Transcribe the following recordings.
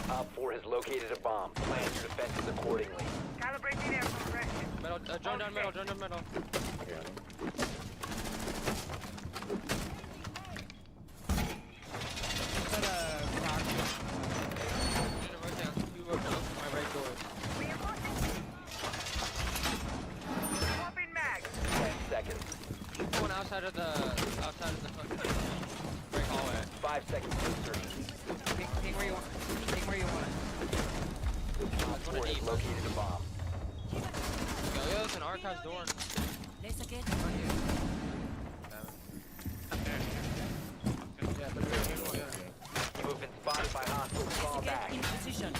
Op 4 has located a bomb. Plan your defenses accordingly. Calibrating air compression. Middle, join down middle, join down middle. Swapping mag. 10 seconds. One outside of the fucking break hallway. 5 seconds to insertion. Ping where you want. Ping where you want it. Op 4 has located a bomb. Yo, there's an archives door. Let's get You've been spotted by hostiles. Fall back. in position.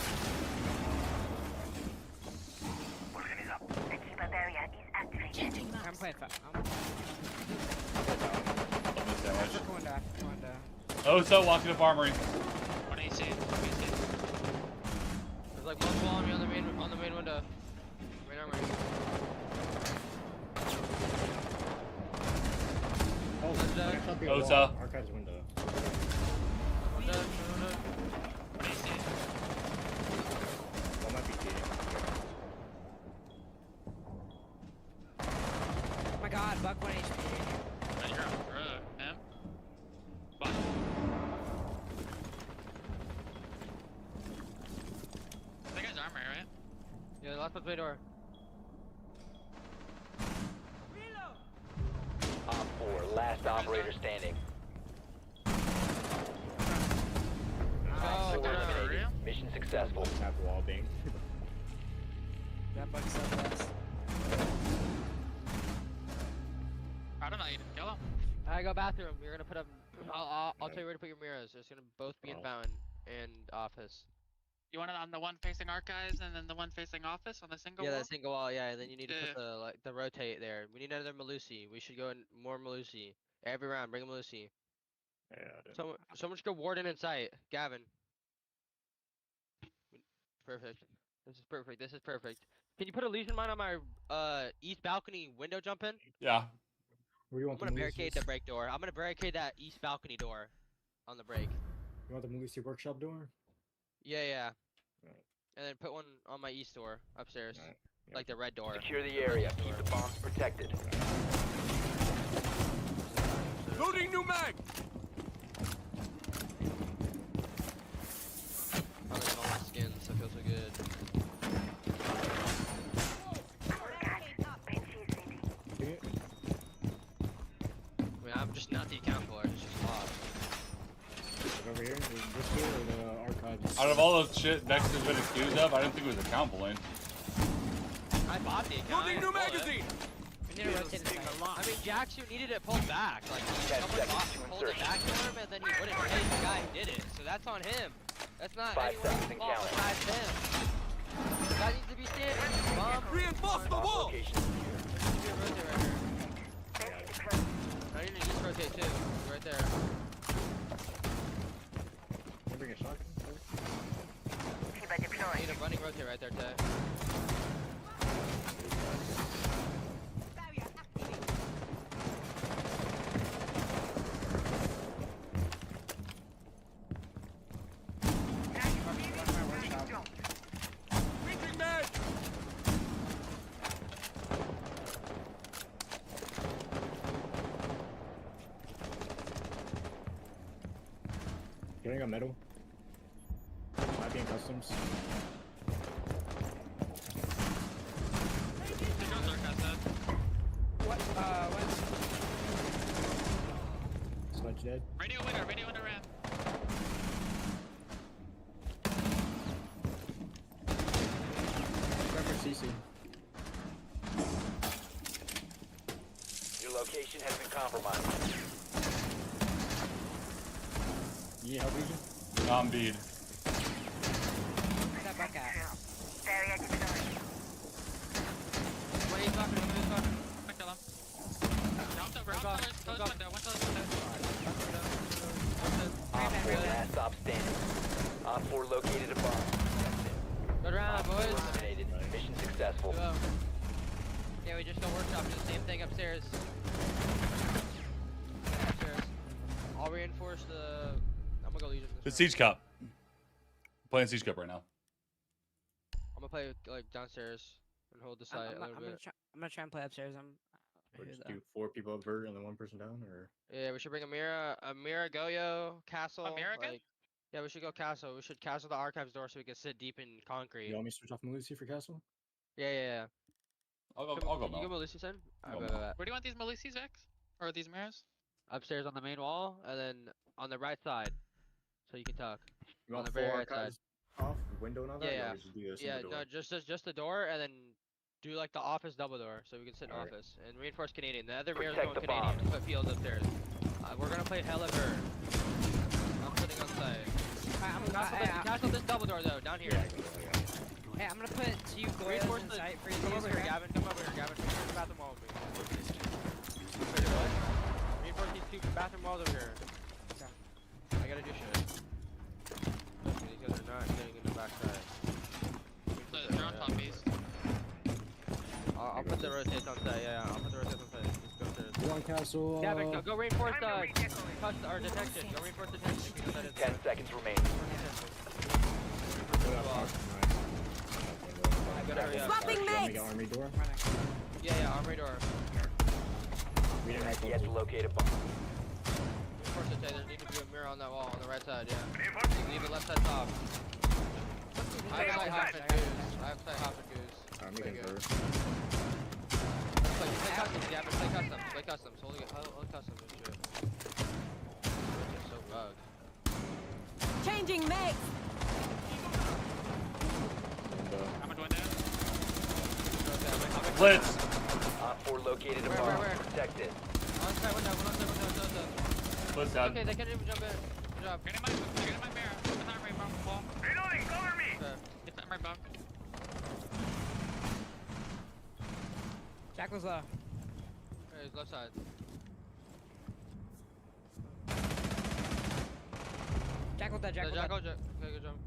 The keeper barrier is activated. Changing I'm maps. playing Africa window. Oh, so walking up armory. What do you see? There's like one wall on me on the main window. Main armory. Osa. Archives window. Window. What do you see? One might be key. Oh my god, buck 1 HP. Oh, you're on drug, man. Fuck. That guy's armor, right? Yeah, last one's main door. Op 4, last operator standing. Oh, Op 4 wow. eliminated. Mission successful. Have wall bang. That buck's so fast. I don't know, you didn't kill him. Alright, go bathroom. You're gonna put up. I'll tell you where to put your mirrors. It's gonna both be in fountain and office. You want it on the one facing archives and then the one facing office on the single Yeah, wall? that single wall. Yeah, and then you need to Yeah. put the rotate there. We need another Malusi. We should go in more Malusi every round. Bring a Malusi. Yeah, dude. Someone should go warden in sight. Gavin. Perfect. This is perfect. This is perfect. Can you put a lesion mine on my east balcony window jump in? Yeah. Where do you I'm want gonna the barricade the break door. I'm gonna barricade that east balcony door on the break. You want the Malusi workshop door? Yeah, yeah. Right. And then put one on my east door upstairs, Alright, yeah. like the red door. Secure the area. Keep the bombs protected. Loading new mag! Probably got all my skins, so it feels so good. See it? I mean, I'm just not the account for it. It's just lost. Like over here? This door or the archives? Out of all those shit Vex has been accused of, I didn't think it was account bullying. I bought the account. Loading I new didn't pull it. magazine! We need to rotate it. I mean, Jackson needed it pulled back. Like, 10 someone seconds to pulled it insertion. back for him, and then he wouldn't say the guy did it. So that's on him. That's not 5 anyone's seconds and fault counting. besides him. The guy needs to be standing. Bomb. Reinforce the Bomb wall! location secure. Rotate right here. I need to just rotate too. Right there. Can you bring a shotgun? Keeper I deployed. need a running rotate right there, Tay. Reaching mag! Getting a medal. Might be in customs. There goes archives head. What? Sledge dead. Radio winner ran. Grab for CC. Your location has been compromised. You need help, Legion? Non-bead. Where's that buck at? Barrier deployed. What are you talking about? What are you talking I kill him. Jumped over. Go, Close go. window. One close window. Op 4 last stop standing. Op 4 located a bomb. Good round, Op 4 boys. eliminated. Mission successful. Go. Yeah, we just go workshop. Do the same thing upstairs. Upstairs. I'll reinforce the. I'm gonna go Legion. The siege cup. playing siege cup right now. I'm gonna play like downstairs and hold the site a little bit. I'm gonna try and play upstairs. Or just do 4 people up vert and then 1 person down, or Yeah, we should bring Amira, Goyo, Castle. Amira again? Yeah, we should go Castle. We should castle the archives door so we can sit deep in concrete. you want me to switch off Malusi for castle? Yeah. I'll go. Come- I'll go. You Mel. go Melissa, son? I'll go Alright, bet, Mel. bet, Where do you want these Melisses, Vex? Or these mirrors? bet. Upstairs on the main wall, and then on the right side, so you can talk. You On want the 4 very right archives off, window and all that? Yeah, or just do a Yeah, single no, door? just the door, and then do like the office double door, so we can sit in Alright. office and reinforce Canadian. The other mirrors Protect going the Canadian. bombs. Put fields upstairs. We're gonna play hella Vert. I'm sitting on site. Castle this double door though, down here. Yeah, I got it. Hey, I'm gonna put 2 goyas Reinforce in the. sight for Come you. over here, Gavin. Come over here, Gavin. Reinforce the bathroom wall with me. Wait, what? Reinforce these 2 bathroom walls over here. Okay. I gotta do shit. These guys are not getting in the backside. They're on top east. I'll put the rotates on site. Yeah, I'll put the rotates on site. Just go upstairs. You want castle? Gavin, go reinforce Time to redecorate. our detection. Go reinforce detection. If you know that is. 10 seconds remaining. I gotta hurry up. Swapping Make an army door. Yeah, armory door. We didn't have Yet to to locate a bomb. Reinforce it. There needs to be a mirror on that wall on the right side. Yeah. Leave it left side top. I have sight hop and goose. I have sight hop and goose. army Pretty can good. vert. Play customs, Gavin. Play customs. Play customs. Hold customs and shit. It's so bugged. Changing mags. How much went down? Blitz. Op 4 located a Where, bomb. where? Protect it. On site, window. Blitz down. Okay, they can't even jump in. Good job. Get in my mirror. Open that rainbow wall. Reloading, cover me. Okay. Get that rainbow. Jack was low. Okay, left side. Jack was dead. Jack was dead. Okay, good job.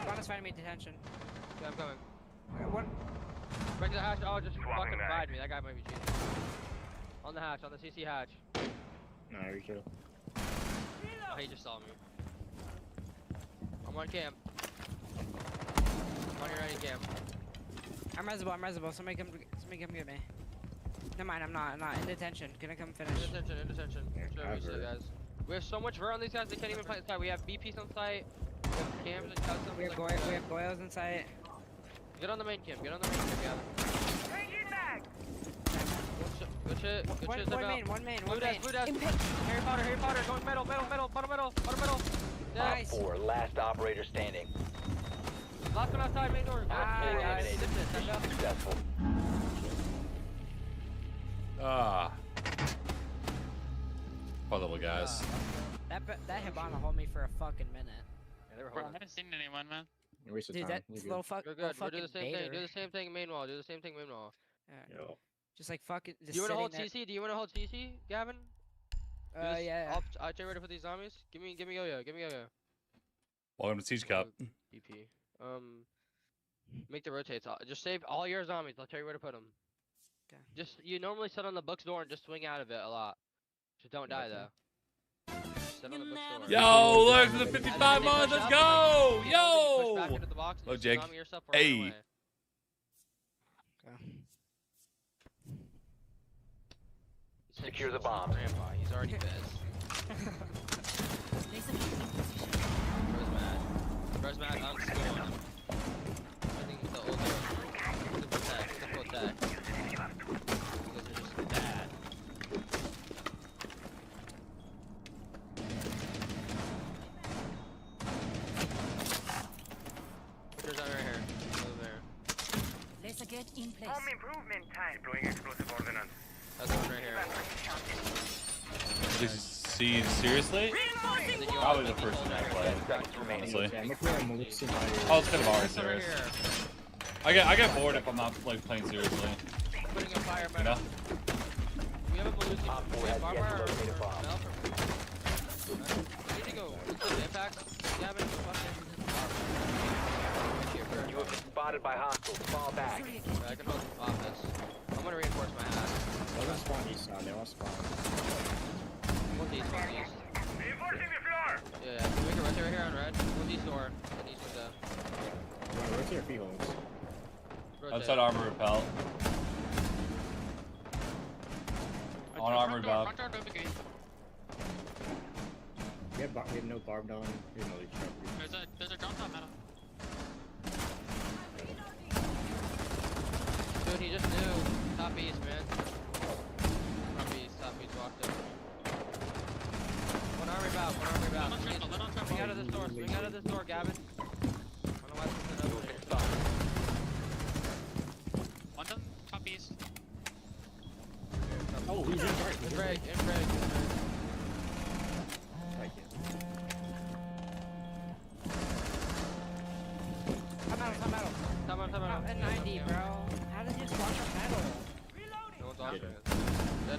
Ron is fighting me in detention. Yeah, I'm coming. Okay, what? Break the hatch. Oh, just fucking fired me. That guy might be cheating. On the hatch, on the CC hatch. No, you kill. Oh, he just saw me. I'm on camp. I'm on your ready camp. I'm resible. Somebody come get me. Never mind, I'm not in detention. Gonna come finish. In detention. Yeah, Show me shit, cover. guys. We have so much vert on these guys, they can't even play inside. We have BPs on site. We have cams and customs. We have goyos in sight. Get on the main camp. Yeah. Changing mag. Good shit. One main. Blue desk. Impact. Harry Potter. Going middle. Bottom middle. Op Nice. 4, last operator standing. Last one outside, main door. Four Guys, eliminated. Mission successful. Ah. Poor little guys. That Hibana hold me for a fucking minute. Yeah, they were Bro, I holding. haven't seen anyone, man. You wasted Dude, time. that You're good. little fuck. You're little good. We'll do the fucking same thing. baiter. Do the same thing main wall. Yeah. Yo. Just like fucking. Do you want to hold there. CC? Do you want to hold CC, Gavin? Do this- Yeah. I'll tell you where to put these zombies. Give me yo-yo. Welcome to Siege Cup. BP. Make the rotates. Just save all your zombies. I'll tell you where to put them. Okay. Just you normally sit on the book's door and just swing out of it a lot. Just don't die though. Sit on the book's door. Yo, look at the And then 55 they on. push Let's up, go. you know, push back Yo. into the box and Hello, just Jake. zombie yourself or Hey. run away. He's Secure the hitting bomb. Grandpa, he's already pissed. Bro's mad. I'm school. I think it's the old simple tech. You guys are just bad. There's one right here. Over there. Let's get in place. Home improvement time. Deploying explosive ordnance. That's one right here. This is Siege, seriously? And then you Probably also the first need thing I to play. hold that. Honestly. Yeah, I'm looking at Malusi. Oh, it's kind of already That's over serious. here. I get bored if I'm not like playing seriously. Putting a fire You know? We have a Malusi. Op 4 We have has yet armor to locate a or bomb. Mel we need to go. Let's do impact. Gavin, You have been spotted by hostiles. Fall back. I can hold office. I'm gonna reinforce my hat. They're gonna spawn east now. They all spawn. One these. Reinforcing the door. And east window. Where's your feet holes? Rotate. Outside armor repel. On armor valve. Front door, open gate. We have no barbed on. We have no leech trap. There's a drop top metal. Dude, he just knew. Top east, man. Top east walked in. One army valve. Let on triple. Swing out of this door, Gavin. I don't know why this is Movement stopped. One done, top east. Oh, he's in break. In break. Like it. Come out at 90, bro. How did you just walk up metal? No one's offering it.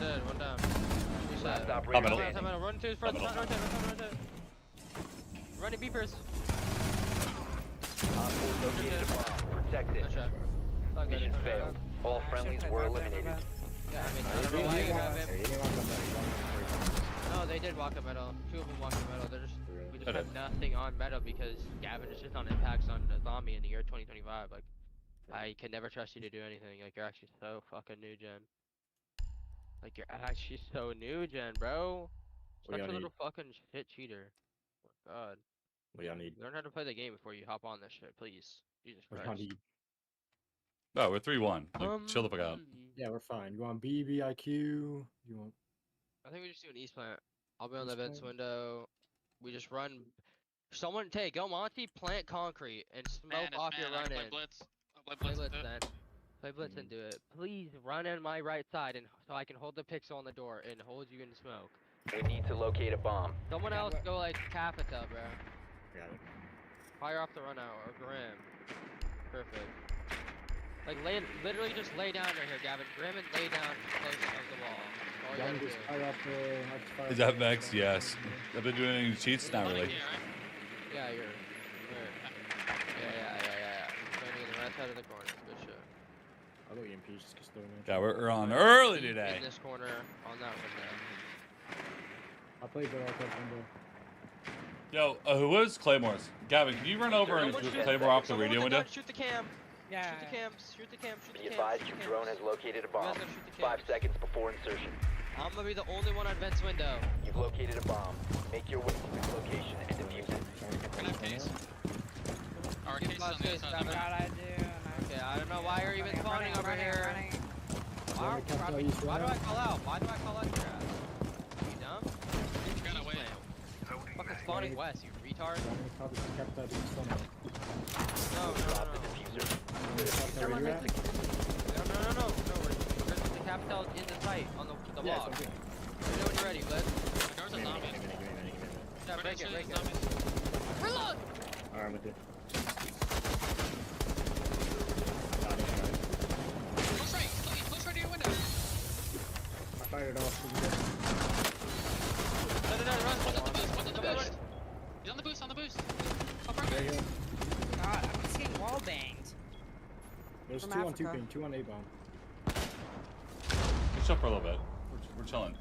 Dead, one down. Last Reset. operator Middle. standing. Run to his front, Middle. rotate. Running beepers. Op 4 located a bomb. Protect it. Nice shot. It's all good, Mission it's all good. failed. All friendlies were eliminated. Yeah, I mean, I don't know why you have him. No, they did walk up metal. Two of them walked up metal. We just have nothing on metal because Gavin is just on impacts on the zombie in the year 2025. Like, I can never trust you to do anything. Like, you're actually so fucking new gen. Like, you're actually so new gen, bro. What do Such a y'all little fucking shit cheater. Oh my god. What do y'all need? Learn how to play the game before you hop on this shit, please. Jesus What do y'all Christ. need? No, we're 3-1. Like, chill the fuck out. Yeah, we're fine. You want BBIQ? You want? I think we just do an east plant. I'll be on the East vents plant? window. We just run. Someone go Monty, plant concrete and smoke off your run in. Blitz. I'll Play play blitz blitz. then. Play blitz and do it. Please run in my right side and so I can hold the pixel on the door and hold you in smoke. We need to locate a bomb. Someone else go like Capita, bro. Got it. Fire off the run out or Grim. Perfect. Like literally just lay down right here, Gavin. Grim and lay down close to the wall. All you Y'all gotta need to do. fire off the. Is that Vex? Yes. I've been doing any cheats? Not really. Yeah, you're. Yeah. Standing in the right side of the corner. Good shit. I thought EMP's just throwing it. Yeah, we're on early Deep today. In this corner, on that window. I played the right window. Yo, who was Claymore's? Gavin, can you run over and shoot Claymore off the Someone radio with a window? gun, shoot the cam. Yeah. Shoot the cams. Shoot the cams. Shoot the Be cams. advised shoot your the drone cams. has located a You guys bomb. gotta shoot the 5 cams. seconds before insertion. I'm gonna be the only one on Vent's window. You've located a bomb. Make your way to its location and defuse it. Can I have case? Our case is on the other side of the God, map. I do. Okay, I don't know why you're even spawning over here. Why do I call out? Why do I call out your ass? Are you dumb? Got away. Fucking spawning west, you retard. Probably kept that in stomach. No. Drop the diffuser. No, we're the capital in the site on the Yeah, log. it's okay. Let me know when you're ready, Blitz. The door's a zombie. Yeah, break it. Zombies. Reload! Alright, I'm with you. Close right to your window. I fired it off. One's on the boost. He's on the boost, on the boost. Up right There here. you go. God, I'm just getting wall banged. There's From 2 on Africa. 2 ping, 2 on A bomb. Let's chill for a little bit. We're chilling.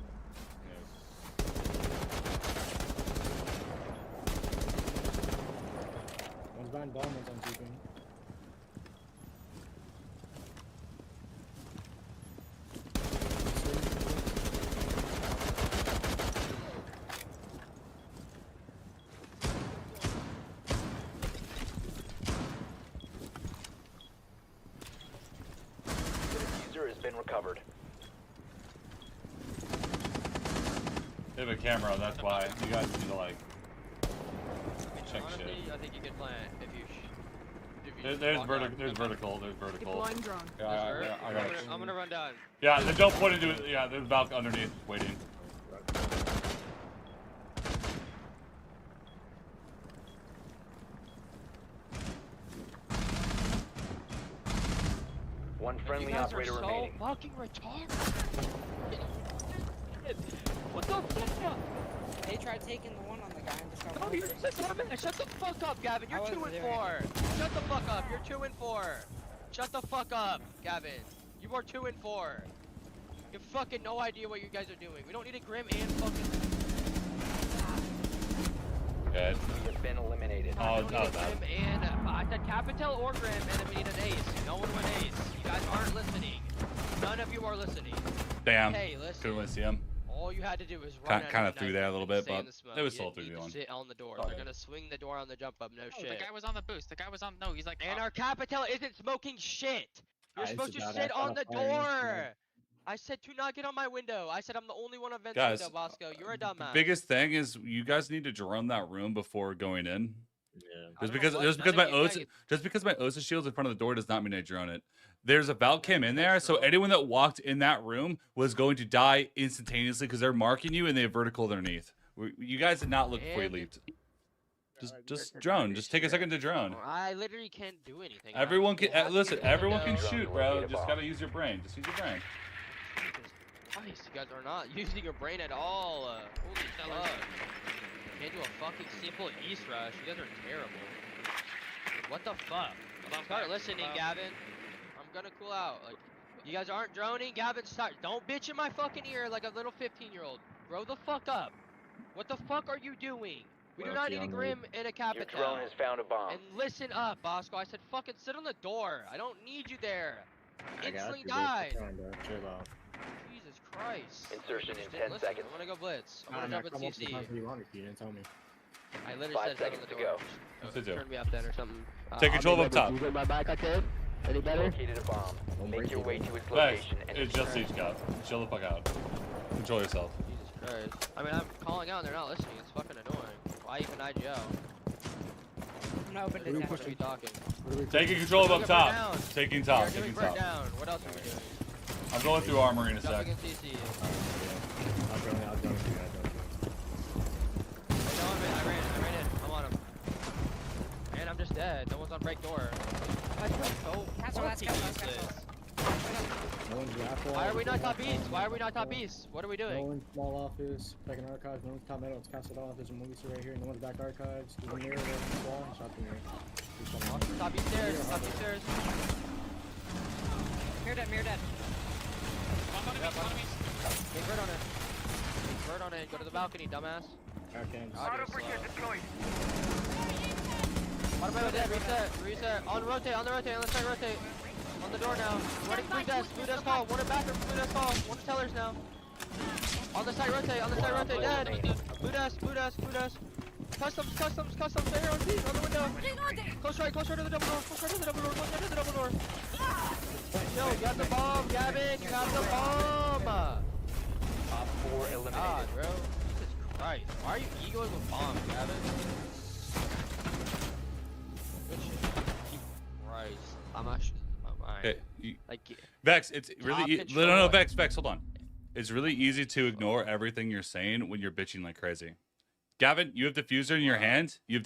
One's behind bomb, one's on 2 ping. The diffuser has been recovered. They have a camera, that's why. You guys need to like check Honestly, shit. I think you could plant if you. There's walk out. vertical. drone. Yeah, I got it. I'm gonna run down. Yeah, then don't put into it. Yeah, there's Valk underneath waiting. One You friendly guys are operator so remaining. fucking retarded. What the fuck? They tried taking the one on the guy and just got No, you're shut the fuck up, Gavin. You're I 2 wasn't and doing 4. Shut the fuck up. You're 2 and 4. Shut the fuck up, Gavin. You are 2 and 4. You have fucking no idea what you guys are doing. We don't need a Grim and fucking. Good. You have been eliminated. time. Oh, We that don't was need a bad. Grim and I said Capital or Grim, and then we need an ace. No one went ace. You guys aren't listening. None of you are listening. Damn. Hey, listen. Couldn't really see him. All you had to do was run. Kind of through there a little bit, but it was still through through the one. Sit on the door. Oh, They're yeah. gonna swing the door on the jump up. No No, shit. the guy was on the boost. The guy was on. No, he's like. And up. our Capital isn't smoking shit. You're I supposed to said that sit after on the the fire door. I said to not get on my window. I said I'm the only one on vent Guys, window, Bosco. You're a The dumbass. biggest thing is you guys need to drone that room before going in. Yeah. I don't know what none of you guys- Just because my OSA shield's in front of the door does not mean I drone it. There's a Valk cam in there, so anyone that walked in that room was going to die instantaneously because they're marking you and they have vertical underneath. You guys did not look before you And- leaped. Just drone. Just take a second to drone. I literally can't do anything. Everyone can listen. Everyone can Drone shoot, to bro. locate a Just bomb. gotta use your brain. Just use your brain. Christ, you guys are not using your brain at all. Holy fuck. Can't do a fucking simple East rush. You guys are terrible. What the fuck? Start listening, Gavin. I'm gonna cool out. Like, you guys aren't droning. Gavin, don't bitch in my fucking ear like a little 15-year-old. Grow the fuck up. What the fuck are you doing? We do not need a Grim and a Your Capital. drone has found a bomb. And listen up, Bosco. I said fucking sit on the door. I don't need you there. I got Instantly you, bro. died. Come on, bro. Chill out. Jesus Christ. Insertion in Just 10 listen, seconds. I'm gonna go blitz. I'm Nah, gonna nah, jump come in up with CC. something you want if you didn't tell me. I literally 5 said sit on seconds the to door. go. What's it do? Turn me up then or something. Take control up top. You my back, I could. Any You better? located a bomb. Don't Make break your it, way man. to its Vex, location and it's just Siege Cup. Chill the fuck out. Control yourself. Jesus Christ. I mean, I'm calling out and they're not listening. It's fucking annoying. Why even IGO? I'm gonna open Who are we detention. What are we talking? What are we Taking control of up Burn top. down. Taking We top. are doing Taking burn top. down. What else are we doing? I'm going through armory in a sec. Jumping in CC. I'll join you. I'll join you. Hey, no, I ran in. I'm on him. And I'm just dead. No one's on break door. I feel so Castle, let's go, fucking let's go. useless. No one's raffle. Why are we not top east? Why are we not top east? What are we No doing? one's small office, second archives, no one's top metal, it's castled off, there's a movie suit right here, no one's back archives, there's a mirror, there's a wall, and shot the mirror. There's something. Top east stairs. Top east stairs. Mirror dead, mirror dead. Take bird on it. Take bird on it. Go to the balcony, dumbass. Back cams. Auto Bridges deployed. Automatic dead. Reset. On the rotate. On the side rotate. On the door now. Running blue desk call. One in bathroom. Blue desk call. One in tellers now. On the side rotate. Dead. Blue desk. Customs. Stay here on T. On the window. Close right to the double door. Yo, you got the bomb, Gavin. You got the bomb. Top 4 eliminated. God, bro. Jesus Christ. Why are you egoing with bombs, Gavin? Good shit. Christ. I'm actually. Okay, Like, Vex, it's really Top no, control. Vex, hold on. It's really easy to ignore everything you're saying when you're bitching like crazy. Gavin, you have diffuser in your hand. You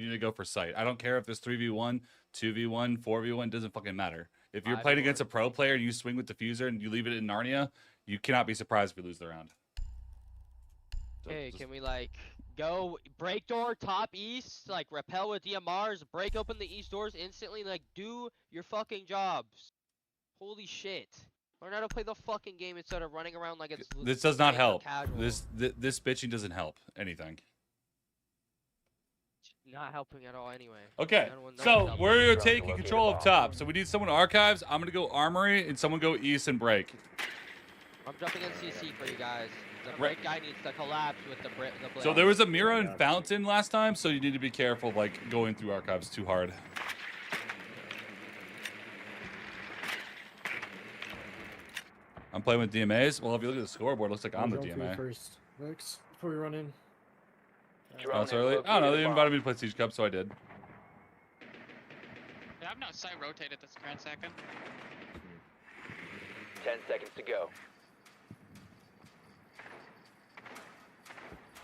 need to go for sight. I don't care if it's 3v1, 2v1, 4v1. Doesn't fucking matter. If you're playing against a pro player and you swing with diffuser and you leave it in Narnia, you cannot be surprised if you lose the round. So hey, just- can we, like, go break door top east, like, repel with DMRs, break open the east doors instantly, like, do your fucking jobs. Holy shit. Learn how to play the fucking game instead of running around like it's. This does not playing help. casual. This bitching doesn't help anything. Not helping at all anyway. Okay, No one's so helping. we're Drone taking to locate control a of bomb. top. So we need someone archives. I'm gonna go armory and someone go east and break. I'm jumping in CC for you guys. The Right. break guy needs to collapse with the blade. So there was a mirror and fountain last time, so you need to be careful like going through archives too hard. I'm playing with DMAs. Well, if you look at the scoreboard, it looks like I'm the I'll jump through DMA. first. Vex, before we run in. Drone Oh, it's has early. I don't know. located They a bomb. invited me to play Siege Cup, so I did. Yeah, I'm not side rotate at this current second. 10 seconds to go.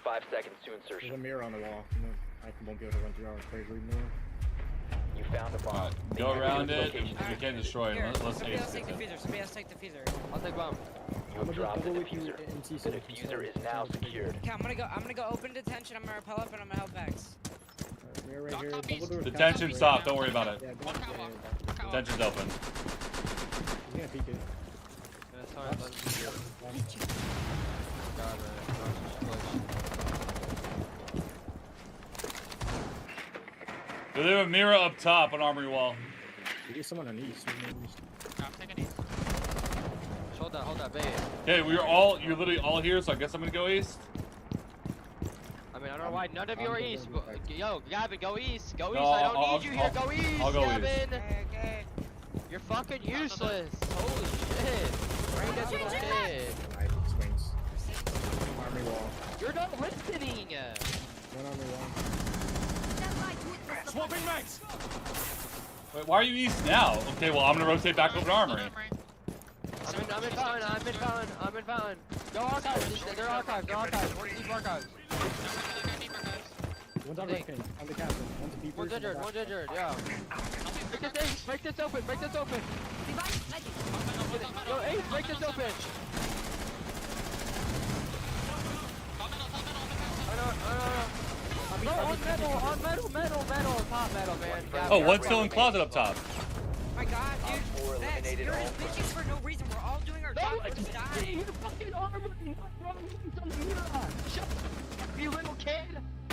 5 seconds to There's a insertion. mirror on the wall. I won't be able to run through our crazy mirror. You found a bomb. Alright, Make go your way to around its it. location. Because we can't destroy it Here, unless somebody Ace else take gets the it. diffuser. Somebody else take the diffuser. I'll take bomb. You have dropped the I'll go with you diffuser. in CC. The diffuser is now secured. Okay, I'm gonna go open detention. I'm gonna repel up and I'm gonna help Vex. Mirror right Dock here. top Double east. door. Detention, castle stop. right Don't worry about it. here. Yeah, One don't- catwalk. yeah, One catwalk. Detention's open. He's gonna peek it. That's fine. Let him do it. God, man. They have a mirror up top on armory wall. We get someone on east. I'm taking east. Hold that bait. Okay, you're literally all here, so I guess I'm gonna go east. I mean, I don't know why none of you are I'm east. going back. Yo, Gavin, go east. Go east. No, I don't I'll- need you here. Go east, I'll go east. Gavin. Okay. You're fucking useless. Holy shit. Brain doesn't shit. Right, swings. Armory wall. You're not listening. One armory wall. Swapping mags. Wait, why are you east now? Okay, well, I'm gonna rotate back over to armory. I'm in fountain. Go archives. They're archives. One's deep archives. One's on right pin. On the captain. One's a deeper. One's injured, yeah. Break this open. Yo, Ace, break this open. No, on metal, top metal, man. Yeah, Oh, yeah, one's yeah. still in closet up top. My God, Op dude. 4 Vex, eliminated you're all just bitching for no reason. We're all doing our job. Let's die. You're fucking armory. Shut up, you little kid.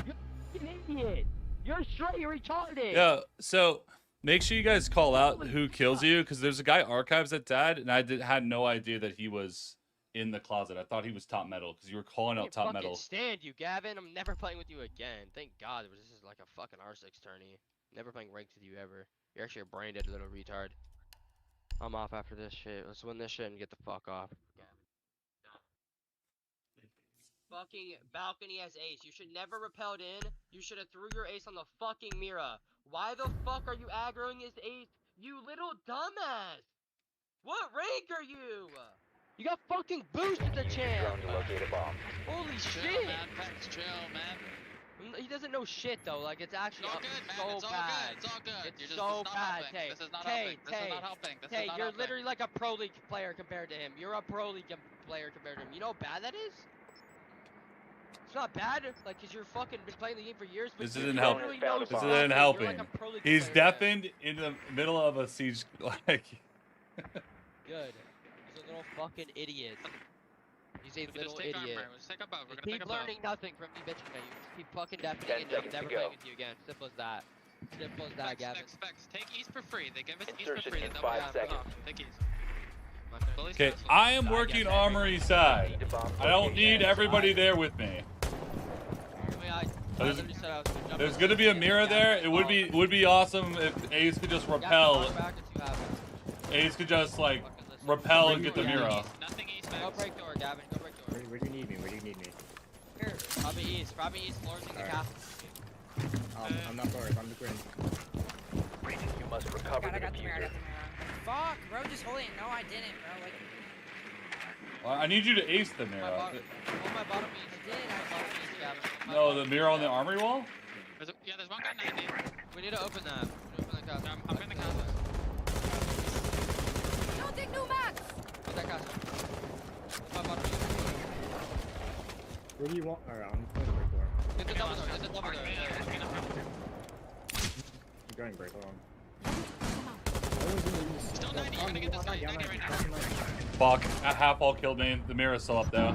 You're an idiot. You're straight retarded. Yeah, so make sure you guys call out who kills you, because there's a guy archives that died, and I had no idea that he was in the closet. I thought he was top metal, because you were calling I out can't top fucking metal. stand you, Gavin. I'm never playing with you again. Thank God. This is like a fucking R6 tourney. Never playing ranked with you ever. You're actually a brain dead little retard. I'm off after this shit. Let's win this shit and get the fuck off. Fucking balcony as ace. You should never repelled in. You should have threw your ace on the fucking mirror. Why the fuck are you aggroing his ace? You little dumbass. What rank are you? You got fucking boosted the champ. Drone to locate a bomb. Holy Chill, shit. man. Vex, chill, man. He doesn't know shit though. Like it's actually It's all good, man. so It's all bad. good. It's all good. It's You're just, so this is not bad, helping. Tay. This is not Tay, helping. This is not helping. This Tay, is not you're helping. literally like a pro league player compared to him. You're a pro league player compared to him. You know how bad that is? It's not bad, like, cause you're fucking been playing the game for years. But This you isn't don't helping. really know This shit. isn't You're like helping. a pro league He's player, man. deafened in the middle of a siege. Like, Good. He's a little fucking idiot. He's a We little just take idiot. armor. Let's take a boat. We're gonna Keep take a boat. learning nothing from me bitching at you. Just keep fucking 10 deafening and I'm seconds never to go. playing with you again. Simple as that. Simple as that, Gavin. Vex. Take east for free. They give us east Insertion for free. in Then 5 we'll seconds. Take east. okay, I am working armory side. Need to bomb I don't location. need everybody there with me. I literally said I was gonna jump There's in. gonna be a mirror there. It would be awesome if Ace could just repel. Ace could just like repel and get the mirror. Nothing east, Go Vex. break door, Gavin. Go break door. Where do you need me? Where do you need me? Here, probably east. Floors in the Alright. castle. I'm not forward. I'm the grin. You must recover God, I the got the mirror. diffuser. Fuck, bro, just hold it. No, I didn't, bro. Like, Well, I need you to ace the My mirror. bottom east. I did. My bottom east, Gavin. My No, bottom the mirror on the armory wall. There's one guy 90. We need to open that. We need to open the castle. I'm in the castle. Loading new mags. Open that castle. My bottom east. Where do you want? Alright, I'm going to break door. Get the double door. Get the double door. I'm going break. Hold on. Still 90. You're gonna get this 90 right now. Fuck, a half all killed me. The mirror's still up there.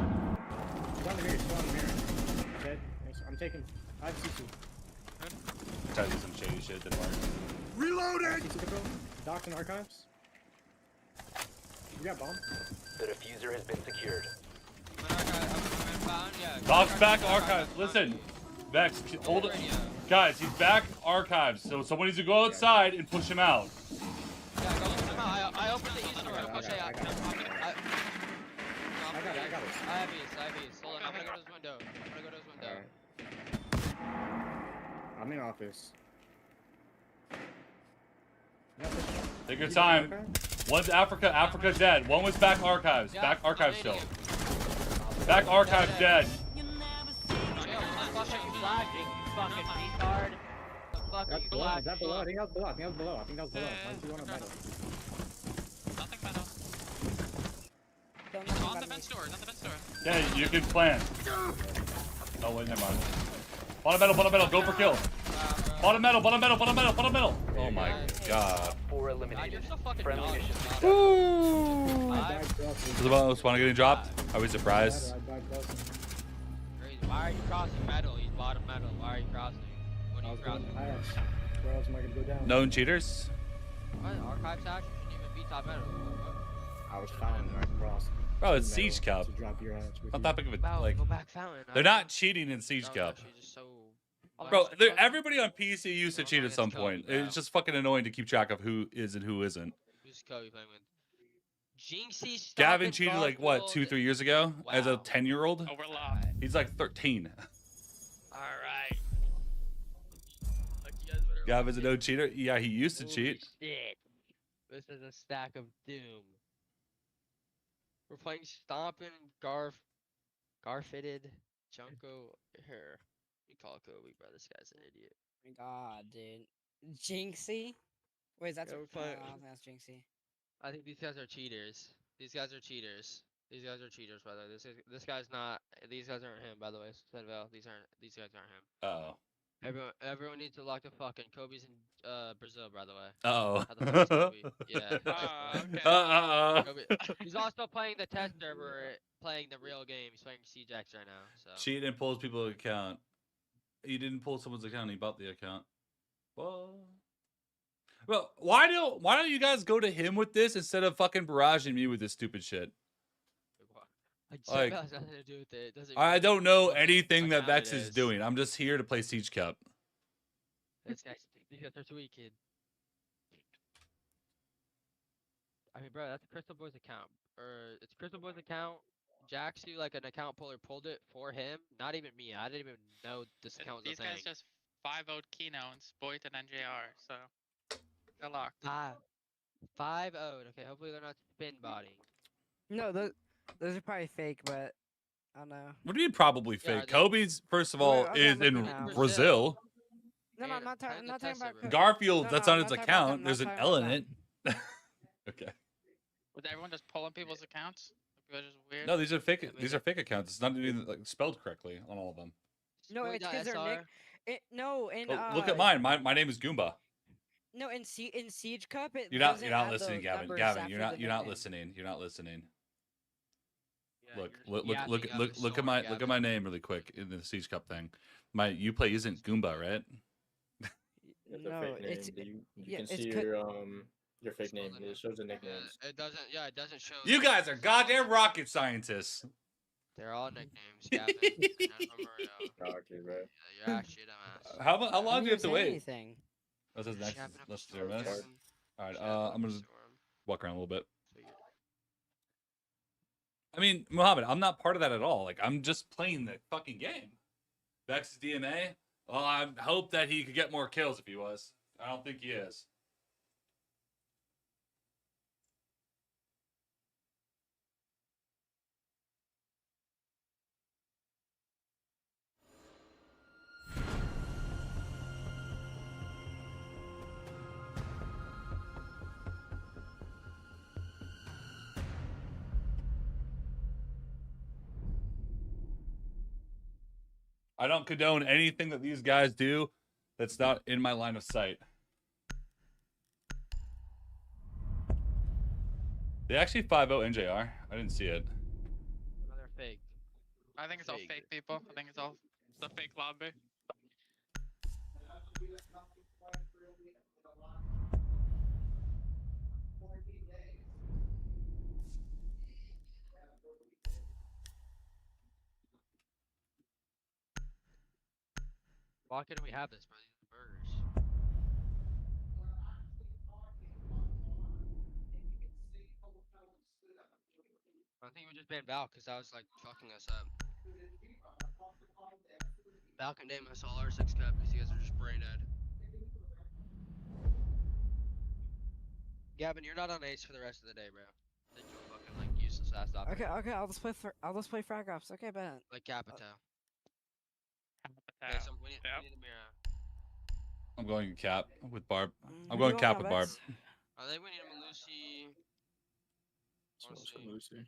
He's on the mirror. He's on the mirror. Dead. Nice. I'm taking. I have CC. Tried to do some shady shit. Didn't work. Reloading. CC control. Docs and archives. You got bomb? The diffuser has been secured. Doc's back archives. Listen, Vex, hold it. Guys, he's back archives. So someone needs to go outside and push him out. Yeah, go look him out. I opened the east door. Push it out. I got it. I have east. Hold on, I'm gonna go to his window. Alright. I'm in office. Take your time. One's Africa dead. One was back archives. Yeah, Back archives I'm still. Back archives dead. You never see. Yo, what the fuck are you flagging, you fucking retard? The fuck are That's you below. flagging? That below. I think that was below. I think that was below. I think that was below. Mine's the one on metal. Nothing metal. don't He's know on the about vent me. door. On the vent door. Yeah, you can plan. Oh wait, never mind. Bottom metal. Go for kill. Bottom metal. Oh my god. Op 4 God, you're eliminated. so fucking Friendly dog. mission success. I died crossing. Was about spawn getting dropped? Are we surprised? I died crossing. Why are you crossing metal? He's bottom metal. Why are you crossing? What I was throughout going the to ask, where else am I gonna go down? Known cheaters. What? Archive hatch shouldn't even be top metal. I was found right across. Bro, to it's metal Siege Cup. To drop your hatch with Not you. that big of a Wow, like. go back fountain. They're not cheating in Siege No, Cup. she's just so. Bro, everybody on PC used to Don't cheat know at some against Kobe, point. bro. It's just fucking annoying to keep track of who is and who isn't. Who's Kobe playing with? Jinxie, Gavin cheated like what, 2-3 years ago as a Wow. 10-year-old. Overlap. He's like 13. Alright. Gavin's a no cheater. Yeah, he used to Holy cheat. Shit. This is a stack of doom. We're playing Stompin', Garfitted, Junko, here. We call Kobe, bro. This guy's an idiot. Oh my god, dude. Jinxie? Wait, that's Yeah, what we're I playing- don't think that's Jinxie. I think these guys are cheaters. These guys are cheaters. These guys are cheaters, by the way. This guy's not. These guys aren't him, by the way. SenVale. These guys aren't him. Oh. Everyone needs to lock the fucking Kobe's in Brazil, by the way. Oh. How the fuck is Kobe? Yeah. Okay. Kobe. He's also playing the test server, playing the real game. He's playing CJX right now. So. Cheat and pulls people's account. He didn't pull someone's account. He bought the account. Well, why don't you guys go to him with this instead of fucking barraging me with this stupid shit? Like, has nothing to do with it. It doesn't I really- don't know anything that Like how it Vex is is. doing. I'm just here to play Siege Cup. These guys are too weak, kid. I mean, bro, that's Crystal Boy's account. Or it's Crystal Boy's account. Jaxu, like an account puller, pulled it for him. Not even me. I didn't even know this account was These a thing. guys just 5-0'd Keynotes, Boyd and NJR, so they're locked. 5-0. Okay, hopefully they're not spin botting. No, those are probably fake, but I don't know. What do you mean probably Yeah, fake? they- Kobe's, first of all, Wait, I'm is looking in now. Brazil. No, Yeah, I'm not, playing I'm the not talking test about. server. Garfield, No, that's no, on I'm his not talking about account. them, There's not an talking L about in it. Okay. Was everyone just pulling people's accounts? Like, they're just weird. No, these are fake. I mean, These are fake accounts. It's not even like, spelled correctly on all of them. No, it's because they're SR. no, in Oh, look at mine. My name is Goomba. No, in Siege Cup, it You're not doesn't you're not have listening, those Gavin. numbers Gavin, you're after not the you're not nickname. listening. You're not listening. Yeah, Look, you're look, just look, yapping look, out look, the look at storm, my look at Gavin. my name really quick in the Siege Cup thing. My Uplay isn't Goomba, right? It's No, a fake name. it's You yeah, can it's see co- your fake name. Scroll down. It shows the Yeah, nicknames. it doesn't. Yeah, it doesn't show. You guys are goddamn rocket scientists. They're all nicknames, Gavin. None of them are. Okay, bro. Yeah, you're actually a dumbass. How long do you have to say wait? Anything. This is next. Shapping up Let's the 0 storm, minutes. Gavin. All right. Shapping up I'm the gonna storm. walk around a little bit. Sweet. I mean, Mohammed, I'm not part of that at all. Like, I'm just playing the fucking game. Vex is DMA. Well, I hope that he could get more kills if he was. I don't think he is. I don't condone anything that these guys do that's not in my line of sight. They actually 5-0 NJR. I didn't see it. No, they're fake. I think it's all Fake. fake people. I think it's all the fake lobby. Why couldn't we have this, bro? These are the burgers. I think we just banned Val because that was like fucking us up. Val can name us all R6 Cup because you guys are just brain dead. Gavin, you're not on ace for the rest of the day, bro. Think you fucking like useless ass operator. Okay, I'll just play frag ops. Okay, bet. Like Capito. Yeah. Okay, so we need a mirror. I'm going cap with Barb. I'm Who going you cap on, with Barb. Vex? I think we need a Malusi. So Let's it's see. Lucy.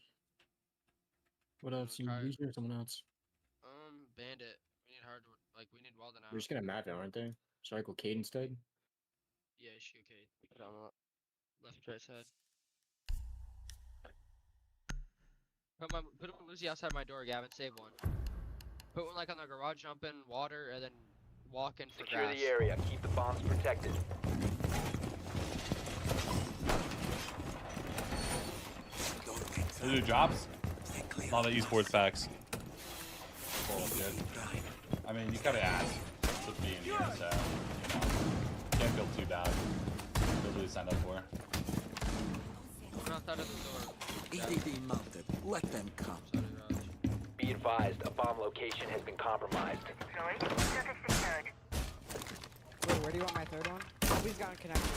What else? You Try it. Lucy or someone else? Bandit. We need hard, we need Weldon out. We're just gonna map it, aren't they? Should I go Cade instead? Yeah, she okay. Put it on the left, right side. Put one Lucy outside my door, Gavin. Save one. Put one like on the garage jump in water, and then walk in for Secure gas. the area. Keep the bombs protected. They do drops. A lot of esports packs. Bullshit. I mean, you gotta ask to be in here, so you know, can't feel too bad. Feel who you signed up for. I'm outside of the door. EDD mounted. Let them come. Outside of the garage. Be advised, a bomb location has been compromised. Deploying. Circuit secured. Wait, where do you want my third one? Nobody's gotten connected.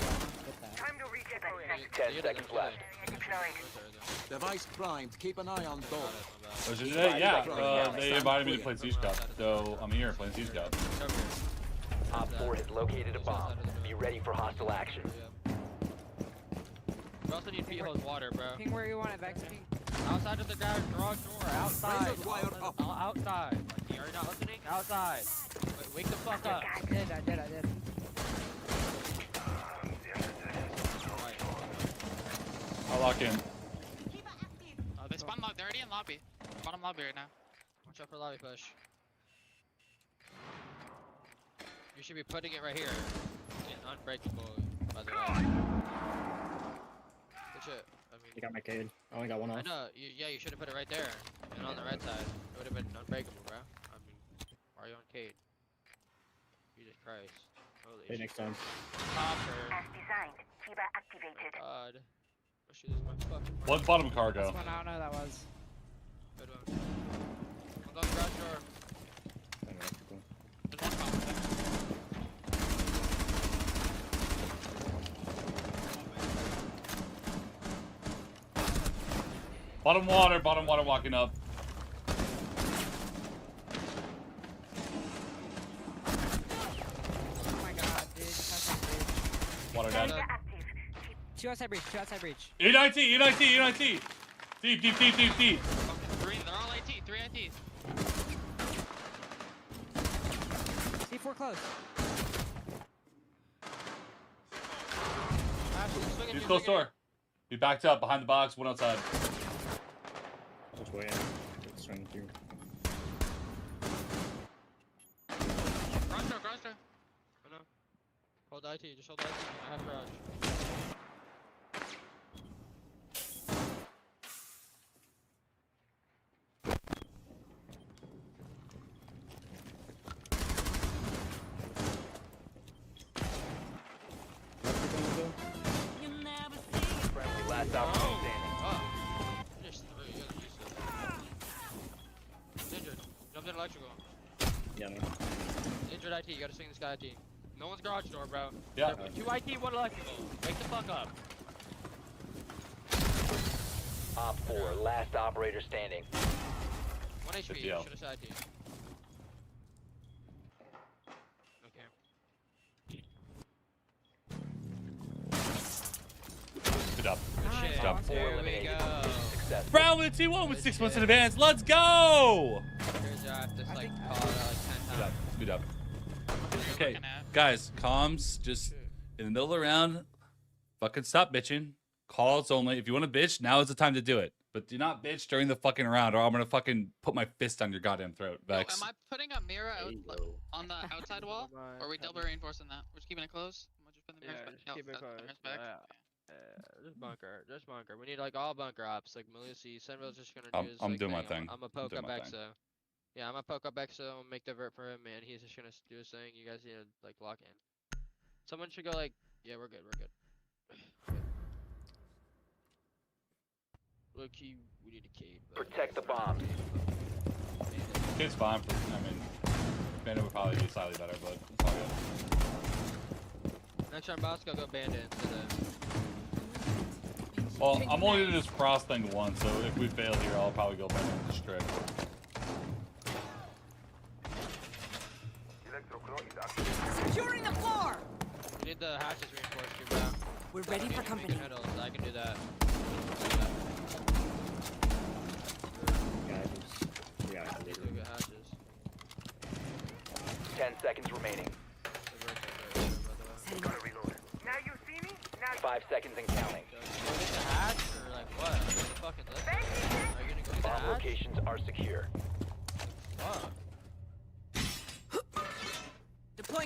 Get that. Time to reset that Yeah, sector. 10 seconds left. Deployed. Device primed. Keep an eye on door. Was it today? Yeah, they invited me to play Siege Cup, so I'm here playing Siege Cup. Op 4 has located a bomb. Be ready for hostile action. We also need Pete hose water, bro. Ping where you want it, Vex. Ping. Outside of the garage door. Outside. Razor wire up. Outside. Like, you're not listening? Outside. Wake the fuck up. I did. I'll lock in. They spawn lobby. They're already in lobby. Bottom lobby right now. Watch out for lobby push. You should be putting it right here. In unbreakable, by the way. Good shit. I mean, You got my Cade. I only got one I off. know. Yeah, you should have put it right there. And on the right side. It would have been unbreakable, bro. I mean, why are you on Cade? Jesus Christ. Holy Hey, shit. next time. Copper. As designed. FIBA activated. God. Oh shit, this is my fucking One bottom cargo. This one, I don't know who that was. Good one. One's on the garage door. I know, cool. There's one comp there. Bottom water walking up. Oh my god, dude. Outside breach. Water dead. FIBA active. Two outside breach. E19. Deep. Fucking three. They're all AT. 3 AT. C4 close. Ashley, swing He's close door. He backed up behind the box. One outside. Which way? It's swing through. Garage door. Oh no. Hold IT, just hold IT. I have garage. You'll never see. Friendly last operator standing. Oh. Just three, you gotta use it. Injured. Jumped in electrical. Yeah, no. Injured IT, you gotta swing this guy IT. No one's garage door, bro. Yeah. Two IT, one electrical. Wake the fuck up. Op 4, last operator standing. 1 HP, Good you deal. should've said IT. Okay. Good job. Good shit. Stop. Op 4 There we eliminated. go. Successful. Brown with a T1 with 6 months in advance. Let's go! Here's your, I have to I like think- call it out like 10 times. Good up. What are you Okay, looking at? guys, comms just in the middle of the round. Fucking stop bitching. Calls only. If you want to bitch, now is the time to do it. But do not bitch during the fucking round, or I'm gonna fucking put my fist on your goddamn throat, Yo, Vex. am I putting a mirror out, There you like, go. on the outside wall? Or are we double reinforcing that? We're just keeping it closed? Am I just putting the mirrors back? No, keep it that's the closed. mirrors back. Just bunker. We need like all bunker ops. Like Malusi, SenVale's just gonna I'm- do his I'm like, doing my thing. thing. I'm a I'm poke doing up my thing. Exo. Yeah, I'm a poke up Exo. I'm make the vert for him, man. He's just gonna do his thing. You guys need to like lock in. Someone should go like, yeah, we're good. Look, we need a Cade. but- Protect the bombs. It's fine. I mean, Bandit would probably be slightly better, but it's all good. Next round, Bosco go bandit instead of. Well, I'm only gonna just cross thing once, so if we fail here, I'll probably go Bandit with the strip. Securing the floor. We need the hatches reinforced too, bro. We're ready for company. Metals, I can do that. Yeah, just. Yeah, I Need did to it. get hatches. 10 seconds remaining. Setting Gotta reload. Now you see me? Now 5 seconds and counting. Go get the hatch or like what? What's the fucking list? Are you gonna go get the Bomb hatch? locations are secure. Fuck.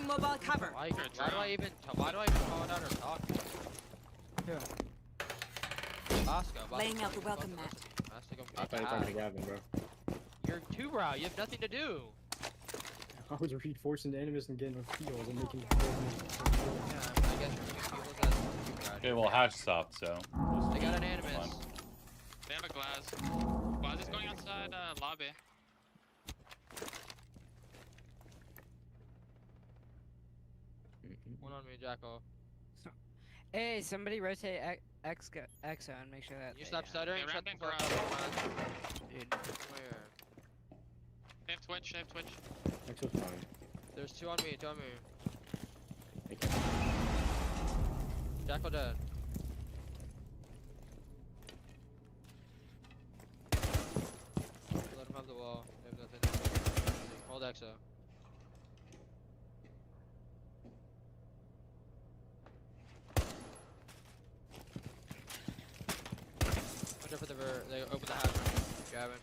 Throwing mobile cover. Why do I even call it out or talk? Bosco. Laying out the welcome mat. I thought you were talking to Gavin, bro. You're two brow. You have nothing to do. I was reinforcing the enemies and getting the feels and making. Yeah, I guess you're doing people that. Okay, well, hatch stopped, so. They got an animus. They have a glass. Glass is going outside lobby. One on me, Jacko. Hey, somebody rotate Exo and make sure that. You stop stuttering. Hey, Shut the ramping fuck garage. up. Dude, where? They have Twitch, they have Twitch. Exo's fine. There's two on me. Two on me. Okay. Jacko dead. Let him have the wall. They have nothing. Hold Exo. Watch out for the they open the hatch. Gavin.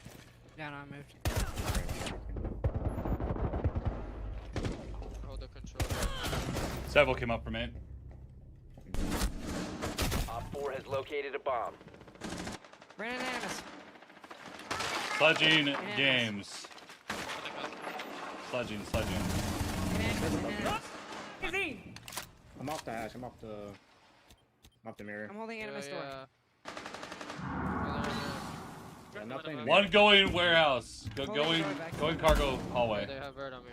Yeah, no, I moved. Hold the control. Several came up from it. Op 4 has located a bomb. Bring an animus. Sledging Yes. games. Sledging. I'm off the hatch. I'm off the mirror. I'm holding animus door. Yeah, nothing. One going warehouse. Holding Going door back. cargo hallway. They have bird on me.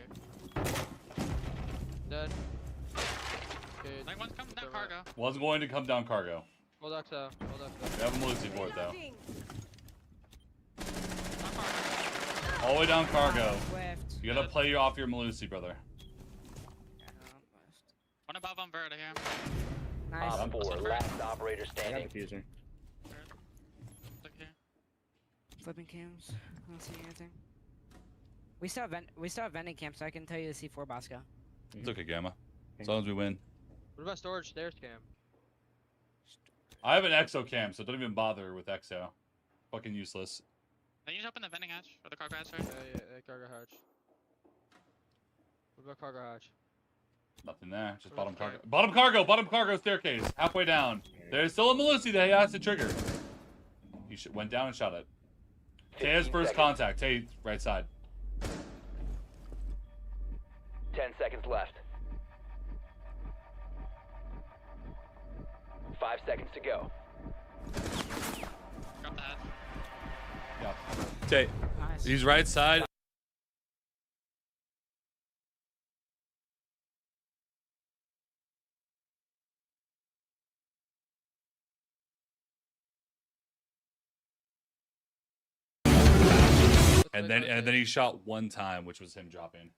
Dead. Good. Like one's coming down cargo. One's going to come down cargo. Hold Exo. Hold Exo. We have a Malusi for it though. Not cargo. All the way down cargo. Swift. You gotta play off your Malusi, brother. One above on Verde here. Nice. Op 4, last operator I got standing. diffuser. Look here. Flipping cams. I don't see anything. We still have vending camp, so I can tell you the C4 Bosco. It's okay, Gamma. As long as we win. What about storage stairs cam? I have an Exo cam, so don't even bother with Exo. Fucking useless. Then you just open the vending hatch or the cargo hatch, Yeah, right? cargo hatch. What about cargo hatch? Nothing there. Just Okay. bottom cargo. Bottom cargo staircase. Halfway down. There's still a Malusi that he has to trigger. He went down and shot it. Tay has 15 first seconds. contact. Tay, right side. 10 seconds left. 5 seconds to go. Got the hatch. Yeah. Tay, Nice. he's right side. And then he shot one time, which was him dropping.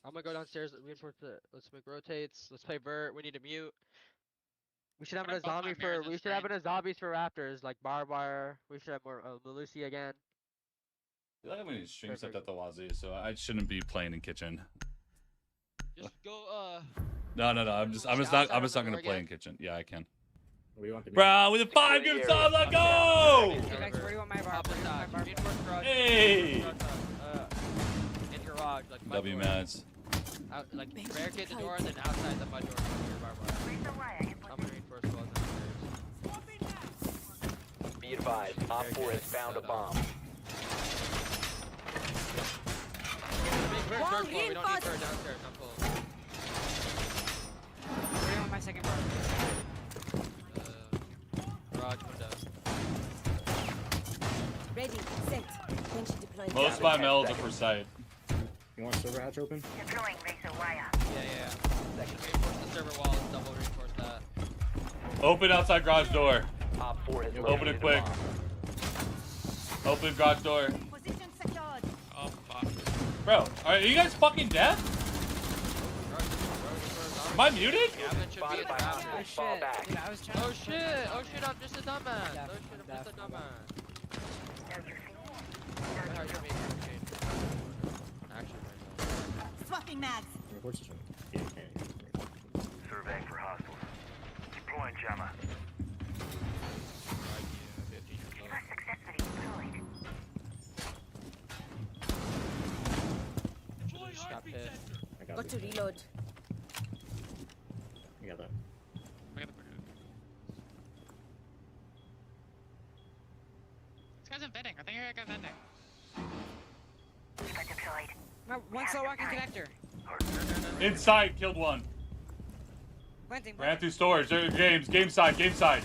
I'm gonna go downstairs, reinforce the. Let's make rotates. Let's play vert. We need to mute. We should have Put a in both my zombie mirrors for. and We should have screen. a zombies for raptors like barbed wire. We should have more Malusi again. I feel like we need stream set Perfect. at the Wazoo, so I shouldn't be playing in kitchen. Just go. No. I'm just not gonna play in kitchen. Yeah, I can. What do you want to be? Bro, with a 5 good sub, let's go! Hey, Vex, where do you want my bar? Top Where do you want my side. bar? Reinforce garage. Hey! In garage, like mud W door. mats. Out, like barricade the door and then outside the mud door. Your barbed wire. I'm gonna reinforce the walls downstairs. Be advised, Op 4 has found a bomb. Big bird, Wall third floor. We don't need reinforced. bird downstairs. I'm full. Where do you want my second bar? Garage window. Ready, set. Then she deploys. Most of my melds are for sight. You want silver hatch open? Deploying razor wire. Yeah. Reinforce the server wall and double reinforce that. Open outside garage door. Op 4 has Open located it a quick. bomb. Open garage door. Position secured. Oh fuck. Bro, are you guys fucking deaf? Am I muted? Gavin should be Spotted in by the hostiles. Oh Fall shit. back. Dude, I was trying Oh shit, I'm just a dumbass. Deaf, Oh shit, I'm deaf, just a dumbass. Now you see me. How you make it action right now. Swapping mags. Reinforce this one. Yeah, okay. Surveying for hostiles. Deploying jammer. Like, yeah, 15 years old. Successfully deployed. Got to reload. You got that. I got the burger. This guy's in vending. I think I got vending. Got deployed. No, one slow walking connector. Inside, killed one. Planting. Ran through storage. There, game side, game side.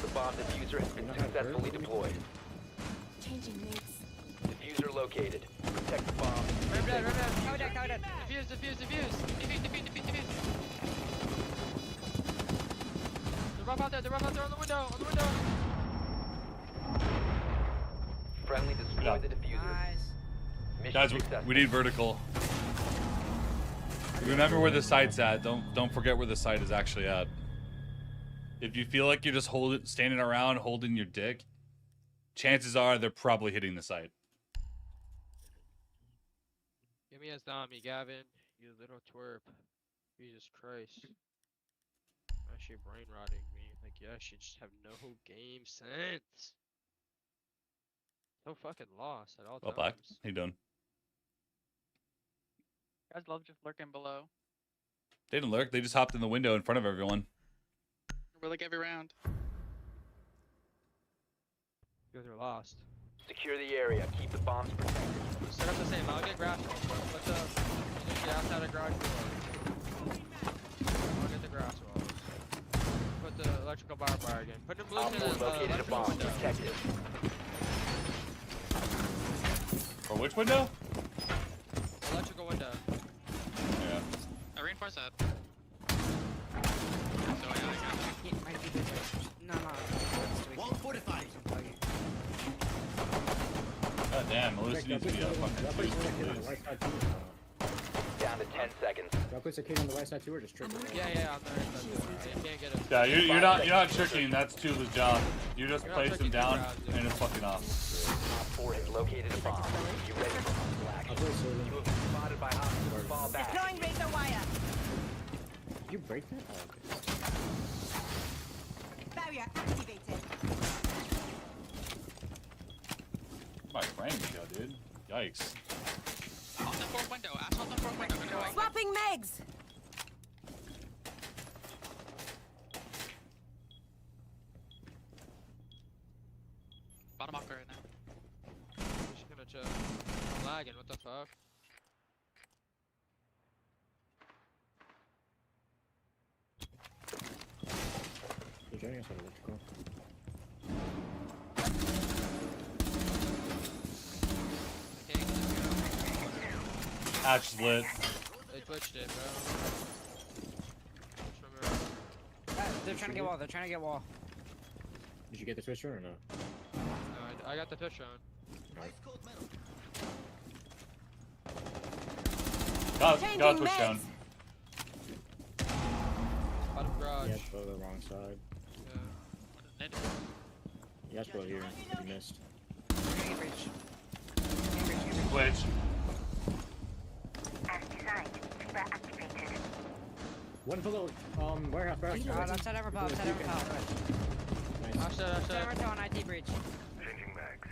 The bomb diffuser has been successfully deployed. Changing mates. Diffuser located. Protect the bomb. Ram dead, ram dead. Cover dead, cover dead. Defuse, defuse, defuse. Defuse. They're up out there on the window, Friendly destroy the diffuser. Nice. Mission Guys, successful. we need vertical. Remember where the site's at. Don't forget where the site is actually at. If you feel like you're just standing around holding your dick, chances are they're probably hitting the site. Give me a zombie, Gavin. You little twerp. Jesus Christ. Actually brain rotting me. Like, yeah, she just have no game sense. So fucking lost at all Well, times. back. How you doing? Guys love just lurking below. They didn't lurk. They just hopped in the window in front of everyone. We're like every round. You guys are lost. Secure the area. Keep the bombs protected. Set up the same. I'll get grass walls, bro. Put the. You need to get outside the garage door. I'll get the grass walls. Put the electrical barbed wire again. Put the blue Op in 4 the located a electrical bomb. window. Protect it. For which window? Electrical window. Yeah. I reinforce that. So I got Yeah, might be good. No. Wall fortified. God damn, Melissa needs to be a fucking That puts a kid on the please. right side too. Down to 10 seconds. That puts a kid on the right side too, or just triple? Yeah, I'm there. You can't get it. Yeah, you're not tricking. That's Tula's job. You just You're not place him tricking down the crowd, dude. and it's fucking off. Op 4 has located a bomb. Be ready for hostile I'll action. play Silver. You have been spotted by hostiles. Fall back. Deploying razor wire. You break that? Oh, okay. Barrier activated. My frame go, dude. Yikes. on the fourth window. Ash on the fourth window. Gonna go. Swapping megs. Bottom off right now. I'm just gonna chill. I'm lagging. What the fuck? You're joining us on electrical. King. Hatch lit. They twitched it, bro. Twitch from They're trying to get wall. They're trying to get wall. Did you get the switcher or no? no, I got the twitch on. Got Changing push down. meds. Bottom garage. Yes, go to the wrong side. Yeah. Yes, go here. You missed. Game breach. Switch. As designed, Reaper activated. One below, warehouse. Outside ever pop. Outside ever pop. Nice. Outside. Outside ever toe on IT breach. Changing mags.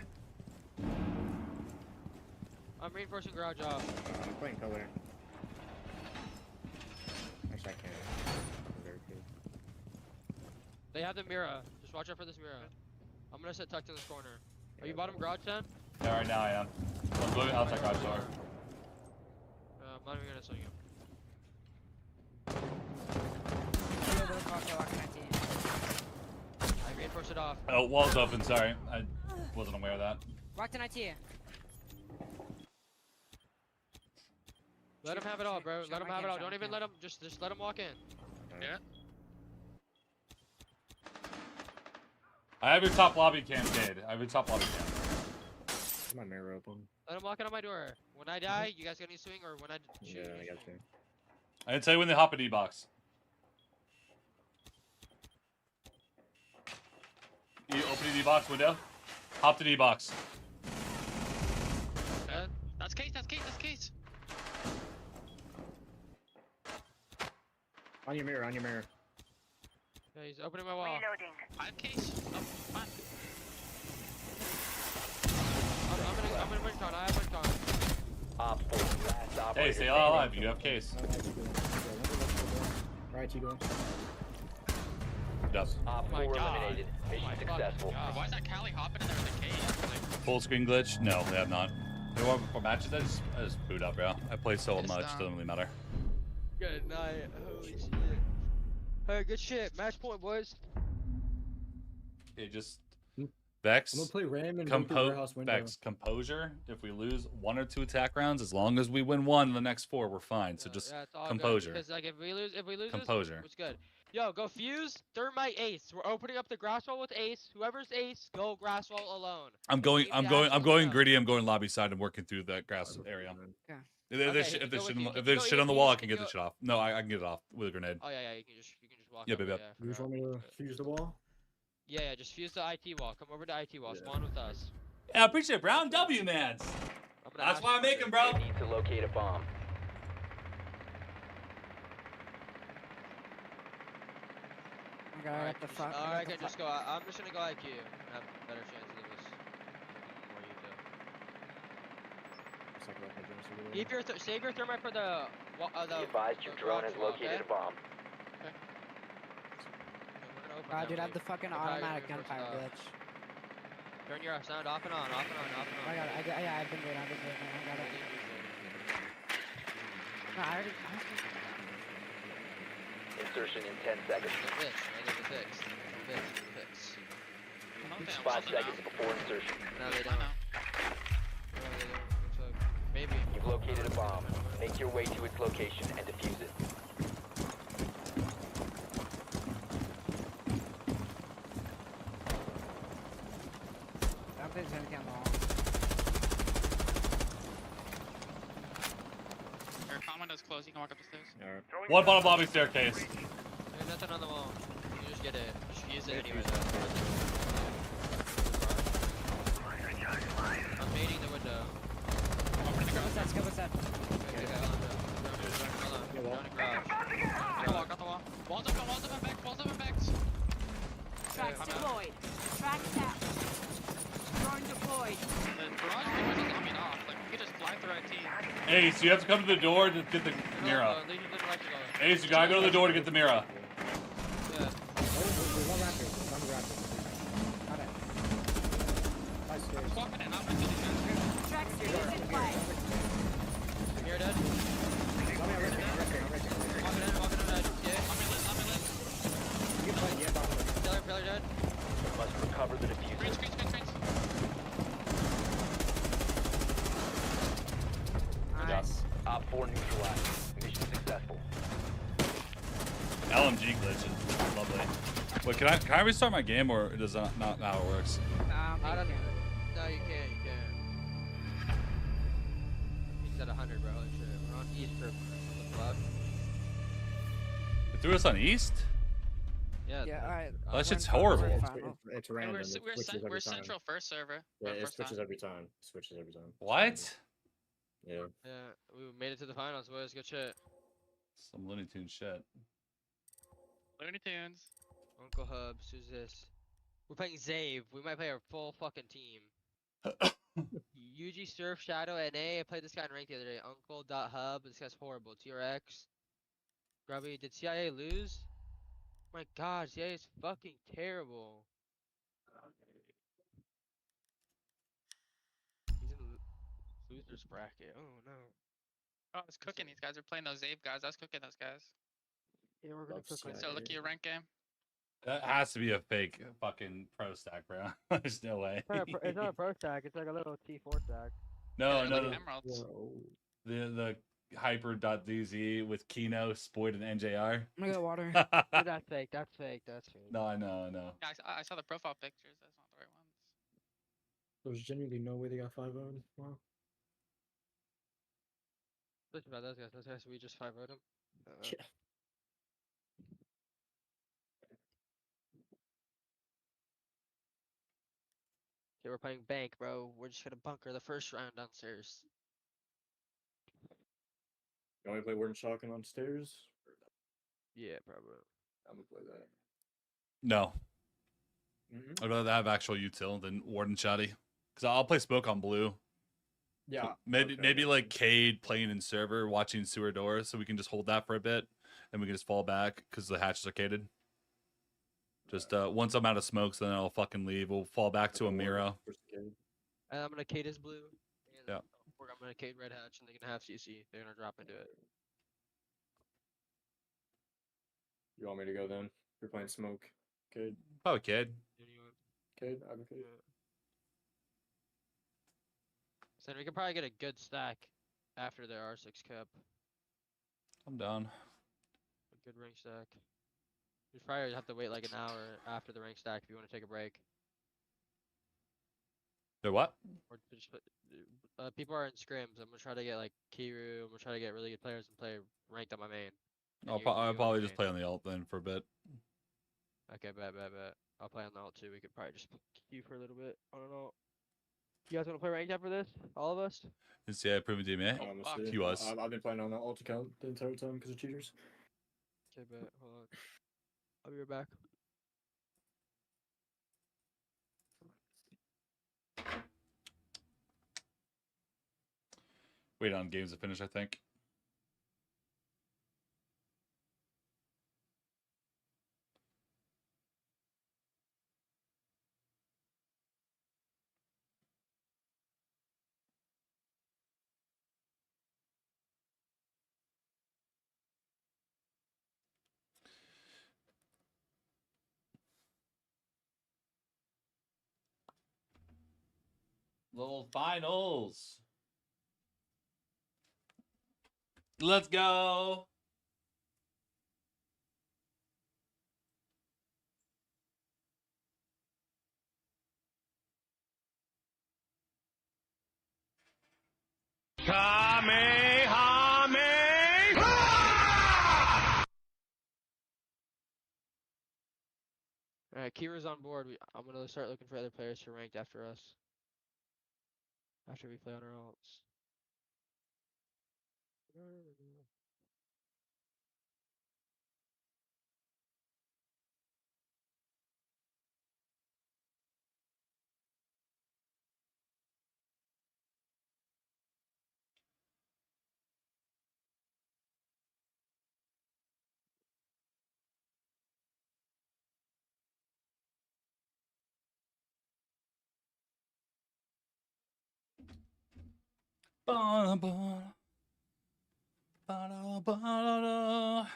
I'm reinforcing garage off. I'm playing color. Actually, I can't. I'm very good. They have the mirror. Just watch out for this mirror. I'm gonna sit tucked in this corner. Are you Yeah, bottom garage, Sam? Yeah, right now I am. I'm going outside garage door. I'm not even gonna swing him. I reinforce it off. Oh, wall's open. Sorry, I wasn't aware of that. Walked in IT. Let him have it all, bro. Let him have it all. Don't even let him. Just let him walk in. Yeah. I have your top lobby cam, Cade. I have your top lobby cam. My mirror open. Let him walk in on my door. When I die, you guys gonna swing, or when I shoot? Yeah, you I got swing? you. I didn't tell you when they hop in D-box. You open the D-box window. Hop to D-box. That's case. That's case. That's case. On your mirror, on your mirror. Yeah, he's opening my wall. Reloading. I have case. Oh, fine. I'm gonna win con. I have win con. Op 4, last Hey, Hey, stay alive. You have case. Right, you going? Yep. Op my 4 God. eliminated. Mission My fucking successful. God. Why is that Cali hopping in there with a cage? Like, Full screen glitch? No, they have not. They want for matches. I just boot up, bro. I play so It's much, down. doesn't really matter. Good night. Holy shit. Hey, good shit. Match point, boys. It just I'm Vex. gonna play Ram and go through warehouse window. Vex, composure. If we lose 1 or 2 attack rounds, as long as we win 1 in the next 4, we're fine. So just Yeah, it's all composure. Good, because like if we lose Composure. this, it's good. Yo, go fuse, thermite, ace. We're opening up the grass wall with ace. Whoever's ace, go grass wall alone. I'm going greedy. I'm going lobby side and working through that grass area. Okay. If there's shit on the wall, I can get the shit off. No, I can get it off with a grenade. Oh yeah, you can just walk. Yeah, up, baby. I You just want me to fuse the wall? Yeah, just fuse the IT wall. Come over to IT wall. Spawn with us. Yeah, I appreciate it, Brown W, man. That's why I'm making, bro. They need to locate a bomb. Alright, just go. I'm just gonna go IQ and have better chances of us. More you two. Keep your save your thermite for the Be advised your drone has located a bomb. Dude, I have the fucking automatic gunfire glitch. Turn your sound off and on, off and on, off and on. I got it. Yeah, I've been doing it. I got it. No, I already. Insertion in 10 seconds. Fix. 5 seconds before insertion. No, they I don't. know. No, they don't. So, maybe. You've located a bomb. Make your way to its location and defuse it. I don't think there's anything on the wall. Your common is closed. You can walk up the stairs. One bottom lobby staircase. There's nothing on the wall. You just get it. Just fuse it anyway. I'm baiting the window. Open the garage. Let's go. What's that? Hold on. Got the wall. Walls open and back. Tracks I'm out. deployed. Tracks out. Drone deployed. The garage doors is on and off. Like, you could just fly through IT. Ace, you have to come to the door to get the Mira. Ace, you gotta go to the door to get the Mira. Yeah. There's one raptor. There's one raptor. Got it. Nice stairs. I'm walking in. I'm going to these guys. Tracks is in play. You're dead. I'm right there. Walking in dead. Yeah. I'm in lit. You can play, yeah, bottom left. Pillar dead. Must recover the diffuser. Screens. Nice. Op 4 neutralized. Mission successful. LMG glitch is lovely. Wait, can I restart my game or does that not how it works? I don't know. No, you can't. He's at 100, bro. Holy shit. We're on east for left. It threw us on east? Yeah, alright. That shit's horrible. It's And random. we're central first server. Yeah, or it first switches time. every time. Switches every time. What? Yeah. Yeah, we made it to the finals, boys. Good shit. Some Looney Tunes shit. Looney Tunes. Uncle Hubs, who's this? We're playing Zave. We might play our full fucking team. UG Surf Shadow NA. I played this guy in rank the other day. Uncle.hub. This guy's horrible. TRX. Grubby. Did CIA lose? My god, CIA is fucking terrible. He's in loser's bracket. Oh no. Oh, I was cooking these guys. Are playing those Zave guys. I was cooking those guys. Yeah, we're gonna Love cook CIA. So look at your rank game. That has to be a fake fucking pro stack, bro. There's no way. It's not a pro stack. It's like a little T4 stack. No, Yeah, no, like no. emeralds. The hyper.dz with Kino, Spoid, and NJR. I'm gonna get water. Dude, that's fake. That's fake. That's fake. No, I know. Yeah, I saw the profile pictures. That's not the right ones. There's genuinely no way they got 5-0. Wow. Think about those guys. Those guys, we just 5-0'd them. Yeah. Okay, we're playing bank, bro. We're just gonna bunker the first round downstairs. You want me to play Word and Shotgun on stairs? Yeah, probably. I'm gonna play that. No. Mm-hmm. I'd rather have actual util than Warden Shoddy. Because I'll play Smoke on blue. Yeah. So maybe okay, maybe that like makes Cade playing in server, watching sewer doors, so we can just hold that for a bit, and we can just fall back because the hatches are caded. Just once I'm out of smokes, then I'll fucking leave. We'll fall back to a Mira. And I'm gonna Kate is blue. And Yeah. I'm gonna Kate red hatch, and they can have CC. They're gonna drop into it. You want me to go then? You're playing smoke. Cade. Probably Cade. Cade. I'm Cade. So we can probably get a good stack after their R6 cup. I'm down. A good rank stack. We probably have to wait like an hour after the rank stack if you want to take a break. They're what? Or just people are in scrims. I'm gonna try to get like Kiru. I'm gonna try to get really good players and play ranked on my main. And I'll you on probably your just main. play on the alt then for a bit. Okay, bet. I'll play on the alt too. We could probably just queue for a little bit. I don't know. You guys want to play ranked after this? All of us? Is yeah, proven DMA? Honestly, He was. I've been playing on that alt account the entire time because of cheaters. Okay, bet. Hold on. I'll be right back. Wait on games to finish, I think. Little finals. Let's go. Alright, Kira's on board. I'm gonna start looking for other players to ranked after us. After we play on our alts. Ba-da-ba. Ba-da-ba-da-da.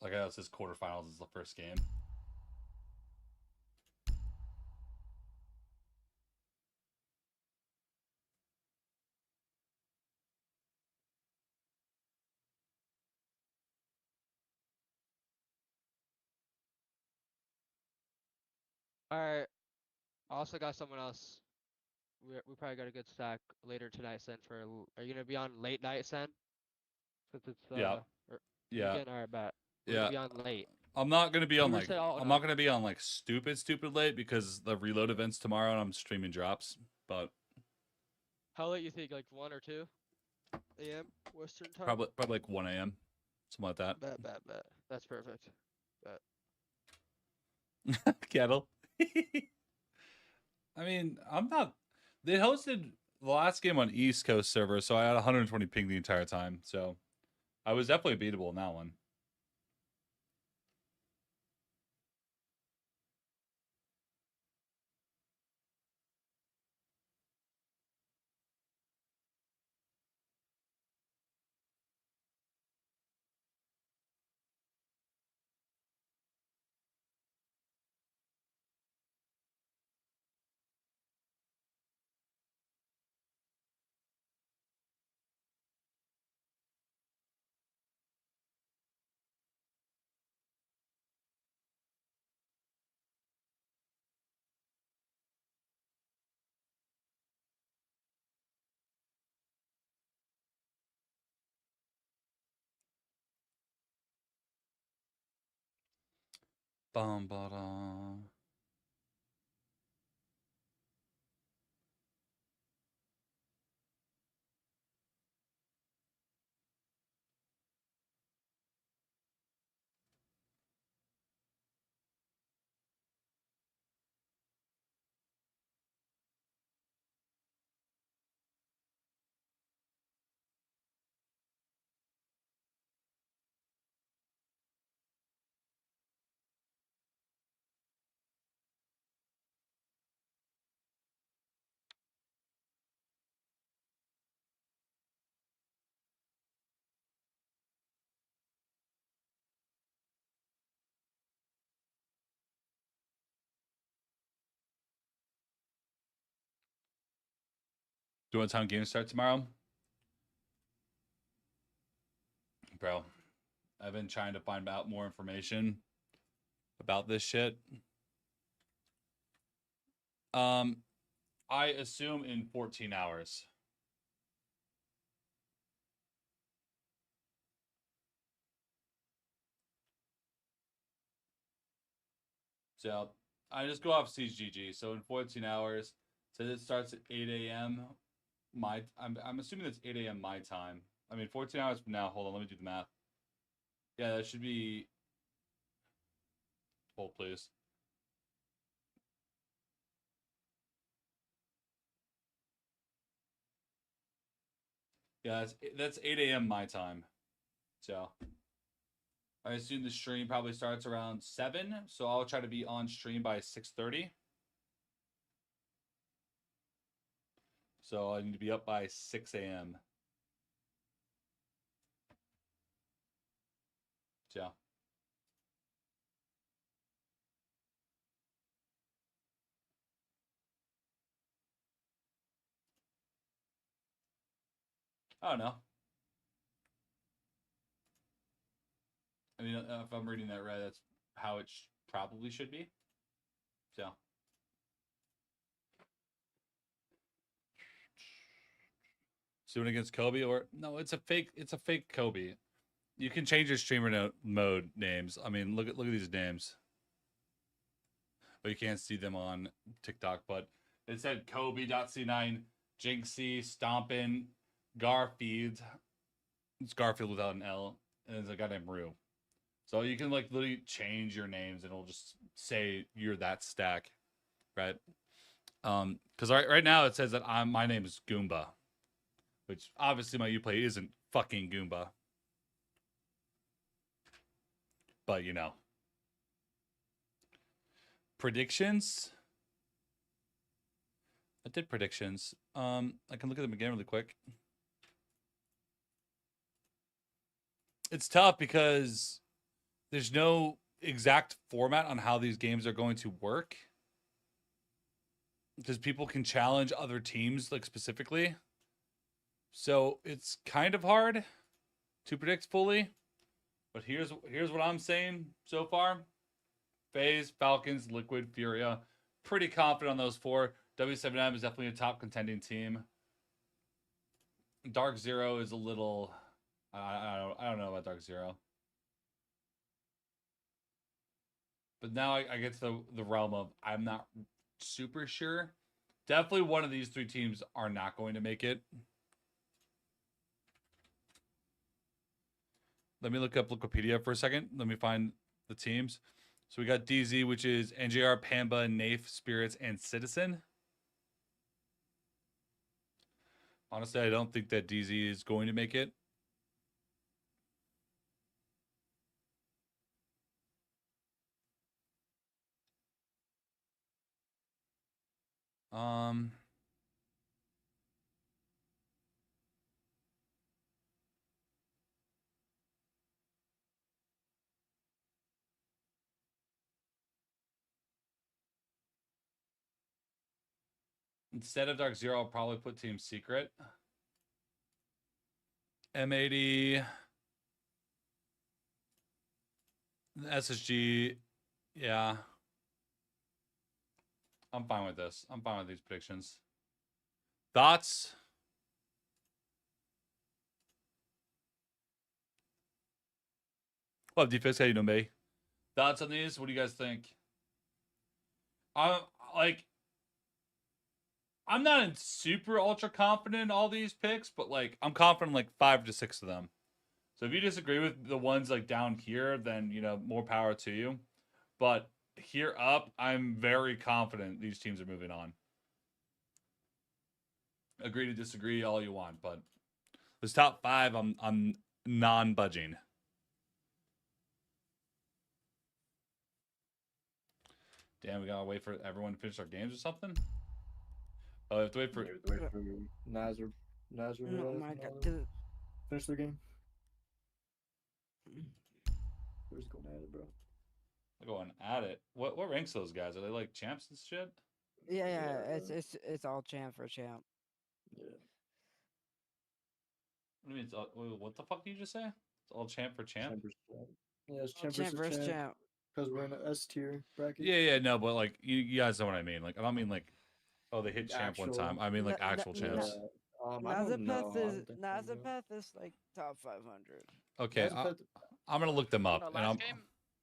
Like I was, his quarterfinals is the first game. Alright. I also got someone else. We probably got a good stack later tonight, Sen. Are you gonna be on late night, Sen? Since it's Yeah. Yeah. weekend. Alright, bet. We're Yeah. gonna be on late. I'm not gonna be on like oh, I'm no. not gonna be on like stupid late because the reload event's tomorrow and I'm streaming drops. But How late you think? Like 1 or 2 a.m. Western time. probably like 1 a.m. Something like that. Bet. That's perfect. Kettle. I mean, I'm not. They hosted the last game on East Coast server, so I had 120 ping the entire time. So I was definitely beatable in that one. Bum, ba-dum. you want time games start tomorrow? Bro, I've been trying to find out more information about this shit. I assume in 14 hours. So I just go off CGG. So in 14 hours, so it starts at 8 a.m. I'm assuming that's 8 a.m. my time. I mean, 14 hours from now. Hold on, let me do the math. Yeah, that should be. Hold, please. Yeah, that's 8 a.m. my time. So I assume the stream probably starts around 7. So I'll try to be on stream by 6:30. So I need to be up by 6 a.m. Yeah. I don't know. I mean, if I'm reading that right, that's how it probably should be. So. Soon against Kobe, or no, it's a fake Kobe. You can change your streamer mode names. I mean, look at these names. But you can't see them on TikTok. But it said Kobe.C9, Jinxie, Stompin, Garfield. It's Garfield without an L, and there's a guy named Rue. So you can like literally change your names, and it'll just say you're that stack, right? Because right now it says that my name is Goomba, which obviously my Uplay isn't fucking Goomba. But you know. Predictions. I did predictions. I can look at them again really quick. It's tough because there's no exact format on how these games are going to work. Because people can challenge other teams, like specifically. So it's kind of hard to predict fully. But here's what I'm saying so far. FaZe, Falcons, Liquid, Furia. Pretty confident on those 4. W7M is definitely a top contending team. Dark Zero is a little... I don't know about Dark Zero. But now I get to the realm of I'm not super sure. Definitely one of these 3 teams are not going to make it. Let me look up Wikipedia for a second. Let me find the teams. So we got DZ, which is NJR, Pamba, Nafe, Spirits, and Citizen. Honestly, I don't think that DZ is going to make it. Instead of Dark Zero, I'll probably put Team Secret. M80. SSG. Yeah. I'm fine with this. I'm fine with these predictions. Thoughts? What up, DFS? How you doing, babe? Thoughts on these? What do you guys think? I'm not super ultra confident in all these picks, but like I'm confident in like 5 to 6 of them. So if you disagree with the ones like down here, then you know more power to you. But here up, I'm very confident these teams are moving on. Agree to disagree all you want, but this top 5, I'm non-budging. Damn, we gotta wait for everyone to finish our games or something. Oh, we have to wait for Nazar. Oh my god, dude. Finish the game. We're just going at it, bro. They're going at it. What ranks those guys? Are they like champs and shit? Yeah, it's all champ for champ. What do you mean? Wait, what the fuck did you just say? It's all champ for champ? Champ versus champ. Yeah, it's Oh, champ champ versus versus champ. champ. Because we're in an S tier bracket. Yeah, no, but like you guys know what I mean. Like I don't mean like, oh they hit champ one time. I mean like actual champs. I don't know. I don't think so. Nazapeth is like top 500. Okay, Nazapeth, I'm gonna look them up. No, And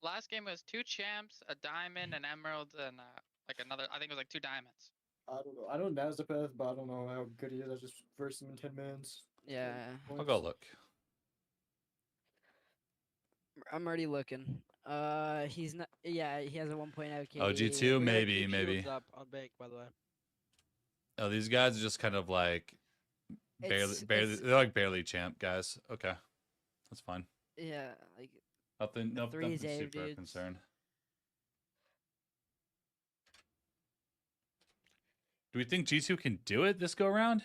last game was 2 champs, a diamond, an emerald, and like another. I think it was like 2 diamonds. I don't know. I know Nazapeth, but I don't know how good he is. I just versed him in 10 minutes. Yeah. I'll go look. I'm already looking. He's not. Yeah, he has a 1.0 KD. Oh, G2 We have maybe, 2 maybe. shields up on Bake, by the way. Oh, these guys are just kind of like barely, It's- they're like barely champ guys. Okay, that's fine. Yeah, like Nothing, three nothing Zave super dudes. concerned. Do we think G2 can do it this go around?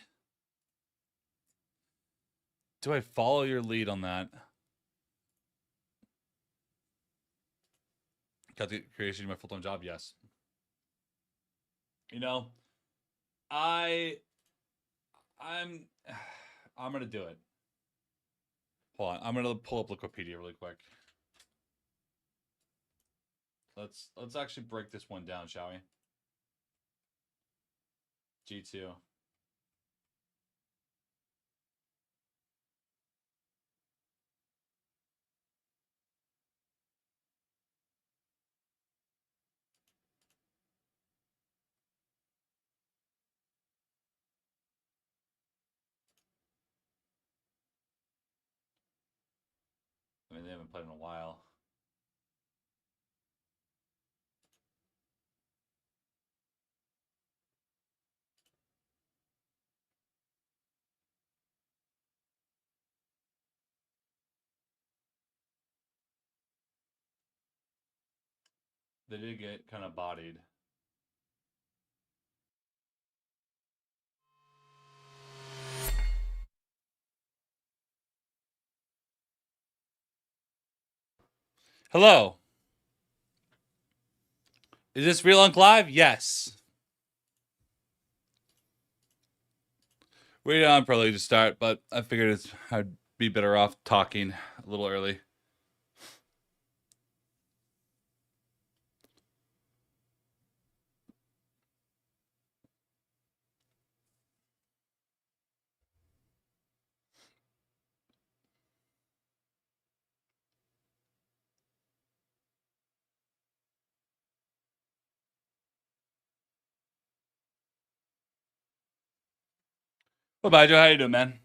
Do I follow your lead on that? Got the creation of my full-time job, yes. You know, I'm gonna do it. Hold on, I'm gonna pull up Wikipedia really quick. Let's actually break this one down, shall we? G2. I mean, they haven't played in a while. They did get kind of bodied. Hello. Is this Real Unk Live? Yes. Waited on probably to start, but I figured I'd be better off talking a little early. What about you? How you doing, man?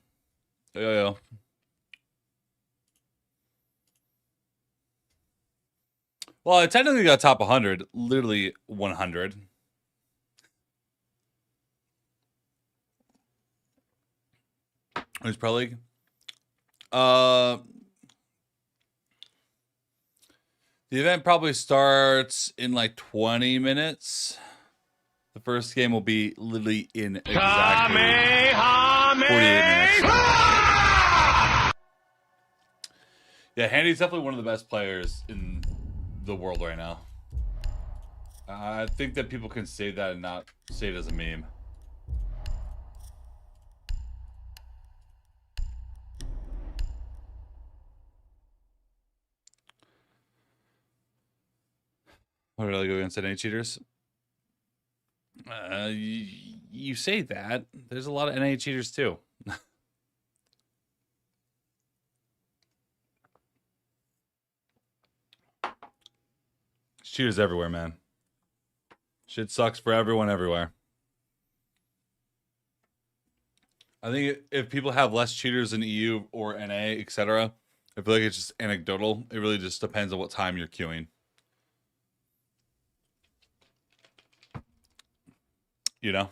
Yo. Well, I technically got top 100, literally 100. It's probably the event probably starts in like 20 minutes. The first game will be literally in exactly 48 minutes. Yeah, Handy's definitely one of the best players in the world right now. I think that people can say that and not say it as a meme. What did I go against NA cheaters? You say that. There's a lot of NA cheaters too. Cheaters everywhere, man. Shit sucks for everyone everywhere. I think if people have less cheaters in EU or NA, etc., I feel like it's just anecdotal. It really just depends on what time you're queuing. You know?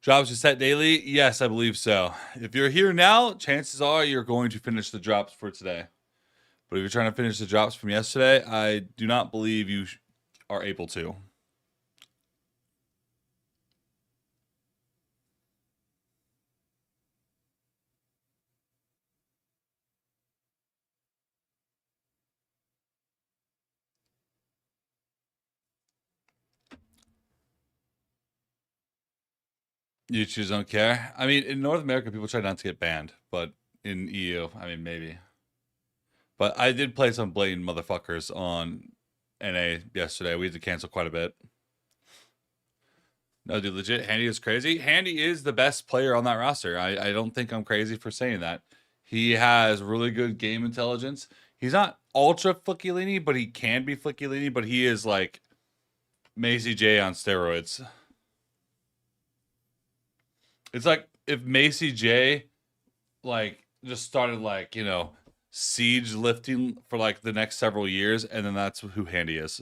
Drops are set daily? Yes, I believe so. If you're here now, chances are you're going to finish the drops for today. But if you're trying to finish the drops from yesterday, I do not believe you are able to. YouTubers don't care. I mean, in North America, people try not to get banned, but in EU, I mean, maybe. But I did play some blatant motherfuckers on NA yesterday. We had to cancel quite a bit. No, dude, legit, Handy is crazy. Handy is the best player on that roster. I don't think I'm crazy for saying that. He has really good game intelligence. He's not ultra flicky-leany, but he can be flicky-leany, but he is like Macy J on steroids. It's like if Macy J like just started like, you know, siege lifting for like the next several years, and then that's who Handy is.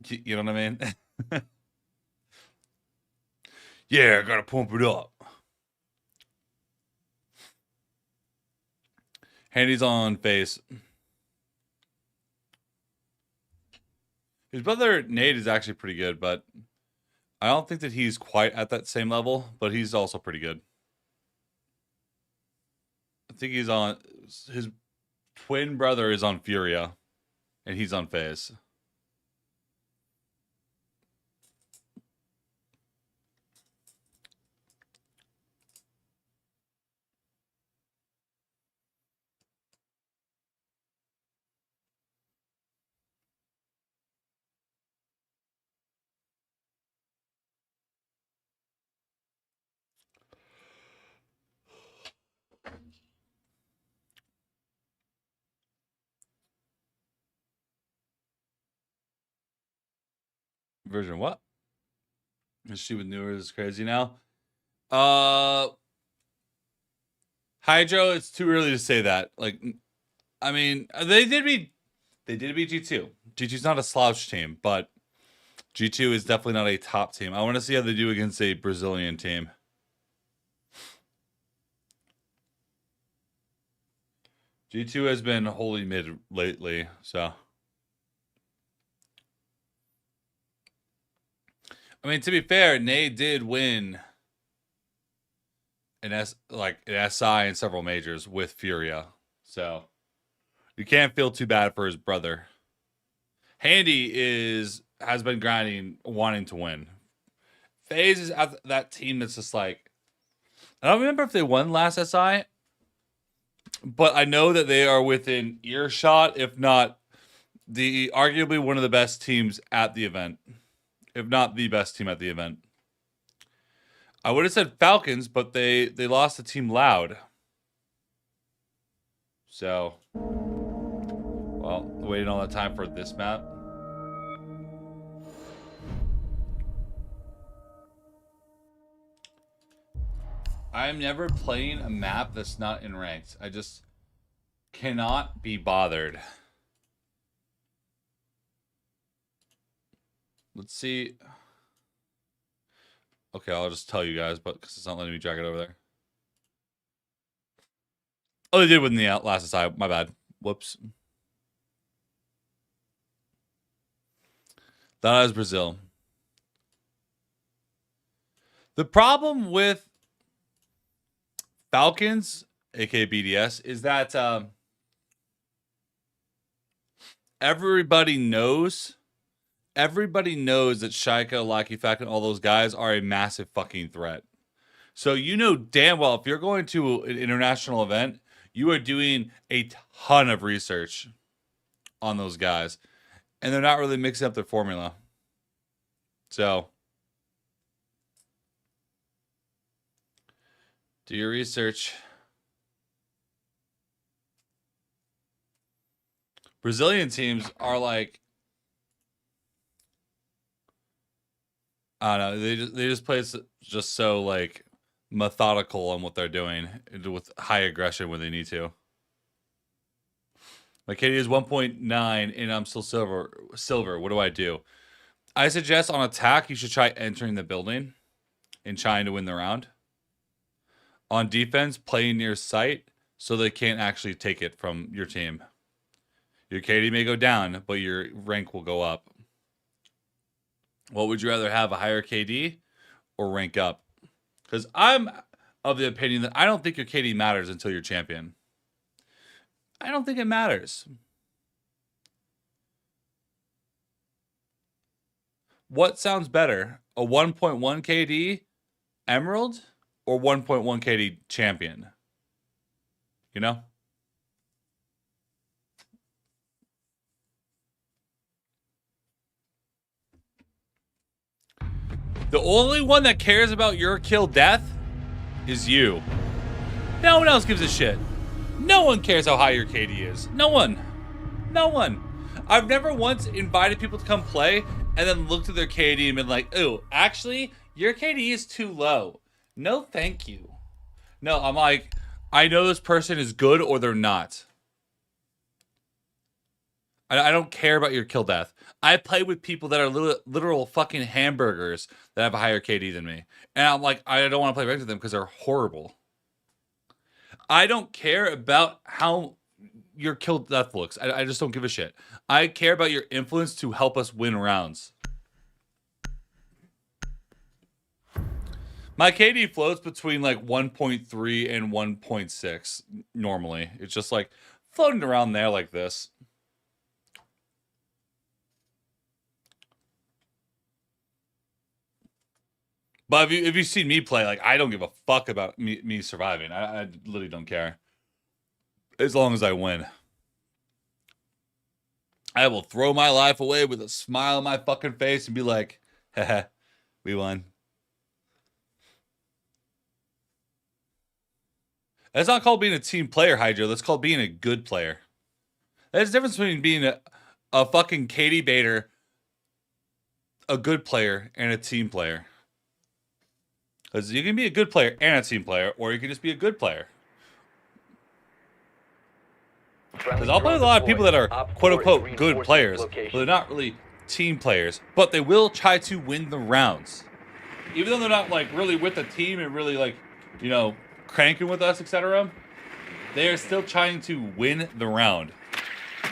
You know what I mean? Yeah, I gotta pump it up. Handy's on face. His brother Nate is actually pretty good, but I don't think that he's quite at that same level, but he's also pretty good. I think he's on, his twin brother is on Furia, and he's on FaZe. Version what? Is she with newer is crazy now? Hydro, it's too early to say that. Like, I mean, they did beat G2. G2's not a slouch team, but G2 is definitely not a top team. I want to see how they do against a Brazilian team. G2 has been wholly mid lately, so. I mean, to be fair, Nay did win an SI and several majors with Furia, so you can't feel too bad for his brother. Handy has been grinding, wanting to win. FaZe is at that team that's just like, I don't remember if they won last SI, but I know that they are within earshot, if not the arguably one of the best teams at the event, if not the best team at the event. I would have said Falcons, but they lost the team Loud. So, well, waiting all that time for this map. I'm never playing a map that's not in ranked. I just cannot be bothered. Let's see. Okay, I'll just tell you guys, but because it's not letting me drag it over there. Oh, they did win the last side. My bad. Whoops. That is Brazil. The problem with Falcons, aka BDS, is that everybody knows that Shaika, Lucky Falcon, all those guys are a massive fucking threat. So you know damn well if you're going to an international event, you are doing a ton of research on those guys. And they're not really mixing up their formula. So do your research. Brazilian teams are like, I don't know, they just play just so like methodical on what they're doing with high aggression when they need to. My KD is 1.9 and I'm still silver. What do I do? I suggest on attack you should try entering the building and trying to win the round. On defense, play near sight so they can't actually take it from your team. Your KD may go down, but your rank will go up. What would you rather have, a higher KD or rank up? Because I'm of the opinion that I don't think your KD matters until you're champion. I don't think it matters. What sounds better? A 1.1 KD Emerald or 1.1 KD champion? You know? The only one that cares about your kill death is you. No one else gives a shit. No one cares how high your KD is. No one. No one. I've never once invited people to come play and then looked at their KD and been like, "Ooh, actually, your KD is too low. No, thank you." No, I'm like, I know this person is good or they're not. I don't care about your kill death. I play with people that are literal fucking hamburgers that have a higher KD than me. And I'm like, I don't want to play ranked with them because they're horrible. I don't care about how your kill death looks. I just don't give a shit. I care about your influence to help us win rounds. My KD floats between like 1.3 and 1.6 normally. It's just like floating around there like this. But if you've seen me play, like, I don't give a fuck about me surviving. I literally don't care. As long as I win. I will throw my life away with a smile on my fucking face and be like, haha, we won. That's not called being a team player, Hydro. That's called being a good player. There's a difference between being a fucking KD baiter, a good player, and a team player. Because you can be a good player and a team player, or you can just be a good player. Because I'll play with a lot of people that are quote-unquote good players, but they're not really team players. But they will try to win the rounds. Even though they're not, like, really with the team and really, like, you know, cranking with us, etc., they are still trying to win the round.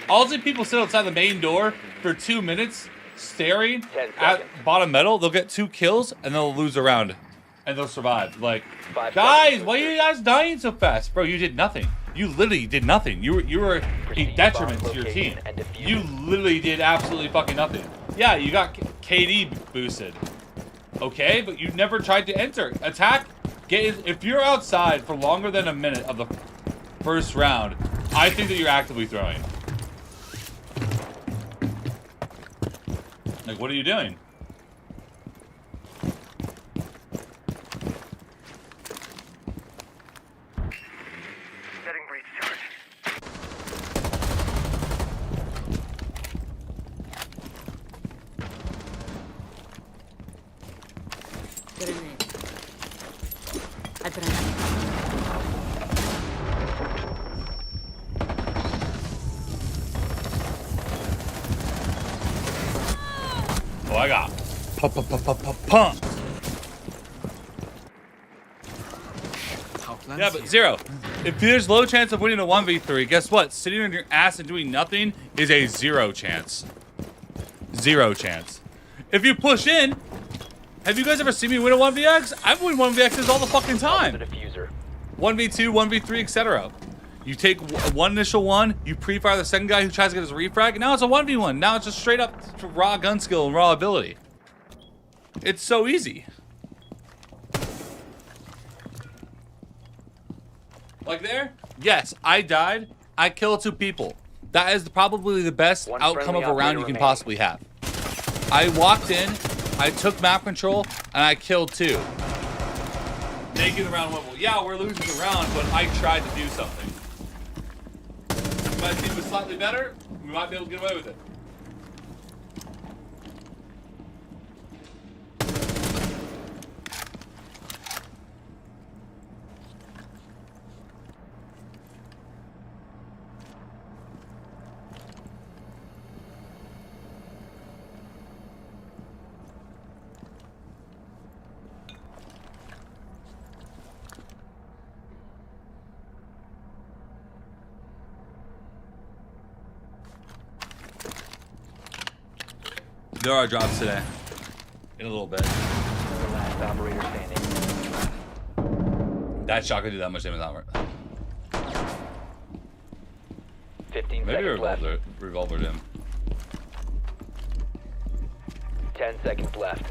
I'll see people sit outside the main door for 2 minutes staring at bottom metal. They'll get 2 kills, and they'll lose a round. And they'll survive. Like, guys, why are you guys dying so fast? Bro, you did nothing. You literally did nothing. You were a detriment to your team. You literally did absolutely fucking nothing. Yeah, you got KD boosted. Okay, but you never tried to enter. Attack. If you're outside for longer than a minute of the first round, I think that you're actively throwing. Like, what are you doing? Oh, I got pump. Yeah, but Zero. If there's low chance of winning a 1v3, guess what? Sitting on your ass and doing nothing is a 0 chance. 0 chance. If you push in, have you guys ever seen me win a 1vx? I've won 1vx's all the fucking time. 1v2, 1v3, etc. You take one initial one, you pre-fire the second guy who tries to get his refrag, and now it's a 1v1. Now it's just straight up raw gun skill and raw ability. It's so easy. Like there? Yes, I died. I killed 2 people. That is probably the best outcome of a round you can possibly have. I walked in, I took map control, and I killed 2. Making the round win. Well, yeah, we're losing the round, but I tried to do something. If my team was slightly better, we might be able to get away with it. There are drops today. In a little bit. Last operator standing. That shot could do that much damage on 15 Maybe seconds left. revolvered him. 10 seconds left.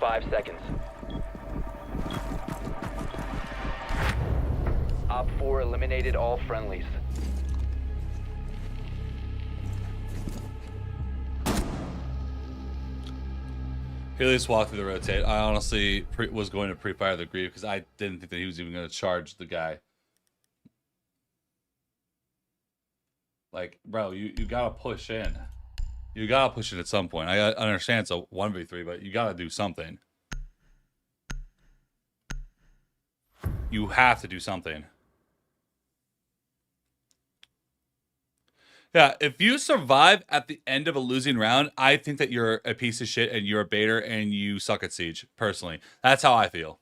5 seconds. Op 4 eliminated all friendlies. He at least walked through the rotate. I honestly was going to pre-fire the grief because I didn't think that he was even going to charge the guy. Like, bro, you gotta push in. You gotta push it at some point. I understand it's a 1v3, but you gotta do something. You have to do something. Yeah, if you survive at the end of a losing round, I think that you're a piece of shit and you're a baiter and you suck at Siege, personally. That's how I feel.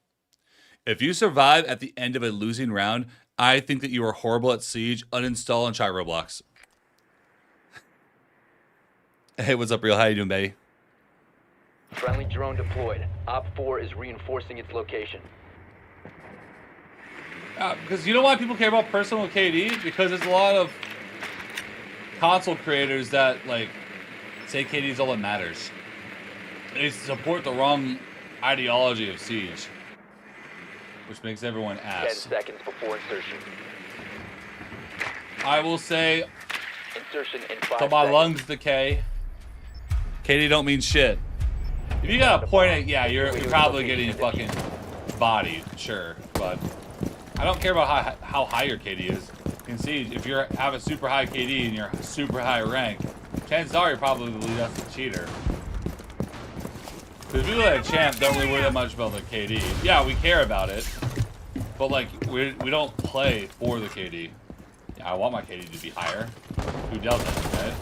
If you survive at the end of a losing round, I think that you are horrible at Siege. Uninstall and try Roblox. Hey, what's up, Real? How you doing, baby? Friendly drone deployed. Op 4 is reinforcing its location. Because you know why people care about personal KD? Because there's a lot of console creators that, like, say KD is all that matters. They support the wrong ideology of Siege. Which makes everyone 10 ass. seconds before insertion. I will say, Insertion in 5 till my seconds. lungs decay, KD don't mean shit. If you got a point at, yeah, you're probably getting fucking bodied, sure, but I don't care about how high your KD is. In Siege, if you have a super high KD and you're super high rank, chances are you're probably just a cheater. Because people that are champ don't really worry that much about the KD. Yeah, we care about it, but like we don't play for the KD. Yeah, I want my KD to be higher. Who doesn't, right?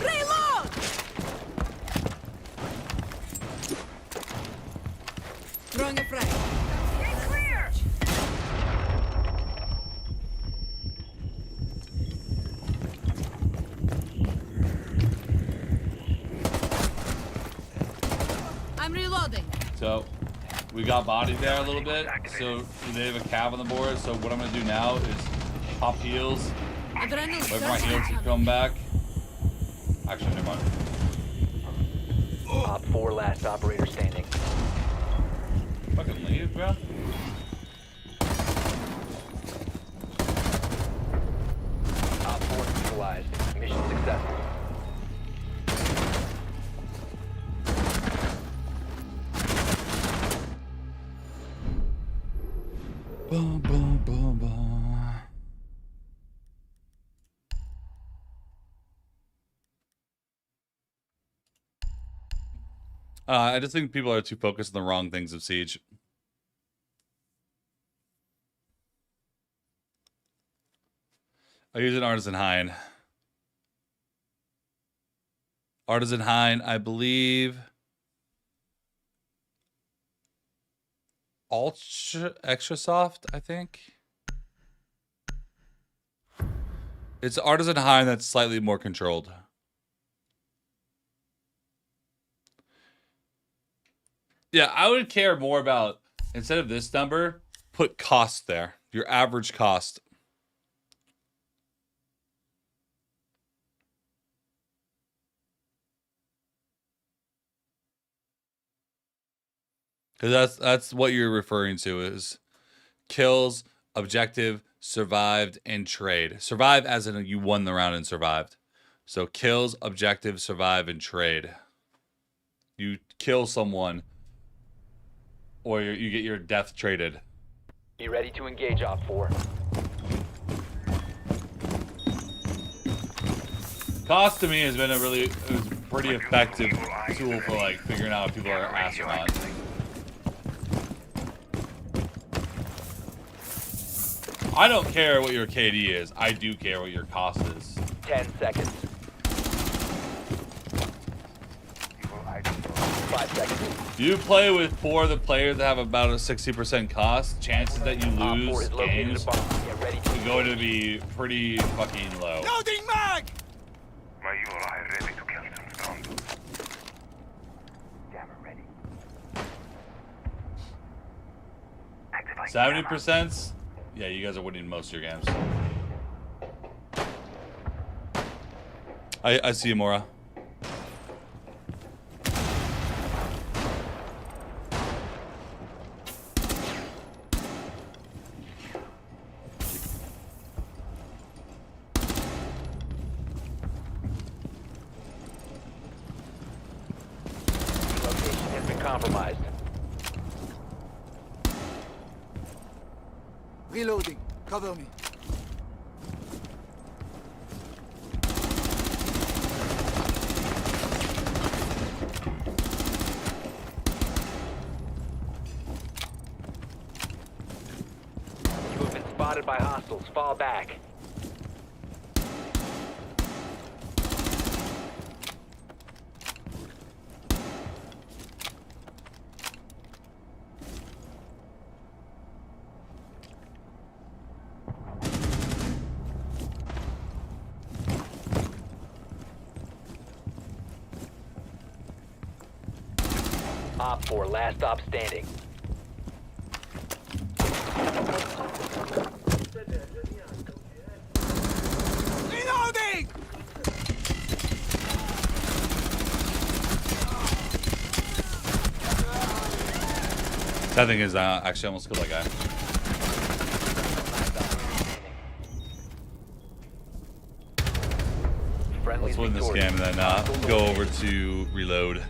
Reload! Throwing a frag. Get clear! I'm reloading. So we got bodied there a little bit. So they have a cav on the board. So what I'm gonna do now is pop heals. Adrenaline. Wait for my heals to come back. Actually, never mind. Op 4 last operator standing. Fucking leave, bro. Op 4 neutralized. Mission successful. Bum, bum, bum, bum. I just think people are too focused on the wrong things of Siege. I use an Artisan Hind. Artisan Hind, I believe. Ultra Extra Soft, I think. It's Artisan Hind that's slightly more controlled. Yeah, I would care more about, instead of this number, put cost there. Your average cost. Because that's what you're referring to is kills, objective, survived, and trade. Survive as in you won the round and survived. So kills, objective, survive, and trade. You kill someone, or you get your death traded. Be ready to engage Op 4. Cost to me has been a pretty effective tool for like figuring out if people are ass or not. I don't care what your KD is. I do care what your cost is. 10 seconds. 5 seconds. You play with 4 of the players that have about a 60% cost. Chances that you Op 4 lose is located a games bomb. Get ready to are going to be pretty fucking low. Loading mag! My UI ready to kill them strong. Jammer ready. Activate 70%? Yeah, you guys are winning most of your games. I see you, Mora. compromised. Reloading. Cover me. You have been spotted by hostiles. Fall back. Op 4, last stop standing. Reloading! That thing is actually almost killed that guy. Friendly's Let's win this victorious. game and then go over to reload.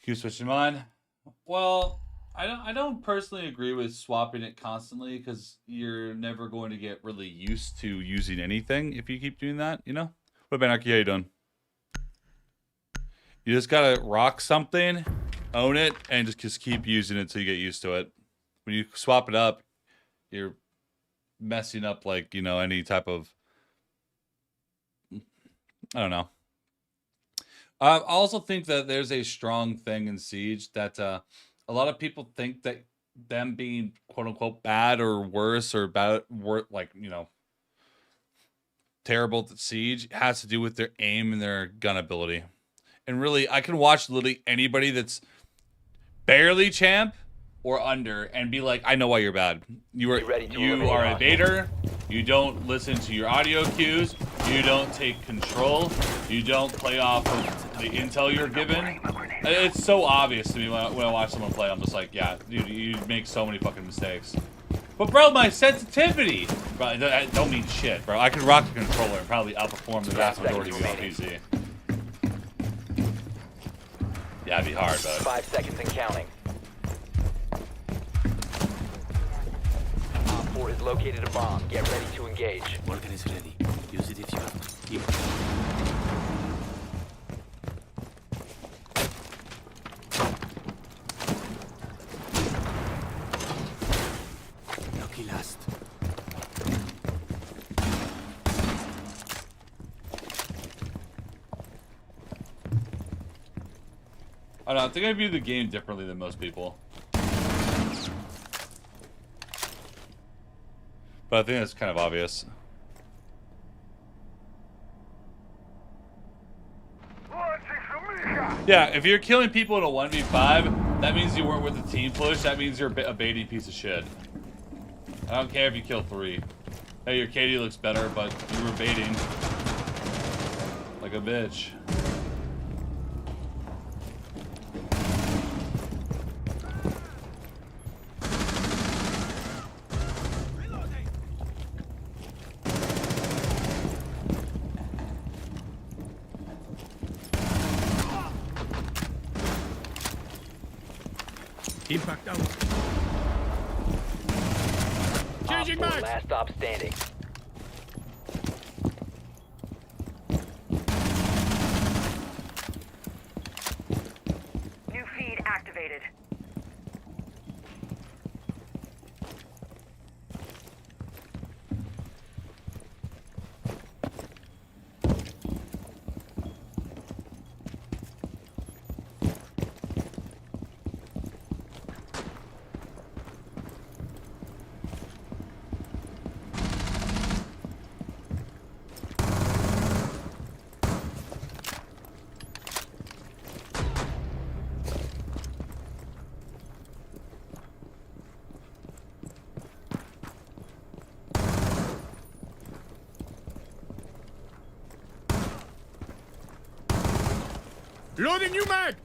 You switching mine? Well, I don't personally agree with swapping it constantly because you're never going to get really used to using anything if you keep doing that, you know? What about Anarchy? How you doing? You just gotta rock something, own it, and just keep using it until you get used to it. When you swap it up, you're messing up like, you know, any type of, I don't know. I also think that there's a strong thing in Siege that a lot of people think that them being quote unquote bad or worse or like, you know, terrible at Siege has to do with their aim and their gun ability. And really, I can watch literally anybody that's barely champ or under and be like, I know why you're bad. You are a baiter. You don't listen to your audio cues. You don't take control. You don't play off of the intel you're given. It's so obvious to me when I watch someone play. I'm just like, yeah, dude, you make so many fucking mistakes. But bro, my sensitivity, bro, I don't mean shit, bro. I could rock the controller and probably outperform the vast majority of you on PC. Yeah, it'd be hard, but 5 seconds and counting. Op 4 has located a bomb. Get ready to engage. Organ is ready. Use it if you have to. Here. Lucky last. I don't know, I think I view the game differently than most people. But I think that's kind of obvious. Yeah, if you're killing people in a 1v5, that means you weren't with the team push. That means you're a baiting piece of shit. I don't care if you kill 3. Hey, your KD looks better, but you were baiting. Like a bitch. Impact out. Changing mag. Last stop standing. New feed activated. Loading new mag!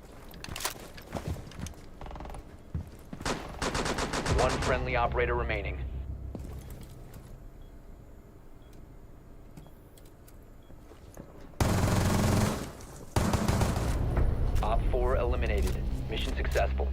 One friendly operator remaining. Op 4 eliminated. Mission successful.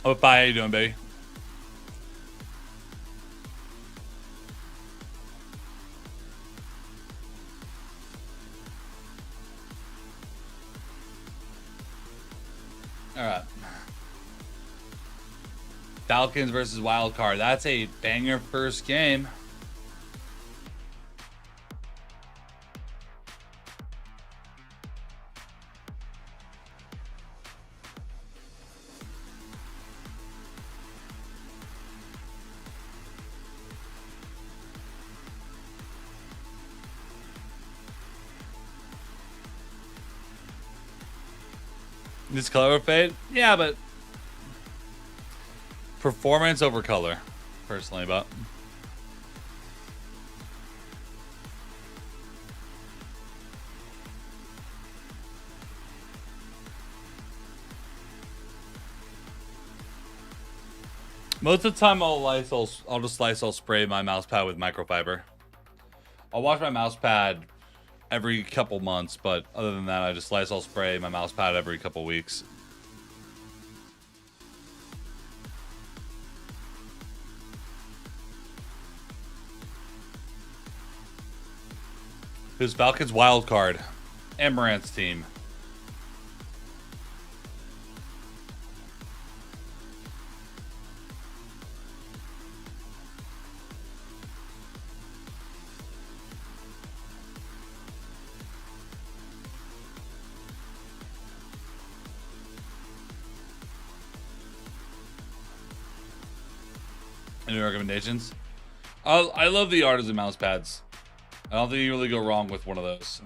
Oh, bye. How you doing, baby? All right. Falcons versus Wild Card. That's a banger first game. This color fade? Yeah, but performance over color, personally, but most of the time I'll just Lysol spray my mouse pad with microfiber. I'll wash my mouse pad every couple months, but other than that, I just Lysol spray my mouse pad every couple weeks. Who's Falcons wild card? Amaranth's team. Any recommendations? I love the Artisan mouse pads. I don't think you really go wrong with one of those.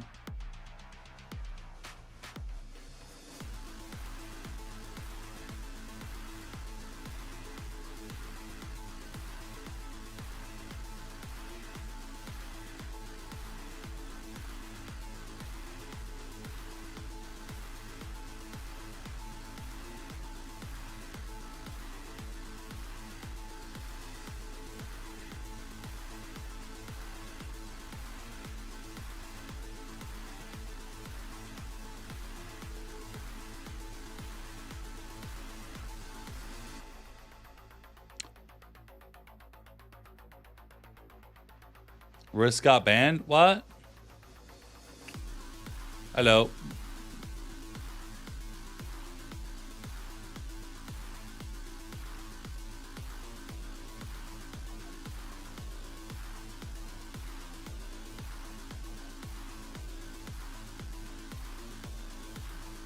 Risk got banned? What? Hello.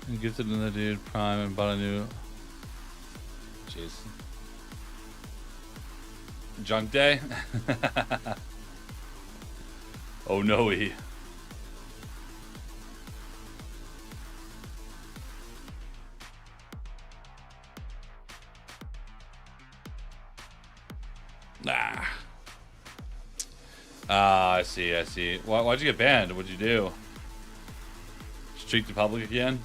And gifted another dude Prime and bought a new. Jeez. Junk day? Oh no, he. Ah, I see, I see. Why'd you get banned? What'd you do? Streak the public again?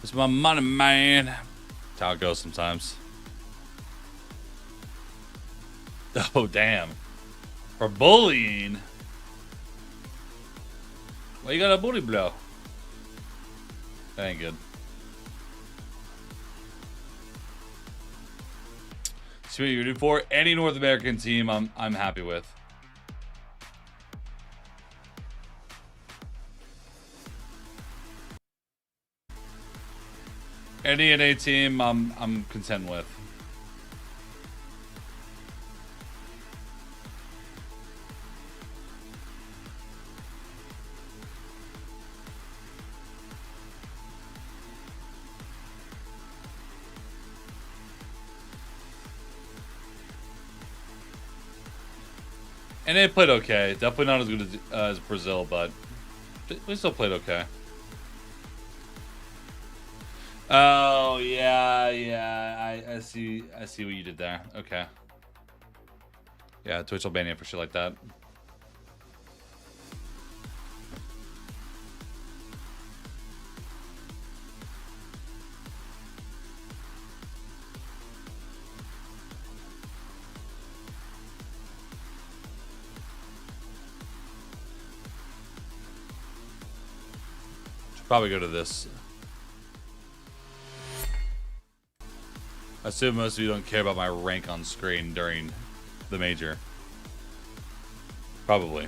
It's my money, man. That's how it goes sometimes. Oh, damn. For bullying. Why you got a booty blow? That ain't good. See what you're rooting for. Any North American team, I'm happy with. Any NA team, I'm content with. And they played okay. Definitely not as good as Brazil, but we still played okay. Oh yeah. I see what you did there. Okay. Yeah, Twitch will ban you for shit like that. Should probably go to this. I assume most of you don't care about my rank on screen during the major. Probably.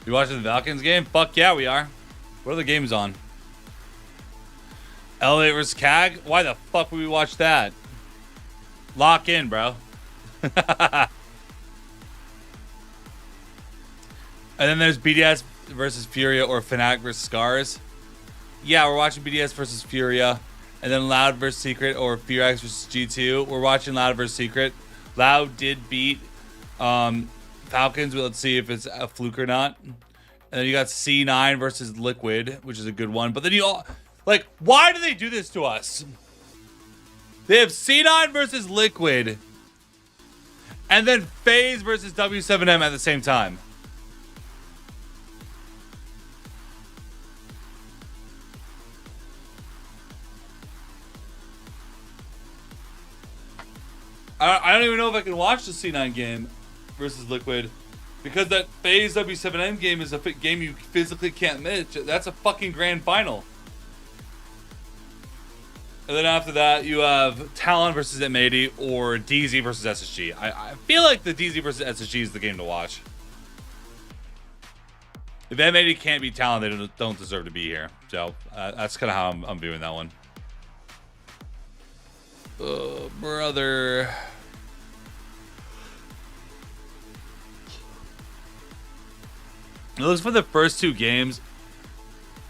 You watching the Falcons game? Fuck yeah, we are. What are the games on? LA vs. CAG? Why the fuck would we watch that? Lock in, bro. And then there's BDS versus Furia or Fnatic versus Scars. Yeah, we're watching BDS versus Furia. And then Loud versus Secret or Furax versus G2. We're watching Loud versus Secret. Loud did beat Falcons, but let's see if it's a fluke or not. And then you got C9 versus Liquid, which is a good one. But then you all... Like, why do they do this to us? They have C9 versus Liquid. And then FaZe versus W7M at the same time. I don't even know if I can watch the C9 game versus Liquid. Because that FaZe W7M game is a game you physically can't miss. That's a fucking grand final. And then after that, you have Talon versus M80 or DZ versus SSG. I feel like the DZ versus SSG is the game to watch. If M80 can't beat Talon, they don't deserve to be here. So that's kind of how I'm viewing that one. Oh, brother. It looks for the first two games.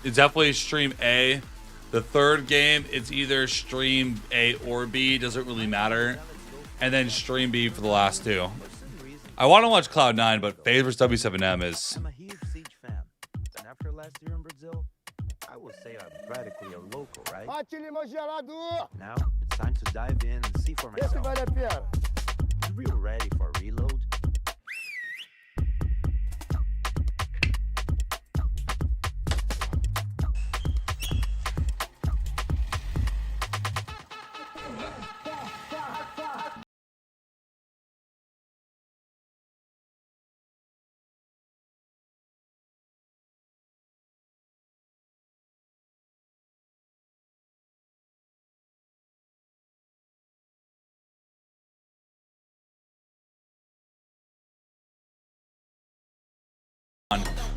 It's definitely stream A. The third game, it's either stream A or B. Doesn't really matter. And then stream B for the last two. I want to watch Cloud9, but FaZe vs W7M is... I'm a huge Siege fan. And after last year in Brazil, I would say I'm practically a local, right? Now, it's time to dive in and see for myself. You real ready for a reload?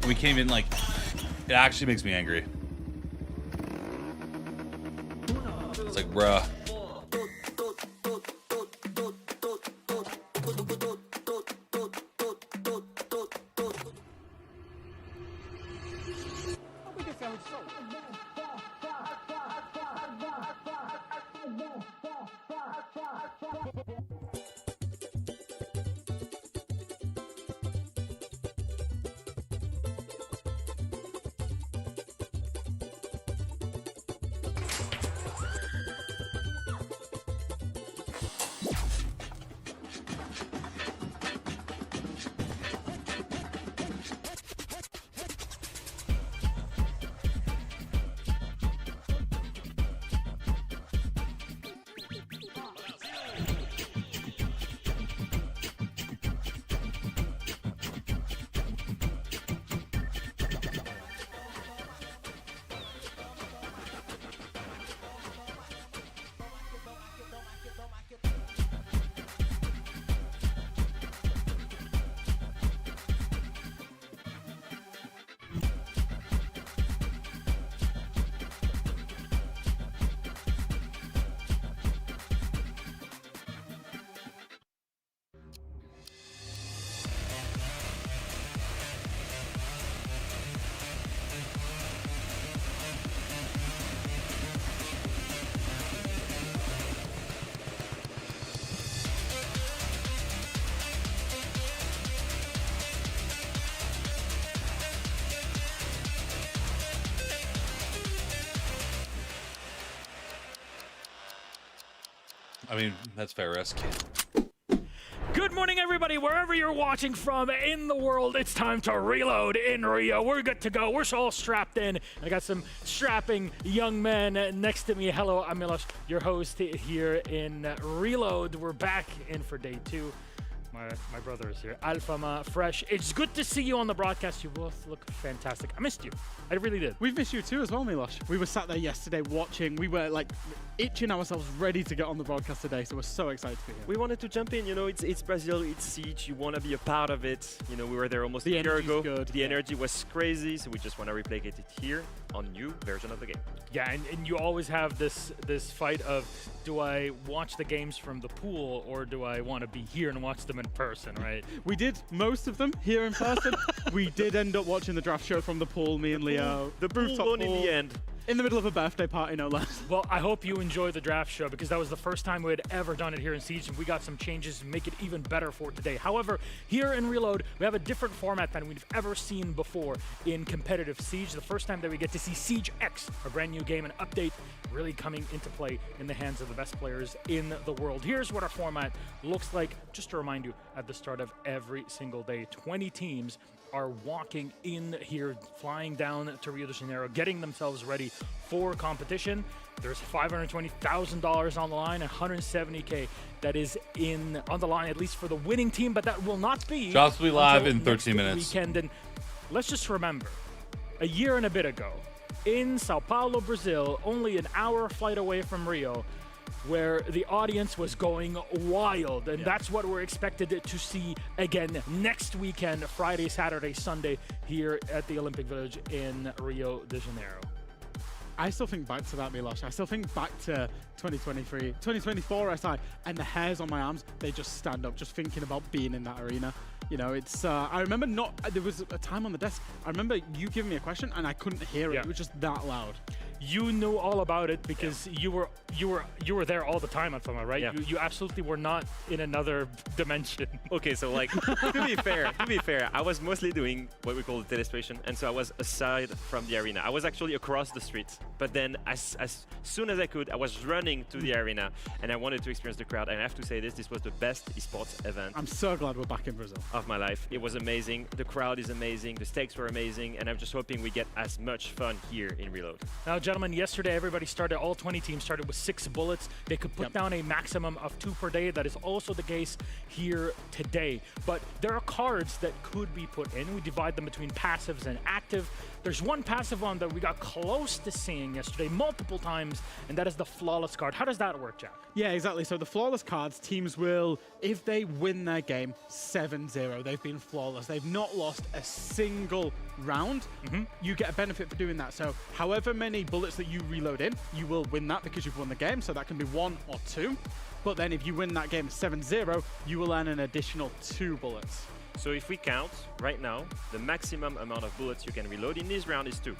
We came in like... It actually makes me angry. It's like, bruh. I mean, that's fair risk. Good morning, everybody, wherever you're watching from in the world. It's time to reload in Rio. We're good to go. We're all strapped in. I got some strapping young men next to me. Hello, I'm Milos, your host here in Reload. We're back in for day 2. My brother is here. Alfama, Fresh. It's good to see you on the broadcast. You both look fantastic. I missed you. I really did. We've missed you too as well, Milos. We were sat there yesterday watching. We were like itching ourselves ready to get on the broadcast today, so we're so excited to be here. We wanted to jump in, you know, it's Brazil, it's Siege, you want to be a part of it. You know, we were there almost a year ago. Good. The energy was crazy, so we just want to replicate it here on new version of the game. Yeah, and you always have this fight of, do I watch the games from the pool or do I want to be here and watch them in person, right? We did most of them here in person. We did end up watching the draft show from the pool, me and Leo. The pool won in the end. In the middle of a birthday party, no less. Well, I hope you enjoy the draft show because that was the first time we had ever done it here in Siege, and we got some changes to make it even better for today. However, here in Reload, we have a different format than we've ever seen before in competitive Siege. The first time that we get to see Siege X, a brand new game and update, really coming into play in the hands of the best players in the world. Here's what our format looks like. Just to remind you, at the start of every single day, 20 teams are walking in here, flying down to Rio de Janeiro, getting themselves ready for competition. There's $520,000 on the line and $170K that is on the line, at least for the winning team, but that will not be. Drops will be live in 13 minutes. Weekend. And let's just remember, a year and a bit ago, in Sao Paulo, Brazil, only an hour flight away from Rio, where the audience was going wild, and that's what we're expected to see again next weekend, Friday, Saturday, Sunday, here at the Olympic Village in Rio de Janeiro. I still think back to that, Milos. I still think back to 2023, 2024 SI, and the hairs on my arms, they just stand up, just thinking about being in that arena. You know, it's, I remember there was a time on the desk, I remember you giving me a question and I couldn't hear it. It was just that loud. You knew all about it because you were there all the time at FOMA, right? Yeah. You absolutely were not in another dimension. Okay, so like to be fair, I was mostly doing what we call the telespation, and so I was aside from the arena. I was actually across the street, but then as soon as I could, I was running to the arena, and I wanted to experience the crowd. And I have to say this was the best esports event. I'm so glad we're back in Brazil. Of my life. It was amazing. The crowd is amazing. The stakes were amazing, and I'm just hoping we get as much fun here in Reload. Now, gentlemen, yesterday all 20 teams started with 6 bullets. They could put down a maximum of 2 per day. That is also the case here today. But there are cards that could be put in. We divide them between passives and active. There's one passive one that we got close to seeing yesterday multiple times, and that is the Flawless card. How does that work, Jack? Yeah, exactly. So the Flawless cards, teams will, if they win their game 7-0, they've been flawless. They've not lost a single round. You get a benefit for doing that. So however many bullets that you reload in, you will win that because you've won the game. So that can be 1 or 2. But then if you win that game 7-0, you will earn an additional 2 bullets. So if we count right now, the maximum amount of bullets you can reload in this round is 2.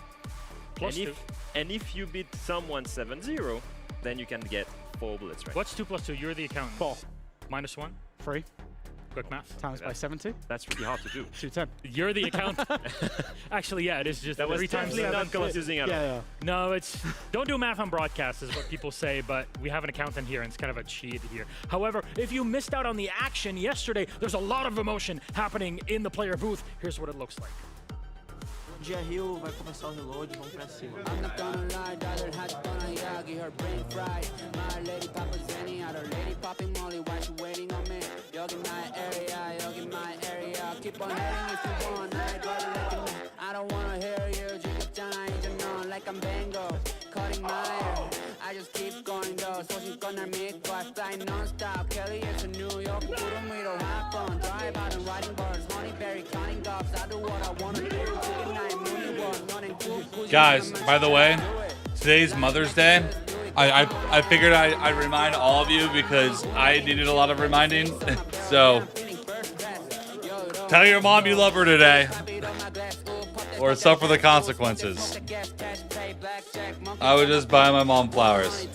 Plus 2. And if you beat someone 7-0, then you can get 4 bullets, right? What's 2 plus 2? You're the accountant. 4. Minus 1? 3. Quick math. Times by 70. That's really hard to do. 210. You're the accountant. Actually, yeah, it is just that was 3 times definitely 7. not confusing at all. Yeah. No, it's don't do math on broadcast is what people say, but we have an accountant here and it's kind of a cheat here. However, if you missed out on the action yesterday, there's a lot of emotion happening in the player booth. Here's what it looks like. Dia Rio vai começar o reload, vamos pra cima. I'm not gonna lie, daughter had fun on Yagi, her brain fried. My lady Papa Zenny, out her lady popping Molly, why she waiting on me? You're in my area, keep on heading if you want, I'd rather let you know. I don't wanna hear you, you know, like I'm Bango, cutting my hair. I just keep going though, so she's gonna make I fly non-stop. Kelly is in New York, put them with a hot phone. Drive out and riding bars, honeyberry, counting dogs. I do what I wanna do. Guys, by the way, today's Mother's Day. I figured I'd remind all of you because I needed a lot of reminding. So, tell your mom you love her today, or suffer the consequences. I would just buy my mom flowers.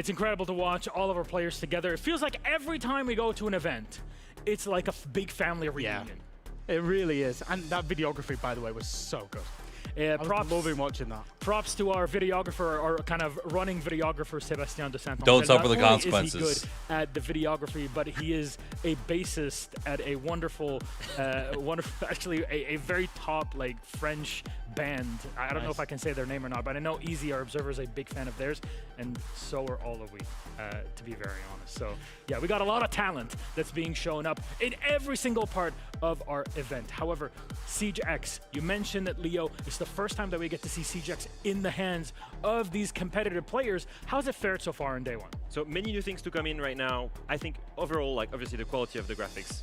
It's incredible to watch all of our players together. It feels like every time we go to an event, it's like a big family reunion. It really is. And that videography, by the way, was so good. I was loving watching that. Props to our videographer, our kind of running videographer, Sebastian de Saint-Onge. Don't suffer the Not only consequences. Is he good at the videography, but he is a bassist at a wonderful, actually a very top like French band. I don't know if I can say their name or not, but I know Easy, our observer, is a big fan of theirs, and so are all of we, to be very honest. So yeah, we got a lot of talent that's being shown up in every single part of our event. However, Siege X, you mentioned that Leo, it's the first time that we get to see Siege X in the hands of these competitive players. How's it fared so far in day one? So many new things to come in right now. I think overall, like obviously the quality of the graphics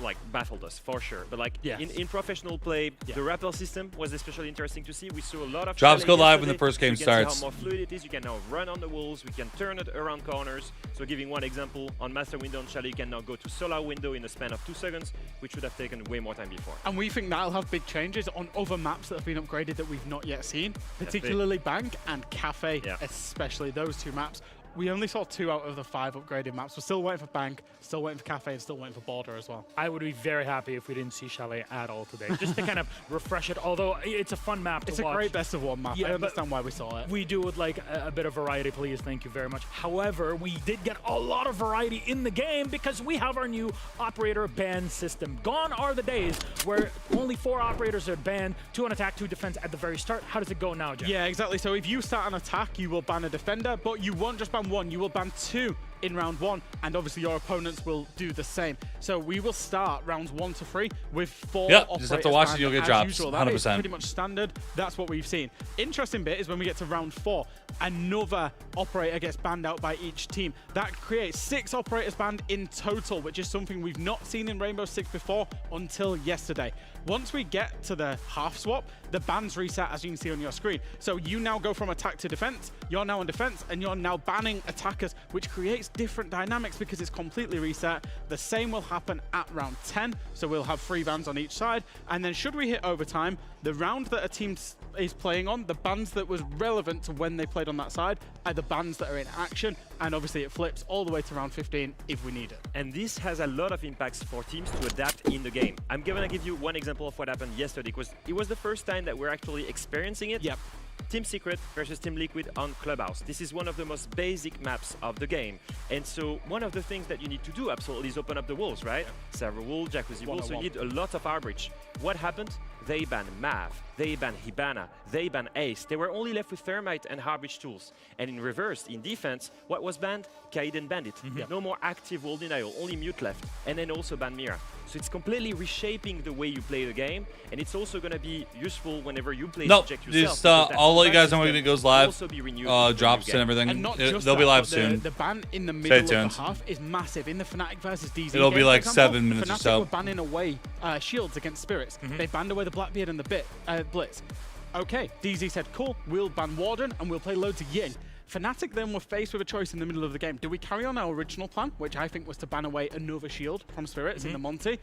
like baffled us for sure, but like in professional play, the rappel system was especially interesting to see. We saw a lot of Drops go live when the yesterday. first game you can starts. See how more fluid it is. You can now run on the walls. We can turn it around corners. So giving one example, on master window on Chalet, you can now go to solar window in a span of 2 seconds, which would have taken way more time before. And we think that'll have big changes on other maps that have been upgraded that we've not yet seen, particularly Bank and Cafe, especially those 2 maps. We only saw 2 out of the 5 upgraded maps. We're still waiting for Bank, still waiting for Cafe, and still waiting for Border as well. I would be very happy if we didn't see Chalet at all today, just to kind of refresh it. Although it's a fun map to watch. It's a great best of 1 map. I understand why we saw it. We do would like a bit of variety, please. Thank you very much. However, we did get a lot of variety in the game because we have our new operator ban system. Gone are the days where only 4 operators are banned, 2 on attack, 2 defense at the very start. How does it go now, Jeff? Yeah, exactly. So if you start an attack, you will ban a defender, but you won't just ban 1, you will ban 2 in round 1, and obviously your opponents will do the same. So we will start rounds 1 to 3 with 4 operators. Just have to watch it, you'll get drops. Usual. 100%. That is pretty much standard. That's what we've seen. Interesting bit is when we get to round 4, another operator gets banned out by each team. That creates 6 operators banned in total, which is something we've not seen in Rainbow Six before until yesterday. Once we get to the half swap, the bans reset, as you can see on your screen. So you now go from attack to defense, you're now on defense, and you're now banning attackers, which creates different dynamics because it's completely reset. The same will happen at round 10, so we'll have 3 bans on each side. And then should we hit overtime, the round that a team is playing on, the bans that was relevant to when they played on that side, are the bans that are in action, and obviously it flips all the way to round 15 if we need it. And this has a lot of impacts for teams to adapt in the game. I'm gonna give you one example of what happened yesterday, because it was the first time that we're actually experiencing it. Yep. Team Secret versus Team Liquid on Clubhouse. This is one of the most basic maps of the game. And so one of the things that you need to do absolutely is open up the walls, right? Server wall, jacuzzi wall, so you need a lot of arbitrage. What happened? They banned Mav, they banned Hibana, they banned Ace. They were only left with Thermite and Harbiage tools. And in reverse, in defense, what was banned? Kaiden Bandit. No more active wall denial, only mute left. And then also ban Mira. So it's completely reshaping the way you play the game. And it's also going to be useful whenever you play Subject yourself. Just, I'll let you guys know when it goes live. Drops and everything. And not just they'll be live the, soon. The ban in the middle of the half is massive. In the Fnatic versus DZ It'll game, be like for example, 7 minutes Fnatic or so. were banning away shields against Spirits. They banned away the Blackbeard and the Blitz. Okay, DZ said, cool, we'll ban Warden and we'll play loads of Ying. Fnatic then were faced with a choice in the middle of the game. Do we carry on our original plan, which I think was to ban away another shield from Spirits in the Monty?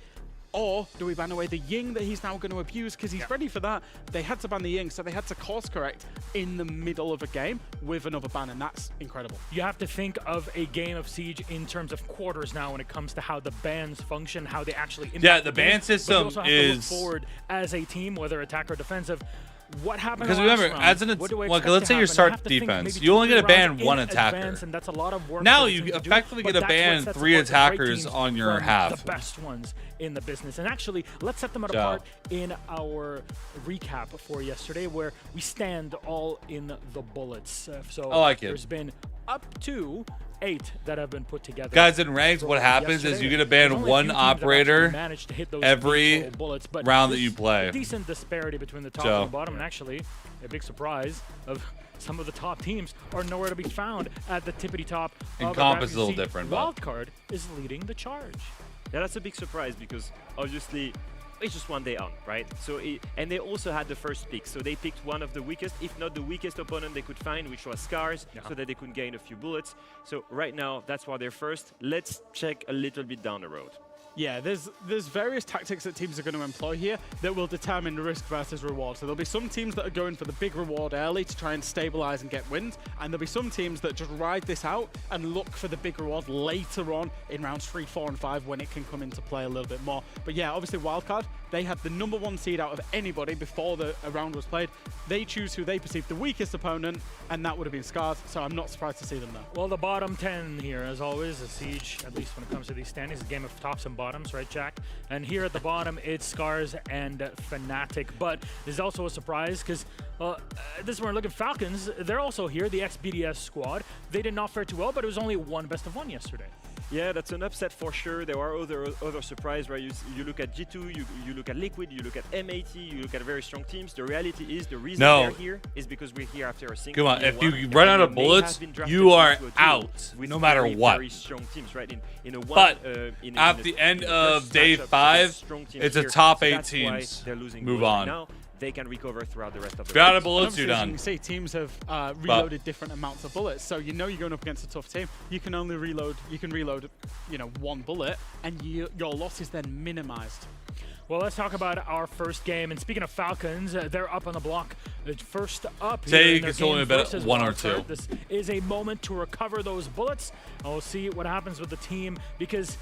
Or do we ban away the Ying that he's now going to abuse because he's ready for that? They had to ban the Ying, so they had to course correct in the middle of a game with another ban, and that's incredible. You have to think of a game of Siege in terms of quarters now when it comes to how the bans function, how they actually impact the ban system but you also have to look forward as a team, whether attack or defensive. What happened? Because remember, as an let's say you start defense, you only get to ban 1 attacker. And that's a lot of work now you effectively get to ban 3 attackers on your half. The best ones in the business. And actually, let's set them apart in our recap for yesterday, where we stand all in the bullets. So I like it. There's been up to 8 that have been put together. Guys, in ranked, what happens is you get to ban 1 operator every bullets, but round that you play. Decent disparity between the top and the bottom, and actually a big surprise of some of the top teams are nowhere to be found at the tippity top. And comp is a little different. Wildcard is leading the charge. Yeah, that's a big surprise because obviously it's just one day on, right? So and they also had the first pick, so they picked one of the weakest, if not the weakest opponent they could find, which was Scars, so that they could gain a few bullets. So right now, that's why they're first. Let's check a little bit down the road. Yeah, there's various tactics that teams are going to employ here that will determine the risk versus reward. So there'll be some teams that are going for the big reward early to try and stabilize and get wins, and there'll be some teams that just ride this out and look for the big reward later on in rounds 3, 4, and 5 when it can come into play a little bit more. But yeah, obviously Wildcard, they had the #1 seed out of anybody before a round was played. They choose who they perceive the weakest opponent, and that would have been Scars, so I'm not surprised to see them there. Well, the bottom 10 here, as always, a Siege, at least when it comes to these standings, a game of tops and bottoms, right, Jack? And here at the bottom, it's Scars and Fnatic. But there's also a surprise, because this is where we're looking at Falcons. They're also here, the ex-BDS squad. They did not fare too well, but it was only one best of one yesterday. Yeah, that's an upset for sure. There are other surprises, right? You look at G2, you look at Liquid, you look at M80, you look at very strong teams. The reality is the reason they're here is because we're here after a single. Come on, if you run out of bullets, you are out, no matter what. Very strong teams, right? In a one, but in at the end of day 5, it's a top 8 teams. Move on. Now, they can recover throughout the rest of the Got of bullets, you're done. You can see teams have reloaded different amounts of bullets, so you're going up against a tough team. You can only reload. You can reload, one bullet, and your loss is then minimized. Well, let's talk about our first game. And speaking of Falcons, they're up on the block. First up, it's only about 1 or 2. This is a moment to recover those bullets. And we'll see what happens with the team because,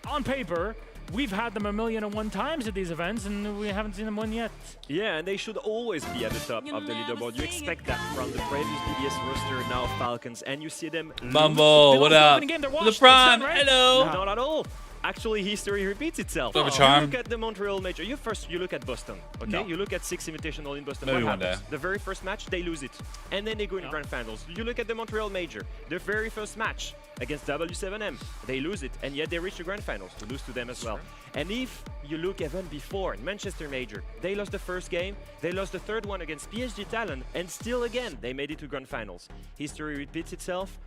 on paper, we've had them 1,000,001 times at these events, and we haven't seen them win yet. Yeah, and they should always be at the top of the leaderboard. You expect that from the previous BDS roster, now Falcons, and you see them. Mumbo, what up? The Prime, hello. Not at all. Actually, history repeats itself. Have a charm. You look at the Montreal Major. You look at Boston, okay? No. You look at 6 Invitational in Boston. Maybe what one happens? day. The very first match, they lose it. And then they go in Grand Finals. You look at the Montreal Major. The very first match against W7M, they lose it. And yet they reach the Grand Finals to lose to them as well. And if you look even before, Manchester Major, they lost the first game. They lost the third one against PSG Talon. And still again, they made it to Grand Finals. History repeats itself.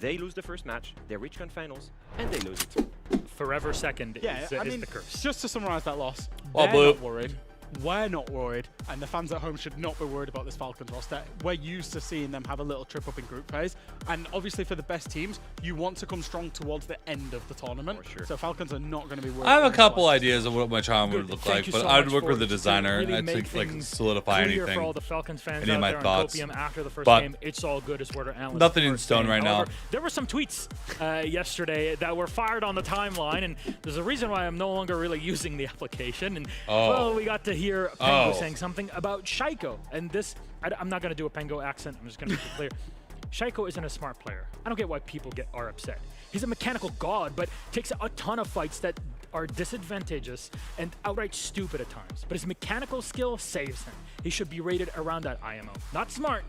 They lose the first match, they reach Grand Finals, and they lose it. Forever second is the curse. Just to summarize that loss, Well, they're not worried. We're not worried, and the fans at home should not be worried about this Falcons roster. We're used to seeing them have a little trip up in group phase, and obviously for the best teams, you want to come strong towards the end of the tournament. Sure. So Falcons are not going to be worried. I have a couple ideas of what my charm would look like, but I'd work with the designer really and I'd like solidify anything. For all the Falcons fans Any of my out there thoughts. on Copium after the first But game, it's all good as word of analysts. nothing in stone right now. However, there were some tweets yesterday that were fired on the timeline, and there's a reason why I'm no longer really using the application. And well, we got to hear Pengo saying something about Shaiko, and this I'm not going to do a Pengo accent. I'm just going to make it clear. Shaiko isn't a smart player. I don't get why people are upset. He's a mechanical god, but takes a ton of fights that are disadvantageous and outright stupid at times. But his mechanical skill saves him. He should be rated around that IMO. Not smart,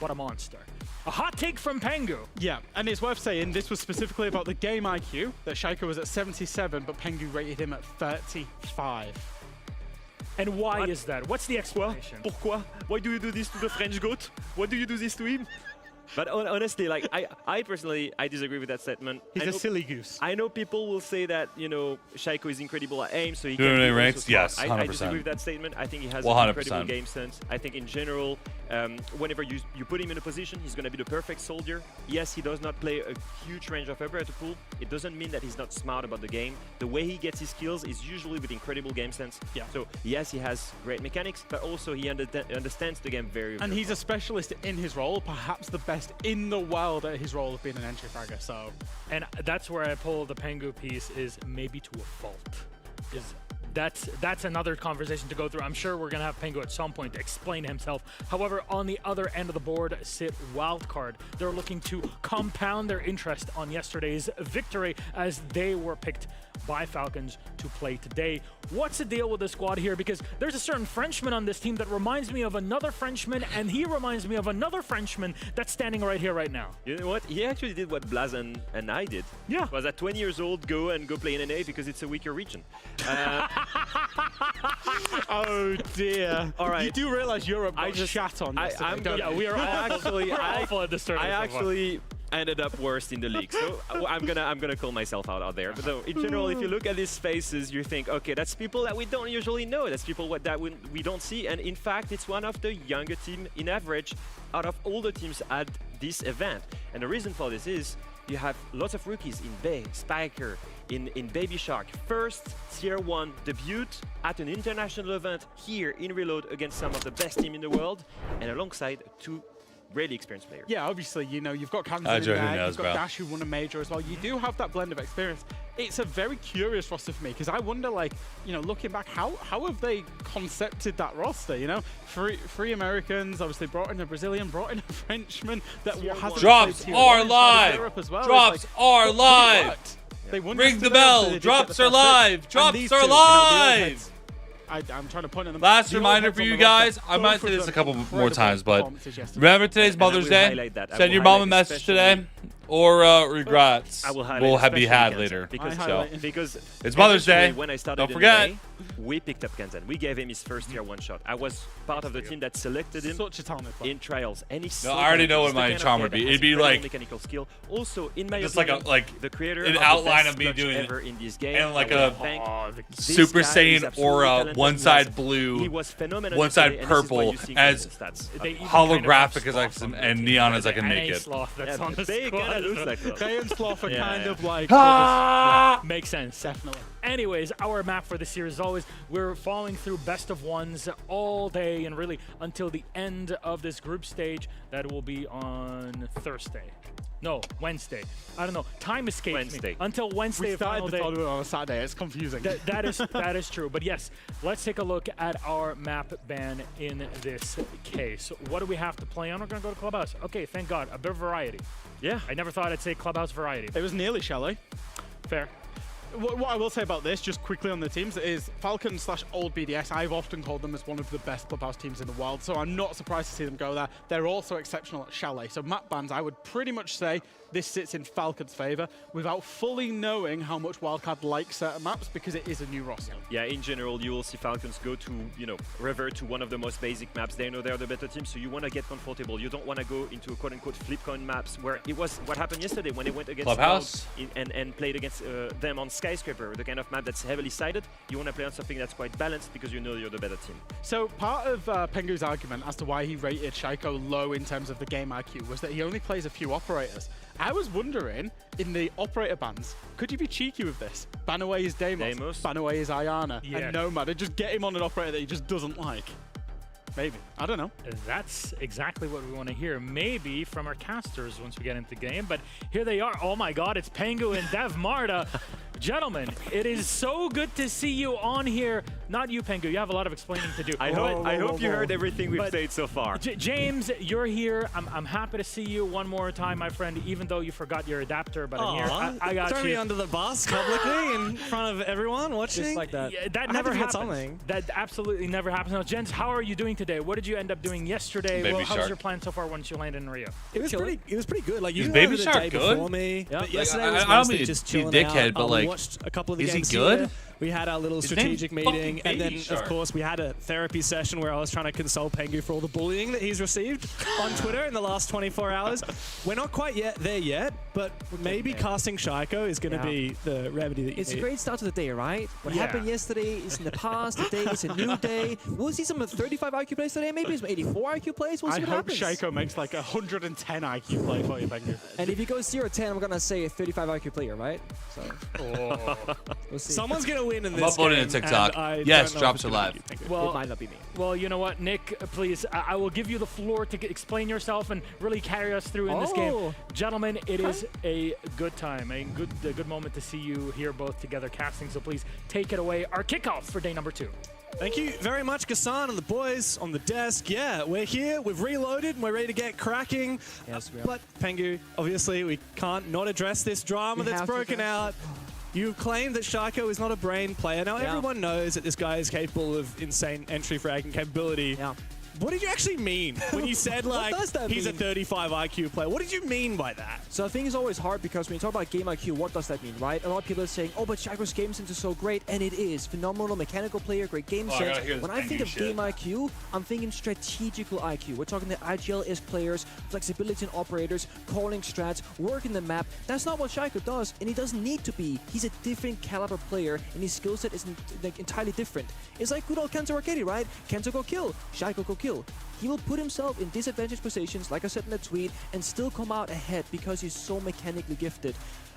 but a monster. A hot take from Pengu. Yeah, and it's worth saying this was specifically about the game IQ, that Shaiko was at 77, but Pengu rated him at 35. And why is that? What's the explanation? Pourquoi? Why do you do this to the French goat? Why do you do this to him? But honestly, like I personally, I disagree with that statement. He's a silly goose. I know people will say that, Shaiko is incredible at aim, so he Doing can any be ranks? also Yes, smart. 100%. I disagree with that statement. I think he has 100%. incredible game sense. I think in general, whenever you put him in a position, he's going to be the perfect soldier. Yes, he does not play a huge range of operator pool. It doesn't mean that he's not smart about the game. The way he gets his skills is usually with incredible game sense. Yeah. So yes, he has great mechanics, but also he understands the game very well. And he's a specialist in his role, perhaps the best in the world at his role of being an entry fragger. So, and that's where I pull the Pengu piece is maybe to a fault. That's another conversation to go through. I'm sure we're going to have Pengu at some point to explain himself. However, on the other end of the board sit Wildcard. They're looking to compound their interest on yesterday's victory as they were picked by Falcons to play today. What's the deal with the squad here? Because there's a certain Frenchman on this team that reminds me of another Frenchman, and he reminds me of another Frenchman that's standing right here right now. You know what? He actually did what Blaz and I did. Yeah. Was at 20 years old, go play in NA because it's a weaker region. Oh dear. All right. You do realize Europe got shat on yesterday. We are awful at this tournament. I actually ended up worst in the league, so I'm gonna call myself out there. But no, in general, if you look at these faces, you think, okay, that's people that we don't usually know. That's people that we don't see, and in fact, it's one of the younger team in average out of all the teams at this event. And the reason for this is you have lots of rookies in Bay, Spiker, in Baby Shark. First Tier 1 debut at an international event here in Reload against some of the best team in the world, and alongside 2 really experienced players. Yeah, obviously, you know, you've got Kanza in there, you've got Dash who won a major as well. You do have that blend of experience. It's a very curious roster for me because I wonder, like, you know, looking back, how have they concepted that roster? You know, three Americans, obviously brought in a Brazilian, brought in a Frenchman that hasn't Drops played are T1 live. As well. Drops are live. They won Ring the yesterday, so bell. they did Drops get the are first pick. live. And Drops these are two, you know, the old live. heads, I'm trying to point at them. Last The old reminder heads for on you the roster, guys, I both might of say this them a couple more incredible times, but performances yesterday. remember today's And I Mother's will Day. highlight that. I Send will your mom a highlight message today, especially- or regrets I will highlight will be especially had Kanza, later. Because it's Mother's Day. eventually when I started Don't in forget. May, we picked up Kanza. We gave him his first Tier 1 shot. I was part of the team that selected him Such a talented player. in trials, and he's No, so I already talented. know He's what the my kind of charm guy would that be. has It'd be incredible like mechanical skill. Also, in my just opinion, like the creator an of outline the of me best doing ever in this game. and like I a wanna thank this Super guy. Saiyan He's absolutely or talented. one He side was- blue, he was phenomenal one side yesterday, and this is why purple, you see as the stats. They even holographic kind of as I have can, Sloth and on neon the as I can team. make NA it. Sloth that's Yeah, on the they squad. kinda looks like Sloth. They and Sloth are Yeah, kind yeah. of like Makes sense. definitely. Anyways, our map for this year, as always, we're falling through best of ones all day and really until the end of this group stage. That will be on Thursday. No, Wednesday. I don't know. Time escapes me. Until Wednesday, We started final the day. tournament on a Saturday. It's confusing. That is true. But yes, let's take a look at our map ban in this case. What do we have to play on? We're going to go to Clubhouse. Okay, thank God. A bit of variety. Yeah. I never thought I'd say Clubhouse variety. It was nearly Chalet. Fair. What I will say about this, just quickly on the teams, is Falcon/Old BDS. I've often called them as one of the best Clubhouse teams in the world, so I'm not surprised to see them go there. They're also exceptional at Chalet. So map bans, I would pretty much say this sits in Falcon's favor without fully knowing how much Wildcard likes certain maps because it is a new roster. Yeah, in general, you will see Falcons go to, you know, revert to one of the most basic maps. They know they're the better team, so you want to get comfortable. You don't want to go into a quote-unquote flip coin maps where it was what happened yesterday when they went against Clubhouse and played against them on Skyscraper, the kind of map that's heavily sided. You want to play on something that's quite balanced because you know you're the better team. So part of Pengu's argument as to why he rated Shaiko low in terms of the game IQ was that he only plays a few operators. I was wondering, in the operator bans, could you be cheeky with this? Ban away his Deimos, ban away his Ayana, and Nomad, and just get him on an operator that he just doesn't like. Maybe. I don't know. That's exactly what we want to hear. Maybe from our casters once we get into the game. But here they are. Oh my God, it's Pengu and Dev Marta. Gentlemen, it is so good to see you on here. Not you, Pengu. You have a lot of explaining to do. I hope you heard everything we've said so far. James, you're here. I'm happy to see you one more time, my friend, even though you forgot your adapter. But I'm here. I got Throw you. me under the bus publicly in front of everyone watching. Just like that. Yeah, that I never had to happens. hit something. That absolutely never happens. Now, Jens, how are you doing today? What did you end up doing yesterday? Baby Well, how was Shark. your plan so far once you landed in Rio? It was pretty good. Like Is you Baby the Shark day good? before me. Yep. But yesterday Like, was I don't mostly mean to just be a chilling dickhead, out. but, We like, watched a couple of the is he games good? here. We had our little His strategic name's meeting, fucking and then Baby Shark. of course we had a therapy session where I was trying to console Pengu for all the bullying that he's received on Twitter in the last 24 hours. We're not quite there yet, but maybe casting Shaiko is going to be the remedy that you It's need. a great start to the day, right? What happened yesterday is in the past. Today is a new day. We'll see some 35 IQ plays today, maybe some 84 IQ plays. We'll see I what hope happens. Shaiko makes like 110 IQ play for you, Pengu. And if he goes 0-10, I'm gonna say a 35 IQ player, right? So we'll see. Someone's going to win in I'm this uploading game, to TikTok. and I Yes, don't know if drops it's are gonna live. be Pengu. Well, it might not be me. Well, you know what, Nick, please, I will give you the floor to explain yourself and really carry us through in this game. Gentlemen, it is a good time, a good moment to see you here both together casting, so please take it away. Our kickoff for day number 2. Thank you very much, Gassan and the boys on the desk. Yeah, we're here, we've reloaded, and we're ready to get cracking. Yes, we are. But, Pengu, obviously we can't not address this drama We that's have to broken address out. You claim that Shaiko is not a brain player. Now, everyone knows that this guy is capable of insane entry fragging capability. Yeah. What did you actually mean when you said, like, does that he's a mean? 35 IQ player? What did you mean by that? So I think it's always hard because when you talk about game IQ, what does that mean, right? A lot of people are saying, oh, but Shaiko's game sense is so great, and it is. Phenomenal mechanical player, great game I gotta sense. hear this When I think Pengu of shit. game IQ, I'm thinking strategical IQ. We're talking the IGL-esque players, flexibility in operators, calling strats, working the map. That's not what Shaiko does, and he doesn't need to be. He's a different caliber player, and his skill set is like entirely different. It's like good old Kento Arcade, right? Kento go kill, Shaiko go kill. he will put himself in disadvantaged positions, like I said in the tweet, and still come out ahead because he's so mechanically gifted.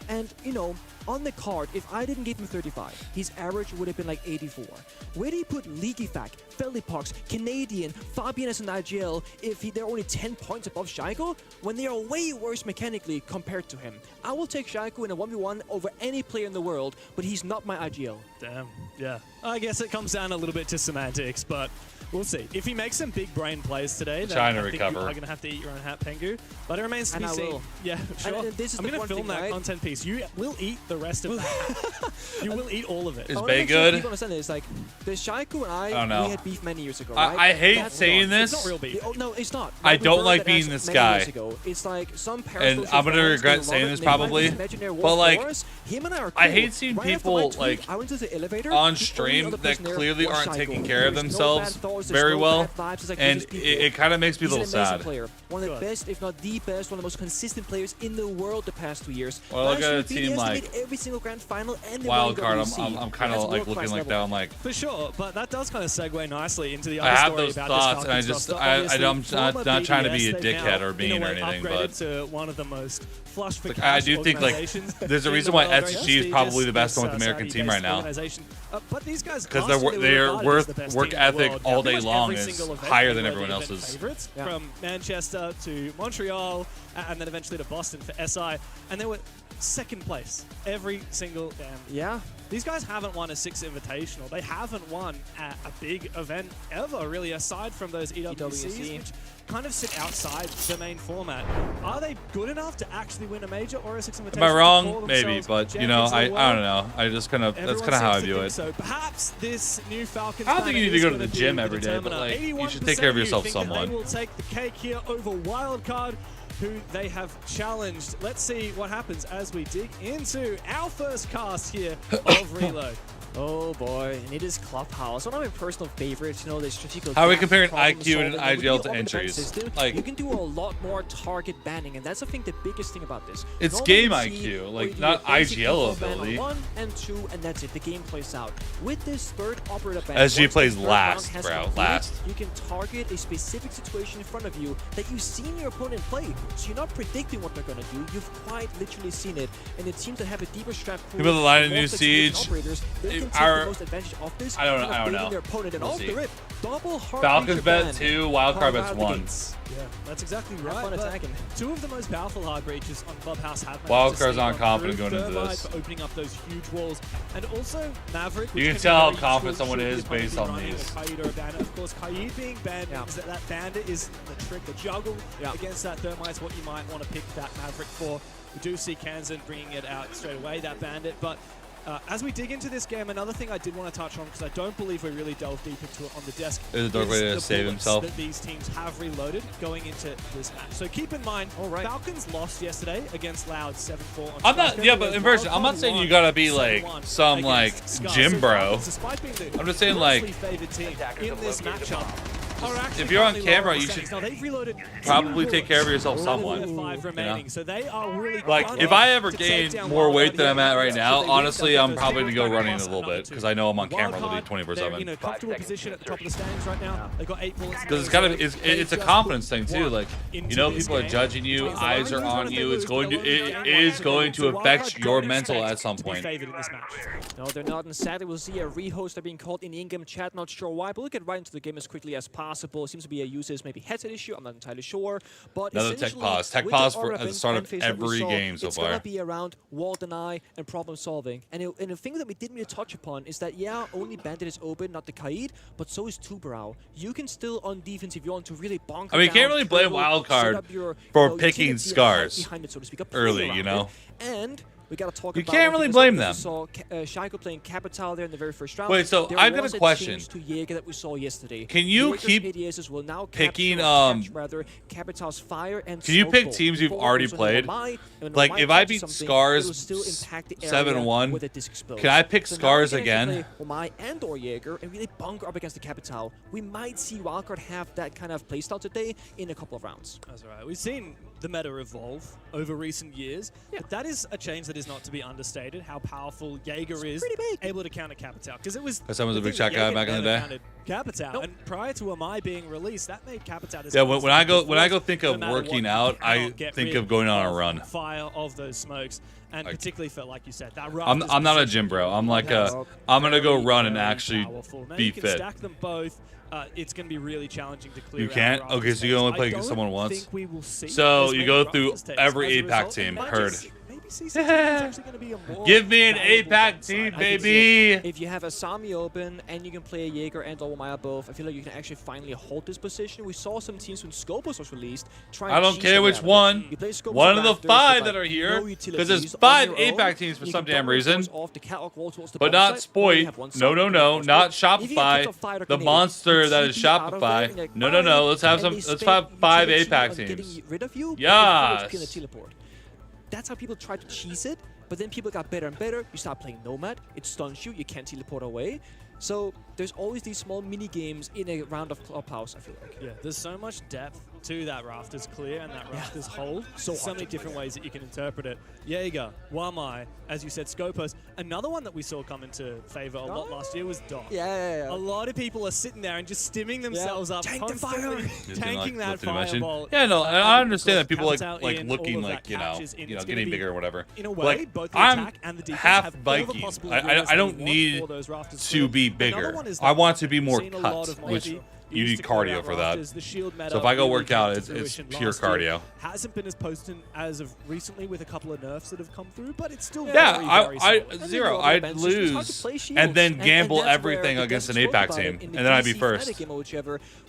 And, you know, on the card, if I didn't give him 35, his average would have been like 84. Where do you put Leakyfac, Felipox, Canadian, Fabian as an IGL if they're only 10 points above Shaiko when they are way worse mechanically compared to him? I will take Shaiko in a 1v1 over any player in the world, but he's not my IGL. Damn, yeah. I guess it comes down a little bit to semantics, but we'll see. If he makes some big brain plays today, then trying to I think recover. you are going to have to eat your own hat, Pengu. But it remains to be seen. Yeah, sure. And this is I'm the going to one film thing, that right? content piece. You will eat the rest of that. You will eat all of it. Is I wanna Bay make sure good? people understand this. Like, the Shaiko and don't know. we had beef many years ago, right? I hate That's saying gone. this. It's not real beef. Oh, no, it's not. I Like, we don't burned like that being ass this many guy. years ago. It's like some And I'm gonna regret saying this probably, but like, I hate seeing people like on stream that clearly aren't taking care of themselves very well, and it kind of makes me a little sad. Player. One of the best, if not the best, one of the most consistent players in the world the past 2 years. Well, look Last at year, a team BDS like made every single grand final and Wild Card. I'm kind of like looking like that. I'm like, For sure, but that does kind of segue nicely into the other I have story those about thoughts, this and Falcons roster. I'm Obviously, not former trying to be BDS, a they've dickhead now, or mean in a or way, anything, upgraded but to one of the most flush for like, cash I do think like organizations there's a in reason the why world, SG very is probably the best prestigious, North American team right Saudi-based now. organization. But these guys, Because last year, they were their regarded as the best work team in the ethic world. all Pretty day much long every is single event higher they than were everyone the event else's. favorites, Yeah. from Manchester to Montreal, and then eventually to Boston for SI, and they were second place every single damn. Yeah. These guys haven't won a 6 Invitational. They haven't won a big event ever, really, aside from those EWCs, which kind of sit outside the main format. Are they good enough to actually win a major or a 6 Invitational? Am I wrong? Maybe, but you know, I don't know. I just kind of that's kind of how I view it. So perhaps this new Falcons. I don't think you need to is go to gonna the be gym the every day, but determiner. like you should 81% take care of you yourself think that somewhat. They will take the cake here over Wildcard, who they have challenged. Let's see what happens as we dig into our first cast here of Reload. Oh boy, and it is Clubhouse. One of my personal favorites, you know, the strategical. How are we gap comparing problem IQ and solving. With the IGL to on-demand entries? system, Like, you can do a lot more target banning, and that's I think the biggest thing about this. It's Normally game you IQ, see like, where you do not a basic IGL info ban on ability. 1 and 2, and that's it. The game plays out. With this third operator ban, SG once plays the third round last, has bro, completed, last. You can target a specific situation in front of you that you've seen your opponent play. So you're not predicting what they're gonna do. You've quite literally seen it, and the teams that have a deeper strat pool, People that line a more new flexibility siege, operators, they can take are- the most advantage of this. I don't know. kind of I don't baiting know. Their opponent, and We'll off see. the rip, double heart Falcons breacher bet ban. 2, Wildcard bets Carve out the 1. gates. Yeah, that's exactly Have right. fun but attacking. 2 of the most powerful hard breaches on Clubhouse have Wildcard's not confident going into Thermite this. for opening up those huge walls, and also Maverick. You which can be tell how very confident useful someone should is your opponent based be on running these. a Kaid or a Bandit. Of course, Kaid being banned means that that Bandit is the trick, the juggle against that Thermite is what you might want to pick that Maverick for. We do see Kansan bringing it out straight away, that Bandit, but as we dig into this game, another thing I did want to touch on, because I don't believe we really delved deep into it on the desk, There's a dark way to the save bullets himself. that these teams have reloaded going into this match. So keep in mind, Falcons lost yesterday against Loud 7-4 on I'm not, Skype, yeah, but whereas inversion. I'm not Wildcard saying you won gotta be like 7-1 some like against Sky. gym So bro. Falcons, despite being the I'm just saying like grossly favored team in this matchup, are actually if you're on currently camera, lower you settings. should Now, they've reloaded probably 2 take care of bullets yourself with somewhat. the 5 you know? remaining. So they are really Like gunning if I ever to take gain down more Wildcard weight than I'm at right so now, they will honestly, get I'm those probably gonna go zero running a plus little another bit 2. because I know I'm on camera Wildcard, literally they're in a 24/7. comfortable position at the top of the standings right now. They've got 8 bullets. Because it's gotta be, it's a confidence thing too. Like you know, people are judging you, eyes are on you. It is going to affect your mental at some point. No, they're not, and sadly we'll see a rehost are being called in the in-game chat, not sure why, but we'll get right into the game as quickly as possible. It seems to be a user's maybe headset issue, I'm not entirely sure. But Another tech pause. Tech pause for at the start of every game so far. It's gonna be around wall deny and problem solving. And the thing that we didn't really touch upon is that, yeah, only Bandit is open, not the Kaid, but so is Tubarao. You can still, on defense, if you want to really bonk I mean, you down, can't really blame turtle, Wildcard set up your, for you know, picking utility scars behind it, so to speak, a play early, around you know? it. And we gotta talk You about can't one really thing as blame well, them. We saw Shaiko playing Capital there in the very first round. Wait, so There I got was a question. change to Jaeger that we saw yesterday. Can you Jaeger's keep ADSs will now picking rather Capital's fire and Can you smoke pick bolt. teams you've Before already also played? Nomai, and when Like Nomai if I touches beat something, Scars it'll still impact the area 7-1, where the disc explodes. can I pick So now Scars we can actually again? play Nomai and or Jaeger and really bunker up against the Capital. We might see Wildcard have that kind of playstyle today in a couple of rounds. That's right. We've seen the meta evolve over recent years. But that is a change that is not to be understated, how powerful Jaeger is able to counter Capital. Because it was... Because someone was a big shot guy back in the day. Capital, and prior to Amai being released, that made Capital... Yeah, when I go think of working out, I think of going on a run. Fire of those smokes. And like, particularly felt like you said that. I'm not a gym bro. I'm like I'm gonna go run and actually be you can fit. Stack them both. It's gonna be really challenging to clear. You can't. Okay, so you can only play someone once. We will see so you go through every 8-pack team. Heard. Give me an 8-pack team, baby. If you have Asami open and you can play a Jaeger and Maya both, I feel like you can actually finally hold this position. We saw some teams when Scopus was released try. I don't care which one. One of the 5 that are here, because there's 5 8-pack teams for some damn reason. But not Spoit. No, not Shopify. The monster that is Shopify. No. Let's have 5 8-pack teams. Yes. That's how people try to cheese it, but then people got better and better. You start playing Nomad, it stuns you can teleport away. So there's always these small mini games in a round of Clubhouse, I feel like. Yeah, there's so much depth to that Rafters clear and that Rafters hold. So many different ways that you can interpret it. Jaeger, Wamai, as you said, Scopus. Another one that we saw come into favor a lot last year was Doc. Yeah. A lot of people are sitting there and just stimming themselves up, Tank the constantly tanking that fireball. Yeah, no, I understand that people like looking like you know getting bigger or whatever. In a way, like, both the I'm attack and the defense half have Viking. all the I don't need to be bigger. I want to be more cut, which you need cardio for that. So if I go work out, it's pure cardio. Hasn't been as potent as of recently with a couple of nerfs that have come through, but it's still zero. I'd lose and then gamble everything against an 8-pack team, and then I'd be first.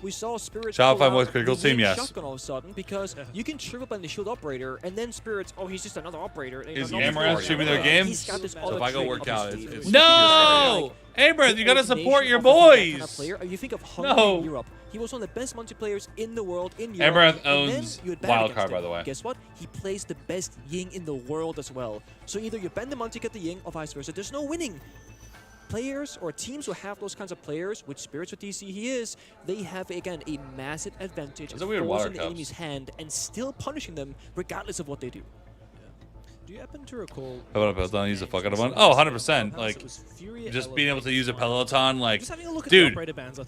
We saw Spirits Shopify most critical team, yes. Shotgun all of a sudden because you can triple blind the shield operator, and then Spirits, he's just another operator. Is Amaranth streaming their game? So if I go work out, it's no. Amaranth, you gotta support your boys. You think of Hungary in Europe. He was one of the best multiplayers in the world in Europe. Amaranth owns Wildcard, by the way. Guess what? He plays the best Ying in the world as well. So either you ban the multi, get the Ying, or vice versa. There's no winning. Players or teams who have those kinds of players, which Spirits with DC he is, they have, again, a massive advantage of forcing the enemy's hand and still punishing them regardless of what they do. Do you happen to recall... How about a Peloton use the fuck out of one? Oh, 100%. Like, just being able to use a Peloton, like, dude,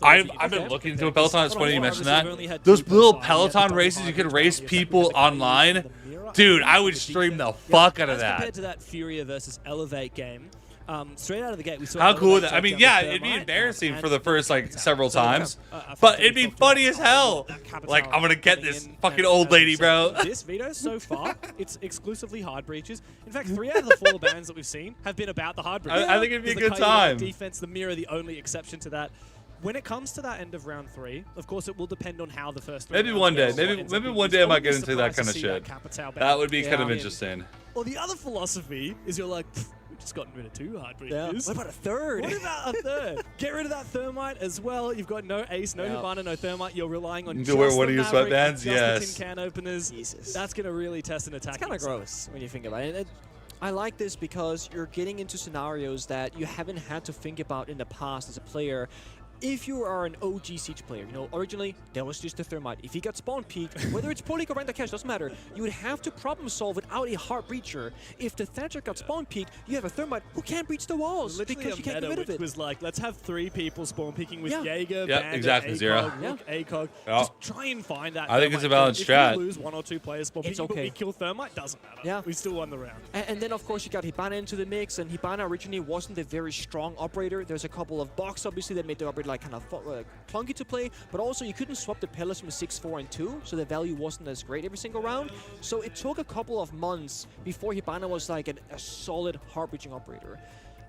I've been looking into a Peloton. It's funny you mentioned that. Those little Peloton races you can race people online, dude, I would stream the fuck out of that. Compared to that Furia versus Elevate game, straight out of the gate, we saw how cool that. I mean, yeah, it'd be embarrassing for the first like several times, but it'd be funny as hell. Like, I'm gonna get this fucking old lady, bro. This Vito, so far, it's exclusively hard breaches. In fact, 3 out of the 4 bans that we've seen have been about the hard breaches. I think it'd be a good time. Defense, the mirror, the only exception to that. When it comes to that end of round 3, of course, it will depend on how the first 3 maybe one day, maybe one day I might get into that kind of shit. That would be kind of interesting. Or the other philosophy is you're like, we've just gotten rid of 2 hard breaches. What about a third? What about a third? Get rid of that Thermite as well. You've got no Ace, no Hibana, no Thermite. You're relying on just wear one of your Maverick, sweatbands? just Yes. the tin can openers. Jesus. That's going to really test an attack. It's kind of gross when you think about it. I like this because you're getting into scenarios that you haven't had to think about in the past as a player. If you are an OG Siege player, originally there was just the Thermite. If he got spawn peaked, whether it's Polik or Random Cash, doesn't matter. You would have to problem solve without a hard breacher. If the Thatcher got spawn peaked, you have a Thermite who can't breach the walls because you can't get rid of it. Was like, let's have 3 people spawn peaking with Jaeger, yeah, Bandit, exactly, ACOG, Zero. ACOG. Yeah. Just try and find that. I think it's a Thermite. valid strat. If we lose 1 or 2 players spawn peaking, but we kill Thermite, doesn't matter. Yeah. We still won the round. And then, of course, you got Hibana into the mix, and Hibana originally wasn't a very strong operator. There's a couple of bugs, obviously, that made the operator like kind of clunky to play, but also you couldn't swap the pillars from 6, 4, and 2, so the value wasn't as great every single round. So it took a couple of months before Hibana was like a solid hard-breaching operator.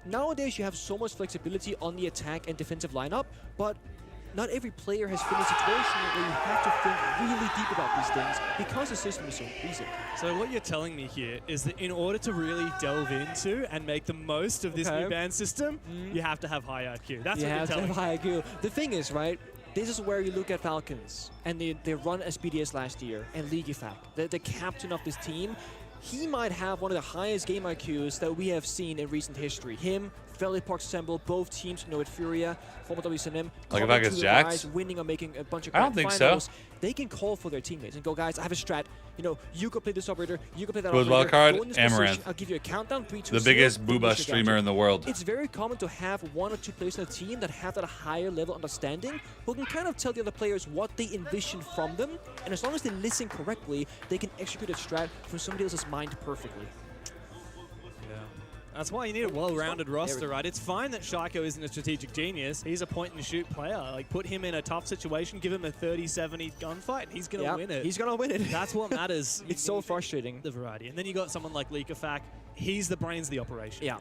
Nowadays, you have so much flexibility on the attack and defensive lineup, but not every player has been in a situation where you have to think really deep about these things because the system is so easy. So what you're telling me here is that in order to really delve into and make the most of this new ban system, you have to have high IQ. That's what you're telling me. You have to have high IQ. The thing is, right, this is where you look at Falcons, and they run SBDS last year, and Leaguefac, the captain of this team, he might have one of the highest game IQs that we have seen in recent history. Him, Valley Park SenVale, both teams, with Furia, former WSNM, Like if I guess Jax? winning or making a bunch of I don't think so. finals, they can call for their teammates and go, guys, I have a strat. You go play this operator, you go play that Who's operator. wildcard? Go in this Amaranth. position, I'll give you a countdown, 3, 2, The 0, biggest boom, booba push your streamer gadget. in the world. It's very common to have 1 or 2 players on the team that have that higher level understanding, who can kind of tell the other players what they envision from them, and as long as they listen correctly, they can execute a strat from somebody else's mind perfectly. That's why you need a well-rounded roster, right? It's fine that Shaiko isn't a strategic genius. He's a point-and-shoot player. Like, put him in a tough situation, give him a 30-70 gunfight, and he's going to win it. He's going to win it. That's what matters. It's so frustrating. The variety. And then you got someone like Leakafak. He's the brains of the operation. Yeah.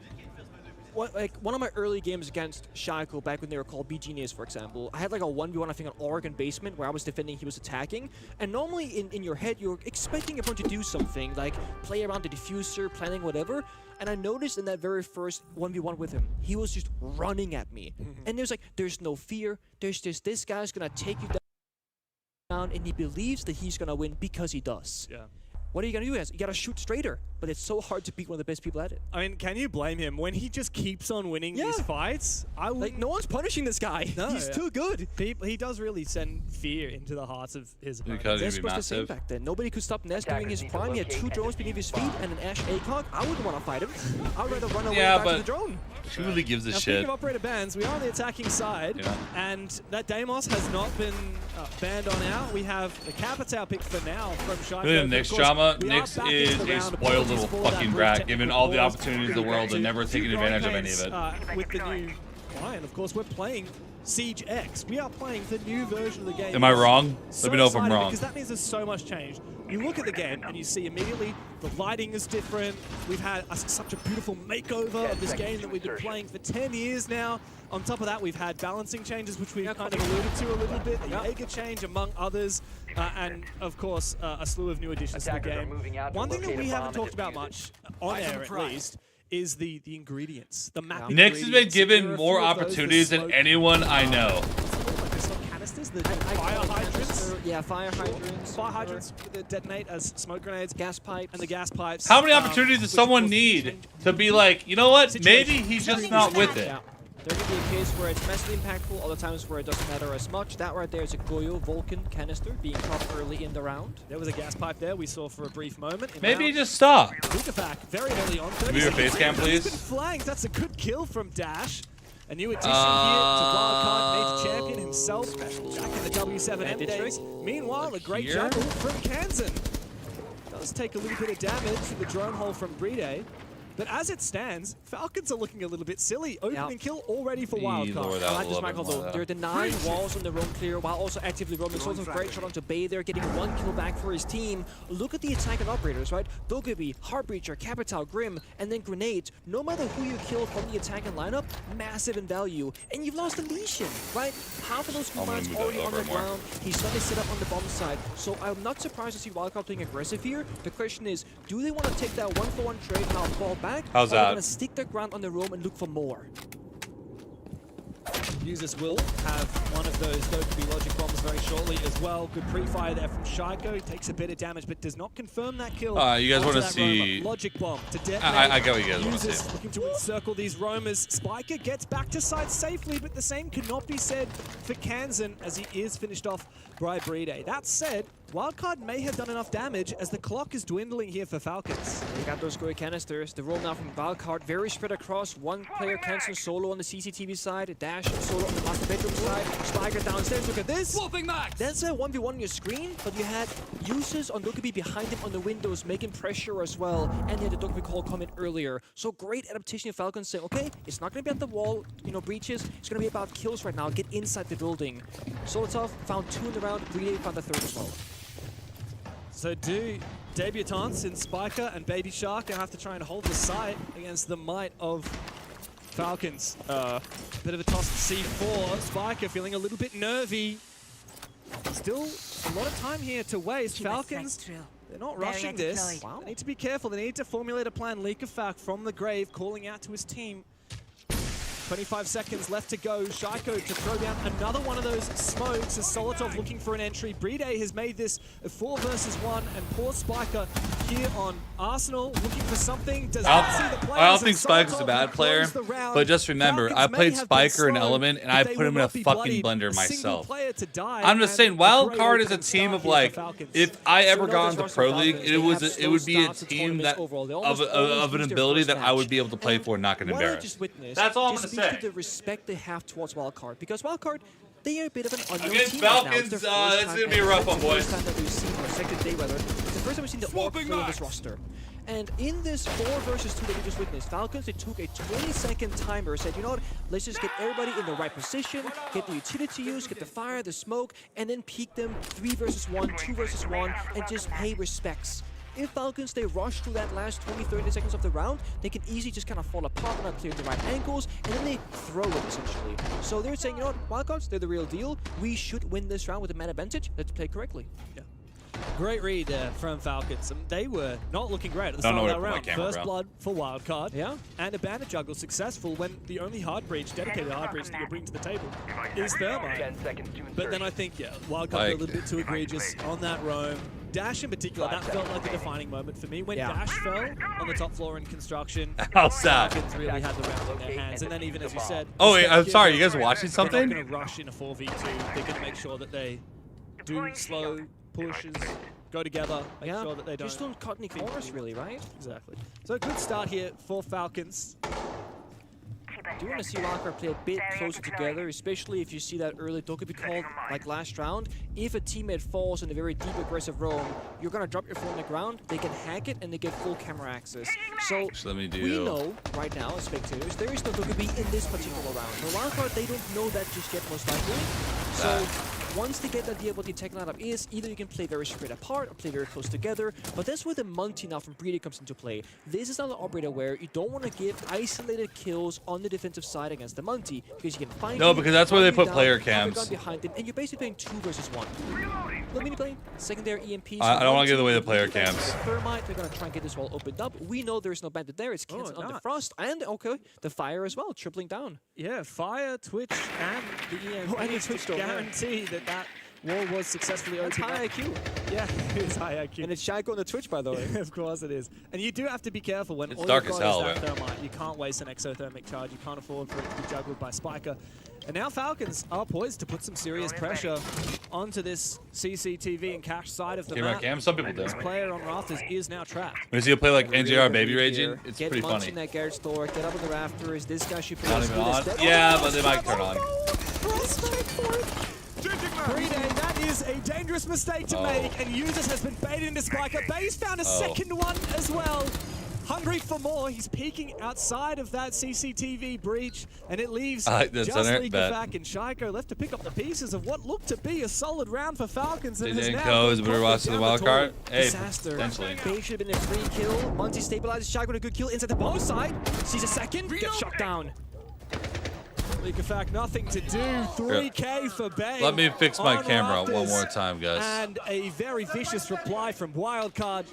One of my early games against Shaiko, back when they were called B Genius, for example, I had like a 1v1, I think, on Oregon basement where I was defending, he was attacking. And normally in your head, you're expecting everyone to do something, like play around the diffuser, planning whatever. And I noticed in that very first 1v1 with him, he was just running at me. And there's like, there's no fear. There's just, this guy's going to take you down, and he believes that he's going to win because he does. Yeah. What are you going to do, guys? You got to shoot straighter. But it's so hard to beat one of the best people at it. I mean, can you blame him? When he just keeps on winning these fights, like, no one's punishing this guy. No, He's too good. He does really send fear into the hearts of his opponents. Because They're he'd be supposed to say massive. back then. Nobody could stop Ness during his prime. He had 2 drones beneath his feet and an Ash ACOG. I wouldn't want to fight him. I'd rather run away back to the drone. Who really gives a Now, shit? speaking of operator bans, we are on the attacking side, and that Deimos has not been banned on out. We have the Capitao pick for now from Shaiko. Look at Nick's drama. Nick's is a spoiled little fucking brat, given all the opportunities in the world and never taking advantage of any of it. With the new client, of course, we're playing Siege X. We are playing the new version of the game. Am I wrong? So Let me know if I'm excited wrong. Because that means there's so much change. You look at the game and you see immediately the lighting is different. We've had such a beautiful makeover of this game that we've been playing for 10 years now. On top of that, we've had balancing changes, which we've kind of alluded to a little bit. The Jaeger change, among others. And, of course, a slew of new additions to the game. One thing that we haven't talked about much, on air at least, is the ingredients, the map Nick's has been given more opportunities than anyone I know. Canisters, the fire hydrants. Yeah, fire hydrants. Fire hydrants that detonate as smoke grenades. Gas pipes. And the gas pipes. How many opportunities does someone need to be like, you know what? Maybe he's just not with it. Yeah. There can be a case where it's massively impactful, other times where it doesn't matter as much. That right there is a Goyo Vulcan canister being popped early in the round. There was a gas pipe there we saw for a brief moment. Maybe just stop. Leakafak very early on. Give me your face cam, please. He's been flanked. That's a good kill from Dash. A new addition here to Wildcard, Nate's champion himself, back in the W7M days. Meanwhile, a great juggle from Kansan. Does take a little bit of damage to the drone hole from Bride. But as it stands, Falcons are looking a little bit silly. Opening kill already for Wildcard. I like this, Michael, though. They're denying walls on the roam clear while also actively roaming. Sort of great shot onto Bay there, getting 1 kill back for his team. Look at the attack and operators, right? Dogobi, Heartbreacher, Capitao, Grim, and then Grenades. No matter who you kill from the attack and lineup, massive in value. And you've lost Elysian, right? Half of those commands already on the ground. He's suddenly set up on the bomb side. So I'm not surprised to see Wildcard playing aggressive here. The question is, do they want to take that 1-for-1 trade now fall back? How's that? They're going that? to stick their ground on the roam and look for more. Users will have one of those Dogobi logic bombs very shortly as well. Good pre-fire there from Shaiko. He takes a bit of damage, but does not confirm that kill. You guys want to That see? roamer. Logic bomb to detonate. I get what you guys want to Users see. looking to encircle these roamers. Spiker gets back to side safely, but the same cannot be said for Kansan as he is finished off by Bride. That said, Wildcard may have done enough damage as the clock is dwindling here for Falcons. They got those great canisters. The roll now from Wildcard, very spread across. One player Kansan solo on the CCTV side, Dash solo on the master bedroom side. Spiker downstairs, look at this. Whooping max! That's a 1v1 on your screen, but you had users on Dogobi behind him on the windows making pressure as well, and they had the Dogobi call comment earlier. So great adaptation of Falcons saying, okay, it's not going to be at the wall, breaches. It's going to be about kills right now. Get inside the building. Solotov found 2 in the round. Bride found the 3rd as well. So do debutants in Spiker and Baby Shark have to try and hold the site against the might of Falcons. Bit of a toss to C4. Spiker feeling a little bit nervy. Still a lot of time here to waste. Falcons, they're not rushing this. Wow. They need to be careful. They need to formulate a plan. Leakafak from the grave calling out to his team. 25 seconds left to go. Shaiko to throw down another one of those smokes as Solotov looking for an entry. Brede has made this a 4 versus 1, and poor Spiker here on Arsenal looking for something. Does not see the players. I don't think Spiker's a bad player, but just remember, I played Spiker in Element, and I put him in a fucking blender myself. I'm just saying, Wildcard is a team of like, if I ever got into Pro League, it would be a team that of an ability that I would be able to play for and not get embarrassed. That's all I'm gonna say. The respect they have towards Wildcard, because Wildcard, they are a bit of an unknown Against team Falcons, right now. it's gonna be a rough one, boys. It's the first time that we've seen, or second day rather, it's the first time we've seen the Orc play on this roster. And in this 4 versus 2 that we just witnessed, Falcons, they took a 20-second timer, said, you know what, let's just get everybody in the right position, get the utility use, get the fire, the smoke, and then peek them 3 versus 1, 2 versus 1, and just pay respects. If Falcons, they rush through that last 20-30 seconds of the round, they can easily just kind of fall apart, not clearing the right angles, and then they throw it, essentially. So they're saying, you know what, Wildcards, they're the real deal. We should win this round with a man advantage. Let's play correctly. Yeah. Great read from Falcons. They were not looking great at the start of that round. First blood for Wildcard. Yeah. And a bandit juggle successful when the only hard breach, dedicated hard breach that you're bringing to the table is Thermite. 10 seconds to But then I think, yeah, Wildcard got a little bit too egregious on that roam. Dash in particular, that felt like a defining moment for me. When Dash fell on the top floor in construction, Falcons really had the round in their hands. And then even as you said... Oh, wait, I'm sorry, you guys watching something? They're not going to rush in a 4v2. They're going to make sure that they do slow pushes, go together, make sure that they don't... Just don't cut any corners, really, right? Exactly. So a good start here for Falcons. Do you want to see Wildcard play a bit closer together, especially if you see that early don't be called like last round. If a teammate falls in a very deep aggressive roam, you're going to drop your phone on the ground, they can hack it, and they get full camera access. So we know right now, as spectators, there is no Dokkaebi in this particular round. For Wildcard, they don't know that just yet, most likely. So once they get that idea what the tech lineup is, either you can play very spread apart or play very close together, but that's where the multi now from Brede comes into play. This is not an operator where you don't want to give isolated kills on the defensive side against the multi, because you can find because that's where they put player cams. Behind them, and you're basically playing 2 versus 1. Let me play secondary EMPs. I don't want to give away the player cams. Thermite, they're going to try and get this wall opened up. We know there's no bandit there. It's cancelled on the frost, and the fire as well, tripling down. Yeah, fire, Twitch, and the EMP and the Twitch to guarantee that wall was successfully opened. That's high IQ. Yeah, it is high IQ. And it's Shaiko on the Twitch, by the way. Of course it is. And you do have to be careful when all dark you've as got hell, is that Thermite. You can't waste an exothermic charge. You can't afford for it to be juggled by Spiker. And now Falcons are poised to put some serious pressure onto this CCTV and cache side of the map. Cam, some people do. This player on rafters is now trapped. When you see a play like NJR Baby Raging, it's pretty funny. Get that Garrett's door, get up on the rafters. This guy should be not even on. Yeah, but they might turn on. Brede, that is a dangerous mistake to make, and Users has been baited into Spiker. Bay's found a second one as well. Hungry for more, he's peeking outside of that CCTV breach, and it leaves Just League back and Shaiko left to pick up the pieces of what looked to be a solid round for Falcons. They didn't go as we're watching the wild card. Hey, disaster. Potentially. Bay should have been a free kill. Monty stabilizes Shaiko with a good kill inside the bomb side. Sees a second, gets shot down. Leak of fact, nothing to do. 3K for Bay. Let me fix my camera one more time, guys. And a very vicious reply from Wildcard.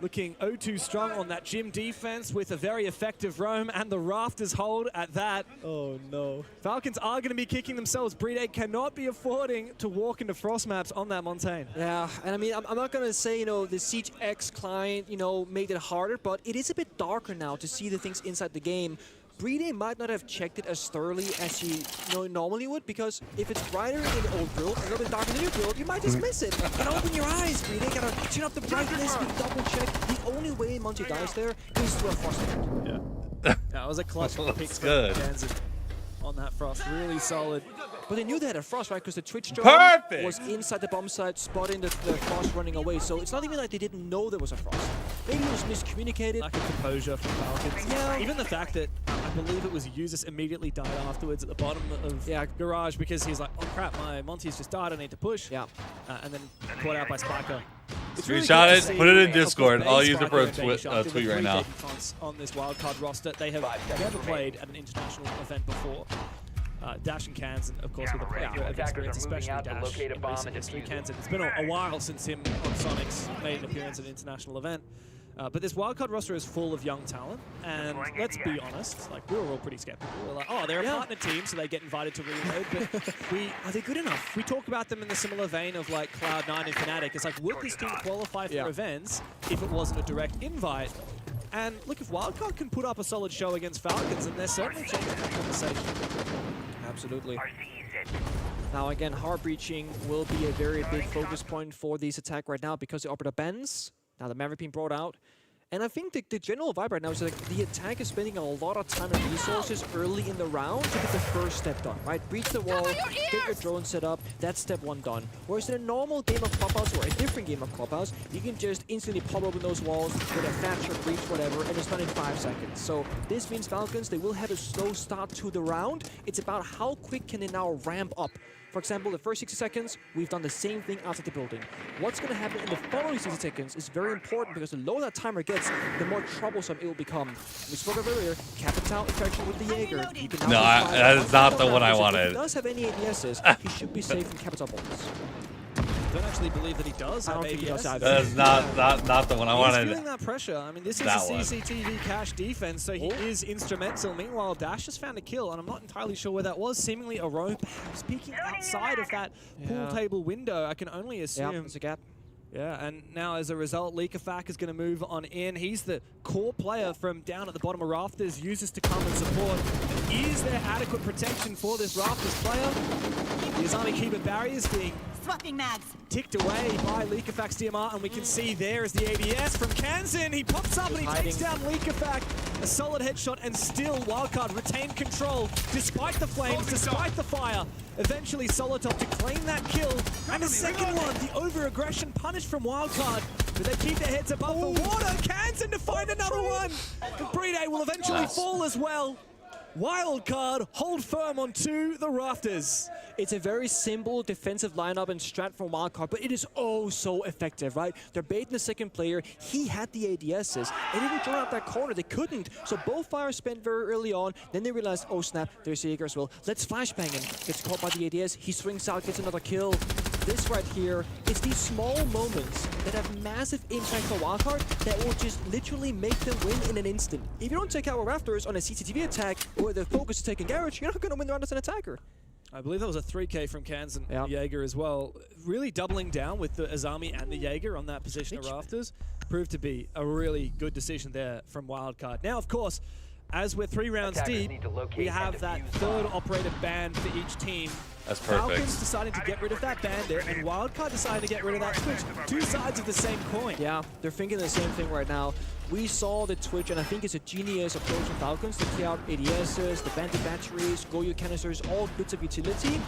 Looking 0-2 strong on that gym defense with a very effective roam, and the rafters hold at that. Oh no. Falcons are going to be kicking themselves. Brede cannot be affording to walk into frost maps on that Montaigne. Yeah, and I mean, I'm not going to say, the Siege X client, made it harder, but it is a bit darker now to see the things inside the game. Brede might not have checked it as thoroughly as he normally would, because if it's brighter in the old build, a little bit darker in the new build, you might just miss it. You gotta open your eyes, Brede. You gotta turn up the brightness, double check. The only way Monty dies there is through a frost. Yeah. That was a clutch pick on that frost. Really solid. But they knew they had a frost, right? Because the Twitch drone was inside the bomb site, spotting the frost running away. So it's not even like they didn't know there was a frost. Maybe it was miscommunicated. Lack of composure from Falcons. Yeah. Even the fact that I believe it was Users immediately died afterwards at the bottom of Garage, because he's like, oh crap, my Monty's just died, I need to push. Yeah. And then caught out by Spiker. Screenshot it, put it in Discord. I'll use it for a tweet right now. On this wildcard roster, they have never played at an international event before. Dash and Cans, and of course with a plethora of experience, especially Dash in recent history. Cans, it's been a while since him on Sonics made an appearance at an international event. But this wildcard roster is full of young talent, and let's be honest, like we were all pretty skeptical. We were like, oh, they're a partner team, so they get invited to Reload, but are they good enough? We talk about them in the similar vein of like Cloud9 and Fnatic. It's like, would this team qualify for events if it wasn't a direct invite? And look, if Wildcard can put up a solid show against Falcons, and they're certainly changing that conversation. Absolutely. Now again, hard breaching will be a very big focus point for this attack right now because the operator bends. Now the Maverick being brought out. And I think the general vibe right now is like the attack is spending a lot of time and resources early in the round to get the first step done, right? Breach the wall, get your drone set up, that's step one done. Whereas in a normal game of Clubhouse or a different game of Clubhouse, you can just instantly pop open those walls with a Thatcher, breach, whatever, and it's done in 5 seconds. So this means Falcons, they will have a slow start to the round. It's about how quick can they now ramp up. For example, the first 60 seconds, we've done the same thing outside the building. What's going to happen in the following 60 seconds is very important because the lower that timer gets, the more troublesome it will become. We spoke of earlier, Capital infection with the Jaeger. No, that is not the one I wanted. If he does have any ADSs, he should be safe from Capital bullets. I don't actually believe that he does have ADS. That is not the one I wanted. He's feeling that pressure. I mean, this is a CCTV cache defense, so he is instrumental. Meanwhile, Dash has found a kill, and I'm not entirely sure where that was. Seemingly a roam, perhaps peeking outside of that pool table window. I can only assume. Yeah, there's a gap. Yeah, and now as a result, Leakafak is going to move on in. He's the core player from down at the bottom of Rafters, uses to come and support. But is there adequate protection for this Rafters player? The Azami keeper barriers being ticked away by Leakafak's DMR, and we can see there is the ADS from Kansan. He pops up and he takes down Leakafak. A solid headshot, and still Wildcard retained control despite the flames, despite the fire. Eventually Solotop to claim that kill, and a second one, the over-aggression punished from Wildcard, but they keep their heads above the water. Kansan to find another one, but Brede will eventually fall as well. Wildcard hold firm onto the Rafters. It's a very simple defensive lineup and strat from Wildcard, but it is oh so effective, right? They're baiting the second player. He had the ADSs. They didn't draw out that corner. They couldn't. So both fires spent very early on. Then they realized, oh snap, there's Jaeger as well. Let's flashbang him. Gets caught by the ADS. He swings out, gets another kill. This right here is these small moments that have massive impact for Wildcard that will just literally make them win in an instant. If you don't take out Rafters on a CCTV attack where the focus is taking Garage, you're not going to win the round as an attacker. I believe that was a 3K from Kansan, the Jaeger as well. Really doubling down with the Azami and the Jaeger on that position of Rafters. Proved to be a really good decision there from Wildcard. Now, of course, as we're 3 rounds deep, we have that third operator ban for each team. That's perfect. Falcons deciding to get rid of that bandit, and Wildcard deciding to get rid of that Twitch. Two sides of the same coin. Yeah, they're thinking the same thing right now. We saw the Twitch, and I think it's a genius approach from Falcons to clear out ADSs, the bandit batteries, Goyo canisters, all bits of utility.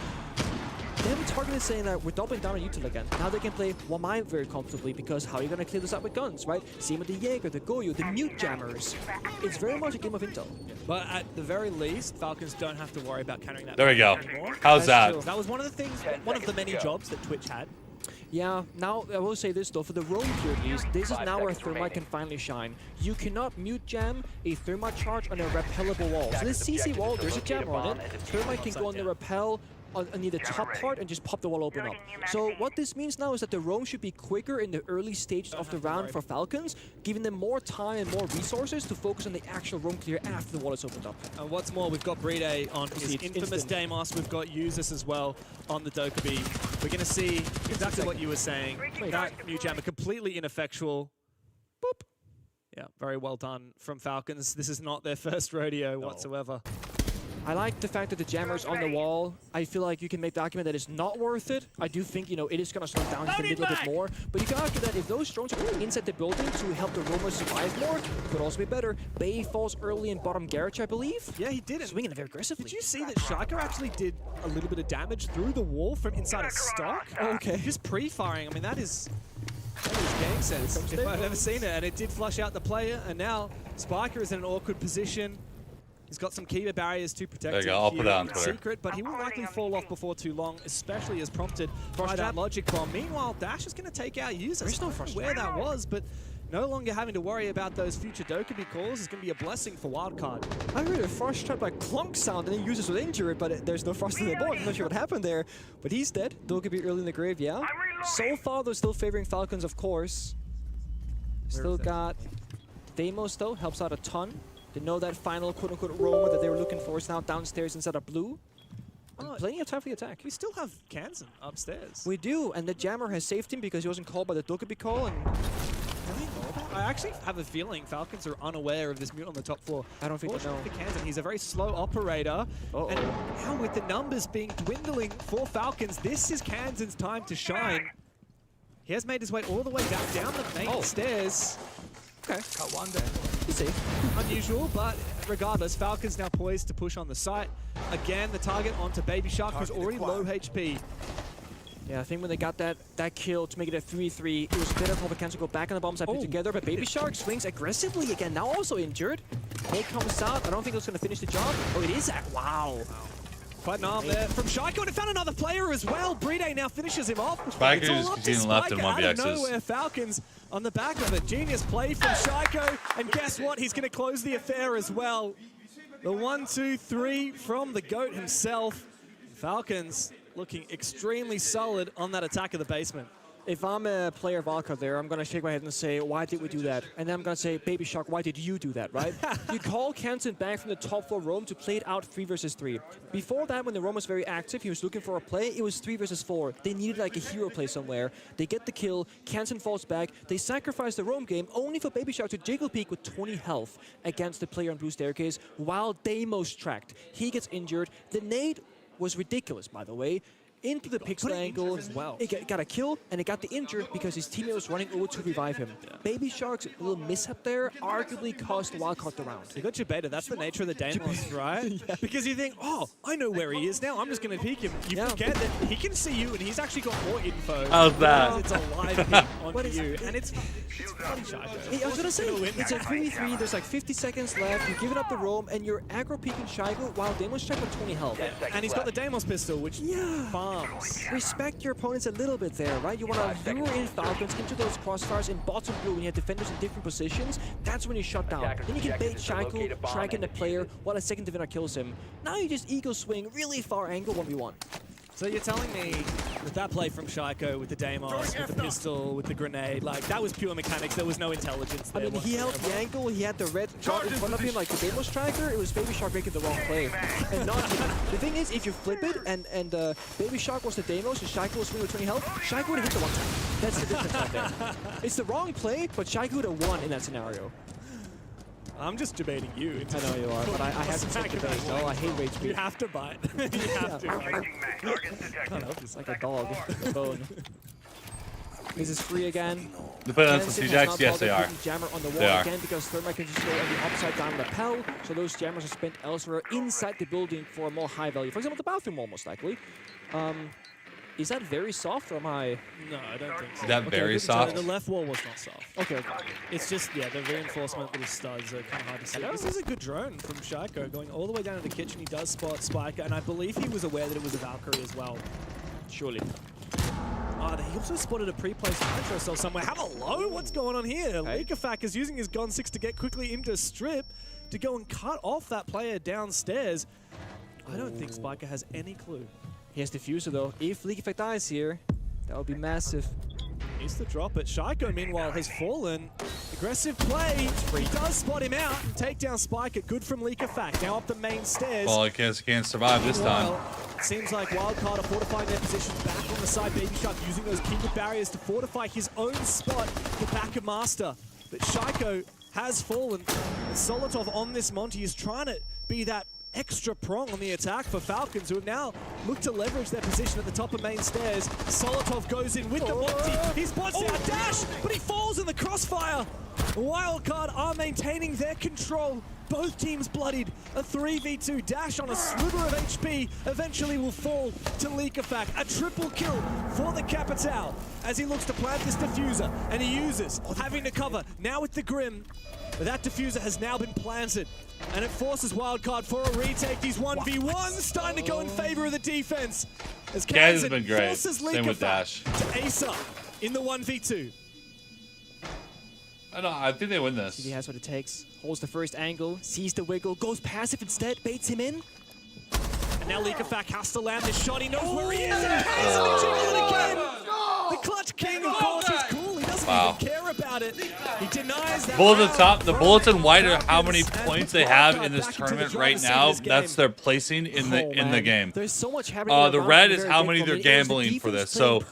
Then Target is saying that we're doubling down on util again. Now they can play one mine very comfortably because how are you going to clear this out with guns, right? Same with the Jaeger, the Goyo, the mute jammers. It's very much a game of intel. But at the very least, Falcons don't have to worry about countering that. There we go. Anymore. How's that? That was one of the things, one of the many jobs that Twitch had. Yeah, now I will say this though, for the roam queue at least, this is now where Thermite can finally shine. You cannot mute jam a Thermite charge on a repellable wall. So this CC wall, there's a jammer on it. Thermite can go on the repel on the top part and just pop the wall open up. So what this means now is that the roam should be quicker in the early stages of the round for Falcons, giving them more time and more resources to focus on the actual roam clear after the wall is opened up. And what's more, we've got Brede on his infamous Deimos, we've got Usus as well on the Dokkaebi. We're going to see exactly what you were saying. That new jammer completely ineffectual. Boop. Yeah, very well done from Falcons. This is not their first rodeo whatsoever. I like the fact that the jammer's on the wall. I feel like you can make the argument that it's not worth it. I do think, you know, it is going to slow down just a little bit more. But you can argue that if those drones are inside the building to help the roamers survive more, could also be better. Bay falls early in bottom garage, I believe. Yeah, he did it. Swinging it very aggressively. Did you see that Shaika actually did a little bit of damage through the wall from inside a stock? Okay. Just pre-firing. I mean, that is game sense. If I've ever seen it. And it did flush out the player. And now Spiker is in an awkward position. He's got some Kiva barriers to protect him. There you go, I'll put it on Twitter. Secret, but he will likely fall off before too long, especially as prompted by that logic bomb. Meanwhile, Dash is going to take out Users. There's no Frost where that was, but no longer having to worry about those future Dokkaebi calls is going to be a blessing for Wildcard. I heard a Frost trap like clunk sound and then Users was injured, but there's no Frost in the board. I'm not sure what happened there, but he's dead. Dokkaebi early in the grave, yeah. So far, they're still favoring Falcons, of course. Still got Deimos, though, helps out a ton. They know that final quote-unquote roamer that they were looking for is now downstairs inside of blue. And plenty of time for the attack. We still have Kansan upstairs. We do, and the jammer has saved him because he wasn't called by the Dokkaebi call, and I actually have a feeling Falcons are unaware of this mute on the top floor. I don't think they know. For Kansan, he's a very slow operator. And now with the numbers being dwindling for Falcons, this is Kansan's time to shine. He has made his way all the way down the main stairs. Okay. Got one there. He's safe. Unusual, but regardless, Falcons now poised to push on the site. Again, the target onto Baby Shark, who's already low HP. Yeah, I think when they got that kill to make it a 3-3, it was better for the Kansan to go back on the bomb side, put together, but Baby Shark swings aggressively again, now also injured. Nate comes out, I don't think it's going to finish the job. Oh, it is at, wow. Quite an arm there from Shaiko, and it found another player as well. Bride now finishes him off. Spiker just getting left in 1vx's. Out of nowhere, Falcons on the back of it. Genius play from Shaiko, and guess what? He's going to close the affair as well. The 1-2-3 from the GOAT himself. Falcons looking extremely solid on that attack of the basement. If I'm a player of Wildcard there, I'm going to shake my head and say, why did we do that? And then I'm going to say, Baby Shark, why did you do that, right? You call Kansan back from the top floor roam to play it out 3 versus 3. Before that, when the roam was very active, he was looking for a play, it was 3 versus 4. They needed like a hero play somewhere. They get the kill, Kansan falls back, they sacrifice the roam game only for Baby Shark to jiggle peek with 20 health against the player on blue staircase while Deimos tracked. He gets injured. The nade was ridiculous, by the way. Into the pixel angle as well. It got a kill, and it got the injured because his teammate was running over to revive him. Yeah. Baby Shark's little mishap there arguably cost Wildcard the round. You got your beta. That's the nature of the Deimos, right? Yeah. Because you think, oh, I know where he is now. I'm just going to peek him. You forget that he can see you, and he's actually got more info. How's that? It's a live peek onto you, and it's funny, Shaiko. I was going to say, it's a 3v3. There's like 50 seconds left. You're giving up the roam, and you're aggro peeking Shaiko while Deimos check with 20 health. And he's got the Deimos pistol, which farms. Respect your opponents a little bit there, right? You want to lure in Falcons into those crossfires in bottom blue when you have defenders in different positions. That's when you shut down. Then you can bait Shaiko, track in the player while a second defender kills him. Now you just ego swing really far angle 1v1. So you're telling me with that play from Shaiko, with the Deimos, with the pistol, with the grenade, like that was pure mechanics, there was no intelligence there. I mean, he held the angle, he had the red chart in front of him like the Deimos striker, it was Baby Shark making the wrong play. And not the thing is, if you flip it and Baby Shark was the Deimos and Shaiko was swinging with 20 health, Shaiko would have hit the one time. That's the difference right there. It's the wrong play, but Shaiko would have won in that scenario. I'm just debating you. I know you are, but I have to take debate. No, I hate rage beat. You have to bite. You have to. It's like a dog. A bone. This is free again. They put on some CJs? Yes, they are. Jammer on the wall again because Thermite can just go on the upside down lapel. So those jammers are spent elsewhere inside the building for a more high value. For example, the bathroom wall, most likely. Is that very soft or am I? No, I don't think so. Is that very soft? The left wall was not soft. Okay. It's just, yeah, the reinforcement little studs are kind of hard to see. This is a good drone from Shaiko going all the way down to the kitchen. He does spot Spiker, and I believe he was aware that it was a Valkyrie as well. Surely. He also spotted a pre-placed nitro cell somewhere. Hello, what's going on here? Hey. Likafak is using his Gon 6 to get quickly into strip to go and cut off that player downstairs. I don't think Spiker has any clue. He has Diffuser though. If Likafak dies here, that would be massive. Needs to drop it. Shaiko, meanwhile, has fallen. Aggressive play. He does spot him out and take down Spiker. Good from Likafak. Now up the main stairs. Well, I guess he can't survive this time. Seems like Wildcard are fortifying their positions back on the side. Baby Shark using those Kindred barriers to fortify his own spot, the back of Master. But Shaiko has fallen. And Solotov on this Monty is trying to be that extra prong on the attack for Falcons, who have now looked to leverage their position at the top of main stairs. Solotov goes in with the Monty. He spots out dash, but he falls in the crossfire. Wildcard are maintaining their control. Both teams bloodied. A 3v2 dash on a sliver of HP eventually will fall to Likafak. A triple kill for the Capitao as he looks to plant this diffuser, and he uses having to cover now with the Grim. But that diffuser has now been planted, and it forces Wildcard for a retake. These 1v1 starting to go in favor of the defense as Kaz has been great. Forces Same with Dash to ace up in the 1v2. I think they win this. He has what it takes. Holds the first angle, sees the wiggle, goes passive instead, baits him in. And now Likafak has to land this shot. He knows where he is. And Kaz jiggle it again. The Clutch King, of course, is cool. He doesn't doesn't Wow. even care about it. He denies that. Bullet at the round. top. The bullets in white are how many Falcons and points they puts have Wildcard in this back into the tournament driver's right seat of now. this game. That's their placing in the game. There's so much happening. The red is how many they're gambling for this. So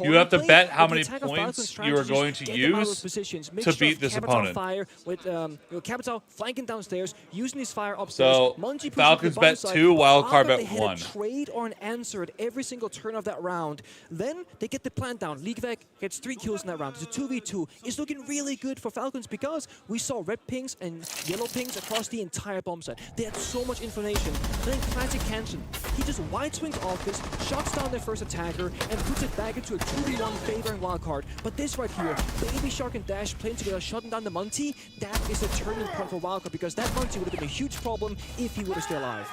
you have to bet how many points you are going to use to beat this opponent. Fire with Capital flanking downstairs, using his fire upstairs. So Munchie Falcons bet 2, Wildcard bet 1. Trade or an answer at every single turn of that round. Then they get the plant down. Leaguevec gets 3 kills in that round. It's a 2v2. It's looking really good for Falcons because we saw red pings and yellow pings across the entire bomb site. They had so much information. Then classic Kansen, he just wide swings off this, shuts down their first attacker, and puts it back into a 2v1 favoring Wildcard. But this right here, Baby Shark and Dash playing together, shutting down the Munty, that is a turning point for Wildcard because that Munty would have been a huge problem if he would have stayed alive.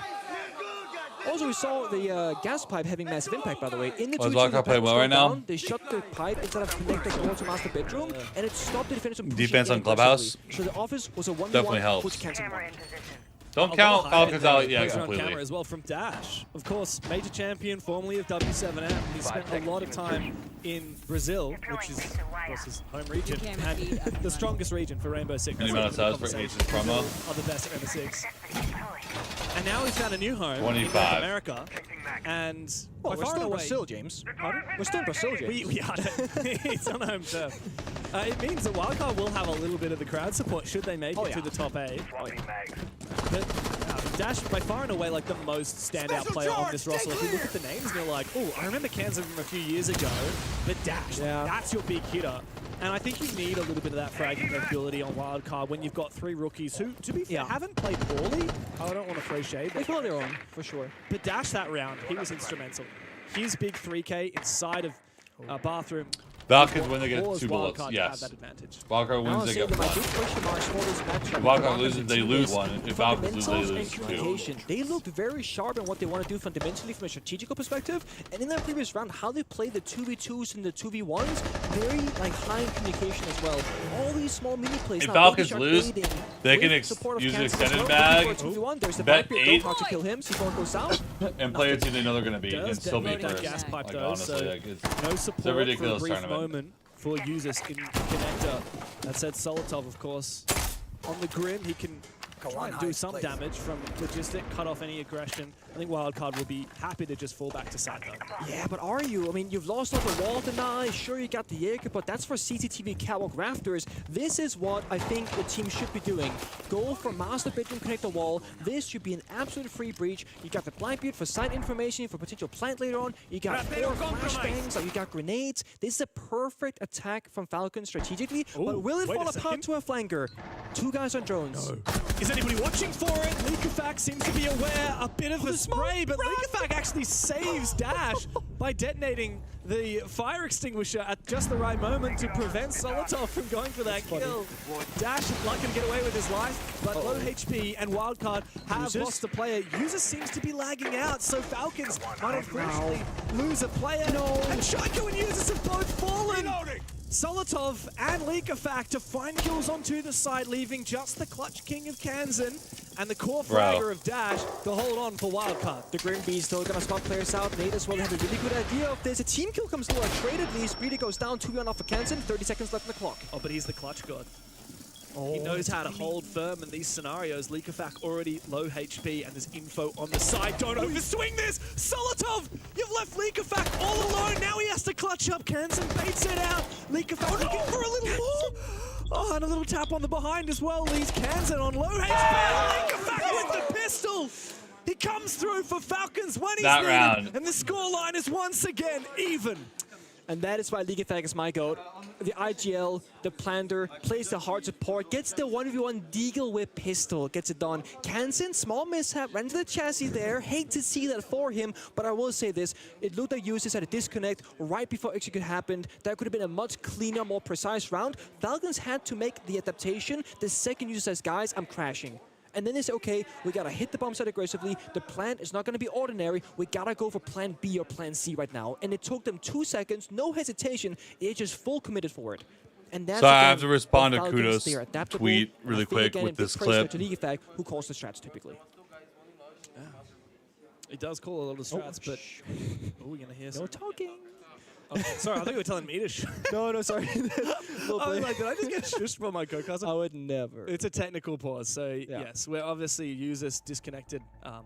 Also, we saw the gas pipe having massive impact, by the way. In the Wildcard playing well right now. They shut the pipe instead of connecting the door to master bedroom, and it stopped the defense from pushing Defense in on Clubhouse. aggressively. So the office was a 1v1, Definitely helps. which Kansen won. Don't count Falcons out yet Camera completely. as well from Dash. Of course, major champion, formerly of W7M. He spent a lot of time in Brazil, which is, of course, his home region, and the strongest region for Rainbow Six. Any amount of subs for Ace's promo? Are the best at Rainbow Six. And now he's found a new home 25. in North America. And Well, by we're far still and in away, Brazil, James. Pardon? We're still in Brazil, James. we are. It's on home turf. It means that Wildcard will have a little bit of the crowd support should they make it to the top 8. But Dash, by far and away, like the most standout player on this roster. Like, you look at the names and you're like, oh, I remember Kansen from a few years ago, but Dash, that's your big hitter. And I think you need a little bit of that fragging capability on Wildcard when you've got 3 rookies who, to be fair, haven't played poorly. I don't want to throw shade. They hold their own, for sure. But Dash that round, he was instrumental. His big 3K inside of bathroom. Falcons win, they get Allows 2 bullets. Wildcard to Yes. have that advantage. Wildcard wins, they get 1. If Wildcard loses, they lose 1. If Falcons lose, they lose 2. They looked very sharp in what they want to do fundamentally from a strategical perspective. And in that previous round, how they played the 2v2s and the 2v1s, very like high in communication as well. All these small mini plays. If now, Falcons Baby Shark lose, aiding they can with support of use an Kansen as extended well. bag, Looking for a 2v1. There's the bet Blackbeard, 8, hard to kill him. C4 goes down. and play a team they know they're going to beat and still beat Detonate first. gas pipe Like, though, honestly, so like, no it's support a ridiculous for a brief tournament. moment for users in connector. That said, Solotov, of course, on the grin, he can try and do some damage from logistic, cut off any aggression. I think Wildcard will be happy to just fall back to side though. Yeah, but are you? I mean, you've lost all the wall deny. Sure, you got the air, but that's for CCTV catwalk rafters. This is what I think the team should be doing. Go for master bedroom connector wall. This should be an absolute free breach. You got the Blackbeard for site information, for potential plant later on. You got 4 flashbangs, like you got grenades. This is a perfect attack from Falcon strategically, but will it fall apart to a flanker? 2 guys on drones. No. Is anybody watching for it? Leakafac seems to be aware. A bit of a spray, but Leakafac actually saves Dash by detonating the fire extinguisher at just the right moment to prevent Solotov from going for that kill. Dash is lucky to get away with his life, but low HP and Wildcard have lost a player. User seems to be lagging out, so Falcons might unfortunately lose a player. And Shaiko and Users have both fallen. Solotov and Leakafac to find kills onto the side, leaving just the Clutch King of Kansen and the core fragger of Dash to hold on for Wildcard. The Grim Beast still gonna spot players out. Nate as well have a really good idea. If there's a team kill comes through, a trade at least. Breeder goes down 2-1 off for Kansen. 30 seconds left on the clock. Oh, but he's the Clutch God. He knows how to hold firm in these scenarios. Leakafac already low HP, and there's info on the side. Don't overswing this! Solotov, you've left Leakafac all alone. Now he has to clutch up. Kansen baits it out. Leakafac looking for a little more. Oh, and a little tap on the behind as well. Leaves Kansen on low HP. Leakafac with the pistol. He comes through for Falcons when he's needed. Round. And the scoreline is once again even. And that is why Leakafac is my goat. The IGL, the planter, plays the hard support, gets the 1v1 Deagle with pistol, gets it done. Kansen, small mishap, ran to the chassis there. Hate to see that for him, but I will say this. It looked like Users had a disconnect right before execute happened. That could have been a much cleaner, more precise round. Falcons had to make the adaptation. The second User says, guys, I'm crashing. And then they say, okay, we gotta hit the bomb site aggressively. The plant is not gonna be ordinary. We gotta go for plan B or plan C right now. And it took them 2 seconds, no hesitation. They just full committed for it. And that's So I have to respond to Kudos tweet really quick with this clip. To Leakafac, who calls the strats typically. He does call a lot of strats, but we're gonna hear some. No talking. Sorry, I thought you were telling me to shut. No, sorry. I was like, did I just get shushed by my co-caster? I would never. It's a technical pause, so yes, we're obviously users disconnected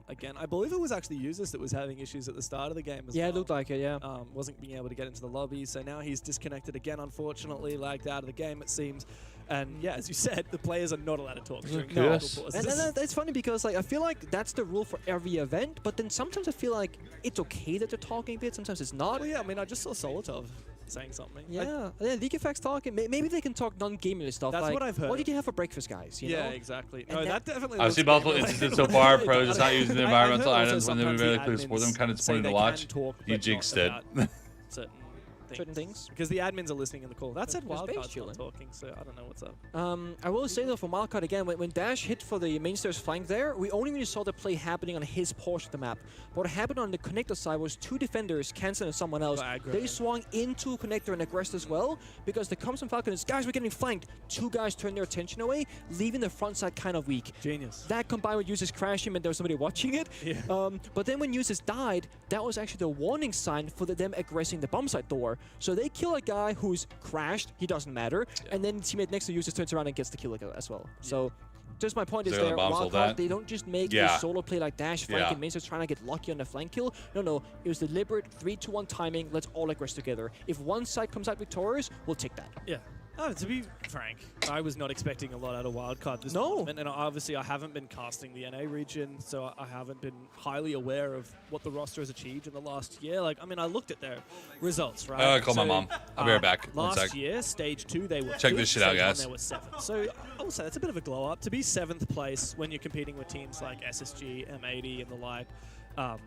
again. I believe it was actually users that was having issues at the start of the game as well. Yeah, it looked like it, yeah. Wasn't being able to get into the lobby, so now he's disconnected again, unfortunately, lagged out of the game, it seems. And yeah, as you said, the players are not allowed to talk during Yes. And it's funny because like I feel like that's the rule for every event, but then sometimes I feel like it's okay that they're talking a bit, sometimes it's not. Well, yeah, I mean, I just saw Solotov saying something. Yeah, League Effects talking. Maybe they can talk non-gaming stuff. That's like, what I've heard. What did you have for breakfast, guys? You know? Exactly. And No, that definitely. I've seen multiple instances so far. Pros just not using the environmental items when they were very clear for them. Kind of disappointing to watch. You jinxed it. Certain things. Because the admins are listening in the call. That said, Wildcard's not talking, so I don't know what's up. I will say though, for Wildcard again, when Dash hit for the main stairs flank there, we only really saw the play happening on his portion of the map. What happened on the connector side was two defenders, Kansan and someone else, they swung into connector and aggressed as well, because the comes from Falcon is, guys, we're getting flanked. Two guys turned their attention away, leaving the front side kind of weak. Genius. That combined with users crashing and there was somebody watching it. Yeah. But then when users died, that was actually the warning sign for them aggressing the bomb site door. So they kill a guy who's crashed, he doesn't matter, and then teammate next to users turns around and gets the kill as well. So just my point is there, Wildcard, they don't just make a solo play like Dash, flanking main stairs trying to get lucky on the flank kill. No, it was deliberate 3-2-1 timing, let's all aggress together. If one side comes out victorious, we'll take that. Yeah. To be frank, I was not expecting a lot out of Wildcard this tournament, and obviously I haven't been casting the NA region, so I haven't been highly aware of what the roster has achieved in the last year. Like, I mean, I looked at their results, right? Call my mom. I'll be right back. Last year, stage 2, they were Check good. this shit out, Stage 1, guys. they were 7. So I will say that's a bit of a glow up. To be 7th place when you're competing with teams like SSG, M80, and the like,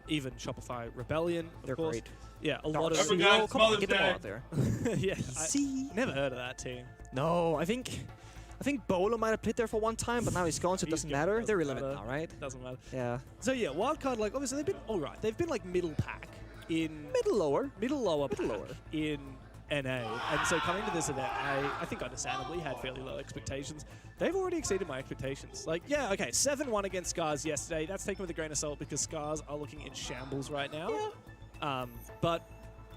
even Shopify Rebellion, They're course. great. Yeah, a lot of... Come on, get them all out there. Yeah, never heard of that team. No, I think Bolo might have played there for one time, but now he's gone, so it doesn't matter. They're irrelevant now, right? Doesn't matter. Yeah. So yeah, Wildcard, like, obviously they've been all right. They've been like middle pack in... Middle lower in NA. And so coming to this event, I think understandably had fairly low expectations. They've already exceeded my expectations. Like, yeah, okay, 7-1 against Scars yesterday. That's taken with a grain of salt because Scars are looking in shambles right now. Yeah. But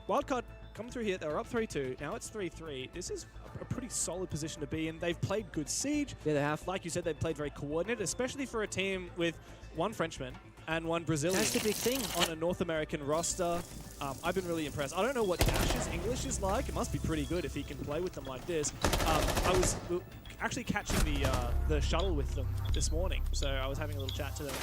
Wildcard come through here. They were up 3-2. Now it's 3-3. This is a pretty solid position to be in. They've played good Siege. Yeah, they have. Like you said, they've played very coordinated, especially for a team with one Frenchman and one Brazilian. That's the big thing. On a North American roster. I've been really impressed. I don't know what Dash's English is like. It must be pretty good if he can play with them like this. I was actually catching the shuttle with them this morning, so I was having a little chat to them.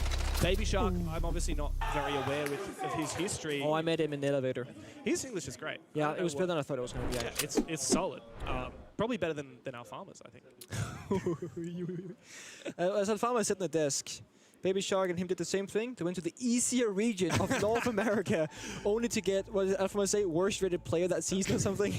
Baby Shark, I'm obviously not very aware of his history. Oh, I met him in the elevator. His English is great. Yeah, it was better than I thought it was going to be. Yeah, it's solid. Probably better than our farmers, I think. As Alfama sat on the desk, Baby Shark and him did the same thing. They went to the easier region of North America, only to get, what did Alfama say, worst rated player that season or something.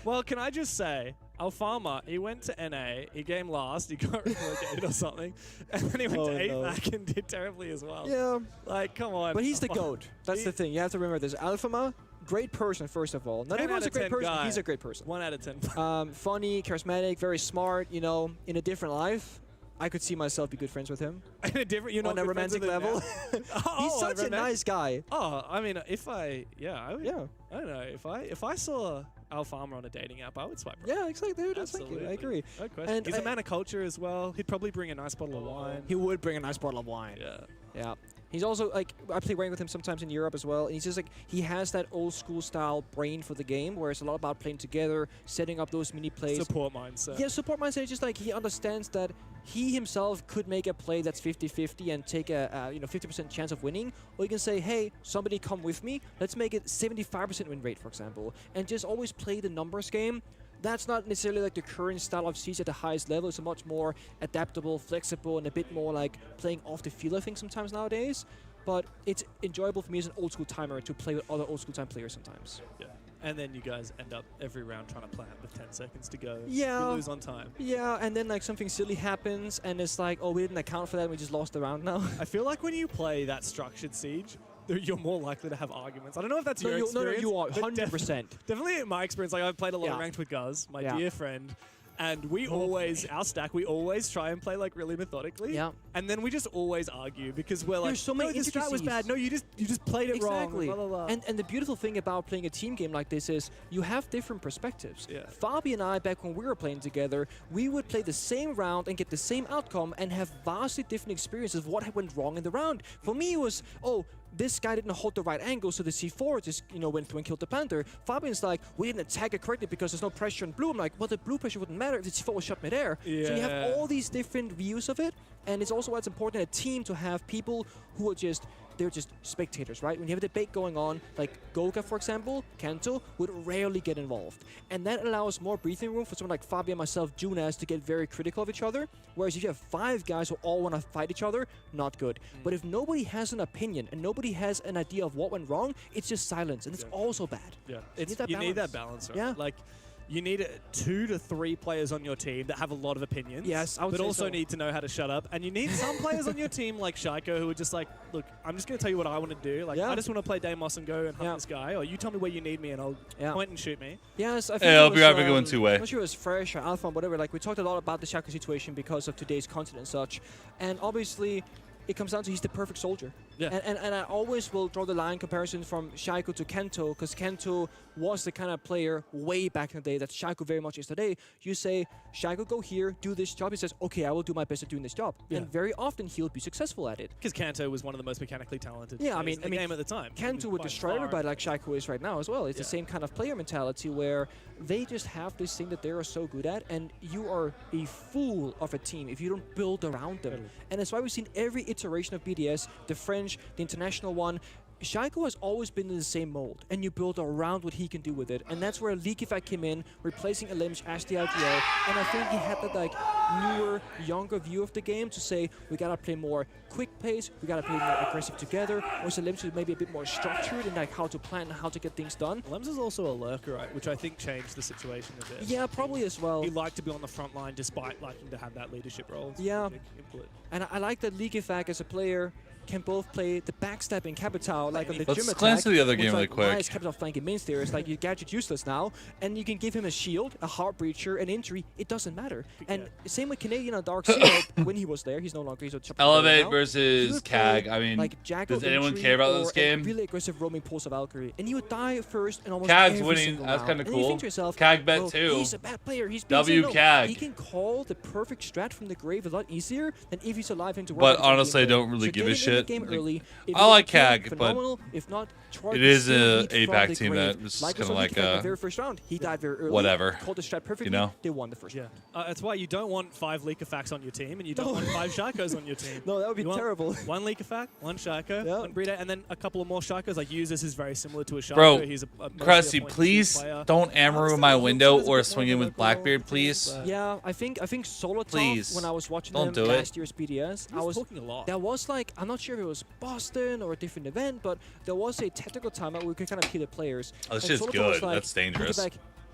Well, can I just say, Alfama, he went to NA, he came last, he got relegated or something, and then he went to 8th back and did terribly as well. Yeah. Like, come on. But he's the GOAT. That's the thing. You have to remember this. Alfama, great person, first of all. Not everyone's a great person. Guy. He's a great person. 1 out of 10. Funny, charismatic, very smart, you know, in a different life. I could see myself be good friends with him. In a different, you know, on a romantic level. He's such a nice guy. Oh, I mean, I don't know, if I saw Alfama on a dating app, I would swipe right. Yeah, exactly. Dude, thank you. I agree. No question. And he's a man of culture as well. He'd probably bring a nice bottle of wine. He would bring a nice bottle of wine. Yeah. Yeah. He's also, like, I play rank with him sometimes in Europe as well, and he's just, like, he has that old school style brain for the game, where it's a lot about playing together, setting up those mini plays. Support mindset. Yeah, support mindset. It's just, like, he understands that he himself could make a play that's 50-50 and take a 50% chance of winning, or you can say, hey, somebody come with me, let's make it 75% win rate, for example, and just always play the numbers game. That's not necessarily like the current style of Siege at the highest level. It's a much more adaptable, flexible, and a bit more like playing off the field, I think, sometimes nowadays. But it's enjoyable for me as an old school timer to play with other old school time players sometimes. Yeah. And then you guys end up every round trying to plant with 10 seconds to go. Yeah. You lose on time. Yeah, and then like something silly happens, and it's like, oh, we didn't account for that, and we just lost the round now. I feel like when you play that structured Siege, you're more likely to have arguments. I don't know if that's your experience. No, you are 100%. Definitely in my experience. Like, I've played a lot of ranked with Guz, my dear friend, And we always, our stack, we always try and play like really methodically. Yeah. And then we just always argue because we're like, There's so many no, this strat was bad. No, you just played it wrong. Exactly. Blah, blah, blah. And the beautiful thing about playing a team game like this is you have different perspectives. Yeah. Fabi and I, back when we were playing together, we would play the same round and get the same outcome and have vastly different experiences of what went wrong in the round. For me, it was, oh, this guy didn't hold the right angle, so the C4 just, went through and killed the Panther. Fabian's like, we didn't attack it correctly because there's no pressure on blue. I'm like, well, the blue pressure wouldn't matter if the C4 was shot midair. So you have all these different views of it, and it's also why it's important in a team to have people who are they're just spectators, right? When you have a debate going on, like Goga, for example, Kanto would rarely get involved. And that allows more breathing room for someone like Fabi and myself, Junas, to get very critical of each other. Whereas if you have 5 guys who all want to fight each other, not good. But if nobody has an opinion and nobody has an idea of what went wrong, it's just silence, and it's also bad. Yeah, You need that balance, right? Yeah. Like, you need 2 to 3 players on your team that have a lot of opinions. Yes, I would but say also so. need to know how to shut up. And you need some players on your team like Shaiko who are just like, look, I'm just going to tell you what I want to do. Like, I just want to play Deimos and go and hunt this guy. Or you tell me where you need me and I'll point and shoot me. Yes, I think I'll be happy going 2-way. I'm not sure it was Fresh or Alpha or whatever. Like, we talked a lot about the Shaiko situation because of today's content and such. And obviously, it comes down to he's the perfect soldier. Yeah. And I always will draw the line comparison from Shaiko to Kento, because Kento was the kind of player way back in the day that Shaiko very much is today. You say, Shaiko, go here, do this job. He says, okay, I will do my best at doing this job. Yeah. And very often he'll be successful at it. Because Kanto was one of the most mechanically talented Yeah, players in the game at the time. Kanto would destroy everybody like Shaiko is right now as well. It's the same kind of player mentality where they just have this thing that they are so good at, and you are a fool of a team if you don't build around them. And that's why we've seen every iteration of BDS, the French, the international one. Shaiko has always been in the same mold, and you build around what he can do with it. And that's where Leaky Fact came in, replacing Alimsh as the IGL. And I think he had that like newer, younger view of the game to say, we gotta play more quick pace, we gotta play more aggressive together. Whereas Alimsh is maybe a bit more structured in like how to plan and how to get things done. Lems is also a lurker, right? Which I think changed the situation a bit. Yeah, probably as well. He liked to be on the front line despite liking to have that leadership role. Yeah. And I like that Leaky Fact as a player can both play the backstabbing Capital, like on the gym attack. Let's glance to the other game really like, quick. Nice Capital flanking main stairs, like you gadget useless now, and you can give him a shield, a heart breacher, an injury. It doesn't matter. And same with Canadian on Dark Zero when he was there. He's no longer. He's a Elevate versus CAG. I mean, like does anyone care about this game? Really aggressive roaming pulse of Valkyrie, and he would die first and almost CAG's every winning. single That's round. kind of And you cool. think to yourself, CAG bet well, too. He's a bad player. He's W no, CAG. He can call the perfect strat from the grave a lot easier than if he's alive into. But honestly, I don't really give a shit. Game early, I like CAG, but if not, it is a APAC team that was kind of like the very first round. He died very early. Whatever. Called the strat perfectly. You know? They won the first round. That's why you don't want 5 Leaker Facts on your team, and you don't want 5 Shaikos on your team. No, that would be You want terrible. 1 Leaker Fact, 1 Shaiko, 1 Breeder, and then a couple of more Shaikos. Like Users is very similar to a Shaiko. Bro, He's a Crusty, please don't ammo my window or swing in with Blackbeard, please. Yeah, I think Solotov, Please, when I was watching don't them do last it. year's BDS, I was talking a lot. There was like, I'm not sure if it was Boston or a different event, but there was a tactical timeout where we could kind of kill the players. Oh, this And shit's Solotov was good. like, That's dangerous.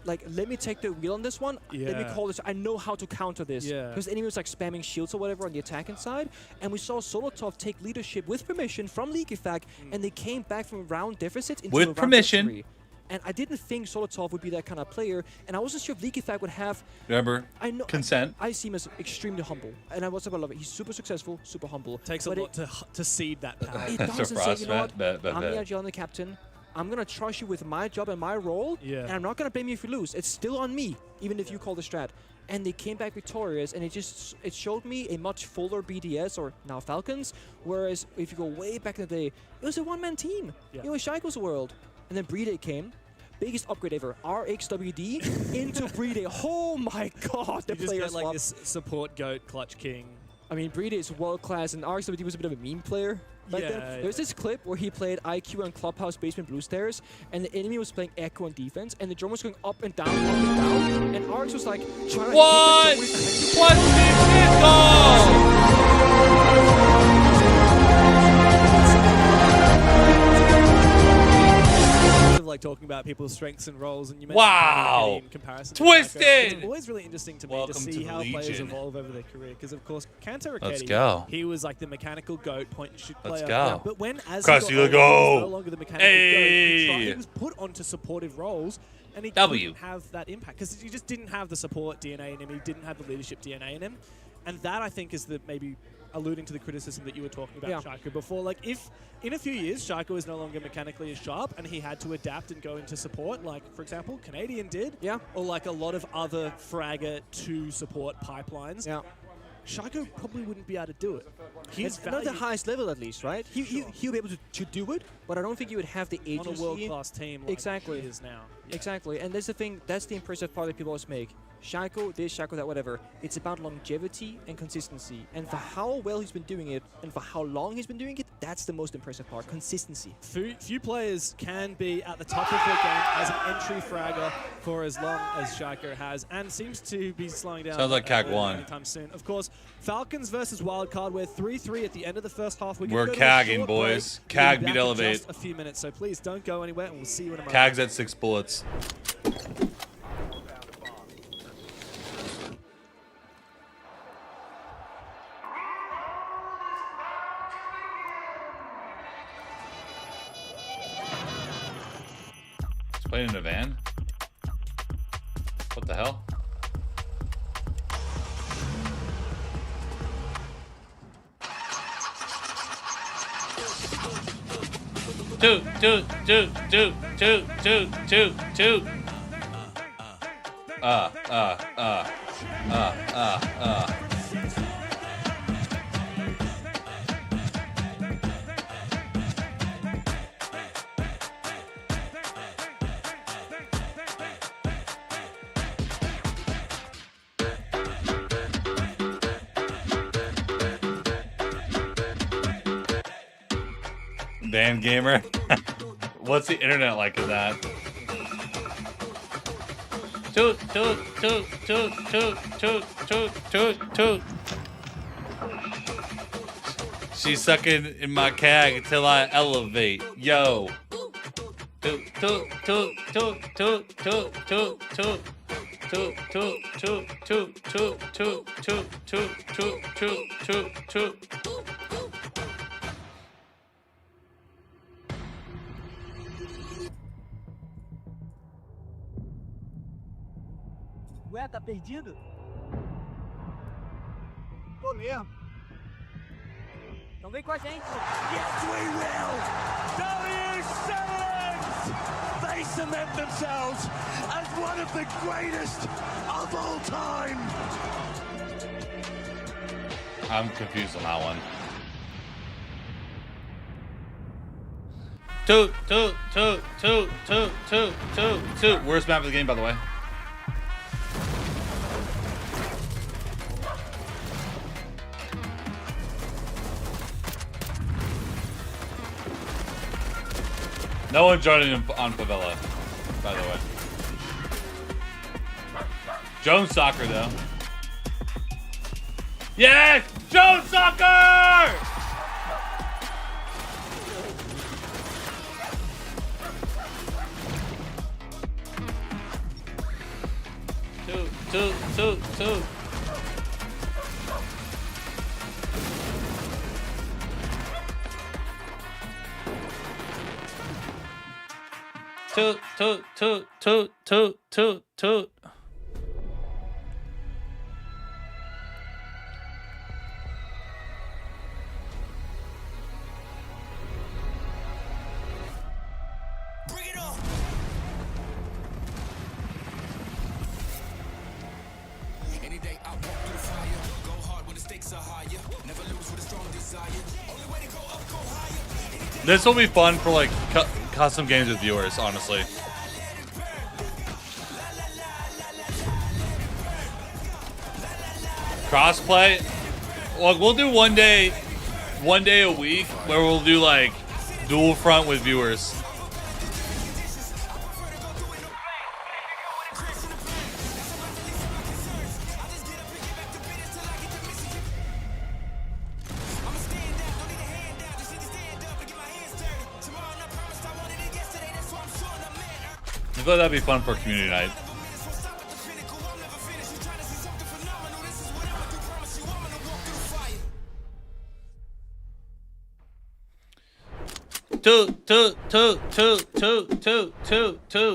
Like, let me take the wheel on this one. Let me Yeah. call this. I know how to counter this. Yeah. Because the enemy was like spamming shields or whatever on the attacking side. And we saw Solotov take leadership with permission from Leaky Fact, and they came back from a round deficit into a With round permission. victory. And I didn't think Solotov would be that kind of player, and I wasn't sure if Leaky Fact would have. Remember, I know consent. I see him as extremely humble, and I love it. He's super successful, super humble. Takes a But lot to seed that power. It That's a doesn't say, you know what, bet. I'm the IGL and the captain. I'm gonna trust you with my job and my role, and I'm not gonna blame you if you lose. It's still on me, even if you call the strat. And they came back victorious, and it showed me a much fuller BDS, or now Falcons. Whereas if you go way back in the day, it was a one-man team. It was Shaiko's world, and then Breede came. Biggest upgrade ever, RXWD into Breede. Oh my god, the You just player get like swap. this support goat, clutch king. I mean, Breede is world class, and RXWD was a bit of a meme player back then. There's this clip where he played IQ on Clubhouse Basement Blue Stairs, and the enemy was playing Echo on defense, and the drone was going up and down, and RX was like trying to What? hit the drone. What Like talking about people's strengths and roles, and you mentioned Wow! in comparison to Twisted! Shako. It's always really interesting to me Welcome to to see the how players Legion. evolve over their career. Because of course, Kanto Let's Raketti, go. he was like the mechanical goat point and shoot Let's player. go. But when as Crusty, he got older, go. he was no longer the mechanical Hey. goat, he was put onto supportive roles. And he W. didn't have that impact because he just didn't have the support DNA in him. He didn't have the leadership DNA in him, and that I think is the maybe alluding to the criticism that you were talking about, Shako, before. Like if in a few years Shako is no longer mechanically as sharp and he had to adapt and go into support, like for example Canadian did, or like a lot of other Fragger to support pipelines. Shako probably wouldn't be able to do it. He's not the highest level, at least, right? He'll be able to do it, but I don't think he would have the agency. On a world-class team like exactly. he is now. Exactly, and that's the thing, that's the impressive part that people always make. Shako, this, Shako, that, whatever. It's about longevity and consistency. And for how well he's been doing it, and for how long he's been doing it, that's the most impressive part, consistency. Few players can be at the top of their game as an entry fragger for as long as Shako has, and seems to be slowing down. Sounds like CAG won. Anytime soon. Of course, Falcons versus Wildcard. We're 3-3 at the end of the first half. We're cagging, boys. CAG beat Elevate. Just a few minutes, so please don't go anywhere, and we'll see you in a moment. CAG's at 6 bullets. He's playing in a van? What the hell? Two. Van gamer. What's the internet like in that? Toot. She's sucking in my CAG till I elevate. Yo. Toot. Ué, tá perdido? Tô mesmo. Então vem com a gente. Yes, we will! Sens! They cement themselves as one of the greatest of all time! I'm confused on that one. Toot. Worst map of the game, by the way. No one joining him on Favela, by the way. Jones Soccer, though. Yes! Jones Soccer! Two. Toot. Bring it on! Any day I walk through the fire, go hard when the stakes are higher, never lose with a strong desire. Only way to go up, go higher. This will be fun for like custom games with viewers, honestly. Crossplay. Well, we'll do one day a week where we'll do like dual front with viewers. feel like that'd be fun for community night. Two.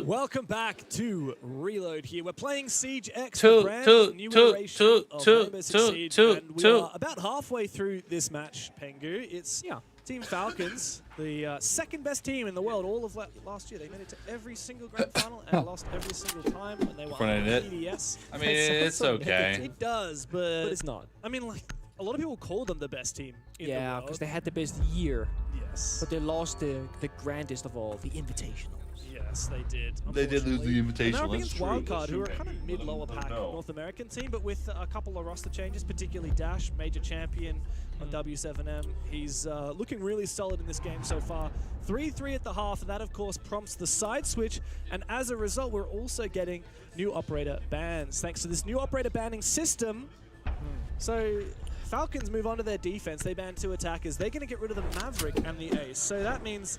Welcome back to Reload here. We're playing Siege X, Two, brand two, new two, iteration two, of two, Rainbow Six two, Siege, two, and we two. are about halfway through this match, Pengu. It's Team Falcons, the second best team in the world. All of last year, they made it to every single grand final and lost every single time when they won PDS. I mean, it's okay. It does, but it's not. I mean, like, a lot of people call them the best team in the world. because they had the best year. Yes. But they lost the grandest of all, the Invitational. Yes, they did. They did lose the And they're Invitational. up That's against true. Wildcard, who are kind of mid-lower pack North American team, but with a couple of roster changes, particularly Dash, major champion on W7M. He's looking really solid in this game so far. 3-3 at the half, and that, of course, prompts the side switch. And as a result, we're also getting new operator bans. Thanks to this new operator banning system, so Falcons move on to their defense. They ban 2 attackers. They're going to get rid of the Maverick and the Ace. So that means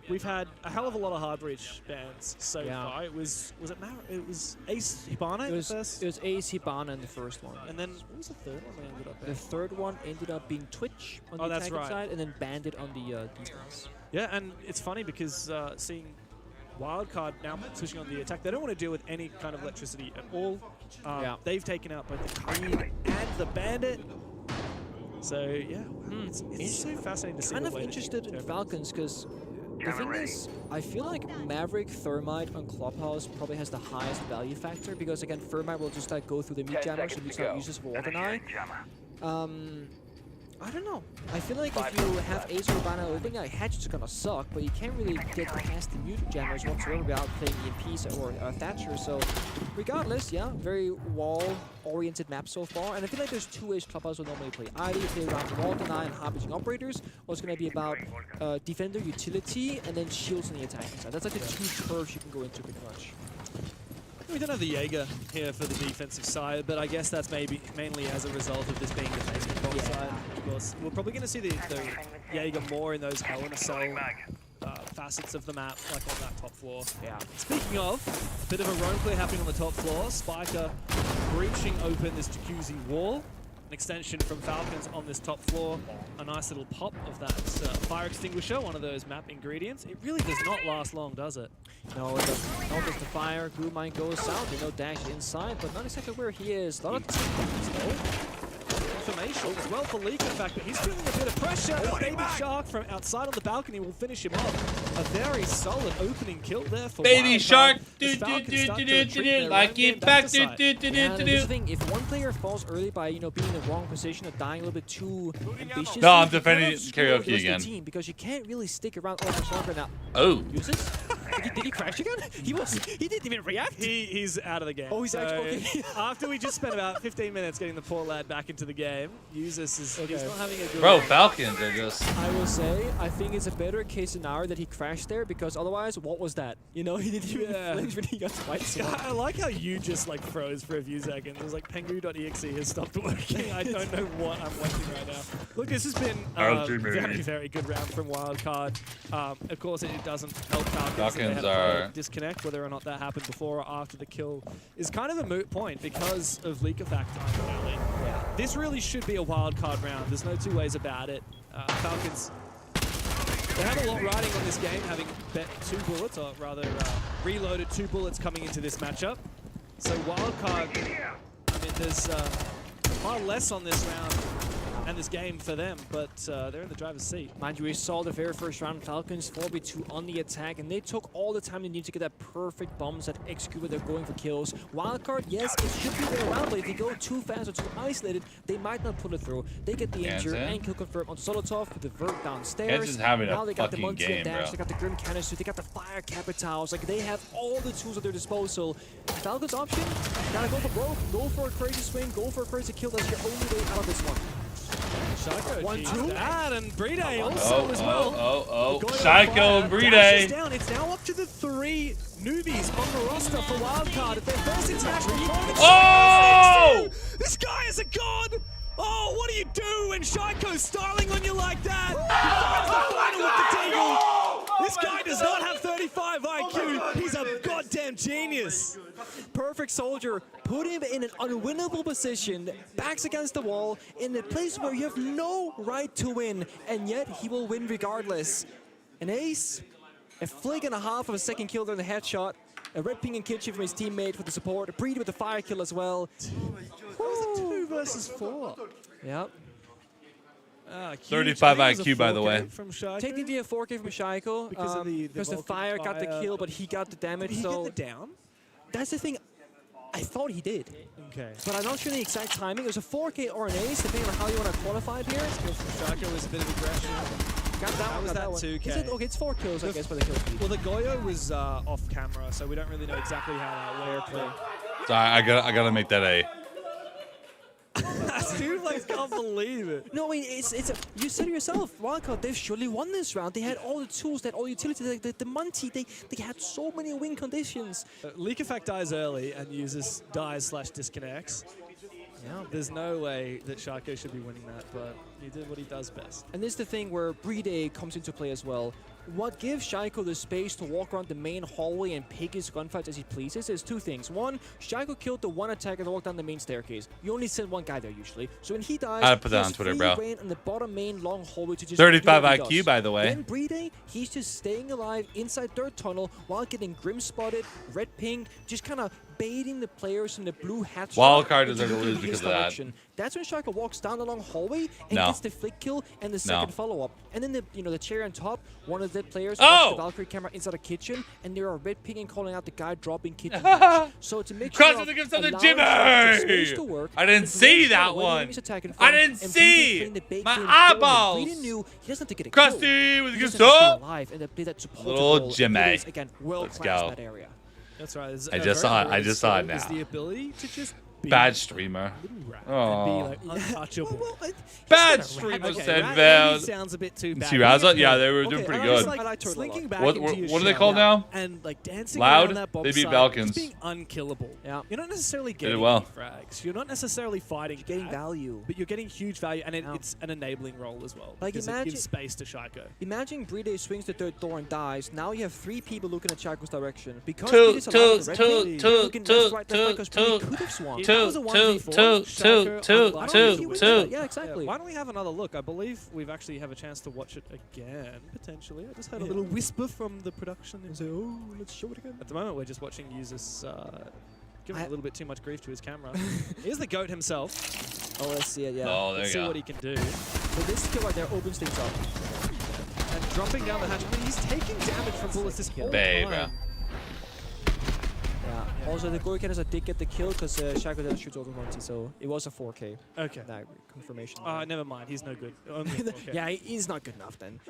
we've had a hell of a lot of hard breach bans so far. It was it Maverick? It was Ace Hibana in the first? It was Ace Hibana in the first one. And then what was the third one they ended up The third one ended up being Twitch on the attacking side, and then Bandit on the defense. Yeah, and it's funny because seeing Wildcard now switching on the attack, they don't want to deal with any kind of electricity at all. They've taken out both the Queen and the Bandit. So yeah, it's so fascinating to see. Kind of interested in Falcons because the thing is, I feel like Maverick Thermite on Clubhouse probably has the highest value factor because again, Thermite will just like go through the mid jammers and use this for Waldeneye. I don't know. I feel like if you have Ace or Urbana open, yeah, Hatch is gonna suck, but you can't really get past the mute jammers whatsoever without playing EMPs or Thatcher. So, regardless, yeah, very wall-oriented map so far. And I feel like there's 2 ways Clubhouse will normally play. Either you play around Waldeneye and hard-breaching operators, or it's gonna be about defender utility and then shields on the attacking side. That's like the 2 curves you can go into pretty much. We don't have the Jaeger here for the defensive side, but I guess that's mainly as a result of this being the baseball side. Of course, we're probably going to see the Jaeger more in those Hell in a Cell facets of the map, like on that top floor. Yeah. Speaking of, a bit of a roam clear happening on the top floor. Spiker breaching open this jacuzzi wall. An extension from Falcons on this top floor. A nice little pop of that fire extinguisher, one of those map ingredients. It really does not last long, does it? No, it doesn't. No, just the fire. Goo mine goes south. You know, Dash inside, but not exactly where he is. A lot of information as well for Leak, in fact, but he's feeling a bit of pressure. Baby Shark from outside on the balcony will finish him off. A very solid opening kill there for Baby Shark, like it back, This is the thing, if one player falls early by, you know, being in the wrong position or dying a little bit too ambitious. No, I'm defending karaoke again. Team because you can't really stick around all for longer now. Oh. Uses? Did he crash again? He didn't even react. He's out of the game. Oh, he's actually okay. After we just spent about 15 minutes getting the poor lad back into the game, Usus is he's not having a good Bro, run. Falcons are just... I will say, I think it's a better case scenario that he crashed there because otherwise, what was that? You know, he didn't even flinch when he got spiked. I like how you just like froze for a few seconds. It was like Pengu.exe has stopped working. I don't know what I'm watching right now. Look, this has been a very, very good round from Wildcard. Of course, it doesn't help Falcons. Falcons are... disconnect. Whether or not that happened before or after the kill is kind of a moot point because of leak effect time early. Yeah. This really should be a Wildcard round. There's no 2 ways about it. Falcons, they have a lot riding on this game, having bet 2 bullets, or rather reloaded 2 bullets coming into this matchup. So Wildcard, I mean, there's far less on this round and this game for them, but they're in the driver's seat. Mind you, we saw the very first round, Falcons 4v2 on the attack, and they took all the time they need to get that perfect bombs that execute when they're going for kills. Wildcard, yes, it should be their round, but if they go too fast or too isolated, they might not pull it through. They get the injure and kill confirm on Solotov with the vert downstairs. Kansas having now a they got the fucking Muncie game, and Dash, bro. they got the Grim Canister, they got the Fire Capitals. Like, they have all the tools at their disposal. Falcons option, gotta go for broke, go for a crazy swing, go for a crazy kill. That's your only way out of this one. Shaiko 1-2. And Bride also as well. Shaiko and Bride. Dash is down. It's now up to the 3 newbies on the roster for Wildcard. If their first international opponent, Oh! this guy is a god! Oh, what do you do when Shaiko's styling on you like that? He finds the final with the Deagle. This guy does not have 35 IQ. He's a goddamn this. Perfect soldier, put him in an unwinnable position, backs against the wall, in a place where you have no right to win, and yet he will win regardless. An ace, a flick and a half of a second kill there in the headshot, a red ping and kitchen from his teammate for the support, a Breed with the fire kill as well. That was a 2 versus 4. Yep. 35 IQ, by the way. Technically a 4K from Shaiko because the fire got the kill, but he got the damage. Did he so get the down? That's the thing. I thought he did. Okay. But I'm not sure the exact timing. It was a 4K or an ace, depending on how you want to qualify it here. Shaiko was a bit of aggression. Got that one, was got that one. 2K. Is it, okay, it's 4 kills, I guess, by the kill speed. Well, the Goyo was off camera, so we don't really know exactly how that worked. Sorry, I gotta make that a. Dude, like, can't believe it. No, I mean, you said it yourself, Wildcard, they've surely won this round. They had all the tools, they had all the utilities, like the Munty, they had so many win conditions. Leak Effect dies early and uses dies/disconnects. Yeah, there's no way that Shaiko should be winning that, but he did what he does best. And this is the thing where Breed comes into play as well. What gives Shaiko the space to walk around the main hallway and pick his gunfights as he pleases is 2 things. One, Shaiko killed the one attacker that walked down the main staircase. You only send one guy there usually. So when he dies, I'd put that on Twitter, bro. on the bottom main long hallway to just 35 do what he IQ, does. by the way. Then Breed, he's just staying alive inside third tunnel while getting grim spotted, red ping, just kind of baiting the players in the blue hat. Wildcard deserves to lose because of that. That's when Shaiko walks down the long hallway and No. gets the flick kill and the second follow-up. And then the cherry on top, one of the players Oh! watched the Valkyrie camera inside a kitchen, and they are red pinging calling out the guy dropping kitchen hatch. So to make Cross sure to give some allowing to Jimmy! Shaiko the space to work, I didn't and see make that sure when the one. enemy's attacking I front didn't and see playing the bait my game forward, eyeballs. Breeden knew he doesn't have to get a Krusty kill. with He a just good has to stay stop. alive and play that support Little role. Jimmy. It is, again, world Let's class go. in that area. That's right. I just saw it. I just saw it now. Is the ability to just be Bad streamer. and be Oh. like untouchable. Bad streamer, Okay, SenVale. sounds a bit too bad. See Raza? Yeah, they were doing pretty good. Like slinking back What into your are they shell called now? and like dancing Loud? around that bomb They beat site, Balkans. just being unkillable. Yeah. You're not necessarily did getting well. any frags. You're not necessarily fighting. You're getting value. But you're getting huge value, and it's an enabling role as well. Like because imagine- it gives space to Shaiko. Imagine Breed swings the third door and dies. Now you have 3 people looking at Shaiko's direction. Because Two, Breed is alive in the red two, ping, two, you're looking two, left, right, two, because Breed two, could have swung. If that was a 1v4, Shaiko, why don't we have another look? I believe we've actually have a chance to watch it again, potentially. I just heard a little whisper from the production and say, oh, let's show it again. At the moment, we're just watching users giving a little bit too much grief to his camera. Here's the GOAT himself. Oh, let's see it, yeah. Oh, there Let's you see go. what he can do. So this kill right there opens things up. And dropping down the hatch. I mean, he's taking damage from bullets this whole Babe. time. Yeah. Also, the Gory Cannons did get the kill because Shaiko didn't shoot over Monty, so it was a 4K. Okay. That confirmation. Never mind. He's no good. Only a 4K. Yeah, he's not good enough then.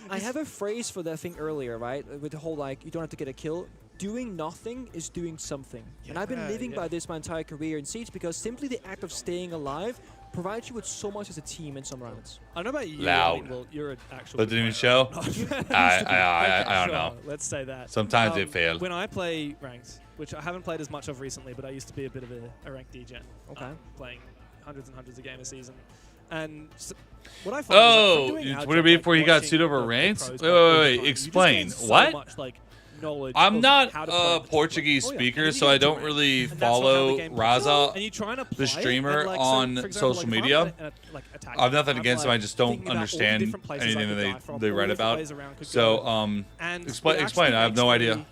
I have a phrase for that thing earlier, right? With the whole, like, you don't have to get a kill. Doing nothing is doing something. And I've been living by this my entire career in Siege because simply the act of staying alive provides you with so much as a team in some rounds. I don't know about you. Loud. I mean, well, you're an actual. But didn't even show? I don't know. Let's say that. Sometimes they fail. When I play ranked, which I haven't played as much of recently, but I used to be a bit of a ranked degen. Okay. Playing hundreds and hundreds of games a season. And what I find is would it be before he got sued over ranked? Wait, explain. What? Knowledge I'm of not how to play a Portuguese Oh, yeah. speaker, And so you I get don't into it. really And that's not how the follow game plays. Raza, And you trying to play the it, streamer, and, like, so, on for example, social like, if media. I'm attacking, I've nothing I'm, against them. I just don't thinking about all the understand different places I anything could that die from, they all write the about. ways around could So, go. And explain. it Explain. I have actually no makes idea. me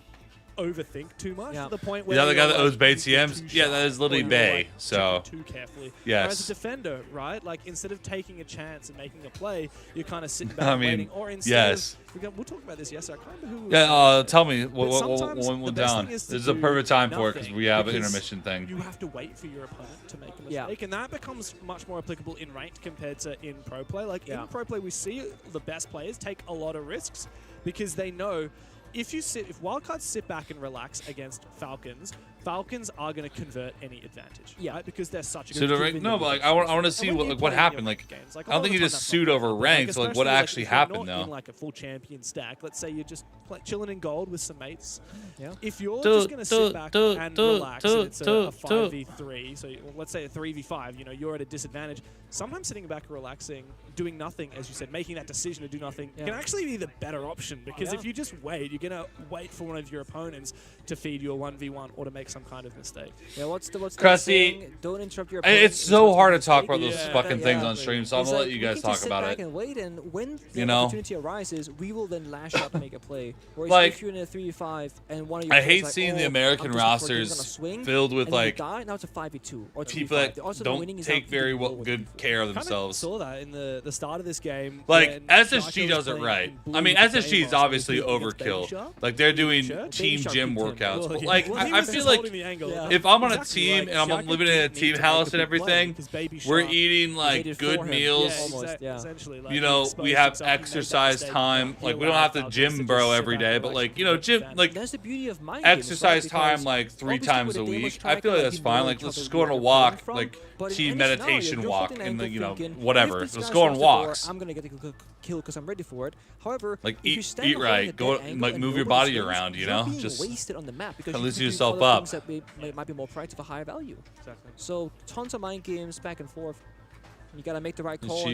overthink too much to the point The where other guy you're that like, owes Bay you get CMs? too Yeah, shy, that is literally or you're, Bay. like, So, too carefully. yes. Whereas a defender, right? Like instead of taking a chance and making a play, you're kind of sitting back I and mean, waiting. Or instead, yes. we'll talk about this. Yes, I can't remember who. Yeah, tell me But what sometimes went the best down. thing is to This is a do perfect time for it because nothing, we have an because intermission thing. You have to wait for your opponent to make a Yeah. mistake, and that becomes much more applicable in ranked compared to in pro play. Like Yeah. in pro play, we see the best players take a lot of risks because they know if wildcards sit back and relax against Falcons, Falcons are going to convert any advantage. Yeah, right? Because they're such a Pseudo rank? No, but like I want to see what happened. Like I don't think he just pseudo ranked. Like what actually happened though. In like a full champion stack, let's say you're just chilling in gold with some mates. Yeah. If you're just going to sit back and relax, and it's a 5v3, so let's say a 3v5, you know, you're at a disadvantage. Sometimes sitting back and relaxing, doing nothing, as you said, making that decision to do nothing, can actually be the better option. Because if you just wait, you're going to wait for one of your opponents to feed you a 1v1 or to make some kind of mistake. Yeah, what's the Crusty, saying? Don't interrupt your opponent. It's so hard to talk about those fucking things on stream, so I'm gonna let you guys talk about it. And wait, and when the opportunity arises, we will then lash out to make a play. Whereas like, if you're in a 3v5 and one of your I hate like, seeing the American rosters filled with like now it's a 5v2 or people that don't take very good care of themselves. Saw that in the start of this game. Like SSG does it right. I mean, SSG is obviously overkill. Like they're doing team gym workouts. But like I feel like if I'm on a team and I'm living in a team house and everything, we're eating like good meals. You know, we have exercise time. Like we don't have to gym bro every day, but like you know, gym like that's the beauty of my exercise time like 3 times a week. I feel like that's fine. Like let's just go on a walk, like team meditation walk, and then you know whatever. Let's go on walks. I'm gonna get the kill because I'm ready for it. However, like eat right, go like move your body around. You know, just wasted on the map because loosen yourself up. That might be more productive for higher value. Exactly. So tons of mind games back and forth. You gotta make the right call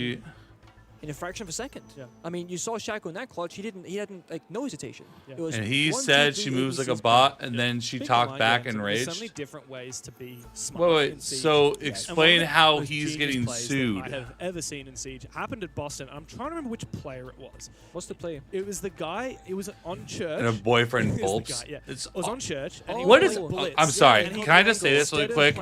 in a fraction of a second. Yeah. I mean, you saw Shaco in that clutch. He hadn't like no hesitation. Yeah. It was and he said she moves like a bot, and then she talked back and raged. There's so many different ways to be smart. Wait. So explain how he's getting sued. I have ever seen in Siege. It happened at Boston. I'm trying to remember which player it was. What's the player? It was the guy. It was on Church. And a boyfriend Bulbs. Yeah. It was on Church. And he what is? Blitz, I'm sorry. Can I just say this really quick?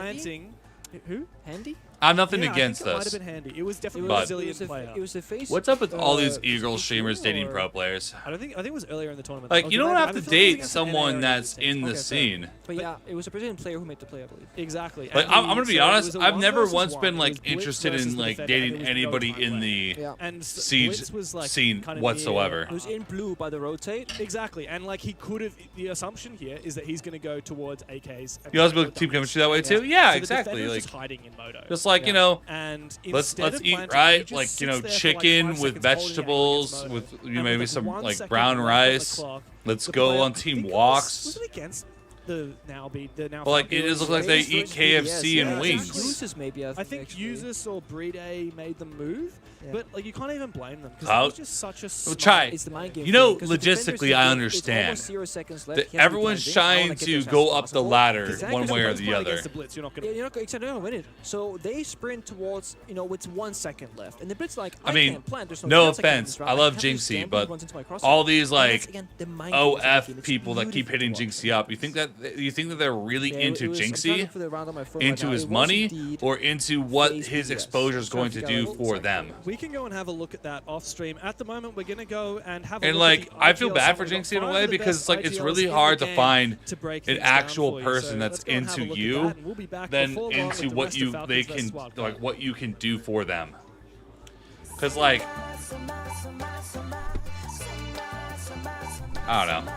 Who? Handy? I'm nothing against this. It might have been Handy. It was definitely a resilient player. It was the face. What's up with all these Eagle streamers dating pro players? I think it was earlier in the tournament. Like you don't have to date someone that's in the scene. But yeah, it was a Brazilian player who made the play, I beve. Exactly. Like I'm gonna be honest, I've never once been like interested in like dating anybody in the Siege scene whatsoever. Who's in blue by the rotate? Exactly, and like he could have. The assumption here is that he's gonna go towards AKs. You also build team chemistry that way too. Yeah, exactly. Like hiding in Moto. Just like you know. And let's eat right, like you know, chicken with vegetables, with maybe some like brown rice. Let's go on team walks. Was it against the now? Well, like it does look like they eat KFC and wings. Users maybe. I think Users or Brede made them move. Yeah. But like you can't even blame them because it was just such a smart. It's the mind game you know, logistically, I understand that everyone's trying to go up the ladder one way or the other. You're not gonna win it. So they sprint towards, you know, with 1 second left, and the Blitz like, I mean, no offense, I love Jinxie, but all these like OF people that keep hitting Jinxie up, you think that they're really into Jinxie, into his money, or into what his exposure is going to do for them? We can go and have a look at that off stream. At the moment, we're gonna go and have a and look like at the I feel IGL bad for summary. Jinxie in a way Five of the because best like it's IGLs really in hard the to game find to break an things down actual for you. person So that's let's go and have a into look at you that, and we'll be back than before long with into the what rest of you Falcons they versus can Wildcard. like what you can do for them. Cause like I don't know.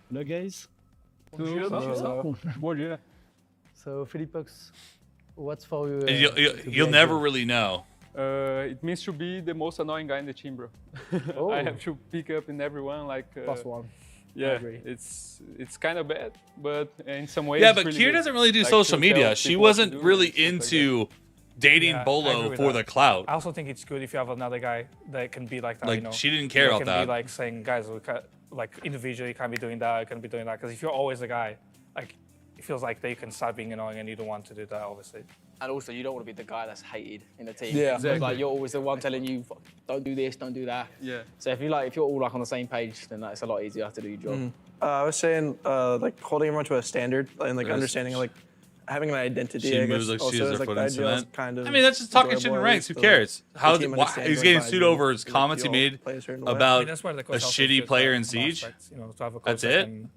Hello guys. Bonjour. So Philippox, what's for you? You'll never really know. It means to be the most annoying guy in the team, bro. Oh. I have to pick up in everyone like. +1. Yeah, it's kind of bad, but in some ways. Yeah, but really Kier doesn't really do social media. She wasn't really into dating Bolo for the clout. I also think it's good if you have another guy that can be like that. Like you know, she didn't care about that. Can be like saying, guys, we can't, like individually you can't be doing that. You can't be doing that because if you're always the guy, like it feels like they can start being annoying and you don't want to do that, obviously. And also, you don't want to be the guy that's hated in the team. Yeah, exactly. Like you're always the one telling you, don't do this, don't do that. Yeah. So if you're all like on the same page, then it's a lot easier to do your job. I was saying, like holding everyone to a standard and like understanding, like having an identity. She I moves guess, like she has her like, foot in cement. kind of. I mean, that's just talking shit in ranks. Who cares? How he's getting sued over his comments he made about a shitty player in Siege? You know, to have a that's coach it. that can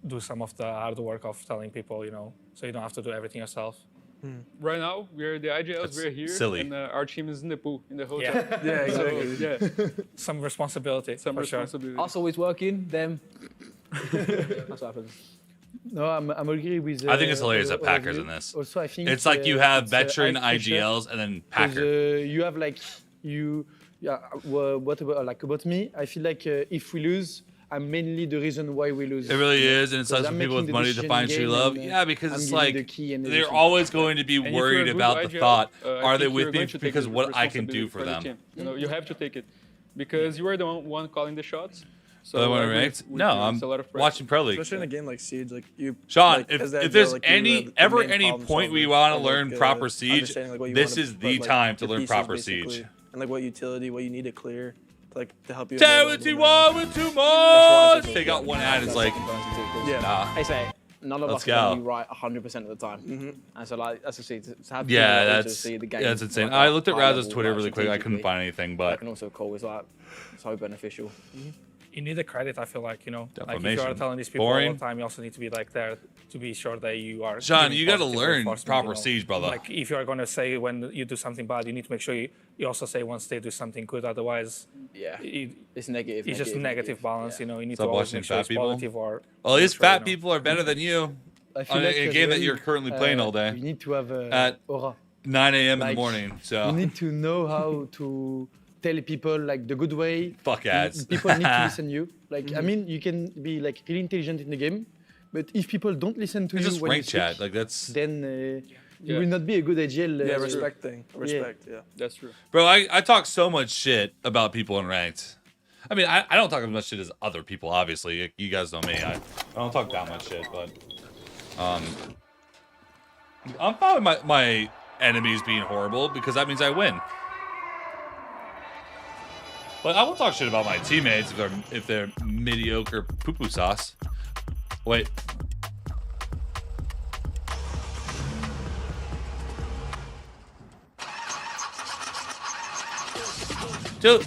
do some of the hard work of telling people, you know, so you don't have to do everything yourself. Right now, we're the IGLs, That's we're here, silly. and our team is in the pool, in the hotel. Yeah, yeah, exactly. So, yeah, Some responsibility. some for sure. responsibility. Us always working, them. That's what happens. No, I'm agree with. I think it's hilarious all that Packers of in you. this. Also, I think It's like you have it's, veteran high pressure IGLs and then 'cause, Packer. you have like what about about me? I feel like if we lose, I'm mainly the reason why we lose. It really is, and it's Because like I'm people with making the money to decision find in true game love. and, Yeah, because I'm it's giving like the key and they're everything. always going to be And if you're worried a good about the IGL, thought. I Are they think with you're me going to take because the what I can do responsibility for the them? team. You know, you have to take it because you are the one calling the shots. So I when agree ranked? with No, you, I'm it's a lot of pressure. watching Pro League. Especially in a game like Siege, like you. Sean, like, as if that there's IGL, like, you're the ever main any problem point where you solver want to of, learn like, proper Siege, understanding, like, what you this wanna is put, the like, time to your learn pieces, proper basically, Siege. and like what utility, what you need to clear, to help you. 10 with 2-1 with 2 more. Take out one ad. It's like, nah. I say none of Let's us can be go. right 100% of the time, and so like that's to have Yeah, people to that's see the game. that's insane. like, I at looked at high Raz's level, Twitter like, really quick. I couldn't strategically. find anything, That but can also call is like so beneficial. You need the credit, I feel like, you know. Like if you are Defamation. telling these people all Boring. the time, you also need to be like there to be sure that you are. Sean, giving you gotta positive learn reinforcement, proper you know. Siege, brother. Like if you are going to say when you do something bad, you need to make sure you also say once they do something good. Otherwise, Yeah, it's negative. it's just negative balance. You know, you need Stop to always watching make sure fat it's people. positive or. well, these neutral, fat you know. people are better than you I feel on like a as game that well, you're currently playing all day You need to have at aura. 9 a.m. in the Like, morning. You So need to know how to tell people like the good way. fuck ads. People need to listen to you. Like I mean, you can be like really intelligent in the game, but if people don't listen to It's you just when you rank speak, chat. Like that's then Yeah. you will not be a good IGL. Yeah, respect thing. Respect. Yeah. That's true. bro. I talk so much shit about people in ranked. I mean, I don't talk as much shit as other people. Obviously, you guys know me. I don't talk that much shit, but I'm fine with my enemies being horrible because that means I win. But I will talk shit about my teammates if they're mediocre poo-poo sauce. Wait. Two.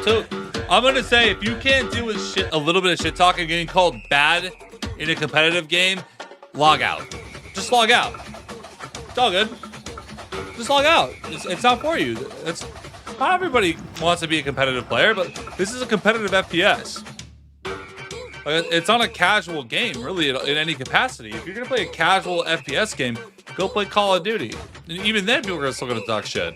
Two. I'm gonna say if you can't do a little bit of shit talking, getting called bad in a competitive game, log out. Just log out. It's all good. Just log out. It's not for you. Not everybody wants to be a competitive player, but this is a competitive FPS. Like, it's not a casual game, really, in any capacity. If you're gonna play a casual FPS game, go play Call of Duty. And even then, people are still gonna talk shit.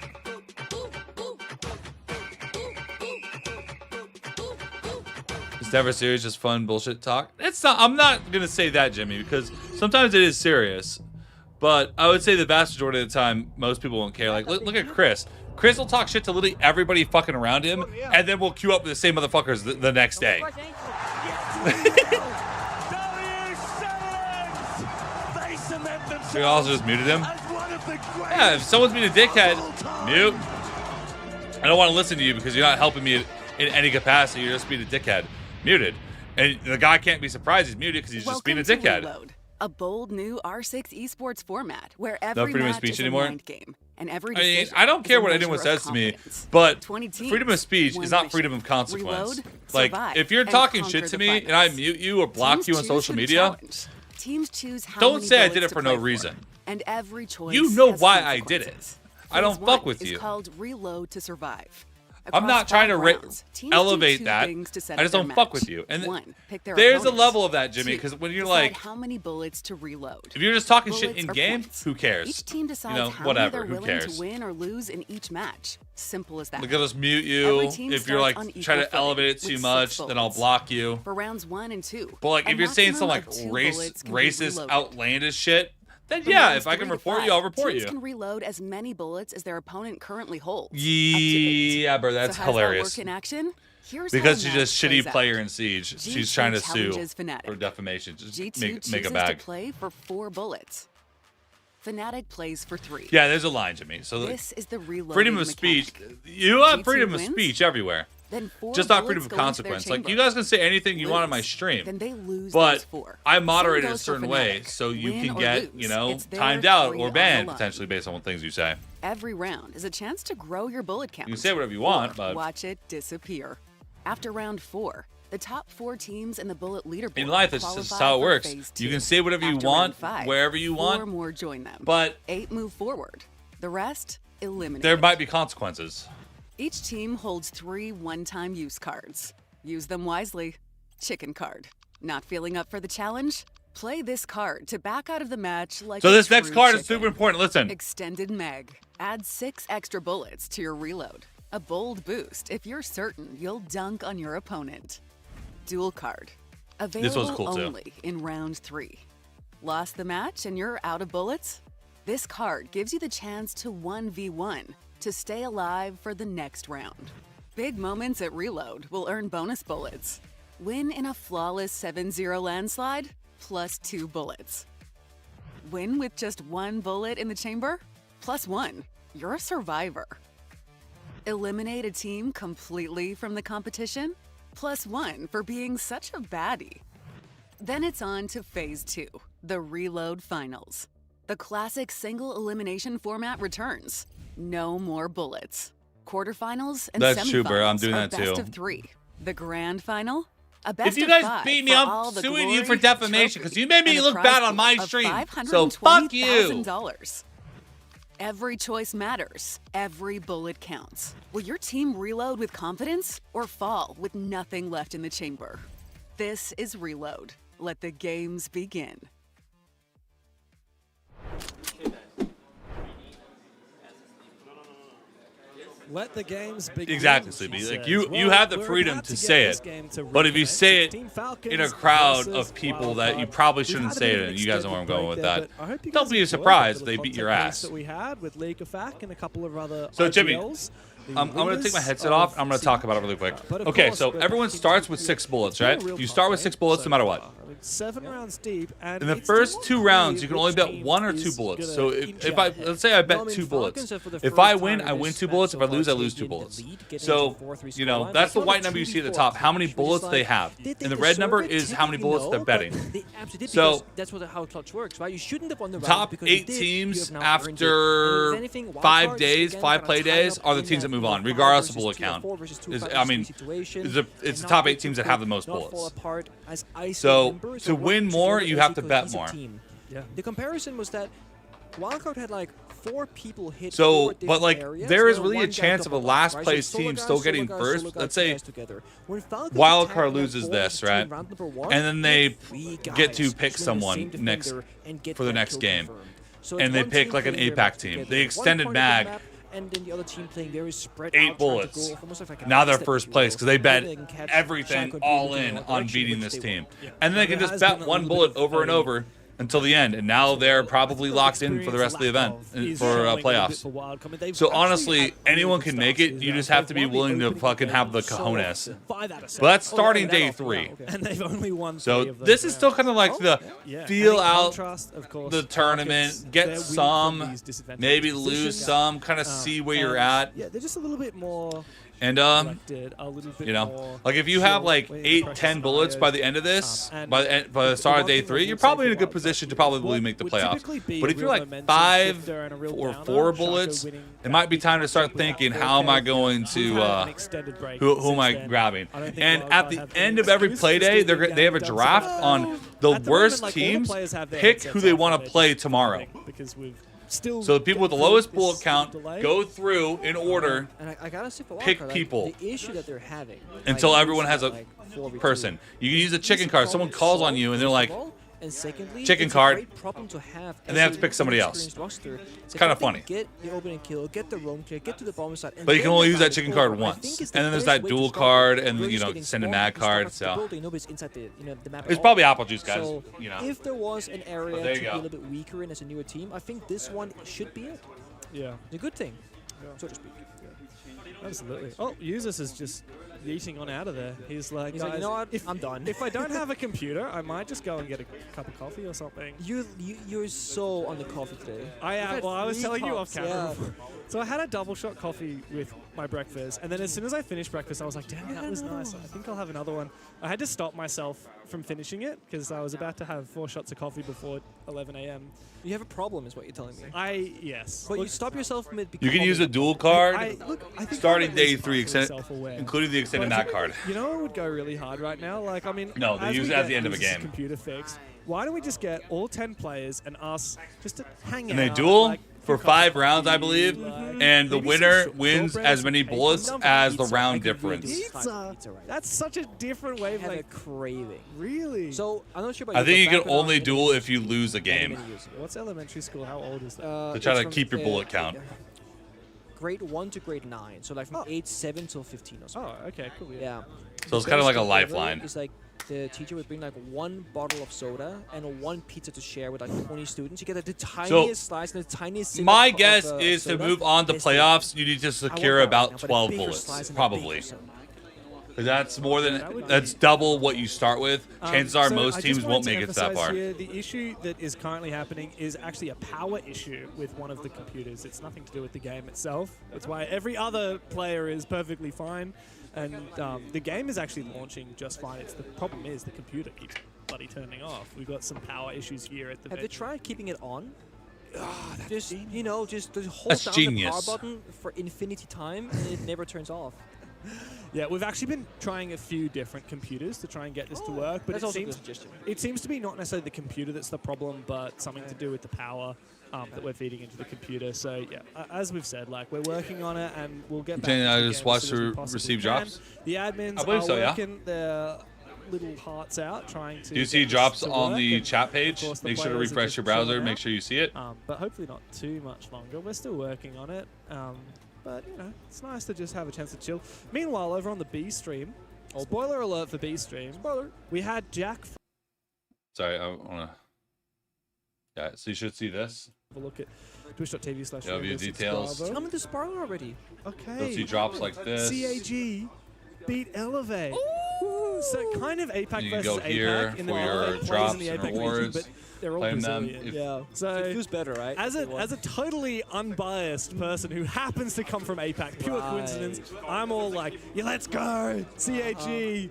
It's never serious, just fun bullshit talk. It's not. I'm not gonna say that, Jimmy, because sometimes it is serious. But I would say the vast majority of the time, most people won't care. Like, look at Chris. Chris will talk shit to literally everybody fucking around him, and then we'll queue up with the same motherfuckers the next day. We also just muted him. Yeah, if someone's being a dickhead, mute. I don't want to listen to you because you're not helping me in any capacity. You're just being a dickhead. Muted. And the guy can't be surprised he's muted because he's just being a dickhead. Reload, a bold new R6 esports format where No every freedom of match speech is anymore? a mind game and every I mean, decision I don't is care a what anyone measure of says to me, confidence. but 20 teams, freedom of speech one is not mission. freedom of consequence. Reload, Like, survive, if you're and talking conquer shit to the me and I mute you or block Teams you on choose social who to media, challenge. Teams choose how don't many say I bullets did it to for play no reason. And every choice You know has why I did it. consequences. I don't Phase fuck one with is you. called Reload to Survive. I'm not Across trying to 5 rounds, teams do elevate two that. things to set I up just their don't fuck match. with you. And One, pick their there's a opponents. level of that, Jimmy, Two, because when you're decide like, how many bullets to reload. if you're just talking shit Bullets in or game, points. who cares? Each team decides You know, how whatever, many they're who willing cares? to win or lose in each match. Simple as that. Like, I'll just mute Every you. team If you're starts like on equal trying to footing elevate it with too 6 much, then I'll bullets. block you. For rounds 1 and 2. But like, a if you're saying some maximum like of 2 race, bullets can be racist, reloaded. outlandish shit, then For yeah, rounds if I 3 can to report 5, you, I'll report teams you. can reload as many bullets as their opponent currently holds. Yeah, bro, that's so how hilarious. Does that work in action? Here's Because how she's just match shitty plays player out. in Siege. G2 She's trying to sue challenges Fnatic. for defamation. Just G2 make a chooses bag. to play for 4 bullets. Fnatic plays for 3. Yeah, there's a line, Jimmy. So This is the reloading freedom of speech. mechanic. You have G2 freedom of wins, speech everywhere. Then 4 Just not bullets freedom of go into their consequence. Like, chamber. you guys can say anything you want on my Lose, stream. then they lose But those 4. I moderate it Same a goes for certain way Fnatic. so you Win can or get, lose, it's their timed out free or on banned the line. potentially based on what things you say. Every round is a chance to grow your bullet count. You can say whatever you want, or but watch it disappear. After round 4, the top 4 teams in the bullet leaderboard in life, it's just how it for works. phase You 2. can say whatever you After want, round 5, wherever you 4 want, more join them. but 8 move forward. The rest eliminated. there might be consequences. Each team holds 3 one-time use cards. Use them wisely. Chicken card. Not feeling up for the challenge? Play this card to back out of the match like So a this next true card is chicken. super important. Listen. Extended Meg. Add 6 extra bullets to your reload. A bold boost if you're certain you'll dunk on your opponent. Dual card. Available This one's cool, too. only in round 3. Lost the match and you're out of bullets? This card gives you the chance to 1v1 to stay alive for the next round. Big moments at reload will earn bonus bullets. Win in a flawless 7-0 landslide, plus 2 bullets. Win with just 1 bullet in the chamber, plus 1. You're a survivor. Eliminate a team completely from the competition, plus 1 for being such a baddie. Then it's on to phase 2, the reload finals. The classic single elimination format returns. No more bullets. Quarterfinals and That's semifinals true, bro. I'm doing are that best too. of 3. The grand final, a best If you of guys 5 beat me, for I'm all the suing you glory, for defamation because trophy, you made me and a look prize bad on pool my of stream. So fuck you. $520,000. Every choice matters. Every bullet counts. Will your team reload with confidence or fall with nothing left in the chamber? This is Reload. Let the games begin. Let the games begin. Exactly, Sleepy. Like you have the freedom to say it, but if you say it in a crowd of people that you probably shouldn't say it in, you guys know where I'm going with that. Don't be surprised if they beat your ass. That we had with League of Fac and a couple of other So Jimmy, IGLs. I'm going to take my headset off. I'm going to talk about it really quick. Okay, so everyone starts with 6 bullets, right? You start with 6 bullets no matter what. 7 rounds deep, and In the first 2 rounds, you can only bet 1 or 2 bullets. So if I let's say I bet 2 bullets, if I win 2 bullets. If I lose 2 bullets. So that's the white number you see at the top. How many bullets they have, and the red number is how many bullets they're betting. So that's how clutch works, right? You shouldn't have won the round top because you 8 did, teams you have now earned it. after And if anything, wild 5 cards, days, again, 5 kinda play tied days up are the in teams that that move on, 5 regardless of versus bullet 2 count. 4 versus 2 Is- 5 I mean, versus 3 situation, it's the and top not 8 teams that have the most not fall bullets. apart as isolated So members to or work win more, together you as have a to bet cohesive more. team. The comparison was that Wildcard had like 4 people hit. So, 4 but different like, areas, there is where really one a guy chance of a doubled up, last right? place So team solo still guys, getting solo first. guys, Let's two say guys together. When Falcons Wildcard attacked loses round 4 this, versus 2 right? in round number 1, And then they they had 3 get to guys pick join the someone same next defender and get for the that next kill game. confirmed. So And it's they one pick team like an playing very APAC much team. together. They One extended part of the mag. map, and then the other team playing very spread 8 out, trying to bullets. go almost like a Now they're half-step, first if you place will. because they bet They can catch everything Shaq all moving in a on direction, beating which this they team. will. And then they can There just has bet been a one little bullet bit of over and over until the end. And now they're probably locked in for the rest of the event for playoffs. So honestly, anyone can make it. You just have to be willing to fucking have the cojones. But that's starting day 3. And they've only won 3 So of those this is still kind of like the Yeah. feel And in out contrast, of course, the tournament, Falcons, get they're weak from some, these disadvantaged maybe lose positions. some, kind of see where you're and, at. Yeah, they're just a little bit more. And collected, a little bit you know, more like if you have chill like when the 8, pressure 10 bullets by the end of this, by the start of day 3, you're probably in a good position to probably make the playoffs. But if you're like 5 or 4 bullets, it might be time to start thinking, how am I going to, who am I grabbing? And at the end of every play day, they have a draft on the worst teams. Pick who they want to play tomorrow. So the people with the lowest bullet count go through in order, And I gotta say for pick Wildcard, people like, the issue that they're having until like, everyone has a like 4v2, person. You can use a chicken card. Someone calls on you and they're like, and secondly, chicken it's card, a great problem to have and they have to as pick an somebody else. inexperienced roster. It's kind of funny. Get the opening kill, get the roam clear, get to the bomb side. And But you can then only get use that back chicken and card forth. I once. think it's And then the there's best that way to dual start. card and, You're you just know, getting send a spawned, mag you start card. off the So building, nobody's inside the map at it's all. probably apple juice, guys. So You know. if there was an area there to you be a go. little bit weaker in as a newer team, I think this one should be it. Yeah. It's a good thing, so to speak. Absolutely. Oh, Users has just yeeting on out of there. He's like, He's like, guys, you know what? I'm done. If I don't have a computer, I might just go and get a cup of coffee or something. You're so on the coffee today. I am. Well, I was telling you off camera. Yeah. Before. So I had a double shot coffee with my breakfast, and then as soon as I finished breakfast, I was like, damn, that was nice. I think I'll have another one. I had to stop myself from finishing it because I was about to have 4 shots of coffee before 11 a.m. You have a problem, is what you're telling me. Yes. But you stop yourself mid. You can use a dual card I think starting day is 3, self-aware. including the extended But mat card. You know what would go really hard right now? Like, I mean, No, they as use we it at get the end of a this game. Computer fixed. Why don't we just get all 10 players and us just to hang And out? they duel like, for 5 rounds, I believe, and the maybe winner some wins shortbreads, as many some bullets pizza. as the Pizza. round I could really difference. do Pizza. That's such a different way of have like a craving. Really? So I'm not sure about I you, think you but can back when I only was duel if you lose a many, game. many years ago, What's elementary school? How old is that? To try it's to from, keep your bullet count. Grade 1 to grade 9, so like from age 7 till 15 or something. Oh, okay, cool. Yeah. So it's kind of like a Best lifeline. ever is like the teacher would bring like 1 bottle of soda and 1 pizza to share with like 20 students. You get like, the tiniest slice and the tiniest sip My of, guess of, is to soda. move on to Best playoffs, you need to secure won't go right about now, but a 12 bigger bullets, slice and a probably. bigger soda. 'Cause that's more than that's double what you start with. Chances are So most I just teams wanted won't to make it that emphasize far. Here, the issue that is currently happening is actually a power issue with one of the computers. It's nothing to do with the game itself. That's why every other player is perfectly fine, and the game is actually launching just fine. It's the problem is the computer keeps bloody turning off. We've got some power issues here at the. Have they tried keeping it on? That's just genius. you know, just hold That's down genius. the power button for infinity time, and it never turns off. Yeah, we've actually been trying a few different computers to try and get this to work, but That's also a good suggestion. it seems to be not necessarily the computer that's the problem, but something to do with the power that we're feeding into the computer. So yeah, as we've said, like we're working on it, and we'll get back. Can to I the just game watch as soon as we the possibly receive can. drops? The admins I believe are so, yeah. working their little hearts out trying to. Do you see get this drops to on work, the and chat of page? course the Make sure to players are refresh just your browser. chilling Make out. sure you see it. But hopefully not too much longer. We're still working on it. But you know, it's nice to just have a chance to chill. Meanwhile, over on the B stream, spoiler alert for B stream. Spoiler. We had Jack. Sorry, I want to. Yeah, so you should see this. Have a look at twitch.tv/. Yeah, view details. Tell me the spoiler already. Okay. You'll see drops like this. CAG beat Elevate. Ooh, so kind of APAC You can versus go here APAC in for the your Elevate plays drops in the and APAC region, rewards. but they're all Claim them Brazilian. if- Yeah. So it feels better, right? As a totally unbiased person who happens to come from APAC, pure Right. coincidence, I'm all like, yeah, let's go, CAG.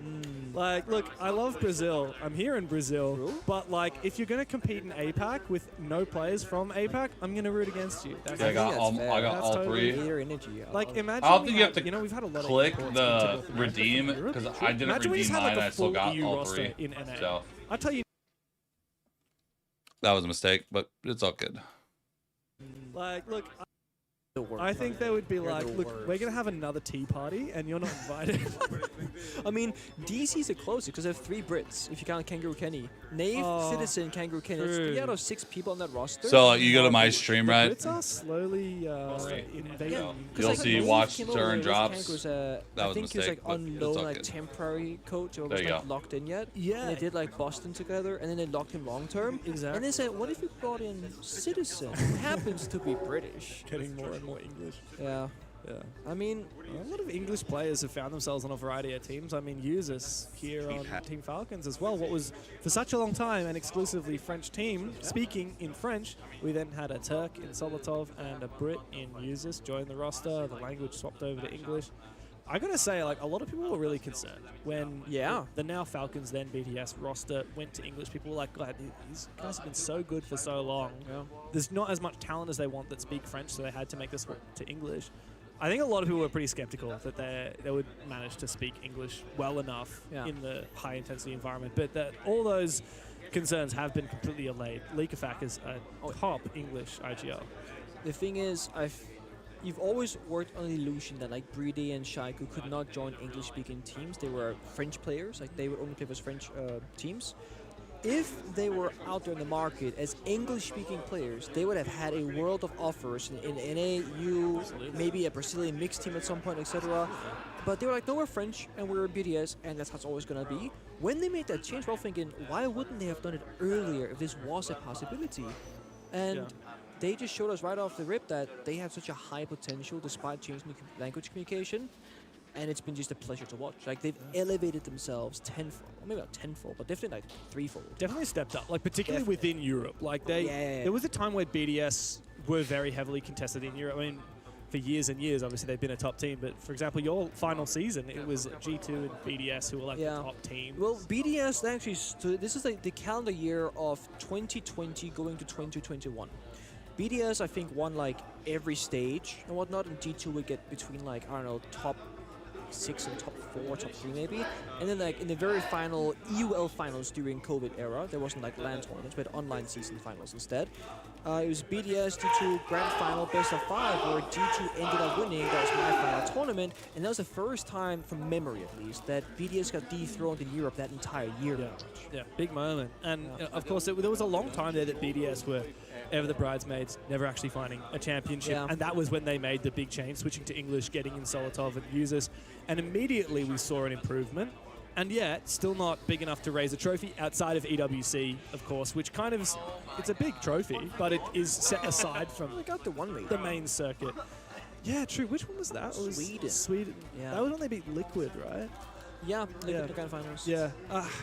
Like, look, I love Brazil. I'm here in Brazil, but like, if you're gonna compete in APAC with no players from APAC, I'm gonna root against you. That's Yeah, I got all, I got That's all totally 3. Hater energy. Like, imagine. I don't we think you have had- to we've had a lot click of imports the into North America redeem from Europe. because I didn't Imagine we redeem just had, mine. like, a I still full got EU all roster 3. in NA. So I'll tell you. that was a mistake, but it's all good. Like, look, I think they would be like, look, we're gonna have another tea party, and you're not invited. I mean, DC's the closest because they have 3 Brits, if you count Kangaroo Kenny. Nave, Oh, Citizen, Kangaroo Kenny. That's 3 true. out of 6 people on that roster. So you go to my stream, right? Brits are slowly invading. You'll see watch turn drops. Kangaroo's, That I was a think he was mistake, like but on it's loan, all like good. temporary coach, or There was you not go. locked in yet. Yeah. And they did like Boston together, and then they locked him long term. Exactly. And they said, what if we brought in Citizen, who happens to be British? Getting more and more English. Yeah. Yeah. I mean, a lot of English players have found themselves on a variety of teams. I mean, users here on Team Falcons as well. What was for such a long time an exclusively French team, speaking in French. We then had a Turk in Solotov and a Brit in users join the roster. The language swapped over to English. I gotta say, like, a lot of people were really concerned when the now Falcons, then BTS roster went to English. People were like, God, these guys have been so good for so long. There's not as much talent as they want that speak French, so they had to make this to English. I think a lot of people were pretty skeptical that they would manage to speak English well enough in the high-intensity environment, but that all those concerns have been completely allayed. Leakafak is a top English IGL. the thing is, you've always worked on the illusion that like Brede and Shaiku could not join English-speaking teams. They were French players, like they would only play with French teams. If they were out there in the market as English-speaking players, they would have had a world of offers in NA, EU, maybe a Brazilian mixed team at some point, etc. But they were like, no, we're French and we're BDS, and that's how it's always going to be. When they made that change, we're all thinking, why wouldn't they have done it earlier if this was a possibility? And they just showed us right off the rip that they have such a high potential despite changing the language communication. and it's been just a pleasure to watch. Like, they've elevated themselves tenfold, or maybe not tenfold, but definitely like threefold. Definitely stepped up, like particularly within Europe. Like there was a time where BDS were very heavily contested in Europe. I mean, for years and years, obviously they've been a top team. But for example, your final season, it was G2 and BDS who were like the top teams. Well, BDS actually, this is like the calendar year of 2020 going to 2021. BDS, I think, won like every stage and whatnot, and G2 would get between like, I don't know, top 6 and top 4, top 3 maybe. And then like in the very final EUL finals during COVID era, there wasn't like LAN tournaments, but online season finals instead. It was BDS, G2 grand final best of 5, where G2 ended up winning. That was my final tournament, and that was the first time, from memory at least, that BDS got dethroned in Europe that entire year. Yeah, big moment. And of course, there was a long time there that BDS were ever the bridesmaids, never actually finding a championship. And that was when they made the big change, switching to English, getting in Solotov and users. And immediately we saw an improvement. And yet, still not big enough to raise a trophy outside of EWC, of course, which kind of is, it's a big trophy, but it is set aside from the main circuit. Yeah, true. Which one was that? It was Sweden. Sweden. Yeah. That was when they beat Liquid, right? Yeah, Liquid the grand finals. Yeah.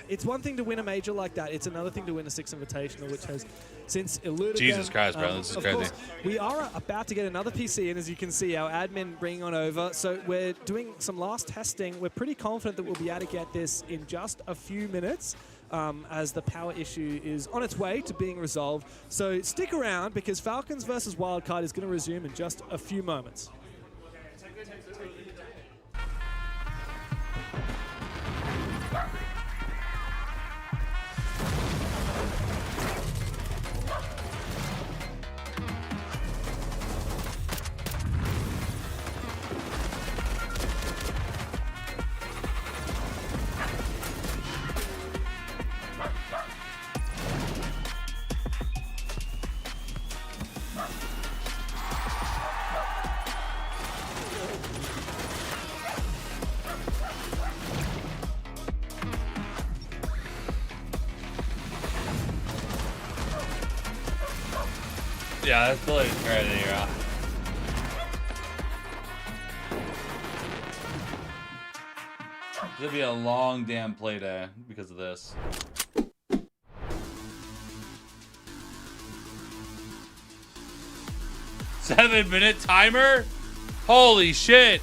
It's one thing to win a major like that. It's another thing to win a Six Invitational, which has since eluded Jesus them. Christ, bro. This is crazy. Course, we are about to get another PC in, as you can see, our admin bringing on over. So we're doing some last testing. We're pretty confident that we'll be able to get this in just a few minutes, as the power issue is on its way to being resolved. So stick around, because Falcons versus Wildcard is going to resume in just a few moments. Yeah, that's totally right there. It's gonna be a long damn play day because of this. Seven-minute timer? Holy shit!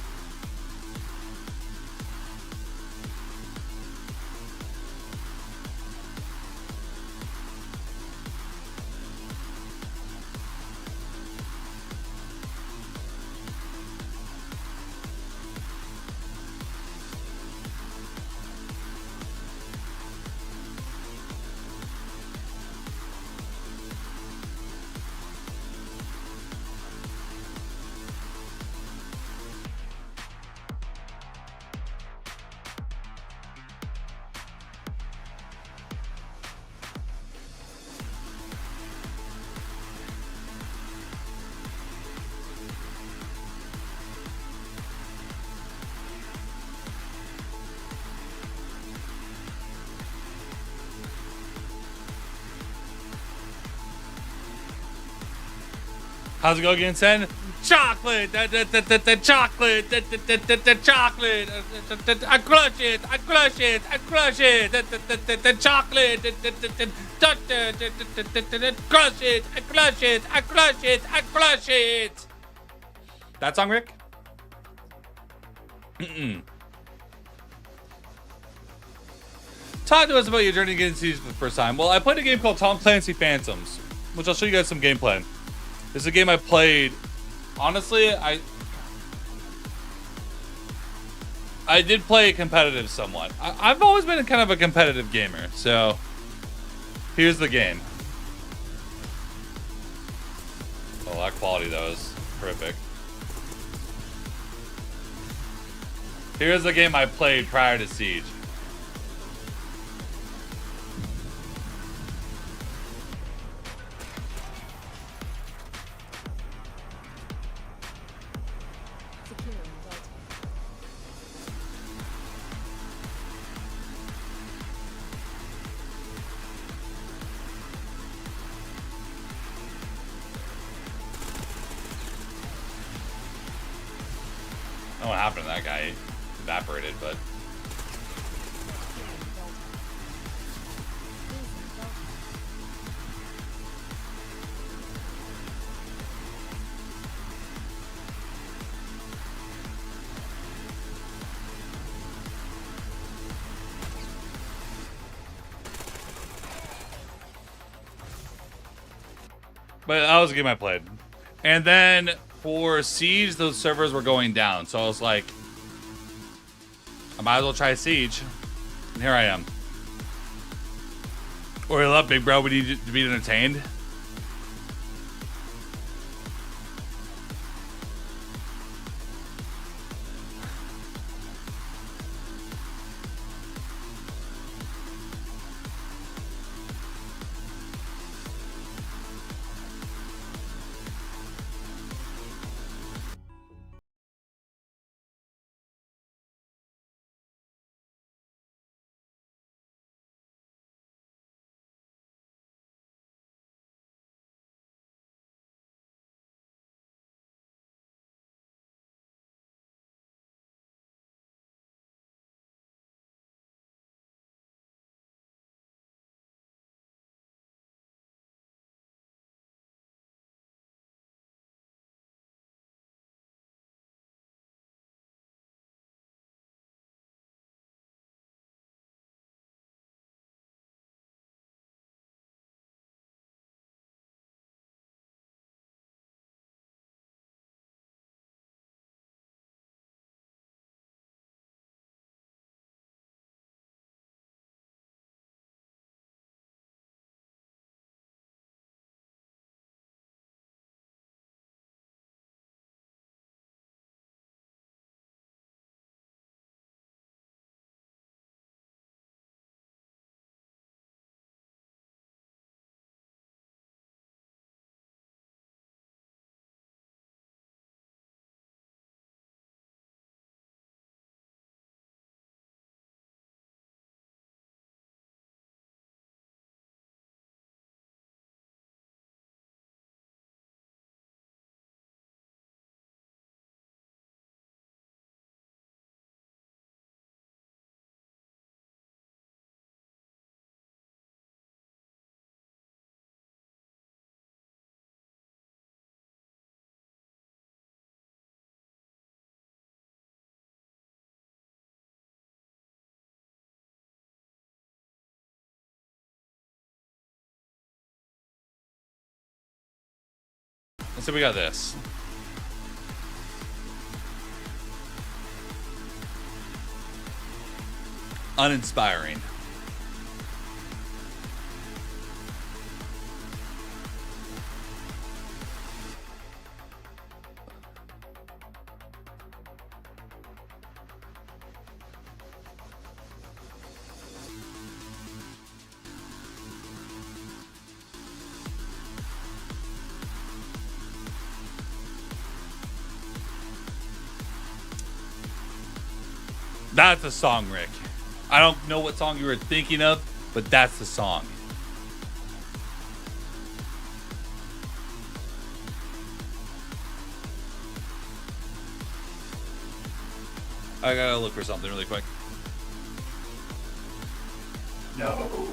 How's it go again, Sen? Chocolate, the chocolate, the chocolate, I crush it, I crush it, I crush it, the chocolate, crush it, I crush it, I crush it, I crush it. That song, Rick? Talk to us about your journey to getting Siege for the first time. Well, I played a game called Tom Clancy Phantoms, which I'll show you guys some gameplay. This is a game I played. Honestly, I did play competitive somewhat. I've always been kind of a competitive gamer, so here's the game. Oh, that quality though is horrific. Here's the game I played prior to Siege. What happened to that guy? evaporated, but. But that was a game I played. And then for Siege, those servers were going down. So I was like, I might as well try Siege. And here I am. Oil up, big bro. We need to be entertained. So we got this. Uninspiring. That's a song, Rick. I don't know what song you were thinking of, but that's the song. I gotta look for something really quick. No.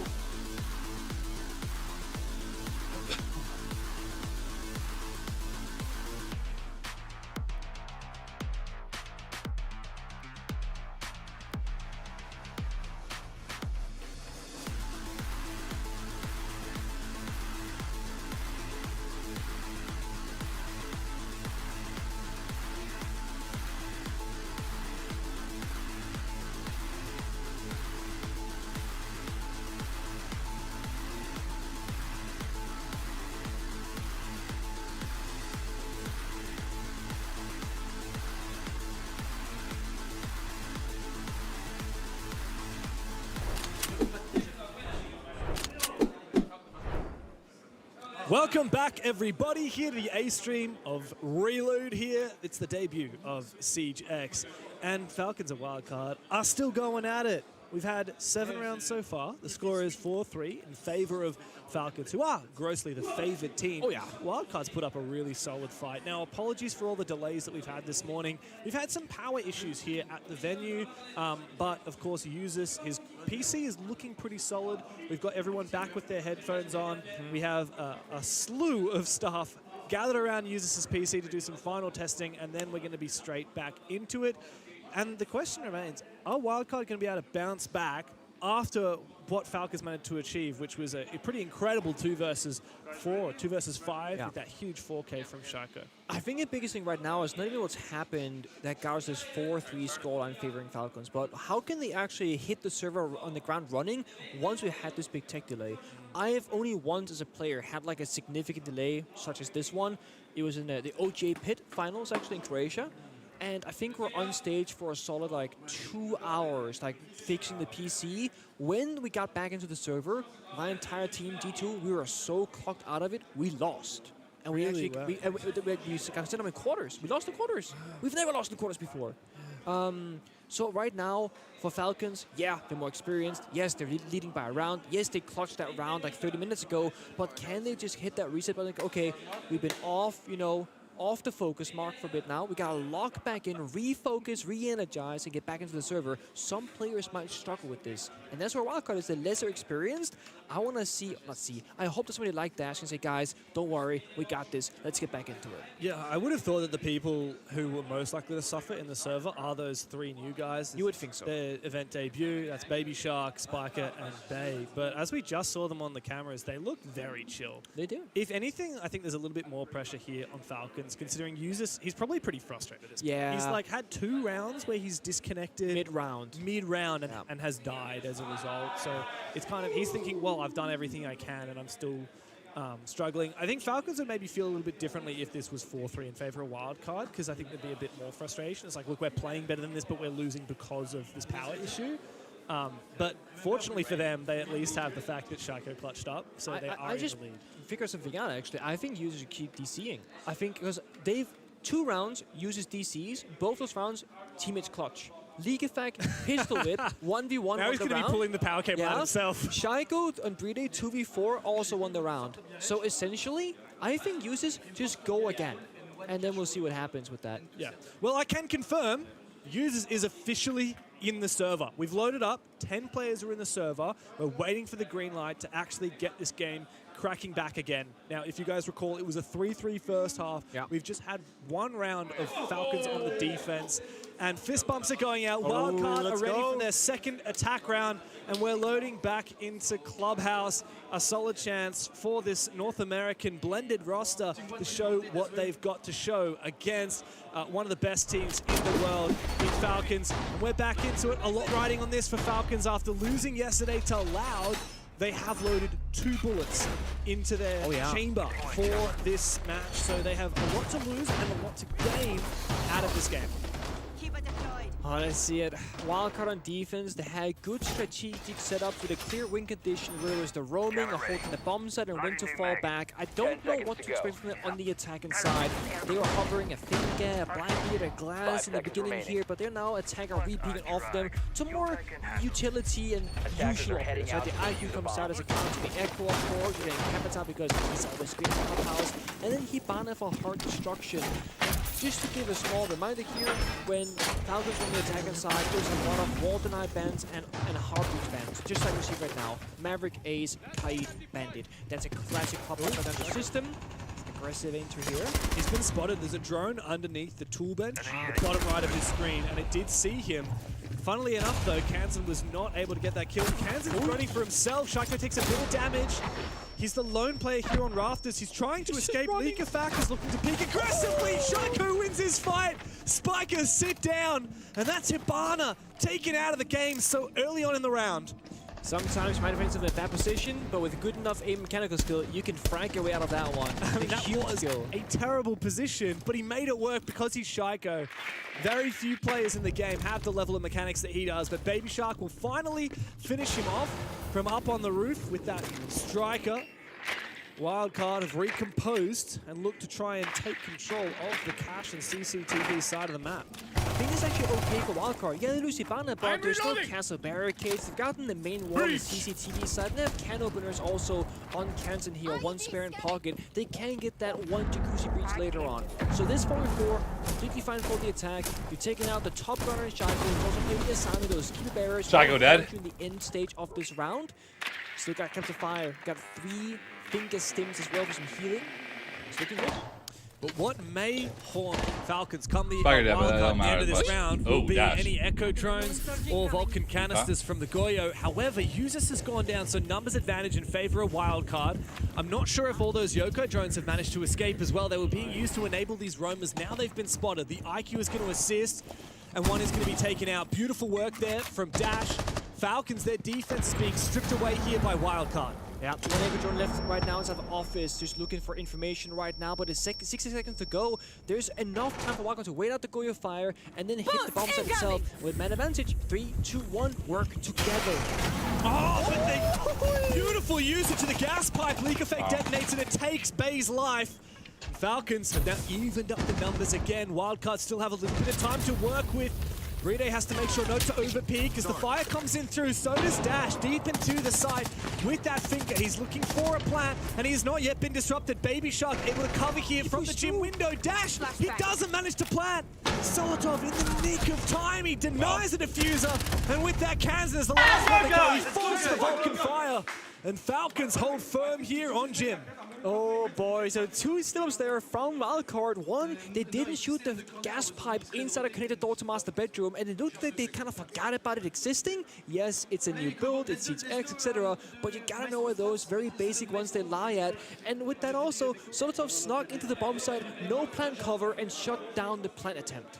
Welcome back, everybody, here to the A stream of Reload here. It's the debut of Siege X, and Falcons, a wild card, are still going at it. We've had 7 rounds so far. The score is 4-3 in favor of Falcons, who are grossly the favored team. Oh, yeah. Wildcards put up a really solid fight. Now, apologies for all the delays that we've had this morning. We've had some power issues here at the venue, but, of course, Usus, his PC is looking pretty solid. We've got everyone back with their headphones on. We have a slew of staff gathered around Usus' PC to do some final testing, and then we're going to be straight back into it. And the question remains, are Wildcard going to be able to bounce back after what Falcons managed to achieve, which was a pretty incredible 2 versus 4, 2 versus 5, with that huge 4K from Shaiko? I think the biggest thing right now is not even what's happened that got us this 4-3 scoreline favoring Falcons, but how can they actually hit the server on the ground running once we had this big tech delay? I have only once as a player had like a significant delay, such as this one. It was in the OJ Pit finals, actually, in Croatia. And I think we're on stage for a solid like 2 hours, like fixing the PC. When we got back into the server, my entire team, G2, we were so clocked out of it, we lost. And we Really? actually, we got sent them in quarters. We lost the quarters. We've never lost the quarters before. So right now, for Falcons, yeah, they're more experienced. Yes, they're leading by a round. Yes, they clutched that round like 30 minutes ago. But can they just hit that reset button? Like, okay, we've been off, you know, off the focus mark for a bit now. We gotta lock back in, refocus, re-energize, and get back into the server. Some players might struggle with this. And that's where Wildcard is the lesser experienced. I wanna see, I hope that somebody like Dash can say, guys, don't worry, we got this. Let's get back into it. Yeah, I would have thought that the people who were most likely to suffer in the server are those 3 new guys. You would think so. Their event debut, that's Baby Shark, Spiker, and Bay. But as we just saw them on the cameras, they look very chill. They do. If anything, I think there's a little bit more pressure here on Falcons, considering Usus, he's probably pretty frustrated at this point. Yeah. He's like had 2 rounds where he's disconnected. Mid-round. And has died as a result. So it's kind of, he's thinking, well, I've done everything I can and I'm still struggling. I think Falcons would maybe feel a little bit differently if this was 4-3 in favor of Wildcard, because I think there'd be a bit more frustration. It's like, look, we're playing better than this, but we're losing because of this power issue. But fortunately for them, they at least have the fact that Shaiko clutched up, so they are in the lead. Figure something out, actually. I think users should keep DCing. I think because they've 2 rounds, uses DCs, both those rounds, teammates clutch. League effect, pistol whip, 1v1 Now he's going to be pulling the power cable out himself. Shaiko and Bride 2v4 also won the round. So essentially, I think users just go again. And then we'll see what happens with that. Yeah. Well, I can confirm Users is officially in the server. We've loaded up, 10 players are in the server. We're waiting for the green light to actually get this game cracking back again. Now, if you guys recall, it was a 3-3 first half. Yep. We've just had 1 round of Falcons on the defense, and fist bumps are going out. Wildcard are ready for their second attack round, and we're loading back into Clubhouse. A solid chance for this North American blended roster to show what they've got to show against one of the best teams in the world in Falcons. And we're back into it. A lot riding on this for Falcons after losing yesterday to Loud. They have loaded 2 bullets into their chamber for this match, so they have a lot to lose and a lot to gain out of this game. Oh, let's see it. Wildcard on defense, they had good strategic setups with a clear win condition where it was the roaming, or holding the bomb side and when to fall back. I don't know what to expect from them on the attacking side. They were hovering a finger, a blind a glass in the beginning here, but they're now attacking, repeating off them to more utility and usual. So the IQ comes out as a counter to the Echo, of course, you're getting Capita because he's always screen in the Clubhouse, and then Hibana for hard destruction. Just to give a small reminder here, when Falcons on the attacking side, there's a lot of wall deny bans and heartbeat bans, just like we see right now. Maverick, Ace, Kite, Bandit. That's a classic Clubhouse financial system. Aggressive enter here. He's been spotted. There's a drone underneath the tool bench, the bottom right of his screen, and it did see him. Funnily enough, though, Kansan was not able to get that kill. Kansan's running for himself. Shaiko takes a bit of damage. He's the lone player here on Rafters. He's trying to escape. Leakafak is looking to peek aggressively. Shaiko wins his fight. Spikers sit down. And that's Hibana taken out of the game so early on in the round. Sometimes you might find something in a bad position, but with good enough aim mechanical skill, you can frag your way out of that one. I mean, that was a terrible position, but he made it work because he's Shaiko. Very few players in the game have the level of mechanics that he does, but Baby Shark will finally finish him off from up on the roof with that striker. Wildcard have recomposed and looked to try and take control of the cache and CCTV side of the map. I think it's actually okay for Wildcard. Yeah, they lose Ivana, but there's still castle barricades. They've gotten the main wall on the CCTV side. They have can openers also on Kansan here, one spare in pocket. They can get that one jacuzzi breach later on. So this 4v4, completely fine for the attack. You're taking out the top gunner and Shaco. You've also played the assignment of those keeper barriers. Shaco dead. In the end stage of this round. Still got Capture Fire. Got 3 finger stims as well for some healing. It's looking good. But what may haunt Falcons come the Fire dead, but that wildcard don't at the end matter of this much. round Oh, will be dash. any Echo drones or Vulcan canisters from the Goyo. However, Usus has gone down, so numbers advantage in favor of Wildcard. I'm not sure if all those Yoko drones have managed to escape as well. They were being used to enable these roamers. Now they've been spotted. The IQ is going to assist, and one is going to be taken out. Beautiful work there from Dash. Falcons, their defense is being stripped away here by Wildcard. Yeah, one Echo drone left right now inside the office, just looking for information right now, but it's 60 seconds to go. There's enough time for Wildcard to wait out the Goyo fire and then hit the bomb site itself with man advantage. 3, 2, 1, work together. Oh, but they beautiful usage of the gas pipe. Leak effect detonates and it takes Bay's life. Falcons have now evened up the numbers again. Wildcard still have a little bit of time to work with. Bride has to make sure not to overpeak as the fire comes in through. So does Dash deep into the side with that finger. He's looking for a plant and he has not yet been disrupted. Baby Shark able to cover here from the gym window. Dash, he doesn't manage to plant. Solotov in the nick of time. He denies the diffuser. And with that, Kansan is the last one to go. He forced the Vulcan fire. And Falcons hold firm here on Jim. Oh boy, so 2 steps there from Wildcard. One, they didn't shoot the gas pipe inside a connected door to master bedroom, and it looked like they kind of forgot about it existing. Yes, it's a new build, it's Siege X, etc., but you gotta know where those very basic ones they lie at. And with that also, Solotov snuck into the bomb site, no plant cover, and shut down the plant attempt.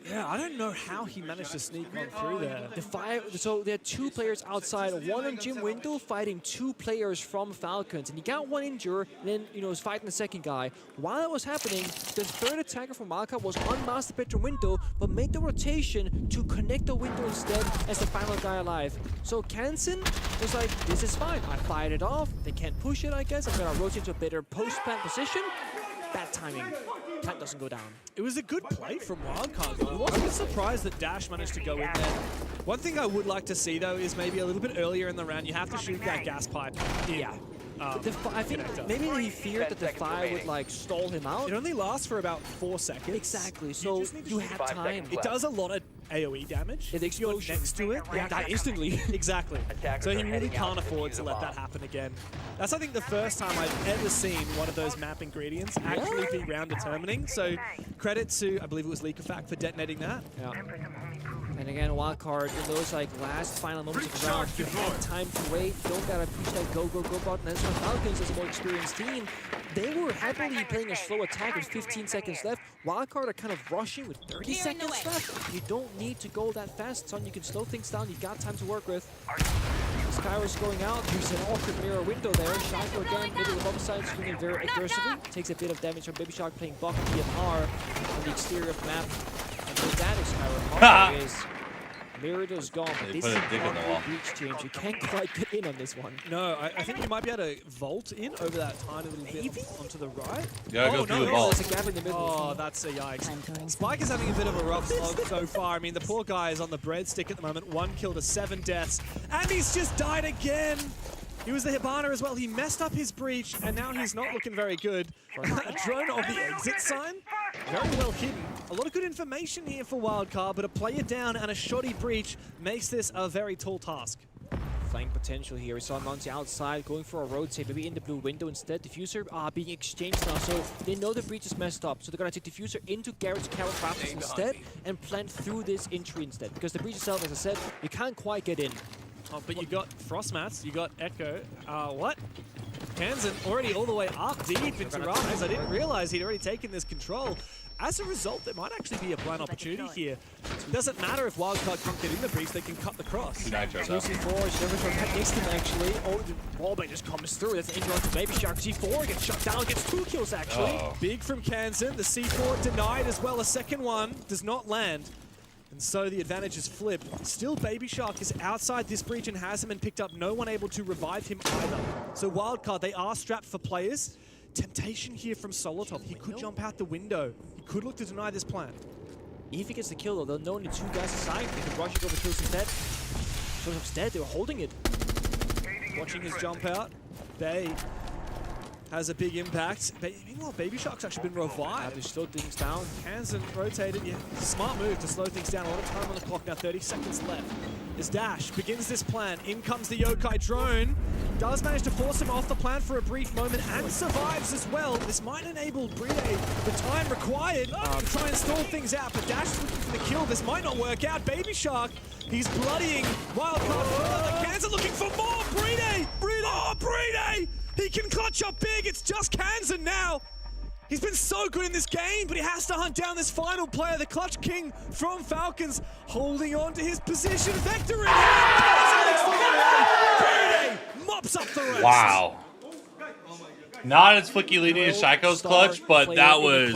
Yeah, I don't know how he managed to sneak one through there. The fire, so there are 2 players outside, one on Gym Window fighting 2 players from Falcons, and he got 1 injured, and then, was fighting the second guy. While that was happening, the 3rd attacker from Wildcard was on master bedroom window, but made the rotation to connect the window instead as the final guy alive. So Kansan was like, this is fine, I fired it off, they can't push it, I guess, I'm gonna rotate to a better post-plant position. Bad timing. Plant doesn't go down. It was a good play from Wildcard, though. I was surprised that Dash managed to go in there. One thing I would like to see, though, is maybe a little bit earlier in the round, you have to shoot that gas pipe in. Yeah. I think maybe he feared that the fire would like stall him out. It only lasts for about 4 seconds. Exactly, so you have time. It does a lot of AoE damage. The explosion. You're next to it. Yeah, die instantly. Exactly. So he really can't afford to let that happen again. That's, I think, the first time I've ever seen one of those map ingredients actually be round determining. So credit to, I believe it was Leakafact for detonating that. Yeah. And again, Wildcard, in those like last final moments of the round, you have time to wait, don't gotta push that go button. That's why Falcons, as a more experienced team, they were happily playing a slow attack with 15 seconds left. Wildcard are kind of rushing with 30 seconds left. You don't need to go that fast, son. You can slow things down, you've got time to work with. Skyros going out, uses an awkward mirror window there. Shaco again, middle of the bomb side, swinging very aggressively. Takes a bit of damage from Baby Shark playing Buck DMR on the exterior of the map. And with that, Skyros is Merido's gone, but this is a breach change. You can't quite get in on this one. No, I think you might be able to vault in over that tiny little bit onto the right. Yeah, go through the vault. There's a gap in the middle. Oh, that's a yikes. Spike is having a bit of a rough slog so far. I mean, the poor guy is on the breadstick at the moment. 1 kill to 7 deaths. And he's just died again. He was the Hibana as well. He messed up his breach, and now he's not looking very good. A drone on the exit sign. Very well hidden. A lot of good information here for Wildcard, but a player down and a shoddy breach makes this a very tall task. Flank potential here. We saw Monty outside going for a rotate, maybe in the blue window instead. Diffuser being exchanged now, so they know the breach is messed up. So they're gonna take Diffuser into Garrett's Carrot Raptors instead and plant through this entry instead. Because the breach itself, as I said, you can't quite get in. Oh, but you got Frostmats, you got Echo. What? Kansan already all the way up deep into Raptors. I didn't realize he'd already taken this control. As a result, there might actually be a plan opportunity here. It doesn't matter if Wildcard can't get in the breach, they can cut the cross. C4, Service right next to him actually. Oh, the wallbang just comes through. That's an injury onto Baby Shark. C4 gets shut down, gets 2 kills actually. Big from Kansan. The C4 denied as well. A second one does not land. And so the advantage is flipped. Still, Baby Shark is outside this breach and hasn't been picked up. No one able to revive him either. So Wildcard, they are strapped for players. Temptation here from Solotov. He could jump out the window. He could look to deny this plan. If he gets the kill, though, they'll know only 2 guys aside. They can rush it over kills instead. Solov's dead. They were holding it. Watching his jump out. Bay has a big impact. Meanwhile, Baby Shark's actually been revived. They slowed things down. Hansen rotated. Yeah, smart move to slow things down. A lot of time on the clock now. 30 seconds left. As Dash begins this plan. In comes the Yokai drone. Does manage to force him off the plan for a brief moment and survives as well. This might enable Bride the time required to try and stall things out. But Dash is looking for the kill. This might not work out. Baby Shark, he's bloodying Wildcard further. Kansan looking for more. Bride! Oh, Bride! He can clutch up big. It's just Kansan now. He's been so good in this game, but he has to hunt down this final player, the Clutch King from Falcons, holding on to his position. Vector in hand. Mops up the rest. Wow. Not as flicky leading as Shaiko's clutch, but that was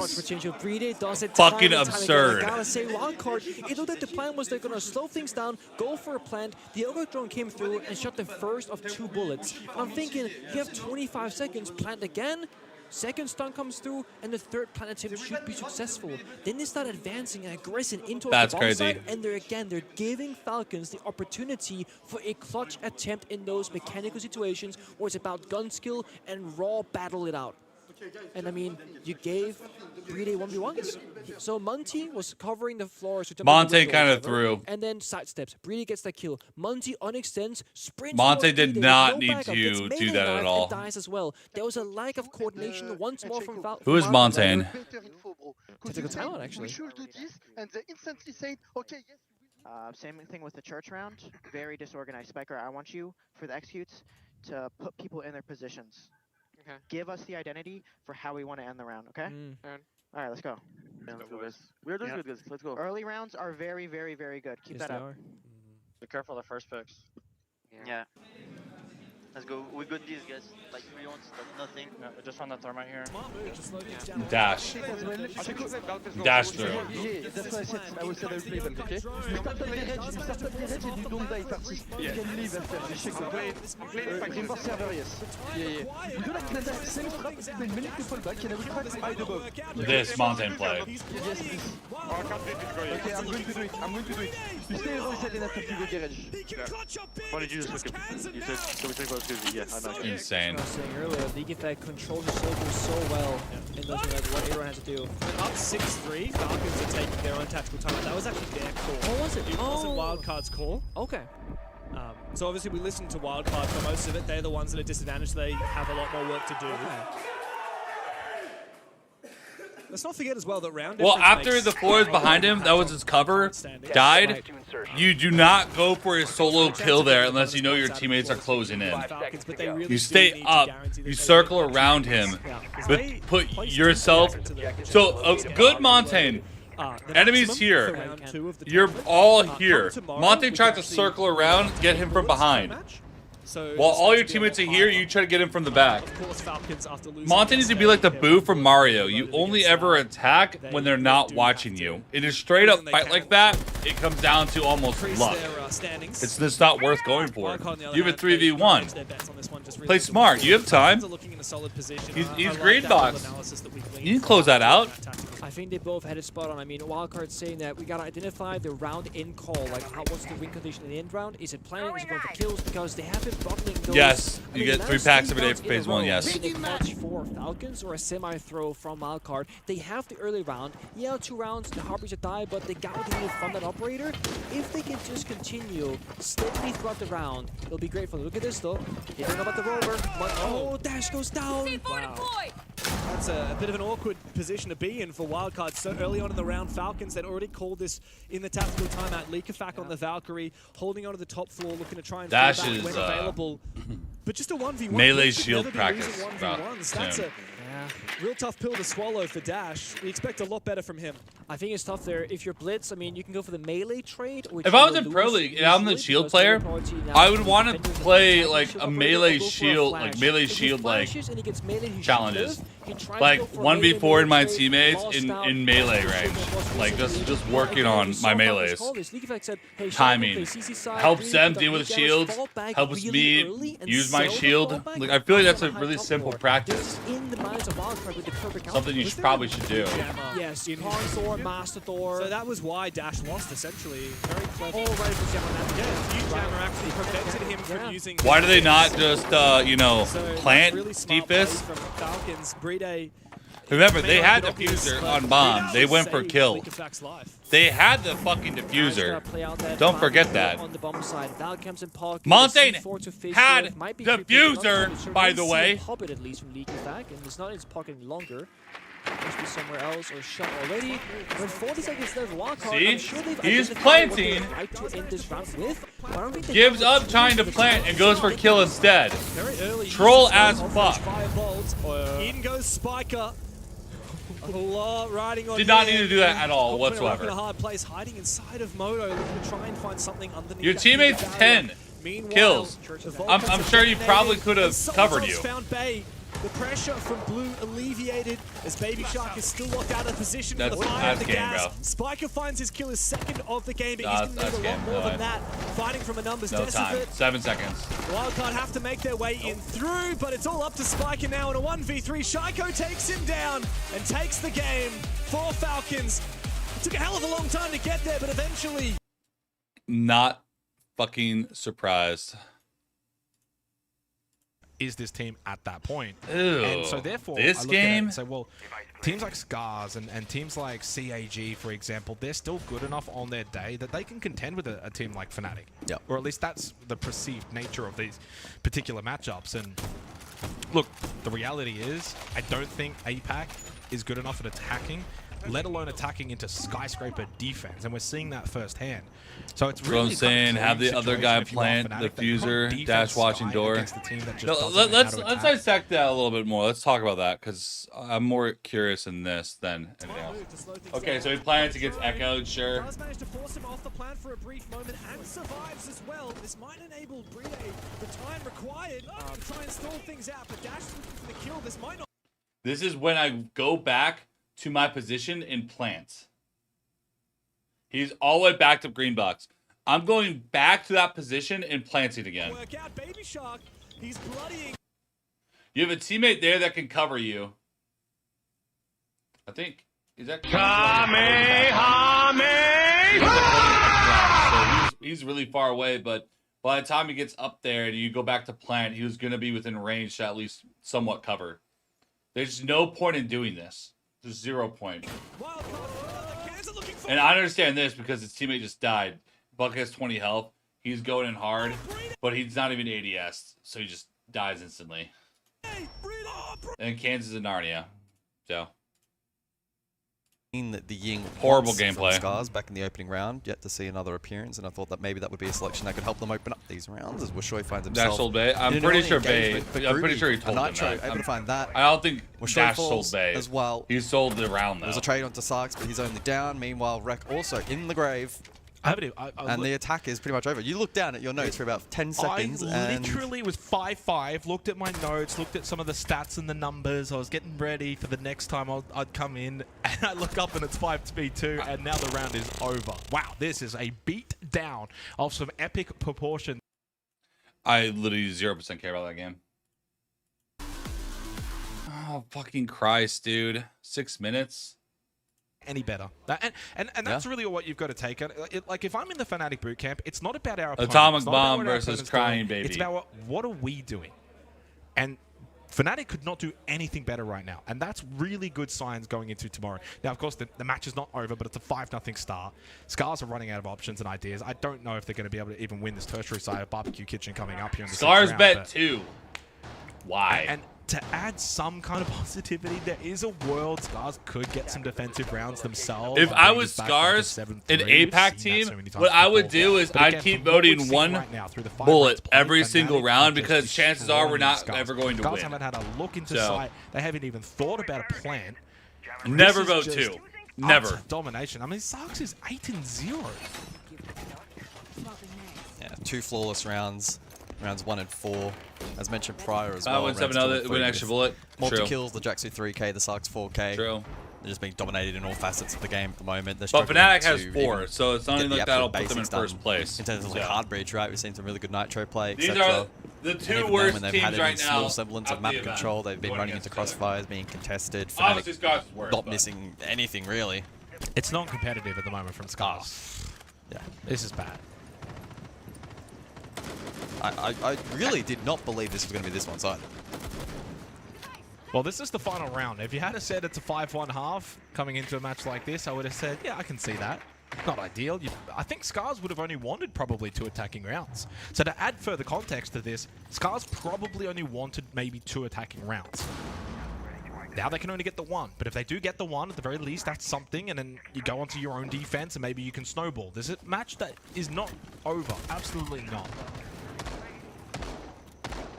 fucking absurd. I gotta say, Wildcard, it looked like the plan was they're gonna slow things down, go for a plant. The Ogre drone came through and shot the first of 2 bullets. I'm thinking, you have 25 seconds, plant again. Second stun comes through, and the third plant attempt should be successful. Then they start advancing and aggressing into the bomb site, and they're giving Falcons the opportunity for a clutch attempt in those mechanical situations where it's about gun skill and raw battle it out. And I mean, you gave Bride 1v1s. So Monty was covering the floor. So Monte kind of threw. And then sidesteps. Bride gets that kill. Monty unextends, sprints. Monte did not need to do that at all. Dies as well. There was a lack of coordination once more from Val. Who is Montaigne? Typical talent, actually. We should do this, and they instantly said, okay, yes. Same thing with the church round. Very disorganized. Spiker, I want you, for the executes, to put people in their positions. Okay. Give us the identity for how we want to end the round, okay? All right, let's go. We're doing good, guys. Let's go. Early rounds are very, very, very good. Keep that up. Be careful of the first picks. Yeah. Let's go. We got these guys. Like 3 rounds, that's nothing. Yeah, we just found that thermite here. Dash. Dash through. That's why I said I will say I will play them, okay? You start up the red, and you don't die parties. You can leave after. Remember server, yes. Yeah. We do like the same strat, then many people back, and I will try to hide above. This Montaigne play. Yes, please. Okay, I'm going to do it. You stay on the side and after you go garage. What did you just look at? You said, so we talk about Scusi. Yeah, I know. Insane. I was saying earlier, League Effect controls the circle so well in those moments, what everyone has to do. Up 6-3, Falcons are taking their own tactical time. That was actually their call. Oh, was it? It wasn't Wildcard's call. Okay. So obviously we listened to Wildcard for most of it. They're the ones that are disadvantaged. They have a lot more work to do. Let's not forget as well that round. Well, after the floors behind him, that was his cover, died. You do not go for a solo kill there unless you know your teammates are closing in. You stay up, you circle around him, but put yourself. So a good Montaigne. Enemies here. You're all here. Montaigne tried to circle around, get him from behind. While all your teammates are here, you try to get him from the back. Monte needs to be like the Boo from Mario. You only ever attack when they're not watching you. In a straight up fight like that, it comes down to almost luck. It's just not worth going for. You have a 3v1. Play smart. You have time. He's green box. You can close that out. I think they both had it spot on. I mean, Wildcard's saying that we gotta identify the round in call. Like, what's the win condition in the end round? Is it planning? Is it going for kills? Because they have been bottling those. Yes, you get 3 packs every day for phase 1. Yes. They catch 4 Falcons or a semi-throw from Wildcard. They have the early round. Yeah, 2 rounds. The Harpies are die, but they got what they need from that operator. If they can just continue steadily throughout the round, it'll be great for them. Look at this though. They don't know about the rover. But, oh, Dash goes down. Wow. That's a bit of an awkward position to be in for Wildcard. So early on in the round, Falcons had already called this in the tactical timeout. Leakafak on the Valkyrie, holding onto the top floor, looking to try and Dash back is when available. But just a 1v1. Melee shield practice. That's a real tough pill to swallow for Dash. We expect a lot better from him. I think it's tough there. If you're blitz, I mean, you can go for the melee trade. Which If I was in Pro League and I'm the shield player, I would want to play like a melee shield, like challenges, like 1v4 in my teammates in melee range, like just working on my melees. Timing helps them deal with the shields, helps me use my shield. Like I feel like that's a really simple practice. Something you probably should do. Yes, Consort, Master Thor. So that was why Dash lost, essentially. Very clever. All ready for Jammer. Yeah, Huge Jammer actually prevented him from using... Why do they not just, you know, plant defense? From Falcons, Brede. Remember, they had diffuser on bomb. They went for kill. They had the fucking diffuser. Don't forget that. Montaigne had diffuser, by the way. Hobbit at least from leaking back, and it's not in his pocket any longer. Must be somewhere else or shot already. When 40 seconds left, wildcard, I'm sure they've he's identified what planting. they would like to end this round with. But I don't think they Gives have up trying to plant and goes for kill instead. Very early. Troll as fuck. In goes Spiker. A lot riding on. Did not need to do that at all whatsoever. In a hard place, hiding inside of Moto, looking to try and find something underneath. Your teammate's 10 kills. I'm sure he probably could have covered you. Found Bay. The pressure from Blue alleviated as Baby Shark is still locked out of position for the fire of the gas. Spiker finds his kill, his second of the game, but he's going to need a lot more than that. Fighting from a numbers deficit. 7 seconds. Wildcard have to make their way in through, but it's all up to Spiker now in a 1v3. Shiko takes him down and takes the game for Falcons. It took a hell of a long time to get there, but eventually... Not fucking surprised. Is this team at that point? Ew, and so therefore, this I look game? at it and say, well, teams like Scars and teams like CAG, for example, they're still good enough on their day that they can contend with a team like Fnatic. Yep. Or at least that's the perceived nature of these particular matchups. And look, the reality is, I don't think APAC is good enough at attacking, let alone attacking into skyscraper defense, and we're seeing that firsthand. So it's really what I'm saying, have the other guy plant the diffuser, dash watching door. No, let's dissect that a little bit more. Let's talk about that because I'm more curious in this than anything else. Okay, so he plans to get echoed, sure. Does manage to force him off the plan for a brief moment and survives as well. This might enable Brede the time required to try and stall things out, but Dash is looking for the kill. This might not. This is when I go back to my position and plant. He's all the way back to green box. I'm going back to that position and planting again. Work out, Baby Shark. He's bloodying. You have a teammate there that can cover you. I think. Is that so he's really far away, but by the time he gets up there and you go back to plant, he was going to be within range to at least somewhat cover. There's no point in doing this. There's 0 point. And I understand this because his teammate just died. Buck has 20 health. He's going in hard, but he's not even ADS, so he just dies instantly. And Kansas and Narnia. So. The Ying horrible from gameplay. Scars back in the opening round, yet to see another appearance, and I thought that maybe that would be a selection that could help them open up these rounds as Wishoy finds himself. Dash sold Bay. I'm pretty sure Bay. I'm pretty sure he told them that. Able to find that. I don't think Wishoy Dash falls sold Bay as well. He sold the round though. There was a trade onto Sarks, but he's only down. Meanwhile, Rek also in the grave. And the attack is pretty much over. You look down at your notes for about 10 seconds. I literally was 5-5, looked at my notes, looked at some of the stats and the numbers. I was getting ready for the next time I'd come in, and I look up and it's 5-2, and now the round is over. Wow, this is a beat down of some epic proportions. I literally 0% care about that game. Oh, fucking Christ, dude. 6 minutes. Any better. And that's really what you've got to take. Like, if I'm in the Fnatic bootcamp, it's not about our opponents. Atomic Bomb versus Crying Baby. It's about what are we doing? And Fnatic could not do anything better right now. And that's really good signs going into tomorrow. Now, of course, the match is not over, but it's a 5-0 start. Scars are running out of options and ideas. I don't know if they're going to be able to even win this tertiary side of Barbecue Kitchen coming up here in the Scars round, bet 2. Why? And to add some kind of positivity, there is a world Scars could get some defensive rounds themselves. If I was Scars, an APAC team, what I would do is I'd keep voting one bullet every single round because chances are we're not ever going to win. Scars haven't had a look into sight. They haven't even thought about a plan. Never vote 2. Never. utter domination. I mean, Sarks is 8-0. Yeah, 2 flawless rounds. Rounds 1 and 4. As mentioned prior as I well. win rounds 7-0, 2 and 3 win an extra bullet. Multi True. kills, the Jaxu 3K, the Sarks 4K. True. They're just being dominated in all facets of the game at the moment. They're But struggling Fnatic has to 4, even so it's not get even the like that'll absolute put them in basics done. first place. In terms of like Yeah. hard bridge, right? We've seen some really good Nitro play, These etc. are the And two even then worst when they've teams had right any small now semblance at of map the event. control, they've been Going running into against crossfires, being contested. Obviously, Fnatic Scott's worse, not but- missing anything really. It's non-competitive at the moment from Scars. Yeah. This is bad. I really did not believe this was going to be this one-sided. Well, this is the final round. If you had said it's a 5-1 half coming into a match like this, I would have said, yeah, I can see that. Not ideal. I think Scars would have only wanted probably 2 attacking rounds. So to add further context to this, Scars probably only wanted maybe 2 attacking rounds. Now they can only get the 1, but if they do get the 1, at the very least, that's something, and then you go onto your own defense and maybe you can snowball. There's a match that is not over. Absolutely not.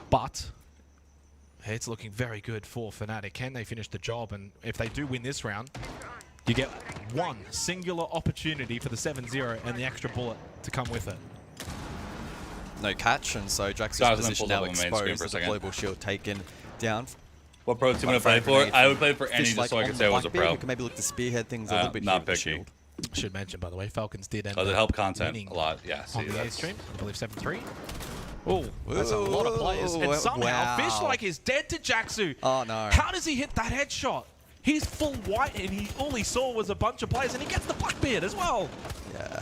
But it's looking very good for Fnatic. Can they finish the job? And if they do win this round, you get 1 singular opportunity for the 7-0 and the extra bullet to come with it. No catch, and so Jax's Guys, position pull now up on main screen exposed for a as the second. global shield taken down. What pro team would I Frag play for? grenade I would from play for any Fish just so I on could the say I was a Blackbeard, pro. who can maybe look to spearhead things a little bit not here with the picky. shield. Should mention, by the way, Falcons did end Does it up help content winning a lot? Yeah, see, on the that's- stream. I believe 7-3. Oh, that's a lot of players. And somehow wow. Fish like is dead to Jaxu. Oh no. How does he hit that headshot? He's full white and all he saw was a bunch of players and he gets the Blackbeard as well. Yeah.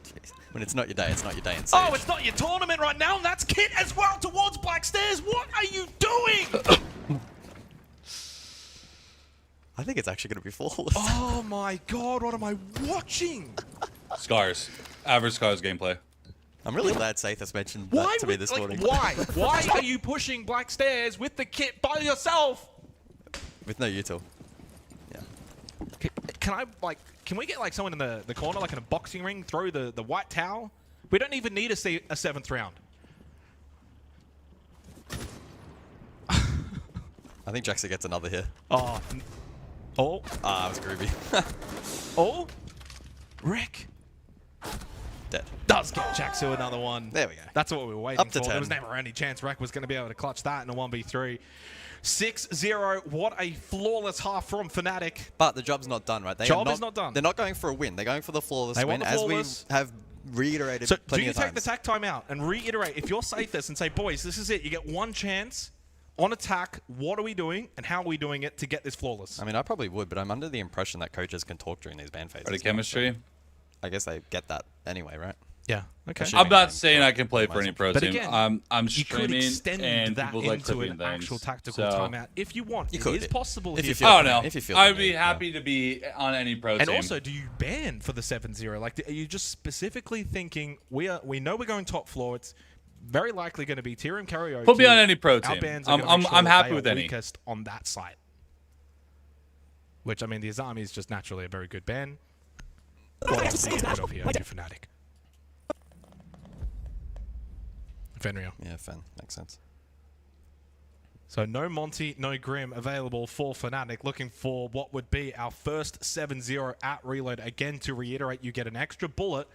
Jeez. When it's not your day, it's not your day in Sage. Oh, it's not your tournament right now. And that's Kit as well towards Black Stairs. What are you doing? I think it's actually going to be flawless. Oh my god, what am I watching? Scars. Average Scars gameplay. I'm really glad Saith has mentioned that to me this morning. Why? Why are you pushing Black Stairs with the Kit by yourself? With no util. Yeah. Can we get like someone in the corner, like in a boxing ring, throw the white towel? We don't even need to see a 7th round. I think Jaxa gets another here. Oh. Oh. Ah, it was groovy. Oh. Rick. Dead. Does get Jaxu another one. There we go. That's what we were waiting Up to for. 10. There was never any chance Rek was going to be able to clutch that in a 1v3. 6-0. What a flawless half from Fnatic. But the job's not done, right? Job is not done. They're not going for a win. They're going for the flawless They win, want the flawless. as we have reiterated So do plenty you of take times. the tack time out and reiterate, if you're Sathis and say, boys, this is it. You get 1 chance on attack. What are we doing and how are we doing it to get this flawless? I mean, I probably would, but I'm under the impression that coaches can talk during these ban phases. Are the chemistry? I guess they get that anyway, right? Yeah. Okay. I'm not saying I can play for any pro But team. again, I'm you could streaming extend and that people like into clipping an things. actual tactical So- timeout if you want. You It could. is possible If here. you feel Oh the no! need, if you feel I'd the be need, happy to be on any pro And team. also, do you ban for the 7-0? Like, are you just specifically thinking we know we're going top floor? It's very likely going to be Tyrion Karaoke. Put me on any pro Our team. bans are gonna I'm make sure I'm that happy they with are any. weakest on that site. Which I mean, the Azami is just naturally a very good ban. What else do you get over here, you Fnatic? Fenrir. Yeah, Fen. Makes sense. So no Monty, no Grim available for Fnatic. Looking for what would be our first 7-0 at reload. Again, to reiterate, you get an extra bullet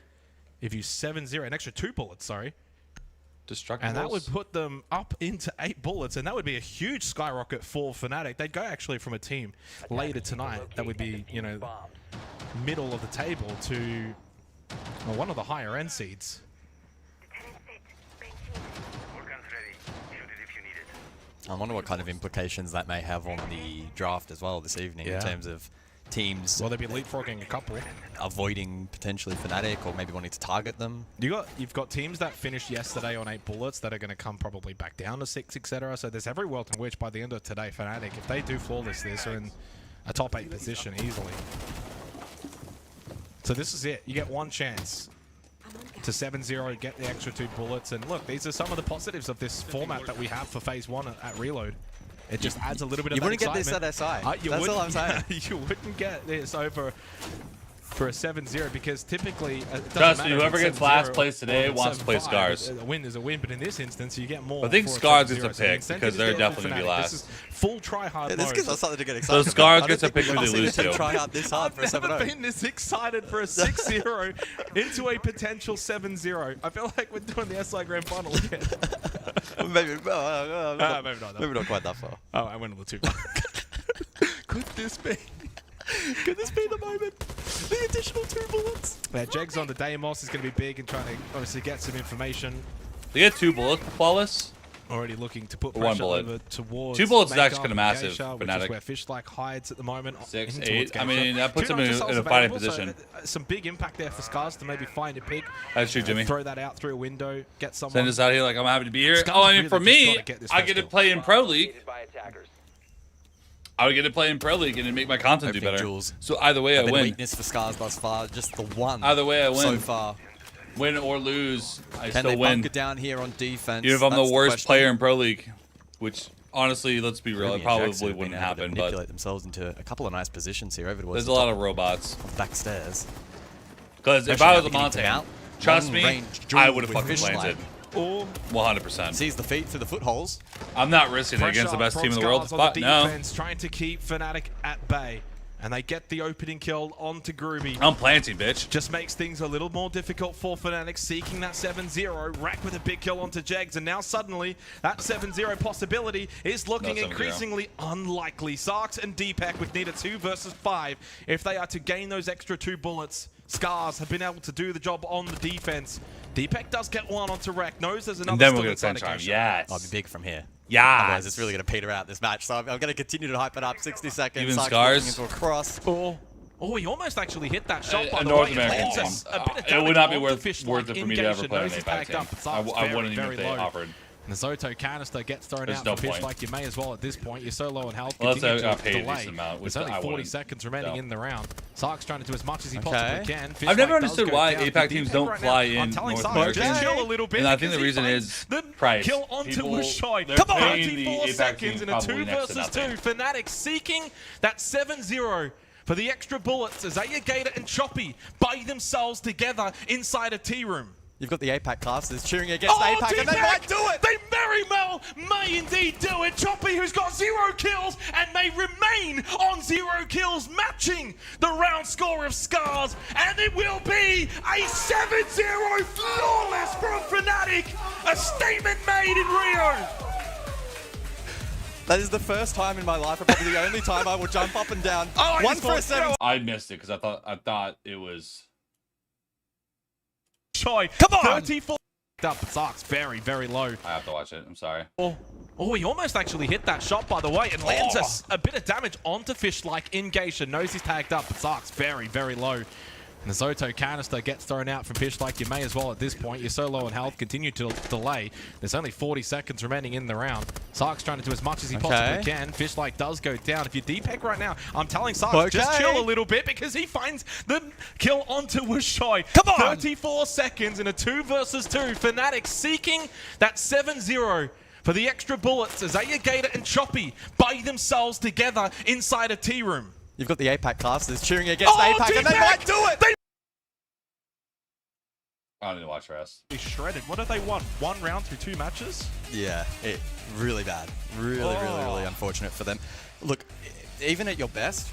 if you 7-0, an extra 2 bullets, sorry. Destructibles. And that would put them up into 8 bullets, and that would be a huge skyrocket for Fnatic. They'd go actually from a team later tonight that would be, you know, middle of the table to one of the higher end seeds. I wonder what kind of implications that may have on the draft as well this evening in terms of teams. Well, they'd be leapfrogging a couple. Avoiding potentially Fnatic or maybe wanting to target them. You've got teams that finished yesterday on 8 bullets that are going to come probably back down to 6, etc. So there's every world in which by the end of today, Fnatic, if they do flawless this, are in a top 8 position easily. So this is it. You get 1 chance to 7-0, get the extra 2 bullets. And look, these are some of the positives of this format that we have for Phase 1 at Reload. It just adds a little bit of You that wouldn't get excitement. this at SI. You That's all I'm saying. You wouldn't get this over for a 7-0 because typically Trust me, whoever gets last place today wants to play Scars. A win is a win, but in this instance, you get more. I think for Scars a gets a 7-0, so pick the because they're definitely going to be Fnatic. This is last. full try-hard Yeah, this mode. gives us something to get excited So Scars about. gets a pick who they lose to. Try out this hard for a I've never 7-0. been this excited for a 6-0 into a potential 7-0. I feel like we're doing the SI Grand Final again. maybe maybe not. Maybe not quite that far. Oh, I went a little too far. Could this be? Could this be the moment? The additional 2 bullets. Yeah, Jegs on the Deimos is going to be big and trying to obviously get some information. They get 2 bullets, Flawless. Already looking to put Or pressure 1 bullet. over towards 2 bullets is Makeup actually kind of massive, Geisha, which Fnatic. is where Fishlike hides at the moment. 6, into 8. towards I mean, Geisha. that puts 2 him in missiles a fighting available, so, position. some big impact there for Scars to maybe find a pick. That's true, Jimmy. Throw that out through a window, get someone. Send us out here like I'm happy to be here. Scars Oh, I mean, really for just me, gotta get this I first get to kill. play in Pro League. I would get to play in Pro League and make my content do better. Jules. So either way, I been win. Weakness for Scars thus far, just the one. Either way, I win. So far. Win or lose, I Can still they win. bunker down here on defense? Even if I'm That's the worst question. player in Pro League, which honestly, let's be real, Ruby it and probably Jackson have wouldn't been able to happen. But manipulate themselves into a couple of nice positions here over towards there's the a lot top of robots. back stairs. Because if Pressure I was now a beginning to Montana, mount. trust Long me, range I duel would have with fucking Fishlike. planted. Or 100%. Sees the feet through the footholes. I'm not risking it Pressure against the best from team in the world. Scars on But the no, defense, trying to keep Fnatic at bay. And they get the opening kill onto Groovy. I'm planting, bitch. Just makes things a little more difficult for Fnatic, seeking that 7-0. Rack with a big kill onto Jegs, and now suddenly that 7-0 possibility is looking No 7-0. increasingly unlikely. Sarks and Deepak with need a 2 versus 5. If they are to gain those extra 2 bullets, Scars have been able to do the job on the defense. Deepak does get one onto Rack, knows there's another And then still we'll get inside Sunshine. Geisha. Yes. I'll be big from here. Yeah. Otherwise, it's really going to peter out this match. So I'm going to continue to hype it up. 60 seconds. Even Sark's Scars? looking into a cross. Oh, he almost actually hit that shot by the North way. American It team. lands a bit of It damage would not be onto worth Fishlike it for in me to ever Geisha. play on Knows he's APAC tagged team. up, but I Sark's wouldn't even very if they low. offered. And the Zoto canister gets thrown There's out no for point. Fishlike. You may as well at this point. You're so low in health. Well, Continue got to paid a delay. decent amount, which There's only I 40 wouldn't. seconds remaining No. in the round. Sark's trying to do as much as he Okay. possibly can. I've Fishlike never does understood go why down. APAC teams Deepak don't right fly now, I'm in telling North Sark, America. just chill a little bit. And I think because the reason he is finds the price. kill onto People- Wushai. they're Come on, paying the 34 APAC seconds teams in a probably 2 next to versus 2. nothing. Fnatic seeking that 7-0. For the extra bullets, Azaya Gator and Choppy by themselves together inside a tea room. You've got the APAC casters cheering against APAC, and they might do it! They very well may indeed do it. Choppy, who's got 0 kills and may remain on 0 kills, matching the round score of Scars. And it will be a 7-0 flawless from Fnatic. A statement made in Rio. That is the first time in my life, and probably the only time I will jump up and down. Oh, One for a 7. I missed it because I thought it was. Choi, come on! 34. Up, Sark's very, very low. I have to watch it. I'm sorry. Oh, he almost actually hit that shot, by the way, and lands a bit of damage onto Fishlike in Geisha. Knows he's tagged up, but Sark's very, very low. And the Zoto canister gets thrown out from Fishlike. You may as well at this point. You're so low in health. Continue to delay. There's only 40 seconds remaining in the round. Sark's trying to do as much as he possibly can. Fishlike does go down. If you're Deepak right now, I'm telling Sark, just chill a little bit because he finds the kill onto Wushai. Come on! 34 seconds in a 2 versus 2. Fnatic seeking that 7-0. For the extra bullets, Azaya Gator and Choppy by themselves together inside a tea room. You've got the APAC casters cheering against APAC, and they might do it! I don't need to watch the rest. They shredded. What have they won? 1 round through 2 matches? Yeah, really bad. Really unfortunate for them. Look, even at your best,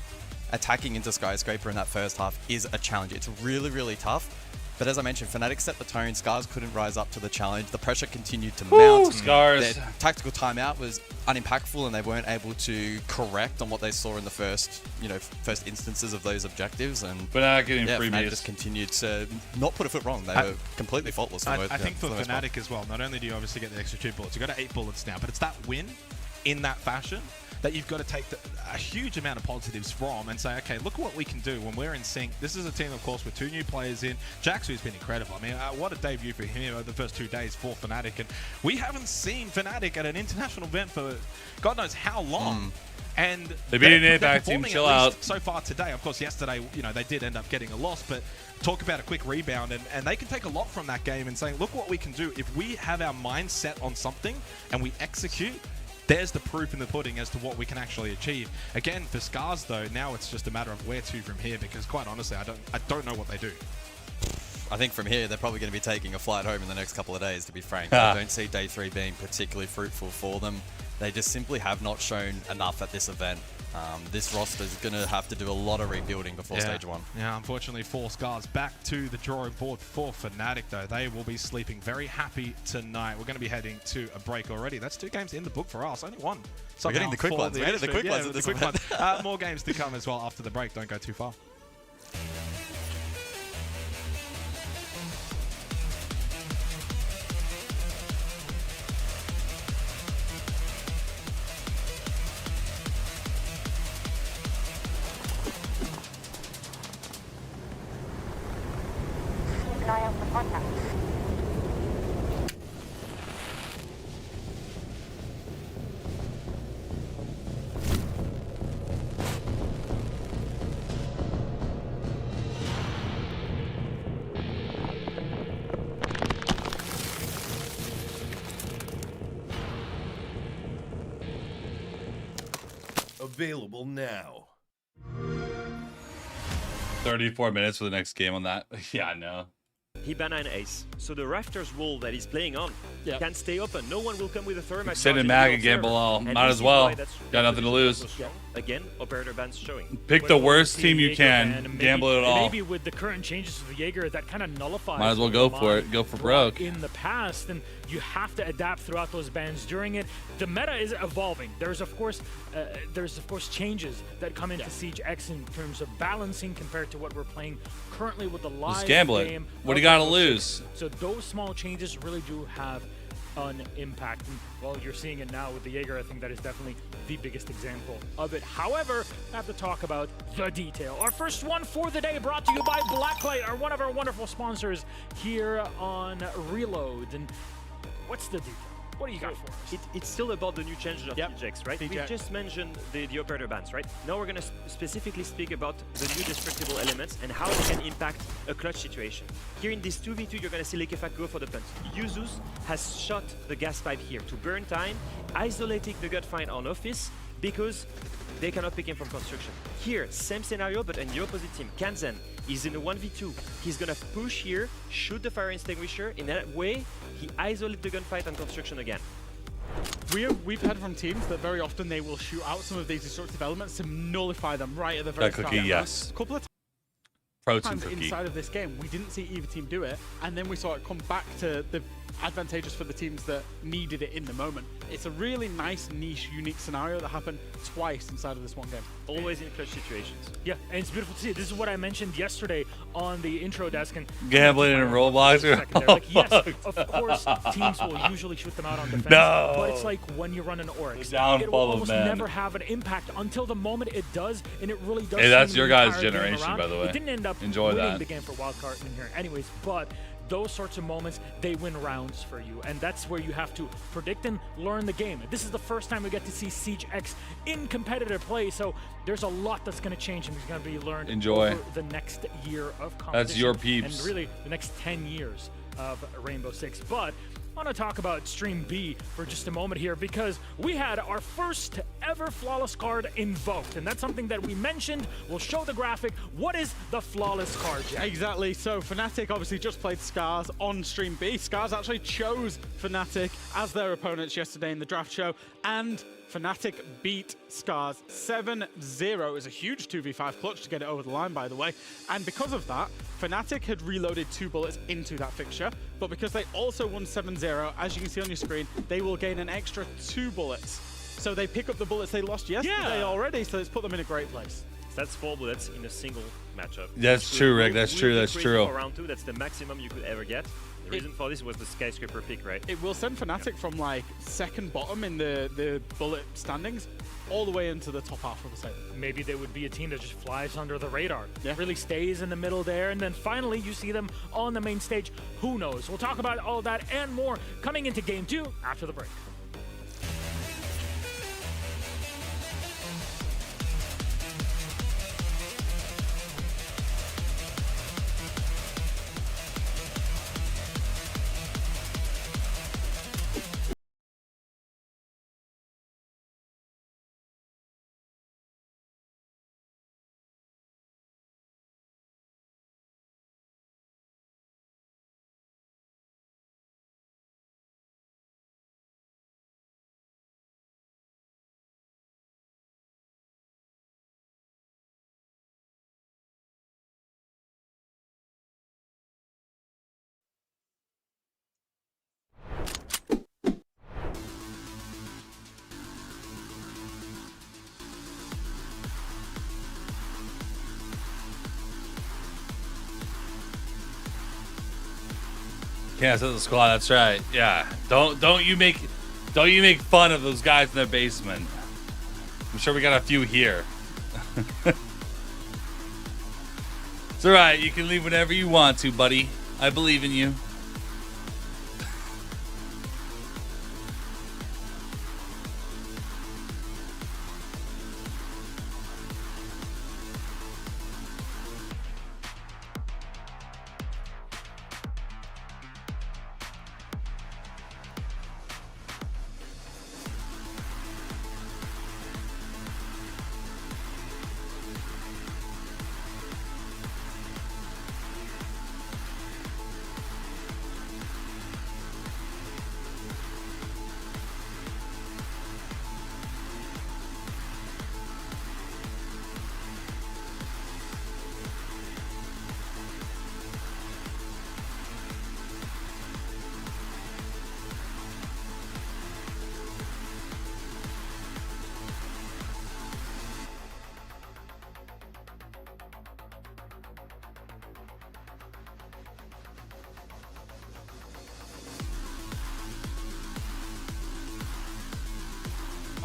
attacking into Skyscraper in that first half is a challenge. It's really tough. But as I mentioned, Fnatic set the tone. Scars couldn't rise up to the challenge. The pressure continued to mount. Scars. Their tactical timeout was unimpactful, and they weren't able to correct on what they saw in the first instances of those objectives. And but not getting Fnatic freebies. just continued to not put a foot wrong. They were completely faultless. I think for Fnatic as well, not only do you obviously get the extra 2 bullets, you've got 8 bullets now, but it's that win in that fashion that you've got to take a huge amount of positives from and say, okay, look what we can do when we're in sync. This is a team, of course, with 2 new players in. Jaxu has been incredible. I mean, what a debut for him over the first 2 days for Fnatic. And we haven't seen Fnatic at an international event for God knows how long. And they beat an APAC team, performing chill at out. least so far today. Of course, yesterday, they did end up getting a loss, but talk about a quick rebound, and they can take a lot from that game and saying, look what we can do. If we have our mind set on something and we execute, there's the proof in the pudding as to what we can actually achieve. Again, for Scars though, now it's just a matter of where to from here, because quite honestly, I don't know what they do. I think from here, they're probably going to be taking a flight home in the next couple of days, to be frank. I don't see day 3 being particularly fruitful for them. They just simply have not shown enough at this event. This roster is going to have to do a lot of rebuilding before stage 1. Yeah, unfortunately for Scars, back to the drawing board for Fnatic though. They will be sleeping very happy tonight. We're going to be heading to a break already. That's 2 games in the book for us, only 1. We're getting the quick ones. We're getting the quick ones at this event. More games to come as well after the break. Don't go too far. Available now. 34 minutes for the next game on that. Yeah, I know. Hibana and Ace. So the rafters wall that he's playing on can stay open. No one will come with a thermite. Sit in mag again below. Might as well. Got nothing to lose. Again, operator bands showing. Pick the worst team you can. Gamble it all. Maybe with the current changes to the Jaeger, that kind of nullifies. Might as well go for it. Go for broke. In the past, and you have to adapt throughout those bans during it. The meta is evolving. There's of course changes that come into Siege X in terms of balancing compared to what we're playing currently with the live Just gamble game. It. What do you got to lose? So those small changes really do have an impact. And well, you're seeing it now with the Jaeger. I think that is definitely the biggest example of it. However, I have to talk about the detail. Our first one for the day brought to you by Blacklight, one of our wonderful sponsors here on Reload. And what's the detail? What do you got for us? It's still about the new changes of TJX, right? We just mentioned the operator bans, right? Now we're going to specifically speak about the new destructible elements and how they can impact a clutch situation. Here in this 2v2, you're going to see Liquefact go for the punt. Yuzus has shot the gas pipe here to burn time, isolating the gunfight on office because they cannot pick him from construction. Here, same scenario, but in the opposite team. Kanzen is in a 1v2. He's gonna push here, shoot the fire extinguisher. In that way, he isolates the gunfight on construction again. We've heard from teams that very often they will shoot out some of these destructive elements to nullify them right at the very start. That cookie, yes. A couple of times inside of this game, we didn't see either team do it, and then we saw it come back to the advantageous for the teams that needed it in the moment. It's a really nice, niche, unique scenario that happened twice inside of this one game. Always in clutch situations. Yeah, and it's beautiful to see. This is what I mentioned yesterday on the intro desk. And gambling in Roblox. Like, yes, of course, teams will usually shoot them out on defense. No. But it's like when you run an Oryx. The downfall it will almost of men. never have an impact until the moment it does, and it really does. Hey, that's swing your the guys' entire game generation, around. by the way. It didn't end up Enjoy winning that. the game for wildcard in here anyways, but those sorts of moments, they win rounds for you, and that's where you have to predict and learn the game. This is the first time we get to see Siege X in competitive play, so there's a lot that's going to change and is going to be learned over the next year of competition. That's your peeps. And really, the next 10 years of Rainbow Six. But I want to talk about Stream B for just a moment here, because we had our first ever Flawless card invoked, and that's something that we mentioned. We'll show the graphic. What is the Flawless card, Jack? Exactly. So Fnatic obviously just played Scars on Stream B. Scars actually chose Fnatic as their opponents yesterday in the draft show, and Fnatic beat Scars 7-0. Is a huge 2v5 clutch to get it over the line, by the way. And because of that, Fnatic had reloaded 2 bullets into that fixture, but because they also won 7-0, as you can see on your screen, they will gain an extra 2 bullets. So they pick up the bullets they lost yesterday already, so it's put them in a great place. That's 4 bullets in a single matchup. That's true, Rick. That's true. That's true. For round 2, that's the maximum you could ever get. The reason for this was the skyscraper pick, right? It will send Fnatic from like second bottom in the bullet standings all the way into the top half of the set. Maybe they would be a team that just flies under the radar. Really stays in the middle there, and then finally you see them on the main stage. Who knows? We'll talk about all that and more coming into Game 2 after the break. Can't set the squad. That's right. Yeah. Don't you make fun of those guys in their basement. I'm sure we got a few here. It's all right. You can leave whenever you want to, buddy. I believe in you.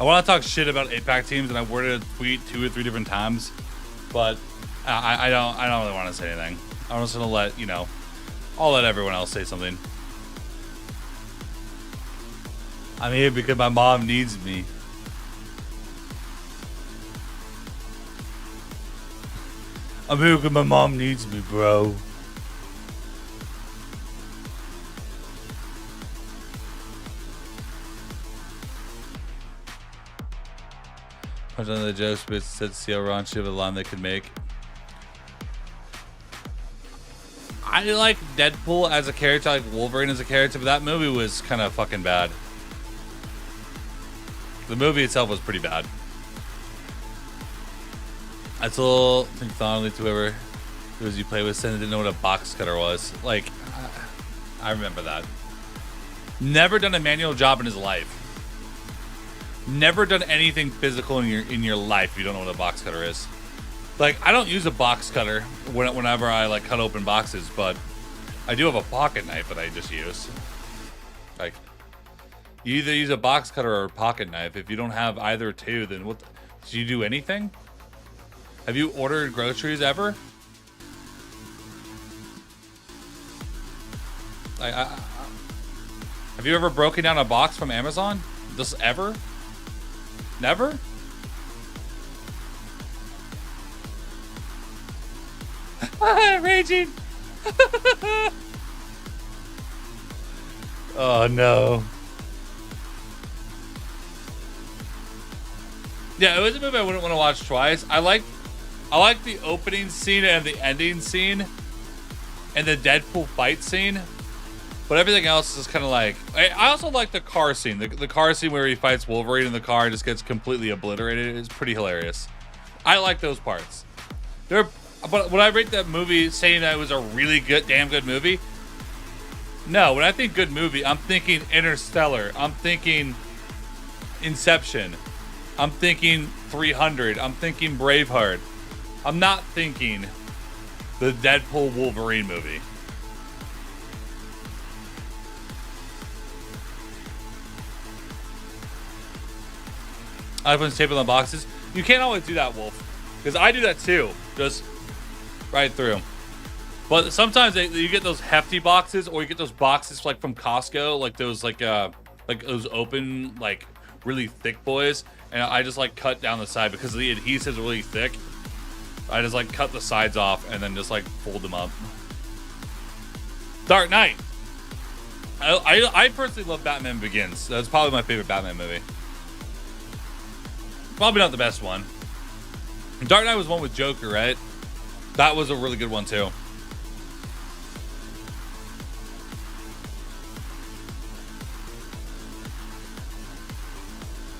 I want to talk shit about 8-pack teams, and I worded a tweet 2 or 3 different times, but I don't really want to say anything. I'm just gonna let I'll let everyone else say something. I'm here because my mom needs me. I'm here because my mom needs me, bro. Punch on the jokes, but said see how raunchy of a line they could make. I like Deadpool as a character, I like Wolverine as a character, but that movie was kind of fucking bad. The movie itself was pretty bad. I told, I think fondly to whoever it was you play with, said didn't know what a box cutter was. Like, I remember that. Never done a manual job in his life. Never done anything physical in your life if you don't know what a box cutter is. Like, I don't use a box cutter whenever I like cut open boxes, but I do have a pocket knife that I just use. Like, you either use a box cutter or a pocket knife. If you don't have either two, then what? Do you do anything? Have you ordered groceries ever? Have you ever broken down a box from Amazon? This ever? Never? Raging. Oh no. Yeah, it was a movie I wouldn't want to watch twice. I like the opening scene and the ending scene and the Deadpool fight scene. But everything else is kind of like... I also like the car scene. The car scene where he fights Wolverine and the car just gets completely obliterated is pretty hilarious. I like those parts. But when I rate that movie saying that it was a really good, damn good movie... No, when I think good movie, I'm thinking Interstellar. I'm thinking Inception. I'm thinking 300. I'm thinking Braveheart. I'm not thinking the Deadpool Wolverine movie. I put tape on the boxes. You can't always do that, Wolf, because I do that too, just right through. But sometimes you get those hefty boxes, or you get those boxes like from Costco, like those like those open like really thick boys, and I just like cut down the side because the adhesive's really thick. I just like cut the sides off and then just like fold them up. Dark Knight. I personally love Batman Begins. That's probably my favorite Batman movie. Probably not the best one. Dark Knight was one with Joker, right? That was a really good one too.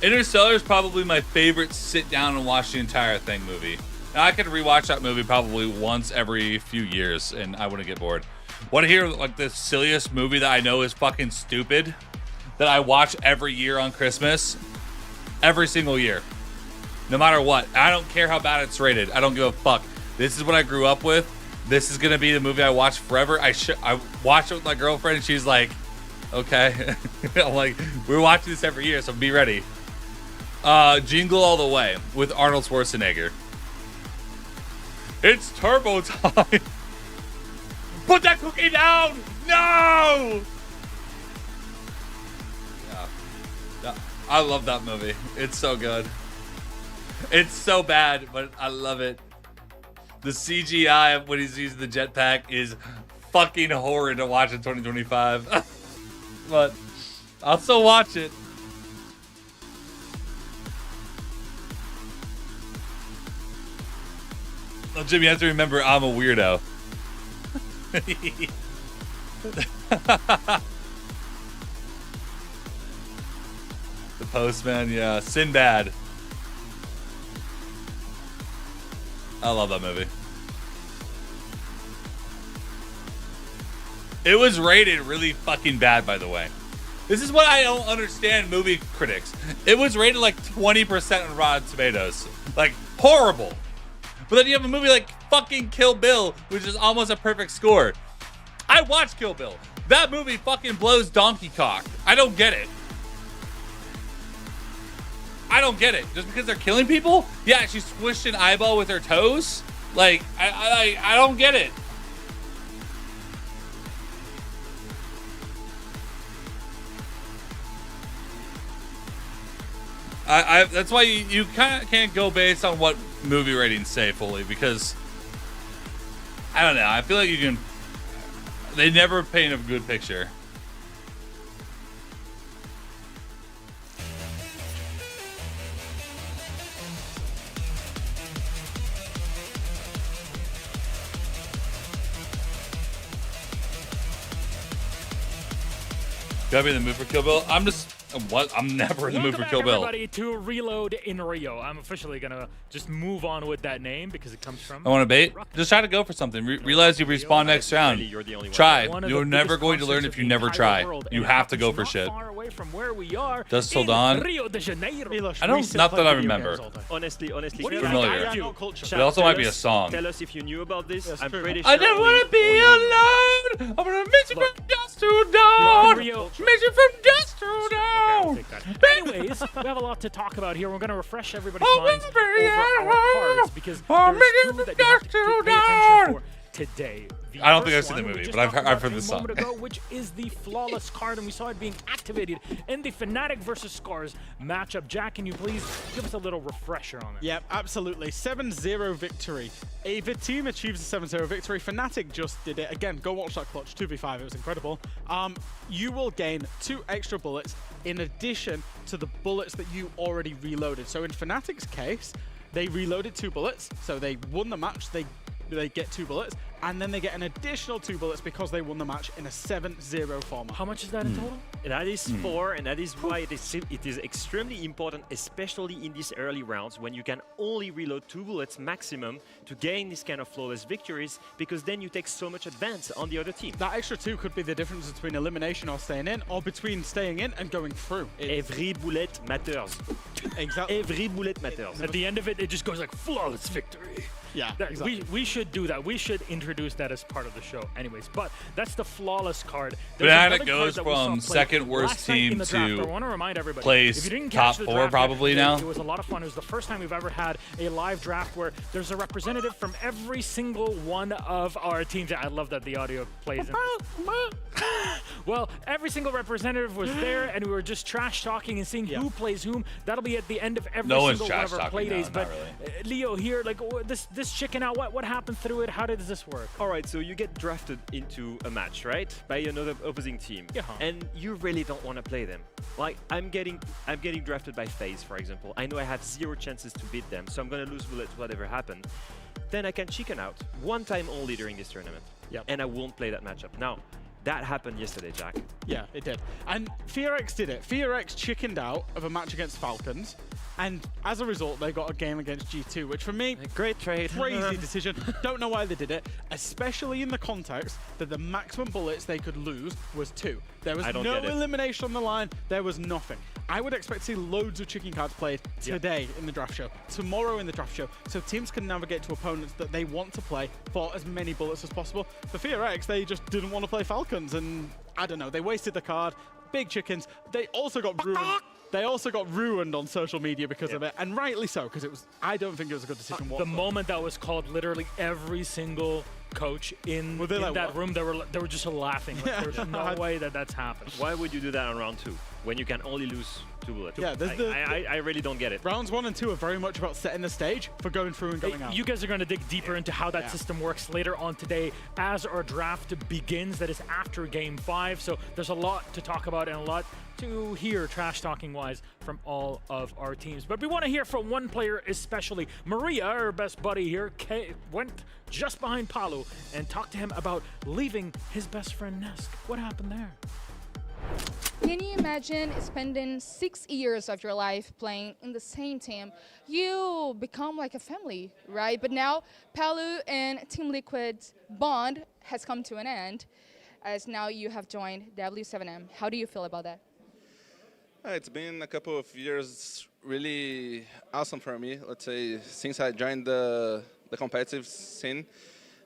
Interstellar is probably my favorite sit down and watch the entire thing movie. Now, I could rewatch that movie probably once every few years and I wouldn't get bored. Want to hear like the silliest movie that I know is fucking stupid that I watch every year on Christmas? Every single year. No matter what. I don't care how bad it's rated. I don't give a fuck. This is what I grew up with. This is gonna be the movie I watch forever. I watched it with my girlfriend, and she's like, "Okay." I'm like, "We're watching this every year, so be ready." Jingle All the Way with Arnold Schwarzenegger. It's turbo time. Put that cookie down! No! Yeah. I love that movie. It's so good. It's so bad, but I love it. The CGI when he's using the jetpack is fucking horrid to watch in 2025. But I'll still watch it. Oh, Jimmy, you have to remember I'm a weirdo. The Postman, yeah. Sinbad. I love that movie. It was rated really fucking bad, by the way. This is what I don't understand movie critics. It was rated like 20% on Rotten Tomatoes. Like, horrible. But then you have a movie like fucking Kill Bill, which is almost a perfect score. I watched Kill Bill. That movie fucking blows donkey cock. I don't get it. I don't get it. Just because they're killing people? Yeah, she squished an eyeball with her toes? Like, I don't get it. That's why you kind of can't go based on what movie ratings say fully, because I don't know. I feel like you can. They never paint a good picture. Gotta be in the mood for Kill Bill. I'm never in the mood for Kill Bill. Everybody to Reload in Rio. I'm officially gonna just move on with that name because it comes from. I want to bait. Just try to go for something. Realize you respawn next round. Try. You're never going to learn if you never try. You have to go for shit. From where we are. Dusk Till Dawn. Rio de Janeiro. I don't. Not that I remember. Honestly, Familiar. It also might be a song. Tell us if you knew about this. I'm pretty sure. I don't want to be alone. I'm gonna miss you from dusk till dawn. Miss you from dusk till dawn. Anyways, we have a lot to talk about here. We're going to refresh everybody's minds over our cards because there's two that you have to pay attention for today. I don't think I've seen the movie, but I've heard the song. Ago, which is the flawless card, and we saw it being activated in the Fnatic versus Scars matchup. Jack, can you please give us a little refresher on it? Yep, absolutely. 7-0 victory. Ava team achieves a 7-0 victory. Fnatic just did it. Again, go watch that clutch. 2v5, it was incredible. You will gain 2 extra bullets in addition to the bullets that you already reloaded. So in Fnatic's case, they reloaded 2 bullets, so they won the match. They get 2 bullets, and then they get an additional 2 bullets because they won the match in a 7-0 format. How much is that in total? That is 4, and that is why it is extremely important, especially in these early rounds when you can only reload 2 bullets maximum to gain this kind of flawless victories, because then you take so much advance on the other team. That extra 2 could be the difference between elimination or staying in, or between staying in and going through. Every bullet matters. Exactly. Every bullet matters. At the end of it, it just goes like flawless victory. Yeah, exactly. We should do that. We should introduce that as part of the show. Anyways, but that's the flawless card. Fnatic goes from second worst team to place top 4 probably now. It was a lot of fun. It was the first time we've ever had a live draft where there's a representative from every single one of our teams. I love that the audio plays. Well, every single representative was there, and we were just trash talking and seeing who plays whom. That'll be at the end of every single one of our play days. But Leo here, like this chicken out. What happened through it? How does this work? All right, so you get drafted into a match, right, by another opposing team, and you really don't want to play them. Like I'm getting drafted by FaZe, for example. I know I have 0 chances to beat them, so I'm gonna lose bullets whatever happened. Then I can chicken out 1 time only during this tournament, and I won't play that matchup. Now, That happened yesterday, Jack. Yeah, it did. And FearX did it. FearX chickened out of a match against Falcons, and as a result, they got a game against G2, which for me, great trade. Crazy decision. Don't know why they did it, especially in the context that the maximum bullets they could lose was 2. There was no elimination on the line. There was nothing. I would expect to see loads of chicken cards played today in the draft show, tomorrow in the draft show, so teams can navigate to opponents that they want to play for as many bullets as possible. For FearX, they just didn't want to play Falcons, and I don't know, they wasted the card. Big chickens. They also got ruined. They also got ruined on social media because of it, and rightly so, because it was. I don't think it was a good decision. The moment that was called, literally every single coach in that room, they were just laughing. Like, there's no way that that's happened. Why would you do that on round 2 when you can only lose 2 bullets? Yeah, I really don't get it. Rounds 1 and 2 are very much about setting the stage for going through and going out. You guys are going to dig deeper into how that system works later on today as our draft begins. That is after Game 5. So there's a lot to talk about and a lot to hear trash talking wise from all of our teams. But we want to hear from one player especially. Maria, our best buddy here, went just behind Palu and talked to him about leaving his best friend Nesk. What happened there? Can you imagine spending 6 years of your life playing in the same team? You become like a family, right? But now Palu and Team Liquid's bond has come to an end, as now you have joined W7M. How do you feel about that? It's been a couple of years really awesome for me. Let's say since I joined the competitive scene,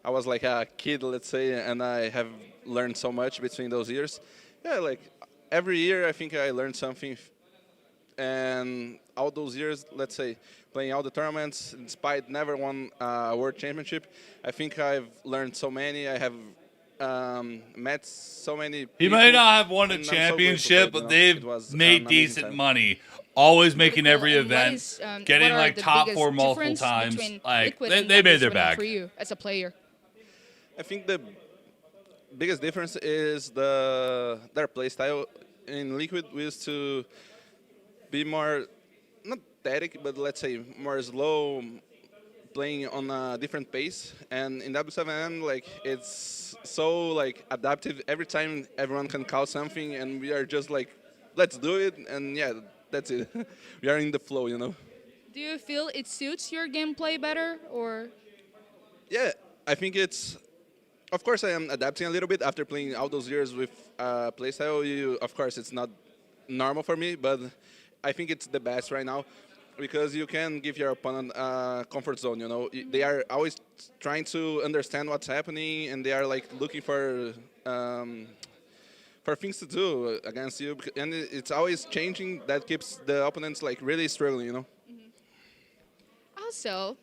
I was like a kid, let's say, and I have learned so much between those years. Yeah, like every year I think I learned something, and all those years, let's say, playing all the tournaments, despite never won a world championship, I think I've learned so many. I have met so many people. He might not have won a championship, but they've made decent money. Always making every event, getting like top 4 multiple times. Like they made their bag. For you as a player, I think the biggest difference is their play style. In Liquid, we used to be more not static, but let's say more slow, playing on a different pace. And in W7M, like it's so like adaptive. Every time everyone can call something, and we are just like, let's do it. And yeah, that's it. We are in the flow, you know. Do you feel it suits your gameplay better, or? Yeah, I think it's. Of course, I am adapting a little bit after playing all those years with playstyle. Of course, it's not normal for me, but I think it's the best right now because you can give your opponent a comfort zone. You know, they are always trying to understand what's happening, and they are like looking for things to do against you, and it's always changing. That keeps the opponents like really struggling. You know. Also,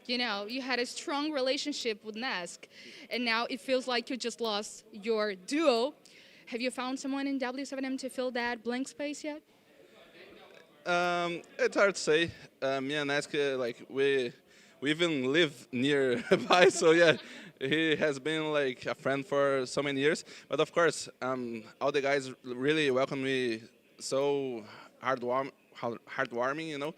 you know, you had a strong relationship with Nesk, and now it feels like you just lost your duo. Have you found someone in W7M to fill that blank space yet? It's hard to say. Me and Nesk, like we even live nearby, so yeah, he has been like a friend for so many years. But of course, all the guys really welcome me, so heartwarming, you know.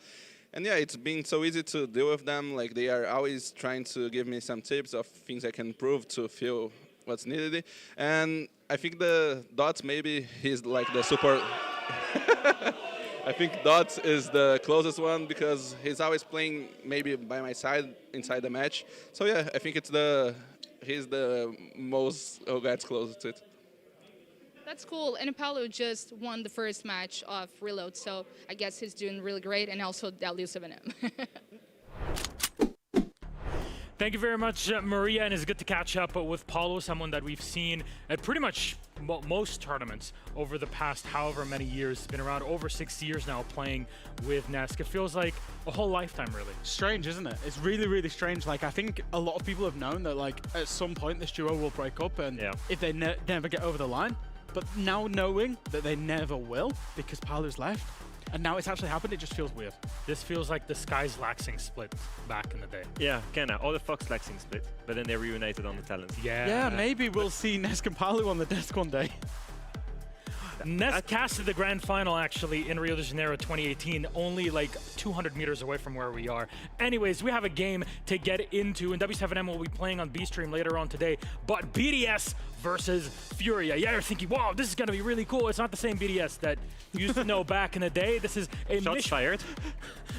And yeah, it's been so easy to deal with them. Like they are always trying to give me some tips of things I can improve to feel what's needed. And I think the Dots, maybe he's like the support. I think Dots is the closest one because he's always playing maybe by my side inside the match. So yeah, I think he's the most who gets closest to it. That's cool. And Paolo just won the first match of Reload, so I guess he's doing really great, and also W7M. Thank you very much, Maria, and it's good to catch up with Paulo, someone that we've seen at pretty much most tournaments over the past however many years. He's been around over 6 years now playing with Nesk. It feels like a whole lifetime, really. Strange, isn't it? It's really, really strange. Like, I think a lot of people have known that, like, at some point this duo will break up, and if they never get over the line. But now knowing that they never will because Palu's left, and now it's actually happened, it just feels weird. This feels like the Skies Laxing split back in the day. Yeah, kinda. Or the Fox Laxing split, but then they reunited on the talents. Yeah, maybe we'll see Nesk and Palu on the desk one day. Nest casted the grand final actually in Rio de Janeiro 2018, only like 200 meters away from where we are. Anyways, we have a game to get into, and W7M will be playing on B-Stream later on today, but BDS versus Furia. Yeah, you're thinking, wow, this is going to be really cool. It's not the same BDS that you used to know back in the day. This is a Shots fired.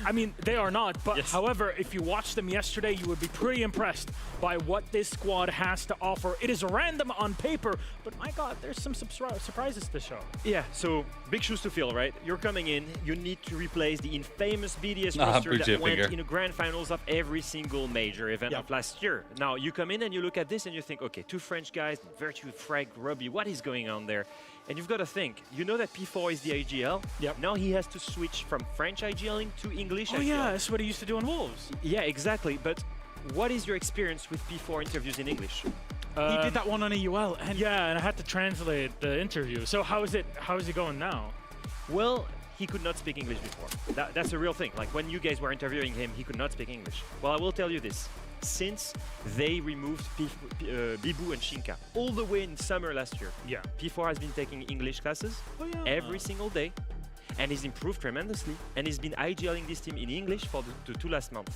I mean, they are not, but however, if you watched them yesterday, you would be pretty impressed by what this squad has to offer. It is random on paper, but my God, there's some surprises to show. Yeah, so big shoes to fill, right? You're coming in, you need to replace the infamous BDS roster that went in the grand finals of every single major event of last year. Now, you come in and you look at this and you think, okay, 2 French guys, Virtue, Frag, Robbie, what is going on there? And you've got to think, you know that P4 is the IGL. Now he has to switch from French IGLing to English IGL. Oh yeah, that's what he used to do in Wolves. Yeah, exactly. But what is your experience with P4 interviews in English? He did that one on EUL. And yeah, and I had to translate the interview. So how is it going now? Well, he could not speak English before. That's a real thing. Like when you guys were interviewing him, he could not speak English. Well, I will tell you this. Since they removed Bibu and Shinka all the way in summer last year, P4 has been taking English classes every single day, and he's improved tremendously, and he's been IGLing this team in English for the 2 last months.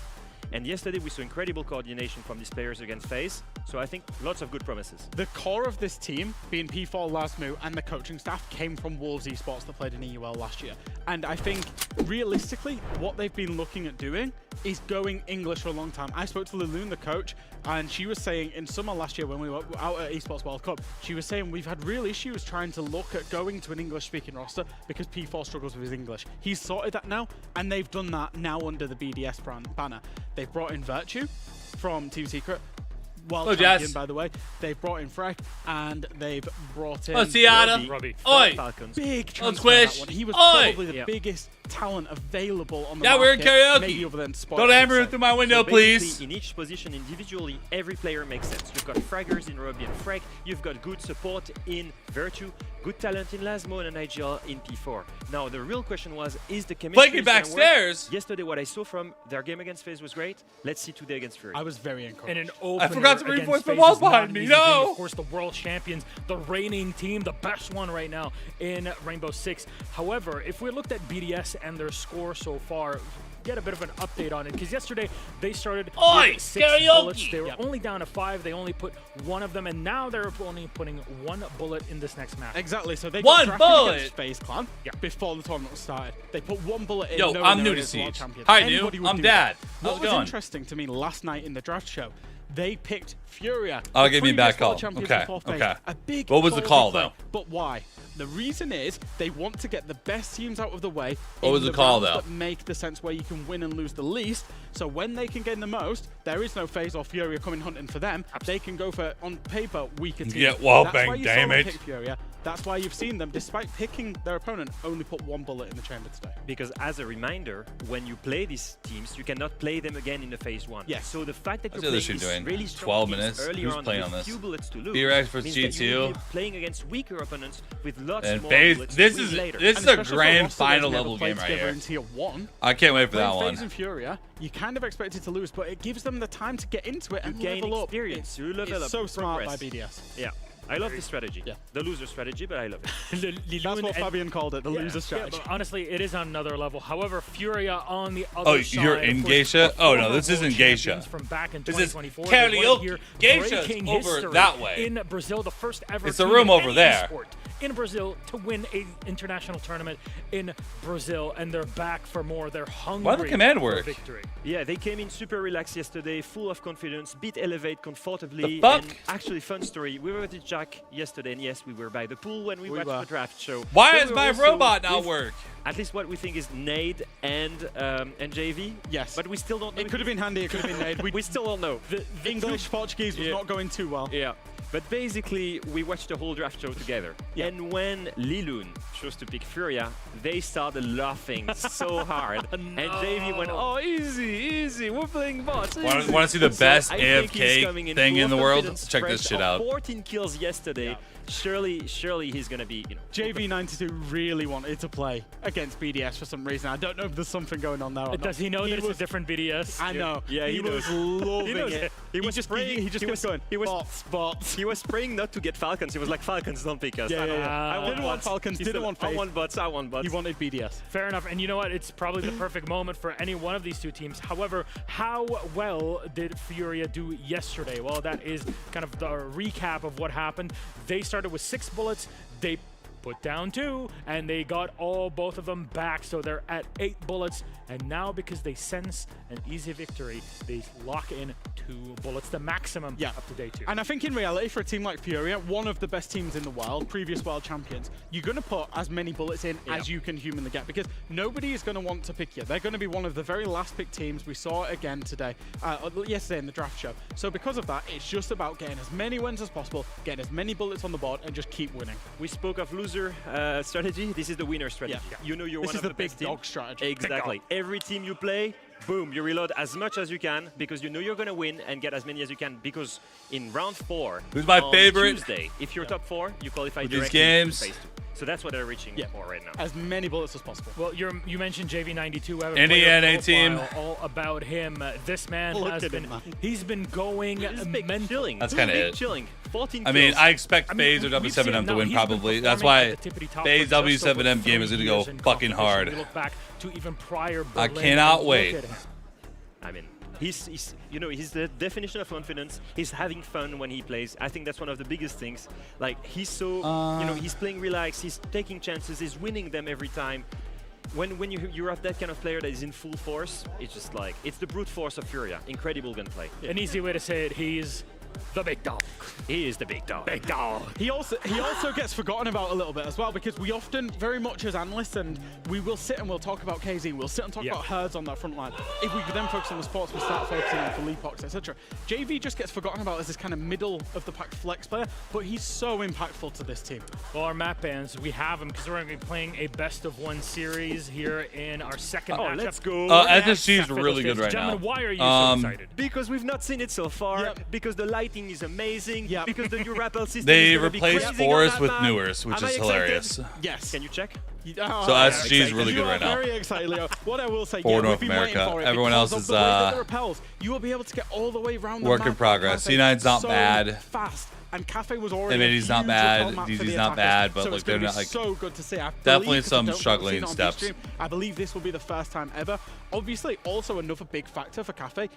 And yesterday we saw incredible coordination from these players against FaZe, so I think lots of good promises. The core of this team, being P4, Lasmu, and the coaching staff, came from Wolves Esports that played in EUL last year. And I think, realistically, what they've been looking at doing is going English for a long time. I spoke to Liloon, the coach, and she was saying in summer last year when we were out at Esports World Cup, she was saying we've had real issues trying to look at going to an English-speaking roster because P4 struggles with his English. He's sorted that now, and they've done that now under the BDS banner. They've brought in Virtue from Team Secret, world champion, by the way. They've brought in Freck, and they've brought in Robbie. Oi! Big transfer that one. He was probably the biggest talent available on the market. We're in karaoke. Maybe other than Spot. Don't hammer through my window, So please. in each position individually, every player makes sense. You've got fraggers in Robbie and Frag, you've got good support in Virtue, good talent in Lasmo, and an IGL in P4. Now, the real question was, is the chemistry Blakey backstairs. Yesterday, what I saw from their game against FaZe was great. Let's see today against Fury. I was very encouraged. And an opener I forgot to reinforce against the FaZe wall is not behind an me, easy thing. no! Of course, the world champions, the reigning team, the best one right now in Rainbow Six. However, if we looked at BDS and their score so far, get a bit of an update on it, because yesterday they started with 6 bullets. They were only down to 5. They only put 1 of them, and now they're only putting 1 bullet in this next match. Exactly. So they got drafted against FaZe Clan before the tournament started. They put 1 bullet in. Yo, I'm new to Siege. Hi, new. I'm Dad. What was interesting to me last night in the draft show, they picked Furia. I'll give you a bad call. Okay. A big, what was the call, though? But why? The reason is they want to get the best teams out of the way. What was the call, though? That make the sense where you can win and lose the least. So when they can gain the most, there is no FaZe or Furia coming hunting for them. They can go for, on paper, weaker teams. Get wallbang damage. Pick Furia. That's why you've seen them, despite picking their opponent, only put 1 bullet in the chamber today. Because as a reminder, when you play these teams, you cannot play them again in the phase 1. Yes. So the fact that What's you're the playing other these really strong 12 teams minutes? earlier Who's on playing with on this? few bullets to lose, B-Rex versus means that you will G2. be playing against weaker opponents with lots And more FaZe, bullets this to is win later. this is a grand final level game right here. In tier 1. I can't wait for that one. FaZe and Furia, you kind of expect it to lose, but it gives them the time to get into it and gain level experience. up. You level It's up, so smart by progress. BDS. Yeah. I love this strategy. Yeah. The loser strategy, but I love it. That's what Fabian called it, the loser strategy. But honestly, it is on another level. However, Furia on the Oh, other side. you're in Geisha? Oh, no, this isn't Geisha. From back in This is 2024. karaoke. Geisha's over that way. In Brazil, the first ever It's a team room in over any there. esport in Brazil to win an international tournament in Brazil, and they're back for more. They're hungry Why the command for work? victory. Yeah, they came in super relaxed yesterday, full of confidence, beat Elevate comfortably. The fuck? And actually, fun story. We were with Jack yesterday, and yes, we were by the pool when we watched the draft show. Why But does we my were also robot not with work? At least what we think is Nade and JV. Yes. But we still don't know. It could have been handy, it could have been Nade. We still don't know. The English, Portuguese was not going too well. Yeah. But basically, we watched the whole draft show together. Yeah. And when Liloon chose to pick Furia, they started laughing so hard. And JV went, oh, easy, we're playing bots. Want to see the best I think he's coming AFK thing full in the of world? confidence, Check this fresh shit of out. 14 kills yesterday. Yeah. Surely he's going to be, JV92 really wanted to play against BDS for some reason. I don't know if there's something going on there or not. Does he know that it's a different BDS? I know. Yeah, he was loving it. He was just praying. He just kept going. He was bots. He he was praying not to get Falcons. He was like, Falcons, don't pick us. I want didn't want bots. Falcons, He didn't said, want I FaZe. want bots, I want bots. He wanted BDS. Fair enough, and you know what? It's probably the perfect moment for any one of these two teams. However, how well did Furia do yesterday? Well, that is kind of the recap of what happened. They started with 6 bullets. They put down 2, and they got both of them back, so they're at 8 bullets. And now, because they sense an easy victory, they lock in 2 bullets, the maximum up to day 2. And I think in reality, for a team like Furia, one of the best teams in the world, previous world champions, you're going to put as many bullets in as you can humanly get, because nobody is going to want to pick you. They're going to be one of the very last pick teams. We saw it again today, yesterday in the draft show. So because of that, it's just about getting as many wins as possible, getting as many bullets on the board, and just keep winning. We spoke of loser strategy. This is the winner strategy. You know you're This one is of the best big team. dog strategy. Exactly. Every team you play, boom, you reload as much as you can because you know you're going to win and get as many as you can, because in round 4, Who's my on favorite? Tuesday, if you're top 4, you qualify With directly these games. to phase 2. So that's what they're reaching for right now. As many bullets as possible. Well, you mentioned JV92. I have a Indiana player team. profile all about him. This man Look has at been, him, man. he's been going mental. Chilling. That's kind of it. Chilling. 14 I mean, kills. I expect FaZe or we've seen W7M him to now. win He's been probably. That's performing why at the tippity-top FaZe for just over W7M game is 3 going to go years in fucking competition. hard. We look back to even prior I Berlin, cannot and wait. look at him. I mean, he's the definition of confidence. He's having fun when he plays. I think that's one of the biggest things. Like, he's so, he's playing relaxed. He's taking chances. He's winning them every time. When you have that kind of player that is in full force, it's just like, it's the brute force of Furia. Incredible gunplay. An easy way to say it, he's the big dog. He is the big dog. Big dog. He also gets forgotten about a little bit as well, because we often, very much as analysts, and we will sit and we'll talk about KZ, we'll sit and talk about Herds on that front line. If we then focus on the sports, we start focusing on Philippox, etc. JV just gets forgotten about as this kind of middle of the pack flex player, but he's so impactful to this team. Well, our map bans, we have him because we're going to be playing a best-of-1 series here in our second matchup. Let's go. SSG is really good right Gentlemen, now. why are you so excited? Because we've not seen it so far. Because the lighting is amazing. Because the new rappel system They is gonna be replaced crazy on Forest that with map. Newers, which Am I is excited? hilarious. Yes. Can you check? So SSG is really good right now. Very excited, Leo. What I will say, For North we've been waiting America. for it Everyone because else of is the way that the repels. You will be able to get all the way around the work map. in progress. Cafe C9's not so bad. Fast. And Cafe was already Maybe not bad, DZ's not bad, but so like it's they're gonna not be like so good to see. I definitely believe, 'cause I some don't struggling see it on steps. Stream, I believe this will be the first time ever. Obviously, also another big factor for Cafe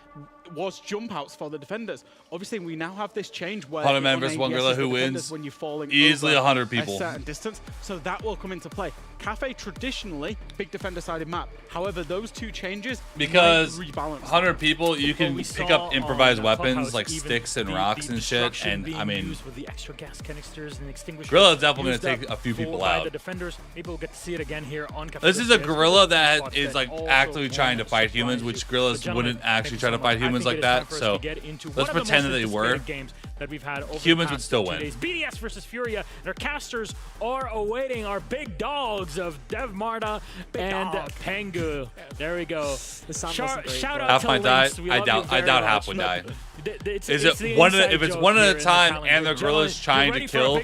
was jump outs for the defenders. Obviously, we now have this change where 100 men on versus ABS one gorilla is the who defenders wins. when you're falling Easily over 100 people. a certain distance. So that will come into play. Cafe traditionally big defender-sided map. However, those two changes because might rebalance. 100 people, you can we pick saw up improvised on weapons Clubhouse like even sticks and the rocks and shit, destruction and being I mean, used with the extra gas canisters and extinguishers Gorilla is definitely used gonna take up a few people by out. the defenders. Maybe we'll get to see it again here on Cafe. this is a There's gorilla that spots is like also actively trying to won't fight humans, surprise which you. gorillas But gentlemen, wouldn't actually thank try you to so fight much. I humans think like it is time that. for us So to get into let's one of the pretend most that they were. anticipated games that we've had over Humans the would past still 2 win. days. BDS versus Furia. Their casters are awaiting our big dogs of Dev Marta and Pengu. There we go. Shout out Half to might die. Lynx. We I love you doubt very half much. would die. Is If it's one at a time and the gorilla's trying to kill,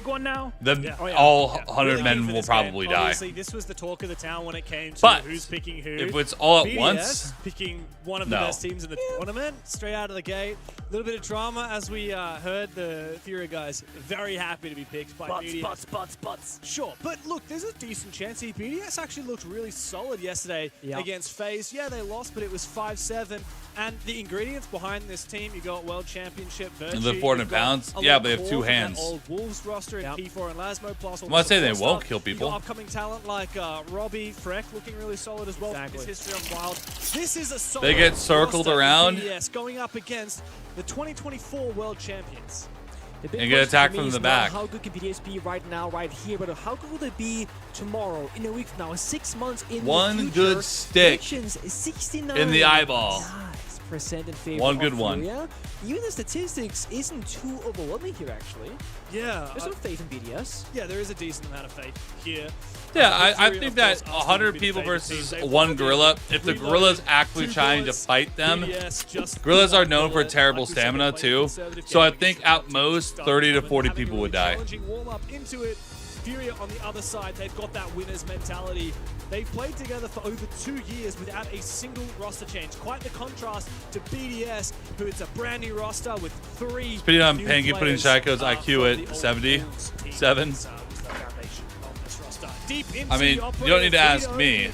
then all 100 men will probably die. Obviously, this was the talk of the town when it came to But who's picking who. if it's all at BDS once, picking one of the no. best teams in the tournament straight out of the gate. A little bit of drama as we heard the Fury guys very happy to be picked by BDS. Butts. Sure, but look, there's a decent chance here. BDS actually looked really solid yesterday against FaZe. Yeah, they lost, but it was 5-7. And the ingredients behind this team, you got World Championship, Virtue. The 400 pounds? Yeah, but they have two hands. Old Wolves roster in P4 and Lasmo plus. I'm not saying they won't kill people. You got upcoming talent like Robbie, Freck looking really solid as well. His history on Wild. This is a solid They get circled roster for around. BDS going up against the 2024 World Champions. And get attacked from the back. How good can BDS be right now, right here, but how good will they be tomorrow, in a week from now, 6 months in One the future? good stick Predictions, 69 in the eyeball. Nice % in favor One good of one. Furia. Even the statistics isn't too overwhelming here, actually. Yeah. There's some faith in BDS. Yeah, there is a decent amount of faith here. Yeah, I think that 100 people versus one gorilla, if the gorilla's actually trying to fight them, gorillas are known for terrible stamina too, so I think at most 30 to 40 people would die. Furia on the other side, they've got that winner's mentality. They've played together for over 2 years without a single roster change. Quite the contrast to BDS, who is a brand new roster with 3 Speaking on new Pangy putting players, Shaiko's IQ at 77. I mean, you don't need to ask me.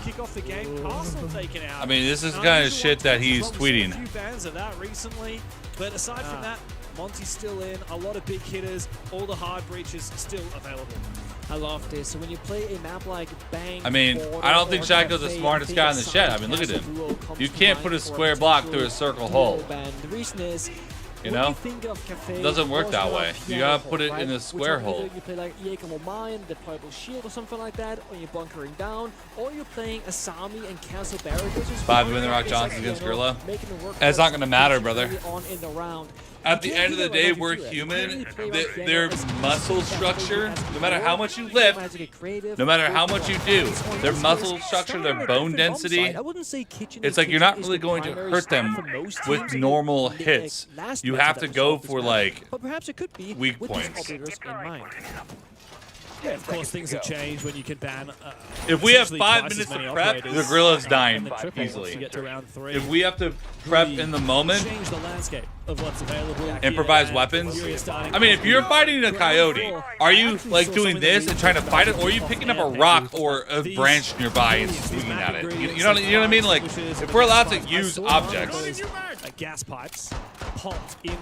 I mean, this is the kind of shit that he's tweeting. A few bans of that recently, but aside from that, Monty's still in. A lot of big hitters, all the hard breaches still available. I love this. So when you play a map like Bang, I mean, I don't think Shaiko's the smartest guy in the shed. I mean, look at him. You can't put a square block through a circle hole. The reason is, you know, it doesn't work that way. You gotta put it in a square hole. You play like Jacob Mine, the Purple Shield or something like that, or you're bunkering down, or you're playing Asami and Castle Barricades. 5 win the Rock Johnson against Gorilla. It's not gonna matter, brother. At the end of the day, we're human. Their muscle structure, no matter how much you lift, no matter how much you do, their muscle structure, their bone density, it's like you're not really going to hurt them with normal hits. You have to go for like weak points. Yeah, of course, things have changed when you can ban. If we have 5 minutes of prep, the Gorilla's dying easily. If we have to prep in the moment, change the landscape of what's available, improvise weapons. I mean, if you're fighting a coyote, are you like doing this and trying to fight it, or are you picking up a rock or a branch nearby and swinging at it? You know what I mean? Like, if we're allowed to use objects. Gas pipes popped in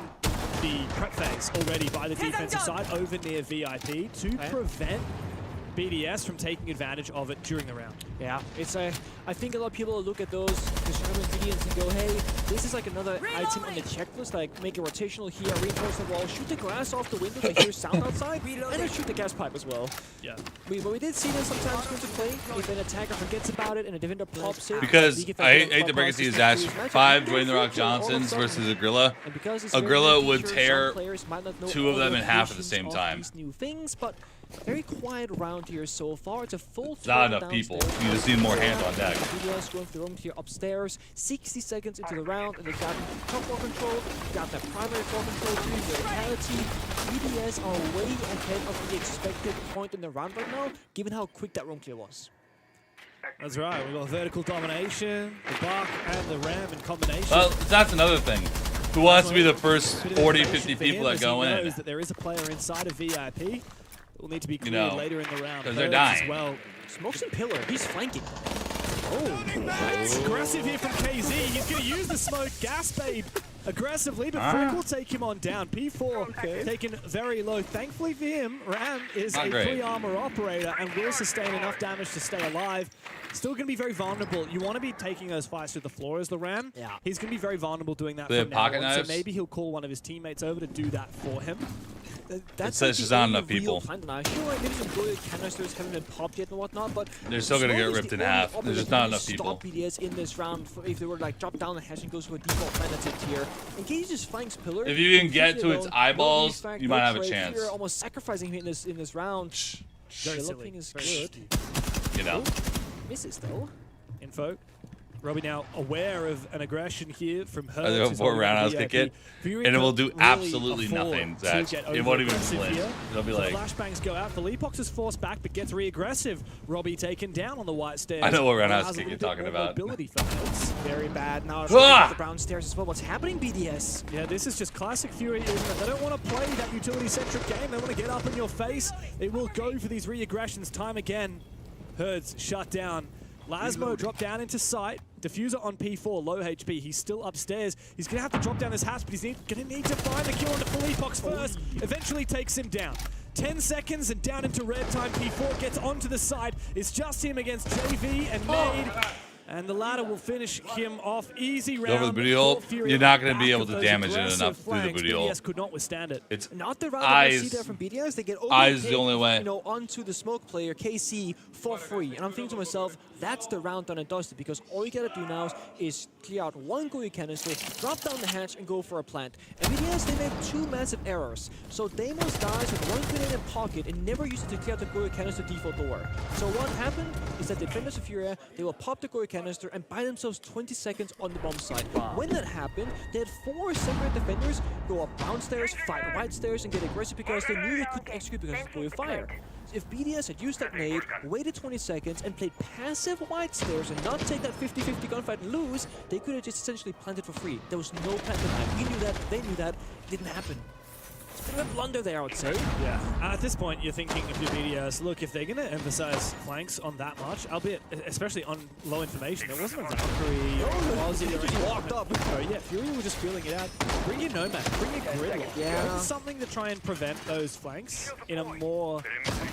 the prep phase already by the defensive side over near VIP to prevent BDS from taking advantage of it during the round. Yeah, it's I think a lot of people look at those ingredients and go, hey, this is like another item on the checklist, like make a rotational here, reinforce the wall, shoot the glass off the window to hear sound outside, and then shoot the gas pipe as well. Yeah. But we did see this sometimes go to play if an attacker forgets about it and a defender pops it. Because I hate to break it to you, Dash, 5 Dwayne The Rock Johnsons versus a Gorilla. A Gorilla would tear 2 of them in half at the same time. New things, but very quiet round here so far. It's a full not enough people. You just need more hands on deck. BDS going through the room here upstairs. 60 seconds into the round, and they've gotten top floor control, got that primary floor control, doing the vitality. BDS are way ahead of the expected point in the round right now, given how quick that room clear was. That's right. We've got vertical domination, the Bach and the Ram in combination. Well, that's another thing. Who wants to be the first 40, 50 people that go in? Knows that there is a player inside of VIP. Will need to be cleared later in the round. Because they're dying. As well. Smokes and Pillar, he's flanking. That's aggressive here from KZ. He's going to use the smoke gas bait aggressively, but Frick will take him on down. P4 taken very low. Thankfully for him, Ram is a free armor operator and will sustain enough damage to stay alive. Still going to be very vulnerable. You want to be taking those fights through the floor as the Ram. Yeah. He's going to be very vulnerable doing that They from have pocket now on, so knives? maybe he'll call one of his teammates over to do that for him. It says there's not enough people. Maybe some good canisters haven't been popped yet and whatnot, but They're still going to get ripped in half. There's just not enough people. Stop BDS in this round if they were like drop down the hash and goes for a default plan that's it here. In case he just flanks Pillar. If you can get to its eyeballs, you might have a chance. You're almost sacrificing him in this round. Developing is good. You know. Misses though. Info. Robbie now aware of an aggression here from her. I go for a roundhouse kick it, and it will do absolutely nothing, Zach. It won't even flinch. It'll be like... Flashbangs go out. Leapox is forced back, but gets re-aggressive. Robbie taken down on the white stairs. I know what roundhouse kick you're talking about. It's very bad. Now the brown stairs as well. What's happening, BDS? Yeah, this is just classic Fury. They don't want to play that utility-centric game. They want to get up in your face. They will go for these re-aggressions time again. Herds shut down. Lasmo dropped down into sight. Diffuser on P4, low HP. He's still upstairs. He's going to have to drop down his hatch, but he's going to need to find the kill on the Felipox first. Eventually takes him down. 10 seconds and down into red time. P4 gets onto the side. It's just him against JV and Nade. And the ladder will finish him off. Easy round. Over the booty hole, you're not going to be able to damage it enough through the booty hole. BDS could not withstand it. It's not the round eyes. see there from BDS. They get Eyes the only way. You know, onto the smoke player KC for free. And I'm thinking to myself, that's the round done and dusted, because all you gotta do now is clear out one Goyu canister, drop down the hatch, and go for a plant. And BDS, they made 2 massive errors. So Deimos dies with 1 grenade in pocket and never used it to clear out the Goyu canister default door. So what happened is that the defenders of Furia, they will pop the Goyu canister and buy themselves 20 seconds on the bomb site. When that happened, they had 4 separate defenders go up brown stairs, fight white stairs, and get aggressive because they knew they couldn't execute because of Goyu fire. if BDS had used that nade, waited 20 seconds, and played passive white stairs and not take that 50-50 gunfight and lose, they could have just essentially planted for free. There was no plant denied. We knew that, they knew that, it didn't happen. It's a bit of a blunder there, I would say. Yeah, at this point, you're thinking of your BDS, look, if they're going to emphasize flanks on that much, albeit, especially on low information, there wasn't a Valkyrie or Ozzy or anything. Walked up. So, yeah, Fury were just feeling it out. Bring your Nomad, bring your Gridlock. Yeah. Something to try and prevent those flanks in a more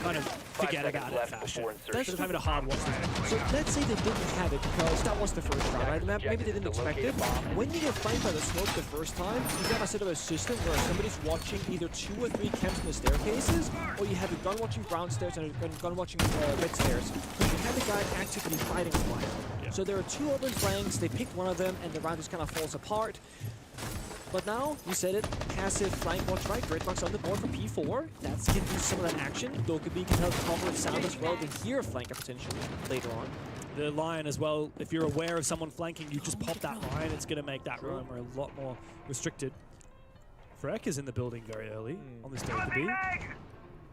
kind of forget about it fashion. Instead of having a hard watch. So let's say they didn't have it because that was the first round, right? Maybe they didn't expect it. When you get flanked by the smoke the first time, you got a sort of a system where somebody's watching either 2 or 3 camps in the staircases, or you have a gun watching brown stairs and a gun watching red stairs. So you have a guy actively fighting a flank. Yeah. So there are 2 open flanks, they picked one of them, and the round just kind of falls apart. But now, you said it, passive flank watch right, Gridlock's on the board for P4. That's giving you some of that action. Dokkaebi can help cover and sound as well to hear a flanker potentially later on. The Lion as well, if you're aware of someone flanking, you just pop that Lion, it's going to make that room a lot more restricted. Freck is in the building very early on this Dokkaebi.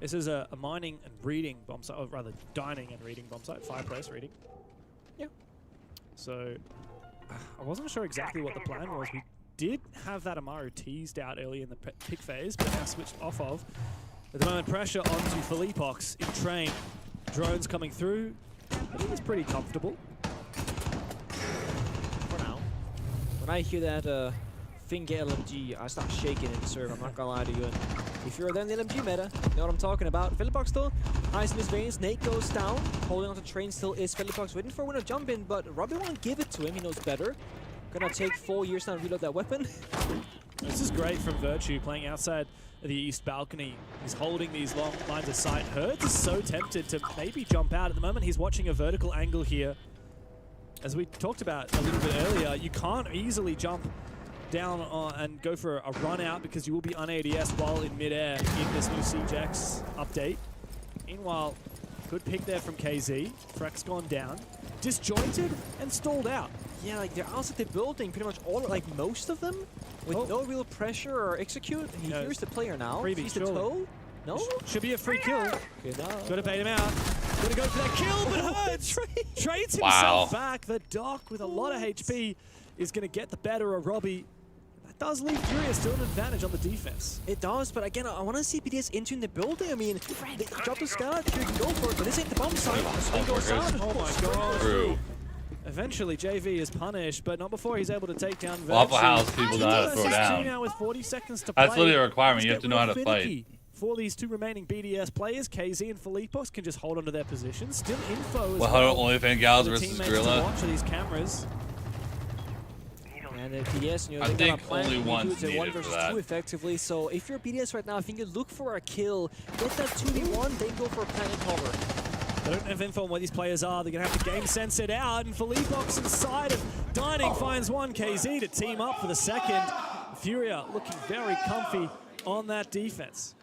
This is a mining and reading bomb site, or rather dining and reading bomb site, fireplace reading. Yeah. So, I wasn't sure exactly what the plan was. We did have that Amaru teased out early in the pick phase, but now switched off of. At the moment, pressure onto Philippox in train. Drones coming through. I think it's pretty comfortable. For now. When I hear that finger LMG, I start shaking in the serve, I'm not gonna lie to you. And if you're then the LMG meta, you know what I'm talking about. Philippox though, ice in his veins, Nate goes down. Holding on to train still is Philippox, waiting for a winner jump in, but Robbie won't give it to him, he knows better. Gonna take 4 years now to reload that weapon. This is great from Virtue, playing outside the east balcony. He's holding these long lines of sight. Hertz is so tempted to maybe jump out. At the moment, he's watching a vertical angle here. As we talked about a little bit earlier, you can't easily jump down and go for a run out because you will be on ADS while in midair in this new Siege X update. Meanwhile, good pick there from KZ. Freck's gone down. Disjointed and stalled out. Yeah, like they're outside the building, pretty much all, like most of them, with no real pressure or execute. He hears the player now. He's the toe. No? Should be a free kill. Good enough. Gotta bait him out. Gotta go for that kill, but Hertz trades himself back. The Doc with a lot of HP is gonna get the better of Robbie. That does leave Furia still an advantage on the defense. It does, but again, I want to see BDS entering the building. I mean, they drop the scout, Fury can go for it, but this ain't the bomb site. Swing goes out. Oh my god. Eventually, JV is punished, but not before he's able to take down Virtue. Waffle House people know how to throw down. Now with 40 seconds to play. That's literally a requirement. You have to know how to fight. For these 2 remaining BDS players, KZ and Philippox can just hold onto their positions. Still info as well. Only fan gals versus Gorilla. Watch these cameras. And BDS, you know, I think only one's needed 1 versus for that. 2 effectively. So if you're BDS right now, I think you look for a kill, get that 2v1, then go for a plant and cover. They don't have info on where these players are. They're going to have to game sense it out. And Philippox inside of Dining finds one. KZ to team up for the second. Furia looking very comfy on that defense.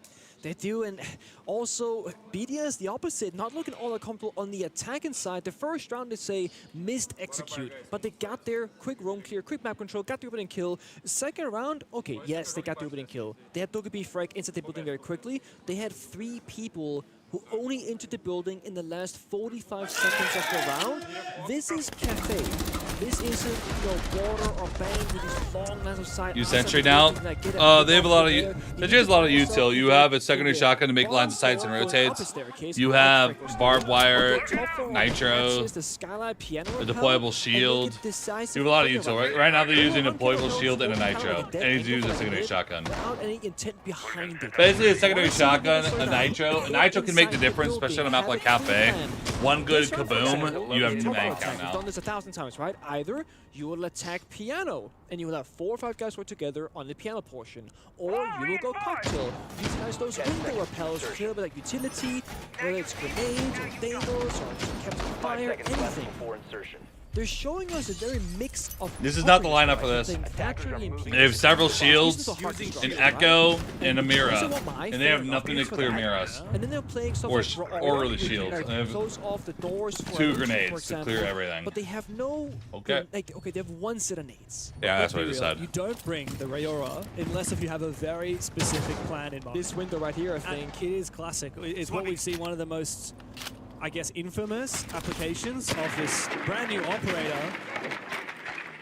They do, and also BDS the opposite, not looking all that comfortable on the attacking side. The first round, they say, missed execute, but they got there, quick roam clear, quick map control, got the opening kill. Second round, okay, yes, they got the opening kill. They had Dokkaebi Freck inside the building very quickly. They had 3 people who only entered the building in the last 45 seconds of the round. This is Cafe. This isn't, you know, water or bang with these long lines of sight. You sentry now. They have a lot of. Sentry has a lot of util. You have a secondary shotgun to make lines of sights and rotates. You have barbed wire, nitro, a deployable shield. You have a lot of util. Right now they're using a deployable shield and a nitro, and he's using a secondary shotgun. Basically, a secondary shotgun, a nitro. A nitro can make the difference, especially on a map like Cafe. One good kaboom, you have 2 man count now. You've done this 1,000 times, right? Either you will attack piano, and you will have 4 or 5 guys work together on the piano portion, or you will go cocktail. Utilize those window repels to kill like utility, whether it's grenades or dangles or kept on fire, anything. they're showing us a very mix of. This is not the lineup for this. They have several shields, an Echo, and a Mira, and they have nothing to clear Miras. And then they're playing stuff or really shields. They have close off the doors for 2 for grenades example, to clear everything. But they have no. Okay. Okay, they have 1 set of nades. Yeah, that's what I said. You don't bring the Rayora unless if you have a very specific plan in mind. This window right here, I think. It is classic. It's what we've seen, one of the most, I guess, infamous applications of this brand new operator.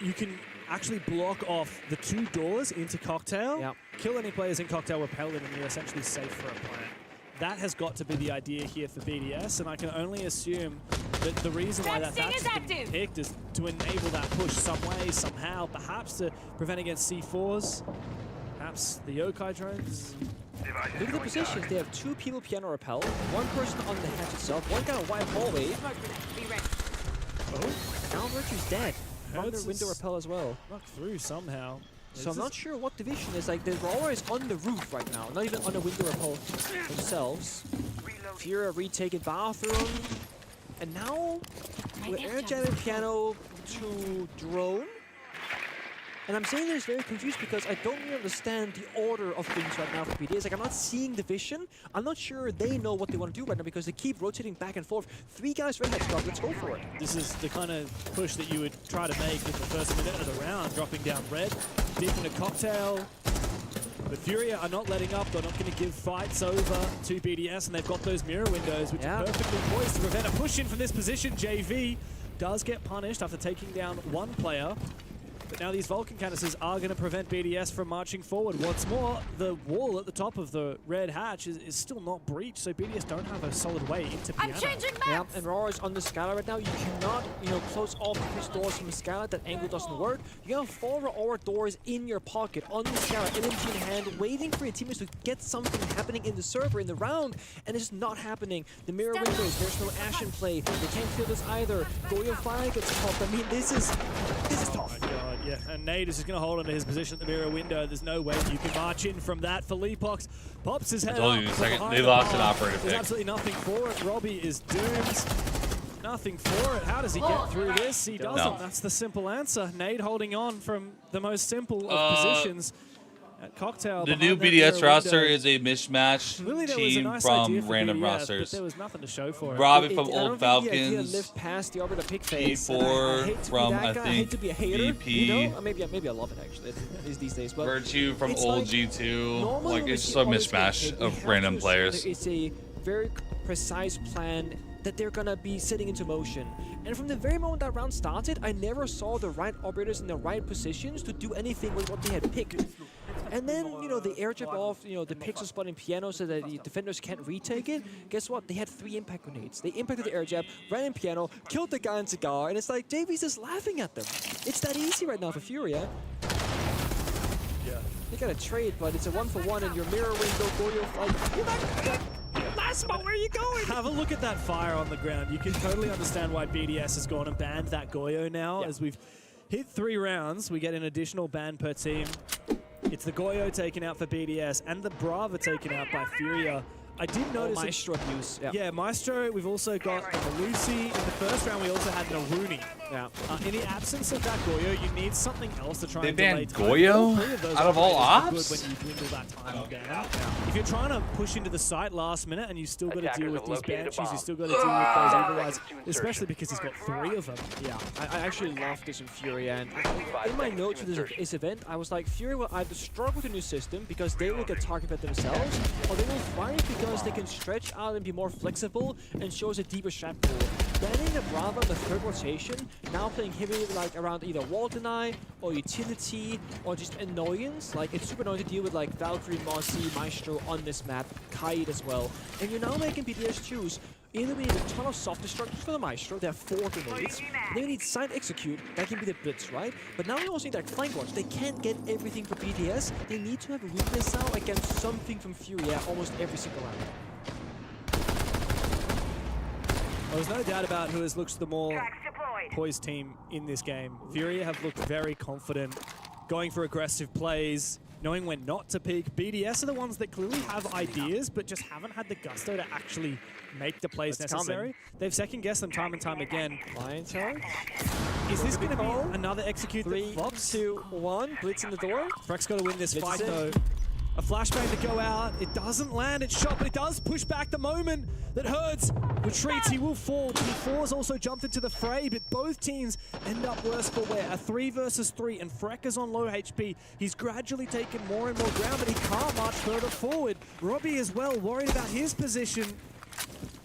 You can actually block off the 2 doors into Cocktail, kill any players in Cocktail, repel them, and you're essentially safe for a plant. That has got to be the idea here for BDS, and I can only assume that the reason why that thatch has been picked is to enable that push some way, somehow, perhaps to prevent against C4s, perhaps the Yokai drones. Look at the positions. They have 2 people piano repel, 1 person on the hatch itself, 1 guy on wide hallway. Oh, now Virtue's dead. From their window repel as well. Knocked through somehow. So I'm not sure what division is. Like, the Roller is on the roof right now, not even on the window repel themselves. Furia retaken bathroom. And now, with Air Jam and Piano to Drone. And I'm saying this very confused because I don't really understand the order of things right now for BDS. Like, I'm not seeing the vision. I'm not sure they know what they want to do right now because they keep rotating back and forth. 3 guys red heads drop. Let's go for it. This is the kind of push that you would try to make in the first minute of the round, dropping down red, deep in a Cocktail. The Furia are not letting up. They're not going to give fights over to BDS, and they've got those mirror windows, which are perfectly poised to prevent a push in from this position. JV does get punished after taking down 1 player. But now these Vulcan canisters are going to prevent BDS from marching forward. What's more, the wall at the top of the red hatch is still not breached, so BDS don't have a solid way into Piano. I'm changing maps! Yeah, and Roar is on the Scala right now. You cannot, close off his doors from the Scala. That angle doesn't work. You have 4 Aura doors in your pocket on the Scala, LMG in hand, waiting for your teammates to get something happening in the server, in the round, and it's not happening. The mirror windows, there's no Ashen play. They can't kill this either. Goyo Fire gets popped. I mean, this is tough. Oh my god. Yeah, and Nate is just going to hold onto his position at the mirror window. There's no way you can march in from that. Felipox pops his head I told you in a second, they lost an operator There's pick. absolutely nothing for it. Robbie is doomed. Nothing for it. How does he get through this? He doesn't. No. That's the simple answer. Nate holding on from the most simple of positions. At Cocktail, The new BDS roster is a mismatched team nice from random BDS, rosters. But there was nothing to show for it. Robbie from Old The idea Falcons, lived past the Orbiter pick phase. P4 from, I I hate think, to be a hater, VP. Maybe I love it actually. These days, but Virtue from it's old like, G2. normally Like, when it's we just see a all this mismatch gameplay, we of have to random assume players. that it's a very precise plan that they're gonna be setting into motion. And from the very moment that round started, I never saw the right operators in the right positions to do anything with what they had picked. And then, the air chip off, the pixel spot in Piano so that the defenders can't retake it. Guess what? They had 3 impact grenades. They impacted the air jab, ran in Piano, killed the guy in Cigar, and it's like, JV's just laughing at them. It's that easy right now for Furia. Yeah. They got a trade, but it's a 1-for-1 in your mirror window, Goyo fight. Last spot, where are you going? Have a look at that fire on the ground. You can totally understand why BDS has gone and banned that Goyo now. As we've hit 3 rounds, we get an additional ban per team. It's the Goyo taken out for BDS and the Brava taken out by Furia. I did notice Maestro abuse. Yeah, Maestro. We've also got the Lucy. In the first round, we also had Naruni. Yeah. In the absence of that Goyo, you need something else to try They and delay banned time. Goyo? All 3 of those Out of all operators are ops? good when you dwindle that time down. If you're trying to push into the site last minute and you still got to deal with these banshees, you still got to deal with those evil eyes, especially because he's got 3 of them. Yeah, I actually love this in Furia, and in my notes for this event, I was like, Furia will either struggle with the new system because they will get targeted themselves, or they will thrive because they can stretch out and be more flexible and show us a deeper strat pool. Banning the Brava in the 3rd rotation, now playing heavily like around either wall deny or utility or just annoyance. Like, it's super annoying to deal with like Valkyrie, Mossy, Maestro on this map, Kaid as well. And you're now making BDS choose. Either we need a ton of soft destructors for the Maestro, they have 4 grenades. Then we need side execute, that can be the blitz, right? But now we also need that flank watch. They can't get everything for BDS. They need to have a weakness now against something from Furia almost every single round. Well, there's no doubt about who has looked the more poised team in this game. Furia have looked very confident, going for aggressive plays, knowing when not to peek. BDS are the ones that clearly have ideas, but just haven't had the gusto to actually make the plays That's necessary. coming. They've second-guessed them time and time again. Lion charge. Is this going to be another execute 3, that flops? 2, 1. Blitz in the door. Freck's got to win this Blitz fight, is in. though. A flashbang to go out. It doesn't land. It's shot, but it does push back the moment that Herds retreats. He will fall. T4's also jumped into the fray, but both teams end up worse for wear. A 3 versus 3, and Freck is on low HP. He's gradually taken more and more ground, but he can't march further forward. Robbie as well, worried about his position.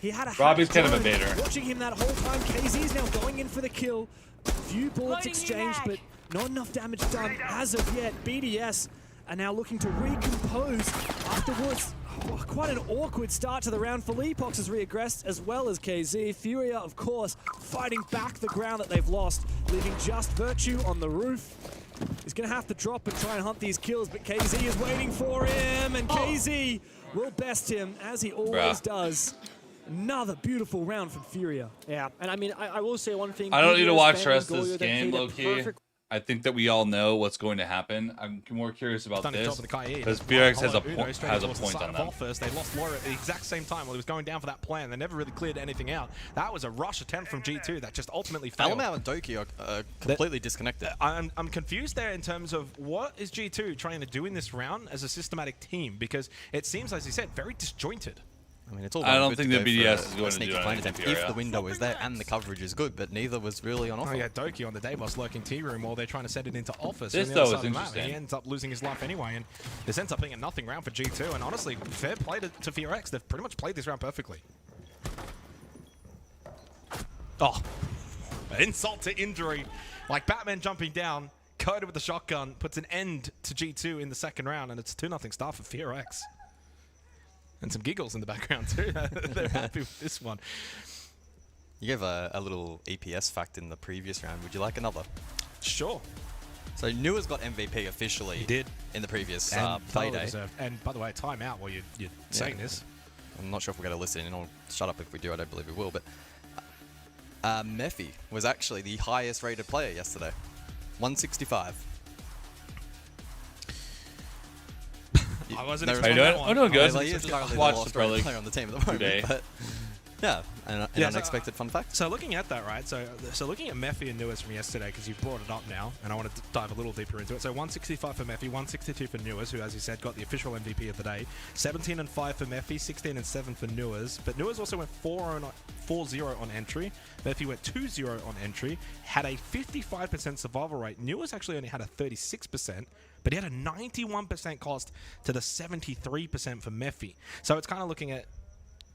He had a Robbie's kind of a baiter. Watching him that whole time. KZ is now going in for the kill. Few bullets exchanged, but not enough damage done as of yet. BDS are now looking to recompose afterwards. Oh, quite an awkward start to the round for Leapox has reaggressed, as well as KZ. Furia, of course, fighting back the ground that they've lost, leaving just Virtue on the roof. He's going to have to drop and try and hunt these kills, but KZ is waiting for him, and KZ will best him, as he always does. Another beautiful round from Furia. Yeah, and I mean, I will say one thing. I don't need to watch the Ben rest and of this Goyo, they game, played a low-key. perfect- I think that we all know what's going to happen. I'm more curious about Done his this job with the KE. because Right, Fearx has a Uno point straight towards the side on of them. Volfirst. They lost Laura at the exact same time while he was going down for that plan. They never really cleared anything out. That was a rush attempt from G2 that just ultimately failed. Alamau and Doki are completely disconnected. I'm confused there in terms of what is G2 trying to do in this round as a systematic team, because it seems, as you said, very disjointed. I mean, it's all I don't good think to the go BDS for is a going to sneaky do plan anything attempt for if Furia. the window is there and the coverage is good, but neither was really on offer. Oh yeah, Doki on the day boss lurking T-room while they're trying to set it into office. This, on the though, other is side of the map. interesting. He ends up losing his life anyway, and this ends up being a nothing round for G2. And honestly, fair play to Fearx. They've pretty much played this round perfectly. Oh, insult to injury. Like Batman jumping down, coated with the shotgun, puts an end to G2 in the second round, and it's 2-0 start for Fearx. And some giggles in the background too. They're happy with this one. You gave a little EPS fact in the previous round. Would you like another? Sure. So Nua's got MVP officially. He did in the previous And play thoroughly day. deserved. And by the way, timeout while you're saying this. I'm not sure if we're going to listen in, or shut up if we do. I don't believe we will. But Mephi was actually the highest rated player yesterday. 165. I wasn't How you expecting doing? that one. I'm doing good. Well, he is currently the Watched lowest the Pro rated League player on the team at the moment. today. But yeah, an Yeah, so, unexpected fun fact. So looking at that, right? So looking at Mephi and Nuas from yesterday, because you've brought it up now, and I want to dive a little deeper into it. So 165 for Mephi, 162 for Nuas, who, as you said, got the official MVP of the day. 17 and 5 for Mephi, 16 and 7 for Nuas. But Nuas also went 4-0 on entry. Mephi went 2-0 on entry. Had a 55% survival rate. Nuas actually only had a 36%. But he had a 91% cost to the 73% for Mephi. So it's kind of looking at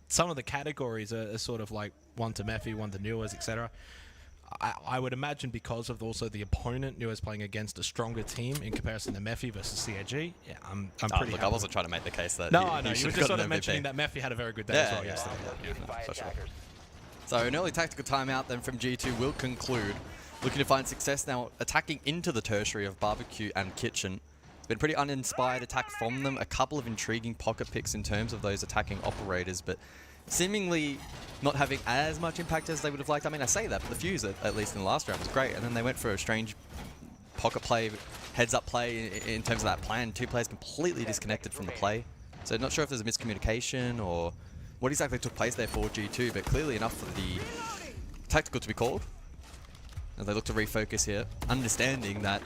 some of the categories are sort of like one to Mephi, one to Nuas, etc. I would imagine because of also the opponent, Nuas playing against a stronger team in comparison to Mephi versus CAG. Yeah, I'm pretty Look, happy. I wasn't trying to make the case that No, he, I know. he You were should just have sort got of an MVP. mentioning that Mephi had a very good day as well yesterday. For sure. So an early tactical timeout then from G2 will conclude. Looking to find success now, attacking into the tertiary of Barbecue and Kitchen. It's been a pretty uninspired attack from them. A couple of intriguing pocket picks in terms of those attacking operators, but seemingly not having as much impact as they would have liked. I mean, I say that, but the Fuse, at least in the last round, was great. And then they went for a strange pocket play, heads-up play in terms of that plan. Two players completely disconnected from the play. So not sure if there's a miscommunication or what exactly took place there for G2, but clearly enough for the tactical to be called. As they look to refocus here, understanding that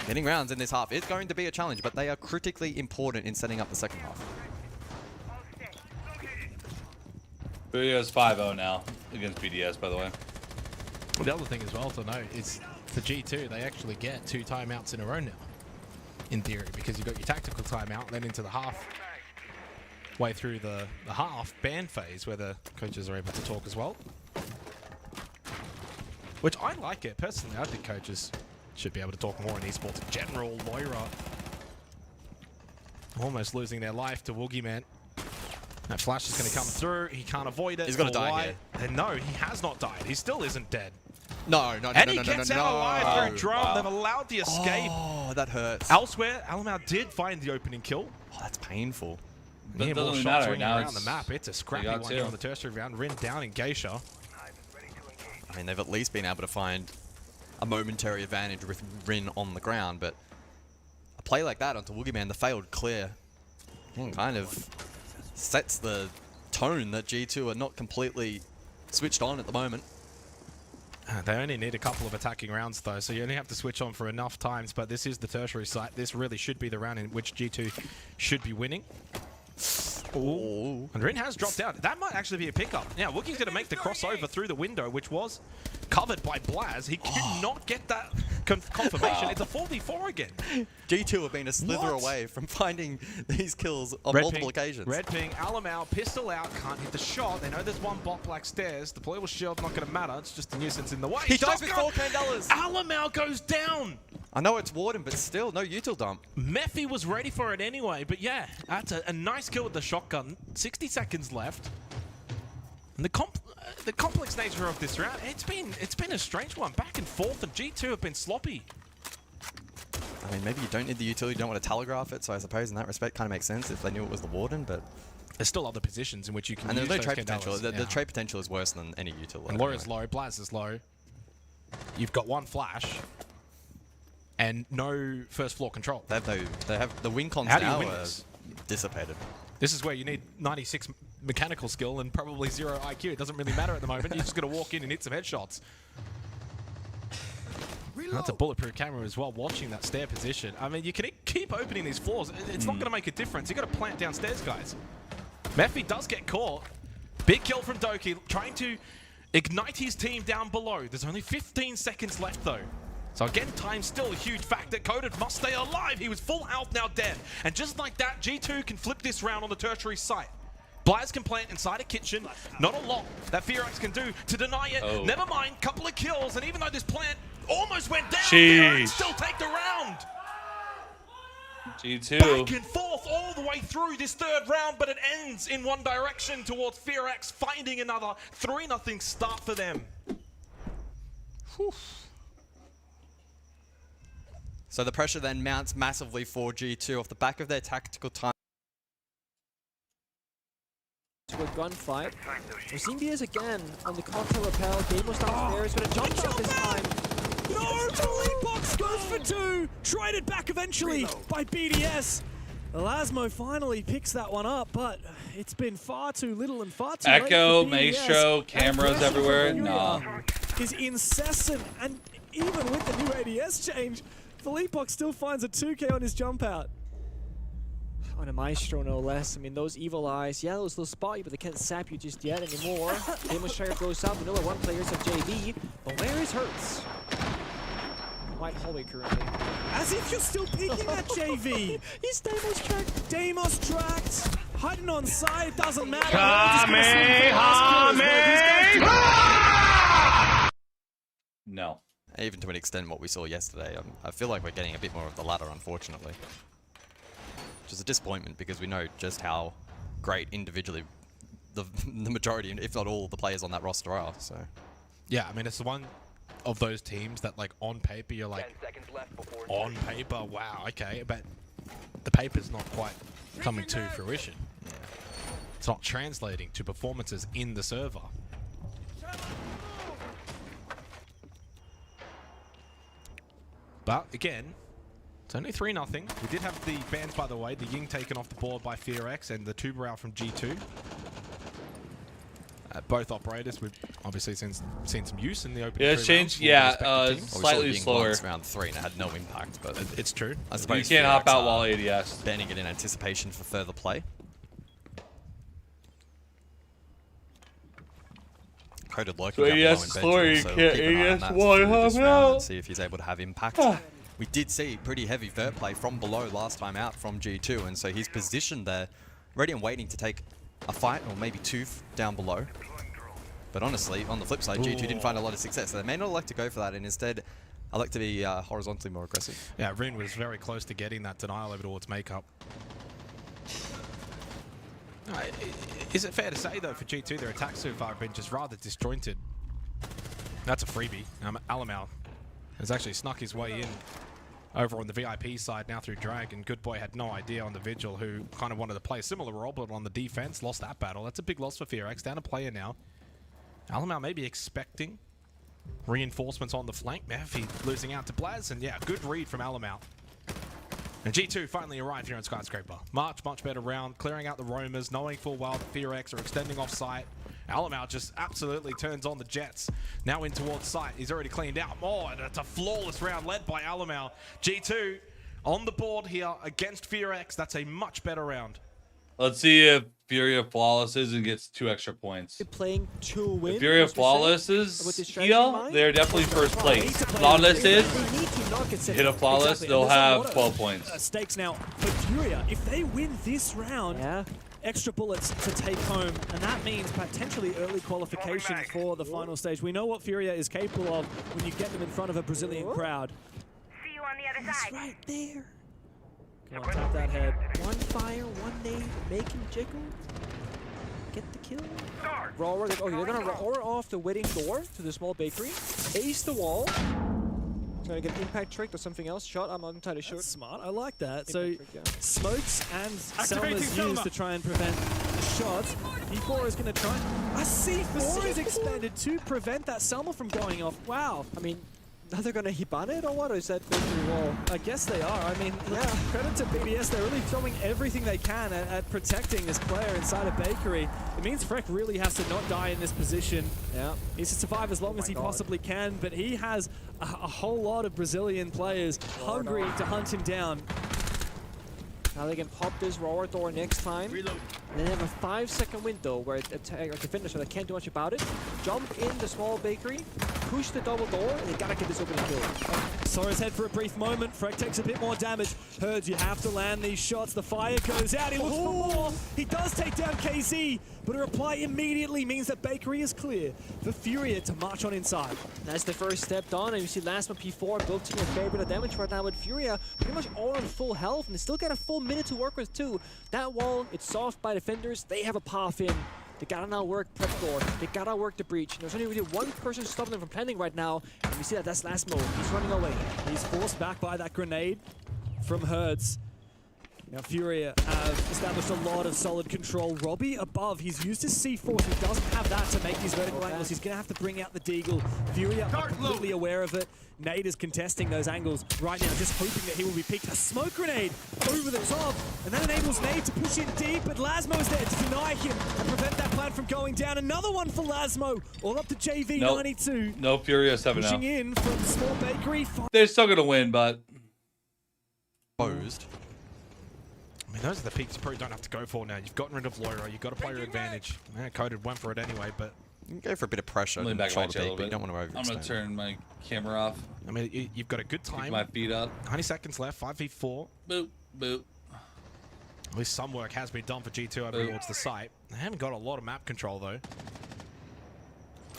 getting rounds in this half is going to be a challenge, but they are critically important in setting up the second half. Furia's 5-0 now against BDS, by the way. Well, the other thing as well to note is for G2, they actually get 2 timeouts in a row now, in theory, because you've got your tactical timeout, then into the way through the half ban phase where the coaches are able to talk as well. Which I like it. Personally, I think coaches should be able to talk more in esports in general. Moira almost losing their life to Woogie Man. That flash is going to come through. He can't avoid it. He's got to For die why? here. And no, he has not died. He still isn't dead. No. And he gets out alive through drum. They've allowed the escape. Oh, that hurts. Elsewhere, Alamau did find the opening kill. Oh, that's painful. But Yeah, it more doesn't shots matter. ringing Now around it's, the map. It's a scrappy got one 2. here on the tertiary round. Rin down in Geisha. I mean, they've at least been able to find a momentary advantage with Rin on the ground, but a play like that onto Woogieman, the failed clear, kind of sets the tone that G2 are not completely switched on at the moment. They only need a couple of attacking rounds though, so you only have to switch on for enough times, but this is the tertiary site. This really should be the round in which G2 should be winning. Ooh. And Rin has dropped out. That might actually be a pickup. Yeah, Wookie's going to make the crossover through the window, which was covered by Blaz. He could not get that confirmation. It's a 4v4 again. G2 have been a slither away from finding these kills on multiple occasions. Red ping, Alamau, pistol out, can't hit the shot. They know there's one bot black stairs. Deployable shield's not going to matter. It's just a nuisance in the way. He dies with 4 Candelas. Alamau goes down. I know it's Warden, but still, no util dump. Mephi was ready for it anyway, but yeah, that's a nice kill with the shotgun. 60 seconds left. And the complex nature of this round, it's been a strange one. Back and forth, and G2 have been sloppy. I mean, maybe you don't need the utility, you don't want to telegraph it, so I suppose in that respect kind of makes sense if they knew it was the Warden, but... There's still other positions in which you can and use there's no those trade potential. Candelas. The trade potential is worse than any util. And Laura's low, Blaz is low. You've got one flash. And no first floor control. They have the win cons now are dissipated. This is where you need 96 mechanical skill and probably 0 IQ. It doesn't really matter at the moment. You're just going to walk in and hit some headshots. That's a bulletproof camera as well, watching that stair position. I mean, you can keep opening these floors. It's not going to make a difference. You've got to plant downstairs, guys. Mephi does get caught. Big kill from Doki, trying to ignite his team down below. There's only 15 seconds left, though. So again, time's still a huge factor. Coded must stay alive. He was full health, now dead. And just like that, G2 can flip this round on the tertiary site. Blaz can plant inside a kitchen. Not a lot that Fearax can do to deny it. Oh. Never mind, couple of kills. And even though this plant almost went down, Jeez. Fearax still take the round. G2. Back and forth all the way through this third round, but it ends in one direction towards Fearax finding another 3-0 start for them. Whew. So the pressure then mounts massively for G2 off the back of their tactical time. To a gunfight. We're seeing BS again on the contra rappel. Game was downstairs, but it jumped out this time. No, Box goes for 2. Traded back eventually by BDS. Lasmo finally picks that one up, but it's been far too little and far too late Echo, for BDS. Maestro, cameras everywhere. Nah. Is incessant, and even with the new ADS change, Philippok still finds a 2K on his jump out. On a Maestro, no less. I mean, those evil eyes, yeah, those will spot you, but they can't sap you just yet anymore. Demonstrator goes up. We know that one player's of JV, but where is Hurts? White hallway currently. As if you're still peeking at JV. He's Deimos tracked. Deimos tracked. Hiding on side, doesn't matter. No. Even to an extent what we saw yesterday, I feel like we're getting a bit more of the latter, unfortunately. Which is a disappointment because we know just how great individually the majority, if not all, of the players on that roster are. So, yeah, I mean, it's one of those teams that, like, on paper, you're like, on paper, wow, okay, but the paper's not quite coming to fruition. Yeah. It's not translating to performances in the server. But again, it's only 3-0. We did have the bans, by the way, the Ying taken off the board by Fearax and the Tuberal from G2. Both operators, we've obviously seen some use in the opening. Yeah, it's changed. Yeah, slightly slower. Round 3 and it had no impact, but it's true. I suppose you can't hop out while ADS. Banning it in anticipation for further play. Coded lurking so ADS is slower. You can't ADS one hop out. See if he's able to have impact. We did see pretty heavy vert play from below last time out from G2, and so he's positioned there, ready and waiting to take a fight or maybe 2 down below. But honestly, on the flip side, G2 didn't find a lot of success. So they may not elect to go for that, and instead elect to be horizontally more aggressive. Yeah, Rin was very close to getting that denial over towards makeup. Is it fair to say, though, for G2, their attacks so far have been just rather disjointed? That's a freebie. Alamau has actually snuck his way in over on the VIP side now through Drag, and Good Boy had no idea on the Vigil, who kind of wanted to play a similar role, but on the defense, lost that battle. That's a big loss for Fearax. Down a player now. Alamau may be expecting reinforcements on the flank. Mephi losing out to Blaz, and yeah, good read from Alamau. And G2 finally arrived here on Skyscraper. Much better round, clearing out the roamers, knowing full well that FearX are extending off site. Alamau just absolutely turns on the Jets. Now in towards site. He's already cleaned out. Oh, and it's a flawless round led by Alamau. G2 on the board here against FearX. That's a much better round. Let's see if Furia flawlesses and gets 2 extra points. Playing to win. If Furia flawlesses heal, they're definitely first place. Flawlesses, hit a flawless, they'll have 12 points. Stakes now for Furia. If they win this round, extra bullets to take home, and that means potentially early qualification for the final stage. We know what Furia is capable of when you get them in front of a Brazilian crowd. See you on the other side. Right there. Come on, tap that head. One fire, one nade, make him jiggle. Get the kill. Roar, okay, they're gonna roar off the wedding door to the small bakery. Ace the wall. Gonna get impact trick or something else. Shot, I'm not entirely sure. That's smart, I like that. So, trick, yeah. smokes and Selma's Selma. used to try and prevent the shots. E4 is gonna try. A C4 is expended to prevent that Selma from going off. Wow. I mean, are they gonna hibana it or what? Or is that bakery wall? I guess they are. I mean, credit to BDS. They're really throwing everything they can at protecting this player inside a bakery. It means Freck really has to not die in this position. Yeah. He needs to survive as long as he possibly can, but he has a whole lot of Brazilian players hungry to hunt him down. Now they can pop this roar door next time. Reload. And then they have a 5-second window where the defender, so they can't do much about it. Jump in the small bakery, push the double door, and they gotta get this open and kill. Saw his head for a brief moment. Freck takes a bit more damage. Herds, you have to land these shots. The fire goes out. He looks for more. He does take down KZ, but a reply immediately means that bakery is clear for Furia to march on inside. That's the first step done, and you see Lasma P4 built in a fair bit of damage right now with Furia pretty much all on full health, and they still got a full minute to work with too. That wall, it's soft by defenders. They have a path in. They gotta now work prep door. They gotta work the breach. There's only really one person stopping them from planning right now, and we see that that's Lasmo. He's running away. He's forced back by that grenade from Herds. Now Furia have established a lot of solid control. Robbie above, he's used his C4, so he doesn't have that to make these vertical angles. He's going to have to bring out the Deagle. Furia are completely aware of it. Nade is contesting those angles right now, just hoping that he will be picked. A smoke grenade over the top, and that enables Nade to push in deep, but Lasmo is there to deny him and prevent that plan from going down. Another one for Lasmo, all up to JV92. No Furia 7 Pushing now. in from small bakery. They're still going to win, but... Posed. I mean, those are the peaks you probably don't have to go for now. You've gotten rid of Loira. You've got to play your advantage. Coded went for it anyway, but... You can go for a bit of pressure. Lean back my chair a little but bit. you don't want to overextend. I'm going to turn my camera off. I mean, you've got a good time. Keep my feet up. 90 seconds left, 5v4. Boop, boop. At least some work has been done for G2 over towards the site. They haven't got a lot of map control, though.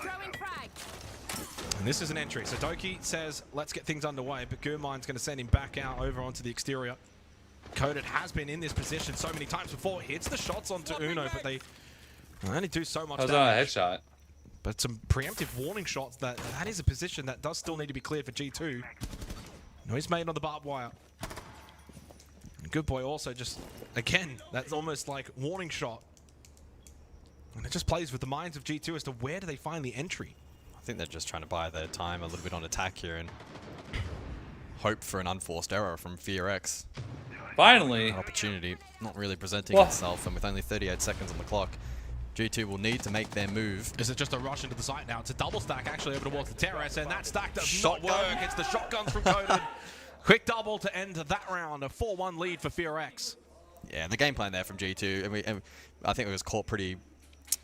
And this is an entry. So Doki says, let's get things underway, but Gurmine's going to send him back out over onto the exterior. Coded has been in this position so many times before. Hits the shots onto Uno, but they only do so much How's damage. that a headshot? But some preemptive warning shots. That is a position that does still need to be cleared for G2. Noise made on the barbed wire. And Good Boy also just, again, that's almost like warning shot. And it just plays with the minds of G2 as to where do they find the entry. I think they're just trying to buy their time a little bit on attack here and hope for an unforced error from FearX. Finally. An opportunity not really presenting itself, and with only 38 seconds on the clock, G2 will need to make their move. Is it just a rush into the site now? It's a double stack actually over towards the terrace, and that stack does not work. It's the shotguns from Coded. Quick double to end that round. A 4-1 lead for FearX. Yeah, the game plan there from G2, and I think it was caught pretty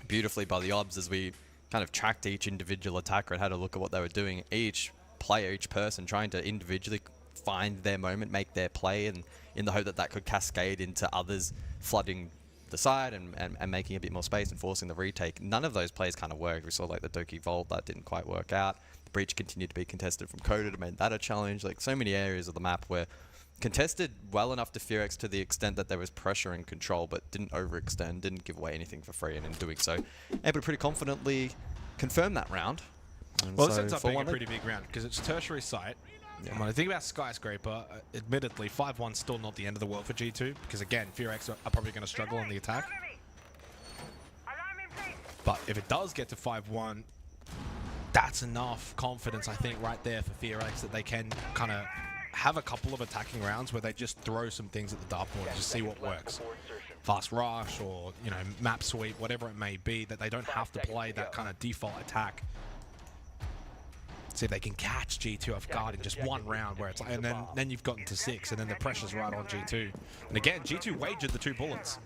beautifully by the obs as we kind of tracked each individual attacker and had a look at what they were doing. Each player, each person trying to individually find their moment, make their play, and in the hope that that could cascade into others flooding the side and making a bit more space and forcing the retake. None of those plays kind of worked. We saw like the Doki Vault, that didn't quite work out. The breach continued to be contested from Coded, it made that a challenge. Like so many areas of the map were contested well enough to FearX to the extent that there was pressure and control, but didn't overextend, didn't give away anything for free, and in doing so, able to pretty confidently confirm that round. And Well, so this ends up being a 4-1 pretty big round because it's tertiary site. Yeah. When I think about Skyscraper, admittedly, 5-1's still not the end of the world for G2 because, again, FearX are probably going to struggle on the attack. But if it does get to 5-1, that's enough confidence, I think, right there for FearX that they can kind of have a couple of attacking rounds where they just throw some things at the dartboard and just see what works. Fast rush or, you know, map sweep, whatever it may be, that they don't have to play that kind of default attack. See if they can catch G2 off guard in just one round where it's like, and then you've gotten to 6 and then the pressure's right on G2. And again, G2 wagered the 2 bullets.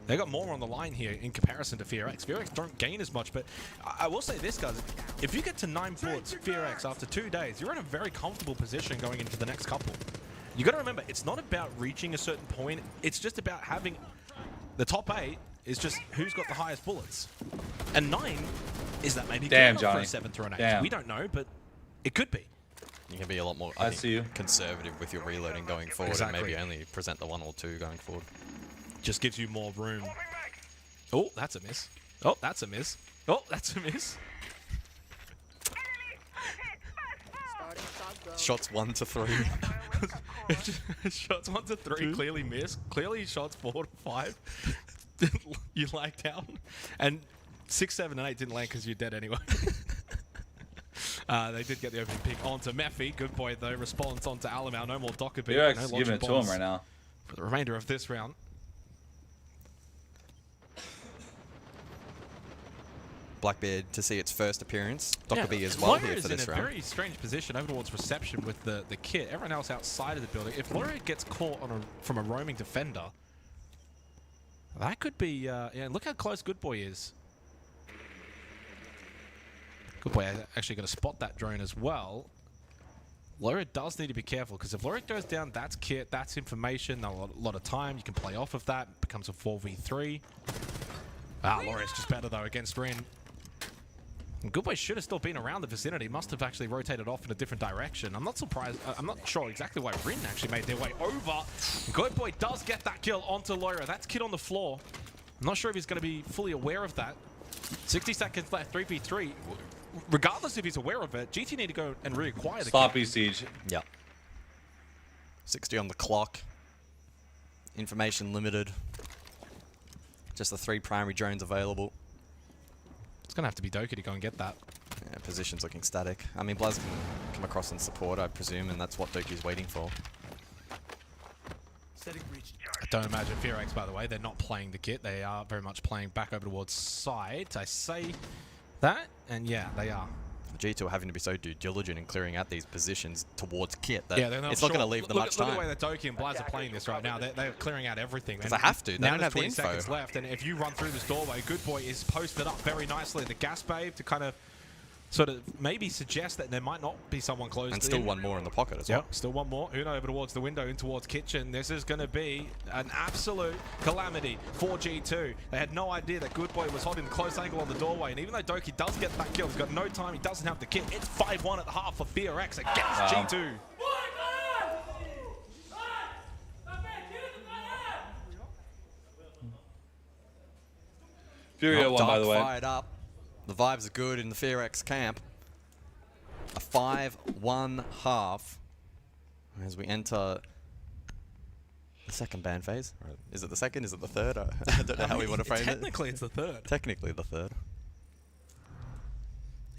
They got more on the line here in comparison to FearX. FearX don't gain as much, but I will say this, guys. If you get to 9 bullets, FearX, after 2 days, you're in a very comfortable position going into the next couple. You got to remember, it's not about reaching a certain point. It's just about having the top 8 is just who's got the highest bullets. And 9 is that maybe good enough for a 7th or an 8th? We don't know, but it could be. You can be a lot more conservative with your reloading going forward and maybe only present the 1 or 2 going forward. Just gives you more room. Oh, that's a miss. Oh, that's a miss. Oh, that's a miss. Shots 1 to 3. Shots 1 to 3 clearly missed. Clearly shots 4 to 5. You lagged out. And 6, 7, and 8 didn't land because you're dead anyway. They did get the opening pick onto Mephi. Good boy though. Response onto Alamau. No more Docker beat. You're no giving it to him right now. For the remainder of this round. Blackbeard to see its first appearance. Dockerby as well here for this round. in a very strange position over towards reception with the kit. Everyone else outside of the building. If Loria gets caught on from a roaming defender, that could be... yeah, look how close Good Boy is. Good Boy actually going to spot that drone as well. Loria does need to be careful, because if Loria goes down, that's kit, that's information, a lot of time. You can play off of that. It becomes a 4v3. Loria's just better, though, against Rin. And Good Boy should have still been around the vicinity. Must have actually rotated off in a different direction. I'm not surprised. I'm not sure exactly why Rin actually made their way over. Good Boy does get that kill onto Loria. That's kid on the floor. I'm not sure if he's going to be fully aware of that. 60 seconds left, 3v3. Regardless if he's aware of it, GT need to go and reacquire the Sloppy Siege. Yeah. 60 on the clock. Information limited. Just the 3 primary drones available. It's going to have to be Doki to go and get that. Yeah, position's looking static. I mean, Blaz can come across and support, I presume, and that's what Doki's waiting for. I don't imagine FearX, by the way, they're not playing the kit. They are very much playing back over towards side. I say that, and yeah, they are. G2 are having to be so diligent in clearing out these positions towards kit that they're it's not going to leave them much time. Look at the way that Doki and Blaz are playing this right now. They're clearing out everything. Because they have to. They don't have the 20 info. seconds left, and if you run through this doorway, Good Boy is posted up very nicely. The gas babe to kind of sort of maybe suggest that there might not be someone close. And still one more in the pocket as well. Still one more. Uno over towards the window, in towards kitchen. This is going to be an absolute calamity for G2. They had no idea that Good Boy was holding the close angle on the doorway, and even though Doki does get that kill, he's got no time, he doesn't have the kit. It's 5-1 at the half for FearX against G2. Furio won, by the way. Fired up. The vibes are good in the FearX camp. A 5-1 half as we enter the second ban phase. Is it the second? Is it the third? I don't know how we want to frame it. Technically, it's the third. Technically, the third.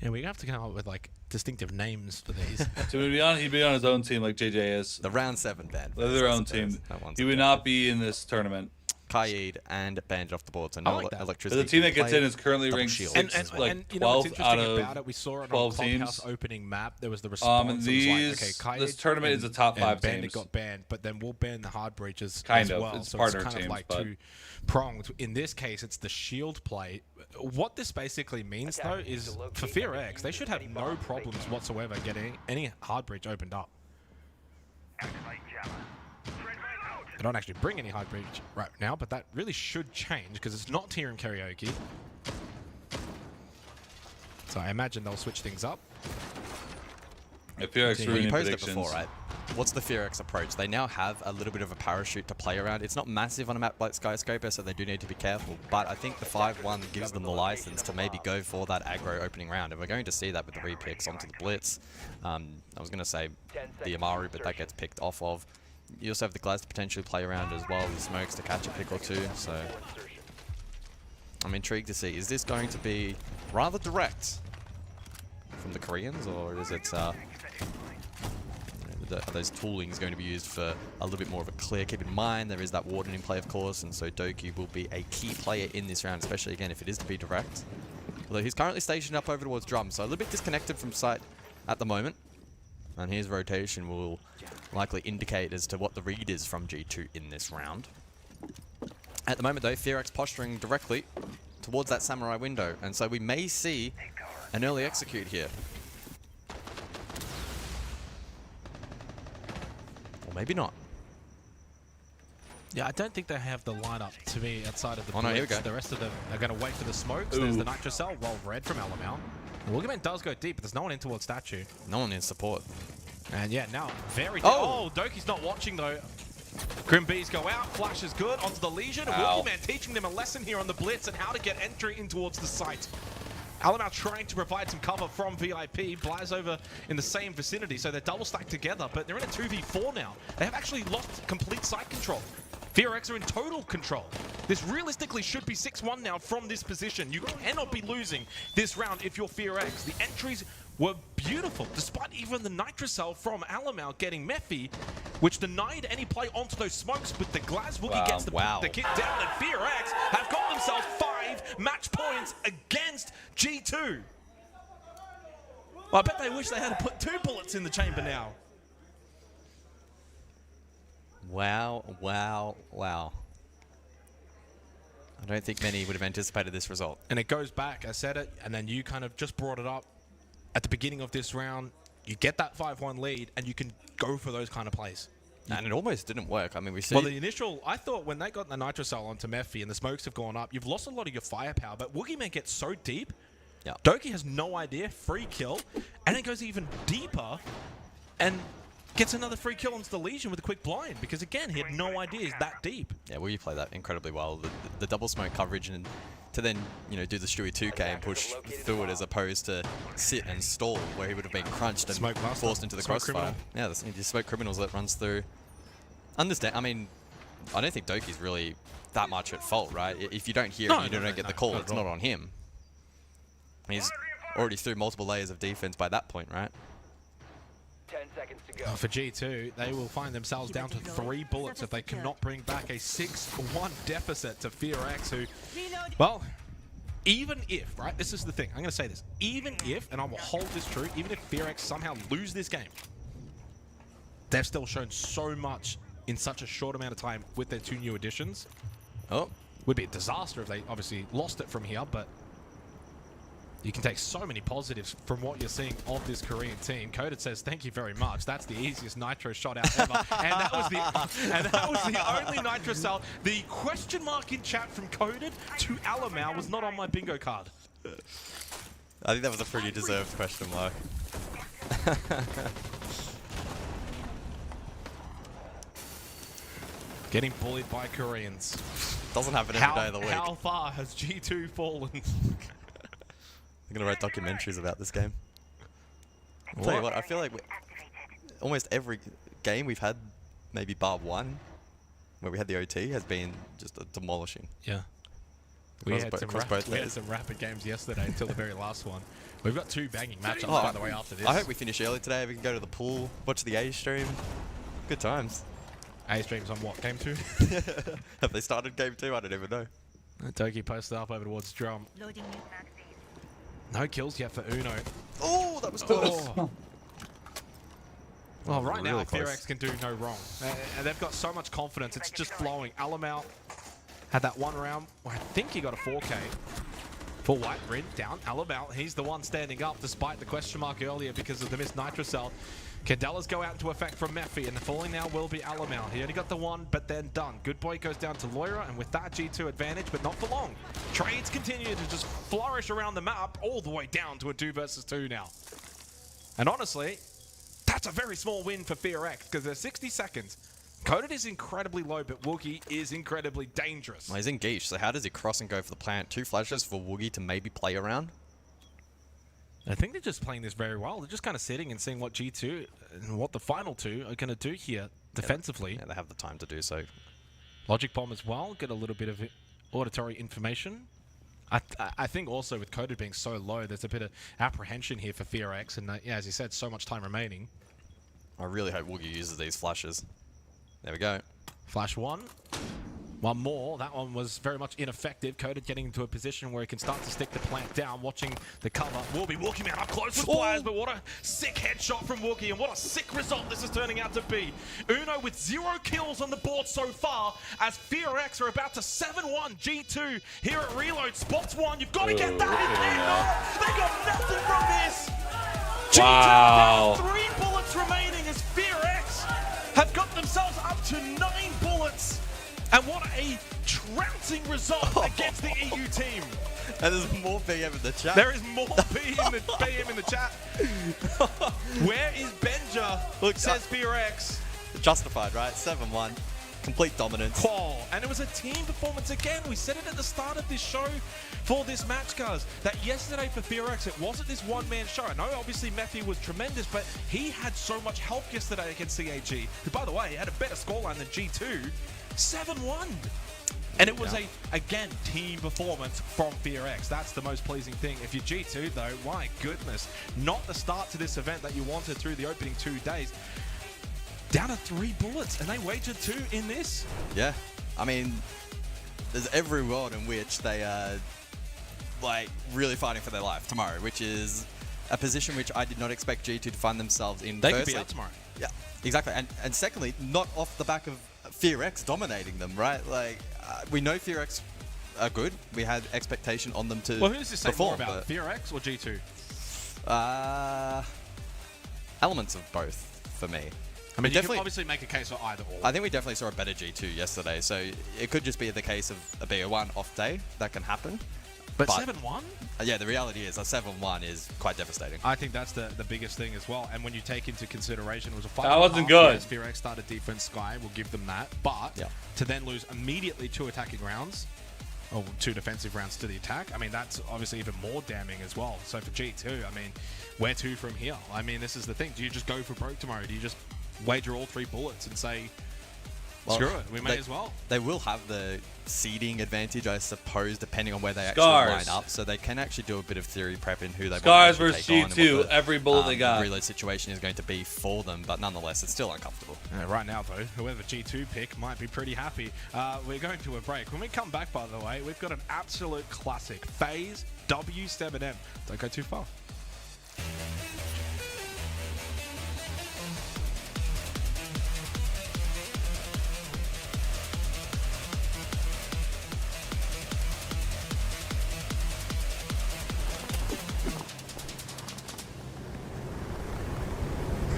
Yeah, we have to come up with like distinctive names for these. To be honest, he'd be on his own team like JJ is. The round 7 ban. They're their own team. He would not be in this tournament. Kaid and banned off the board, so no electricity. But the team that gets in is currently ranked 6, and you know what's interesting about it? We saw it on Clubhouse opening map. There was the response. And this tournament is a top 5 teams. Bandit got banned, but then we'll ban the hard breaches as well. It's so partner it's kind teams, of like two-pronged. In this case, it's the shield play. What this basically means, though, is for FearX, they should have no problems whatsoever getting any hard breach opened up. They don't actually bring any hard breach right now, but that really should change because it's not tier and karaoke. So I imagine they'll switch things up. If FearX you posed it before, right? What's the FearX approach? They now have a little bit of a parachute to play around. It's not massive on a map like Skyscraper, so they do need to be careful. But I think the 5-1 gives them the license to maybe go for that aggro opening round. And we're going to see that with the repicks onto the Blitz. I was going to say the Amaru, but that gets picked off of. You also have the Glaz to potentially play around as well with smokes to catch a pick or two. So I'm intrigued to see, is this going to be rather direct from the Koreans, or is it those toolings going to be used for a little bit more of a clear? Keep in mind there is that Warden in play, of course, and so Doki will be a key player in this round, especially again if it is to be direct. Although he's currently stationed up over towards Drum, so a little bit disconnected from sight at the moment. And his rotation will likely indicate as to what the read is from G2 in this round. At the moment though, FearX posturing directly towards that Samurai window, and so we may see an early execute here. Or maybe not. Yeah, I don't think they have the lineup to me outside of the Oh no, here we blitz. go. The rest of them are going to wait for the smokes. Ooh. There's the Nitro Cell, well read from Alamau. The Woogieman does go deep, but there's no one in towards Statue. No one in support. And yeah, now very... Oh! Doki's not watching though. Grim Bees go out, Flash is good, onto the Legion. Woogieman teaching them a lesson here on the blitz and how to get entry in towards the site. Alamau trying to provide some cover from VIP. Blaz over in the same vicinity, so they're double stacked together, but they're in a 2v4 now. They have actually lost complete site control. FearX are in total control. This realistically should be 6-1 now from this position. You cannot be losing this round if you're FearX. The entries were beautiful, despite even the Nitro Cell from Alamau getting Mephi, which denied any play onto those smokes, but the Glaz Woogie gets the kick down, and FearX have got themselves 5 match points against G2. Well, I bet they wish they had to put 2 bullets in the chamber now. Wow, wow, wow. I don't think many would have anticipated this result. And it goes back, I said it, and then you kind of just brought it up at the beginning of this round. You get that 5-1 lead, and you can go for those kind of plays. And it almost didn't work. I mean, we see... Well, the initial... I thought when they got the Nitro Cell onto Mephi and the smokes have gone up, you've lost a lot of your firepower, but Woogieman gets so deep, Doki has no idea, free kill, and it goes even deeper, and gets another free kill onto the Legion with a quick blind, because again, he had no idea he's that deep. Yeah, well, you play that incredibly well. The double smoke coverage, and to then, you know, do the Stewie 2K and push through it as opposed to sit and stall where he would have been crunched and forced into the crossfire. Yeah, the smoke criminals that runs through. Understand, I mean, I don't think Doki's really that much at fault, right? If you don't hear it, you don't get the call, it's not on him. He's already through multiple layers of defense by that point, right? 10 seconds to go. For G2, they will find themselves down to 3 bullets if they cannot bring back a 6-1 deficit to FearX, who, well, even if, right, this is the thing, I'm going to say this, even if, and I will hold this true, even if FearX somehow lose this game, they've still shown so much in such a short amount of time with their 2 new additions. Oh. Would be a disaster if they obviously lost it from here, but you can take so many positives from what you're seeing of this Korean team. Coded says, thank you very much. That's the easiest Nitro shot out ever. and that was the only Nitro cell. The question mark in chat from Coded to Alamau was not on my bingo card. I think that was a pretty deserved question mark. Getting bullied by Koreans. Doesn't happen every day of the week. How far has G2 fallen? I'm going to write documentaries about this game. I'll tell you what, I feel like almost every game we've had, maybe bar 1, where we had the OT, has been just demolishing. Yeah. We had some rapid games yesterday until the very last one. We've got 2 banging matchups, by the way, after this. I hope we finish early today. We can go to the pool, watch the A stream. Good times. A streams on what? Game 2? Have they started game 2? I don't even know. Doki posted up over towards Drum. No kills yet for Uno. Oh, that was close. Oh. Well, right Really now, close. FearX can do no wrong. And they've got so much confidence, it's just flowing. Alamau had that 1 round. Well, I think he got a 4K. For White Rid down. Alamau, he's the one standing up despite the question mark earlier because of the missed Nitro Cell. Candelas go out into effect from Mephi, and the falling now will be Alamau. He only got the 1, but then done. Good Boy goes down to Loira, and with that G2 advantage, but not for long. Trades continue to just flourish around the map, all the way down to a 2 versus 2 now. And honestly, that's a very small win for FearX, because there's 60 seconds. Coded is incredibly low, but Woogie is incredibly dangerous. Well, he's in Geesh, so how does he cross and go for the plant? 2 flashes for Woogie to maybe play around? I think they're just playing this very well. They're just kind of sitting and seeing what G2 and what the final 2 are going to do here defensively. Yeah, they have the time to do so. Logic Bomb as well, get a little bit of auditory information. I think also with Coded being so low, there's a bit of apprehension here for FearX, and yeah, as you said, so much time remaining. I really hope Woogie uses these flashes. There we go. Flash one. One more. That one was very much ineffective. Coded getting into a position where he can start to stick the plant down, watching the cover. Will be Woogie man up close with players, but what a sick headshot from Woogie, and what a sick result this is turning out to be. Uno with 0 kills on the board so far, as FearX are about to 7-1 G2 here at Reload. Spots one. You've got to get that in there. They got nothing from this. Wow. G2 down 3 bullets remaining as FearX have got themselves up to 9 bullets. And what a trouncing result against the EU team. And there's more BM in the chat. There is more BM in the chat. Where is Benja? Look, says FearX. Justified, right? 7-1. Complete dominance. Oh, and it was a team performance again. We said it at the start of this show for this match, guys, that yesterday for FearX, it wasn't this one-man show. I know obviously Matthew was tremendous, but he had so much help yesterday against CAG, who, by the way, had a better scoreline than G2. 7-1. And it was again, team performance from FearX. That's the most pleasing thing. If you're G2, though, my goodness, not the start to this event that you wanted through the opening 2 days. Down to 3 bullets, and they wagered 2 in this. Yeah. I mean, there's every world in which they are, like, really fighting for their life tomorrow, which is a position which I did not expect G2 to find themselves in. They could be out tomorrow. Yeah, exactly. And secondly, not off the back of FearX dominating them, right? Like, we know FearX are good. We had expectation on them to Well, who does this say perform, more about, FearX or G2? Elements of both for me. I mean, you can obviously make a case for either or. I think we definitely saw a better G2 yesterday, so it could just be the case of a BO1 off day. That can happen. But 7-1? Yeah, the reality is a 7-1 is quite devastating. I think that's the biggest thing as well. And when you take into consideration, it was a 5. That wasn't good. FearX started defense Sky, we'll give them that. But to then lose immediately 2 attacking rounds, or 2 defensive rounds to the attack, I mean, that's obviously even more damning as well. So for G2, I mean, where to from here? I mean, this is the thing. Do you just go for broke tomorrow? Do you just wager all 3 bullets and say, screw it, we may as well? They will have the seeding advantage, I suppose, depending on where they actually line up. So they can actually do a bit of theory prep in who they Scars want to take on. versus G2, every bullet they got. The reload situation is going to be for them, but nonetheless, it's still uncomfortable. Right now, though, whoever G2 pick might be pretty happy. We're going to a break. When we come back, by the way, we've got an absolute classic. FaZe W7M. Don't go too far.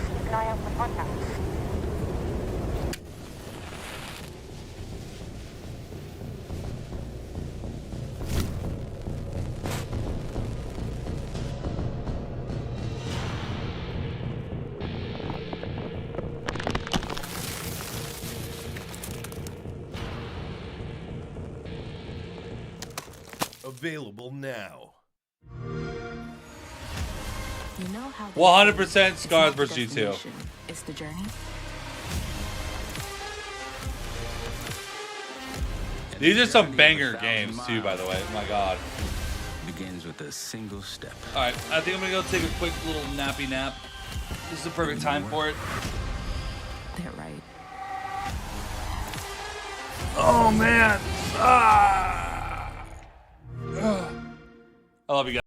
Keep an eye out for contact. Available now. You know how 100% Scars versus G2. It's the journey. These are some banger games too, by the way. Oh my god. Begins with a single step. Alright, I think I'm gonna go take a quick little nappy nap. This is the perfect time for it. They're right. Oh man. I love you guys.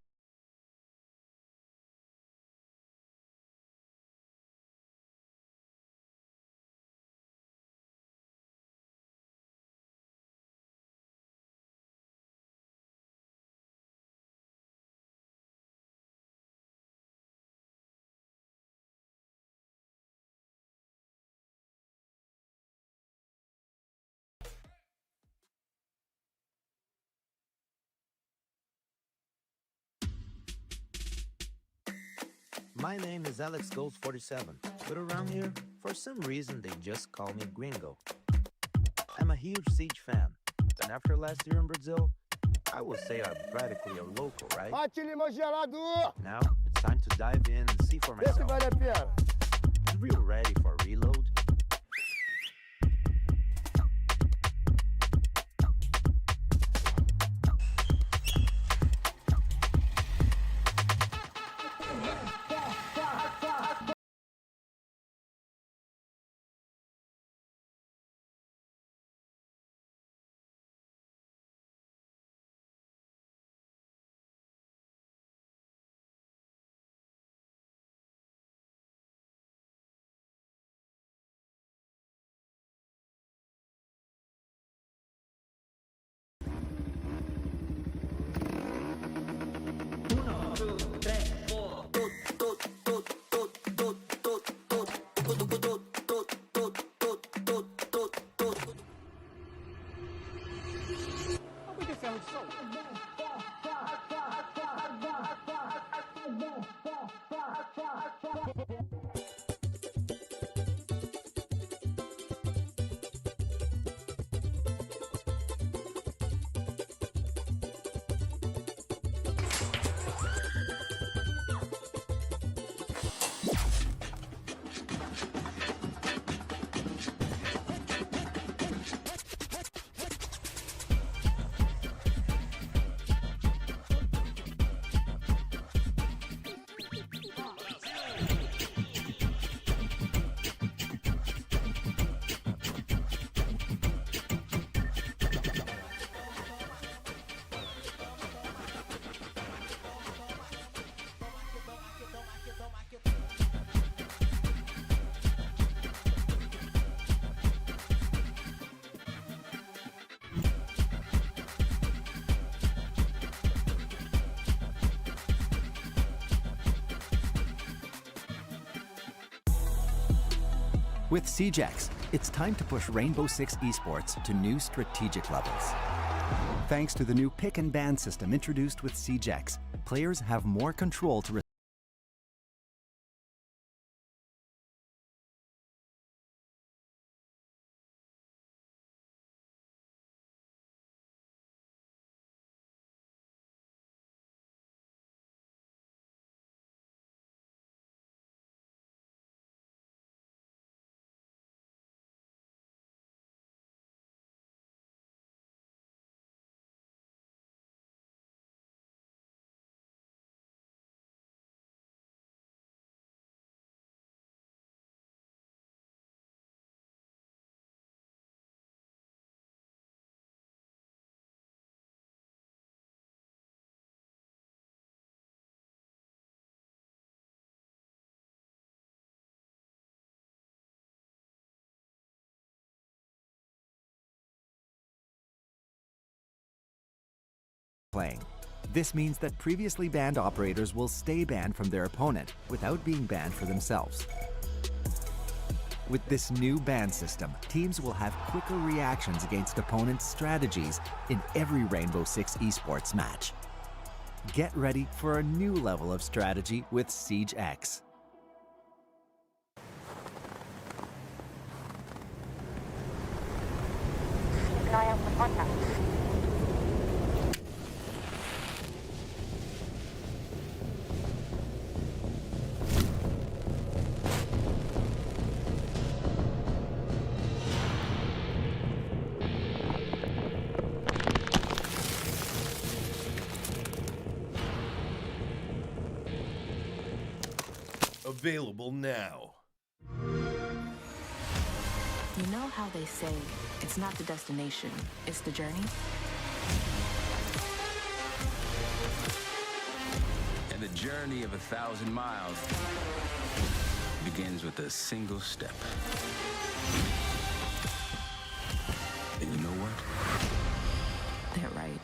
My name is Alex Gold 47, but around here, for some reason, they just call me Gringo. I'm a huge Siege fan, and after last year in Brazil, I would say I'm practically a local, right? Now, it's time to dive in and see for myself. I'm real ready for reload. With CJX, it's time to push Rainbow Six esports to new strategic levels. Thanks to the new pick and ban system introduced with CJX, players have more control to playing. This means that previously banned operators will stay banned from their opponent without being banned for themselves. With this new ban system, teams will have quicker reactions against opponents' strategies in every Rainbow Six esports match. Get ready for a new level of strategy with SiegeX. Keep an eye out for contact. Available now. You know how they say, it's not the destination, it's the journey? And the journey of 1,000 miles begins with a single step. And you know what? They're right.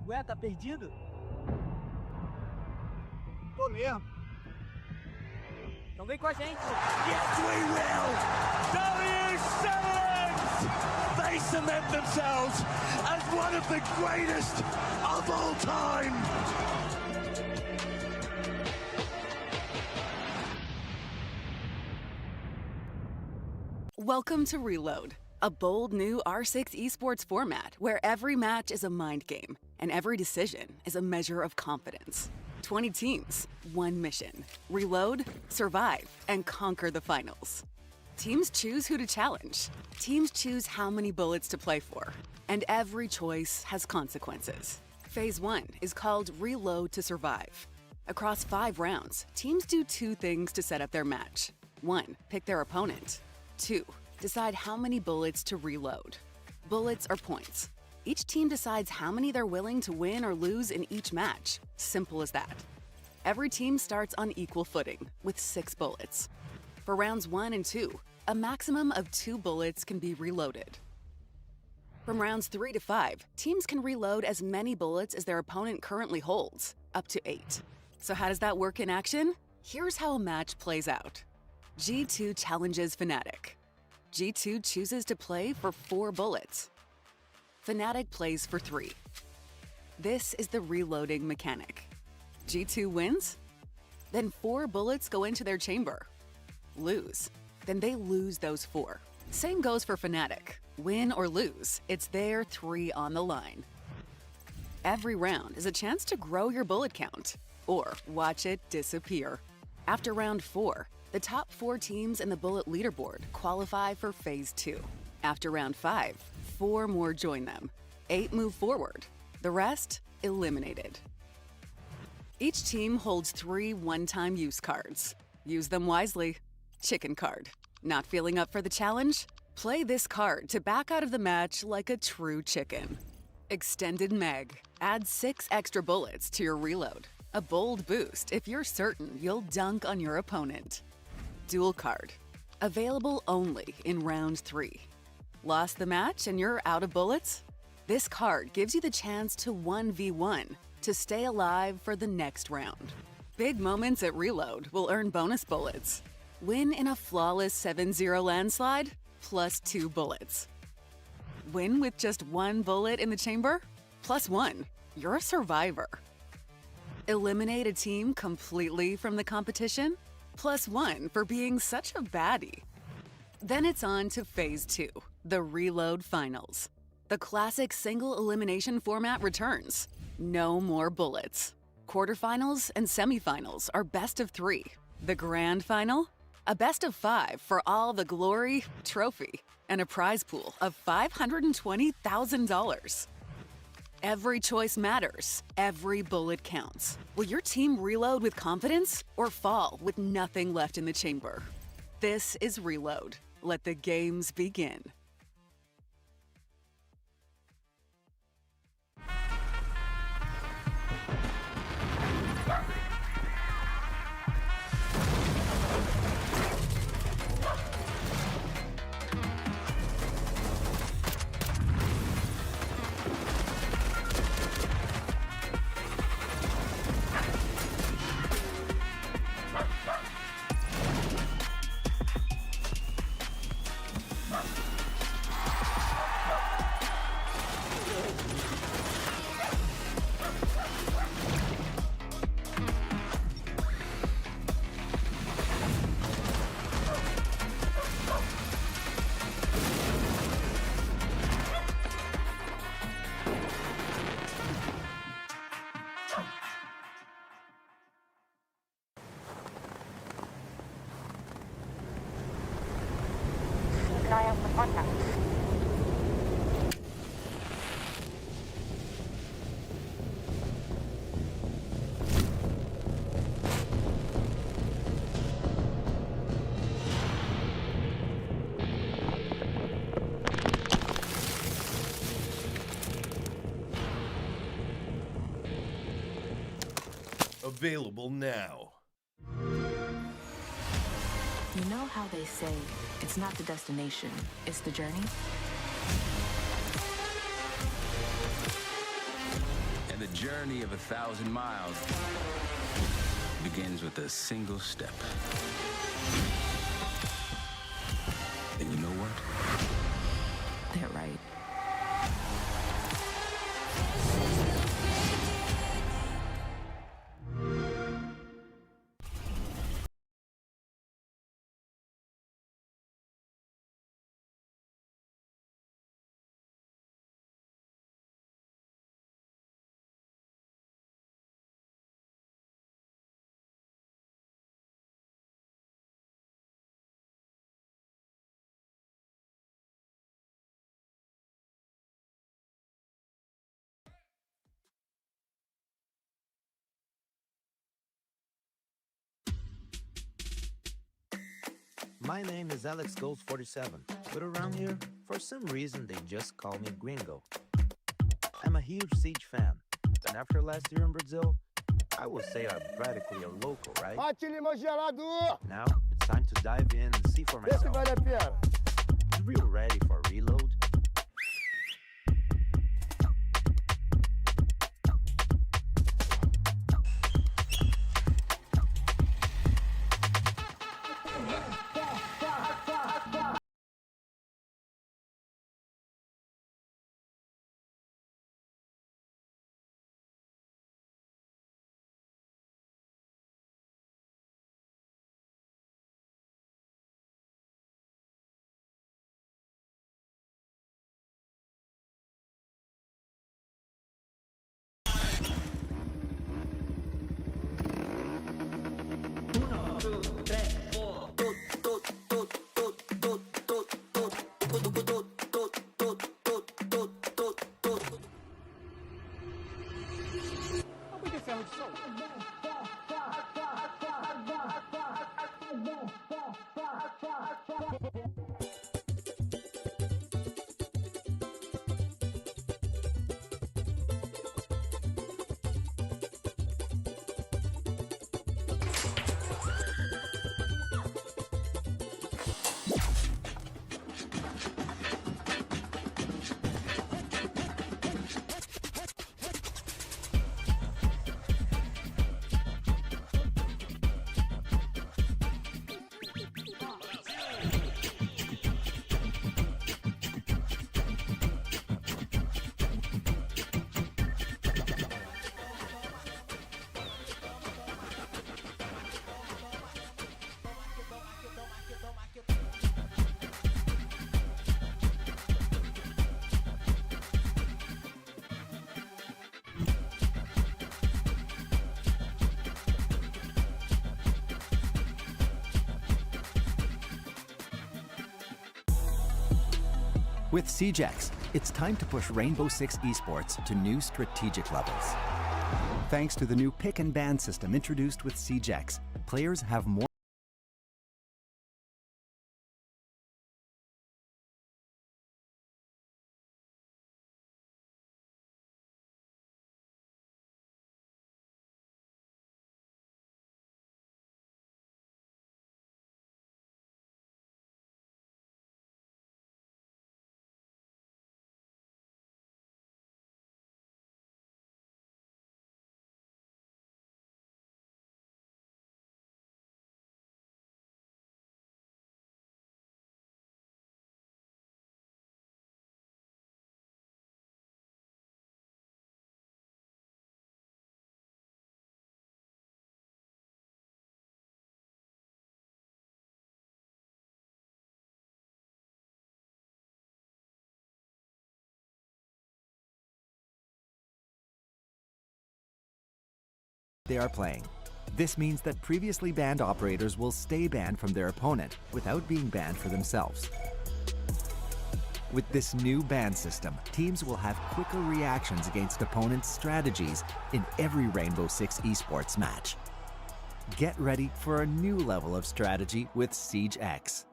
Ué, tá perdido? Tô mesmo. Então vem com a gente. Yes, we will! W7! They cement themselves as one of the greatest of all time! Welcome to Reload, a bold new R6 esports format where every match is a mind game and every decision is a measure of confidence. 20 teams, one mission. Reload, survive, and conquer the finals. Teams choose who to challenge. Teams choose how many bullets to play for. And every choice has consequences. Phase 1 is called Reload to Survive. Across 5 rounds, teams do 2 things to set up their match. 1, pick their opponent. 2, decide how many bullets to reload. Bullets are points. Each team decides how many they're willing to win or lose in each match. Simple as that. Every team starts on equal footing, with 6 bullets. For rounds 1 and 2, a maximum of 2 bullets can be reloaded. From rounds 3 to 5, teams can reload as many bullets as their opponent currently holds, up to 8. So how does that work in action? Here's how a match plays out. G2 challenges Fnatic. G2 chooses to play for 4 bullets. Fnatic plays for 3. This is the reloading mechanic. G2 wins? Then 4 bullets go into their chamber. Lose? Then they lose those 4. Same goes for Fnatic. Win or lose, it's their 3 on the line. Every round is a chance to grow your bullet count, or watch it disappear. After round 4, the top 4 teams in the bullet leaderboard qualify for Phase 2. After round 5, 4 more join them. 8 move forward. The rest, eliminated. Each team holds 3 one-time use cards. Use them wisely. Chicken card. Not feeling up for the challenge? Play this card to back out of the match like a true chicken. Extended Meg. Add 6 extra bullets to your reload. A bold boost if you're certain you'll dunk on your opponent. Dual card. Available only in round 3. Lost the match and you're out of bullets? This card gives you the chance to 1v1 to stay alive for the next round. Big moments at Reload will earn bonus bullets. Win in a flawless 7-0 landslide, plus 2 bullets. Win with just 1 bullet in the chamber, plus 1. You're a survivor. Eliminate a team completely from the competition, plus 1 for being such a baddie. Then it's on to Phase 2, the Reload Finals. The classic single elimination format returns. No more bullets. Quarterfinals and semifinals are best of 3. The grand final? A best of 5 for all the glory, trophy, and a prize pool of $520,000. Every choice matters. Every bullet counts. Will your team reload with confidence or fall with nothing left in the chamber? This is Reload. Let the games begin. Keep an eye out for contact. Available now. You know how they say, it's not the destination, it's the journey? And the journey of 1,000 miles begins with a single step. And you know what? They're right. My name is Alex Gold 47, but around here, for some reason, they just call me Gringo. I'm a huge Siege fan, and after last year in Brazil, I would say I'm practically a local, right? Now, it's time to dive in and see for myself. Is real ready for reload? With SiegeX, it's time to push Rainbow Six esports to new strategic levels. Thanks to the new pick and ban system introduced with SiegeX, players have more. They are playing. This means that previously banned operators will stay banned from their opponent without being banned for themselves. With this new ban system, teams will have quicker reactions against opponents' strategies in every Rainbow Six esports match. Get ready for a new level of strategy with SiegeX.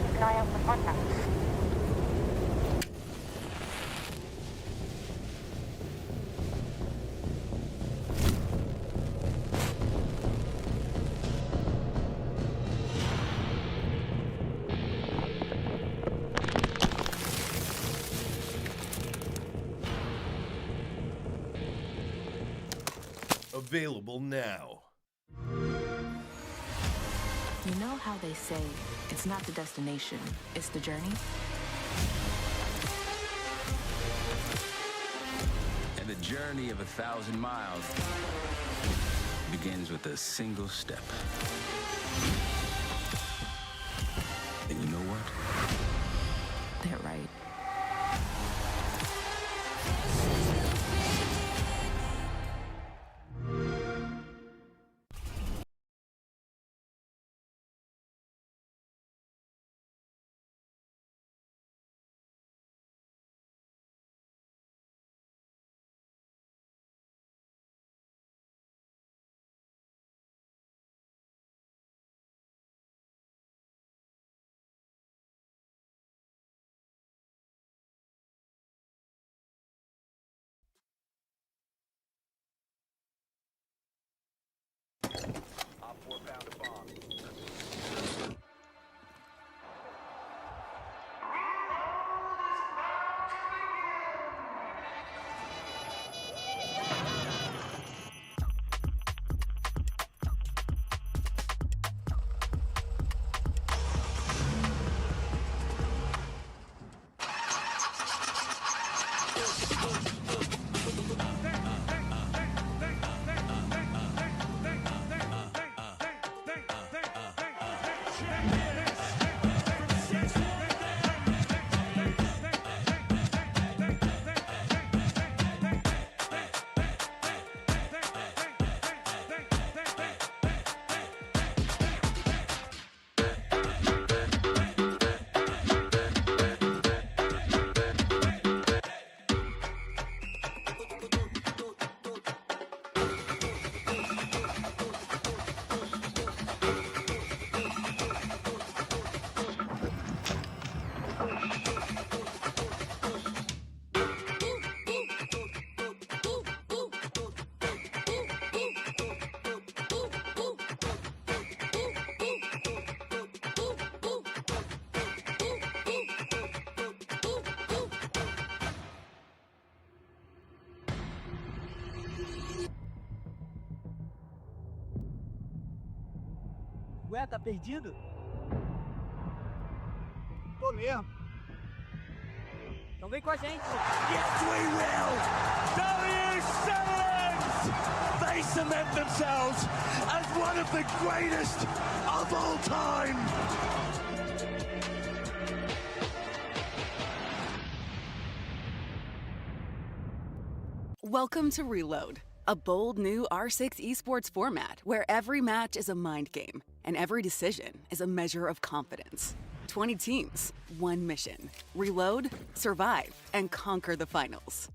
Keep an eye out for contact. Available now. You know how they say it's not the destination, it's the journey? And the journey of 1,000 miles begins with a single step. And you know what? They're right. Ué, tá perdido? Tô mesmo. Então vem com a gente. Yes, we will! Sens! They cement themselves as one of the greatest of all time! Welcome to Reload, a bold new R6 esports format where every match is a mind game and every decision is a measure of confidence. 20 teams, one mission. Reload, survive, and conquer the finals.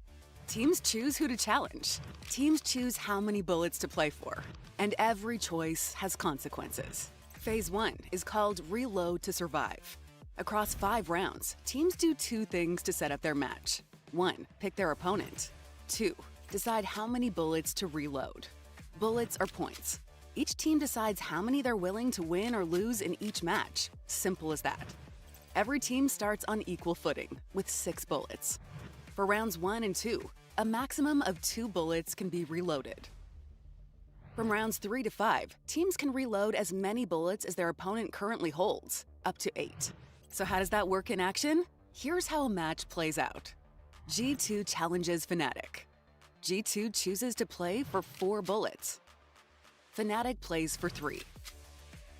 Teams choose who to challenge. Teams choose how many bullets to play for. And every choice has consequences. Phase 1 is called Reload to Survive. Across 5 rounds, teams do 2 things to set up their match. 1, pick their opponent. 2, decide how many bullets to reload. Bullets are points. Each team decides how many they're willing to win or lose in each match. Simple as that. Every team starts on equal footing, with 6 bullets. For rounds 1 and 2, a maximum of 2 bullets can be reloaded. From rounds 3 to 5, teams can reload as many bullets as their opponent currently holds, up to 8. So how does that work in action? Here's how a match plays out. G2 challenges Fnatic. G2 chooses to play for 4 bullets. Fnatic plays for 3.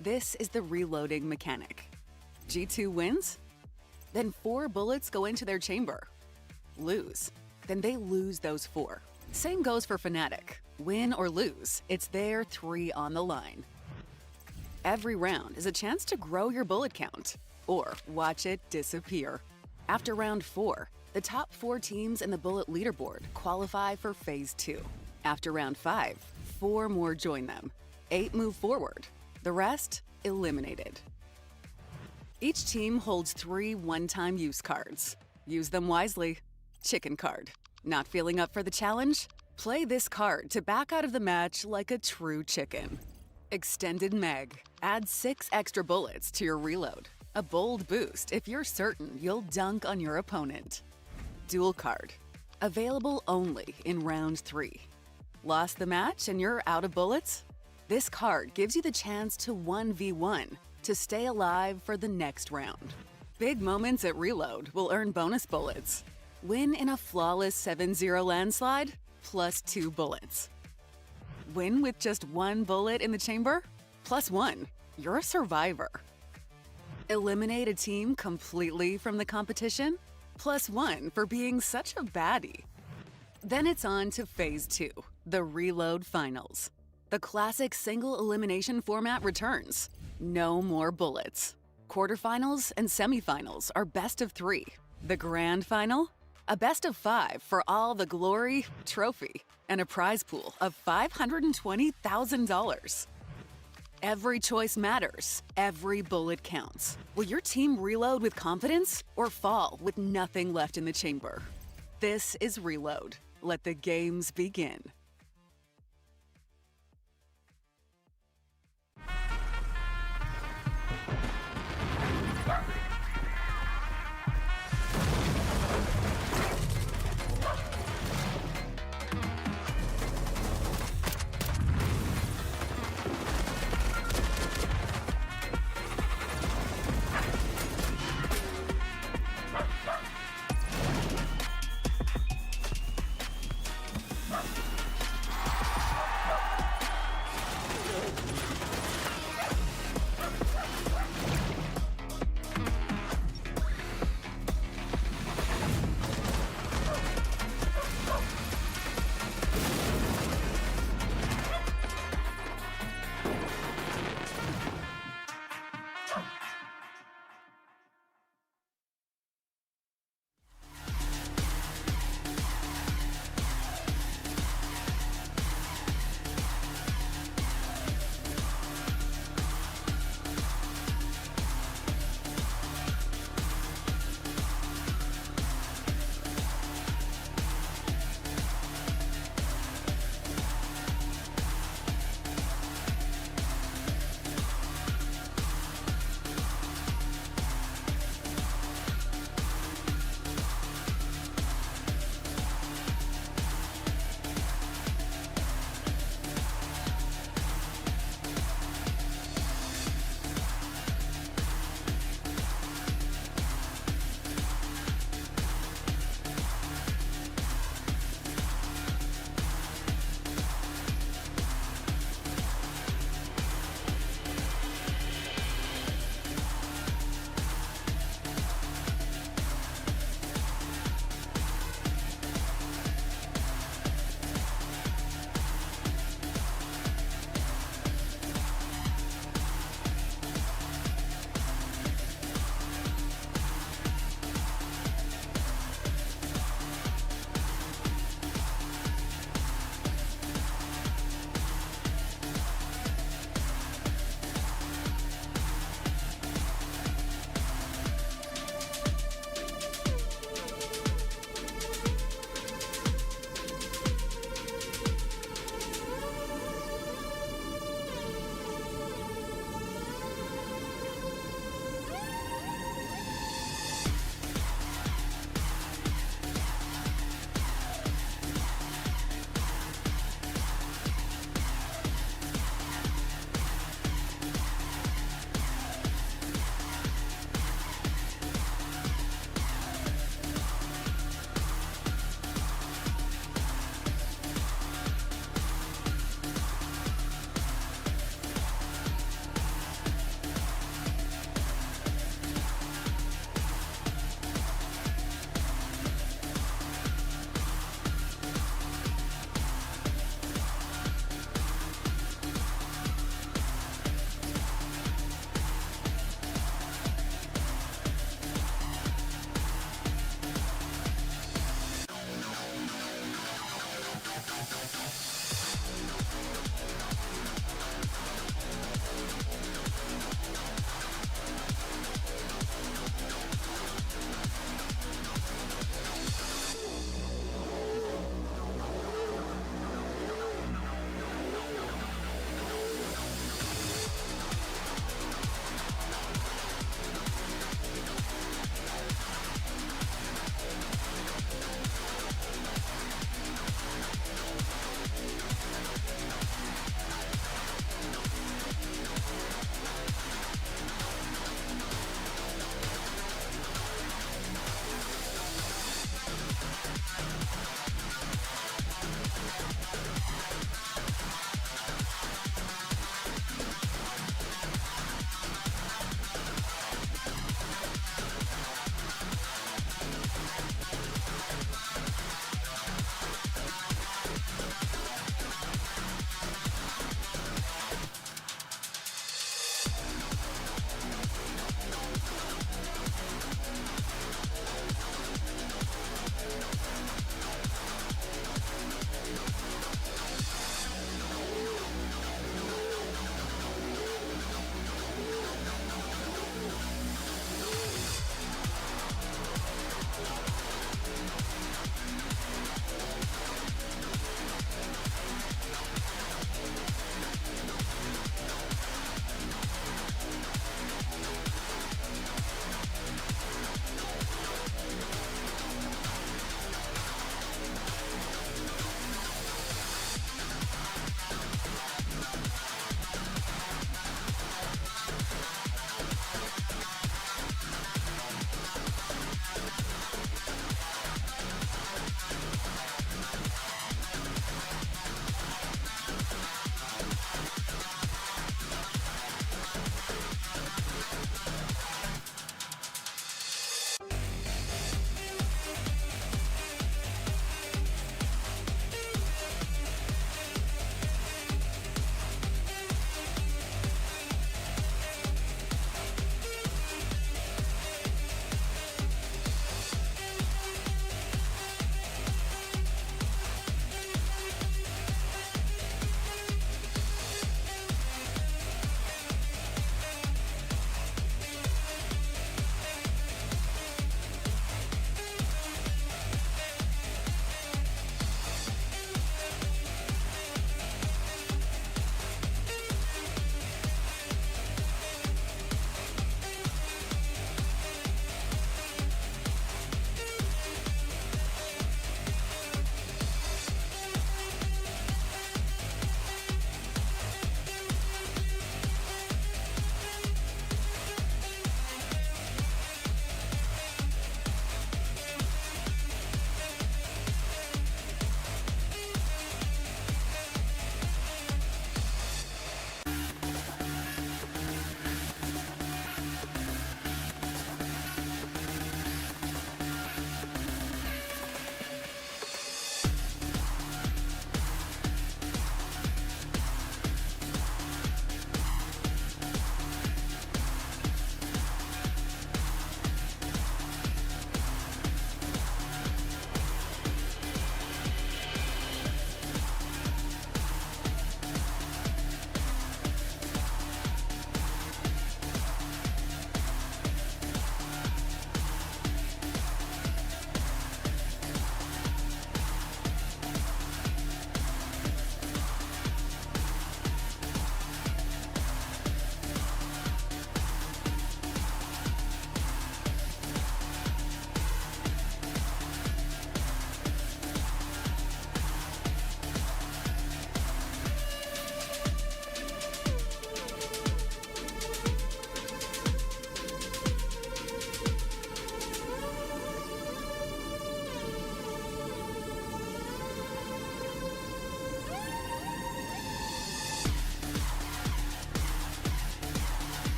This is the reloading mechanic. G2 wins? Then 4 bullets go into their chamber. Lose? Then they lose those 4. Same goes for Fnatic. Win or lose, it's their 3 on the line. Every round is a chance to grow your bullet count, or watch it disappear. After round 4, the top 4 teams in the bullet leaderboard qualify for Phase 2. After round 5, 4 more join them. 8 move forward. The rest, eliminated. Each team holds 3 one-time use cards. Use them wisely. Chicken card. Not feeling up for the challenge? Play this card to back out of the match like a true chicken. Extended Meg. Add 6 extra bullets to your reload. A bold boost if you're certain you'll dunk on your opponent. Dual card. Available only in round 3. Lost the match and you're out of bullets? This card gives you the chance to 1v1 to stay alive for the next round. Big moments at reload will earn bonus bullets. Win in a flawless 7-0 landslide, plus 2 bullets. Win with just 1 bullet in the chamber, plus 1. You're a survivor. Eliminate a team completely from the competition, plus 1 for being such a baddie. Then it's on to Phase 2, the Reload Finals. The classic single elimination format returns. No more bullets. Quarterfinals and semifinals are best of 3. The grand final? A best of 5 for all the glory, trophy, and a prize pool of $520,000. Every choice matters. Every bullet counts. Will your team reload with confidence or fall with nothing left in the chamber? This is Reload. Let the games begin.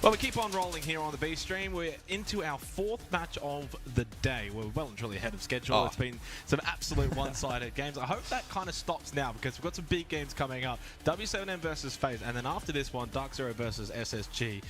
Well, we keep on rolling here on the B stream. We're into our 4th match of the day. We're well and truly ahead of schedule. Oh. It's been some absolute one-sided games. I hope that kind of stops now because we've got some big games coming up. W7M versus FaZe, and then after this one, Dark Zero versus SSG.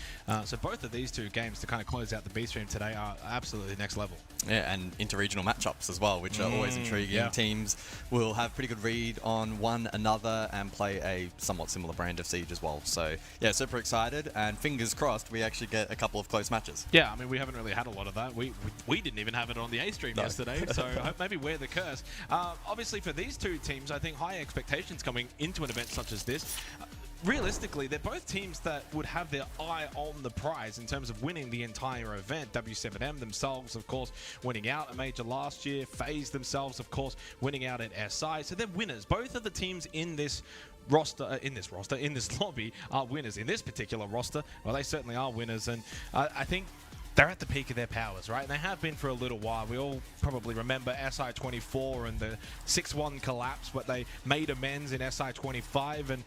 So both of these 2 games to kind of close out the B stream today are absolutely next level. Yeah, and interregional matchups as well, which are always intriguing. Yeah. Teams will have pretty good read on one another and play a somewhat similar brand of Siege as well. So, yeah, super excited, and fingers crossed we actually get a couple of close matches. Yeah, I mean, we haven't really had a lot of that. We didn't even have it on the A stream yesterday, so I hope maybe we're the curse. Obviously, for these 2 teams, I think high expectations coming into an event such as this. Realistically, they're both teams that would have their eye on the prize in terms of winning the entire event. W7M themselves, of course, winning out a major last year. FaZe themselves, of course, winning out at SI. So they're winners. Both of the teams in this in this lobby are winners. In this particular roster, well, they certainly are winners. And I think they're at the peak of their powers, right? And they have been for a little while. We all probably remember SI24 and the 6-1 collapse, but they made amends in SI25, and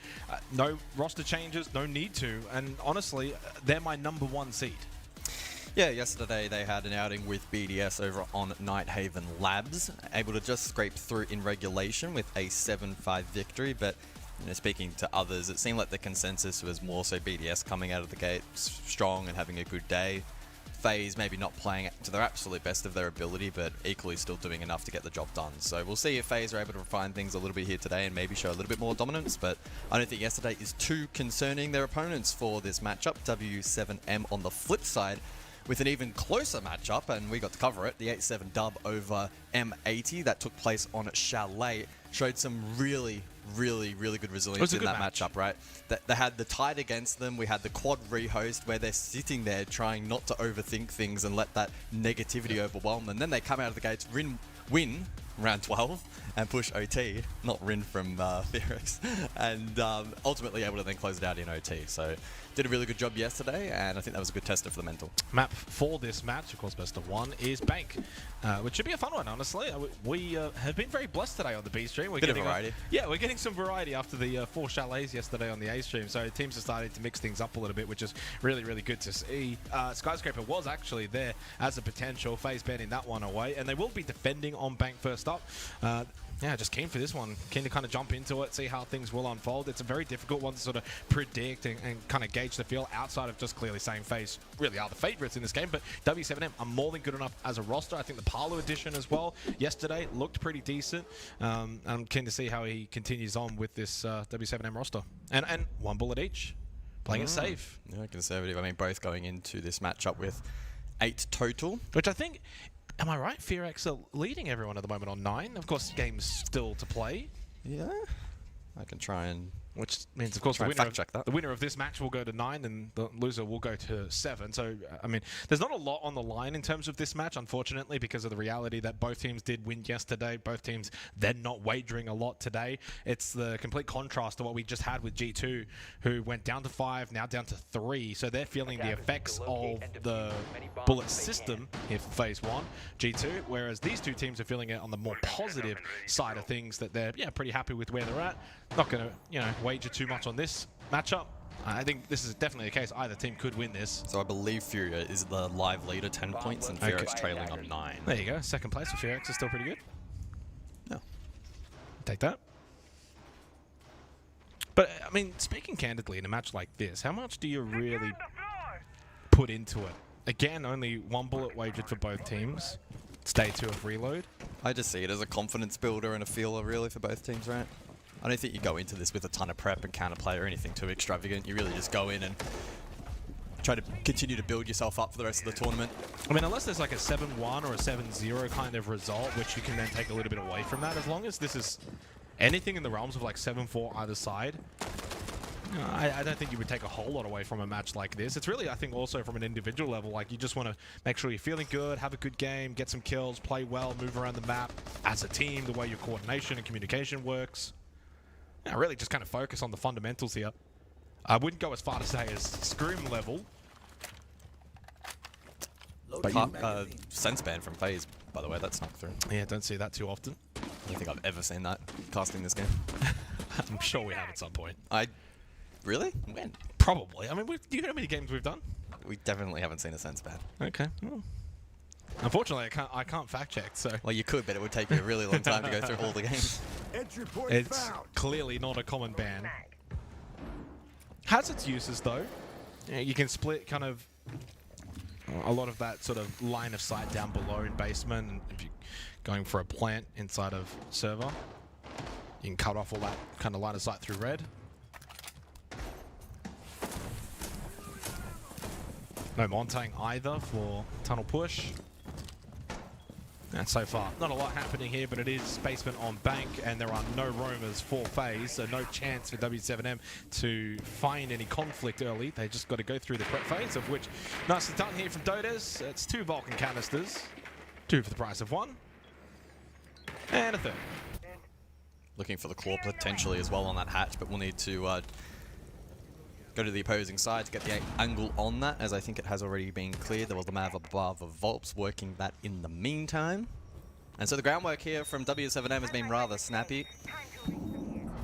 no roster changes, no need to. And honestly, they're my #1 seed. Yeah, yesterday they had an outing with BDS over on Nighthaven Labs, able to just scrape through in regulation with a 7-5 victory, but speaking to others, it seemed like the consensus was more so BDS coming out of the gate strong and having a good day. FaZe maybe not playing to their absolute best of their ability, but equally still doing enough to get the job done. So we'll see if FaZe are able to refine things a little bit here today and maybe show a little bit more dominance, but I don't think yesterday is too concerning their opponents for this matchup. W7M on the flip side with an even closer matchup, and we got to cover it, the 8-7 dub over M80 that took place on Chalet. Showed some really good resilience in that matchup, right? They had the tide against them. We had the quad rehost where they're sitting there trying not to overthink things and let that negativity overwhelm them. And then they come out of the gates, win round 12 and push OT, not Rin from Fearx, and ultimately able to then close it out in OT. So did a really good job yesterday, and I think that was a good tester for the mental. Map for this match, of course, best of 1 is Bank, which should be a fun one, honestly. We have been very blessed today on the B stream. We're Bit of getting variety. We're getting some variety after the 4 chalets yesterday on the A stream. So teams are starting to mix things up a little bit, which is really good to see. Skyscraper was actually there as a potential. FaZe banning that one away, and they will be defending on Bank first up. Yeah, just keen for this one. Keen to kind of jump into it, see how things will unfold. It's a very difficult one to sort of predict and kind of gauge the feel outside of just clearly saying FaZe really are the favorites in this game. But W7M are more than good enough as a roster. I think the Parlo edition as well yesterday looked pretty decent. I'm keen to see how he continues on with this W7M roster. And 1 bullet each. Playing it safe. Yeah, conservative. I mean, both going into this matchup with 8 total. Which I think... Am I right? Fearx are leading everyone at the moment on 9. Of course, game's still to play. Yeah. I can try and... Which means, of course, the winner of this match will go to 9 and the loser will go to 7. So, I mean, there's not a lot on the line in terms of this match, unfortunately, because of the reality that both teams did win yesterday. Both teams, they're not wagering a lot today. It's the complete contrast to what we just had with G2, who went down to 5, now down to 3. So they're feeling the effects of the bullet system if FaZe 1, G2, whereas these 2 teams are feeling it on the more positive side of things, that they're pretty happy with where they're at. Not going to, wager too much on this matchup. I think this is definitely the case. Either team could win this. So I believe Furia is the live leader, 10 points, and Fearx trailing on 9. There you go. Second place for Fearx is still pretty good. Yeah. Take that. But, I mean, speaking candidly, in a match like this, how much do you really put into it? Again, only 1 bullet wagered for both teams. It's day 2 of reload. I just see it as a confidence builder and a feeler, really, for both teams, right? I don't think you go into this with a ton of prep and counterplay or anything too extravagant. You really just go in and try to continue to build yourself up for the rest of the tournament. I mean, unless there's like a 7-1 or a 7-0 kind of result, which you can then take a little bit away from that, as long as this is anything in the realms of like 7-4 either side, I don't think you would take a whole lot away from a match like this. It's really, I think, also from an individual level, like you just want to make sure you're feeling good, have a good game, get some kills, play well, move around the map as a team, the way your coordination and communication works. Yeah, really just kind of focus on the fundamentals here. I wouldn't go as far to say as scrim level. But Sens ban from FaZe, by the way, that snuck through. Yeah, don't see that too often. I don't think I've ever seen that casting this game. I'm sure we have at some point. Really? When? Probably. I mean, do you know how many games we've done? We definitely haven't seen a Sens ban. Okay. Well, unfortunately, I can't fact check. So. Well, you could, but it would take you a really long time to go through all the games. It's clearly not a common ban. Has its uses though. You can split kind of a lot of that sort of line of sight down below in basement, and if you're going for a plant inside of server, you can cut off all that kind of line of sight through red. No Montang either for tunnel push. And so far, not a lot happening here, but it is basement on bank, and there are no roamers for FaZe, so no chance for W7M to find any conflict early. They just got to go through the prep phase, of which nicely done here from Dodes. It's 2 Vulcan canisters, 2 for the price of 1, and a 3rd. Looking for the claw potentially as well on that hatch, but we'll need to go to the opposing side to get the angle on that, as I think it has already been cleared. There was the Mav above of Volps working that in the meantime. And so the groundwork here from W7M has been rather snappy.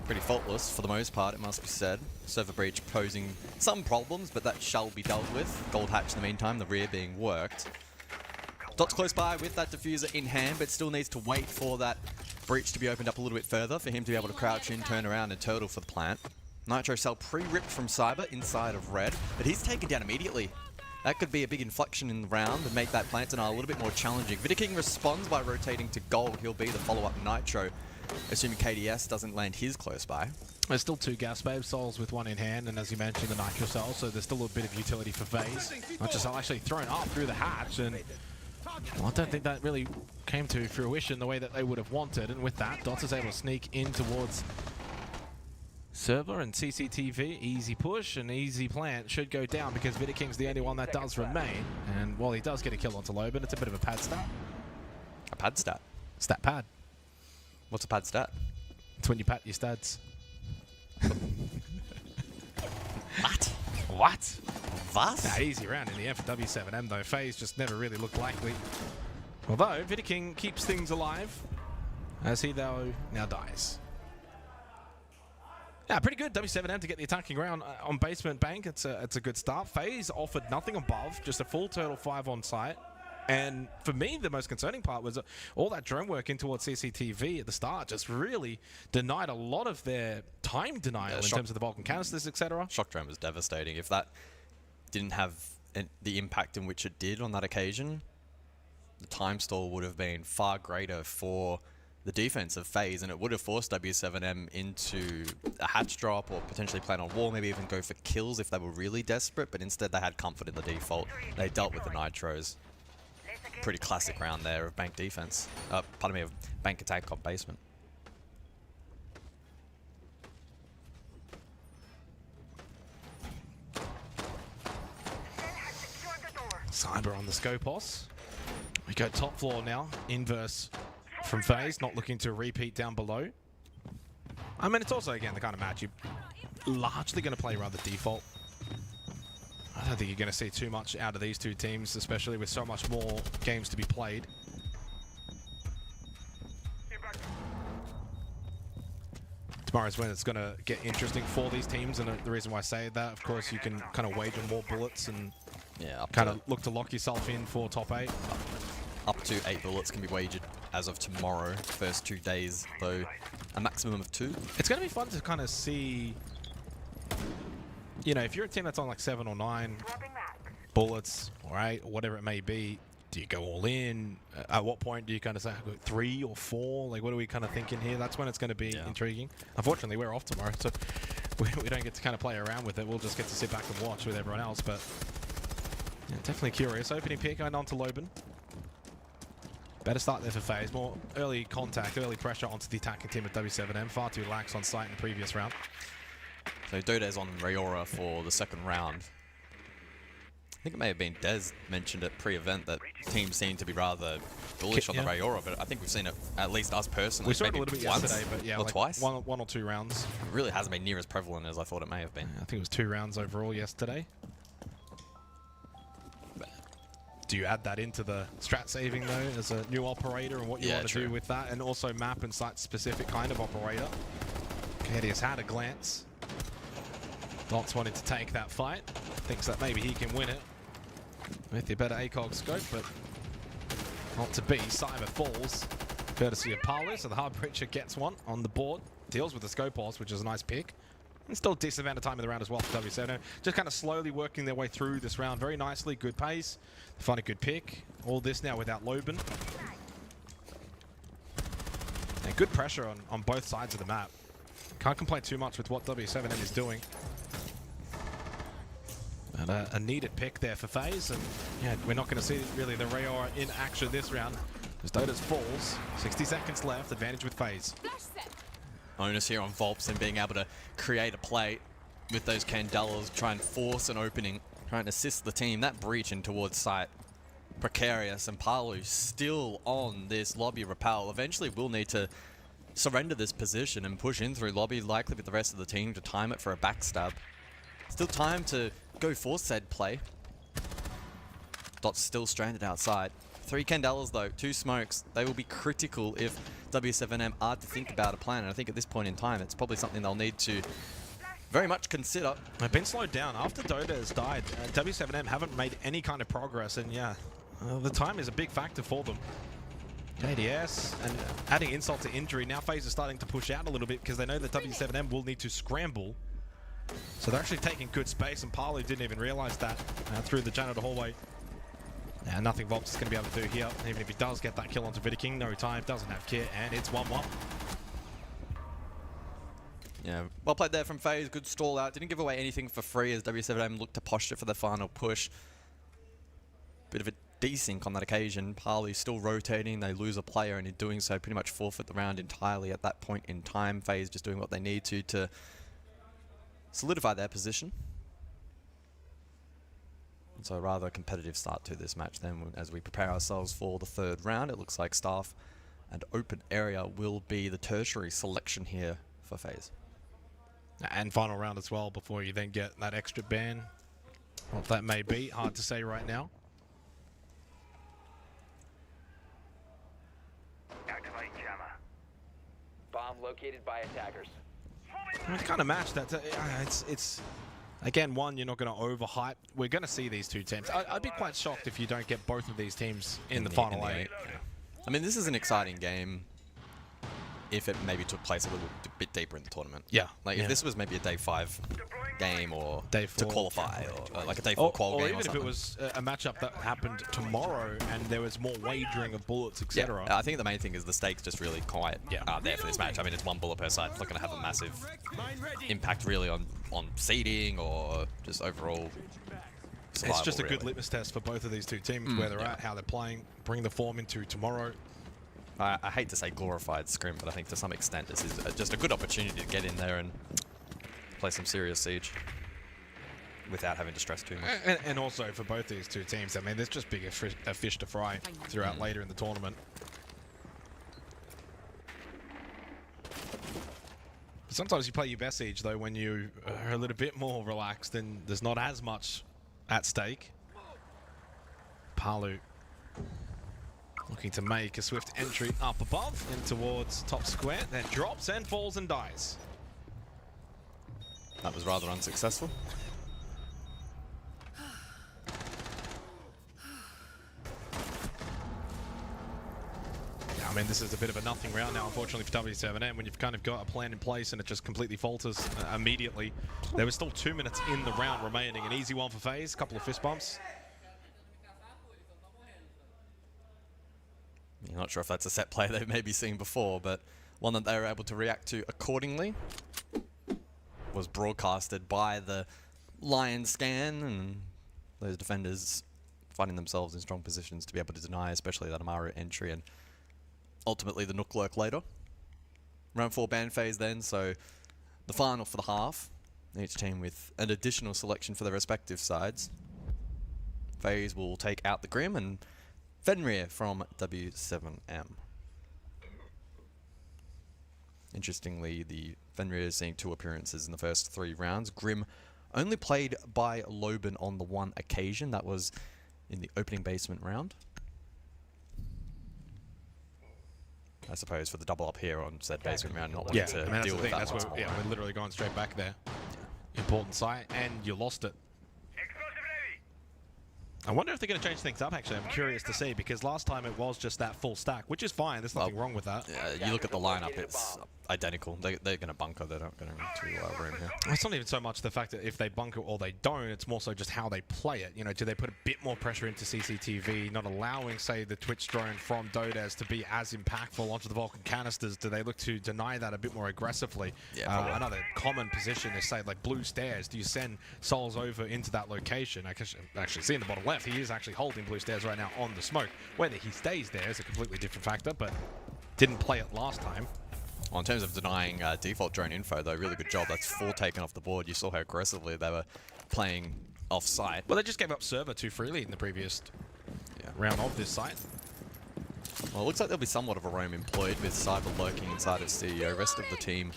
Pretty faultless for the most part, it must be said. Server breach posing some problems, but that shall be dealt with. Gold hatch in the meantime, the rear being worked. Dot's close by with that diffuser in hand, but still needs to wait for that breach to be opened up a little bit further for him to be able to crouch in, turn around, and turtle for the plant. Nitro cell pre-ripped from Cyber inside of red, but he's taken down immediately. That could be a big inflection in the round and make that plant denial a little bit more challenging. Vidiking responds by rotating to gold. He'll be the follow-up Nitro, assuming KDS doesn't land his close by. There's still 2 gas babe souls with 1 in hand, and as you mentioned, the Nitro cell, so there's still a bit of utility for FaZe. Nitro cell actually thrown up through the hatch, and well, I don't think that really came to fruition the way that they would have wanted, and with that, Dots is able to sneak in towards server and CCTV. Easy push and easy plant should go down because Vidiking's the only one that does remain. And while he does get a kill onto Loban, it's a bit of a pad stat. A pad stat? Stat pad. What's a pad stat? It's when you pat your stats. What? What? Was? Nah, easy round in the end for W7M though. FaZe just never really looked likely. Although Vidiking keeps things alive, as he though now dies. Yeah, pretty good W7M to get the attacking round on basement bank. It's a good start. FaZe offered nothing above, just a full turtle 5 on site. And for me, the most concerning part was all that drone work in towards CCTV at the start just really denied a lot of their time denial in terms of the Vulcan canisters, etc. Shock drone was devastating. If that didn't have the impact in which it did on that occasion, the time stall would have been far greater for the defense of FaZe, and it would have forced W7M into a hatch drop or potentially plan on wall, maybe even go for kills if they were really desperate, but instead they had comfort in the default. They dealt with the Nitros. Pretty classic round there of bank defense. Pardon me, of bank attack on basement. Cyber on the Scopos. We go top floor now, inverse from FaZe, not looking to repeat down below. I mean, it's also, again, the kind of match you're largely going to play rather default. I don't think you're going to see too much out of these 2 teams, especially with so much more games to be played. Tomorrow's when it's going to get interesting for these teams, and the reason why I say that, of course, you can kind of wager more bullets and kind of look to lock yourself in for top 8. Up to 8 bullets can be wagered as of tomorrow. First 2 days, though, a maximum of 2. It's going to be fun to kind of see, you know, if you're a team that's on like 7 or 9 bullets or 8 or whatever it may be, do you go all in? At what point do you kind of say 3 or 4? Like, what are we kind of thinking here? That's when it's going to be intriguing. Unfortunately, we're off tomorrow, so we don't get to kind of play around with it. We'll just get to sit back and watch with everyone else, but yeah, definitely curious. Opening pick going on to Loban. Better start there for FaZe. More early contact, early pressure onto the attacking team of W7M. Far too lax on site in the previous round. So Dodes on Rayora for the second round. I think it may have been Dez mentioned at pre-event that teams seem to be rather bullish on the Rayora, but I think we've seen it, at least us personally, we saw it maybe a little bit once yesterday, but yeah, or like twice. One or 2 rounds. It really hasn't been near as prevalent as I thought it may have been. Yeah, I think it was 2 rounds overall yesterday. Do you add that into the strat saving though, as a new operator, and what you want to do with that, and also map and site specific kind of operator? KDS had a glance. Dots wanted to take that fight, thinks that maybe he can win it. with the better ACOG scope, but not to be. Cyber falls, courtesy of Palu, so the hard breacher gets one on the board. Deals with the scope pulse, which is a nice pick. And still a decent amount of time in the round as well for W7. Just kind of slowly working their way through this round very nicely. Good pace. They find a good pick. All this now without Loben. And good pressure on both sides of the map. Can't complain too much with what W7M is doing. And a needed pick there for FaZe. And yeah, we're not going to see really the Rayora in action this round. As Dota's falls. 60 seconds left. Advantage with FaZe. Onus here on Volps and being able to create a play with those Candelas, try and force an opening, try and assist the team. That breach in towards site, precarious, and Palu still on this lobby rappel. Eventually will need to surrender this position and push in through lobby, likely with the rest of the team to time it for a backstab. Still time to go for said play. Dot's still stranded outside. 3 Candelas though, 2 smokes. They will be critical if W7M are to think about a plan, and I think at this point in time it's probably something they'll need to very much consider. They've been slowed down. After Dota has died, W7M haven't made any kind of progress, and yeah, the time is a big factor for them. JDS, and adding insult to injury, now FaZe is starting to push out a little bit because they know that W7M will need to scramble. So they're actually taking good space, and Palu didn't even realize that through the janitor hallway. Yeah, nothing Volps is going to be able to do here. Even if he does get that kill onto Vidiking, no time, doesn't have kit, and it's 1-1. Yeah, well played there from FaZe. Good stall out. Didn't give away anything for free as W7M looked to posture for the final push. Bit of a desync on that occasion. Palu still rotating. They lose a player, and in doing so, pretty much forfeit the round entirely at that point in time. FaZe just doing what they need to solidify their position. And so a rather competitive start to this match then as we prepare ourselves for the third round. It looks like staff and open area will be the tertiary selection here for FaZe. And final round as well before you then get that extra ban. What that may be, hard to say right now. Activate jammer. Bomb located by attackers. It's kind of match that. It's again, one, you're not going to overhype. We're going to see these two teams. I'd be quite shocked if you don't get both of these teams in the final 8. Yeah. I mean, this is an exciting game if it maybe took place a little bit deeper in the tournament. Yeah. Like if this was maybe a day 5 game or day 4 to qualify or like a day 4 qual game even or something. if it was a matchup that happened tomorrow and there was more wagering of bullets, etc. Yeah, I think the main thing is the stakes just really quite there for this match. I mean, it's 1 bullet per side. It's not going to have a massive impact really on seeding or just overall survival. It's just a good litmus test for both of these two teams, where they're at, how they're playing, bring the form into tomorrow. I hate to say glorified scrim, but I think to some extent this is just a good opportunity to get in there and play some serious siege without having to stress too much. And also for both these two teams, I mean, there's just bigger fish to fry throughout later in the tournament. But sometimes you play your best siege, though, when you are a little bit more relaxed and there's not as much at stake. Palu looking to make a swift entry up above and towards top square, then drops and falls and dies. That was rather unsuccessful. Yeah, I mean, this is a bit of a nothing round now, unfortunately, for W7M, when you've kind of got a plan in place and it just completely falters immediately. There was still 2 minutes in the round remaining. An easy one for FaZe, a couple of fist bumps. I'm not sure if that's a set play they've maybe seen before, but one that they were able to react to accordingly. Was broadcasted by the Lion scan, and those defenders finding themselves in strong positions to be able to deny, especially that Amaru entry, and ultimately the Nook lurk later. Round 4 ban phase then, so the final for the half. Each team with an additional selection for their respective sides. FaZe will take out the Grim and Fenrir from W7M. Interestingly, the Fenrir is seeing 2 appearances in the first 3 rounds. Grim only played by Loben on the 1 occasion. That was in the opening basement round. I suppose for the double up here on said basement round, not wanting to deal with that. That's where, we're literally going straight back there. Important site, and you lost it. I wonder if they're going to change things up, actually. I'm curious to see, because last time it was just that full stack, which is fine. There's nothing wrong with that. Yeah, you look at the lineup, it's identical. They're going to bunker. They're not going to room here. It's not even so much the fact that if they bunker or they don't, it's more so just how they play it. You know, do they put a bit more pressure into CCTV, not allowing, say, the Twitch drone from Dodez to be as impactful onto the Vulcan canisters? Do they look to deny that a bit more aggressively? Yeah, another common position is, say, like blue stairs. Do you send Souls over into that location? I can actually see in the bottom left, he is actually holding blue stairs right now on the smoke. Whether he stays there is a completely different factor, but didn't play it last time. Well, in terms of denying default drone info, though, really good job. That's 4 taken off the board. You saw how aggressively they were playing off-site. Well, they just gave up server too freely in the previous round of this site. Well, it looks like there'll be somewhat of a roam employed with Cyber lurking inside of CEO. Rest of the team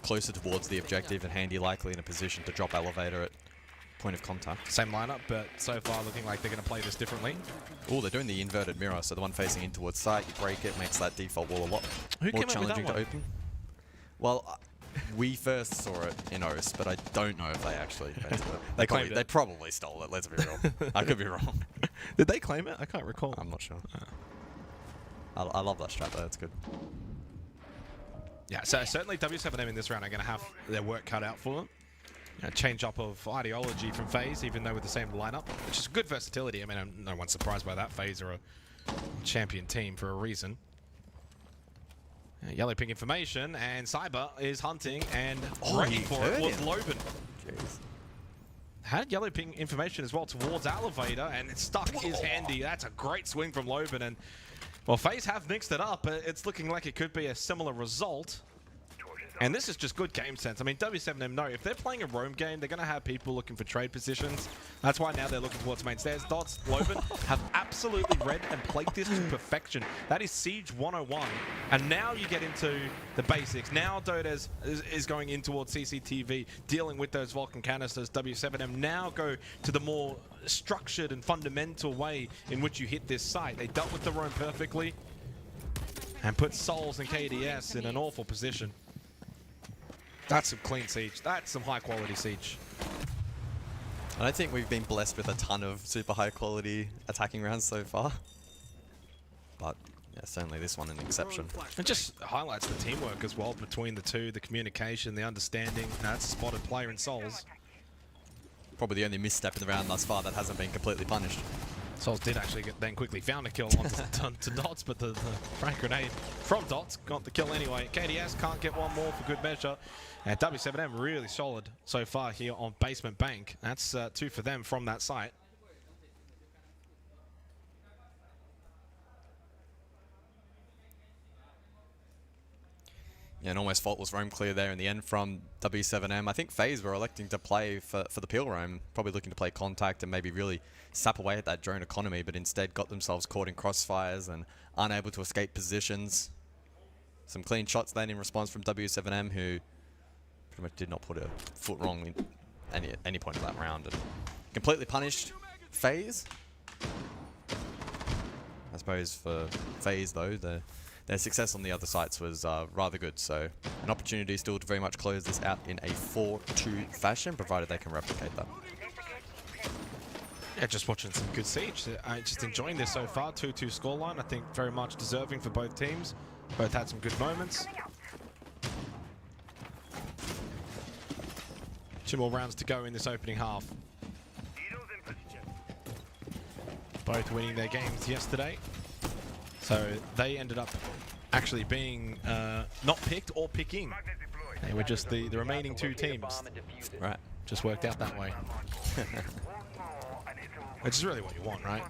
closer towards the objective and Handy likely in a position to drop elevator at point of contact. Same lineup, but so far looking like they're going to play this differently. Oh, they're doing the inverted mirror, so the one facing in towards site, you break it, makes that default wall a lot more challenging to open. Well, we first saw it in OS, but I don't know if they actually invented it. They probably stole it, let's be real. I could be wrong. Did they claim it? I can't recall. I'm not sure. I love that strat though, it's good. Yeah, so certainly W7M in this round are going to have their work cut out for them. A change up of ideology from FaZe, even though with the same lineup, which is good versatility. I mean, no one's surprised by that. FaZe are a champion team for a reason. Yellow ping information, and Cyber is hunting and ready for it was Loban. Had yellow ping information as well towards elevator, and it's stuck his Handy. That's a great swing from Loban, and well, FaZe have mixed it up. It's looking like it could be a similar result. And this is just good game sense. I mean, W7M know if they're playing a roam game, they're going to have people looking for trade positions. That's why now they're looking towards main stairs. Dots, Loban have absolutely read and played this to perfection. That is Siege 101. And now you get into the basics. Now Dodez is going in towards CCTV, dealing with those Vulcan canisters. W7M now go to the more structured and fundamental way in which you hit this site. They dealt with the roam perfectly and put Souls and KDS in an awful position. That's some clean siege. That's some high quality siege. I don't think we've been blessed with a ton of super high quality attacking rounds so far. But yeah, certainly this one an exception. It just highlights the teamwork as well between the two, the communication, the understanding. That's a spotted player in Souls. Probably the only misstep in the round thus far that hasn't been completely punished. Souls did actually then quickly found a kill onto Dots, but the frag grenade from Dots got the kill anyway. KDS can't get one more for good measure. And W7M really solid so far here on Basement Bank. That's 2 for them from that site. Yeah, an almost faultless roam clear there in the end from W7M. I think FaZe were electing to play for the peel roam, probably looking to play contact and maybe really sap away at that drone economy, but instead got themselves caught in crossfires and unable to escape positions. Some clean shots then in response from W7M, who pretty much did not put a foot wrong in any point of that round. And completely punished FaZe. I suppose for FaZe though, their success on the other sites was rather good, so an opportunity still to very much close this out in a 4-2 fashion, provided they can replicate that. Yeah, just watching some good siege. Just enjoying this so far. 2-2 scoreline. I think very much deserving for both teams. Both had some good moments. 2 more rounds to go in this opening half. Both winning their games yesterday. So they ended up actually being not picked or picking. They were just the remaining 2 teams. Right. Just worked out that way. Which is really what you want, right?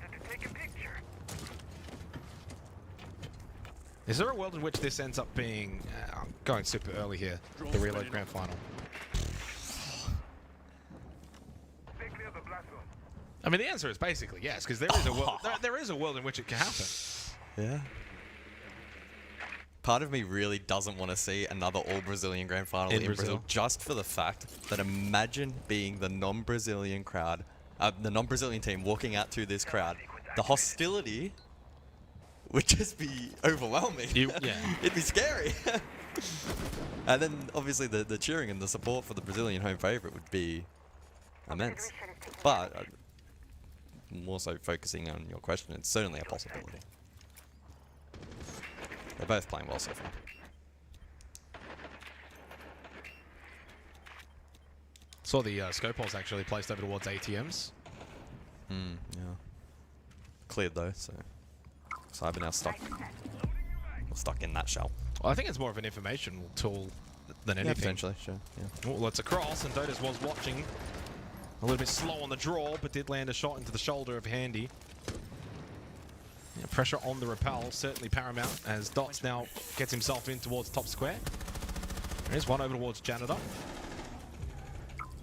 Is there a world in which this ends up being... I'm going super early here. The Reload Grand Final. I mean, the answer is basically yes, because there is a world. There is a world in which it can happen. Yeah. Part of me really doesn't want to see another all-Brazilian Grand Final in Brazil, just for the fact that imagine being the non-Brazilian crowd, the non-Brazilian team walking out to this crowd. The hostility would just be overwhelming. Yeah. It'd be scary. And then, obviously, the cheering and the support for the Brazilian home favourite would be immense. But more so focusing on your question, it's certainly a possibility. They're both playing well so far. Saw the scope holes actually placed over towards ATMs. Yeah. Cleared though, so Cyber now stuck in that shell. Well, I think it's more of an informational tool than anything. Yeah, potentially, sure. Yeah. Well, it's a cross, and Dotas was watching. A little bit slow on the draw, but did land a shot into the shoulder of Handy. Yeah, pressure on the repel, certainly paramount, as Dots now gets himself in towards top square. There's one over towards Janitor.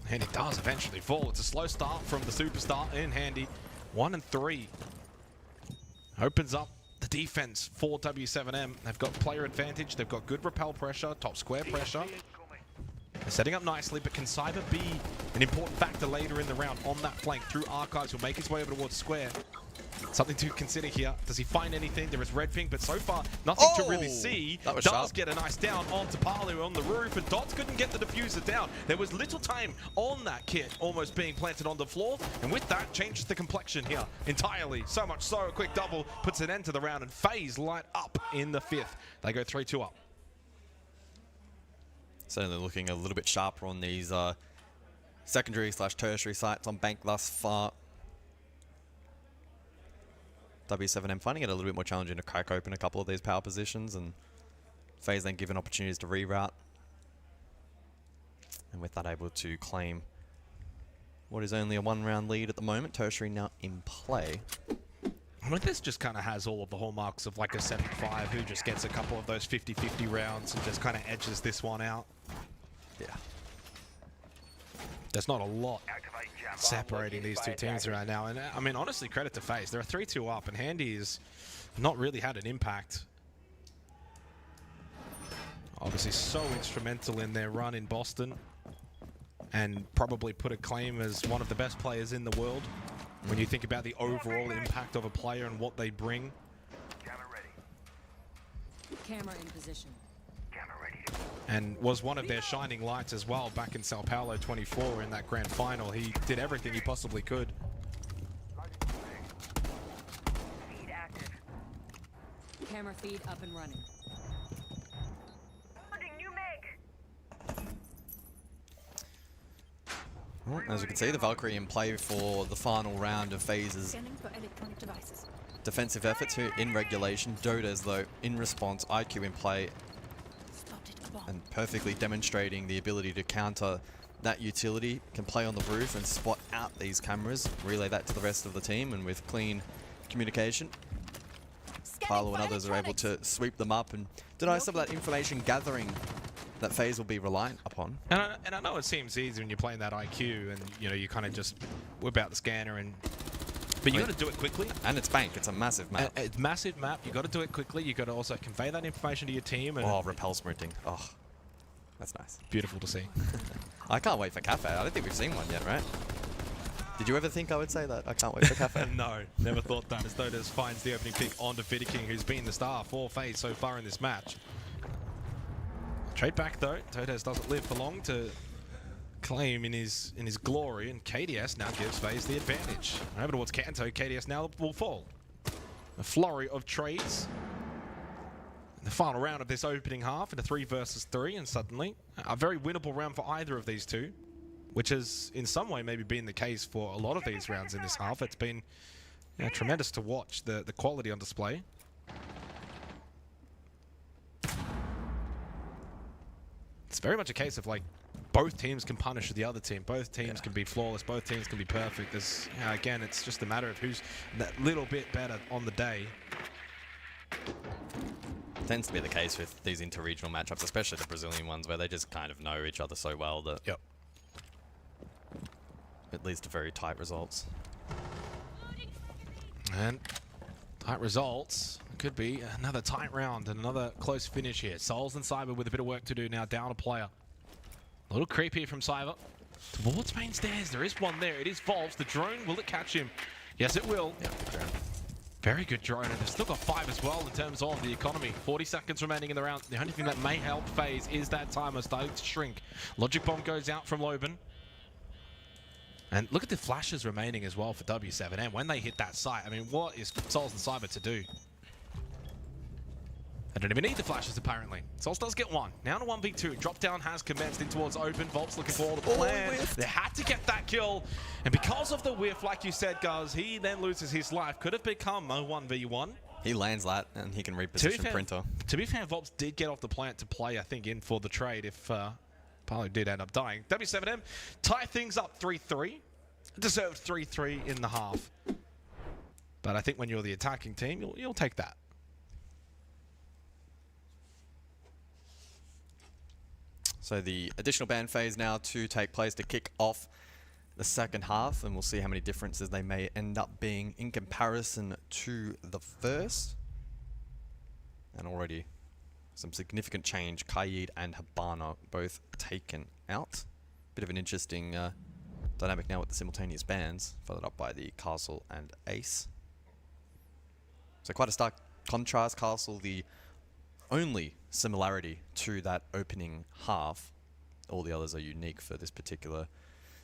Handy does eventually fall. It's a slow start from the superstar in Handy. 1 and 3. Opens up the defense for W7M. They've got player advantage. They've got good repel pressure, top square pressure. They're setting up nicely, but can Cyber be an important factor later in the round on that flank through Archives? He'll make his way over towards square. Something to consider here. Does he find anything? There is red ping, but so far, nothing to really see. That was Does sharp. get a nice down onto Palu on the roof, and Dots couldn't get the diffuser down. There was little time on that kit almost being planted on the floor, and with that, changes the complexion here entirely. So much so, a quick double puts an end to the round, and FaZe light up in the 5th. They go 3-2 up. Certainly looking a little bit sharper on these secondary/tertiary sites on Bank thus far. W7M finding it a little bit more challenging to crack open a couple of these power positions, and FaZe then given opportunities to reroute. And with that able to claim what is only a 1-round lead at the moment. Tertiary now in play. I mean, this just kind of has all of the hallmarks of like a 7-5 who just gets a couple of those 50-50 rounds and just kind of edges this one out. Yeah. There's not a lot separating these two teams right now. And I mean, honestly, credit to FaZe. They're 3-2 up, and Handy has not really had an impact. Obviously so instrumental in their run in Boston, and probably put a claim as one of the best players in the world when you think about the overall impact of a player and what they bring. Camera in position. And was one of their shining lights as well back in Sao Paulo 24 in that grand final. He did everything he possibly could. Camera feed up and running. Well, as you can see, the Valkyrie in play for the final round of FaZe's defensive efforts here in regulation. Dotas, though, in response, IQ in play, and perfectly demonstrating the ability to counter that utility. Can play on the roof and spot out these cameras, relay that to the rest of the team, and with clean communication, Paolo and others are able to sweep them up and deny some of that information gathering that FaZe will be reliant upon. And I know it seems easy when you're playing that IQ and, you know, you kind of just whip out the scanner and... But you got to do it quickly. And it's Bank. It's a massive map. It's a massive map. You got to do it quickly. You got to also convey that information to your team. And oh, repel sprinting. Oh, that's nice. Beautiful to see. I can't wait for Cafe. I don't think we've seen one yet, right? Did you ever think I would say that? I can't wait for Cafe. No, never thought that. As Dotas finds the opening pick onto King, who's been the star for FaZe so far in this match. Trade back though. Dotas doesn't live for long to claim in his glory, and KDS now gives FaZe the advantage. Over towards Kanto, KDS now will fall. A flurry of trades. The final round of this opening half in a 3 versus 3, and suddenly a very winnable round for either of these two, which has in some way maybe been the case for a lot of these rounds in this half. It's been tremendous to watch the quality on display. It's very much a case of like both teams can punish the other team. Both teams can be flawless. Both teams can be perfect. There's, again, it's just a matter of who's that little bit better on the day. Tends to be the case with these inter-regional matchups, especially the Brazilian ones, where they just kind of know each other so well that it leads to very tight results. And tight results. Could be another tight round and another close finish here. Souls and Cyber with a bit of work to do now, down a player. A little creep here from Cyber. Towards main stairs, there is one there. It is Volves. The drone, will it catch him? Yes, it will. Yeah, good drone. Very good drone, and they've still got 5 as well in terms of the economy. 40 seconds remaining in the round. The only thing that may help FaZe is that timer starting to shrink. Logic Bomb goes out from Loban. And look at the flashes remaining as well for W7M. When they hit that site, I mean, what is Souls and Cyber to do? They don't even need the flashes, apparently. Souls does get one. Now to 1v2. Drop down has commenced in towards open. Volt's looking for the plan. They had to get that kill. And because of the whiff, like you said, Guz, he then loses his life. Could have become a 1v1. He lands that, and he can reposition Printer. To be fair, Volts did get off the plant to play, I think, in for the trade if Palu did end up dying. W7M tie things up 3-3. Deserved 3-3 in the half. But I think when you're the attacking team, you'll take that. So the additional ban phase now to take place to kick off the second half, and we'll see how many differences they may end up being in comparison to the first. And already some significant change. Kaid and Habana both taken out. Bit of an interesting dynamic now with the simultaneous bans, followed up by the Castle and Ace. So quite a stark contrast. Castle, the only similarity to that opening half. All the others are unique for this particular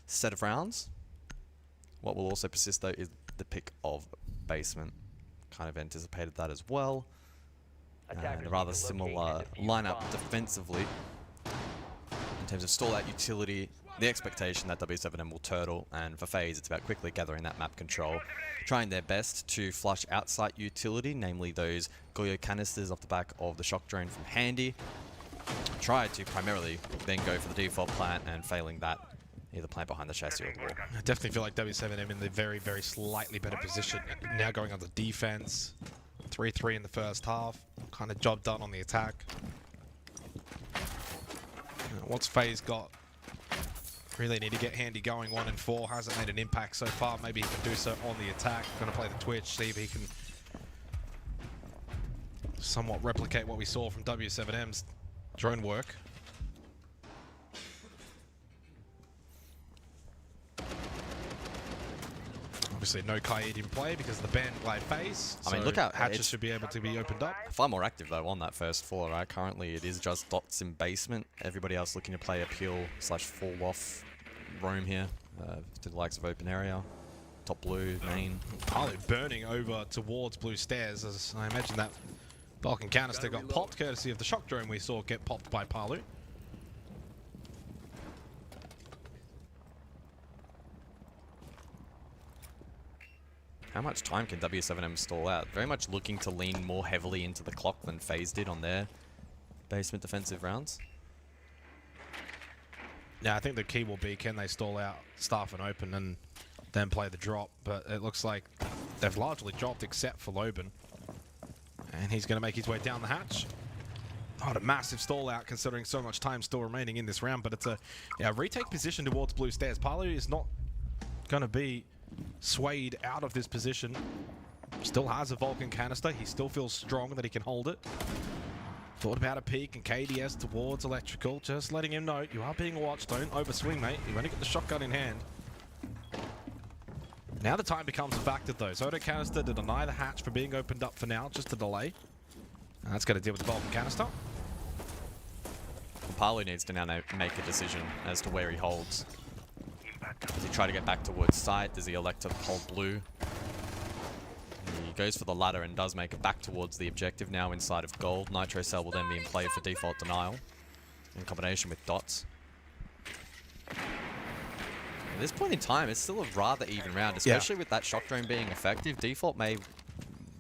set of rounds. What will also persist though is the pick of basement. Kind of anticipated that as well. And a rather similar lineup defensively. In terms of stall out utility, the expectation that W7M will turtle, and for FaZe it's about quickly gathering that map control, trying their best to flush outside utility, namely those Goyo canisters off the back of the shock drone from Handy. Try to primarily then go for the default plant, and failing that, either plant behind the chassis or wall. I definitely feel like W7M in the very, very slightly better position. Now going on the defense. 3-3 in the first half. Kind of job done on the attack. What's FaZe got? Really need to get Handy going. 1 and 4. Hasn't made an impact so far. Maybe he can do so on the attack. Going to play the Twitch, see if he can somewhat replicate what we saw from W7M's drone work. Obviously no Kaid in play because of the ban glide phase. I mean, look how hatches should be able to be opened up. Far more active though on that first floor, right? Currently it is just Dots in basement. Everybody else looking to play a peel/fall off roam here to the likes of open area. Top blue, main. Palu burning over towards blue stairs, as I imagine that Vulcan canister got popped courtesy of the shock drone we saw get popped by Palu. How much time can W7M stall out? Very much looking to lean more heavily into the clock than FaZe did on their basement defensive rounds. Yeah, I think the key will be, can they stall out Staff and open and then play the drop? But it looks like they've largely dropped except for Loban. And he's going to make his way down the hatch. Not a massive stall out considering so much time still remaining in this round, but it's a retake position towards blue stairs. Palu is not going to be swayed out of this position. Still has a Vulcan canister. He still feels strong that he can hold it. Thought about a peek and KDS towards electrical. Just letting him know you are being watched. Don't overswing, mate. You only got the shotgun in hand. Now the time becomes a factor though. Soda canister to deny the hatch for being opened up for now. Just a delay. And that's going to deal with the Vulcan canister. Palu needs to now make a decision as to where he holds. Does he try to get back towards side? Does he elect to hold blue? He goes for the ladder and does make it back towards the objective now inside of gold. Nitro Cell will then be in play for default denial in combination with Dots. At this point in time, it's still a rather even round, especially with that shock drone being effective. Default may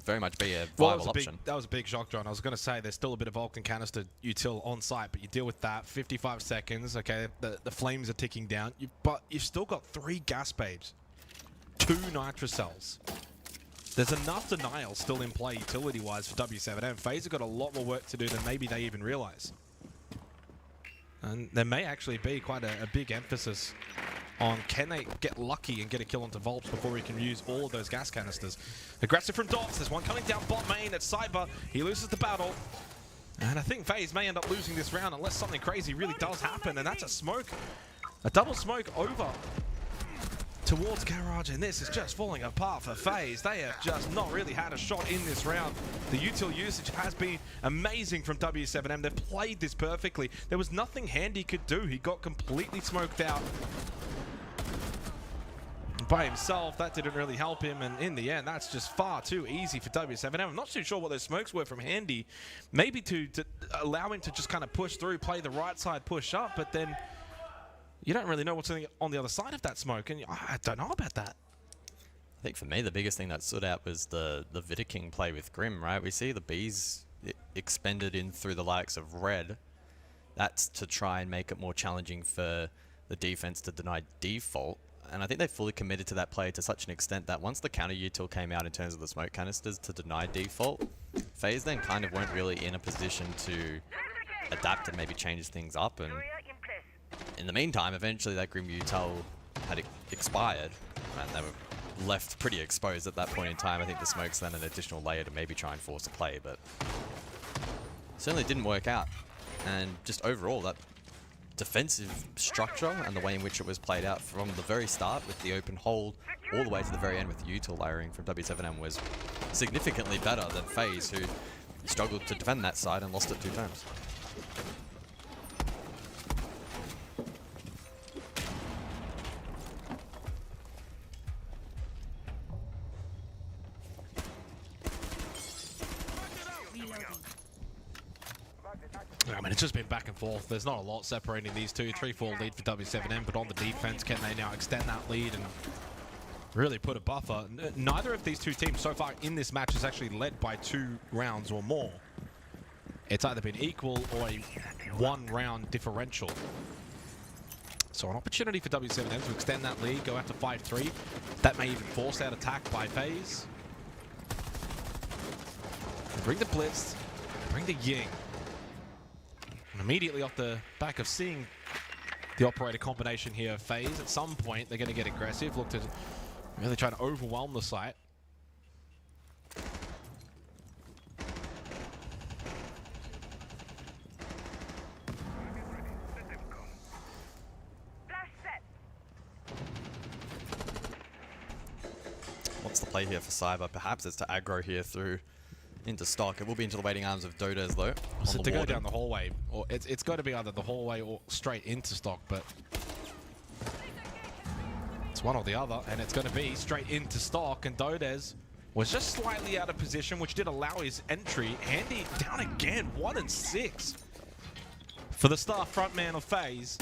very much be a viable option. That was a big shock drone. I was going to say there's still a bit of Vulcan canister util on site, but you deal with that. 55 seconds. Okay, the flames are ticking down. But you've still got 3 gas babes, 2 nitro cells. There's enough denial still in play utility-wise for W7M. FaZe have got a lot more work to do than maybe they even realize. And there may actually be quite a big emphasis on can they get lucky and get a kill onto Volts before we can use all of those gas canisters. Aggressive from Dots. There's one coming down bot main at Cyber. He loses the battle. And I think FaZe may end up losing this round unless something crazy really does happen. And that's a smoke. A double smoke over towards Garage. And this is just falling apart for FaZe. They have just not really had a shot in this round. The util usage has been amazing from W7M. They've played this perfectly. There was nothing Handy could do. He got completely smoked out. by himself. That didn't really help him, and in the end, that's just far too easy for W7M. I'm not too sure what those smokes were from Handy. Maybe to allow him to just kind of push through, play the right side, push up, but then you don't really know what's on the other side of that smoke, and I don't know about that. I think for me, the biggest thing that stood out was the Vidiking play with Grim, right? We see the Bees expended in through the likes of Red. That's to try and make it more challenging for the defense to deny default. And I think they fully committed to that play to such an extent that once the counter util came out in terms of the smoke canisters to deny default, FaZe then kind of weren't really in a position to adapt and maybe change things up. And in the meantime, eventually that Grim util had expired, and they were left pretty exposed at that point in time. I think the smoke's then an additional layer to maybe try and force a play, but certainly didn't work out. And just overall, that defensive structure and the way in which it was played out from the very start with the open hold all the way to the very end with the util layering from W7M was significantly better than FaZe, who struggled to defend that side and lost it 2 times. I mean, it's just been back and forth. There's not a lot separating these two. 3-4 lead for W7M, but on the defense, can they now extend that lead and really put a buffer? Neither of these two teams so far in this match has actually led by 2 rounds or more. It's either been equal or a 1-round differential. So an opportunity for W7M to extend that lead, go out to 5-3. That may even force out attack by FaZe. Bring the blitz, bring the Ying. And immediately off the back of seeing the operator combination here, FaZe, at some point they're going to get aggressive, look to really try to overwhelm the site. What's the play here for Cyber? Perhaps it's to aggro here through into stock. It will be into the waiting arms of Dodes though. So to go down the hallway, or it's got to be either the hallway or straight into stock, but it's one or the other, and it's going to be straight into stock, and Dodes was just slightly out of position, which did allow his entry. Handy down again, 1 and 6 for the star frontman of FaZe.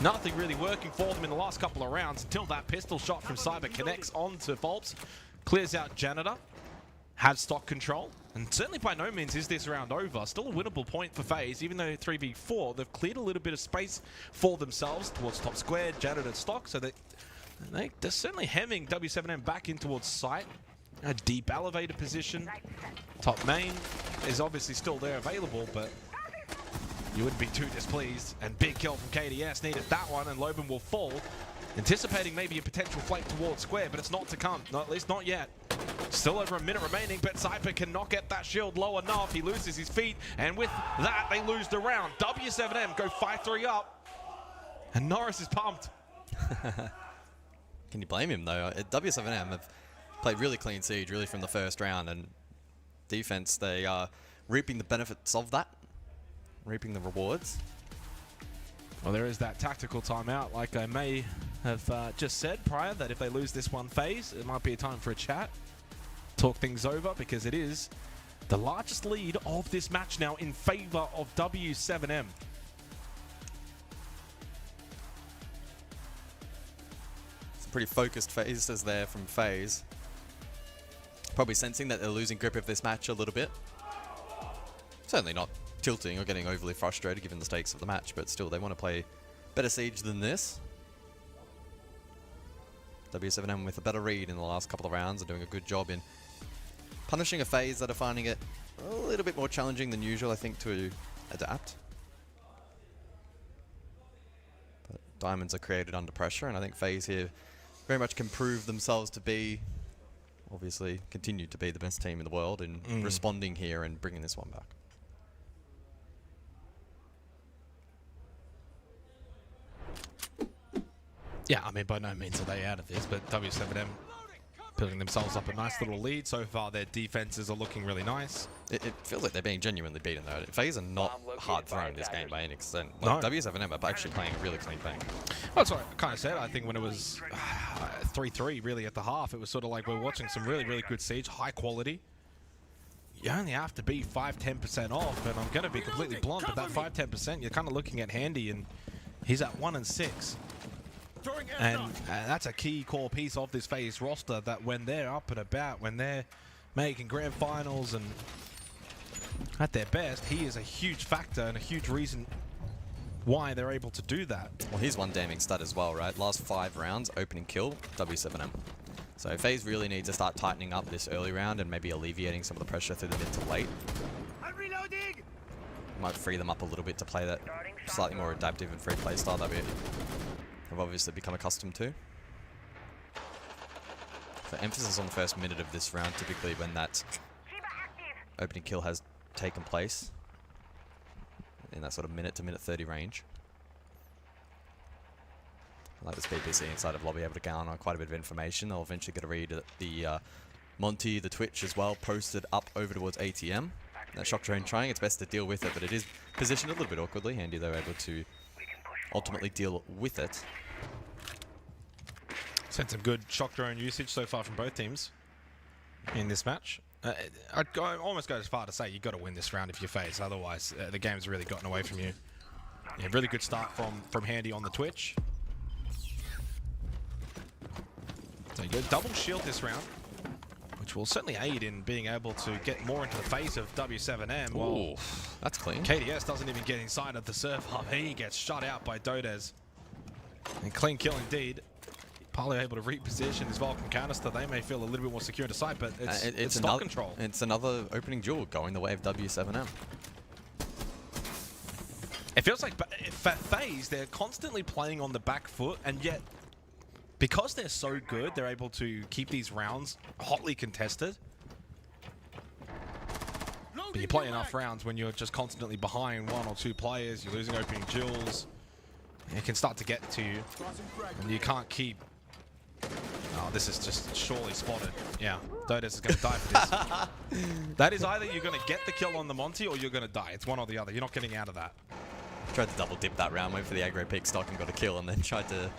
Nothing really working for them in the last couple of rounds until that pistol shot from Cyber connects onto Fulps, clears out Janitor, has stock control, and certainly by no means is this round over. Still a winnable point for FaZe, even though 3v4, they've cleared a little bit of space for themselves towards top square, Janitor stock, so they're certainly hemming W7M back in towards site. A deep elevator position. Top main is obviously still there available, but you wouldn't be too displeased. And big kill from KDS, needed that one, and Loban will fall. Anticipating maybe a potential flank towards square, but it's not to come, at least not yet. Still over a minute remaining, but Cyber cannot get that shield low enough. He loses his feet, and with that, they lose the round. W7M go 5-3 up, and Norris is pumped. Can you blame him, though? W7M have played really clean siege, really, from the first round, and defense, they are reaping the benefits of that, reaping the rewards. Well, there is that tactical timeout, like I may have just said prior, that if they lose this one FaZe, it might be a time for a chat. Talk things over, because it is the largest lead of this match now in favor of W7M. Some pretty focused phases there from FaZe. Probably sensing that they're losing grip of this match a little bit. Certainly not tilting or getting overly frustrated given the stakes of the match, but still they want to play better siege than this. W7M with a better read in the last couple of rounds and doing a good job in punishing a FaZe that are finding it a little bit more challenging than usual, I think, to adapt. But diamonds are created under pressure, and I think FaZe here very much can prove themselves to be, obviously, continue to be the best team in the world in responding here and bringing this one back. Yeah, I mean, by no means are they out of this, but W7M building themselves up a nice little lead. So far, their defenses are looking really nice. It feels like they're being genuinely beaten, though. FaZe are not hard throwing this game by any extent. No. Like, W7M are actually playing a really clean game. That's what I kind of said. I think when it was 3-3 really at the half. It was sort of like we're watching some really, really good Siege, high quality. You only have to be 5-10% off, and I'm going to be completely blunt, but that 5-10%, you're kind of looking at Handy, and he's at 1-6. And that's a key core piece of this FaZe roster, that when they're up and about, when they're making grand finals and at their best, he is a huge factor and a huge reason why they're able to do that. Well, here's one damning stat as well, right? Last 5 rounds, opening kill, W7M. So FaZe really need to start tightening up this early round and maybe alleviating some of the pressure through the mid to late. I'm reloading. Might free them up a little bit to play that slightly more adaptive and free play style that we have obviously become accustomed to. So emphasis on the first minute of this round, typically when that opening kill has taken place, in that sort of minute to minute 30 range. I like this BPC inside of lobby, able to garner quite a bit of information. They'll eventually get a read at the Monty, the Twitch as well, posted up over towards ATM. That shock drone trying its best to deal with it, but it is positioned a little bit awkwardly. Handy though, able to ultimately deal with it. Seen some good shock drone usage so far from both teams in this match. I'd almost go as far to say you've got to win this round if you FaZe, otherwise the game's really gotten away from you. Yeah, really good start from Handy on the Twitch. So you go double shield this round, which will certainly aid in being able to get more into the face of W7M. Ooh, that's clean. KDS doesn't even get inside of the surf hub. He gets shut out by Dodez. And clean kill indeed. Partly able to reposition his Vulcan canister. They may feel a little bit more secure into sight, but it's stock control. It's another opening duel going the way of W7M. It feels like for FaZe, they're constantly playing on the back foot, and yet because they're so good, they're able to keep these rounds hotly contested. But you play enough rounds when you're just constantly behind 1 or 2 players, you're losing opening duels, it can start to get to you, and you can't keep... Oh, this is just surely spotted. Yeah, Dodez is going to die for this. That is either you're going to get the kill on the Monty or you're going to die. It's one or the other. You're not getting out of that. Tried to double dip that round, went for the aggro peak stock and got a kill, and then tried to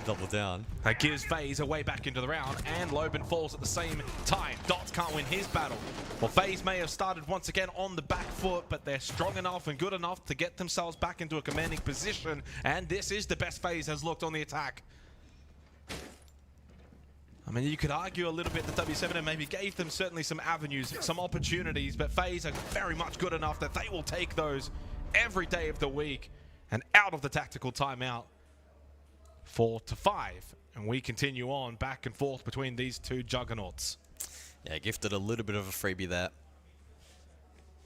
double down. That gives FaZe a way back into the round, and Loban falls at the same time. Dots can't win his battle. Well, FaZe may have started once again on the back foot, but they're strong enough and good enough to get themselves back into a commanding position, and this is the best FaZe has looked on the attack. I mean, you could argue a little bit that W7M maybe gave them certainly some avenues, some opportunities, but FaZe are very much good enough that they will take those every day of the week and out of the tactical timeout. 4-5, and we continue on back and forth between these two juggernauts. Yeah, gifted a little bit of a freebie there,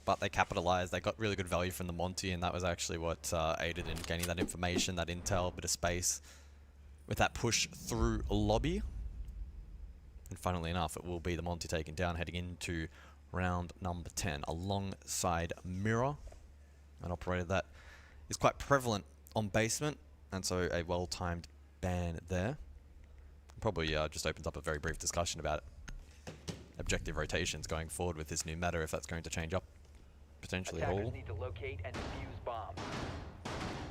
but they capitalized. They got really good value from the Monty, and that was actually what aided in gaining that information, that intel, bit of space with that push through lobby. And funnily enough, it will be the Monty taken down heading into round number 10 alongside Mirror, an operator that is quite prevalent on basement, and so a well-timed ban there. Probably just opens up a very brief discussion about objective rotations going forward with this new meta, if that's going to change up potentially at all. Need to locate and defuse bombs.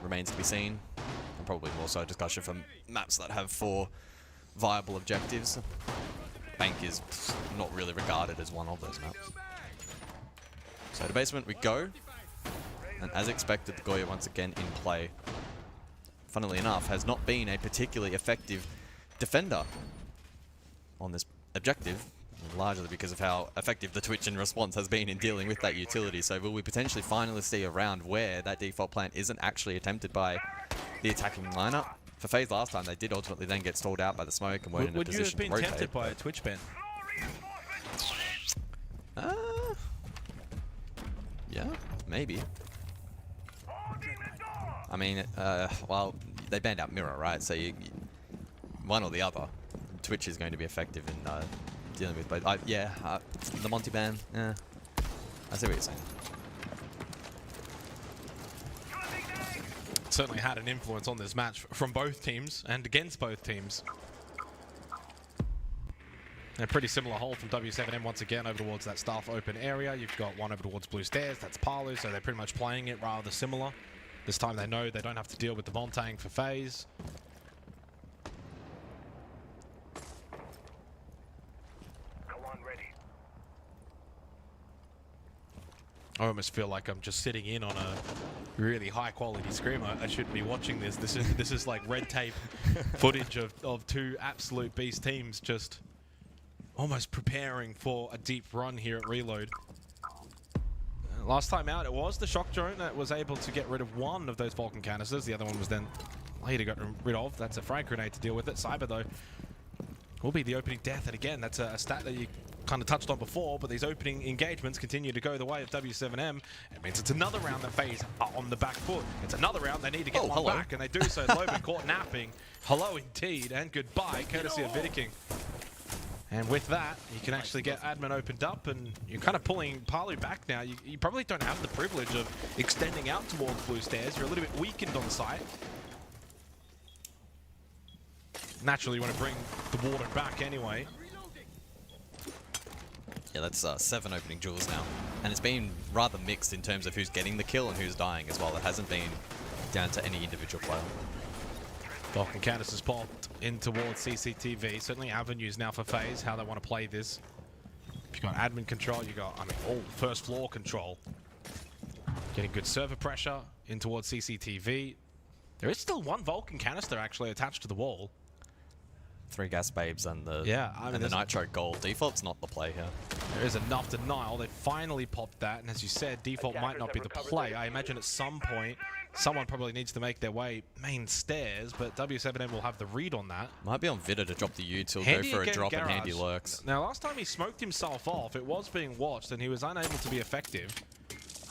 Remains to be seen, and probably more so a discussion from maps that have 4 viable objectives. Bank is not really regarded as one of those maps. So to basement we go, and as expected, the Goya once again in play. Funnily enough, has not been a particularly effective defender on this objective, largely because of how effective the Twitch in response has been in dealing with that utility. So will we potentially finally see a round where that default plant isn't actually attempted by the attacking lineup? For FaZe last time, they did ultimately then get stalled out by the smoke and weren't in a position to rotate. Would you have been tempted by a Twitch ban? Yeah, maybe. I mean, well, they banned out Mirror, right? So you one or the other. Twitch is going to be effective in dealing with both. The Monty ban, yeah. I see what you're saying. Certainly had an influence on this match from both teams and against both teams. A pretty similar hold from W7M once again over towards that staff open area. You've got one over towards blue stairs, that's Palu, so they're pretty much playing it rather similar. This time they know they don't have to deal with the Montang for FaZe. I almost feel like I'm just sitting in on a really high quality scrim. I shouldn't be watching this. This is like red tape footage of two absolute beast teams just almost preparing for a deep run here at Reload. Last time out, it was the shock drone that was able to get rid of one of those Vulcan canisters. The other one was then later got rid of. That's a frag grenade to deal with it. Cyber, though, will be the opening death. And again, that's a stat that you kind of touched on before, but these opening engagements continue to go the way of W7M. It means it's another round that FaZe are on the back foot. It's another round they need to get one back, and they do so. Loban caught napping. Hello indeed, and goodbye, courtesy of Vidiking. And with that, you can actually get admin opened up, and you're kind of pulling Palu back now. You probably don't have the privilege of extending out towards blue stairs. You're a little bit weakened on site. Naturally, you want to bring the warden back anyway. Yeah, that's 7 opening duels now. And it's been rather mixed in terms of who's getting the kill and who's dying as well. It hasn't been down to any individual player. Vulcan canisters popped in towards CCTV. Certainly avenues now for FaZe, how they want to play this. You've got admin control, you got, all first floor control. Getting good server pressure in towards CCTV. There is still one Vulcan canister actually attached to the wall. 3 gas babes and the the nitro gold. Default's not the play here. There is enough denial. They finally popped that, and as you said, default might not be the play. I imagine at some point, someone probably needs to make their way main stairs, but W7M will have the read on that. Might be on Vida to drop the util, go for a drop, and Handy lurks. Now, last time he smoked himself off, it was being watched, and he was unable to be effective.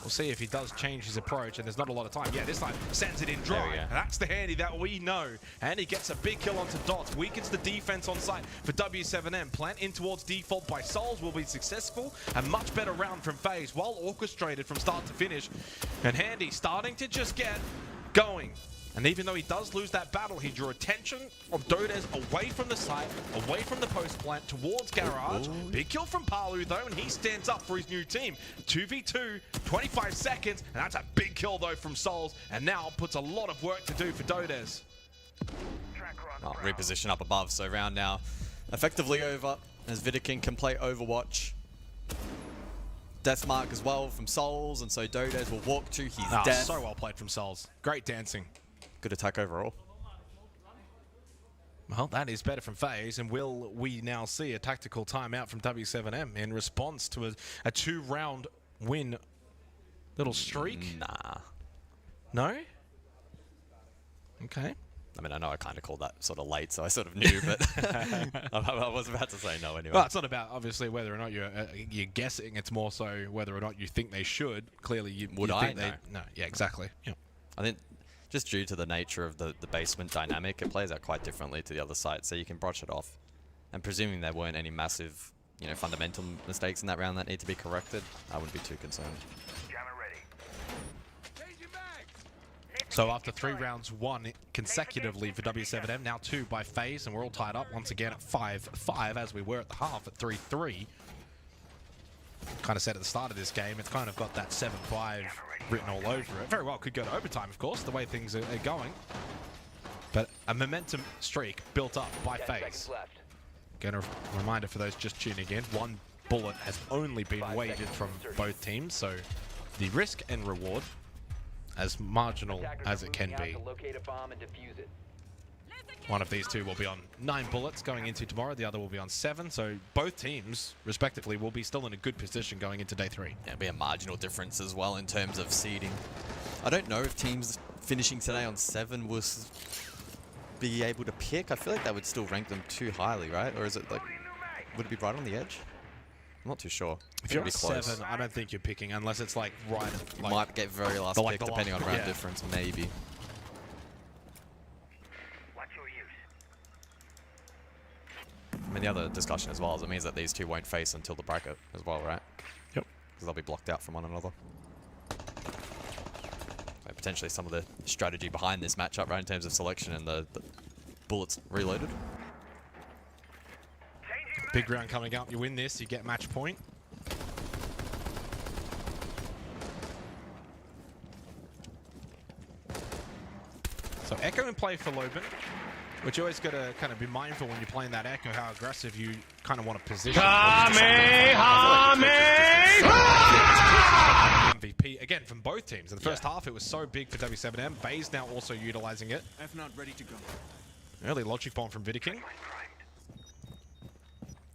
We'll see if he does change his approach, and there's not a lot of time. Yeah, this time sends it in dry. And that's the Handy that we know. And he gets a big kill onto Dots. Weakens the defense on site for W7M. Plant in towards default by Souls will be successful. A much better round from FaZe, well orchestrated from start to finish. And Handy starting to just get going. And even though he does lose that battle, he drew attention of Dodes away from the site, away from the post plant, towards Garage. Big kill from Palu though, and he stands up for his new team. 2v2, 25 seconds, and that's a big kill though from Souls, and now puts a lot of work to do for Dodes. Reposition up above, so round now effectively over, as Vidiking can play Overwatch. Death mark as well from Souls, and so Dodes will walk to his death. So well played from Souls. Great dancing. Good attack overall. Well, that is better from FaZe, and will we now see a tactical timeout from W7M in response to a 2-round win little streak? Nah. No? Okay. I mean, I know I kind of called that sort of late, so I sort of knew, but I was about to say no anyway. Well, it's not about, obviously, whether or not you're guessing. It's more so whether or not you think they should. Clearly, you think they... No, yeah, exactly. Yeah. I think just due to the nature of the basement dynamic, it plays out quite differently to the other side, so you can brush it off. And presuming there weren't any massive, fundamental mistakes in that round that need to be corrected, I wouldn't be too concerned. So after 3 rounds won consecutively for W7M, now 2 by FaZe, and we're all tied up once again at 5-5 as we were at the half at 3-3. Kind of said at the start of this game, it's kind of got that 7-5 written all over it. Very well could go to overtime, of course, the way things are going. But a momentum streak built up by FaZe. Again, a reminder for those just tuning in, 1 bullet has only been wagered from both teams, so the risk and reward as marginal as it can be. One of these two will be on 9 bullets going into tomorrow, the other will be on 7, so both teams, respectively, will be still in a good position going into day 3. Yeah, it'll be a marginal difference as well in terms of seeding. I don't know if teams finishing today on 7 will be able to pick. I feel like that would still rank them too highly, right? Or is it like, would it be right on the edge? I'm not too sure. If you're at 7, I don't think you're picking, unless it's like right... Like, might get very last pick, depending on round difference, maybe. I mean, the other discussion as well is it means that these two won't face until the bracket as well, right? Yep. Because they'll be blocked out from one another. So potentially some of the strategy behind this matchup, right, in terms of selection and the bullets reloaded. Big round coming up. You win this, you get match point. So Echo in play for Loban, which you always got to kind of be mindful when you're playing that Echo, how aggressive you kind of want to position. MVP again from both teams. In the first half, it was so big for W7M. FaZe now also utilizing it. F not ready to go. Early logic bomb from Vidiking.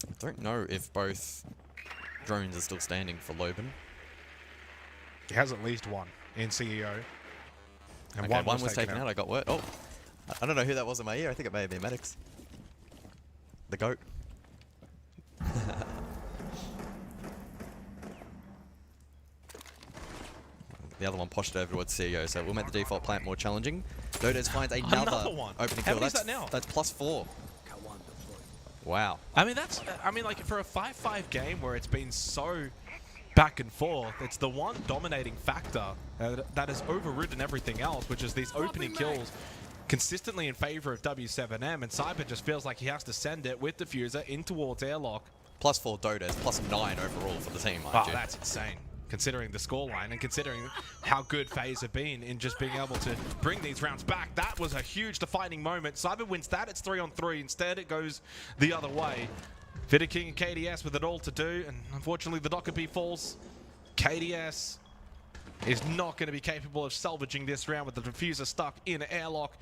I don't know if both drones are still standing for Loban. He has at least one in CEO. And Okay, one was taken out. I got word. Oh, I don't know who that was in my ear. I think it may have been Medics. The GOAT. The other one poshed over towards CEO, so it will make the default plant more challenging. Dodes finds another one. opening How kill. many is that now? That's +4. Wow. I mean, that's. I mean, like for a 5-5 game where it's been so back and forth, it's the one dominating factor that has overridden everything else, which is these opening kills consistently in favor of W7M, and Cyber just feels like he has to send it with Diffuser in towards airlock. +4 Dodes, +9 overall for the team. Oh, that's insane. Considering the scoreline and considering how good FaZe have been in just being able to bring these rounds back. That was a huge defining moment. Cyber wins that, it's 3-on-3. Instead, it goes the other way. Vidiking and KDS with it all to do, and unfortunately the Dokkaebi falls. KDS is not going to be capable of salvaging this round with the Diffuser stuck in airlock.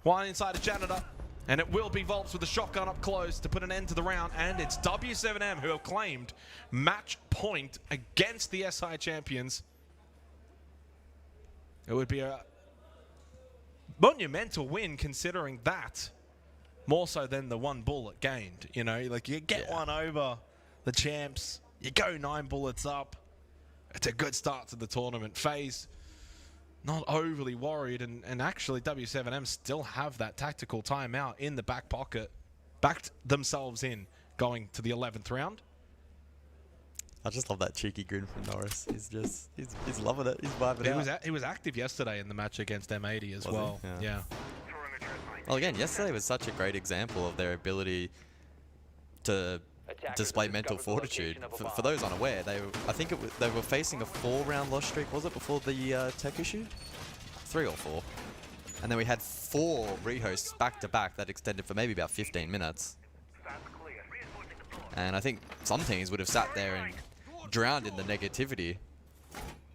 One inside a Janitor, and it will be Volps with the shotgun up close to put an end to the round, and it's W7M who have claimed match point against the SI champions. It would be a monumental win considering that, more so than the 1 bullet gained. You know, like you get one over the champs, you go 9 bullets up. It's a good start to the tournament. FaZe not overly worried, and actually W7M still have that tactical timeout in the back pocket, backed themselves in going to the 11th round. I just love that cheeky grin from Norris. He's loving it. He's vibing out. He was active yesterday in the match against M80 as well. Yeah. Well, again, yesterday was such a great example of their ability to display mental fortitude. For those unaware, I think they were facing a 4-round loss streak, was it, before the tech issue? 3 or 4. And then we had 4 rehosts back-to-back that extended for maybe about 15 minutes. And I think some teams would have sat there and drowned in the negativity.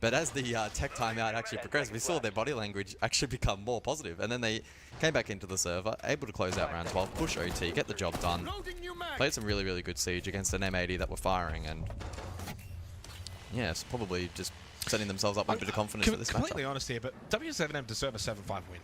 But as the tech timeout actually progressed, we saw their body language actually become more positive. And then they came back into the server, able to close out round 12, push OT, get the job done. Played some really, really good Siege against an M80 that were firing. And yeah, it's probably just setting themselves up with a bit of confidence for this matchup. Completely honest here, but W7M deserve a 7-5 win.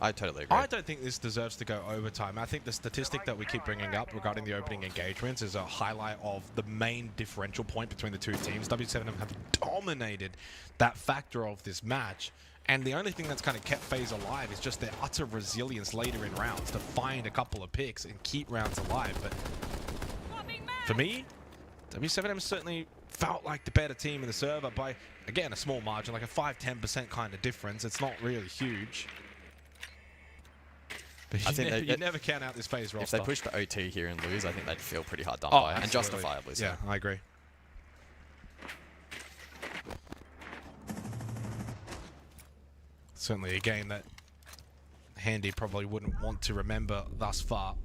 I totally agree. I don't think this deserves to go overtime. I think the statistic that we keep bringing up regarding the opening engagements is a highlight of the main differential point between the two teams. W7M have dominated that factor of this match, and the only thing that's kind of kept FaZe alive is just their utter resilience later in rounds to find a couple of picks and keep rounds alive. But for me, W7M certainly felt like the better team in the server by, again, a small margin, like a 5-10% kind of difference. It's not really huge. I think you never count out this FaZe roster. If they push to OT here and lose, I think they'd feel pretty hard done by, and justifiably so. Yeah, I agree. Certainly a game that Handy probably wouldn't want to remember thus far.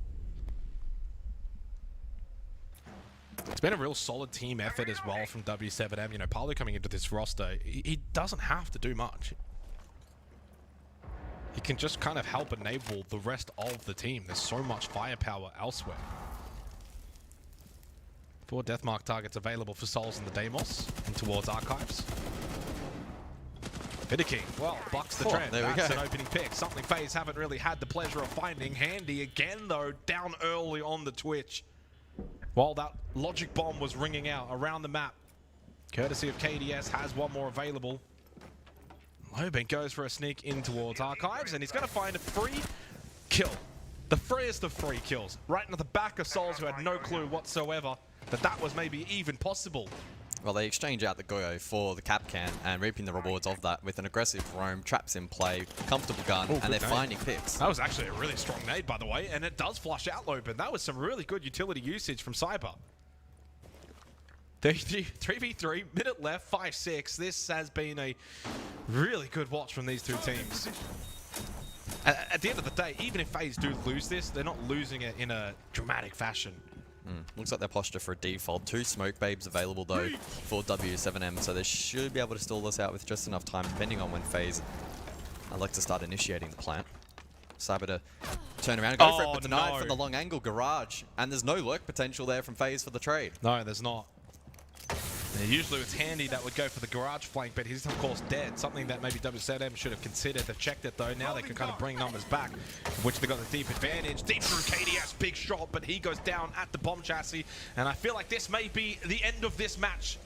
It's been a real solid team effort as well from W7M. You know, Paolo coming into this roster, he doesn't have to do much. He can just kind of help enable the rest of the team. There's so much firepower elsewhere. 4 Deathmark targets available for Souls in the Deimos and towards Archives. Vidiking, well, bucks the trend. There we That's go. an opening pick. Something FaZe haven't really had the pleasure of finding. Handy again, though, down early on the Twitch. While that logic bomb was ringing out around the map. Courtesy of KDS has one more available. Loban goes for a sneak in towards Archives, and he's going to find a free kill. The freest of free kills. Right into the back of Souls, who had no clue whatsoever that that was maybe even possible. Well, they exchange out the Goyo for the cap can and reaping the rewards of that with an aggressive roam, traps in play, comfortable gun, and they're finding picks. That was actually a really strong nade, by the way, and it does flush out Loban. That was some really good utility usage from Cyber. 3v3, minute left, 5-6. This has been a really good watch from these two teams. At the end of the day, even if FaZe do lose this, they're not losing it in a dramatic fashion. Looks like their posture for a default. 2 smoke babes available though for W7M, so they should be able to stall this out with just enough time, depending on when FaZe I'd like to start initiating the plant. Cyber to turn around and go for it, but denied from the long angle garage. And there's no lurk potential there from FaZe for the trade. No, there's not. Now, usually it's Handy that would go for the garage flank, but he's of course dead. Something that maybe W7M should have considered. They've checked it though. Now they can kind of bring numbers back, which they got the deep advantage. Deep through KDS, big shot, but he goes down at the bomb chassis. And I feel like this may be the end of this match.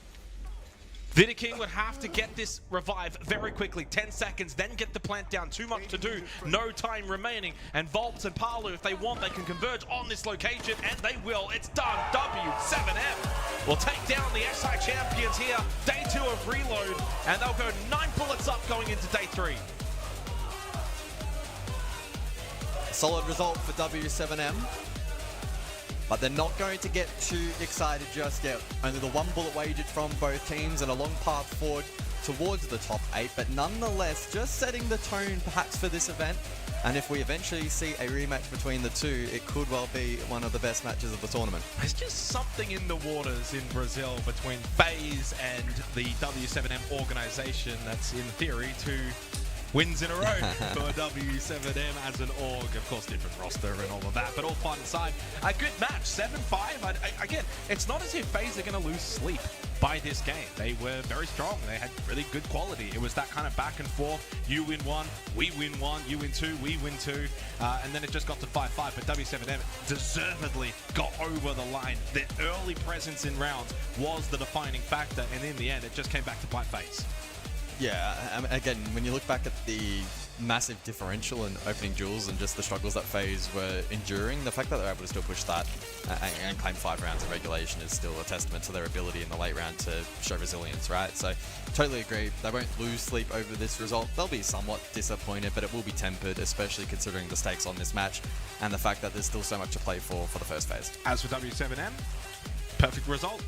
Vidiking would have to get this revive very quickly. 10 seconds, then get the plant down. Too much to do. No time remaining. And Volps and Palu, if they want, they can converge on this location, and they will. It's done. W7M will take down the SI champions here. Day 2 of reload, and they'll go 9 bullets up going into day 3. Solid result for W7M. But they're not going to get too excited just yet. Only the 1 bullet wagered from both teams and a long path forward towards the top 8. But nonetheless, just setting the tone perhaps for this event. And if we eventually see a rematch between the two, it could well be one of the best matches of the tournament. There's just something in the waters in Brazil between FaZe and the W7M organization that's in theory 2 wins in a row for W7M as an org. Of course, different roster and all of that, but all fun aside. A good match, 7-5. Again, it's not as if FaZe are going to lose sleep by this game. They were very strong. They had really good quality. It was that kind of back and forth. You win 1, we win 1, you win 2, we win 2. And then it just got to 5-5, but W7M deservedly got over the line. Their early presence in rounds was the defining factor, and in the end, it just came back to bite FaZe. Yeah, again, when you look back at the massive differential in opening duels and just the struggles that FaZe were enduring, the fact that they're able to still push that and claim 5 rounds of regulation is still a testament to their ability in the late round to show resilience, right? So, totally agree. They won't lose sleep over this result. They'll be somewhat disappointed, but it will be tempered, especially considering the stakes on this match and the fact that there's still so much to play for the first phase. As for W7M, perfect result.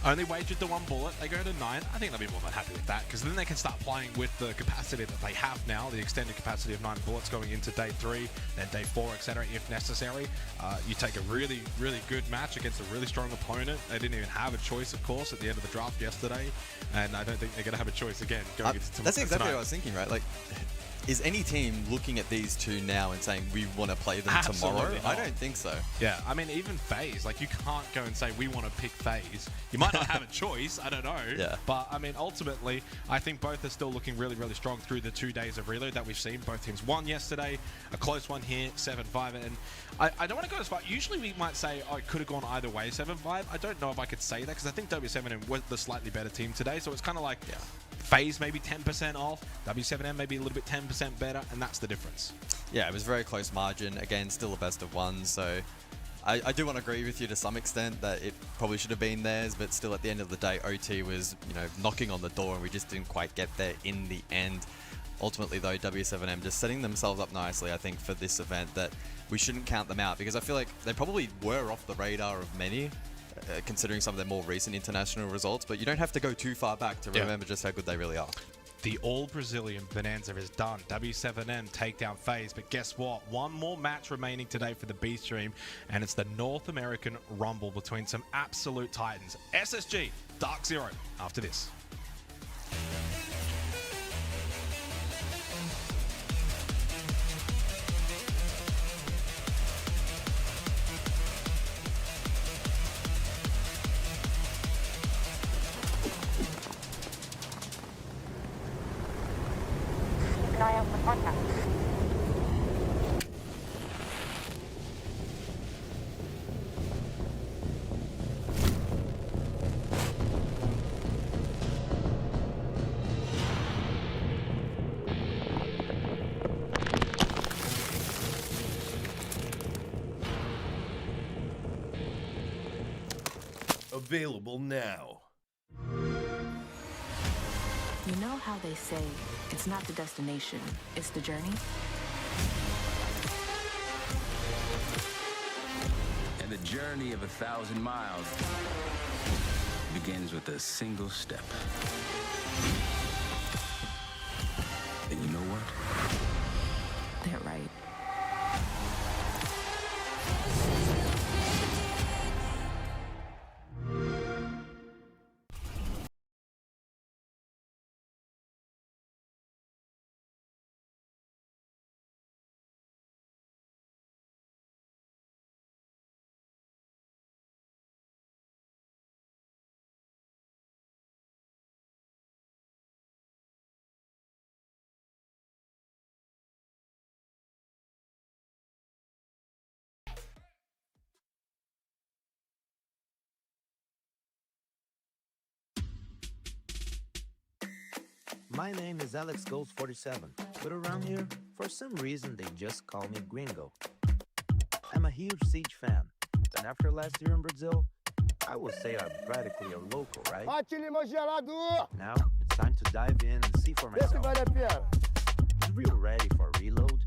Only wagered the 1 bullet. They go to 9. I think they'll be more than happy with that, because then they can start playing with the capacity that they have now, the extended capacity of 9 bullets going into day 3, then day 4, etc. if necessary. You take a really, really good match against a really strong opponent. They didn't even have a choice, of course, at the end of the draft yesterday, and I don't think they're going to have a choice again going into tomorrow. That's exactly what I was thinking, right? Like, is any team looking at these two now and saying we want to play them tomorrow? I don't think so. Yeah, I mean, even FaZe, like, you can't go and say we want to pick FaZe. You might not have a choice, I don't know. Yeah. But I mean, ultimately, I think both are still looking really, really strong through the 2 days of reload that we've seen. Both teams won yesterday, a close one here, 7-5. And I don't want to go as far. Usually we might say, oh, it could have gone either way, 7-5. I don't know if I could say that, because I think W7M was the slightly better team today. So it's kind of like, FaZe maybe 10% off, W7M maybe a little bit 10% better, and that's the difference. Yeah, it was very close margin. Again, still a best of 1, so I do want to agree with you to some extent that it probably should have been theirs, but still at the end of the day, OT was, knocking on the door, and we just didn't quite get there in the end. Ultimately though, W7M just setting themselves up nicely, I think, for this event, that we shouldn't count them out, because I feel like they probably were off the radar of many, considering some of their more recent international results, but you don't have to go too far back to remember just how good they really are. The all-Brazilian bonanza is done. W7M take down FaZe, but guess what? One more match remaining today for the B stream, and it's the North American Rumble between some absolute titans. SSG, Dark Zero, after this. Keep an eye out for contact. Available now. You know how they say, it's not the destination, it's the journey? And the journey of 1,000 miles begins with a single step. And you know what? They're right. My name is Alex Gold 47, but around here, for some reason, they just call me Gringo. I'm a huge Siege fan, and after last year in Brazil, I would say I'm practically a local, right? Now, it's time to dive in and see for myself. Is Real ready for a reload?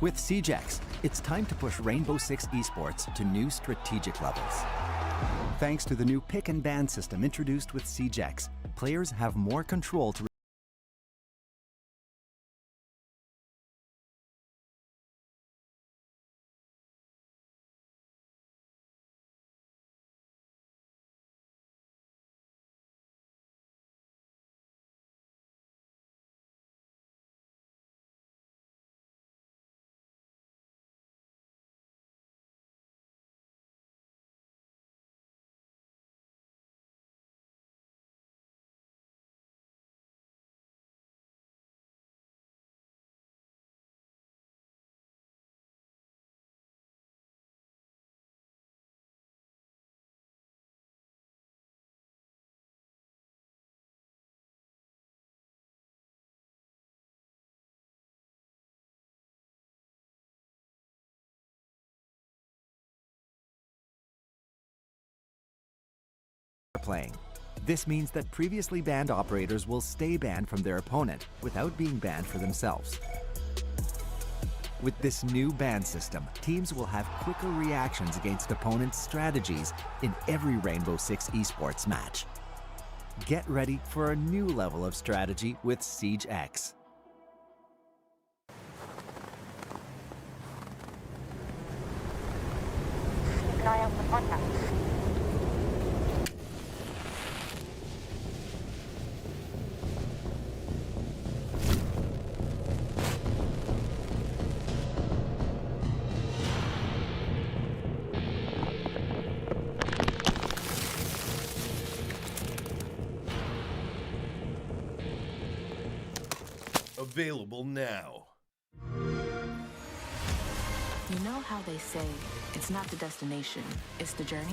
With SiegeX, it's time to push Rainbow Six esports to new strategic levels. Thanks to the new pick and ban system introduced with SiegeX, players have more control to playing. This means that previously banned operators will stay banned from their opponent without being banned for themselves. With this new ban system, teams will have quicker reactions against opponents' strategies in every Rainbow Six esports match. Get ready for a new level of strategy with SiegeX. Keep an eye out for contact. Available now. You know how they say, it's not the destination, it's the journey?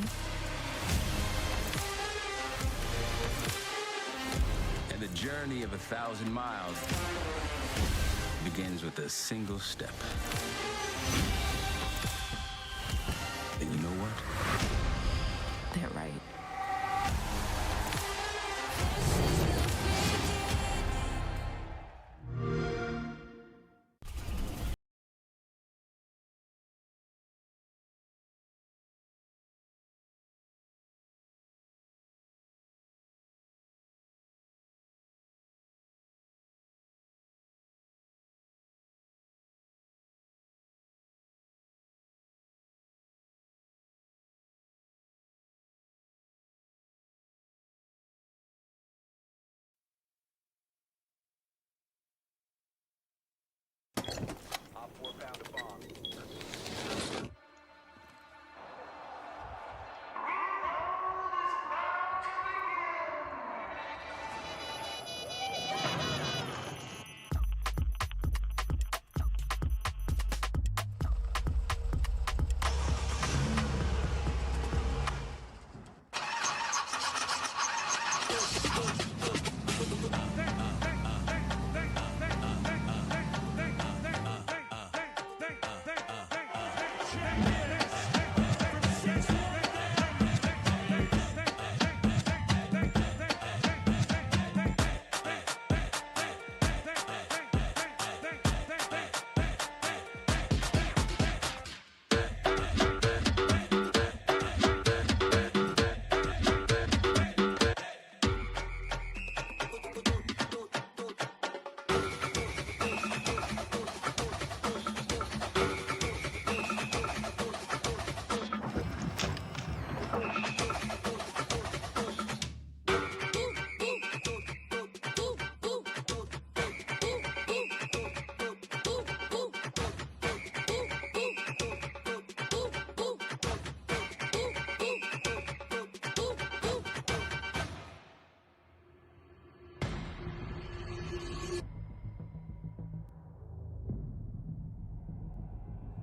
And the journey of 1,000 miles begins with a single step. And you know what? They're right.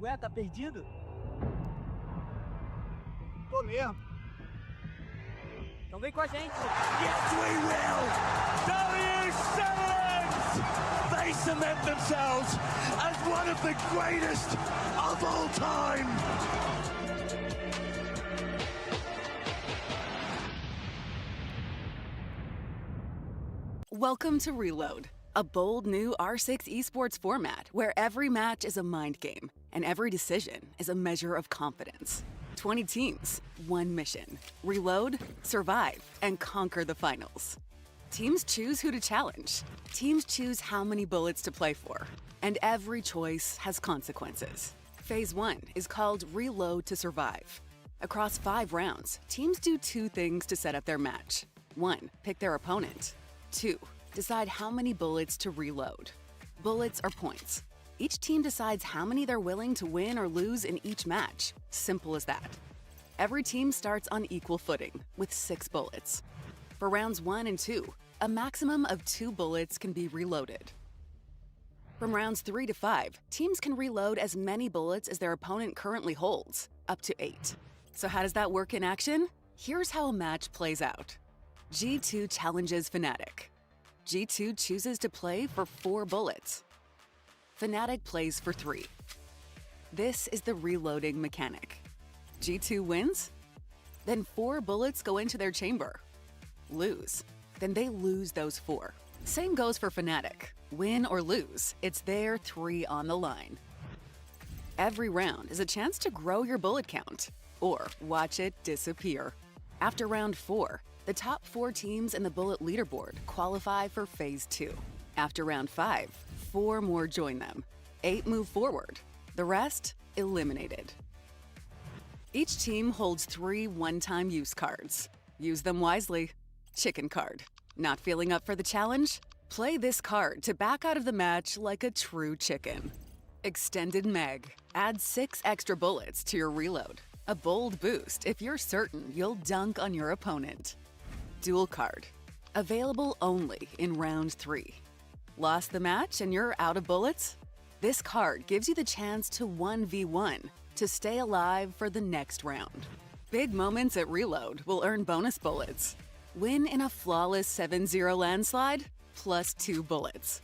Ué, tá perdido? Tô mesmo. Então vem com a gente. Yes, we will! W7! They cement themselves as one of the greatest of all time! Welcome to Reload, a bold new R6 esports format where every match is a mind game and every decision is a measure of confidence. 20 teams, one mission. Reload, survive, and conquer the finals. Teams choose who to challenge. Teams choose how many bullets to play for. And every choice has consequences. Phase 1 is called Reload to Survive. Across 5 rounds, teams do 2 things to set up their match. 1, pick their opponent. 2, decide how many bullets to reload. Bullets are points. Each team decides how many they're willing to win or lose in each match. Simple as that. Every team starts on equal footing, with 6 bullets. For rounds 1 and 2, a maximum of 2 bullets can be reloaded. From rounds 3 to 5, teams can reload as many bullets as their opponent currently holds, up to 8. So how does that work in action? Here's how a match plays out. G2 challenges Fnatic. G2 chooses to play for 4 bullets. Fnatic plays for 3. This is the reloading mechanic. G2 wins? Then 4 bullets go into their chamber. Lose? Then they lose those 4. Same goes for Fnatic. Win or lose, it's their 3 on the line. Every round is a chance to grow your bullet count, or watch it disappear. After round 4, the top 4 teams in the bullet leaderboard qualify for Phase 2. After round 5, 4 more join them. 8 move forward. The rest, eliminated. Each team holds 3 one-time use cards. Use them wisely. Chicken card. Not feeling up for the challenge? Play this card to back out of the match like a true chicken. Extended Meg. Add 6 extra bullets to your reload. A bold boost if you're certain you'll dunk on your opponent. Dual card. Available only in round 3. Lost the match and you're out of bullets? This card gives you the chance to 1v1 to stay alive for the next round. Big moments at Reload will earn bonus bullets. Win in a flawless 7-0 landslide, plus 2 bullets.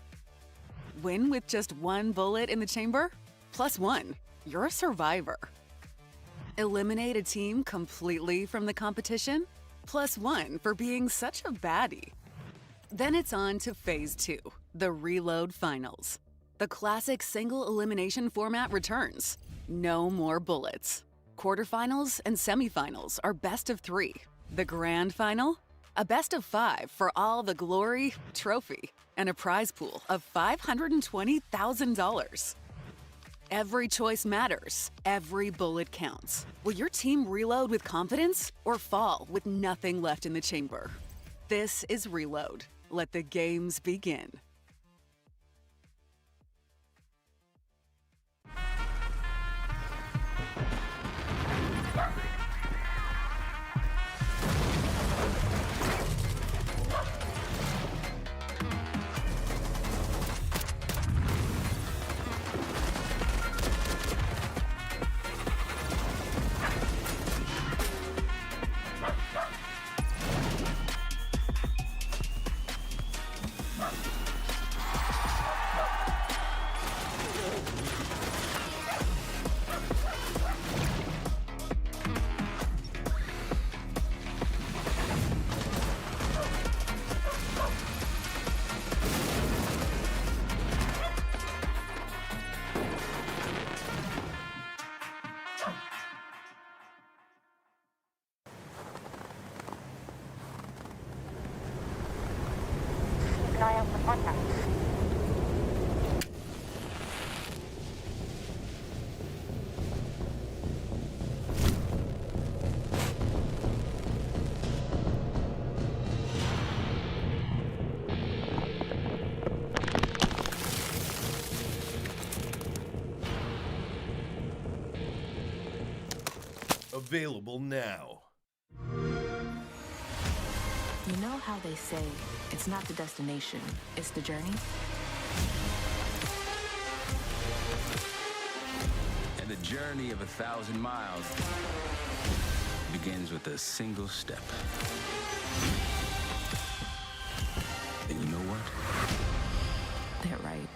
Win with just 1 bullet in the chamber, plus 1. You're a survivor. Eliminate a team completely from the competition, plus 1 for being such a baddie. Then it's on to Phase 2, the Reload Finals. The classic single elimination format returns. No more bullets. Quarterfinals and semifinals are best of 3. The grand final? A best of 5 for all the glory, trophy, and a prize pool of $520,000. Every choice matters. Every bullet counts. Will your team reload with confidence or fall with nothing left in the chamber? This is Reload. Let the games begin. Keep an eye out for contact. Available now. You know how they say, it's not the destination, it's the journey? And the The journey of 1,000 miles begins with a single step. And you know what? They're right.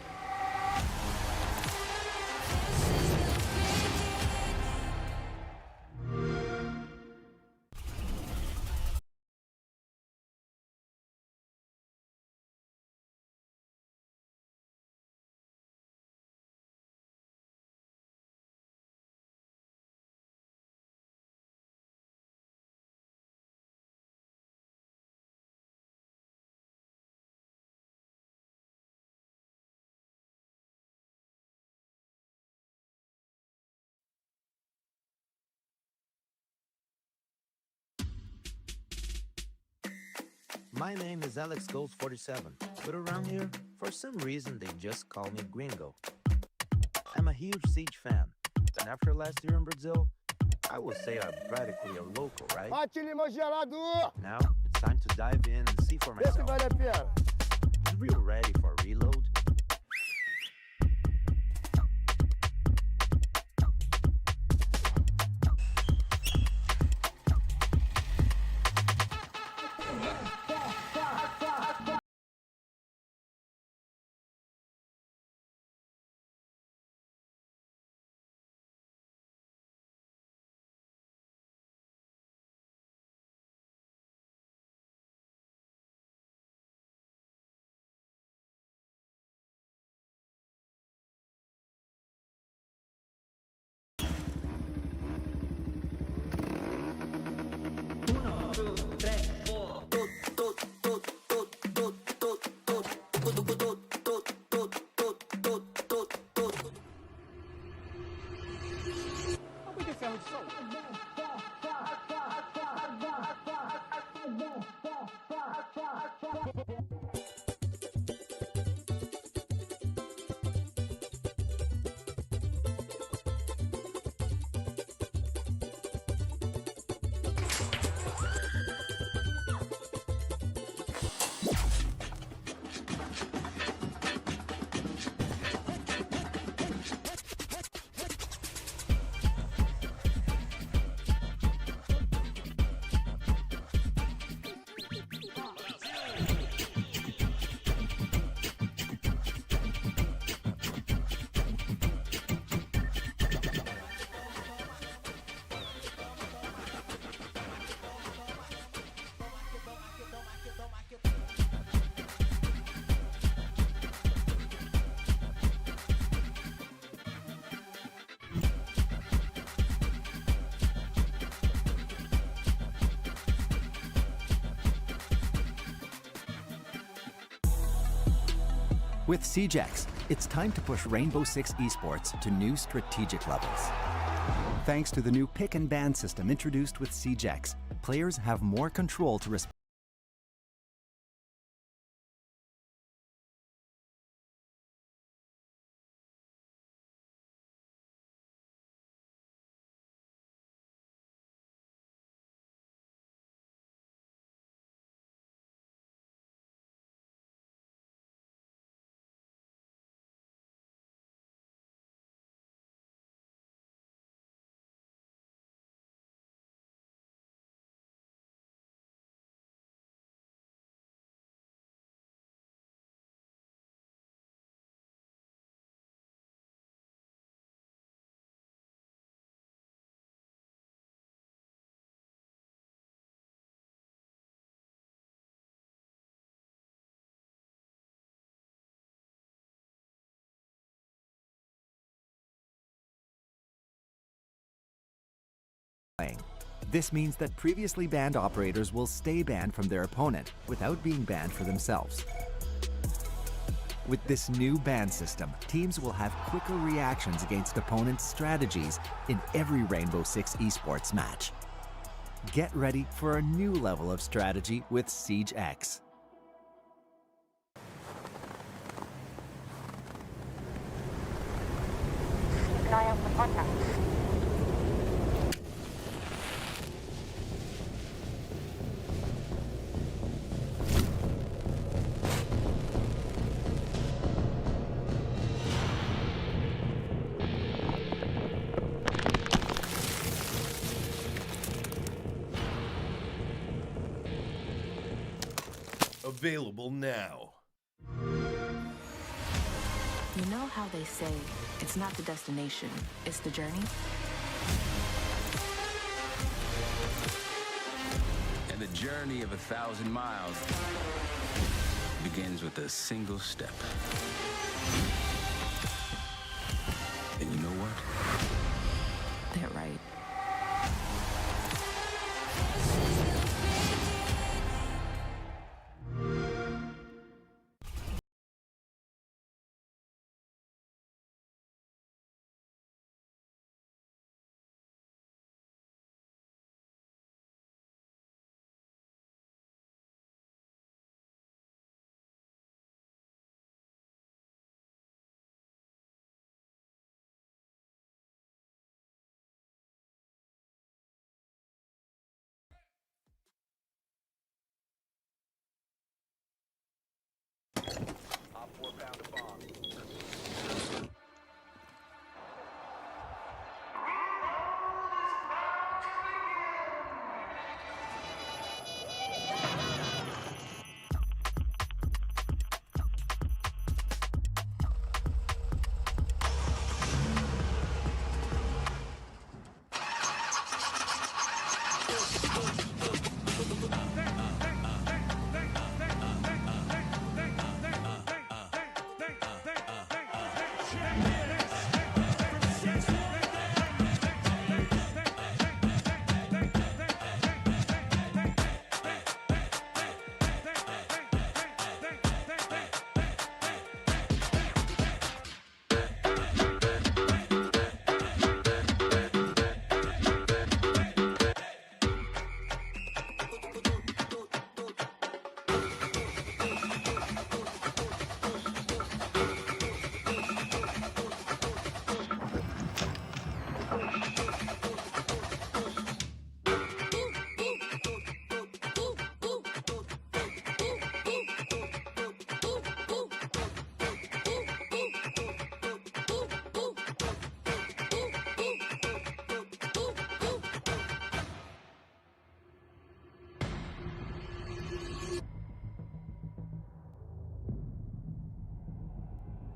My name is Alex Gold 47, but around here, for some reason, they just call me Gringo. I'm a huge Siege fan, and after last year in Brazil, I would say I'm practically a local, right? Now, it's time to dive in and see for myself. Is Real ready for reload? With SiegeX, it's time to push Rainbow Six esports to new strategic levels. Thanks to the new pick and ban system introduced with SiegeX, players have more control to respond. This means that previously banned operators will stay banned from their opponent without being banned for themselves. With this new ban system, teams will have quicker reactions against opponents' strategies in every Rainbow Six esports match. Get ready for a new level of strategy with SiegeX. Keep an eye out for contact. Available now. You know how they say it's not the destination, it's the journey? And the journey of 1,000 miles begins with a single step. And you know what? They're right.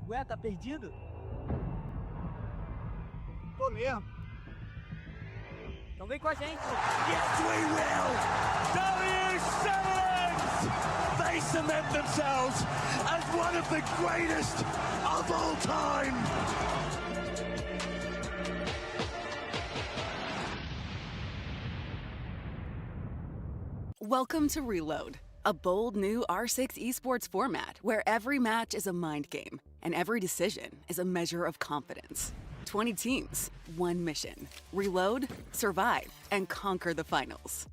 Ué, tá perdido? Tô mesmo. Então vem com a gente. Yes, we will! Sens! They cement themselves as one of the greatest of all time! Welcome to Reload, a bold new R6 esports format where every match is a mind game and every decision is a measure of confidence. 20 teams, one mission. Reload, survive, and conquer the finals.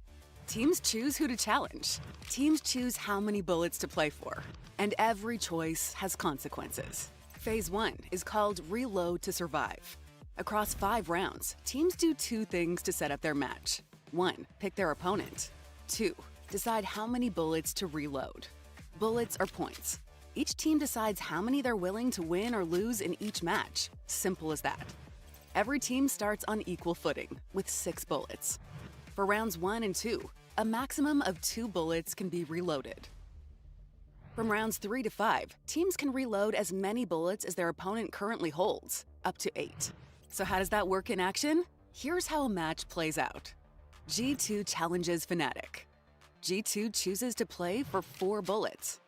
Teams choose who to challenge. Teams choose how many bullets to play for. And every choice has consequences. Phase 1 is called Reload to Survive. Across 5 rounds, teams do 2 things to set up their match. 1, pick their opponent. 2, decide how many bullets to reload. Bullets are points. Each team decides how many they're willing to win or lose in each match. Simple as that. Every team starts on equal footing, with 6 bullets. For rounds 1 and 2, a maximum of 2 bullets can be reloaded. From rounds 3 to 5, teams can reload as many bullets as their opponent currently holds, up to 8. So how does that work in action? Here's how a match plays out. G2 challenges Fnatic. G2 chooses to play for 4 bullets.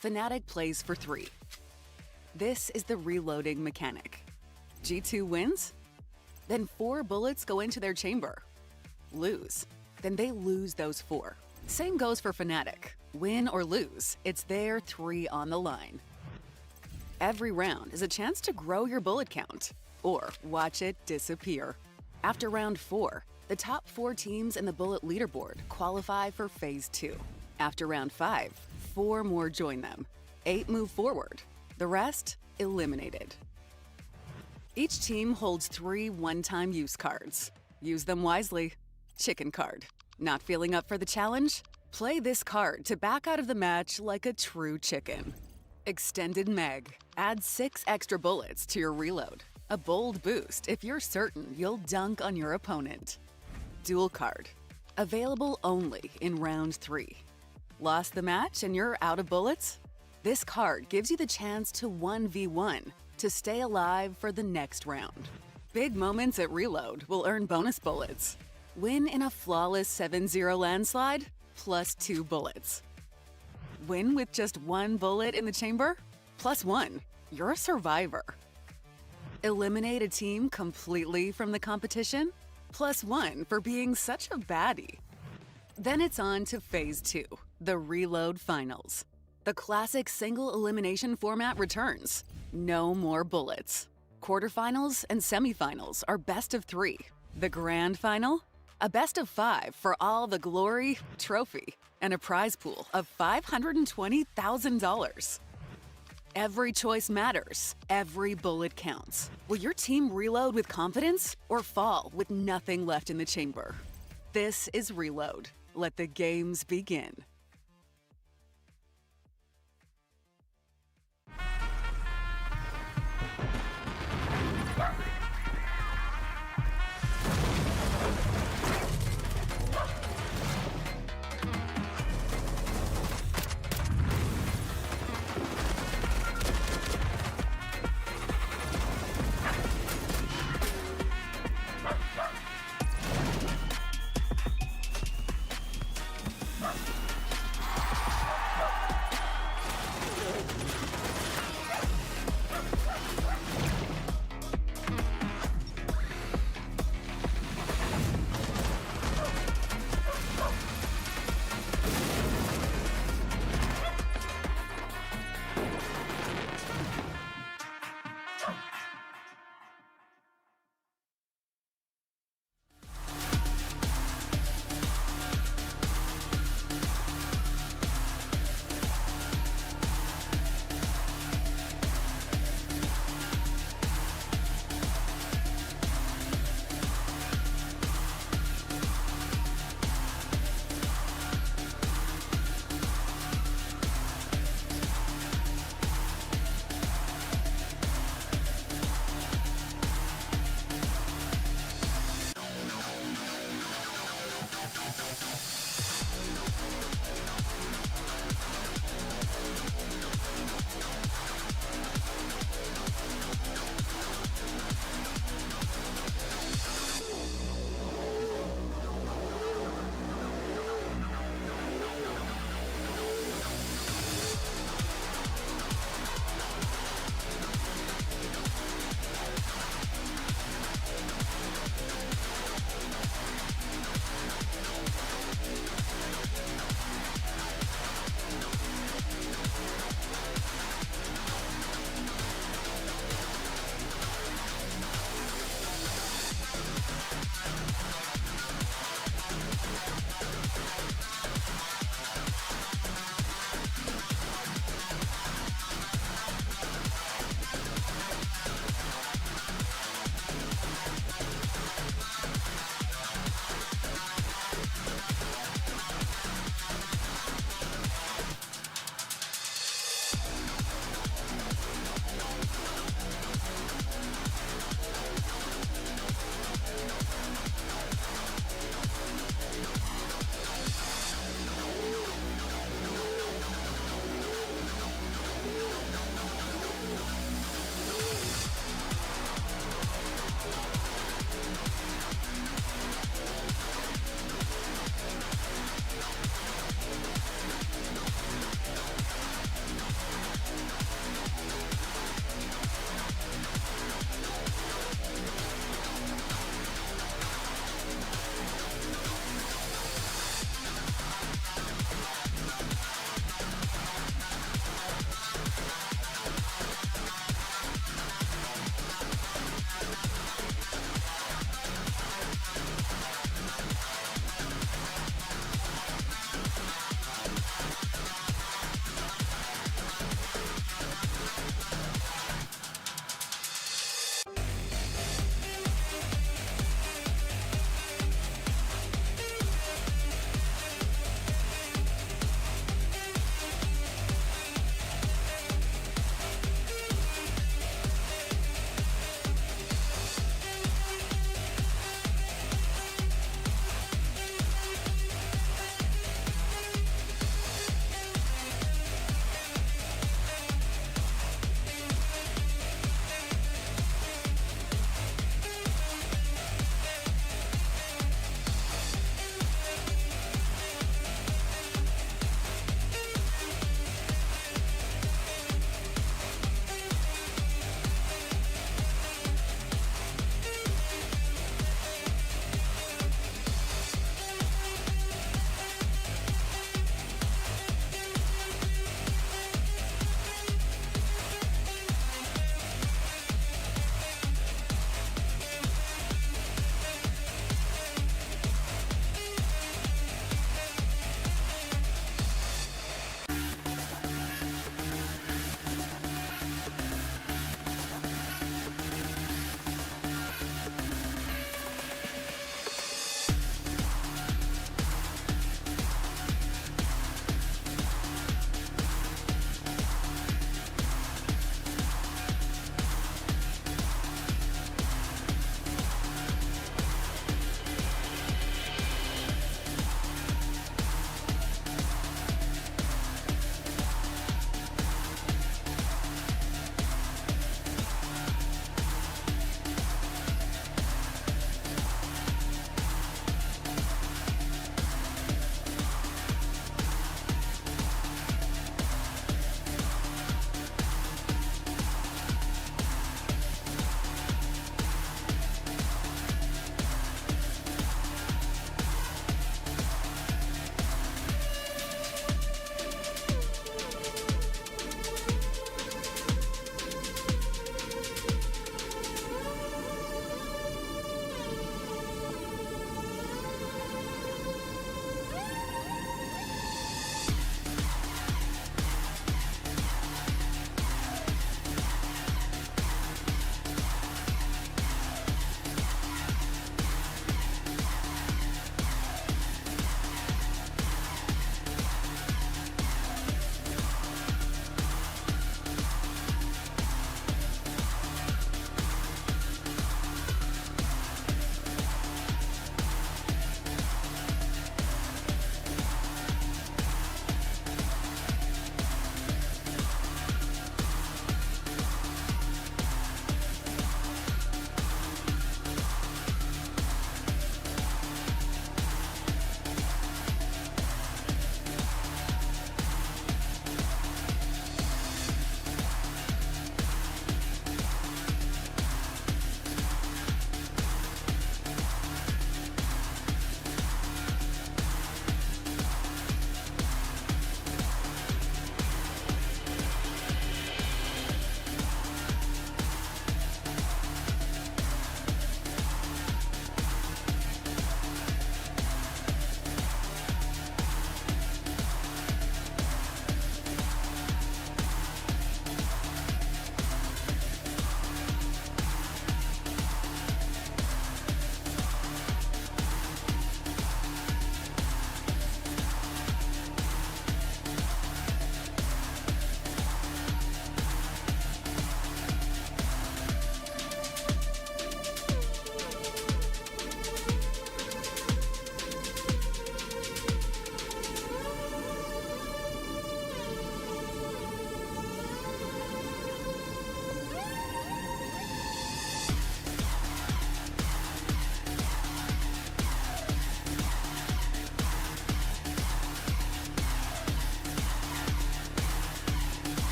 Fnatic plays for 3. This is the reloading mechanic. G2 wins? Then 4 bullets go into their chamber. Lose? Then they lose those 4. Same goes for Fnatic. Win or lose, it's their 3 on the line. Every round is a chance to grow your bullet count, or watch it disappear. After round 4, the top 4 teams in the bullet leaderboard qualify for Phase 2. After round 5, 4 more join them. 8 move forward. The rest, eliminated. Each team holds 3 one-time use cards. Use them wisely. Chicken card. Not feeling up for the challenge? Play this card to back out of the match like a true chicken. Extended Meg. Add 6 extra bullets to your reload. A bold boost if you're certain you'll dunk on your opponent. Dual card. Available only in round 3. Lost the match and you're out of bullets? This card gives you the chance to 1v1 to stay alive for the next round. Big moments at reload will earn bonus bullets. Win in a flawless 7-0 landslide, plus 2 bullets. Win with just 1 bullet in the chamber, plus 1. You're a survivor. Eliminate a team completely from the competition, plus 1 for being such a baddie. Then it's on to Phase 2, the Reload Finals. The classic single elimination format returns. No more bullets. Quarterfinals and semifinals are best of 3. The grand final? A best of 5 for all the glory, trophy, and a prize pool of $520,000. Every choice matters. Every bullet counts. Will your team reload with confidence or fall with nothing left in the chamber? This is Reload. Let the games begin.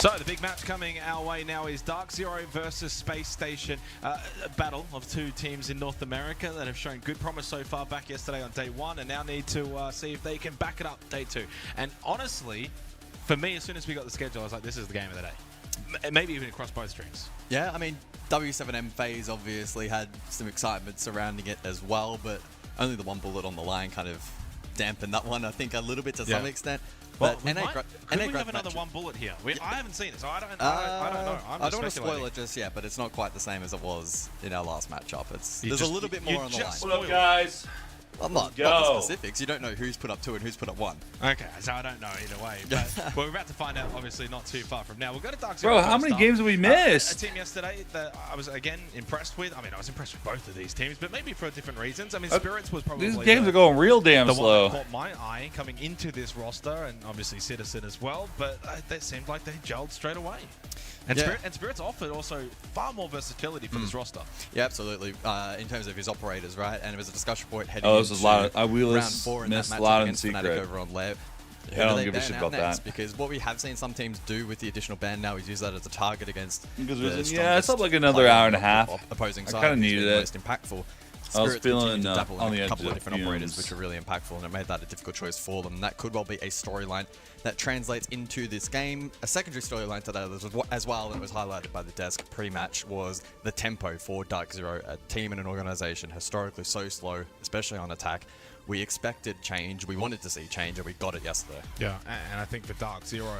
So the big match coming our way now is Dark Zero versus Space Station. A battle of two teams in North America that have shown good promise so far back yesterday on day one, and now need to see if they can back it up day two. And honestly, for me, as soon as we got the schedule, I was like, this is the game of the day. Maybe even across both streams. Yeah, I mean, W7M phase obviously had some excitement surrounding it as well, but only the one bullet on the line kind of dampened that one, I think, a little bit to some extent. Well, But could we have another one bullet here? I haven't seen it, so I don't know. I don't want to spoil it just yet, but it's not quite the same as it was in our last matchup. There's a little bit more on the line. What up, guys? Well, not the specifics. You don't know who's put up 2 and who's put up 1. Okay, so I don't know either way. But we're about to find out, obviously, not too far from now. We'll go to Dark Zero. Bro, how many games have we missed? A team yesterday that I was, again, impressed with. I mean, I was impressed with both of these teams, but maybe for different reasons. I mean, Spirits was probably these games are going real damn slow. One that caught my eye coming into this roster, and obviously Citizen as well, but that seemed like they gelled straight away. And, Spirits offered also far more versatility for this roster. Yeah, absolutely. In terms of his operators, right? And it was a discussion point heading into round 4 in that matchup against Fnatic over on Lev. I don't give a shit about that. Because what we have seen some teams do with the additional ban now is use that as a target against yeah, it's up like another hour and a half. Opposing side. I kind of needed it. Most impactful. I was feeling on the a couple edge of different operators, which are really impactful, and it made that a difficult choice for them. That could well be a storyline that translates into this game. A secondary storyline to that as well, and it was highlighted by the desk pre-match, was the tempo for Dark Zero, a team and an organization historically so slow, especially on attack. We expected change, we wanted to see change, and we got it yesterday. Yeah, and I think for Dark Zero,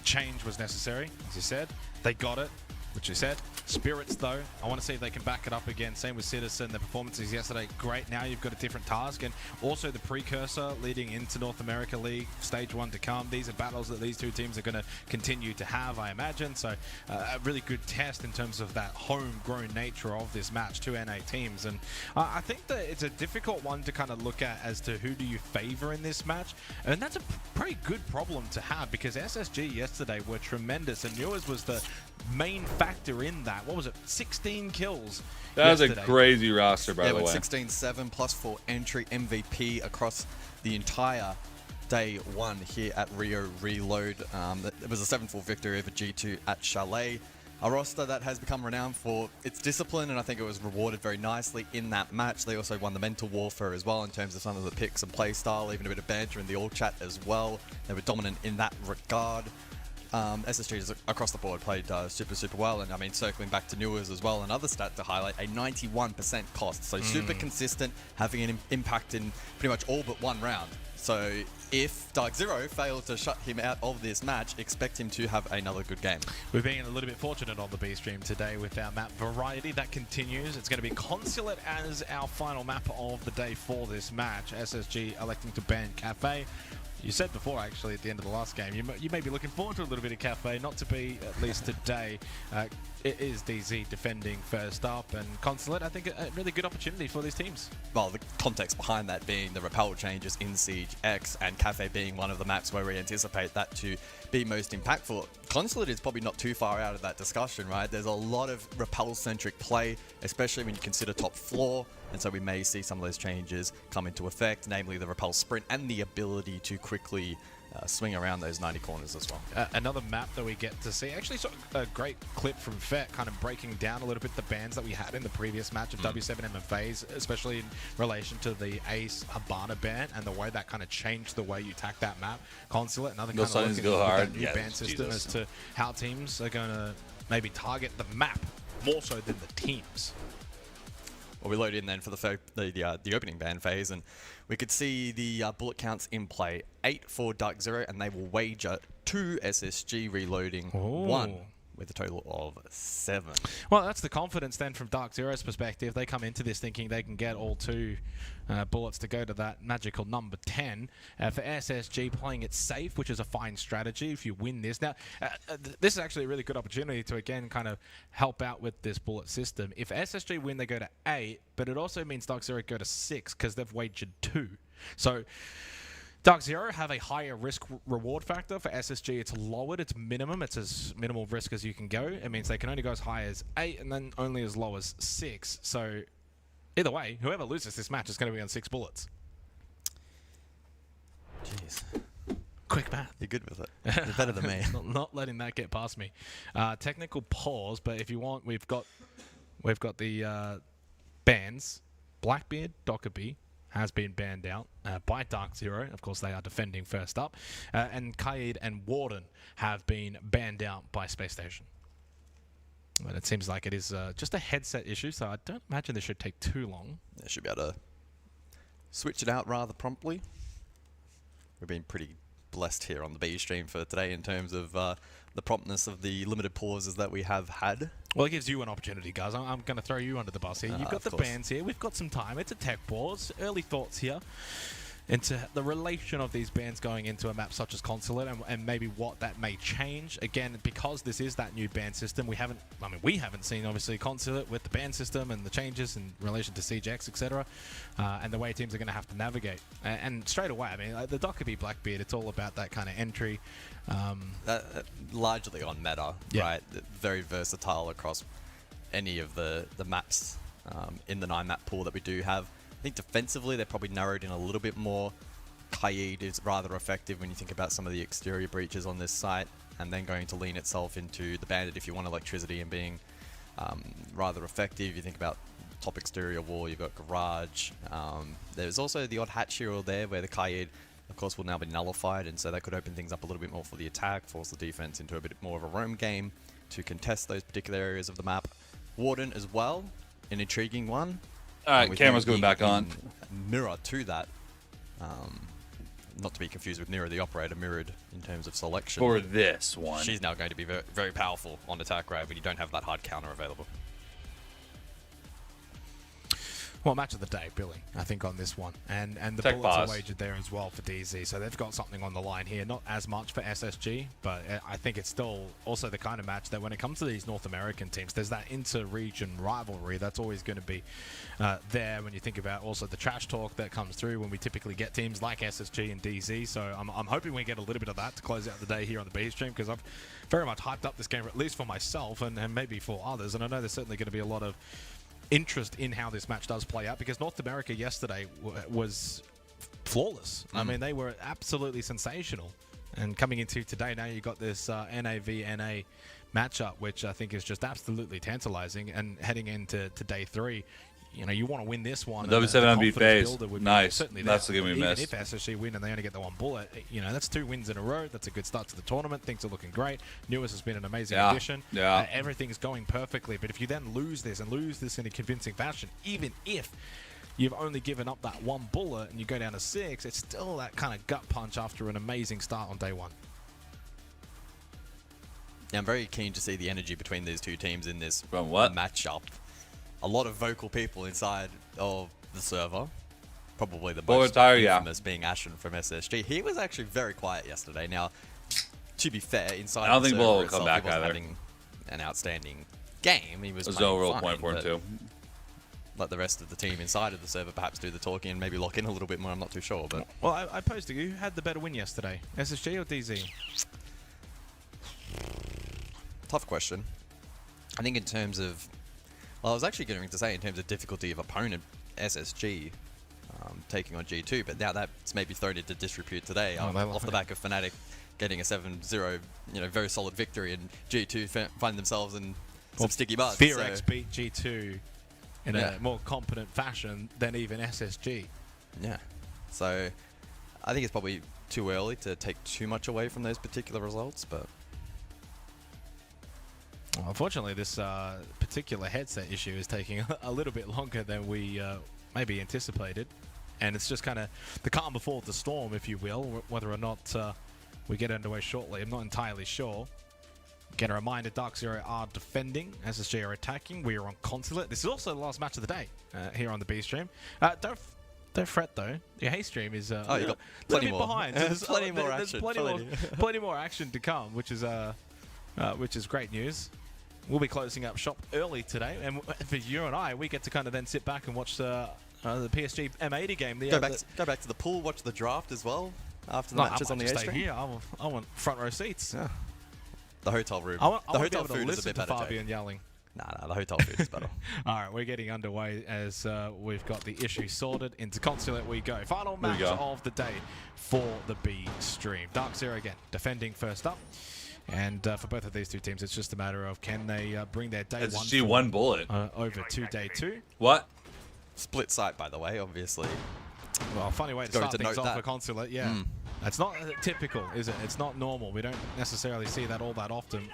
change was necessary, as you said. They got it, which you said. Spirits, though, I want to see if they can back it up again. Same with Citizen. The performances yesterday, great. Now you've got a different task, and also the precursor leading into North America League, Stage 1 to come. These are battles that these two teams are going to continue to have, I imagine. So a really good test in terms of that homegrown nature of this match, two NA teams. And I think that it's a difficult one to kind of look at as to who do you favor in this match. And that's a pretty good problem to have, because SSG yesterday were tremendous, and Newers was the main factor in that. What was it? 16 kills. That was a crazy roster, by the way. 16-7 plus 4 entry MVP across the entire day one here at Rio Reload. It was a 7-4 victory over G2 at Chalet. A roster that has become renowned for its discipline, and I think it was rewarded very nicely in that match. They also won the mental warfare as well in terms of some of the picks and play style, even a bit of banter in the all chat as well. They were dominant in that regard. SSG across the board played super well, and I mean, circling back to Newers as well, another stat to highlight, a 91% cost, so super consistent, having an impact in pretty much all but one round. So if Dark Zero failed to shut him out of this match, expect him to have another good game. We've been a little bit fortunate on the B stream today with our map variety. That continues. It's going to be Consulate as our final map of the day for this match. SSG electing to ban Cafe. You said before, actually, at the end of the last game, you may be looking forward to a little bit of Cafe, not to be, at least today. It is DZ defending first up, and Consulate, I think, a really good opportunity for these teams. Well, the context behind that being the repel changes in Siege X, and Cafe being one of the maps where we anticipate that to be most impactful. Consulate is probably not too far out of that discussion, right? There's a lot of repel-centric play, especially when you consider top floor, and so we may see some of those changes come into effect, namely the repel sprint and the ability to quickly swing around those 90 corners as well. Another map that we get to see, actually saw a great clip from Fett kind of breaking down a little bit the bans that we had in the previous match of W7M and FaZe, especially in relation to the Ace Habana ban and the way that kind of changed the way you attack that map. Consulate, another kind of looking at that new ban system as to how teams are going to maybe target the map more so than the teams. Well, we load in then for the opening ban phase, and we could see the bullet counts in play. 8 for Dark Zero, and they will wager 2 SSG reloading, 1 with a total of 7. Well, that's the confidence then from Dark Zero's perspective. They come into this thinking they can get all 2 bullets to go to that magical number 10. For SSG, playing it safe, which is a fine strategy if you win this. Now, this is actually a really good opportunity to, again, kind of help out with this bullet system. If SSG win, they go to 8, but it also means Dark Zero go to 6 because they've wagered 2. So Dark Zero have a higher risk-reward factor. For SSG, it's lowered. It's minimum. It's as minimal risk as you can go. It means they can only go as high as 8 and then only as low as 6. So either way, whoever loses this match is going to be on 6 bullets. Jeez. Quick math. You're good with it. You're better than me. Not letting that get past me. Technical pause, but if you want, we've got the bans. Blackbeard, Dockerby has been banned out by Dark Zero. Of course, they are defending first up. And Kaid and Warden have been banned out by Space Station. But it seems like it is just a headset issue, so I don't imagine this should take too long. They should be able to switch it out rather promptly. We've been pretty blessed here on the B stream for today in terms of the promptness of the limited pauses that we have had. Well, it gives you an opportunity, guys. I'm going to throw you under the bus here. You've got the bans here. We've got some time. It's a tech pause. Early thoughts here into the relation of these bans going into a map such as Consulate and maybe what that may change. Again, because this is that new ban system, we haven't seen, obviously, Consulate with the ban system and the changes in relation to CGX, etc., and the way teams are going to have to navigate. And straight away, I mean, like the Dockerby Blackbeard, it's all about that kind of entry. Largely on meta, right? Very versatile across any of the maps in the 9-map pool that we do have. I think defensively they're probably narrowed in a little bit more. Kaid is rather effective when you think about some of the exterior breaches on this site, and then going to lean itself into the Bandit if you want electricity and being rather effective. You think about top exterior wall, you've got Garage. There's also the odd hatch shield there where the Kaid, of course, will now be nullified, and so that could open things up a little bit more for the attack, force the defense into a bit more of a roam game to contest those particular areas of the map. Warden as well, an intriguing one. Alright, camera's going back on. Mirror to that. Not to be confused with Nira the operator, mirrored in terms of selection. For this one. She's now going to be very, very powerful on attack, right, when you don't have that hard counter available. Well, match of the day, Billy, I think, on this one. And the Tech bullets pause. are wagered there as well for DZ. So they've got something on the line here. Not as much for SSG, but I think it's still also the kind of match that when it comes to these North American teams, there's that inter-region rivalry that's always going to be there when you think about also the trash talk that comes through when we typically get teams like SSG and DZ. So I'm hoping we get a little bit of that to close out the day here on the B stream, because I've very much hyped up this game, at least for myself and maybe for others. And I know there's certainly going to be a lot of interest in how this match does play out, because North America yesterday was flawless. I mean, they were absolutely sensational. And coming into today, now you've got this NA matchup, which I think is just absolutely tantalizing. And heading into day 3, you know, you want to win this one. W7 unbeat phase. Nice. Certainly that's the game we missed. Even if SSG win and they only get the one bullet, you know, that's 2 wins in a row. That's a good start to the tournament. Things are looking great. Newest has been an amazing addition. Everything's going perfectly. But if you then lose this in a convincing fashion, even if you've only given up that 1 bullet and you go down to 6, it's still that kind of gut punch after an amazing start on day 1. Yeah, I'm very keen to see the energy between these two teams in this matchup. A lot of vocal people inside of the server. Probably the most infamous being Ashen from SSG. He was actually very quiet yesterday. Now, to be fair, inside I don't the think server Bull will itself, come back he wasn't either. having an outstanding game. He was There's playing no real fine, point for him but too. let the rest of the team inside of the server perhaps do the talking and maybe lock in a little bit more. I'm not too sure, but well, I posed to you, who had the better win yesterday, SSG or DZ? Tough question. I think in terms of, well, I was actually going to say in terms of difficulty of opponent, SSG taking on G2, but now that's maybe thrown into disrepute today off the back of Fnatic getting a 7-0, you know, very solid victory, and G2 find themselves in some sticky mud. FearX beat G2 in a more competent fashion than even SSG. Yeah. So I think it's probably too early to take too much away from those particular results, but well, unfortunately, this particular headset issue is taking a little bit longer than we maybe anticipated. And it's just kind of the calm before the storm, if you will, whether or not we get underway shortly. I'm not entirely sure. Again, a reminder, Dark Zero are defending, SSG are attacking. We are on Consulate. This is also the last match of the day here on the B stream. Don't fret though. Your Hay stream is a little bit behind. So there's plenty more action. Plenty more action to come, which is great news. We'll be closing up shop early today, and for you and I, we get to kind of then sit back and watch the PSG M80 game. Go back to the pool, watch the draft as well after the matches on the A stream. Here, I want front row seats. Yeah. The hotel room. I want the to be hotel able to food is a listen bit to better. Fabian yelling. Nah, the hotel food is better. All right, we're getting underway as we've got the issue sorted. Into Consulate we go. Final There we match go. of the day for the B stream. Dark Zero again, defending first up. And for both of these two teams, it's just a matter of can they bring their day SSG one one bullet over to day two. What? Split site, by the way, obviously. Well, funny way to Going start to things note off that. for Consulate, yeah. Mm. It's not typical, is it? It's not normal. We don't necessarily see that all that often.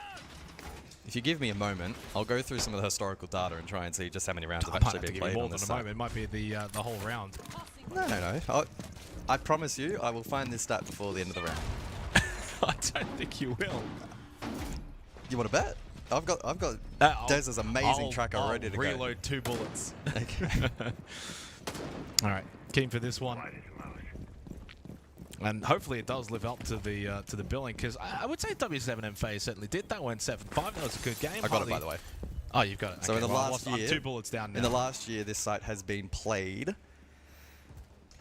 If you give me a moment, I'll go through some of the historical data and try and see just how many rounds I have might actually have to been give you played more on than this a site. moment. It might be the whole round. No. I promise you, I will find this stat before the end of the round. I don't think you will. You want to bet? I've got Dez's amazing tracker ready to go. Reload 2 bullets. Okay. All right, keen for this one. And hopefully it does live up to the billing, because I would say W7M phase certainly did. That went 7-5. That was a good game. I got it, by the way. Oh, you've got it. So okay, in the well, last I'm year, 2 bullets down now. In the last year, this site has been played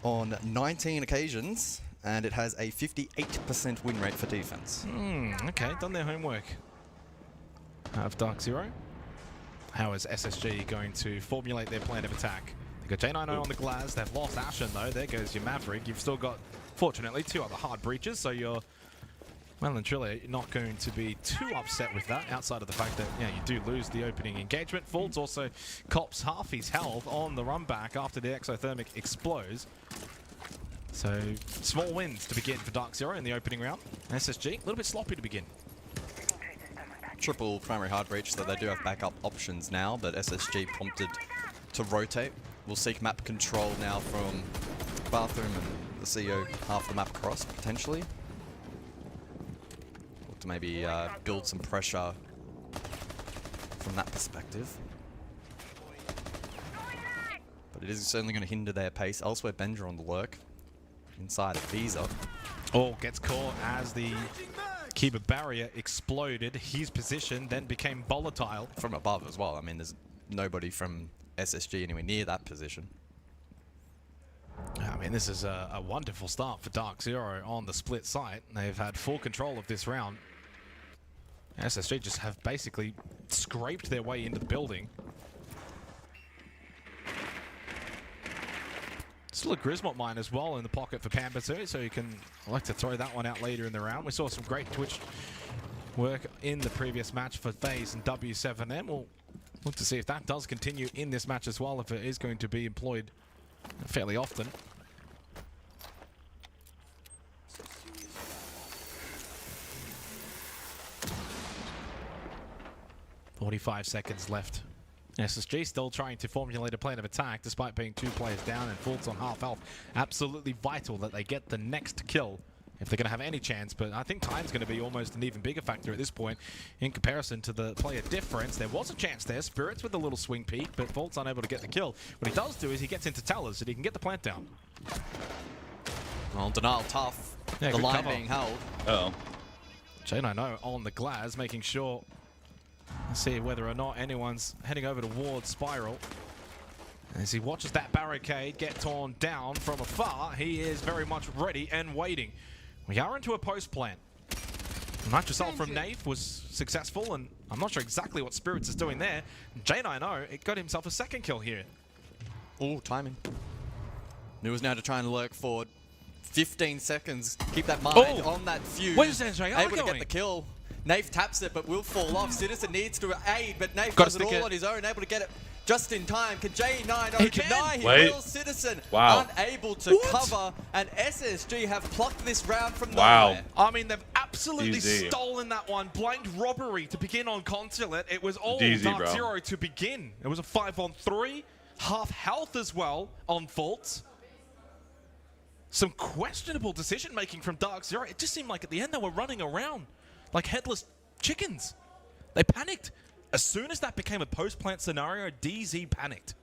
on 19 occasions, and it has a 58% win rate for defense. Okay, done their homework. Of Dark Zero. How is SSG going to formulate their plan of attack? They got J90 on the glass. They've lost Ashen though. There goes your Maverick. You've still got, fortunately, 2 other hard breaches, so you're well and truly not going to be too upset with that, outside of the fact that you do lose the opening engagement. Fultz also cops half his health on the run back after the exothermic explodes. So small wins to begin for Dark Zero in the opening round. SSG a little bit sloppy to begin. Triple primary hard breach, so they do have backup options now, but SSG prompted to rotate. We'll seek map control now from Bathroom and the CEO half the map across, potentially. Look to maybe build some pressure from that perspective. But it is certainly going to hinder their pace. Elsewhere, Benja on the lurk inside of Visa. Oh, gets caught as the Kiba barrier exploded. His position then became volatile. From above as well. I mean, there's nobody from SSG anywhere near that position. I mean, this is a wonderful start for Dark Zero on the split site. They've had full control of this round. SSG just have basically scraped their way into the building. Still a Grismot mine as well in the pocket for Pampersu, so you can elect to throw that one out later in the round. We saw some great Twitch work in the previous match for FaZe and W7M. We'll look to see if that does continue in this match as well, if it is going to be employed fairly often. .45 seconds left. SSG still trying to formulate a plan of attack despite being 2 players down and Fultz on half health. Absolutely vital that they get the next kill if they're going to have any chance, but I think time's going to be almost an even bigger factor at this point in comparison to the player difference. There was a chance there, Spirits with a little swing peek, but Fultz unable to get the kill. What he does do is he gets into towers so he can get the plant down. Well, denial tough. Yeah, the good line cover. being held. Uh-oh. J90 on the glass, making sure, let's see whether or not anyone's heading over towards Spiral. As he watches that barricade get torn down from afar, he is very much ready and waiting. We are into a post plant. Nitro Assault from Nave was successful, and I'm not sure exactly what Spirits is doing there. J90, it got himself a second kill here. Oh, timing. Knew was now to try and lurk forward. 15 seconds. Keep that mind on that fuse. Where's SenVale able to going? get the kill. Nave taps it, but will fall off. Citizen needs to aid, but Nave Gotta does it stick all it. on his own, able to get it just in time. Can J90 He can. deny him? Wait. Will Citizen Wow. unable to cover, and SSG have plucked this round from Wow. nowhere. I mean, they've absolutely DZ. stolen that one. Blind robbery to begin on Consulate. It was all DZ, Dark bro. Zero to begin. It was a 5-on-3. Half health as well on Fultz. Some questionable decision-making from Dark Zero. It just seemed like at the end they were running around like headless chickens. They panicked. As soon as that became a post-plant scenario, DZ panicked.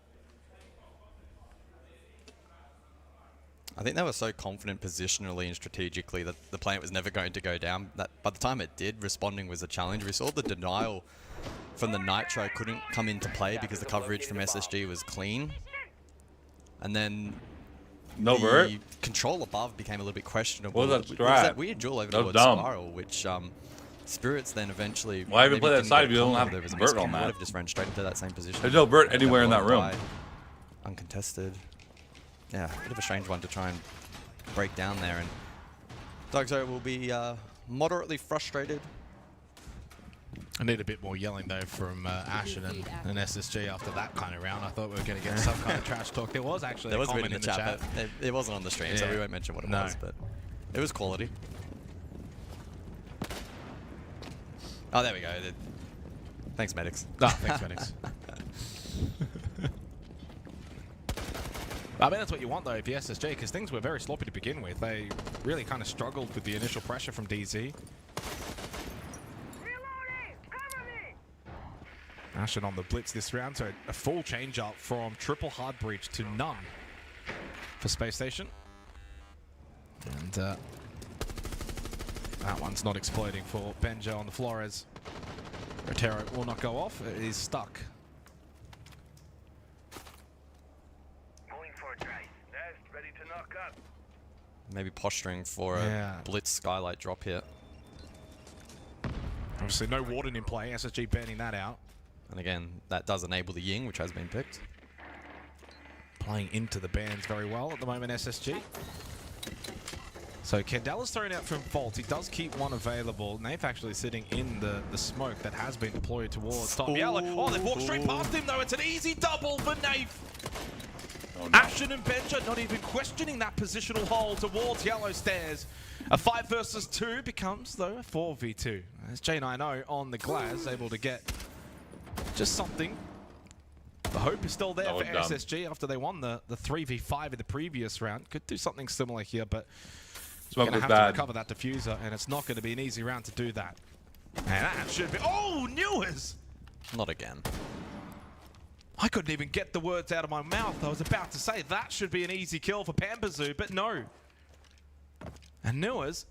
I think they were so confident positionally and strategically that the plant was never going to go down. That by the time it did, responding was a challenge. We saw the denial from the Nitro couldn't come into play because the coverage from SSG was clean. And then No the vert? control above became a little bit questionable. What was that It was that strat? weird duel over That was towards dumb. Spiral, which Spirits then eventually. Why even maybe play that didn't side get if you don't combo. have There was a Bert mix-up. on Would that? have just ran straight into that same position. There's no Bert anywhere in that room. Uncontested. Yeah, a bit of a strange one to try and break down there. And Darkzo will be moderately frustrated. I need a bit more yelling though from Ashen and SSG after that kind of round. I thought we were going to get some kind of trash talk. There was actually a comment in the chat. But it wasn't on the stream, so we won't mention what it was. But it was quality. Oh, there we go. Thanks, medics. Oh, thanks, medics. I mean, that's what you want, though, if you're SSG, because things were very sloppy to begin with. They really kind of struggled with the initial pressure from DZ. Ashen on the blitz this round, so a full change up from triple hard breach to none for Space Station. And that one's not exploding for Benjo on the Flores. Rotero will not go off, it is stuck. Maybe posturing for a blitz skylight drop here. Obviously no Warden in play, SSG banning that out. And again, that does enable the Ying, which has been picked. Playing into the bans very well at the moment, SSG. So Kendall is thrown out from Vault. He does keep one available. Naif actually sitting in the smoke that has been deployed towards Top Yellow. Oh, they've walked straight past him though. It's an easy double for Naif. Oh, no. Ashen and Benja not even questioning that positional hold towards Yellow Stairs. A 5 versus 2 becomes, though, a 4v2. As J90 on the glass, able to get just something. The hope is still there for SSG after they won the 3v5 in the previous round. Could do something similar here, but going to have to recover that diffuser, and it's not going to be an easy round to do that. And that should be... Oh, Newers! Not again. I couldn't even get the words out of my mouth. I was about to say that should be an easy kill for Pampazoo, but no. And Newers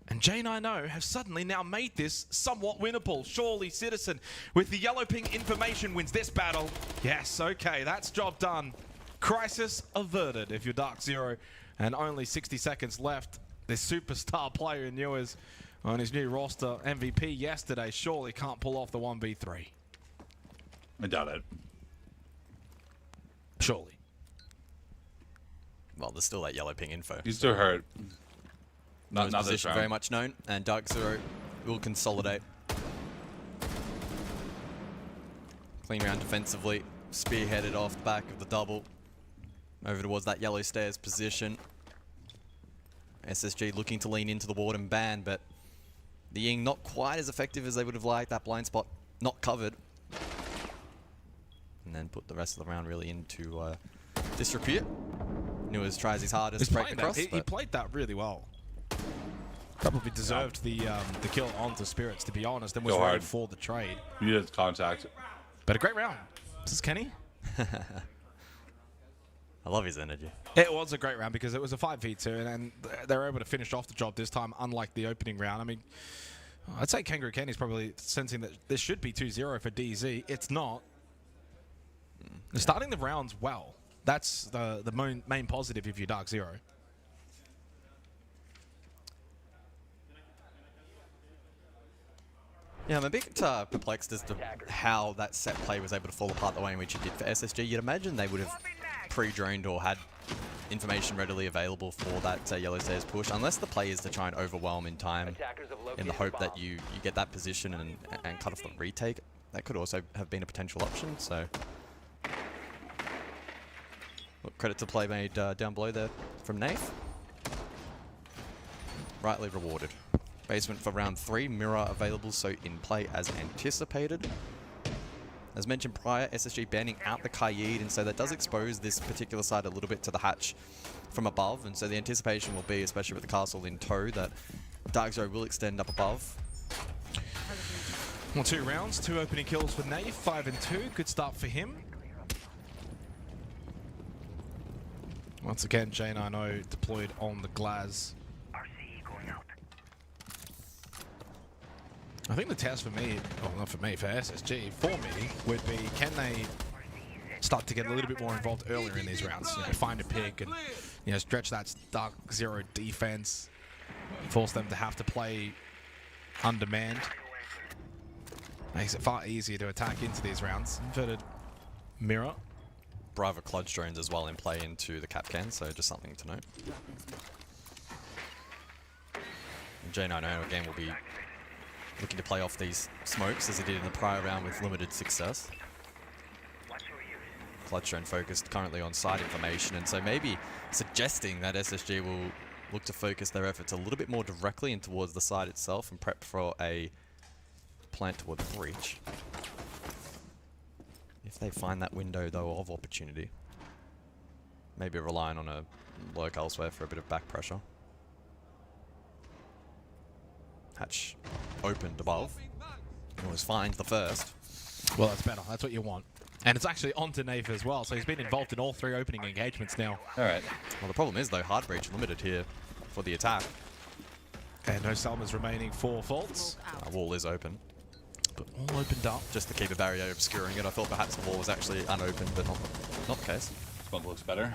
and J90 have suddenly now made this somewhat winnable. Surely Citizen with the yellow ping information wins this battle. Yes, okay, that's job done. Crisis averted if you're Dark Zero. And only 60 seconds left. This superstar player in Newers on his new roster MVP yesterday surely can't pull off the 1v3. I doubt it. Surely. Well, there's still that yellow ping info. He's still hurt. Not position very much known, and Dark Zero will consolidate. Clean round defensively, spearheaded off the back of the double. Over towards that yellow stairs position. SSG looking to lean into the ward and ban, but the Ying not quite as effective as they would have liked. That blind spot not covered. And then put the rest of the round really into disrepute. Newers tries his hardest to break across. He played that really well. Probably deserved the kill onto Spirits, to be honest, and was ready for the trade. He did contact. But a great round. This is Kenny. I love his energy. It was a great round because it was a 5v2 and they were able to finish off the job this time, unlike the opening round. I mean, I'd say Kangaroo Kenny's probably sensing that this should be 2-0 for DZ. It's not. They're starting the rounds well. That's the main positive if you're Dark Zero. Yeah, I'm a bit perplexed as to how that set play was able to fall apart the way in which it did for SSG. You'd imagine they would have pre-droned or had information readily available for that yellow stairs push, unless the play is to try and overwhelm in time in the hope that you get that position and cut off the retake. That could also have been a potential option, so... Look, credit to play made down below there from Nath. Rightly rewarded. Basement for round 3, mirror available, so in play as anticipated. As mentioned prior, SSG banning out the Kaid, and so that does expose this particular side a little bit to the hatch from above, and so the anticipation will be, especially with the castle in tow, that Dark Zero will extend up above. Well, 2 rounds, 2 opening kills for Nave, 5 and 2, good start for him. Once again, J90 deployed on the Glaz. I think the test for me, well not for me, for SSG, for me, would be can they start to get a little bit more involved earlier in these rounds? You know, find a pick and stretch that Dark Zero defense, force them to have to play undermanned. Makes it far easier to attack into these rounds. Inverted mirror. Bravo Clutch drones as well in play into the Capcan, so just something to note. J9 again will be looking to play off these smokes as he did in the prior round with limited success. Clutch drone focused currently on side information, and so maybe suggesting that SSG will look to focus their efforts a little bit more directly in towards the side itself and prep for a plant toward the breach. If they find that window, though, of opportunity. Maybe relying on a lurk elsewhere for a bit of back pressure. Hatch opened above. Always finds the first. Well, that's better. That's what you want. And it's actually onto Naif as well, so he's been involved in all 3 opening engagements now. All right. Well, the problem is, though, hard breach limited here for the attack. And no Selmas remaining for Faults. Wall is open. But all opened up. Just to keep a barrier obscuring it. I thought perhaps the wall was actually unopened, but not the case. Smoke looks better.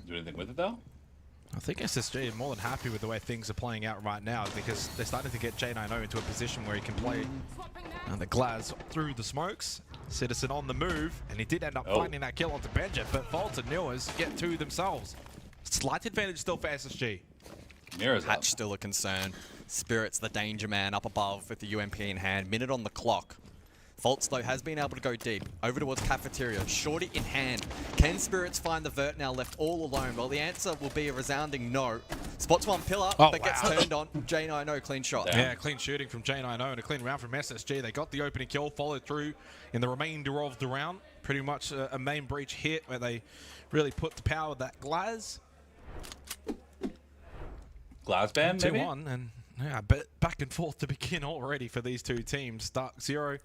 Do anything with it, though? I think SSG are more than happy with the way things are playing out right now because they're starting to get J90 into a position where he can play the Glaz through the smokes. Citizen on the move, and he did end up finding that kill onto Benja, but Fault and Newers get 2 themselves. Slight advantage still for SSG. Hatch still a concern. Spirit's the danger man up above with the UMP in hand. Minute on the clock. Faults, though, has been able to go deep. Over towards Cafeteria. Shorty in hand. Can Spirits find the Vert now left all alone? Well, the answer will be a resounding no. Spots one pillar, but gets turned on. J90, clean shot. Yeah, clean shooting from J90 and a clean round from SSG. They got the opening kill, followed through in the remainder of the round. Pretty much a main breach hit where they really put the power of that Glaz. Glaz band, maybe? 2-1, and yeah, but back and forth to begin already for these 2 teams. Dark Zero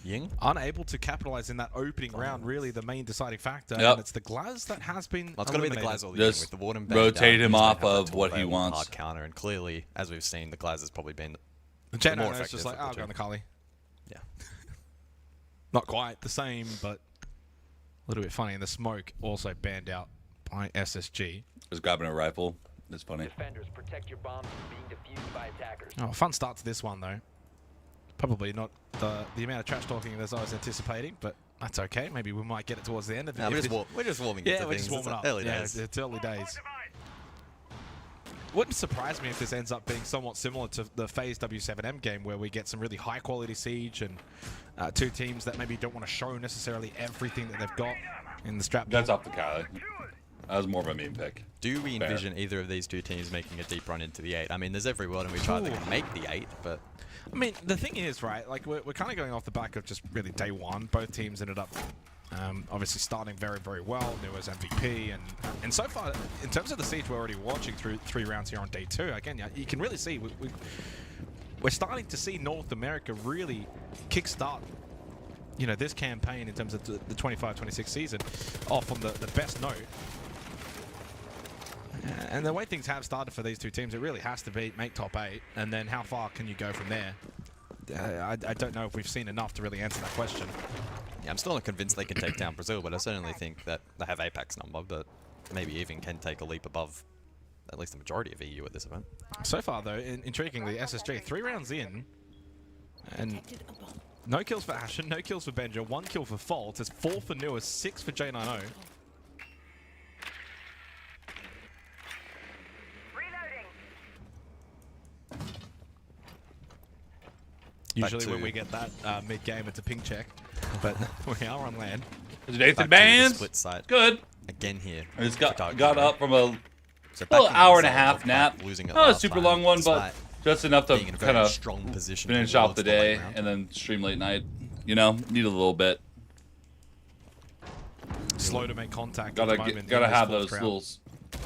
Ying unable to capitalize in that opening round, really the main deciding factor. And it's the Glaz that has been it's going to be the Glaz or the Just Ying with the Warden rotate him off of what he wants. Hard counter, and clearly, as we've seen, the Glaz has probably been the more effective. It's just like, I'll go on the Kali. Yeah. Not quite the same, but a little bit funny. And the smoke also banned out by SSG. Just grabbing a rifle. That's funny. Defenders, protect your bombs from being defused by attackers. Oh, fun start to this one, though. Probably not the amount of trash talking as I was anticipating, but that's okay. Maybe we might get it towards the end of it. No, we're just warming yeah, we're just warming up. Early days. It's early days. Wouldn't surprise me if this ends up being somewhat similar to the FaZe W7M game, where we get some really high-quality siege and 2 teams that maybe don't want to show necessarily everything that they've got in the strap. That's off the Kali. That was more of a meme pick. Do we envision either of these 2 teams making a deep run into the 8? I mean, there's every world in which either can make the 8, but... I mean, the thing is, right, like, we're kind of going off the back of just really day one. Both teams ended up obviously starting very, very well. There was MVP, and so far, in terms of the siege we're already watching through 3 rounds here on day 2, again, you can really see we're starting to see North America really kickstart, you know, this campaign in terms of the 25-26 season off on the best note. And the way things have started for these 2 teams, it really has to be make top 8, and then how far can you go from there? I don't know if we've seen enough to really answer that question. Yeah, I'm still not convinced they can take down Brazil, but I certainly think that they have Apex number, but maybe even can take a leap above at least the majority of EU at this event. So far, though, intriguingly, SSG 3 rounds in, and no kills for Ashen, no kills for Benja, 1 kill for Fault, it's 4 for Newers, 6 for J90. Usually when we get that mid-game, it's a ping check, but we are on land. Is Nathan Bands? Split side. Good. Again here. I just got up from a hour and a half nap. Not a super long one, but just enough to kind of finish off the day and then stream late night. You know, need a little bit. Slow to make contact. Gotta have those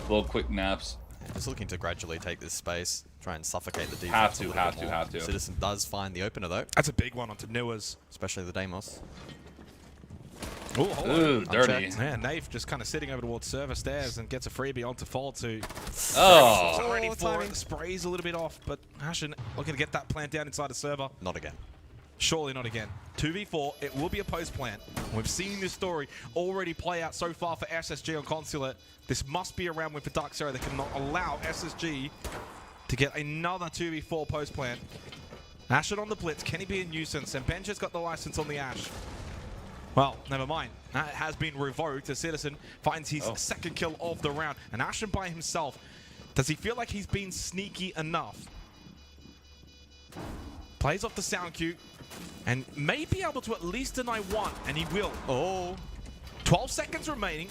little quick naps. Just looking to gradually take this space, try and suffocate the defense. Have to. Citizen does find the opener, though. That's a big one onto Newers. Especially the Deimos. Ooh, dirty. Yeah, Naif just kind of sitting over towards server stairs and gets a freebie onto Fault who... Oh! Ready for it. The spray's a little bit off, but Ashen looking to get that plant down inside the server. Not again. Surely not again. 2v4, it will be a post plant. We've seen this story already play out so far for SSG on Consulate. This must be a round win for Dark Zero that cannot allow SSG to get another 2v4 post plant. Ashen on the blitz. Can he be a nuisance? And Benja's got the license on the Ash. Well, never mind. That has been revoked as Citizen finds his second kill of the round. And Ashen by himself. Does he feel like he's been sneaky enough? Plays off the sound cue and may be able to at least deny one, and he will. Oh. 12 seconds remaining.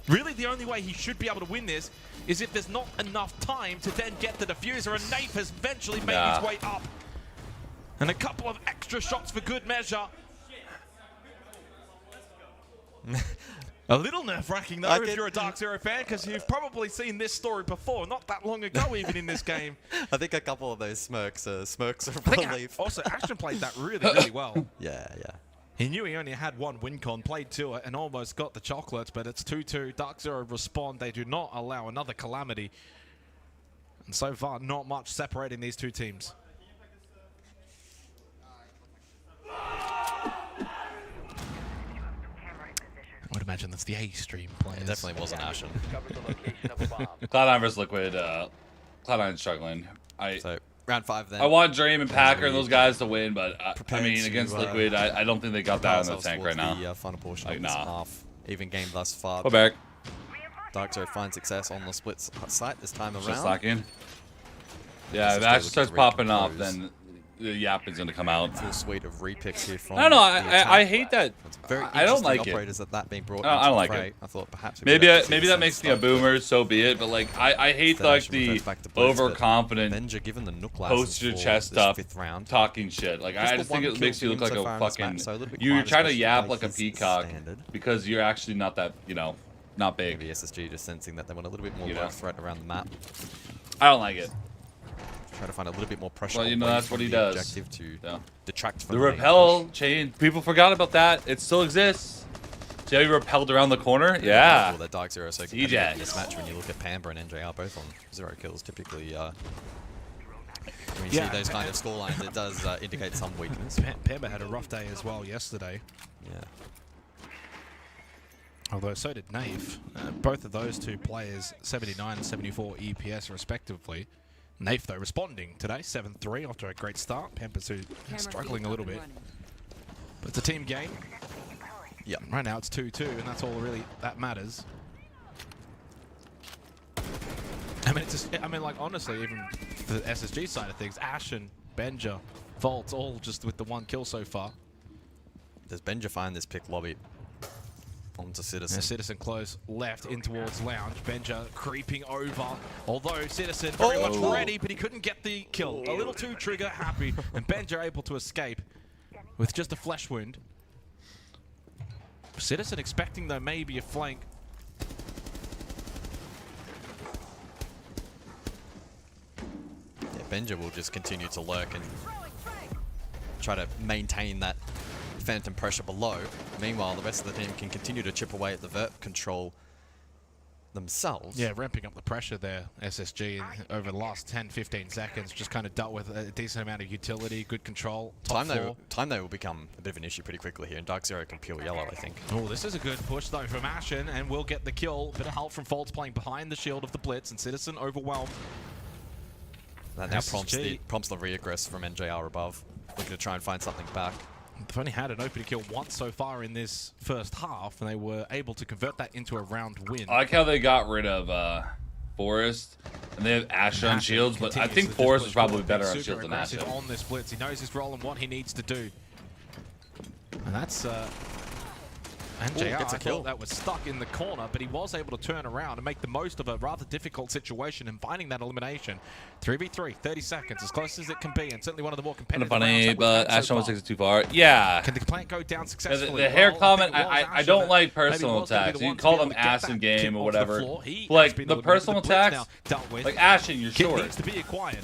Really, the only way he should be able to win this is if there's not enough time to then get the diffuser, and Nafe has eventually made his way up. And a couple of extra shots for good measure. A little nerve-wracking though if you're a Dark Zero fan, because you've probably seen this story before, not that long ago even in this game. I think a couple of those smirks are relief. Also, Ashton played that really well. Yeah. He knew he only had one win con, played to it, and almost got the chocolates, but it's 2-2. Dark Zero respond. They do not allow another Calamity. And so far, not much separating these two teams. I would imagine that's the A-stream players. It definitely wasn't Ashen. Cloud9 versus Liquid. Cloud9 struggling. So round 5 then. I want Dream and Packer and those guys to win, but I mean against Liquid, I don't think they got that in the tank right now. The final portion of this half. Even game thus far. Go back. Dark Zero finds success on the split site this time around. Just slacking. Yeah, if that starts popping off, then the yap is going to come out. Full suite of repicks here from I don't know. I hate that. I don't like operators that being brought I don't like it. I thought perhaps maybe that makes me a boomer. So be it. But like I hate like the overconfident given the nook post your chest up talking shit. Like I just think it makes you look like a fucking you're trying to yap like a peacock because you're actually not that not big. Maybe SSG just sensing that they want a little bit more work threat around the map. I don't like it. Try to find a little bit more pressure. Well, that's what he does. Objective to detract from the repel chain. People forgot about that. It still exists. See how he repelled around the corner? Yeah. That Dark Zero so CJ. In this match, when you look at Pamba and NJR both on 0 kills, typically when you see those kind of scorelines, it does indicate some weakness. Pamba had a rough day as well yesterday. Yeah. Although so did Nafe. Both of those two players, 79 and 74 EPS respectively. Nafe, though, responding today, 7-3 after a great start. Pampa's struggling a little bit. But it's a team game. Yeah. Right now it's 2-2, and that's all really that matters. I mean, like, honestly, even the SSG side of things, Ashen, Benja, Volts, all just with the one kill so far. Does Benja find this pick lobby? Onto Citizen. Citizen close left in towards Lounge. Benja creeping over. Although Citizen very much ready, but he couldn't get the kill. A little too trigger happy, and Benja able to escape with just a flesh wound. Citizen expecting though maybe a flank. Yeah, Benja will just continue to lurk and try to maintain that phantom pressure below. Meanwhile, the rest of the team can continue to chip away at the vert control themselves. Yeah, ramping up the pressure there, SSG, over the last 10-15 seconds. Just kind of dealt with a decent amount of utility, good control. Time though will become a bit of an issue pretty quickly here, and Dark Zero can peel yellow, I think. Oh, this is a good push though from Ashen, and will get the kill. Bit of help from Faults playing behind the shield of the Blitz, and Citizen overwhelmed. That now prompts the reaggress from NJR above, looking to try and find something back. They've only had an opening kill once so far in this first half, and they were able to convert that into a round win. I like how they got rid of Forrest, and they have Ashen on shields, but I think Forrest is probably better on shields than Ashen. On this blitz, he knows his role and what he needs to do, and that's NJR. I thought that was stuck in the corner, but he was able to turn around and make the most of a rather difficult situation and finding that elimination. 3v3, 30 seconds, as close as it can be, and certainly one of the more competitive Kind of funny, rounds but Ashen almost takes it too far. Yeah. Can the plant go down successfully? The hair comment, I don't like personal attacks. You can call them ass in game or whatever. Like, the personal attacks, like Ashen, you're short. Needs to be acquired.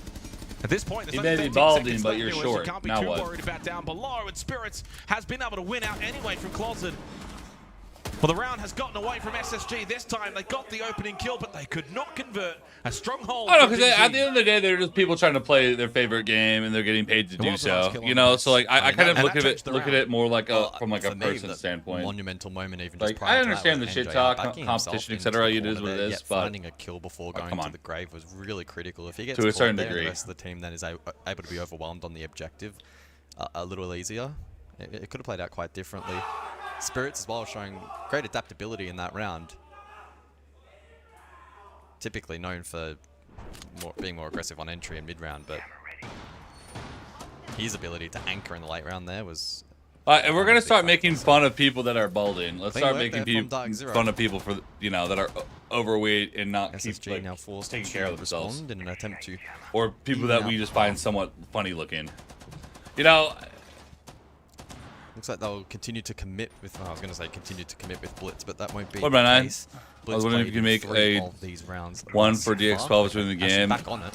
At this point, he may be balding, but you're short. You can't be now too what? worried about down below, and Spirits has been able to win out anyway from Closet. Well, the round has gotten away from SSG. This time they got the opening kill, but they could not convert a stronghold. I don't know, because at the end of the day, they're just people trying to play their favorite game, and they're getting paid to do so. You know, so like I kind of look at it more like from like a person standpoint. Monumental moment, even like just I understand the shit talk, competition, etc. It is what it is, but finding a kill before going to the grave was really critical. If he gets to a certain there, degree, the rest of the team then is able to be overwhelmed on the objective a little easier. It could have played out quite differently. Spirits as well showing great adaptability in that round. Typically known for being more aggressive on entry and mid-round, but his ability to anchor in the late round there was... and we're going to start making fun of people that are balding. Let's start making fun of people for, you know, that are overweight and not keep, like, now forced taking care of themselves. In an attempt to... Or people that we just find somewhat funny looking. You know... Looks like they'll continue to commit with... I was going to say continue to commit with Blitz, but that won't be What about the 9? case. I was wondering if you can make a these rounds one for DX12 within the game. Back on it.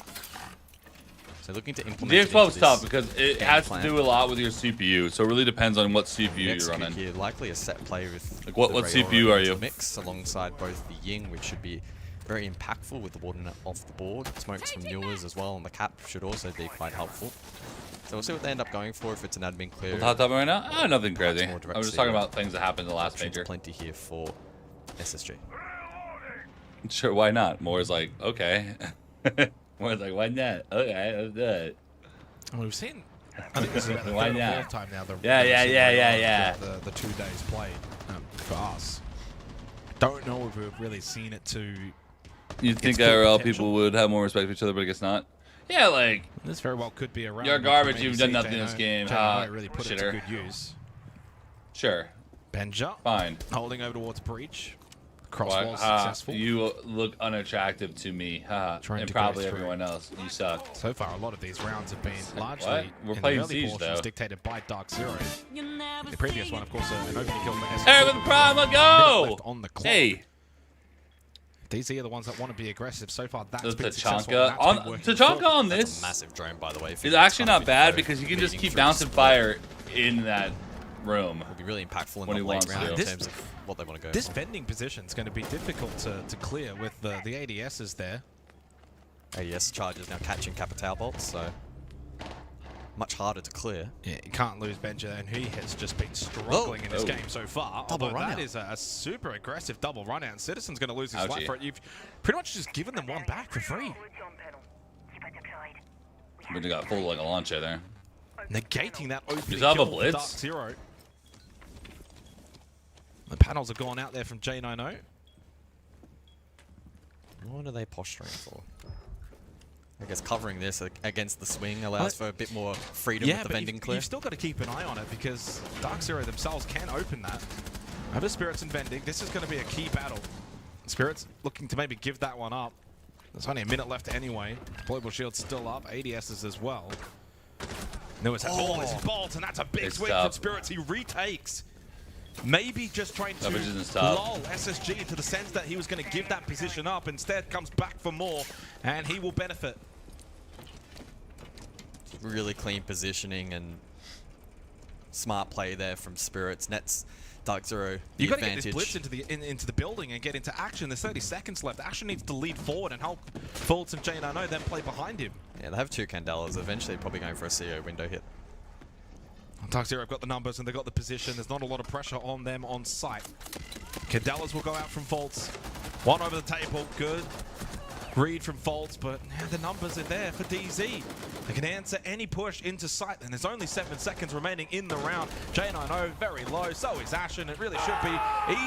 So looking to implement DX12 is tough because it has to do a lot with your CPU. So it really depends on what CPU you're running. Here, likely a set play with like what CPU are you? Mix alongside both the Ying, which should be very impactful with the Warden off the board. Smokes from Newers as well, and the Cap should also be quite helpful. So we'll see what they end up going for if it's an admin clear. What's hot top right now? Oh, nothing crazy. I'm just talking about things that happened in the last major. Plenty here for SSG. Sure, why not? More is like, okay. More is like, why not? Okay, let's do it. And we've seen, I think this is about the why third or not? fourth time now. Yeah. The 2 days played for us. Don't know if we've really seen it to... You'd think IRL people would have more respect for each other, but I guess not. Yeah, like... This very well could be a round. You're garbage, you've done nothing in this game. Really put it to good use. Sure. Benja. Fine. Holding over towards Breach. Crosswall successful. You look unattractive to me. And probably everyone else. You suck. So far, a lot of these rounds have been largely We're playing in the early Siege, portions though. dictated by Dark Zero. The previous one, of course, an opening kill for SSG. Hey, with the problem, go! On the clock. Hey. These are the ones that want to be aggressive. So far, that's the been successful. Tachanka on this. That's a massive drone, by the way. It's actually not bad because you can just keep bouncing fire in that room. It'll be really impactful in when the he late wants round to. in terms of what they want to go This for. vending position is going to be difficult to clear with the ADSs there. ADS charges now catching Capital bolts, so much harder to clear. Yeah, you can't lose Benja, and he has just been struggling in this game so far. Double run that out. is a super aggressive double run out. And Citizen's going to lose his Ouchie. life for it. You've pretty much just given them one back for free. But they got full like a launcher there. Negating that opening Does that have a kill for blitz? Dark Zero. The panels have gone out there from J90. What are they posturing for? I guess covering this against the swing allows for a bit more freedom with the vending clear. You've still got to keep an eye on it because Dark Zero themselves can open that. Over Spirits and vending, this is going to be a key battle. Spirits looking to maybe give that one up. There's only a minute left anyway. Deployable shield's still up. ADSs as well. Lewis has all his bolts, and that's a big swing from Spirits. He retakes. Maybe just trying to lull SSG into the sense that he was going to give that position up. Instead, comes back for more, and he will benefit. Really clean positioning and smart play there from Spirits. Nets Dark Zero the You've got to advantage. get this blitz into the building and get into action. There's 30 seconds left. Ashen needs to lead forward and help Fultz and J90 then play behind him. Yeah, they have 2 Candelas. Eventually, probably going for a CO window hit. Dark Zero have got the numbers and they've got the position. There's not a lot of pressure on them on site. Candelas will go out from Fultz. One over the table. Good read from Fultz, but now the numbers are there for DZ. They can answer any push into sight, and there's only 7 seconds remaining in the round. J90 very low, so is Ashen. It really should be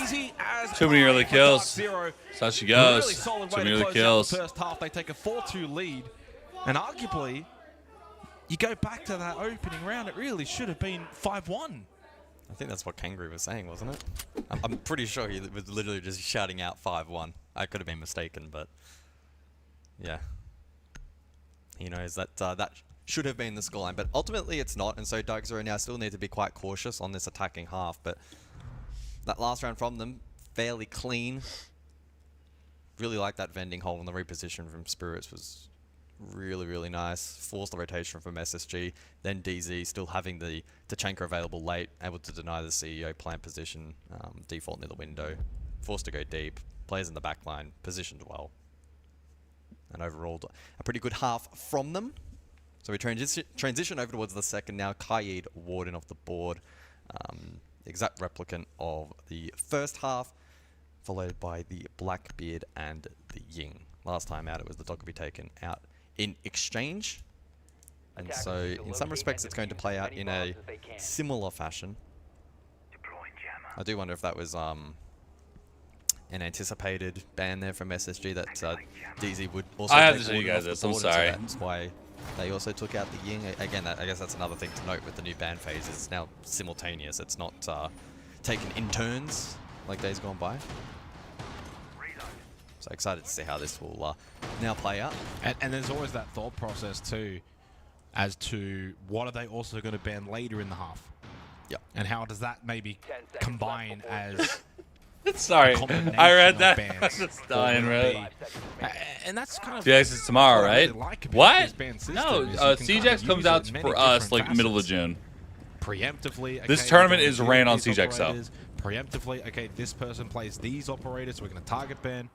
easy as Too many early kills. Zero. That's how she goes. Really solid Too way many to early close out kills. the first half. They take a 4-2 lead, and arguably, you go back to that opening round, it really should have been 5-1. I think that's what Kangaroo was saying, wasn't it? I'm pretty sure he was literally just shouting out 5-1. I could have been mistaken, but yeah. He knows that that should have been the scoreline, but ultimately it's not, and so Dark Zero now still need to be quite cautious on this attacking half, but that last round from them, fairly clean. Really like that vending hole and the reposition from Spirits was Really, really nice. Forced the rotation from SSG. Then DZ still having the Tachanka available late, able to deny the CEO plant position, default near the window, forced to go deep, players in the back line, positioned well. And overall, a pretty good half from them. So we transition over towards the second now. Kaid Warden off the board. Exact replicant of the first half, followed by the Blackbeard and the Ying. Last time out, it was the Dogby taken out in exchange. And so, in some respects, it's going to play out in a similar fashion. I do wonder if that was an anticipated ban there from SSG that DZ would also I have to take show you Warden guys off the this. I'm board, and so sorry. that's why they also took out the Ying. Again, I guess that's another thing to note with the new ban phase. It's now simultaneous. It's not taken in turns like days gone by. So excited to see how this will now play out. And there's always that thought process too, as to what are they also going to ban later in the half? Yeah. And how does that maybe combine as Sorry, I read that. I was just dying, really. And that's kind of CJX is tomorrow, right? What? No, CJX comes out for us like middle of June. Preemptively. This okay, tournament is ran on these CJX, though. operators. Preemptively, okay, this person plays these operators, so we're going to target ban.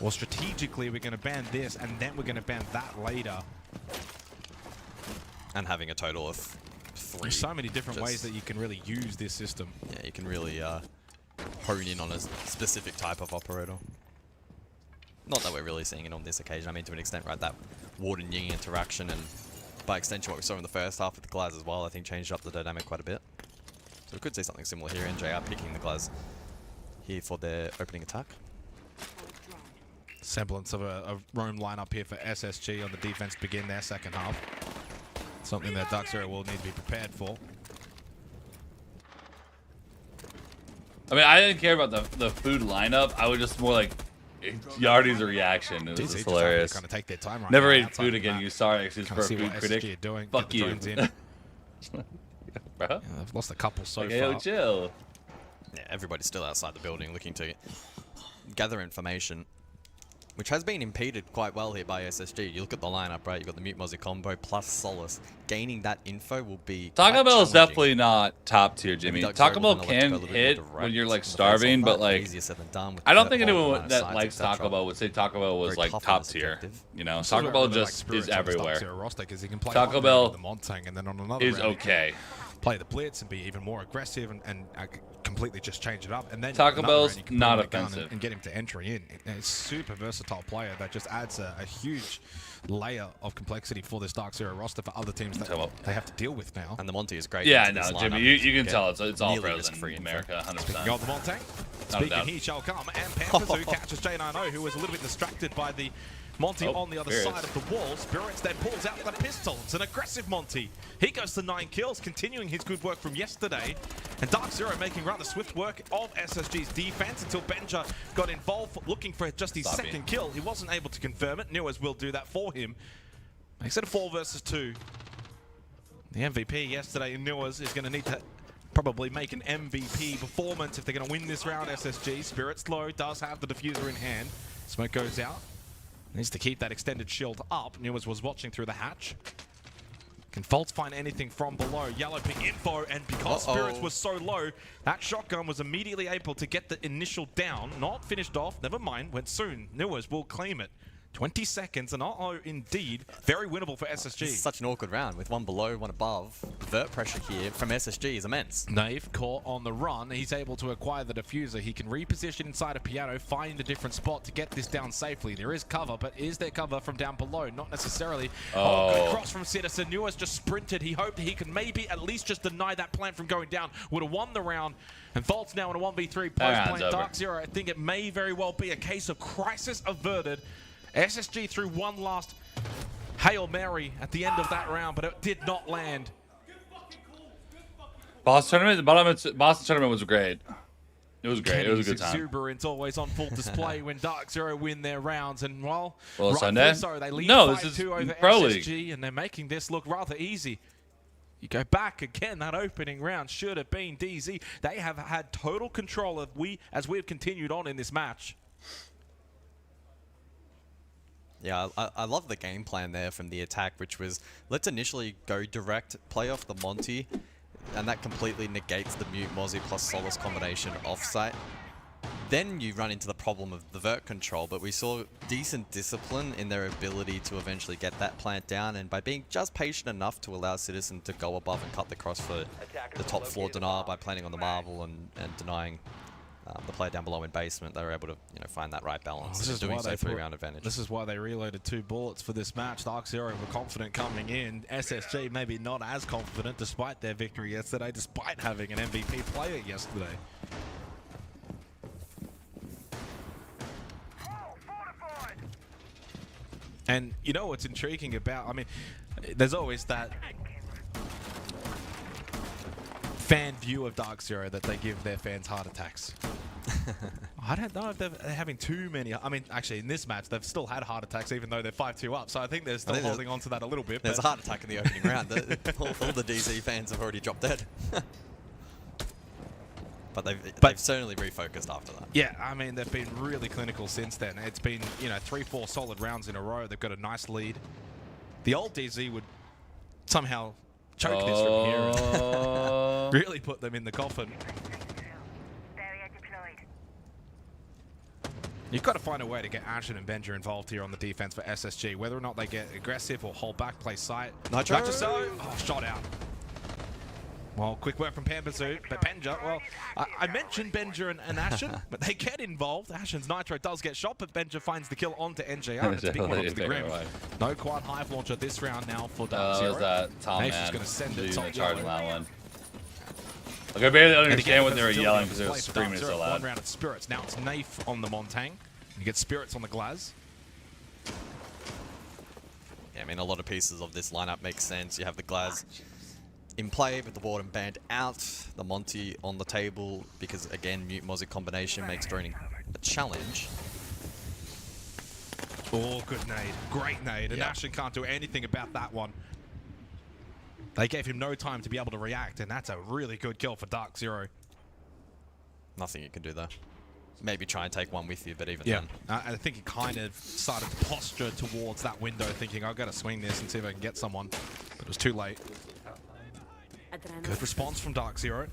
Or strategically, we're going to ban this, and then we're going to ban that later. And having a total of 3. There's so many different ways that you can really use this system. Yeah, you can really hone in on a specific type of operator. Not that we're really seeing it on this occasion. I mean, to an extent, right, that Warden Ying interaction, and by extension, what we saw in the first half with the Glaz as well, I think changed up the dynamic quite a bit. So we could see something similar here. NJR picking the Glaz here for their opening attack. Semblance of a roam lineup here for SSG on the defense to begin their second half. Something that Dark Zero will need to be prepared for. I mean, I didn't care about the food lineup. I was just more like, Yardy's reaction. It was just hilarious. Kind of take their time right Never now, ate food again. You sorry, excuse for a food critic. Doing. Fuck you. Yeah, Bro. they've lost a couple so okay, far. Yo, chill. Yeah, everybody's still outside the building looking to gather information, which has been impeded quite well here by SSG. You look at the lineup, right? You've got the Mute Mozzie combo plus Solace. Gaining that info will be Taco Bell is definitely not top tier, Jimmy. Taco Bell can hit when you're like starving, but like I don't think anyone that likes Taco Bell would say Taco Bell was like top tier. You know, Taco Bell just is everywhere. Taco Bell is okay. Play the blitz and be even more aggressive and completely just change it up. And then Taco Bell's not offensive. And get him to entry in. It's a super versatile player that just adds a huge layer of complexity for this Dark Zero roster for other teams that they have to deal with now. And the Monty is great. Yeah, no, Jimmy, you can tell it's all frozen in America, 100%. Speaking of the Monte, speaking he shall come, and Panthers who catches J90, who was a little bit distracted by the Monty on the other side of the wall. Spirits then pulls out the pistol. It's an aggressive Monty. He goes to 9 kills, continuing his good work from yesterday. And Dark Zero making rather swift work of SSG's defense until Benja got involved looking for just his second kill. He wasn't able to confirm it. Nuas will do that for him. Makes it a 4 versus 2. The MVP yesterday in Nuas is going to need to probably make an MVP performance if they're going to win this round. SSG. Spirit's low, does have the diffuser in hand. Smoke goes out. Needs to keep that extended shield up. Nuas was watching through the hatch. Can Fultz find anything from below? Yellow pick info, and because Spirits was so low, that shotgun was immediately able to get the initial down. Not finished off, never mind, went soon. Nuas will claim it. 20 seconds, and indeed, very winnable for SSG. This is such an awkward round with one below, one above. Vert pressure here from SSG is immense. Nave caught on the run. He's able to acquire the diffuser. He can reposition inside a piano, find a different spot to get this down safely. There is cover, but is there cover from down below? Not necessarily. Good cross from Citizen. Nuas just sprinted. He hoped he could maybe at least just deny that plant from going down. Would have won the round. And Fultz now in a 1v3 post-plant. Dark Zero, I think it may very well be a case of crisis averted. SSG threw one last Hail Mary at the end of that round, but it did not land. Boston tournament was great. It was great. It was a good time. Exuberance always on full display when Dark Zero win their rounds, and well Sunday. So they lead 5-2 over Pro SSG, League. and they're making this look rather easy. You go back again, that opening round should have been DZ. They have had total control as we have continued on in this match. Yeah, I love the game plan there from the attack, which was let's initially go direct, play off the Monty, and that completely negates the Mute Mozzie plus Solace combination offsite. Then you run into the problem of the vert control, but we saw decent discipline in their ability to eventually get that plant down, and by being just patient enough to allow Citizen to go above and cut the cross for the top floor denial by planting on the marble and denying the player down below in basement, they were able to find that right balance. This is doing why so they 3-round advantage. This is why they reloaded 2 bullets for this match. Dark Zero were confident coming in. SSG maybe not as confident despite their victory yesterday, despite having an MVP player yesterday. And you know what's intriguing about, I mean, there's always that fan view of Dark Zero that they give their fans heart attacks. I don't know if they're having too many. I mean, actually, in this match, they've still had heart attacks, even though they're 5-2 up. So I think they're still holding on to that a little bit. There's a heart attack in the opening round. All the DZ fans have already dropped dead. But they've certainly refocused after that. Yeah, I mean, they've been really clinical since then. It's been, 3-4 solid rounds in a row. They've got a nice lead. The old DZ would somehow choke this from here and really put them in the coffin. You've got to find a way to get Ashen and Benja involved here on the defense for SSG. Whether or not they get aggressive or hold back, play sight. Nitro! Oh, shot out. Well, quick work from Pambazu, but Benja, well, I mentioned Benja and Ashen, but they get involved. Ashen's Nitro does get shot, but Benja finds the kill onto NJR. It's a big one onto the grim. No quad hive launcher this round now for Dark Zero. That Tom Nate's man just going to send it top charge on yellow. that one. Like, I barely understand what they were yelling because they were screaming so loud. One round at Spirits. Now it's Nafe on the Montang. You get Spirits on the Glaz. Yeah, I mean, a lot of pieces of this lineup make sense. You have the Glaz in play with the Warden banned out, the Monty on the table because, again, Mute Mozzie combination makes droning a challenge. Oh, good nade. Great nade. And Ashen can't do anything about that one. They gave him no time to be able to react, and that's a really good kill for Dark Zero. Nothing you can do there. Maybe try and take one with you, but even then. I think he kind of started to posture towards that window, thinking, I've got to swing this and see if I can get someone. But it was too late. Good response from Dark Zero.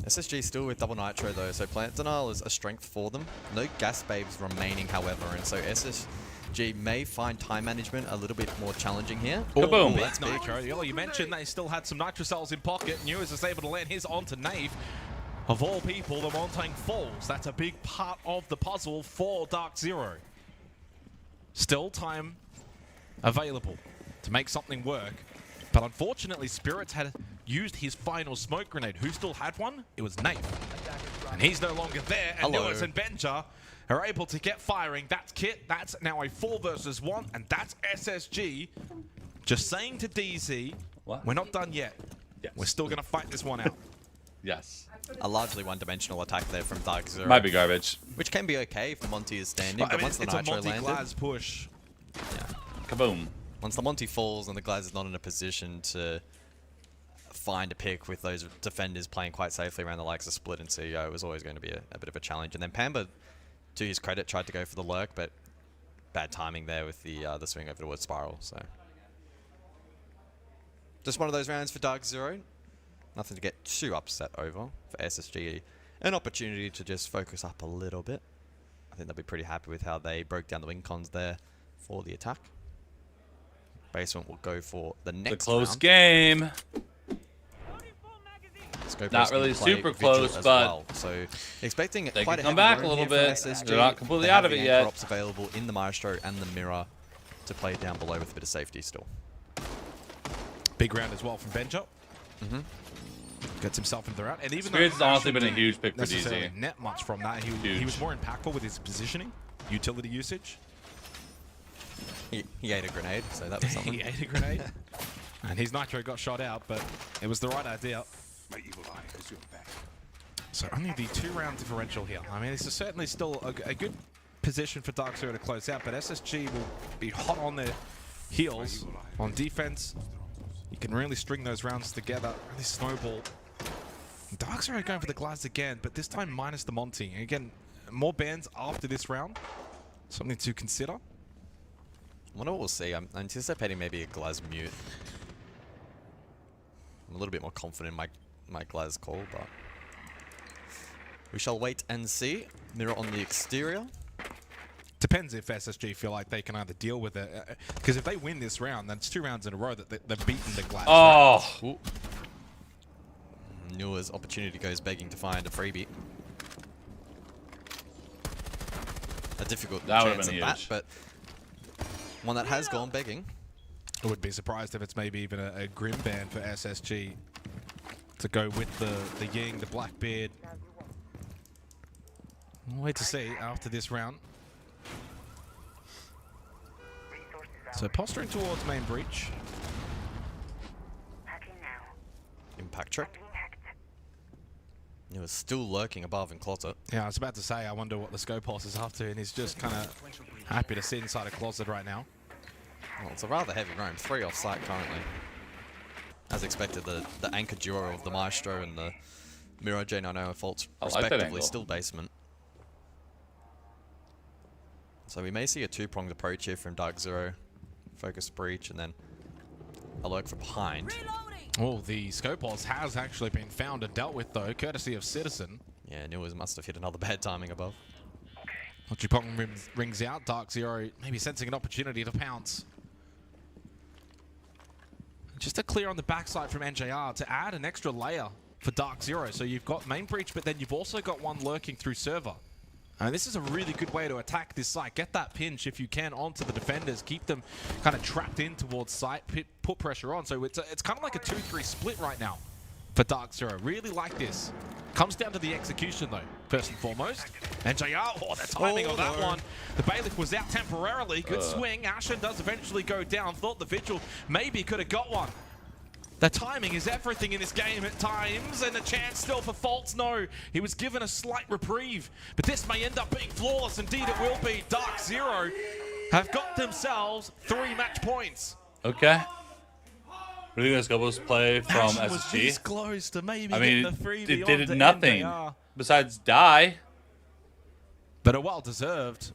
SSG still with double Nitro though, so plant denial is a strength for them. No gas babes remaining, however, and so SSG may find time management a little bit more challenging here. Kaboom! That's Nitro. You mentioned they still had some Nitro cells in pocket. Newers is able to land his onto Nave. Of all people, the Montang falls. That's a big part of the puzzle for Dark Zero. Still time available to make something work. But unfortunately, Spirits had used his final smoke grenade. Who still had one? It was Nate. And he's no longer there. And Lewis and Benja are able to get firing. That's Kit. That's now a 4 versus 1. And that's SSG just saying to DZ, we're not done yet. Yes. We're still going to fight this one out. Yes. A largely one-dimensional attack there from Dark Zero. Might be garbage. Which can be okay if the Monty is standing, but once the it's Nitro a Monty landed... Glaz push. Yeah. Kaboom. Once the Monty falls and the Glaz is not in a position to find a pick with those defenders playing quite safely around the likes of Split and CEO, it was always going to be a bit of a challenge. And then Pamba, to his credit, tried to go for the lurk, but bad timing there with the swing over towards Spiral. So just one of those rounds for Dark Zero. Nothing to get too upset over. For SSG, an opportunity to just focus up a little bit. I think they'll be pretty happy with how they broke down the win cons there for the attack. Basement will go for the next The close round. game. Not really super close, but well. So expecting they quite can a come back a heavy little burn here bit. for SSG. They're not completely They out have of the it anchor yet. ops available in the Maestro and the Mirror to play down below with a bit of safety still. Big round as well from Benja. Gets himself into the round. And even Spirits has though honestly Ashen been a didn't huge pick for necessarily DZ. net much from that. He was more impactful with his positioning, utility usage. He ate a grenade, so that was something. He ate a grenade. And his Nitro got shot out, but it was the right idea. My evil eye has your back. So only the 2-round differential here. I mean, this is certainly still a good position for Dark Zero to close out, but SSG will be hot on their heels on defense. You can really string those rounds together, really snowball. Dark Zero going for the Glaz again, but this time minus the Monty. Again, more bans after this round. Something to consider. I wonder what we'll see. I'm anticipating maybe a Glaz mute. I'm a little bit more confident in my Glaz call, but we shall wait and see. Mirror on the exterior. Depends if SSG feel like they can either deal with it, because if they win this round, then it's 2 rounds in a row that they've beaten the Glaz. Oh! Nua's opportunity goes begging to find a freebie. A difficult chance at that, but one that has gone begging. I wouldn't be surprised if it's maybe even a Grim ban for SSG to go with the Ying, the Blackbeard. We'll wait to see after this round. So posturing towards main breach. Impact trick. He was still lurking above in closet. Yeah, I was about to say, I wonder what the Scopos is after, and he's just kind of happy to sit inside a closet right now. Well, it's a rather heavy roam. 3 off site currently. As expected, the anchor duo of the Maestro and the Miro J90 faults respectively still basement. So we may see a 2-pronged approach here from Dark Zero. Focus breach and then a lurk from behind. Oh, the Scopos has actually been found and dealt with though, courtesy of Citizen. Yeah, Nuas must have hit another bad timing above. Chupong rings out. Dark Zero maybe sensing an opportunity to pounce. Just to clear on the backside from NJR to add an extra layer for Dark Zero. So you've got main breach, but then you've also got one lurking through server. And this is a really good way to attack this site. Get that pinch if you can onto the defenders. Keep them kind of trapped in towards site. Put pressure on. So it's kind of like a 2-3 split right now for Dark Zero. Really like this. Comes down to the execution though, first and foremost. And JR, the timing of that one. The Bailiff was out temporarily. Good swing. Ashen does eventually go down. Thought the Vigil maybe could have got one. The timing is everything in this game at times, and a chance still for faults. No, he was given a slight reprieve, but this may end up being flawless. Indeed, it will be. Dark Zero have got themselves 3 match points. Okay. What do you think Scopos play from Ashen was SSG? this close to maybe I mean, getting the freebie it did onto nothing NJR. besides die. But a well-deserved.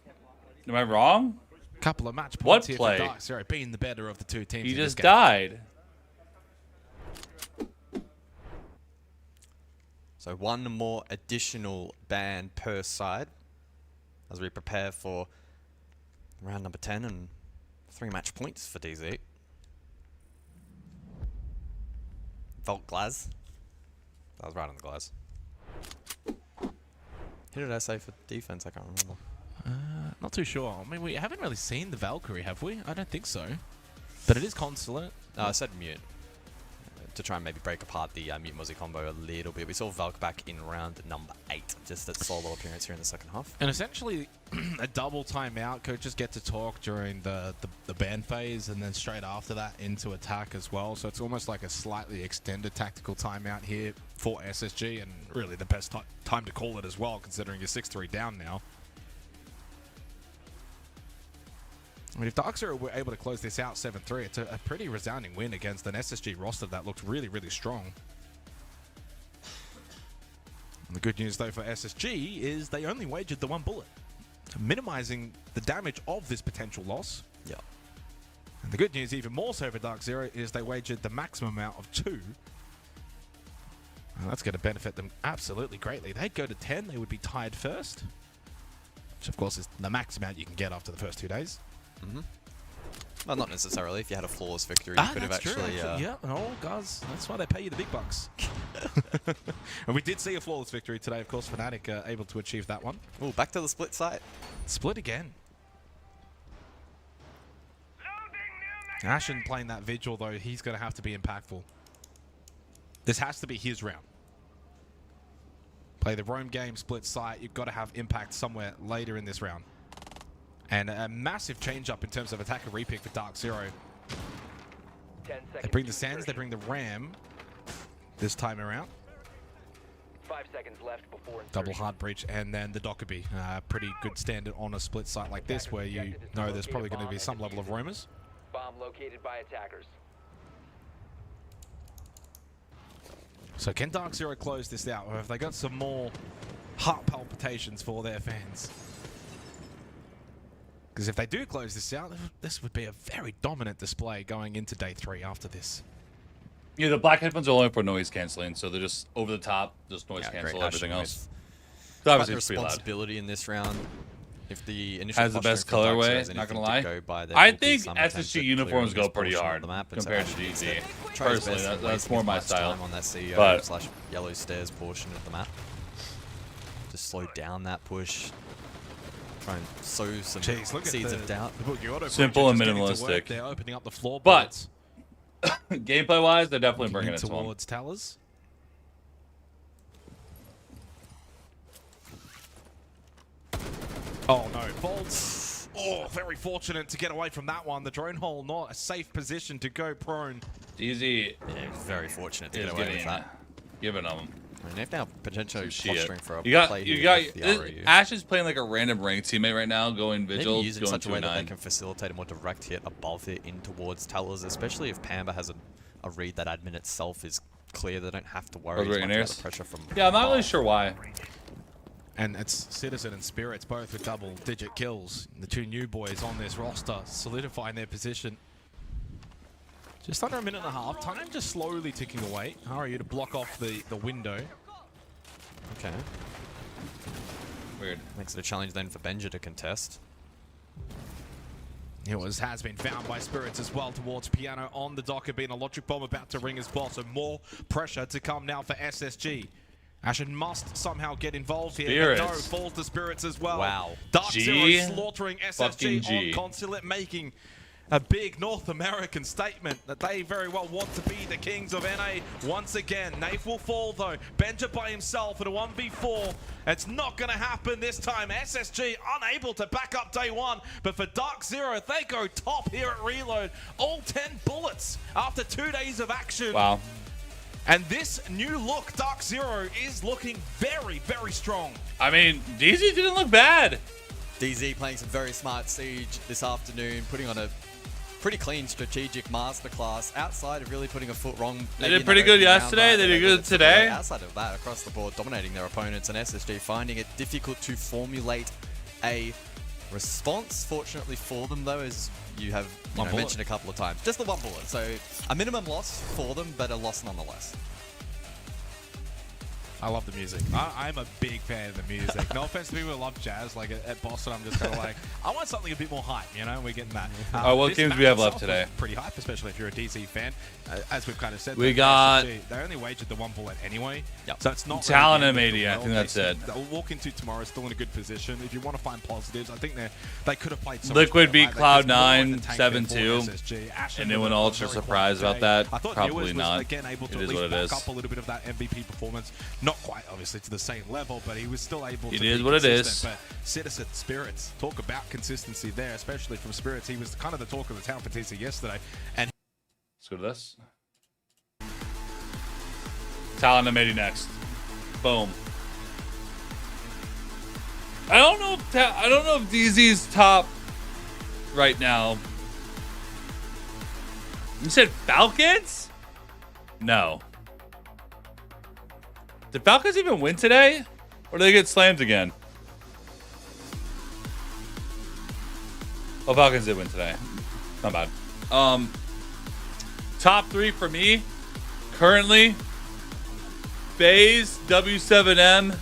Am I wrong? Couple of match What points here play? for Dark Zero, being the better of the 2 teams. He in this just game. died. So 1 more additional ban per side as we prepare for round number 10 and 3 match points for DZ. Vault Glaz. That was right on the Glaz. Who did I say for defense? I can't remember. Not too sure. I mean, we haven't really seen the Valkyrie, have we? I don't think so. But it is Consulate. No, I said mute. To try and maybe break apart the mute Mozzie combo a little bit. We saw Valk back in round number 8, just that solo appearance here in the second half. And essentially, a double timeout. Coaches get to talk during the ban phase, and then straight after that into attack as well. So it's almost like a slightly extended tactical timeout here for SSG, and really the best time to call it as well, considering you're 6-3 down now. I mean, if Dark Zero were able to close this out 7-3, it's a pretty resounding win against an SSG roster that looked really, really strong. And the good news, though, for SSG is they only wagered the 1 bullet, minimizing the damage of this potential loss. Yeah. And the good news, even more so for Dark Zero, is they wagered the maximum amount of 2. And that's going to benefit them absolutely greatly. They'd go to 10, they would be tied first, which, of course, is the max amount you can get after the first 2 days. Well, not necessarily. If you had a flawless victory, you could have actually... Yeah, oh, guys, that's why they pay you the big bucks. And we did see a flawless victory today, of course. Fnatic able to achieve that one. Oh, back to the split site. Split again. Ashen playing that Vigil, though, he's going to have to be impactful. This has to be his round. Play the roam game, split site. You've got to have impact somewhere later in this round. And a massive change-up in terms of attacker repick for Dark Zero. They bring the Sens, they bring the Ram this time around. 5 seconds left before insertion. Double hard breach, and then the Dockerby. Pretty good standard on a split site like this, where you know there's probably going to be some level of roamers. Bomb located by attackers. So can Dark Zero close this out, or have they got some more heart palpitations for their fans? Because if they do close this out, this would be a very dominant display going into day 3 after this. Yeah, the black headphones are only for noise canceling, so they're just over the top, just noise Yeah, cancel great everything Ashen else. But So obviously the it's pretty loud. responsibility in this round, if the initial Has the best posturing for Dark Zero colorway, is not gonna anything to lie. go by, there I will be think some attempt SSG at uniforms clearing go this pretty portion of hard the map, and so compared to Ashen needs DZ. try his Personally, best in that's wasting more as my much style. time on that CEO But slash yellow stairs portion of the map. Just slow down that push. Try and sow some seeds of doubt. simple and minimalistic. They're opening up the floor. But gameplay-wise, they're definitely bringing it to them. Towards Towers. Oh no, Bolts. Oh, very fortunate to get away from that one. The drone hole, not a safe position to go prone. DZ, yeah, very fortunate to get away with that. Giving them. I mean, if now potentially posturing for a you got, play you here got. with the ROU. Ash is playing like a random rank teammate right now, going Maybe vigil, use it in going such a way that they 2-9. can facilitate a more direct hit above it in towards Tellers, especially if Pamba has a read that admin itself is clear. They don't have to worry as much about the pressure from Yeah, I'm not really above. sure why. And it's Citizen and Spirits both with double-digit kills. The two new boys on this roster solidifying their position. Just under a minute and a half. Time just slowly ticking away. ROU to block off the window. Okay. Weird. Makes it a challenge then for Benja to contest. Has been found by Spirits as well towards Piano on the docket, being a logic bomb about to ring as well. So more pressure to come now for SSG. Ashen must somehow get involved here. But no, falls to Spirits as well. Wow. Dark G? Zero slaughtering SSG on Consulate, making a big North American statement that they very well want to be the kings of NA once again. Nafe will fall though. Benja by himself in a 1v4. It's not going to happen this time. SSG unable to back up day 1. But for Dark Zero, they go top here at Reload. All 10 bullets after 2 days of action. Wow. And this new look, Dark Zero, is looking very, very strong. I mean, DZ didn't look bad. DZ playing some very smart Siege this afternoon, putting on a pretty clean strategic masterclass outside of really putting a foot wrong. They did pretty good yesterday. They did good today. Outside of that, across the board, dominating their opponents, and SSG finding it difficult to formulate a response. Fortunately for them, though, as you have mentioned a couple of times, just the one bullet. So a minimum loss for them, but a loss nonetheless. I love the music. I'm a big fan of the music. No offense to people who love jazz. Like at Boston, I'm just kind of like, I want something a bit more hype, you know? We're getting that. What games do we have left today? Pretty hype, especially if you're a DC fan. As we've kind of said, we got. SSG, they only wagered the one bullet anyway. Yep. So it's not Talon really and Media. I think that's it. They'll walk into tomorrow still in a good position. If you want to find positives, I think they could have played so Liquid much beat better. Cloud9 7-2. Anyone ultra surprised about that? I thought Probably Newers not. was again able to It at is what least it back is. up a little bit of that MVP performance. Not quite, obviously, to the same level, but he was still able to It be is what it is. consistent. But Citizen, Spirits, talk about consistency there, especially from Spirits. He was kind of the talk of the town for TC yesterday. And Let's go to this. Talon and Media next. Boom. I don't know if DZ's top right now. You said Falcons? No. Did Falcons even win today? Or did they get slammed again? Oh, Falcons did win today. Not bad. Top 3 for me. Currently, FaZe, W7M,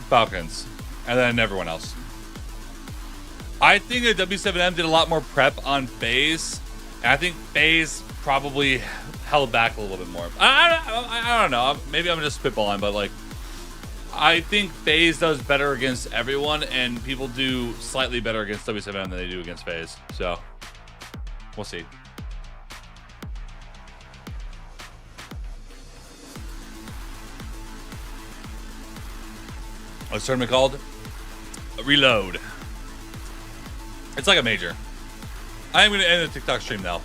Falcons, and then everyone else. I think that W7M did a lot more prep on FaZe, and I think FaZe probably held back a little bit more. I don't know. Maybe I'm just spitballing, but like, I think FaZe does better against everyone, and people do slightly better against W7M than they do against FaZe. So, we'll see. What's the tournament called? Reload. It's like a major. I am going to end the TikTok stream now,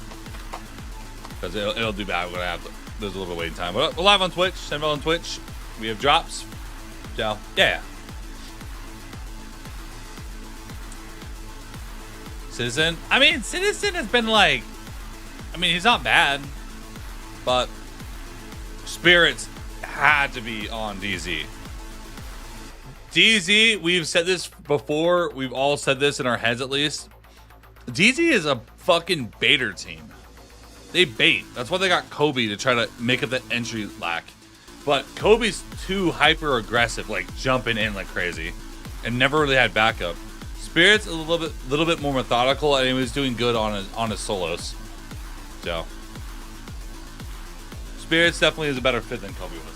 because it'll do bad. We're going to have to, there's a little bit of waiting time. We're live on Twitch, SenVale on Twitch. We have drops. So, yeah. Citizen. I mean, Citizen has been like, I mean, he's not bad, but Spirits had to be on DZ. DZ, we've said this before. We've all said this in our heads at least. DZ is a fucking baiter team. They bait. That's why they got Kobe to try to make up the entry lack. But Kobe's too hyper aggressive, like jumping in like crazy, and never really had backup. Spirit's a little bit more methodical, and he was doing good on his solos. So Spirits definitely is a better fit than Kobe was.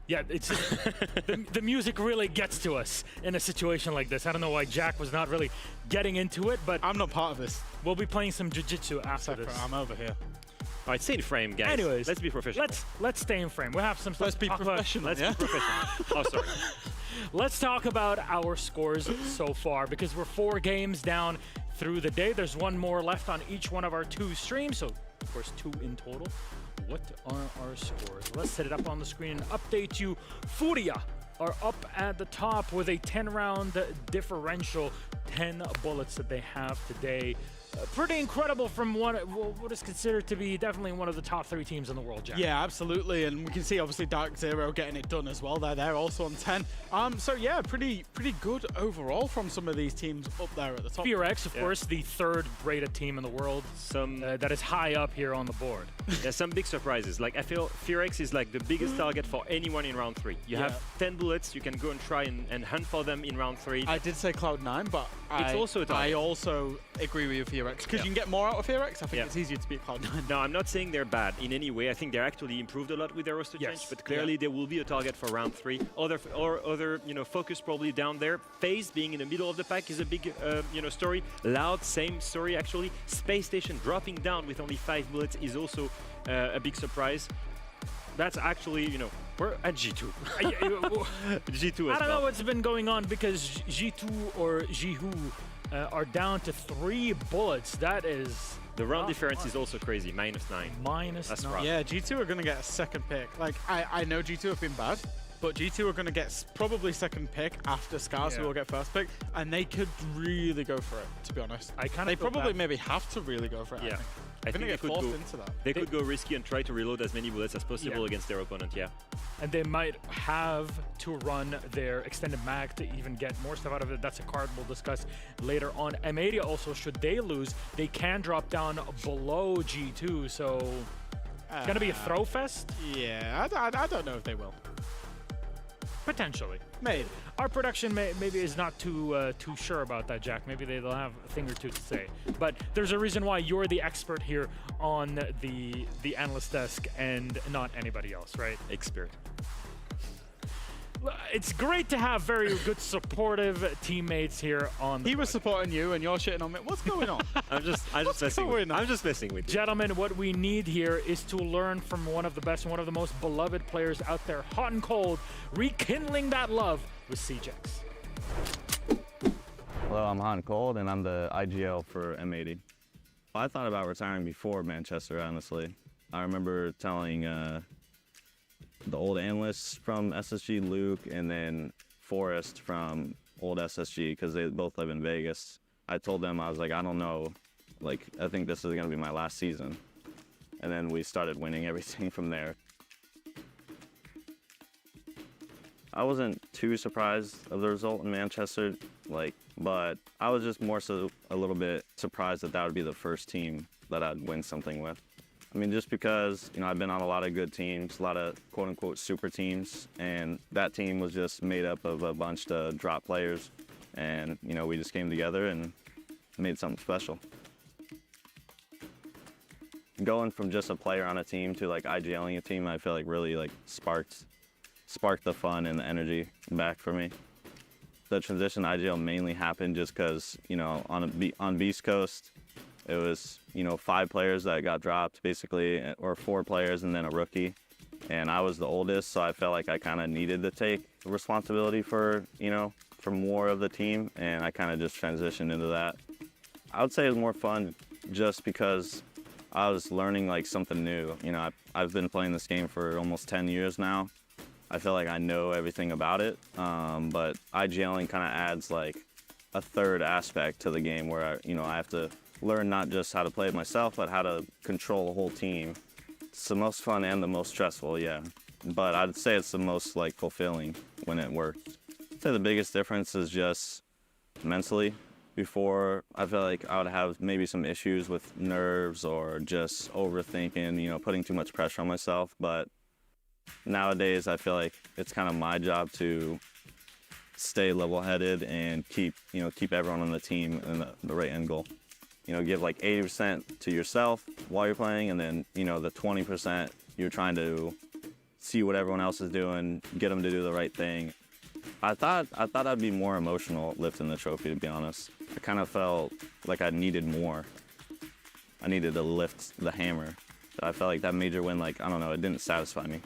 Yeah, it's the music really gets to us in a situation like this. I don't know why Jack was not really getting into it, but I'm not part of this. We'll be playing some jiu-jitsu after this. I'm over here. All right, stay in frame, guys. Anyways, let's be professional. Let's stay in frame. We'll have some stuff. Let's be professional. Let's be professional. Oh, sorry. Let's talk about our scores so far because we're 4 games down through the day. There's one more left on each one of our 2 streams, so of course 2 in total. What are our scores? Let's set it up on the screen and update you. Furia are up at the top with a 10-round differential, 10 bullets that they have today. Pretty incredible from what is considered to be definitely one of the top 3 teams in the world, Jack. Yeah, absolutely, and we can see obviously Dark Zero getting it done as well. They're also on 10. So yeah, pretty good overall from some of these teams up there at the top. FearX, of course, the 3rd rated team in the world. Some that is high up here on the board. There's some big surprises. Like I feel FearX is like the biggest target for anyone in round 3. You have 10 bullets. You can go and try and hunt for them in round 3. I did say Cloud9, but it's also a target. I also agree with you, FearX, because you can get more out of FearX. I think it's easier to beat Cloud9. No, I'm not saying they're bad in any way. I think they're actually improved a lot with their roster change, but clearly there will be a target for round 3. Other focus probably down there. FaZe being in the middle of the pack is a big story. Loud, same story actually. Space Station dropping down with only 5 bullets is also a big surprise. That's actually, we're at G2. G2 as I don't know what's been going on because G2 or Jihu are down to 3 bullets. That is... The round difference is also crazy, -9. That's rough. Yeah, G2 are going to get a second pick. Like, I know G2 have been bad, but G2 are going to get probably second pick after Scars, who will get first pick, and they could really go for it, to be honest. They probably maybe have to really go for it, Yeah. I think they could go into that. They could go risky and try to reload as many bullets as possible against their opponent, And they might have to run their extended mag to even get more stuff out of it. That's a card we'll discuss later on. M80 also, should they lose, they can drop down below G2, so it's going to be a throw fest? Yeah, I don't know if they will. Potentially. Maybe. Our production maybe is not too sure about that, Jack. Maybe they'll have a thing or two to say. But there's a reason why you're the expert here on the analyst desk and not anybody else, right? Expert. It's great to have very good supportive teammates here on the He was supporting you and you're shitting on me. What's going on? I'm just messing with you. Gentlemen, what we need here is to learn from one of the best and one of the most beloved players out there, hot and cold, rekindling that love with CJX. Hello, I'm Hot and Cold, and I'm the IGL for M80. I thought about retiring before Manchester, honestly. I remember telling the old analysts from SSG, Luke, and then Forrest from old SSG, because they both live in Vegas. I told them, I was like, I don't know, like, I think this is going to be my last season. And then we started winning everything from there. I wasn't too surprised of the result in Manchester, but I was just more so a little bit surprised that that would be the first team that I'd win something with. I mean, just because, I've been on a lot of good teams, a lot of quote-unquote super teams, and that team was just made up of a bunch of drop players, and, we just came together and made something special. Going from just a player on a team to IGLing a team, I feel really sparked the fun and the energy back for me. The transition to IGL mainly happened just because, on Beast Coast, it was, 5 players that got dropped basically, or 4 players and then a rookie. And I was the oldest, so I felt like I kind of needed to take responsibility for, for more of the team, and I kind of just transitioned into that. I would say it was more fun just because I was learning something new. I've been playing this game for almost 10 years now. I feel like I know everything about it, but IGLing kind of adds a third aspect to the game where I have to learn not just how to play it myself, but how to control a whole team. It's the most fun and the most stressful, yeah. But I'd say it's the most fulfilling when it works. I'd say the biggest difference is just mentally. Before, I felt like I would have maybe some issues with nerves or just overthinking, putting too much pressure on myself. But nowadays, I feel like it's kind of my job to stay level-headed and keep everyone on the team in the right end goal. Give 80% to yourself while you're playing, and then, the 20% you're trying to see what everyone else is doing, get them to do the right thing. I thought I'd be more emotional lifting the trophy, to be honest. I kind of felt like I needed more. I needed to lift the hammer. I felt like that major win, I don't know, it didn't satisfy me.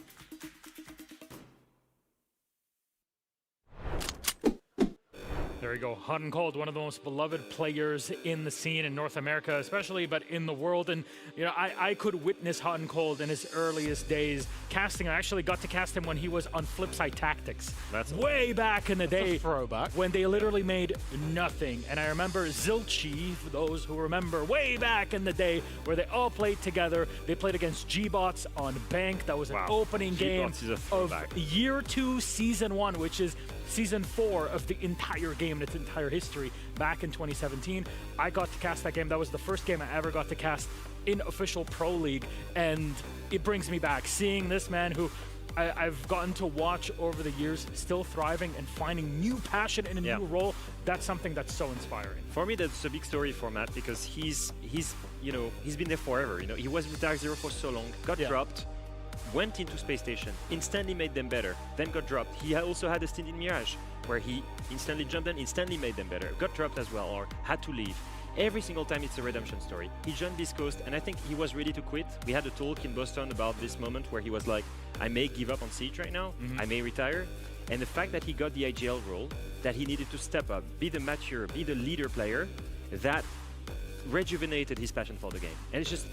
There you go. Hot and Cold, one of the most beloved players in the scene in North America, especially, but in the world. And, I could witness Hot and Cold in his earliest days. Casting, I actually got to cast him when he was on Flipside Tactics. That's way back in the day. Throwback. When they literally made nothing. And I remember Zilchi, for those who remember, way back in the day, where they all played together. They played against G-Bots on Bank. That was an opening game of Year 2, Season 1, which is Season 4 of the entire game in its entire history back in 2017. I got to cast that game. That was the first game I ever got to cast in official Pro League, and it brings me back. Seeing this man who I've gotten to watch over the years, still thriving and finding new passion in a new role, that's something that's so inspiring. For me, that's a big story for Matt, because he's been there forever. He was with Dark Zero for so long, got dropped, went into Space Station, instantly made them better, then got dropped. He also had a stint in Mirage, where he instantly jumped in, instantly made them better, got dropped as well, or had to leave. Every single time it's a redemption story. He joined Beast Coast, and I think he was ready to quit. We had a talk in Boston about this moment where he was like, I may give up on Siege right now, I may retire. And the fact that he got the IGL role, that he needed to step up, be the mature, be the leader player, that rejuvenated his passion for the game. And it's just,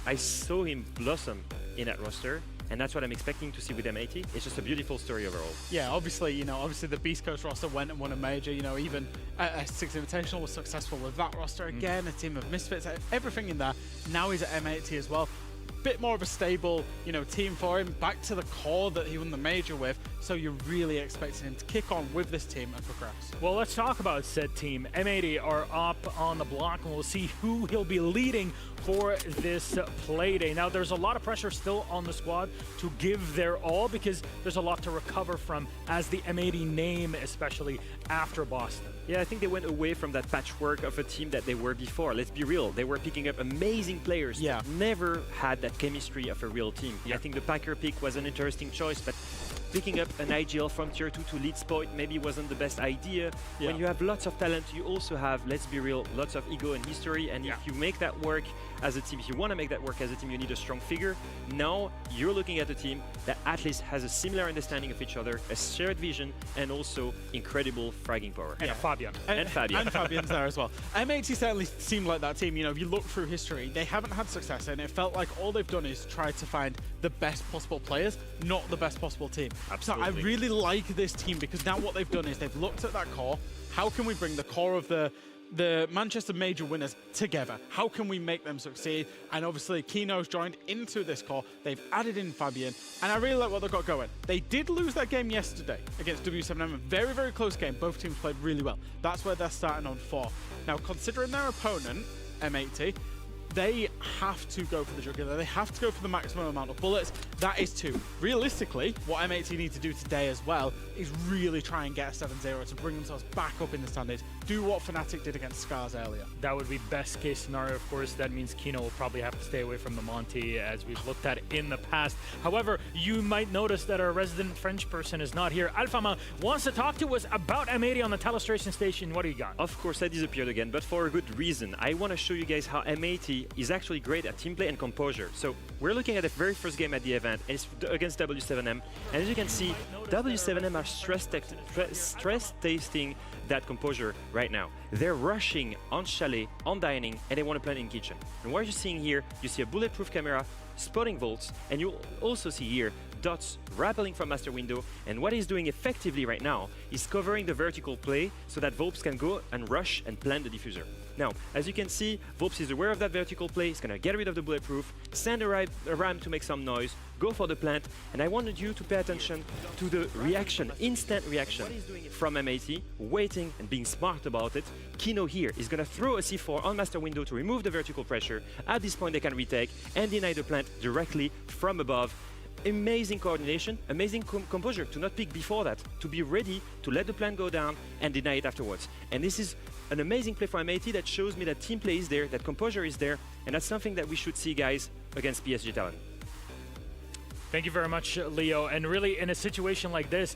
I saw him blossom in that roster, and that's what I'm expecting to see with M80. It's just a beautiful story overall. Yeah, obviously the Beast Coast roster went and won a major. Even a Six Invitational was successful with that roster. Again, a team of misfits, everything in there. Now he's at M80 as well. Bit more of a stable, team for him. Back to the core that he won the major with. So you're really expecting him to kick on with this team and progress. Well, let's talk about said team. M80 are up on the block, and we'll see who he'll be leading for this Playday. Now, there's a lot of pressure still on the squad to give their all, because there's a lot to recover from as the M80 name, especially after Boston. Yeah, I think they went away from that patchwork of a team that they were before. Let's be real. They were picking up amazing players. Yeah. But never had that chemistry of a real team. Yeah. I think the Packer pick was an interesting choice, but picking up an IGL from Tier 2 to Leeds Point maybe wasn't the best idea. Yeah. When you have lots of talent, you also have, let's be real, lots of ego and history. And if you make that work as a team, if you want to make that work as a team, you need a strong figure. Now you're looking at a team that at least has a similar understanding of each other, a shared vision, and also incredible fragging power. And Fabian. And Fabian. And Fabian's there as well. M80 certainly seemed like that team. If you look through history, they haven't had success, and it felt like all they've done is try to find the best possible players, not the best possible team. Absolutely. So I really like this team, because now what they've done is they've looked at that core, how can we bring the core of the Manchester major winners together? How can we make them succeed? And obviously, Kino's joined into this core. They've added in Fabian, and I really like what they've got going. They did lose that game yesterday against W7M. A very, very close game. Both teams played really well. That's where they're starting on 4. Now, considering their opponent, M80, they have to go for the jugular. They have to go for the maximum amount of bullets. That is 2. Realistically, what M80 need to do today as well is really try and get a 7-0 to bring themselves back up in the standings. Do what Fnatic did against Scars earlier. That would be best case scenario, of course. That means Kino will probably have to stay away from the Monty, as we've looked at in the past. However, you might notice that our resident French person is not here. Alphama wants to talk to us about M80 on the telestration station. What do you got? Of course, I disappeared again, but for a good reason. I want to show you guys how M80 is actually great at team play and composure. So we're looking at the very first game at the event, and it's against W7M. And as you can see, W7M are stress testing that composure right now. They're rushing on Chalet, on Dining, and they want to plant in Kitchen. And what you're seeing here, you see a bulletproof camera spotting Volts, and you'll also see here dots rappelling from Master Window, and what he's doing effectively right now is covering the vertical play so that Volps can go and rush and plant the diffuser. Now, as you can see, Volps is aware of that vertical play. He's going to get rid of the bulletproof, send a ram to make some noise, go for the plant, and I wanted you to pay attention to the reaction, instant reaction from M80, waiting and being smart about it. Kino here is going to throw a C4 on Master Window to remove the vertical pressure. At this point, they can retake and deny the plant directly from above. Amazing coordination, amazing composure to not peek before that, to be ready to let the plant go down and deny it afterwards. And this is an amazing play for M80 that shows me that team play is there, that composure is there, and that's something that we should see, guys, against PSG Talon. Thank you very much, Leo. And really, in a situation like this,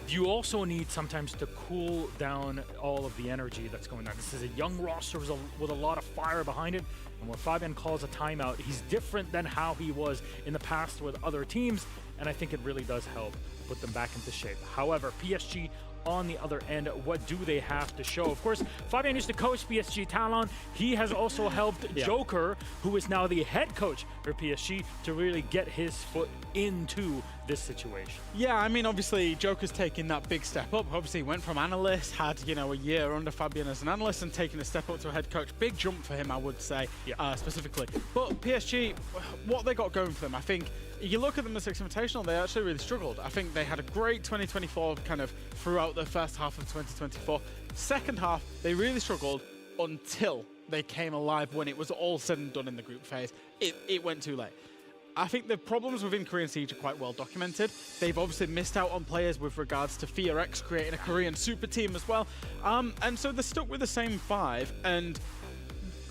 you also need sometimes to cool down all of the energy that's going on. This is a young roster with a lot of fire behind it. And when Fabian calls a timeout, he's different than how he was in the past with other teams. And I think it really does help put them back into shape. However, PSG on the other end, what do they have to show? Of course, Fabian used to coach PSG Talon. He has also helped Joker, who is now the head coach for PSG, to really get his foot into this situation. Yeah, I mean, obviously, Joker's taking that big step up. Obviously, he went from analyst, had, you know, a year under Fabian as an analyst, and taking a step up to a head coach. Big jump for him, I would say, specifically. But PSG, what they got going for them, I think, you look at them as Six Invitational, they actually really struggled. I think they had a great 2024 kind of throughout the first half of 2024. Second half, they really struggled until they came alive when it was all said and done in the group phase. It went too late. I think the problems within Korean Siege are quite well documented. They've obviously missed out on players with regards to FearX creating a Korean super team as well. And so they're stuck with the same 5. And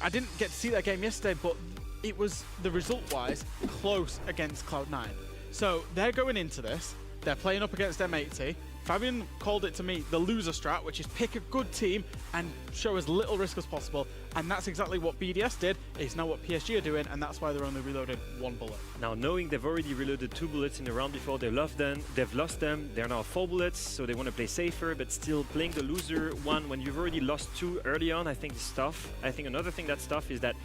I didn't get to see that game yesterday, but it was, the result-wise, close against Cloud9. So they're going into this. They're playing up against M80. Fabian called it to me the loser strat, which is pick a good team and show as little risk as possible. And that's exactly what BDS did. It's now what PSG are doing, and that's why they're only reloaded 1 bullet. Now, knowing they've already reloaded 2 bullets in the round before, they've lost them. They're now 4 bullets, so they want to play safer, but still playing the loser one when you've already lost 2 early on, I think is tough. I think another thing that's tough is that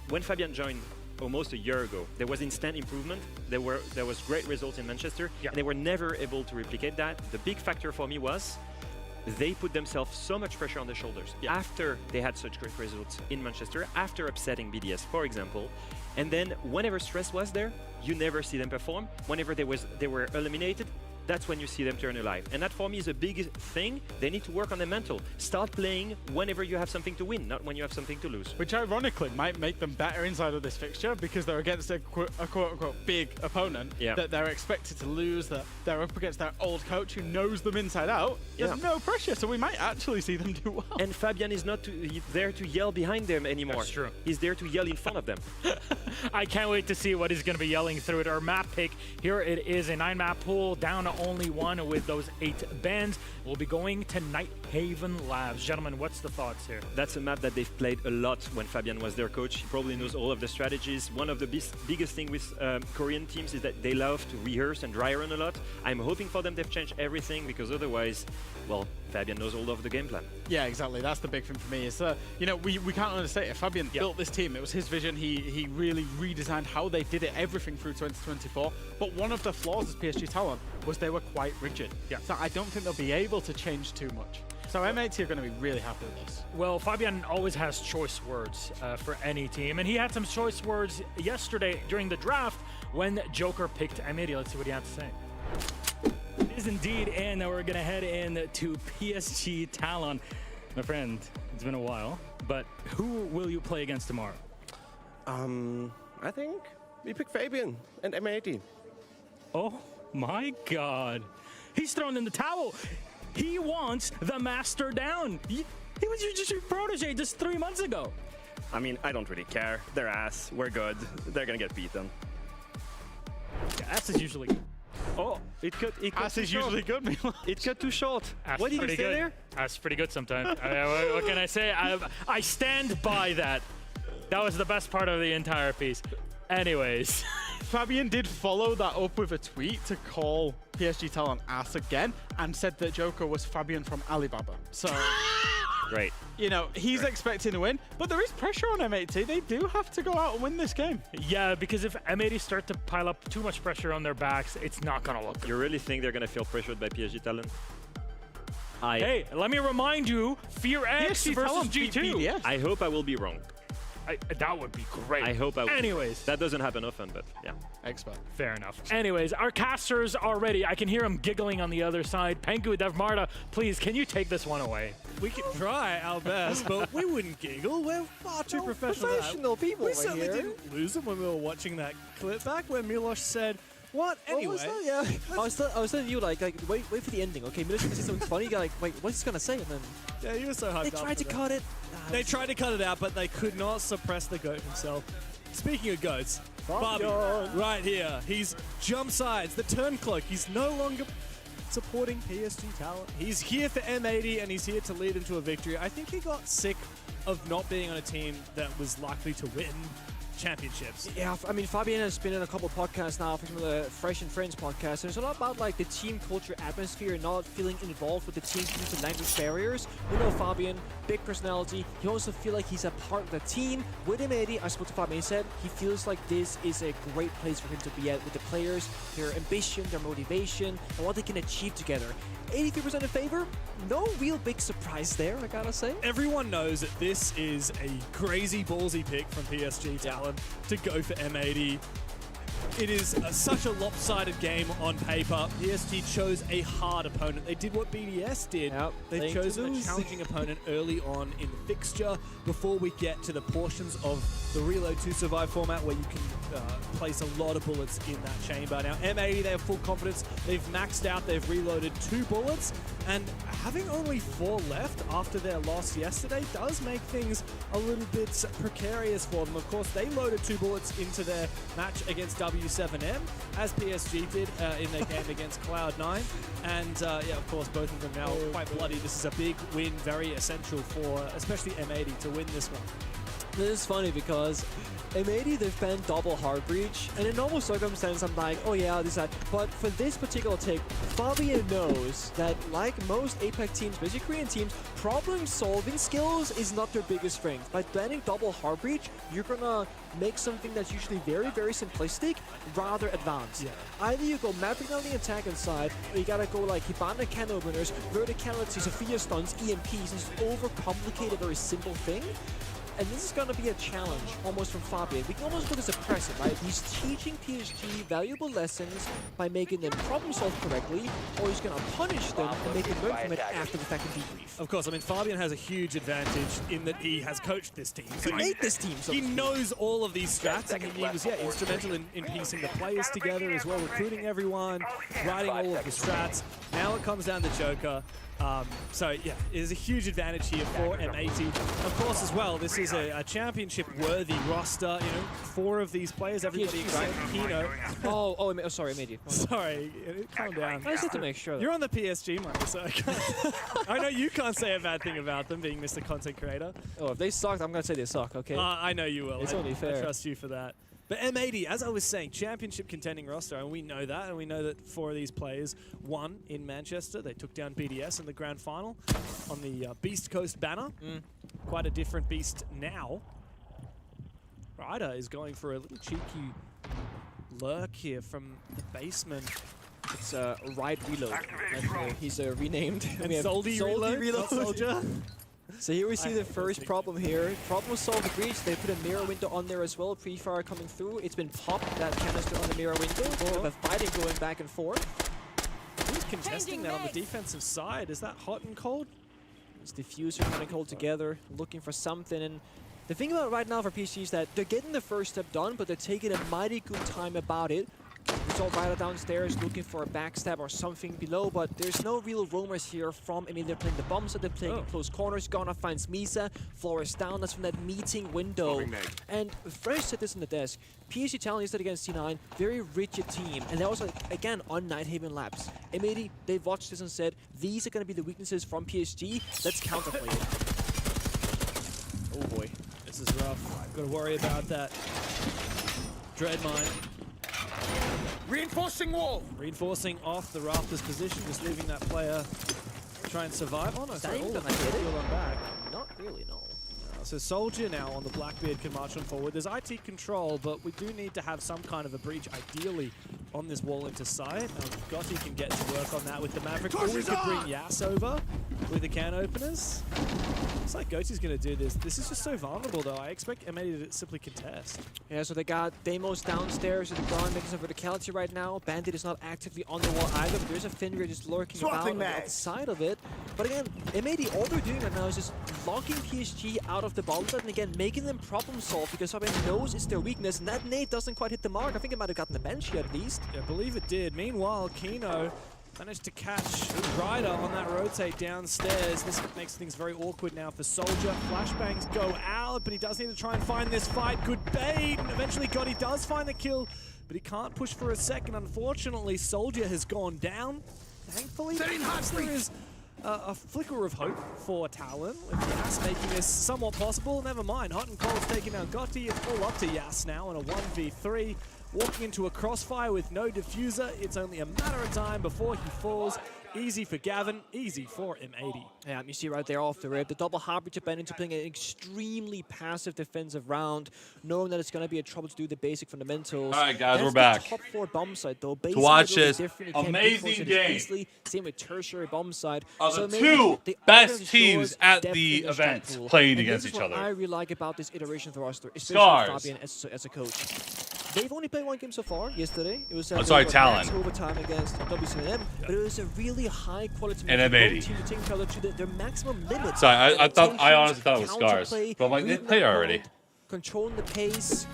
when Fabian joined almost a year ago, there was instant improvement. There was great results in Manchester, and they were never able to replicate that. The big factor for me was they put themselves so much pressure on their shoulders after they had such great results in Manchester, after upsetting BDS, for example. And then whenever stress was there, you never see them perform. Whenever they were eliminated, that's when you see them turn alive. And that for me is a big thing. They need to work on their mental. Start playing whenever you have something to win, not when you have something to lose. Which ironically might make them better inside of this fixture because they're against a quote-unquote big opponent that they're expected to lose, that they're up against their old coach who knows them inside out. There's no pressure, so we might actually see them do well. And Fabian is not there to yell behind them anymore. That's true. He's there to yell in front of them. I can't wait to see what he's going to be yelling through it. Our map pick, here it is, a 9-map pool, down to only 1 with those 8 bands. We'll be going to Nighthaven Labs. Gentlemen, what's the thoughts here? That's a map that they've played a lot when Fabian was their coach. He probably knows all of the strategies. One of the biggest thing with Korean teams is that they love to rehearse and dry run a lot. I'm hoping for them they've changed everything, because otherwise, well, Fabian knows all of the game plan. Yeah, exactly. That's the big thing for me. Is you know, we can't understate it. Fabian built this team. It was his vision. He really redesigned how they did it, everything through 2024. But one of the flaws as PSG Talon was they were quite rigid. So I don't think they'll be able to change too much. So M80 are going to be really happy with this. Well, Fabian always has choice words for any team, and he had some choice words yesterday during the draft when Joker picked M80. Let's see what he had to say. It is indeed, and we're going to head in to PSG Talon. My friend, it's been a while, but who will you play against tomorrow? I think we pick Fabian and M80. Oh my God. He's thrown in the towel. He wants the master down. He was just your protege just 3 months ago. I mean, I don't really care. They're ass. We're good. They're gonna get beaten. Yeah, ass is usually good. Oh, it cut Ass is usually good, Milan. It cut too short. Ass What is did you pretty say good. there? Ass is pretty good sometimes. What can I say? I stand by that. That was the best part of the entire piece. Anyways. Fabian did follow that up with a tweet to call PSG Talon ass again and said that Joker was Fabian from Alibaba. So, Great. you know, he's expecting to win, but there is pressure on M80. They do have to go out and win this game. Yeah, because if M80 start to pile up too much pressure on their backs, it's not going to look good. You really think they're going to feel pressured by PSG Talon? Hey, let me remind you, Fear X PSG versus Talon beat G2. BDS. I hope I will be wrong. That would be great. I hope I will. Anyways. That doesn't happen often, but yeah. Expert. Fair enough. Anyways, our casters are ready. I can hear them giggling on the other side. Pengu, Devmarta, please, can you take this one away? We can try our best, but we wouldn't giggle. We're far too professional. Professional people We over certainly here. didn't lose them when we were watching that clip back where Milos said, what? Anyway. What was that? Yeah. I was telling you, like wait for the ending, okay? Milos gonna say something funny, you're like, wait, what's he gonna say? And then Yeah, you were so hyped they up tried for to that. cut it. They tried to cut it out, but they could not suppress the GOAT himself. Speaking of GOATs, Fabian. Bobby, right here. He's jump sides, the turn cloak. He's no longer supporting PSG talent. He's here for M80, and he's here to lead him to a victory. I think he got sick of not being on a team that was likely to win championships. Yeah, I mean, Fabian has been in a couple of podcasts now, for example, the Fresh and Friends podcast. And it's a lot about like the team culture atmosphere and not feeling involved with the team due to language barriers. We know Fabian, big personality. He wants to feel like he's a part of the team. With M80, I spoke to Fabian, he said he feels like this is a great place for him to be at with the players, their ambition, their motivation, and what they can achieve together. 83% in favor. No real big surprise there, I gotta say. Everyone knows that this is a crazy ballsy pick from PSG Talon to go for M80. It is such a lopsided game on paper. PSG chose a hard opponent. They did what BDS did. They chose a challenging opponent early on in the fixture before we get to the portions of the Reload to Survive format where you can place a lot of bullets in that chamber. Now, M80, they have full confidence. They've maxed out. They've reloaded 2 bullets. And having only 4 left after their loss yesterday does make things a little bit precarious for them. Of course, they loaded 2 bullets into their match against W7M, as PSG did in their game against Cloud9. And yeah, of course, both of them now quite bloody. This is a big win, very essential for especially M80 to win this one. This is funny because M80, they've banned double hard breach, and in normal circumstances, I'm like, oh yeah, this, that. But for this particular take, Fabian knows that, like most APAC teams, especially Korean teams, problem-solving skills is not their biggest strength. By banning double hard breach, you're gonna make something that's usually very, very simplistic rather advanced. Yeah. Either you go mapping on the attack side, or you gotta go like Hibana can openers, verticality, Sophia stuns, EMPs, and just overcomplicate a very simple thing. And this is going to be a challenge, almost from Fabian. We can almost put this as a present, right? He's teaching PSG valuable lessons by making them problem solve correctly, or he's going to punish them and make them learn from it after the fact and debrief. Of course, I mean, Fabian has a huge advantage in that he has coached this team. So he made this team. So he knows all of these strats, and he was instrumental in piecing the players together as well, recruiting everyone, writing all of the strats. Now it comes down to Joker. So yeah, it is a huge advantage here for M80. Of course, as well, this is a championship-worthy roster. You know, 4 of these players, everybody except Kino. Oh, sorry, M80. Sorry, calm down. I just had to make sure. You're on the PSG, Mike, so I know you can't say a bad thing about them being Mr. Content Creator. Oh, if they sucked, I'm gonna say they suck. Okay. I know you will. It's only fair. I trust you for that. But M80, as I was saying, championship contending roster, and we know that, and we know that 4 of these players won in Manchester. They took down BDS in the grand final on the Beast Coast banner. Quite a different beast now. Ryder is going for a little cheeky lurk here from the basement. It's Right Reload. He's renamed. And Soldi Reload, not Soldier. So here we see the first problem here. Problem solved the breach. They put a mirror window on there as well. Pre-fire coming through. It's been popped, that canister on the mirror window. Bit of a fighting going back and forth. Who's contesting that on the defensive side? Is that Hot and Cold? It's Diffuser kind of cold together, looking for something. And the thing about right now for PC is that they're getting the first step done, but they're taking a mighty good time about it. We saw Ryder downstairs looking for a backstab or something below, but there's no real roamers here from. I mean, they're playing the bomb, so they're playing in close corners. Ghana finds Misa, Flores down. That's from that meeting window. And Fresh said this on the desk. PSG Talent yesterday against C9, very rigid team. And that was, again, on Nighthaven Labs. MAD, they watched this and said, these are going to be the weaknesses from PSG. Let's counterplay it. Oh boy, this is rough. I've got to worry about that Dread Mine. Reinforcing wall. Reinforcing off the Rafters position, just leaving that player try and survive. Oh no, sorry, all Same, of them feel on back. Not really, no. So Soldier now on the Blackbeard can march on forward. There's IT control, but we do need to have some kind of a breach, ideally, on this wall into sight. Gotti can get to work on that with the Maverick. Or we could bring Yas over with the can openers. Looks like Gotti's going to do this. This is just so vulnerable, though. I expect MAD to simply contest. Yeah, so they got Deimos downstairs with the Dawn making some verticality right now. Bandit is not actively on the wall either, but there's a Fenrir just lurking about on the outside of it. But again, MAD, all they're doing right now is just locking PSG out of the bomb site and again making them problem solve because Fabian knows it's their weakness, and that nade doesn't quite hit the mark. I think it might have gotten the bench here at least. Yeah, I believe it did. Meanwhile, Kino managed to catch Ryder on that rotate downstairs. This makes things very awkward now for Soldier. Flashbangs go out, but he does need to try and find this fight. Good bait, and eventually Gotti does find the kill, but he can't push for a second. Unfortunately, Soldier has gone down. Thankfully, there is a flicker of hope for Talon, with Yas making this somewhat possible. Never mind, Hot and Cold's taking out Gotti. It's all up to Yas now in a 1v3. Walking into a crossfire with no diffuser. It's only a matter of time before he falls. Easy for Gavin, easy for M80. Yeah, you see right there off the rip, the double Heartbreacher bent into playing an extremely passive defensive round, knowing that it's going to be a trouble to do the basic fundamentals. All right, guys, That's we're back. Top 4 bomb site, though. To watch this amazing game. Same with tertiary bomb site. The two best teams at the event playing against each other. What I really like about this iteration of the roster, especially Scars. Fabian as a coach. They've only played one game so far, yesterday. It was Talon. overtime against WCNM, but it was a really high quality and team to take each other to their maximum limits. Sorry, I honestly thought it was Scars, but I'm like, they played already. Controlling the pace.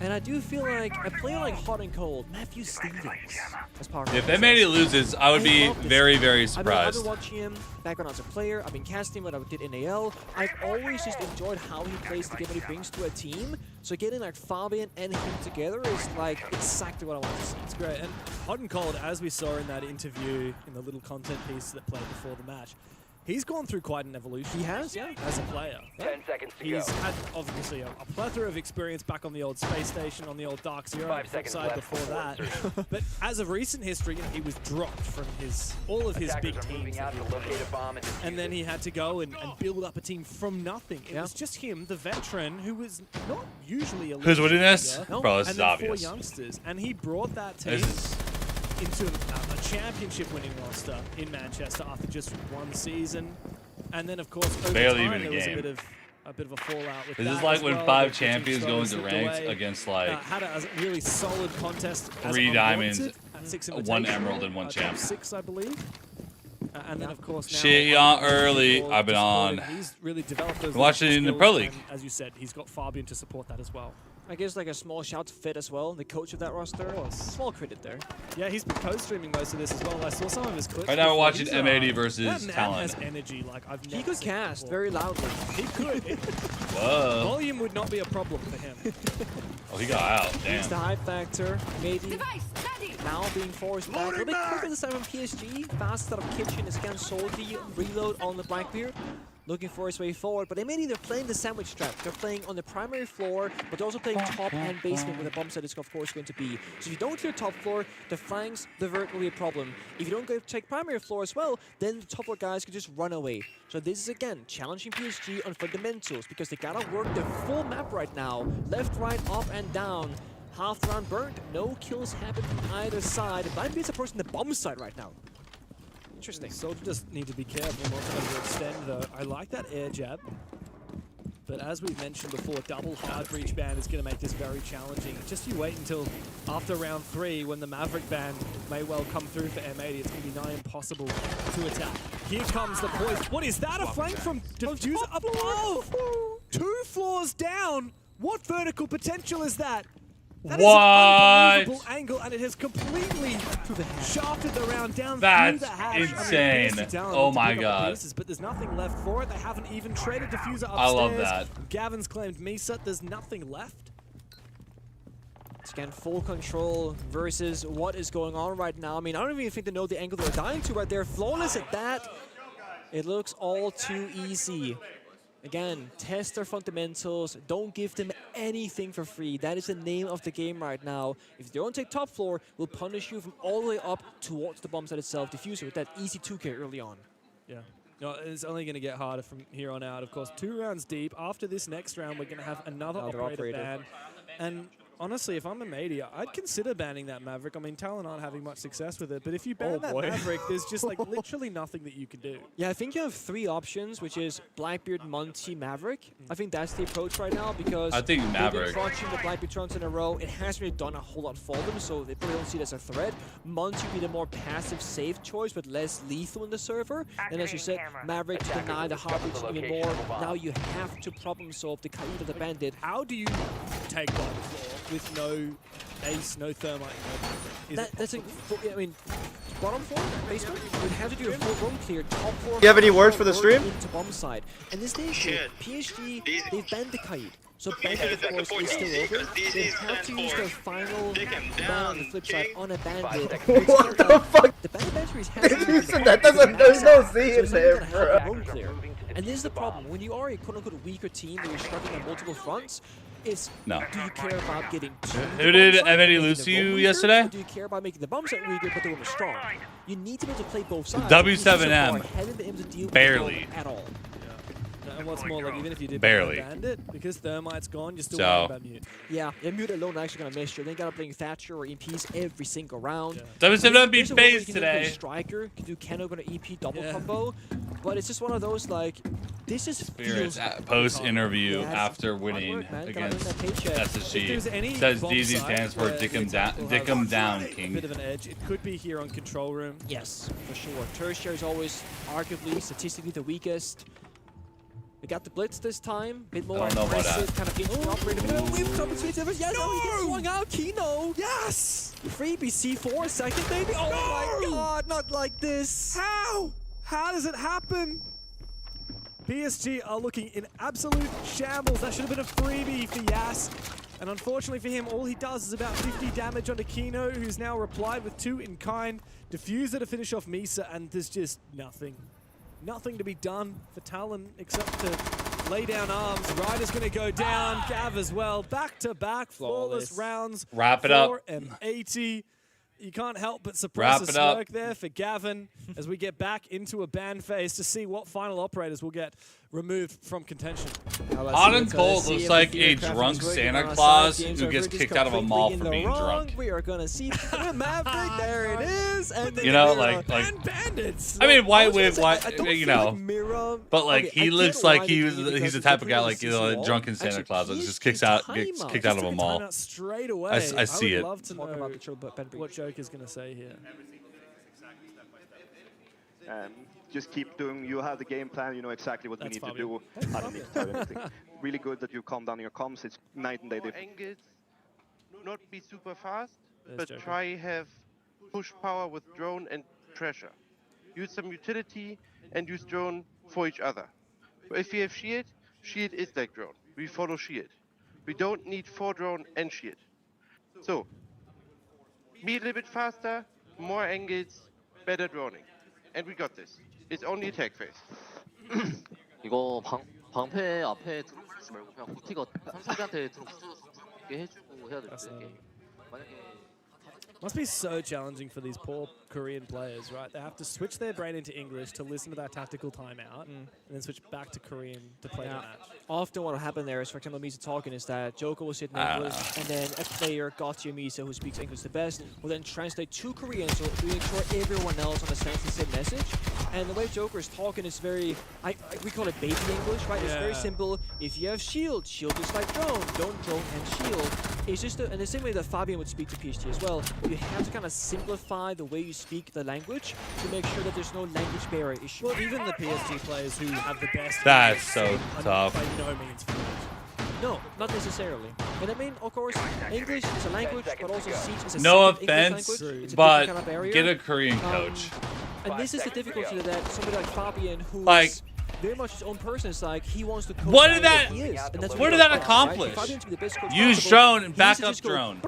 And I do feel like a player like Hot and Cold, Matthew Stevens, as part of If MAD loses, I would be very, very I've surprised. been watching him back when I was a player. I've been casting when I did NAL. I've always just enjoyed how he plays the game, what he brings to a team. So getting like Fabian and him together is like exactly what I want to see. It's great. And Hot and Cold, as we saw in that interview in the little content piece that played before the match, he's gone through quite an evolution. He has, yeah. As a player. 10 seconds to He's go. had, obviously, a plethora of experience back on the old space station, on the old Dark Zero, 5 seconds side left before before that. But as of recent history, he was dropped from all of his Attackers big are teams. moving out to locate a bomb and And then he had to go and build up a team from nothing. It was just him, the veteran, who was not usually a Who's winning this? leader, Bro, this and is then obvious. 4 youngsters. And he brought that team into a championship-winning roster in Manchester after just 1 season. And then, of course, over Barely time, even a there was game. a bit of a fallout with This that is like as when well. 5 The champions go into slipped ranked away. against like Had a really solid contest. as 3 diamonds, unwanted at 6 1 Invitational, emerald, and 1 top champ. 6, I believe. And then, of course, now Shit, on early. I've been on. He's really developed those Watching in the skills, Pro League. and as you said, he's got Fabian to support that as well. I guess like a small shout to Fit as well, the coach of that roster. Small credit there. Yeah, he's been co-streaming most of this as well. I saw some of his clips. Right now we're before. watching He's, MAD versus that man Talon. has energy like I've never He could seen cast before. very loudly. He could. Whoa. Volume would not be a problem for him. Oh, he got out. He's the Damn. hype factor. Maybe now being forced back. A little bit quicker this time from PSG. Fast out of kitchen is again Soldi. Reload on the Blackbeard. Looking for his way forward, but they may either playing the sandwich trap. They're playing on the primary floor, but they're also playing top and basement where the bomb site is of course going to be. So if you don't clear top floor, the flanks, the vert will be a problem. If you don't go take primary floor as well, then the top floor guys can just run away. So this is again challenging PSG on fundamentals because they gotta work the full map right now. Left, right, up, and down. Half the round burned, no kills happened from either side. Blind Beats approaching the bomb side right now. Interesting. Soldier just need to be careful not to overextend though. I like that air jab. But as we've mentioned before, double hard breach ban is going to make this very challenging. Just you wait until after round 3 when the Maverick ban may well come through for M80. It's going to be nigh impossible to attack. Here comes the poison. What is that? A flank from Diffuser above? 2 floors down. What vertical potential is that? That is an unbelievable angle, and it has completely shafted the round down through the hatch. Insane. Oh my god. Pieces, but there's nothing left for it. They haven't even traded Diffuser upstairs. I love that. Gavin's claimed Misa. There's nothing left. It's again full control versus what is going on right now. I mean, I don't even think they know the angle they're dying to right there. Flawless at that. It looks all too easy. Again, test their fundamentals. Don't give them anything for free. That is the name of the game right now. If they don't take top floor, we'll punish you from all the way up towards the bomb site itself. Diffuser with that easy 2K early on. Yeah. No, it's only going to get harder from here on out. Of course, 2 rounds deep. After this next round, we're going to have another operator ban. And honestly, if I'm a media, I'd consider banning that Maverick. I mean, Talon aren't having much success with it, but if you ban that Maverick, there's just like literally nothing that you can do. Yeah, I think you have 3 options, which is Blackbeard, Monty, Maverick. I think that's the approach right now because I think Maverick. They've been watching the Blackbeard runs in a row. It hasn't really done a whole lot for them, so they probably don't see it as a threat. Monty would be the more passive, safe choice, but less lethal in the server. And as you said, Maverick to deny the heartbeats even more. Now you have to problem solve the Kaid of the Bandit. How do you take bottom floor with no ace, no thermite? That's I mean, bottom floor, basement, you'd have to do a full room clear. Top floor. Do you have any words for the stream? Into bomb side. And this day, PSG, they've banned the Kaid. So Bandit, of course, is still open. They have to use their final ban on the flip side on a Bandit. What the fuck? The Bandit batteries have That doesn't, there's no Z in there, bro. Room clear. And this is the problem. When you are a quote-unquote weaker team that you're struggling on multiple fronts, is do you care about getting Who did M80 lose to you yesterday? Or do you care about making the bomb set weaker but the one is strong? You need to be able to play both sides. W7M. Barely. At all. And what's more, like even if you did barely Bandit, because Thermite's gone, you're still worried about Mute. Yeah, Mute alone actually gonna miss you. They gotta bring Thatcher or EPs every single round. W7M beat FaZe today. Striker can do Keno gonna EP double combo, but it's just one of those like this is Spirits post interview after winning against SSG says DZ stands for Dick 'em down, King. Bit of an edge. It could be here on control room. Yes, for sure. Tertiary is always arguably statistically the weakest. We got the blitz this time. Bit more aggressive, kind of operator. Yes, oh, he gets swung out. Keno. Yes. Freebie C4 second, baby. Oh my god, not like this. How? How does it happen? PSG are looking in absolute shambles. That should have been a freebie for Yas. And unfortunately for him, all he does is about 50 damage onto Keno, who's now replied with 2 in kind. Diffuser to finish off Misa, and there's just nothing. Nothing to be done for Talon except to lay down arms. Ryder's going to go down. Gav as well. Back-to-back flawless rounds. Wrap it up. M80. You can't help but suppress a smirk there for Gavin as we get back into a ban phase to see what final operators will get removed from contention. Hot and Cold looks like a drunk Santa Claus who gets kicked out of a mall for being drunk. We are gonna see Maverick. There it is. And you know, like bandits. I mean, you know, but like he looks like he's the type of guy like drunken Santa Claus that just gets kicked out of a mall. Straight away. I see it. I would love to know what Joke is going to say here. Just keep doing, you have the game plan, you know exactly what we need to do. I don't need to tell you anything. Really good that you calm down your comms, it's night and day difference. Angles, not be super fast, but try have push power with drone and treasure. Use some utility and use drone for each other. If we have shield, shield is like drone. We follow shield. We don't need 4 drone and shield. So, be a little bit faster, more angles, better droning. And we got this. It's only attack phase. 이거 방패 앞에 들어오지 말고 그냥 호티가 선수들한테 들어오게 해주고 해야 될 듯. 만약에 Must be so challenging for these poor Korean players, right? They have to switch their brain into English to listen to that tactical timeout, and then switch back to Korean to play the match. Often what will happen there is, for example, Misa talking is that Joker will sit in English, and then a player, Gauthier Misa, who speaks English the best, will then translate to Korean so to make sure everyone else understands the same message. And the way Joker is talking is very, we call it baby English, right? It's very simple. If you have shield, shield is like drone, don't drone and shield. It's just, and the same way that Fabian would speak to PSG as well, you have to kind of simplify the way you speak the language to make sure that there's no language barrier issue. Well, even the PSG players who have the best... That's so tough. By no means fluent. No, not necessarily. And I mean, of course, English is a language, but also Siege is a No second English offense, language. It's a but different kind of area. get a Korean coach. And this is the difficulty that somebody like Fabian, who's Like, very much his own person, is like, he wants to coach what did that? he is, and that's What did that accomplish? Use drone and back up drone.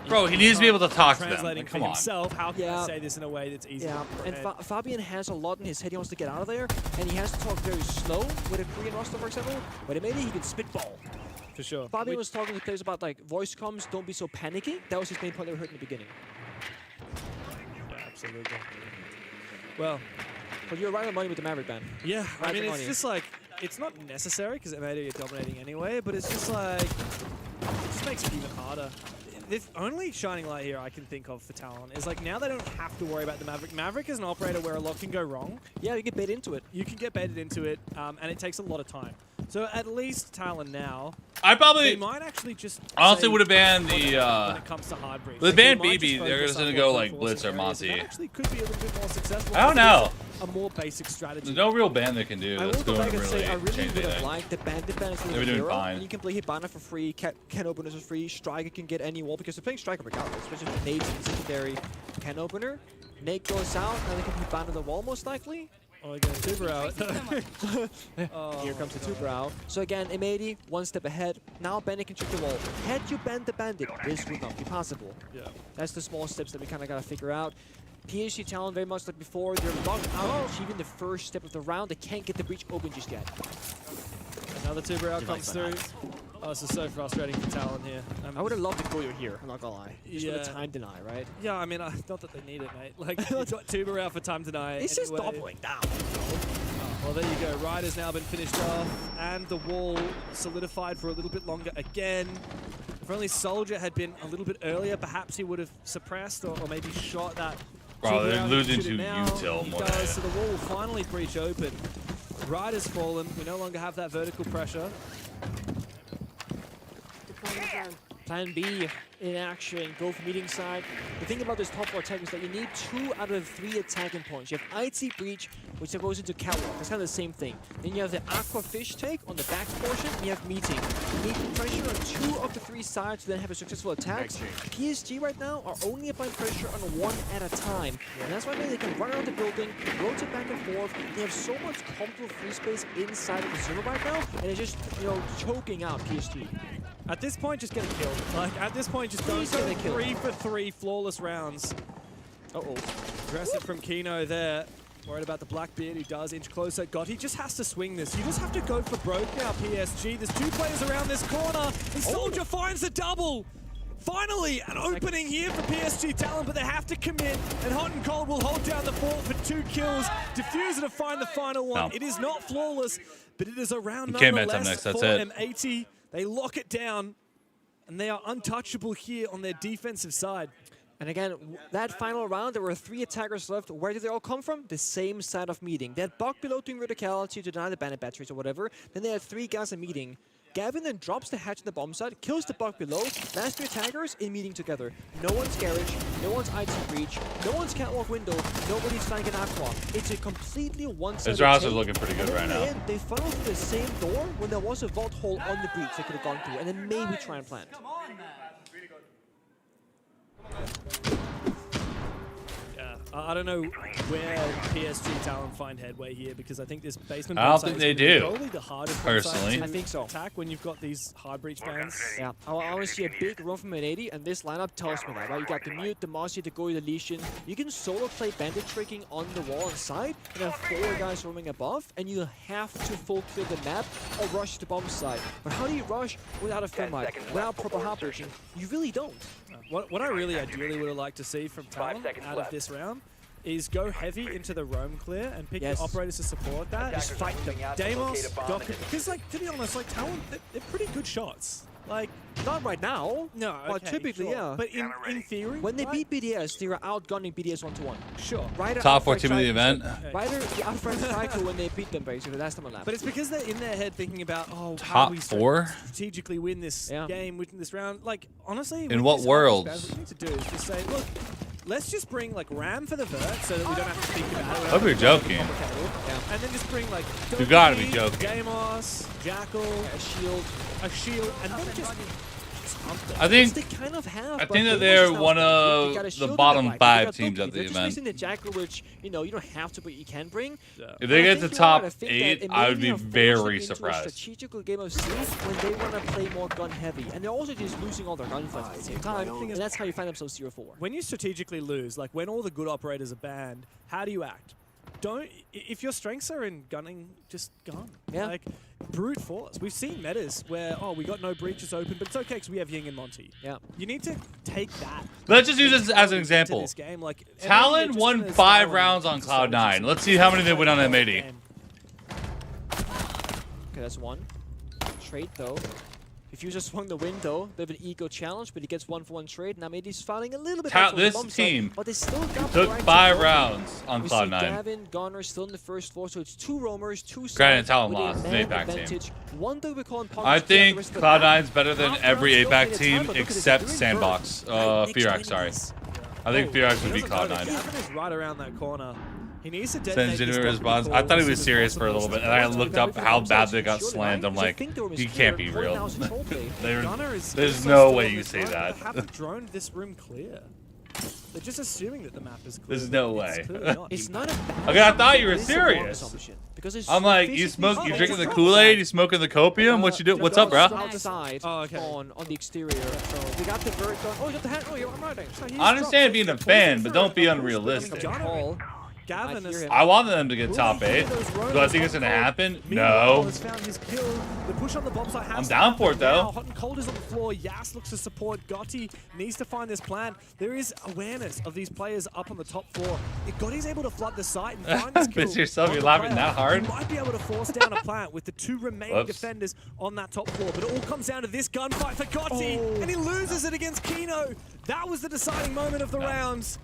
Bro, he needs to be able to talk to them. Translating Like, come for on. himself, how can I say this in a way that's easy? Yeah, and Fabian has a lot in his head he wants to get out of there, and he has to talk very slow with a Korean roster, for example. But maybe he can spitball. For sure. Fabian was talking to players about like voice comms, don't be so panicky. That was his main point that we heard in the beginning. Yeah, absolutely. Well, but you're right on the money with the Maverick ban. Yeah, right I mean, it's just like, it's not necessary because M80 are dominating anyway, but it's just like, it just makes it even harder. The only shining light here I can think of for Talon is like now they don't have to worry about the Maverick. Maverick is an operator where a lot can go wrong. Yeah, you get baited into it. You can get baited into it, and it takes a lot of time. So at least Talon now, I probably they might actually just honestly would have banned the when it comes to hard breach. the ban BB. They're just gonna go like Blitz or Mossy. That actually could be a little bit more successful. I don't know. A more basic strategy. There's no real ban they can do I that's will go going back to and really say I really change would have anything. liked the bandit ban instead They were of doing Hero, fine. and you can play Hibana for free, can openers for free, Striker can get any wall because they're playing Striker regardless, especially with Nate's in secondary can opener. Nate goes out, and they can Hibana the wall most likely. Oh, they get a tuber out. Here comes the tuber out. So again, M80, one step ahead. Now Bandit can check the wall. Had you banned the Bandit, this would not be possible. Yeah. That's the small steps that we kind of got to figure out. PSG Talon, very much like before, they're locked out of achieving the first step of the round. They can't get the breach open just yet. Another tuber out comes through. Oh, this is so frustrating for Talon here. I would have loved to go here, I'm not gonna lie. Just Yeah. with a time deny, right? Yeah, I mean, not that they need it, mate. Like, you got tuber out for time deny. It's just anyway. doubling down. Well, there you go. Ryder's now been finished off, and the wall solidified for a little bit longer again. If only Soldier had been a little bit earlier, perhaps he would have suppressed or maybe shot that. Bro, tuber they're out. losing He shoot to it now. util He more does, than- so the wall will finally breach open. Ryder's fallen. We no longer have that vertical pressure. Plan B in action, go for meeting side. The thing about this top 4 attack is that you need 2 out of 3 attacking points. You have IT Breach, which goes into Catwalk. That's kind of the same thing. Then you have the Aqua Fish take on the back portion, and you have Meeting. You need pressure on 2 of the 3 sides to then have a successful attack. PSG right now are only applying pressure on 1 at a time. And that's why they can run around the building, rotate back and forth. They have so much comfortable free space inside of the Zuma right now, and it's just, you know, choking out PSG. At this point, just get a kill. Like, at this point, just don't go 3 for 3 flawless rounds. Uh-oh. Aggressive from Kino there. Worried about the Blackbeard, who does inch closer. God, he just has to swing this. You just have to go for broke now, PSG. There's 2 players around this corner, and Soldier finds the double. Finally, an opening here for PSG Talon, but they have to commit, and Hot and Cold will hold down the fort for 2 kills. Diffuser to find the final one. No. It is not flawless, but it is a round You can't match up nonetheless next, that's for it. M80. They lock it down, and they are untouchable here on their defensive side. And again, that final round, there were 3 attackers left. Where did they all come from? The same side of meeting. They had Buck below doing verticality to deny the bandit batteries or whatever. Then they had 3 guys in meeting. Gavin then drops the hatch in the bomb side, kills the Buck below. Last 3 attackers in meeting together. No one's garage, no one's IT breach, no one's catwalk window, nobody's flanking aqua. It's a completely one-sided His roster's take. looking pretty good And right in the now. end, they funneled through the same door when there was a vault hole on the breach they could have gone through, and then maybe try and plant. Yeah. I don't know where PSG Talon find headway here because I think this basement. I don't think they do. Probably the hardest Personally, I think so. Attack when you've got these hard breach bans. Yeah, I want to see a big run from an 80, and this lineup tells me that. Right? You got the Mute, the Mossy, the Goy, the Lesion. You can solo play bandit tricking on the wall inside, and have 4 guys roaming above, and you have to full clear the map or rush the bomb side. But how do you rush without a Thermite, without proper hard breaching? You really don't. What I really ideally would have liked to see from Talon out of this round is go heavy into the roam clear and pick the operators to support that. Just fight them. Deimos, because like to be honest, like Talon, they're pretty good shots. Like not right now. No, but typically, sure. yeah. But in theory, when they beat BDS, they were outgunning BDS 1-to-1. Sure. Ryder top 4 team of the event. Ryder outfranked Psycho when they beat them, basically. That's the lap. But it's because they're in their head thinking about, oh, Top how do we 4? strategically win this game, win this round. Like honestly, in what world? What you need to do is just say, look. Let's just bring like Ram for the vert so that we don't have to think about it. I hope you're joking. Yeah. And then just bring like you gotta be joking. Deimos, Jackal, a shield, and then just I think they kind of have, I think that they're one of the bottom 5 teams at the event. Just the Jackal, which you know you don't have to, but you can bring. If they get to top 8, I would be very surprised. A strategical game of Siege when they want to play more gun heavy, and they're also just losing all their gunfights at the same time. And that's how you find themselves 0-4. When you strategically lose, like when all the good operators are banned, how do you act? If your strengths are in gunning, just gun. Yeah. Like brute force. We've seen metas where we got no breaches open, but it's okay because we have Ying and Monty. Yeah. You need to take that. Let's just use this as an example. This game. Like Talon won 5 rounds on Cloud9. Let's see how many they win on M80. Okay, that's 1. Trade though. If you just swung the window, they have an ego challenge, but he gets 1-for-1 trade. Now maybe he's filing a little bit. This team but they still got took 5 rounds on we Cloud9. See Gavin, Gunner still in the first floor, so it's 2 roamers, 2 sides. Granted, Talon lost. It's an APAC team. One that we call I think Cloud9's better than every APAC team except Sandbox. Firax, sorry. I think Firax would be Cloud9. Gavin is right around that corner. He needs to Sends genuine response. I thought he was serious for a little bit, and I looked up how bad they got slammed. I'm like, he can't be real. There's no way you say that. They haven't droned this room clear. They're just assuming that the map is clear. There's no way. It's not a bad okay, I thought you were serious. I'm like, you drinking the Kool-Aid? You smoking the copium? What you do? What's up, bro? Outside on the exterior. We got the bird gun. Oh, you got the hat. Oh, I'm riding. I understand being a fan, but don't be unrealistic. Gavin is I want them to get top 8. Do I think it's going to happen? No. I'm down for it, though. Hot and Cold is on the floor. Yas looks to support. Gotti needs to find this plan. There is awareness of these players up on the top floor. If Gotti's able to flood the site and find this kill, Bitch yourself, you're laughing that hard? He might be able to force down a plant with the 2 remaining defenders on that top floor. But it all comes down to this gunfight for Gotti, and he loses it against Kino. That was the deciding moment of the rounds.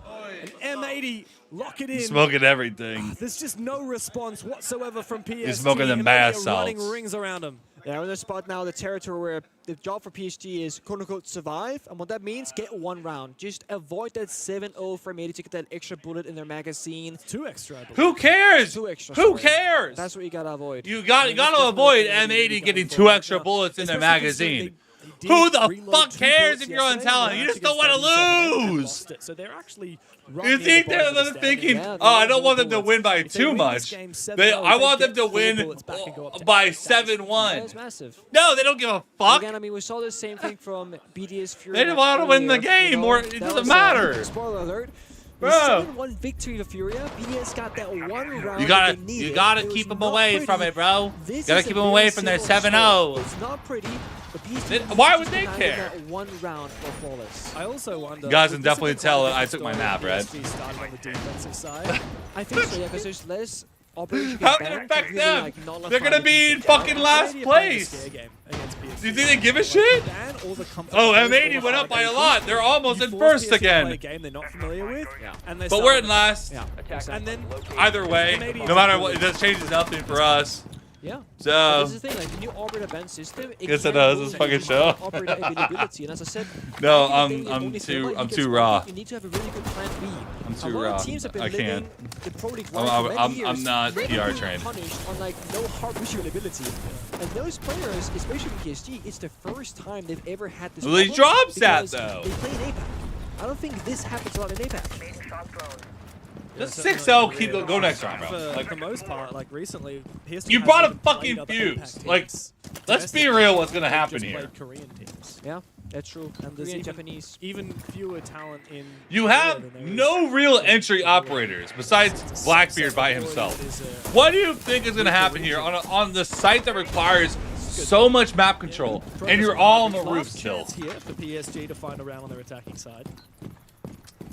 And M80 lock it in. Smoking everything. There's just no response whatsoever from PSG. He's smoking the bath salts. Running rings around him. Yeah, we're in the spot now, the territory where the job for PSG is quote-unquote survive. And what that means, get 1 round. Just avoid that 7-0 from M80 to get that extra bullet in their magazine. 2 extra bullets. Who cares? 2 extra. Who cares? That's what you gotta avoid. You gotta avoid M80 getting 2 extra bullets in their magazine. Who the fuck cares if you're on Talon? You just don't want to lose. So they're actually. You think they're thinking, oh, I don't want them to win by too much. I want them to win by 7-1. That's massive. No, they don't give a fuck. Again, I mean, we saw the same thing from BDS Fury. They didn't want to win the game, or it doesn't matter. Spoiler alert. Bro. 7-1 victory to Furia. BDS got that 1 round. You gotta keep them away from it, bro. You gotta keep them away from their 7-0. It's not pretty. Why would they care? 1 round for flawless. I also wonder. You guys can definitely tell that I took my nap, right? Started on the defensive side. I think so, yeah, because there's less operation. How can it affect them? They're gonna be in fucking last place. Do you think they give a shit? Oh, M80 went up by a lot. They're almost in first again. They're not familiar with. But we're in last. And then either way, no matter what, it changes nothing for us. Yeah. So. This is the thing, like the new operator ban system. Guess it does. This fucking show. Operator availability, and as I said, no, I'm too raw. You need to have a really good plan B. I'm too raw. I can't. I'm not PR trained. Punished on like no hard availability, and those players, especially in PSG, it's the first time they've ever had this. Well, he drops that though. They play in APAC. I don't think this happens a lot in APAC. Just 6-0, keep go next round, bro. For Like, the most part, like recently, PSG you hasn't brought a even played fucking other fuse. APAC Like, teams. let's be real. What's gonna happen Just here? played Korean teams. Yeah, that's true. And there's Korean, even, Japanese. even fewer talent in. You Korea have than there is no real entry operators besides Blackbeard by himself. What do you think is going to happen here on the site that requires so much map control, and you're all on the roof still? Chance here for PSG to find a round on their attacking side.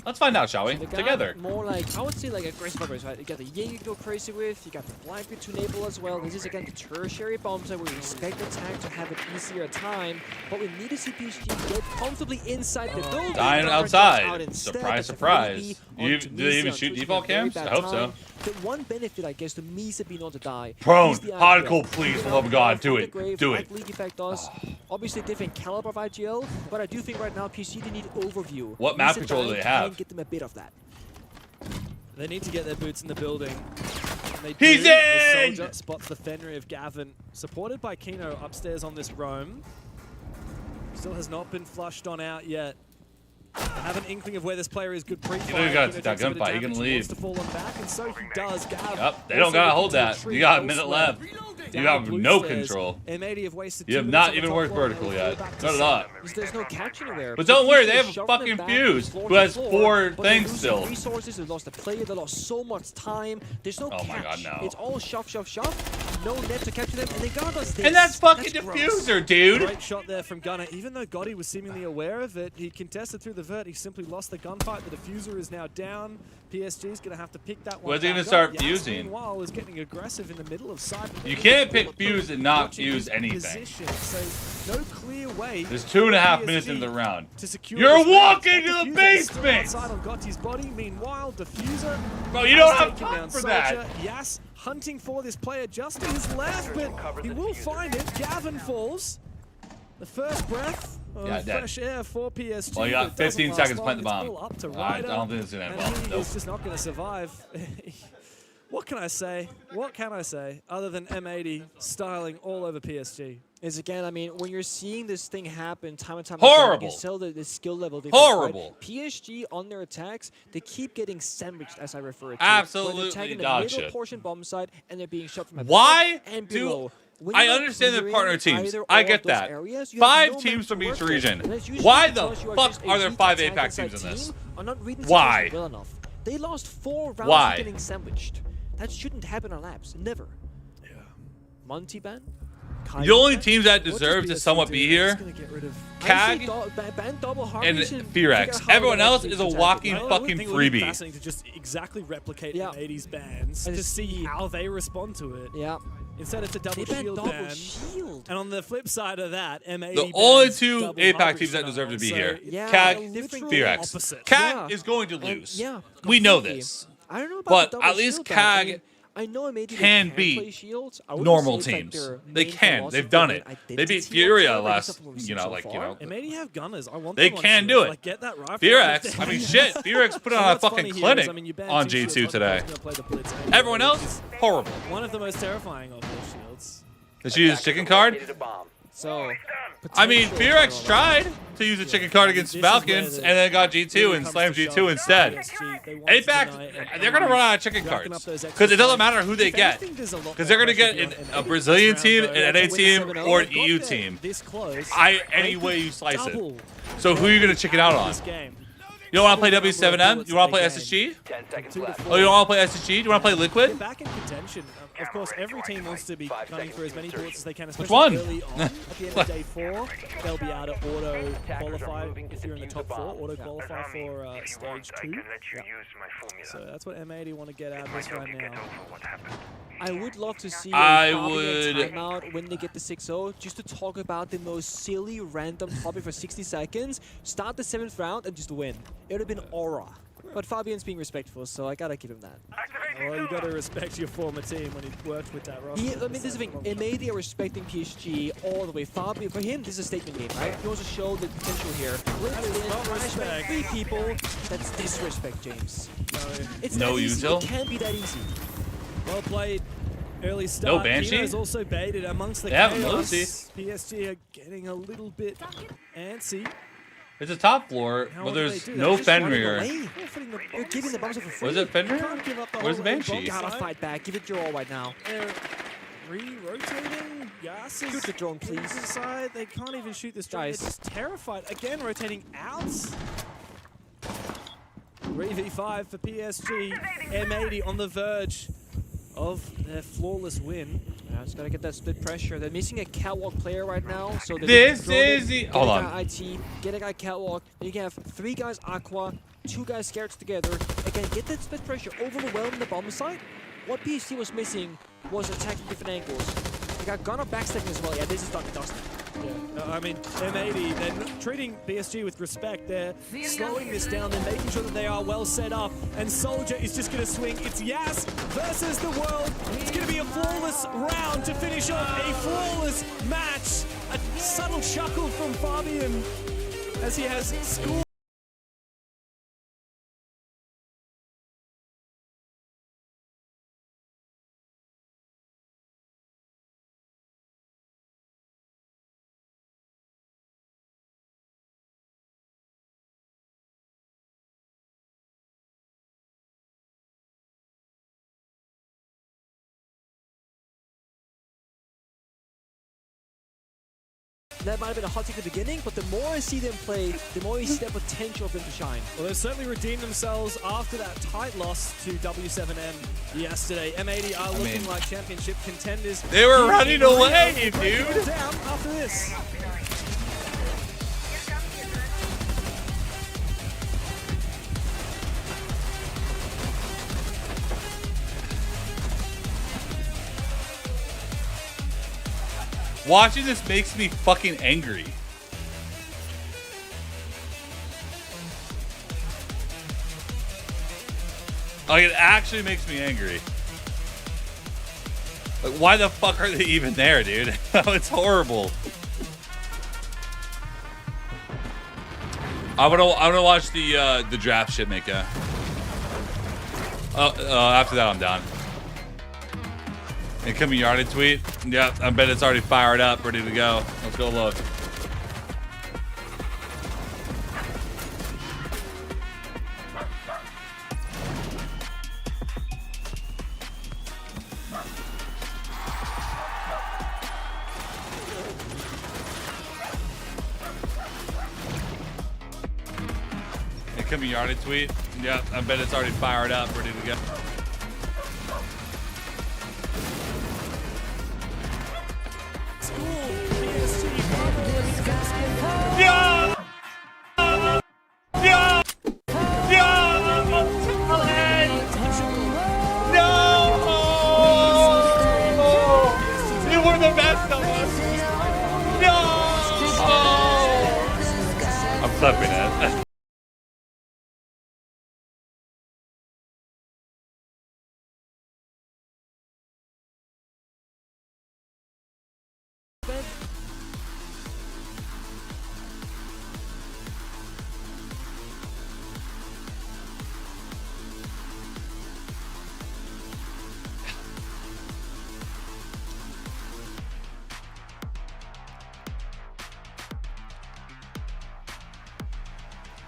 Let's find out, shall we? They got Together. More like, I would say like aggressive operators, right? You got the Jaeger to go crazy with, you got the Blackbeard to enable as well. This is again the tertiary bomb site where we expect the attack to have an easier time, but we need to see PSG get comfortably inside the building. Dying outside. Surprise, surprise. Do they even shoot default cams? I hope so. The one benefit, I guess, to Misa being on to die. Prone, is the particle, IGL. please, for the love of God, do it. Do Like it. League Effect does. Obviously, different caliber of IGL, but I do think right now PSG they need overview. What map Misa control do dying they have? can get them a bit of that. They need to get their boots in the building. And they He's do. The in! Soldier spots the Fenrir of Gavin, supported by Kino upstairs on this roam. Still has not been flushed on out yet. I have an inkling of where this player is. Good pre-fight. You know you gotta Kino take that takes a bit of gunfight. He damage, can wants leave. to fall on back, and so he does. Gav Yep, they don't also gotta looking hold to that. retreat You got a minute elsewhere. left. You Down have blue no stairs. control. M80 have wasted You 2 have minutes not on even the worked top floor. vertical They'll yet. go back to Not at all. There's no catch anywhere. But don't worry, they have a Shoving fucking them back fuse floor who to has floor, 4 but they're things losing still. Resources, they lost the player, they lost so much time. There's no Oh my catch. God, no. It's all shove, shove, shove. No net to capture them, and they got us this. And that's fucking gross. diffuser, dude. Great shot there from Gunner. Even though Gotti was seemingly aware of it, he contested through the vert. He simply lost the gunfight. The diffuser is now down. PSG's going to have to pick that one. Where's he back gonna up. start Yas, fusing? Meanwhile, is getting aggressive in the middle of side. You can't pick fuse and not Watching fuse his anything. position, so no clear way. There's 2.5 for minutes PSG into the round. to secure You're this round. walking That to the diffuser is still basement! outside on Gotti's body. Meanwhile, diffuser. Bro, you don't has have taken time down for Soldier. that. Yas hunting for this player just to his left, but he will find it. Gavin falls. The first breath of Yeah, dead. fresh air for PSG. Well, you got but it doesn't 15 last seconds to long. plant the It's bomb. all up to I Ryder, don't think it's gonna end and well. he Nope. is just not going to survive. What can I say? What can I say other than M80 styling all over PSG? Is again, I mean, when you're seeing this thing happen time and time Horrible. again, you can tell the skill level difference. Horrible. Right? PSG on their attacks, they keep getting sandwiched, as I refer to. Absolutely Where they're tagging the dog middle shit. portion bomb side, and they're being shot from above Why and do below. When I you're not understand the clearing partner teams? either I or get of those that. areas, you have 5 no teams map from to each work with. region. And that's usually Why the because you are fuck just a are there weak 5 attack APAC inside teams in this? team, are not reading the Why? situation well enough. They lost 4 rounds Why? getting sandwiched. That shouldn't happen on laps. Never. Yeah. Monty ban? The only teams that deserve to somewhat be here, CAG and Fearex. Everyone else is a walking fucking freebie. Fascinating to just exactly replicate M80's bans to see how they respond to it. Yeah. Instead, it's a double They banned shield double ban. shield. And on the flip side of that, M80 The only bans 2 double APAC hybrid teams that deserve to be so here, Yeah, CAG, literally Fearex. opposite. CAG is going to lose. Yeah, We know completely. this. I don't know about But the double at least shield ban. I CAG mean, I know maybe they can play beat shields. I wouldn't normal say it's like teams. their They main can. philosophy They've done and it. They identity beat Furia whatsoever, last, except for what we've seen you know, so like, you far. know. M80 have gunners. I want They them on can shield. do it. Like, get that rifle. Fearex, I mean, shit. Fearex put on a What's fucking funny here is, clinic I mean, you ban on 2 shields, G2 one today. person's gonna play the blitz anyway, Everyone which else, is horrible. one of the most terrifying of those shields. Did she use a chicken card? So, I mean, potential Fearex for- tried to use a chicken card against This is where Falcons the- and then got G2 and slammed G2 instead. APAC, they're going to run out of chicken cards. Because it doesn't matter who they get. Because they're going to get a Brazilian team, an NA team, or an EU team. Any way you slice it. So who are you going to chicken out on? You don't want to play W7M? You want to play SSG? 10 seconds left. Oh, you don't want to play SSG? Do you want to play Liquid? Back in contention. Of course, every team wants to be gunning for as many bullets as they can, especially one? early on. At the end of day 4, they'll be able to auto qualify if you're in the top 4, auto qualify for stage 2. So that's what M80 want to get out of this right now. I would love to see I a would- timeout when they get the 6-0, just to talk about the most silly, random topic for 60 seconds, start the 7th round, and just win. It would have been aura. But Fabian's being respectful, so I gotta give him that. Well, you gotta respect your former team when he worked with that roster. I mean, this is the thing. M80 are respecting PSG all the way. Fabian, for him, this is a statement game, right? He wants to show the potential here. That is not respect. 3 people. That's disrespect, James. It's No that easy. util? It can't be that easy. Well played. Early start. Banshee? Kino's also baited amongst the Yeah, chaos. Lucy. PSG are getting a little bit antsy. It's a top floor, How but do they there's do that? no Just running Fenrir. away. They're giving the bombs for free. Was it Fenrir? You can't give up the Where's the whole Banshee? Gotta fight back. Give it your all right now. They're re-rotating. Yes. Shoot the drone, please. Inside. They can't even shoot this drone. Guys. They're just terrified. Again, rotating out. 3v5 for PSG. M80 on the verge of their flawless win. Yeah, just gotta get that split pressure. They're missing a catwalk player right now, so This is the. get Hold a on. guy IT, get a guy catwalk. Then you can have 3 guys aqua, 2 guys scareds together. Again, get that split pressure, overwhelm the bomb site. What PSG was missing was attacking different angles. They got Gunner backstepping as well. Yeah, this is done and dusted. Yeah, I mean, M80, they're treating PSG with respect. They're slowing this down. They're making sure that they are well set up. And Soldier is just going to swing. It's Yas versus the world. It's going to be a flawless round to finish off a flawless match. A subtle chuckle from Fabian as he has scored. That might have been a hot take at the beginning, but the more I see them play, the more you see the potential of them to shine. Well, they've certainly redeemed themselves after that tight loss to W7M yesterday. M80 are looking like championship contenders. They were running away, dude. Down after this. Watching this makes me fucking angry. Like, it actually makes me angry. Like, why the fuck are they even there, dude? It's horrible. I'm gonna watch the draft shit, Mika. After that I'm done. Incoming yarded tweet. Yep, I bet it's already fired up, ready to go. Let's go look. Incoming yarded tweet. Yep, I bet it's already fired up, ready to go. Clapping it.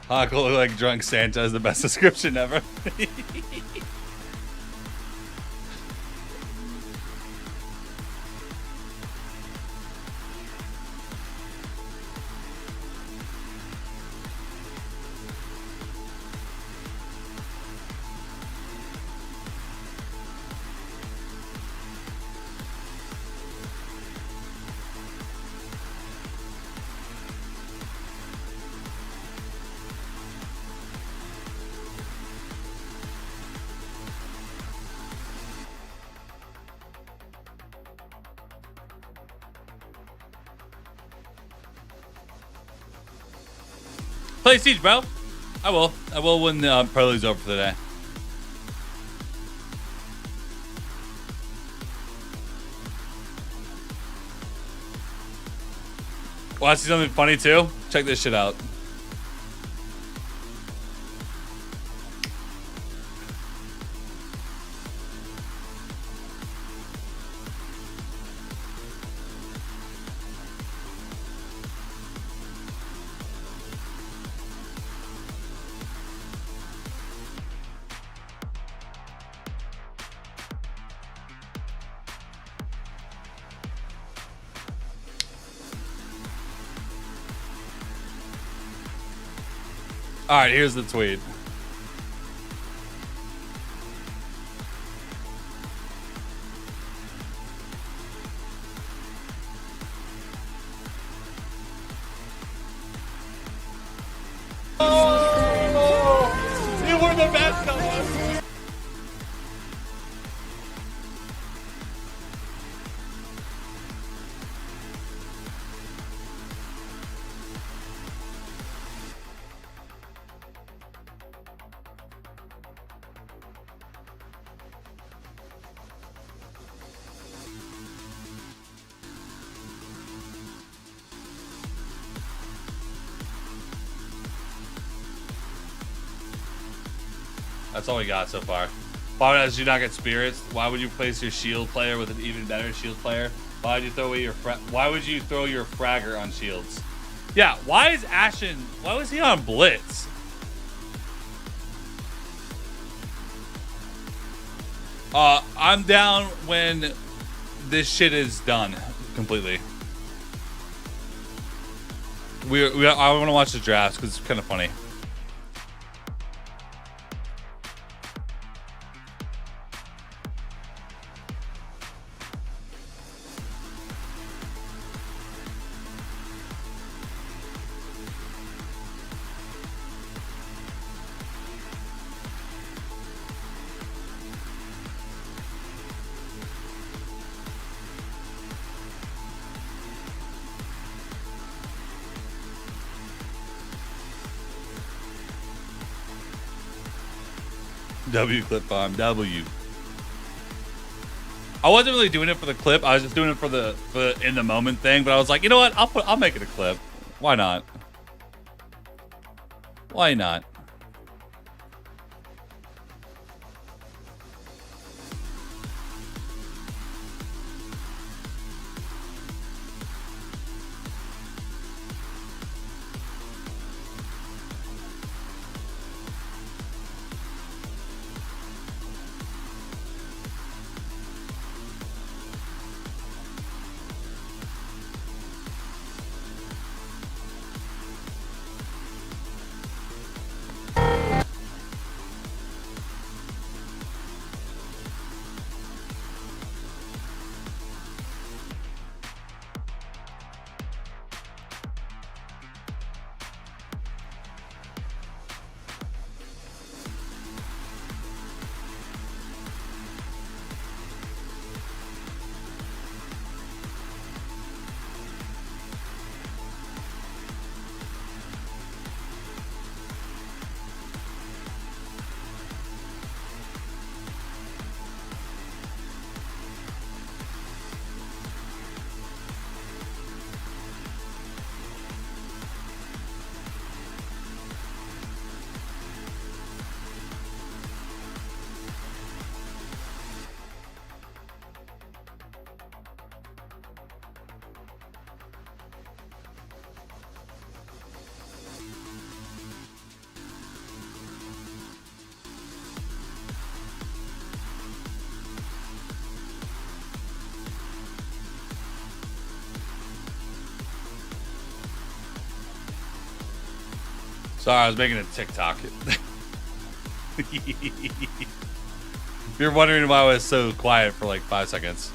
Huckle look like drunk Santa is the best description ever. Play Siege, bro. I will. I will when Prelude's over for the day. Want to see something funny too? Check this shit out. All right, here's the tweet. You were the best, Noah. That's all we got so far. Why did you not get spirits? Why would you place your shield player with an even better shield player? Why would you throw away your Why would you throw your fragger on shields? Yeah, why is Ashen? Why was he on Blitz? I'm down when this shit is done completely. I want to watch the drafts because it's kind of funny. W clip bomb. W. I wasn't really doing it for the clip. I was just doing it for the in the moment thing. But I was like, you know what? I'll make it a clip. Why not? Why not? Sorry, I was making a TikTok. You're wondering why I was so quiet for like 5 seconds.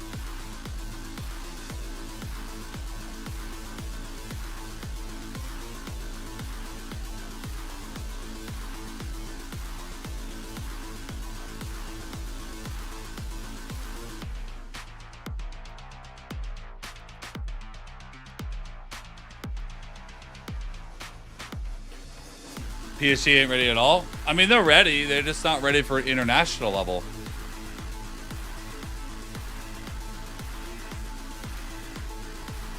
PSG ain't ready at all. I mean, they're ready. They're just not ready for international level.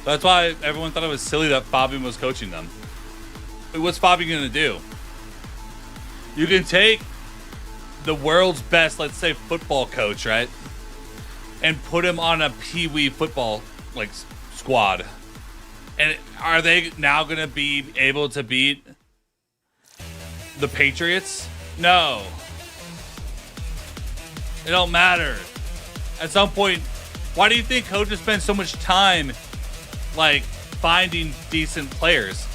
That's why everyone thought it was silly that Fabian was coaching them. What's Fabian going to do? You can take the world's best, let's say, football coach, right? And put him on a pee-wee football like squad. And are they now going to be able to beat the Patriots? No. It don't matter. At some point, why do you think coaches spend so much time like finding decent players?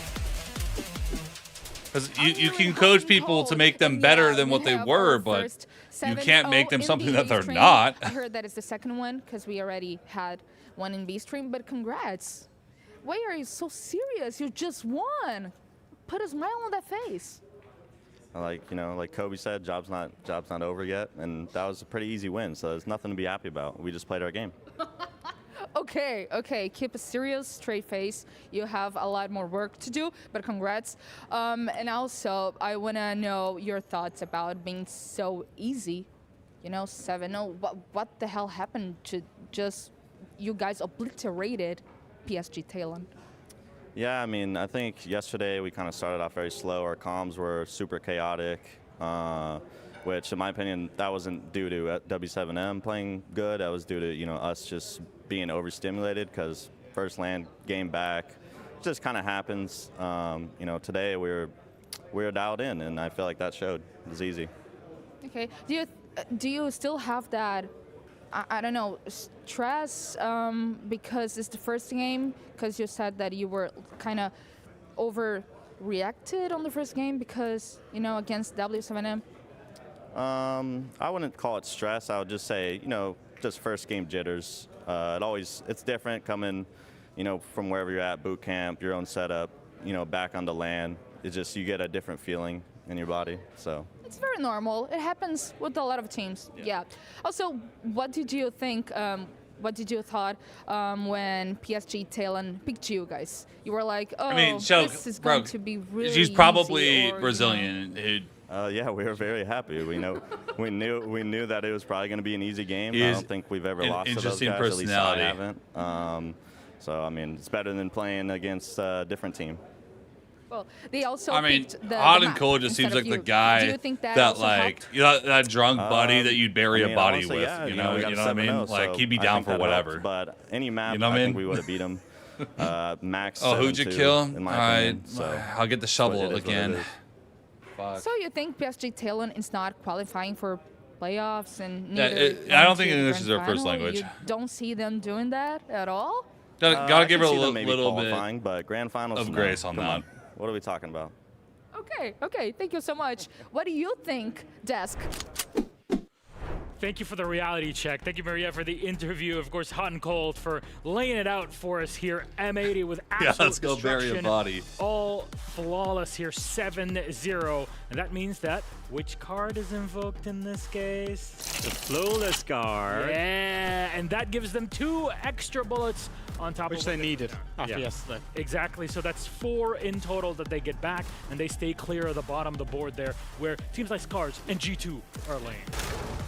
Because you can coach people to make them better than what they were, but you can't make them something that they're not. I heard that it's the second one because we already had one in B stream, but congrats. Why are you so serious? You just won. Put a smile on that face. Like, you know, like Kobe said, job's not over yet, and that was a pretty easy win, so there's nothing to be happy about. We just played our game. Okay. Keep a serious, straight face. You have a lot more work to do, but congrats. And also, I want to know your thoughts about being so easy. You know, 7-0. What the hell happened to just you guys obliterated PSG Talon? Yeah, I mean, I think yesterday we kind of started off very slow. Our comms were super chaotic, which, in my opinion, that wasn't due to W7M playing good. That was due to, you know, us just being overstimulated because first land game back just kind of happens. You know, today we were dialed in, and I feel like that showed. It was easy. Okay. Do you still have that? I don't know, stress because it's the first game? Because you said that you were kind of overreacted on the first game because, you know, against W7M? I wouldn't call it stress. I would just say, you know, just first game jitters. It's different coming, you know, from wherever you're at, boot camp, your own setup, you know, back on the land. It's just you get a different feeling in your body, so. It's very normal. It happens with a lot of teams. Yeah. Also, what did you think? What did you thought when PSG Talon picked you guys? You were like, oh, this is going to be really She's probably easy, or, Brazilian. You know. Yeah, we were very happy. We knew that it was probably going to be an easy game. I don't think we've ever lost to those guys. At least I haven't. So I mean, it's better than playing against a different team. Well, they also. I mean, Auden Cole just seems like the guy that like that drunk buddy that you'd bury a body with. Yeah, you know what I mean? Like he'd be down for whatever. Helped, but any map, you know I think we would have beat him. Max. Oh, who'd you kill? In my opinion, so I'll get the shovel again. So you think PSG Talon is not qualifying for playoffs and I don't think English is their first language. You don't see them doing that at all? Gotta give her a little bit, but grand finals of grace on that. What are we talking about? Okay. Thank you so much. What do you think, Desk? Thank you for the reality check. Thank you, Maria, for the interview. Of course, Hot and Cold for laying it out for us here. M80 with absolute let's go bury a body. All flawless here, 7-0. And that means that which card is invoked in this case? The flawless card. Yeah, and that gives them 2 extra bullets on top which of they needed after yesterday. Exactly. So that's 4 in total that they get back, and they stay clear of the bottom of the board there, where teams like Scars and G2 are laying.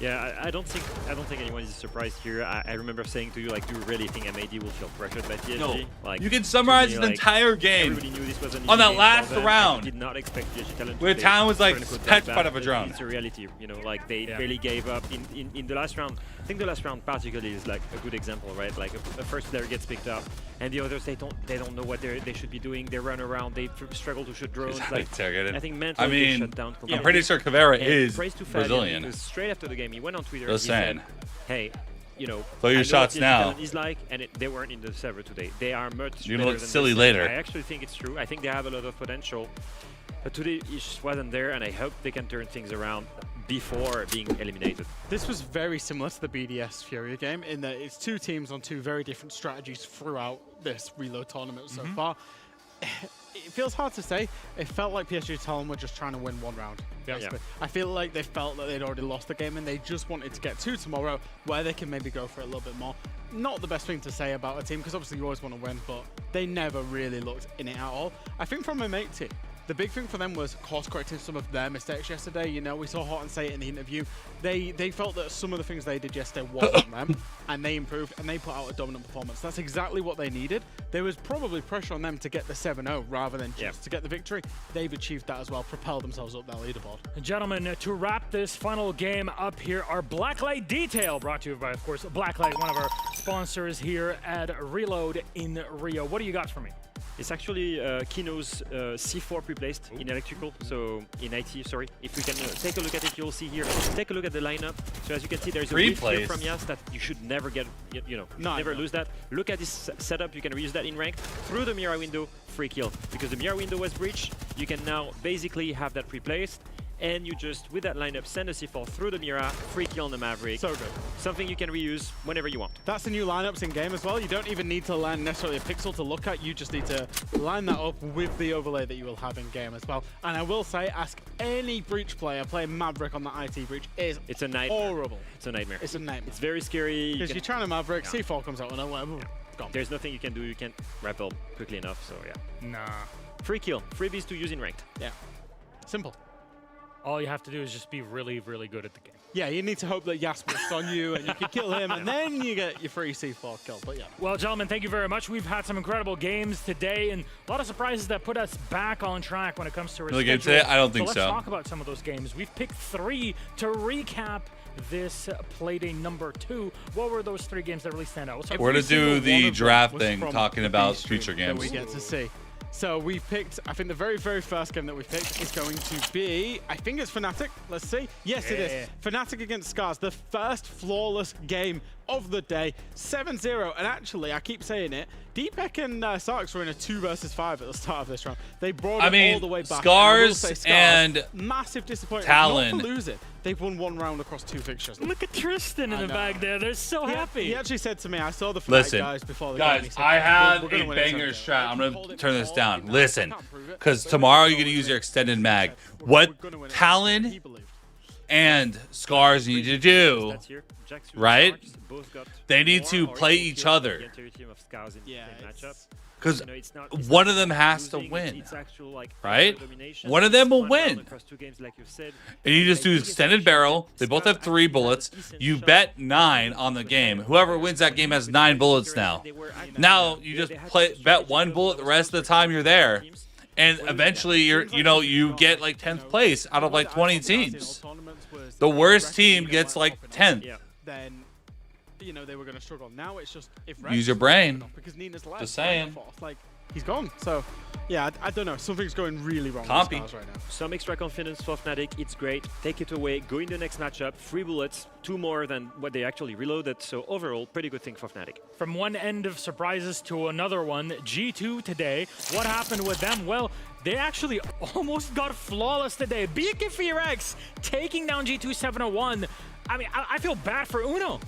Yeah, I don't think anyone is surprised here. I remember saying to you, like, do you really think M80 will feel pressured by PSG? No. Like, you can summarize the entire game everybody knew this was an on that easy last game round. I did not expect PSG Talent where Town was like petrified of a drone. It's a reality, you know, like they barely gave up in the last round. I think the last round particularly is like a good example, right? Like a first player gets picked up, and the others they don't know what they should be doing. They run around, they struggle to shoot drones. Exactly. Like, I think mentally they shut down completely. I'm pretty sure Caveira and is praise to Brazilian. Because straight after the game, he went on Twitter. Just and he saying. said, hey, you know, throw your shots now. Is like, and they weren't in the server today. They are much You're better gonna look than silly this. later. I actually think it's true. I think they have a lot of potential. But today it just wasn't there, and I hope they can turn things around before being eliminated. This was very similar to the BDS Furia game in that it's 2 teams on 2 very different strategies throughout this Reload tournament so far. It feels hard to say. It felt like PSG Talon were just trying to win 1 round. Basically. I feel like they felt that they'd already lost the game and they just wanted to get to tomorrow where they can maybe go for it a little bit more. Not the best thing to say about a team because obviously you always want to win, but they never really looked in it at all. I think from a mate team, the big thing for them was course-correcting some of their mistakes yesterday. You know, we saw Hot and say it in the interview. They felt that some of the things they did yesterday wasn't them, and they improved, and they put out a dominant performance. That's exactly what they needed. There was probably pressure on them to get the 7-0 rather than just to get the victory. They've achieved that as well, propelled themselves up that leaderboard. Gentlemen, to wrap this final game up here, our Blacklight Detail, brought to you by, of course, Blacklight, one of our sponsors here at Reload in Rio. What do you got for me? It's actually Kino's C4 replaced in electrical, so in IT, sorry. If we can take a look at it, you'll see here. Take a look at the lineup. So as you can see, there's a whiff here from Yas that you should never get, never lose that. Look at this setup, you can reuse that in ranked. Through the Mira window, free kill. Because the Mira window was breached, you can now basically have that replaced. And you just, with that lineup, send a C4 through the Mira, free kill on the Maverick. So good. Something you can reuse whenever you want. That's the new lineups in game as well. You don't even need to land necessarily a pixel to look at. You just need to line that up with the overlay that you will have in game as well. And I will say, ask any breach player playing Maverick on the IT breach is it's a nightmare. Horrible. It's a nightmare. It's a nightmare. It's very scary. Because you're trying to Maverick, C4 comes out and gone. There's nothing you can do. You can't rappel quickly enough. So yeah. Nah. Free kill. Freebies to use in ranked. Yeah. Simple. All you have to do is just be really, really good at the game. Yeah, you need to hope that Yas whiffs on you and you can kill him, and then you get your free C4 kill. But yeah. Well, gentlemen, thank you very much. We've had some incredible games today and a lot of surprises that put us back on track when it comes to our Really schedule. good today? I don't think so. Let's talk about some of those games. We've picked 3 to recap this Playday number 2. What were those 3 games that really stand out? We're going to do the draft thing, talking about future games. That we get to see. So we picked, I think the very, very first game that we picked is going to be, I think it's Fnatic. Let's see. Yes, it is. Fnatic against Scars, the first flawless game of the day. 7-0. And actually, I keep saying it, Deepek and Sarks were in a 2 versus 5 at the start of this round. They brought it all the way back. Scars and massive disappointment. Talon. Not to lose it. They've won 1 round across 2 fixtures. Look at Tristan in the back there. They're so happy. He actually said to me, I saw the Fnatic guys before the game. Guys, I have a banger strat. I'm going to turn this down. Listen, because tomorrow you're going to use your extended mag. What Talon and Scars need to do, right? They need to play each other. Because one of them has to win, right? One of them will win. And you just do extended barrel. They both have 3 bullets. You bet 9 on the game. Whoever wins that game has 9 bullets now. Now you just bet 1 bullet the rest of the time you're there. And eventually you get like 10th place out of like 20 teams. The worst team gets like 10th. Then they were going to struggle. Now it's just use your brain. Because Nina's left. Just saying. Like he's gone. So yeah, I don't know. Something's going really wrong with Stars right now. Some extra confidence for Fnatic. It's great. Take it away. Go in the next matchup. 3 bullets. 2 more than what they actually reloaded. So overall, pretty good thing for Fnatic. From one end of surprises to another one, G2 today. What happened with them? Well, they actually almost got flawless today. BKFX taking down G2 7-1. I mean, I feel bad for Uno.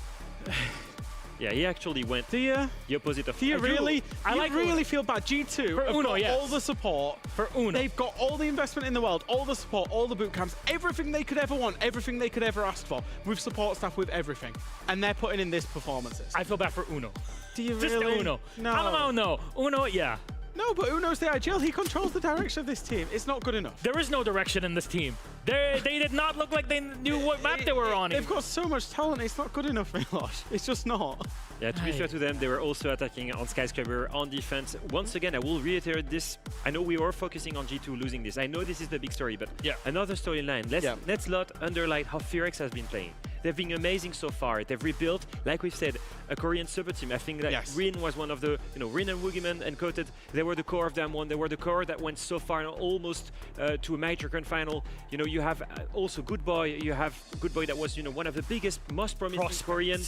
Yeah, he actually went the opposite of. Do you really? I really feel bad. G2 for Uno, yes. All the support for Uno. They've got all the investment in the world, all the support, all the boot camps, everything they could ever want, everything they could ever ask for, with support staff, with everything, and they're putting in this performances. I feel bad for Uno. Do you Just really? Uno. No. I don't know. Uno, yeah. No, but Uno's the IGL. He controls the direction of this team. It's not good enough. There is no direction in this team. They did not look like they knew what map they were on. They've got so much talent. It's not good enough, Milosh. It's just not. Yeah, to be fair to them, they were also attacking on Skyscraper, on defense. Once again, I will reiterate this. I know we are focusing on G2 losing this. I know this is the big story, but another storyline. Let's not underline how Fearx has been playing. They've been amazing so far. They've rebuilt, like we've said, a Korean super team. I think that Rin was one of the, Rin and Woogieman and Coated, they were the core of them one. They were the core that went so far, almost to a major grand final. You have also Good Boy. You have Good Boy that was, one of the biggest, most promising Korean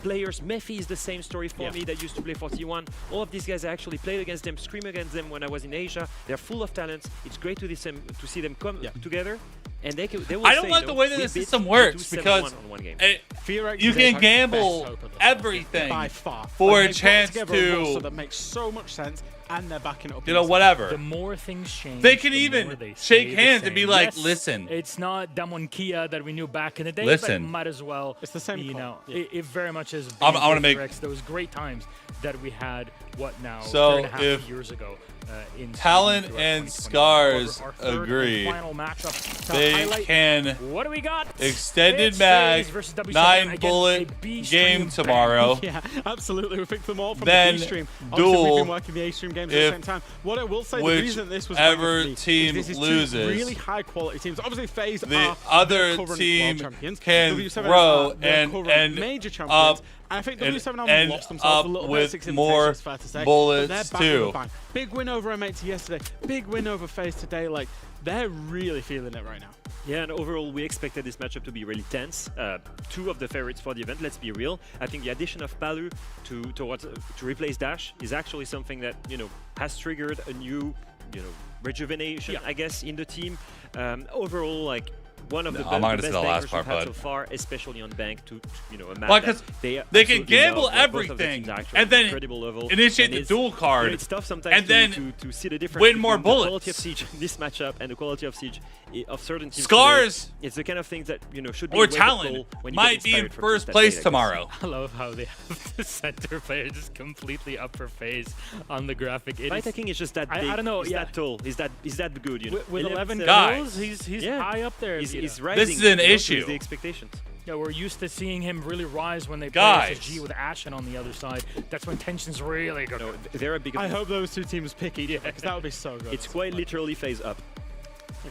players. Mephi is the same story for me that used to play for T1. All of these guys, I actually played against them, scream against them when I was in Asia. They're full of talents. It's great to see them come together. And they will I don't like the way that the system works because you can gamble everything by far for a chance to. That makes so much sense, and they're backing it up. Whatever. The more things change, they can even shake hands and be like, "Listen, it's not Damwon Kia that we knew back in the day. Listen, but might as well. It's the same. It very much is. I want to make those great times that we had. What now? So 3.5 years ago. Talon and Scars agree. They can what do we got? Extended mag 9 bullet game tomorrow. Yeah, absolutely. We picked them all from then the B stream. Duel. We've been working the A stream games at the same time. What I will say, the reason this was team is loses, really high quality teams. Obviously, FaZe the are other the team champions. can grow and major champions. I think and W7 end lost themselves up a little bit. with 6 more invitations, fair to say, but bullets they're back too. with a bang. Big win over M80 yesterday. Big win over FaZe today. Like, they're really feeling it right now. Yeah, and overall, we expected this matchup to be really tense. Two of the favorites for the event, let's be real. I think the addition of Palu to replace Dash is actually something that, you know, has triggered a new, you know, rejuvenation, I guess, in the team. Overall, like, one of the best bankers we've had so far, especially on bank, to you know, a map that they can gamble everything and then initiate the dual card, you know, it's tough sometimes and then to see the difference win more bullets. The quality of Siege in this matchup and the quality of Siege of certain teams. Scars today, it's the kind of things that, you know, should be or Talon might be in first place tomorrow. I love how they have the center player just completely up her face on the graphic. My thinking is just that big. I don't know. Is that tall? Is that good? You know, with 11 guys, kills, he's high up there. He's rising. This is an issue. The expectations. Yeah, we're used to seeing him really rise when they play SSG with Ashen on the other side. That's when tensions really go. No, they're a big. I hope those two teams pick each other, because that would be so good. It's quite literally phase up.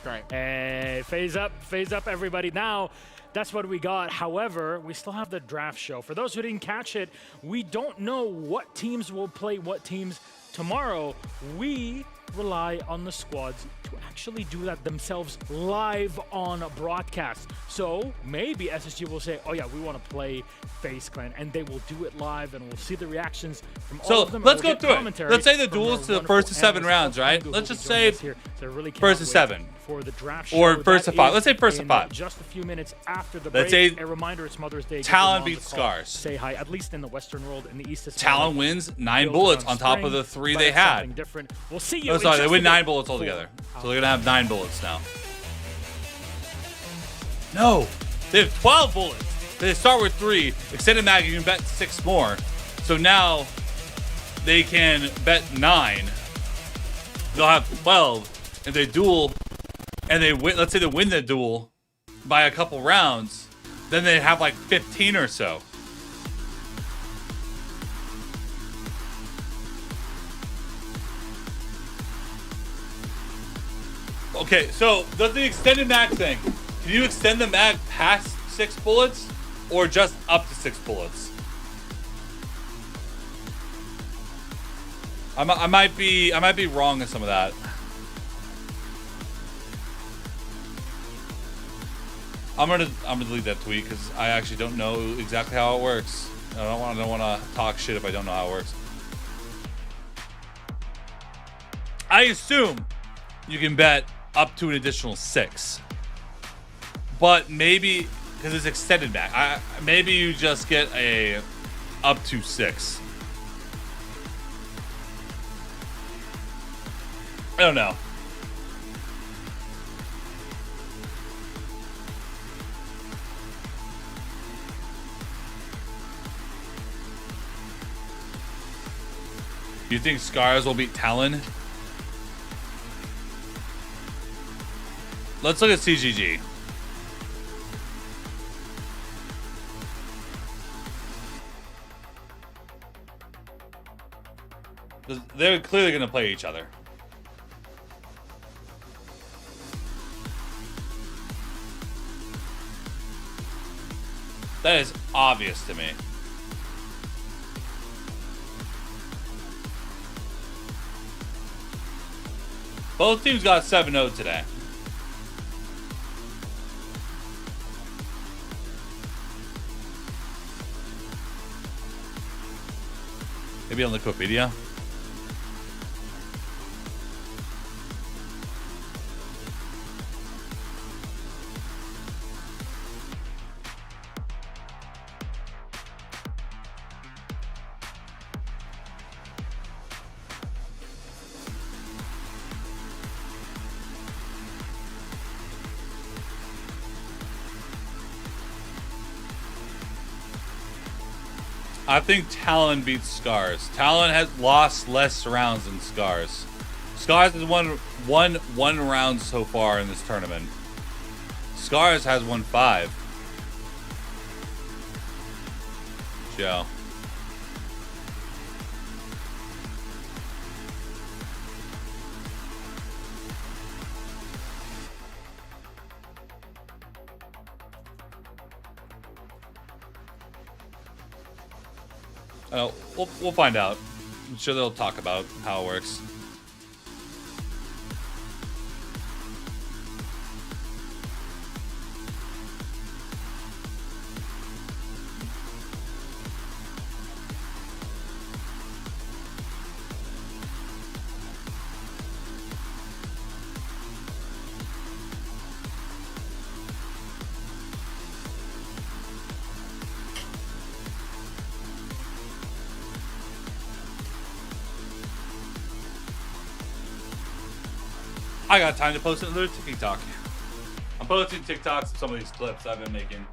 Great. Hey, phase up, everybody. Now, that's what we got. However, we still have the draft show. For those who didn't catch it, we don't know what teams will play what teams tomorrow. We rely on the squads to actually do that themselves live on broadcast. So maybe SSG will say, oh yeah, we want to play FaZe Clan, and they will do it live, and we'll see the reactions from all of them. Let's go through it. Let's say the duels to the first of 7 rounds, right? Let's just say first of 7. For the draft or show, first of 5. Let's say first of 5. Just a few minutes after the Let's break. say a reminder, it's Mother's Day. Talon beats Scars. Say hi, at least in the Western world. In the East, it's Talon wins 9 bullets on top of the 3 they had. Different. We'll see you. Oh, sorry, they win 9 bullets altogether. So they're gonna have 9 bullets now. No, they have 12 bullets. They start with 3. Extended mag, you can bet 6 more. So now they can bet 9. They'll have 12. If they duel and they win, let's say they win the duel by a couple rounds, then they have like 15 or so. Okay, so does the extended mag thing, can you extend the mag past 6 bullets or just up to 6 bullets? I might be wrong in some of that. I'm gonna delete that tweet because I actually don't know exactly how it works. I don't want to talk shit if I don't know how it works. I assume you can bet up to an additional 6, but maybe because it's extended back, maybe you just get a up to 6. I don't know. Do you think Scars will beat Talon? Let's look at CGG. They're clearly going to play each other. That is obvious to me. Both teams got 7-0 today. Maybe on Wikipedia. I think Talon beats Scars. Talon has lost less rounds than Scars. Scars has won one round so far in this tournament. Scars has won 5. Joe. We'll find out. I'm sure they'll talk about how it works. I got time to post another TikTok. I'm posting TikToks of some of these clips I've been making.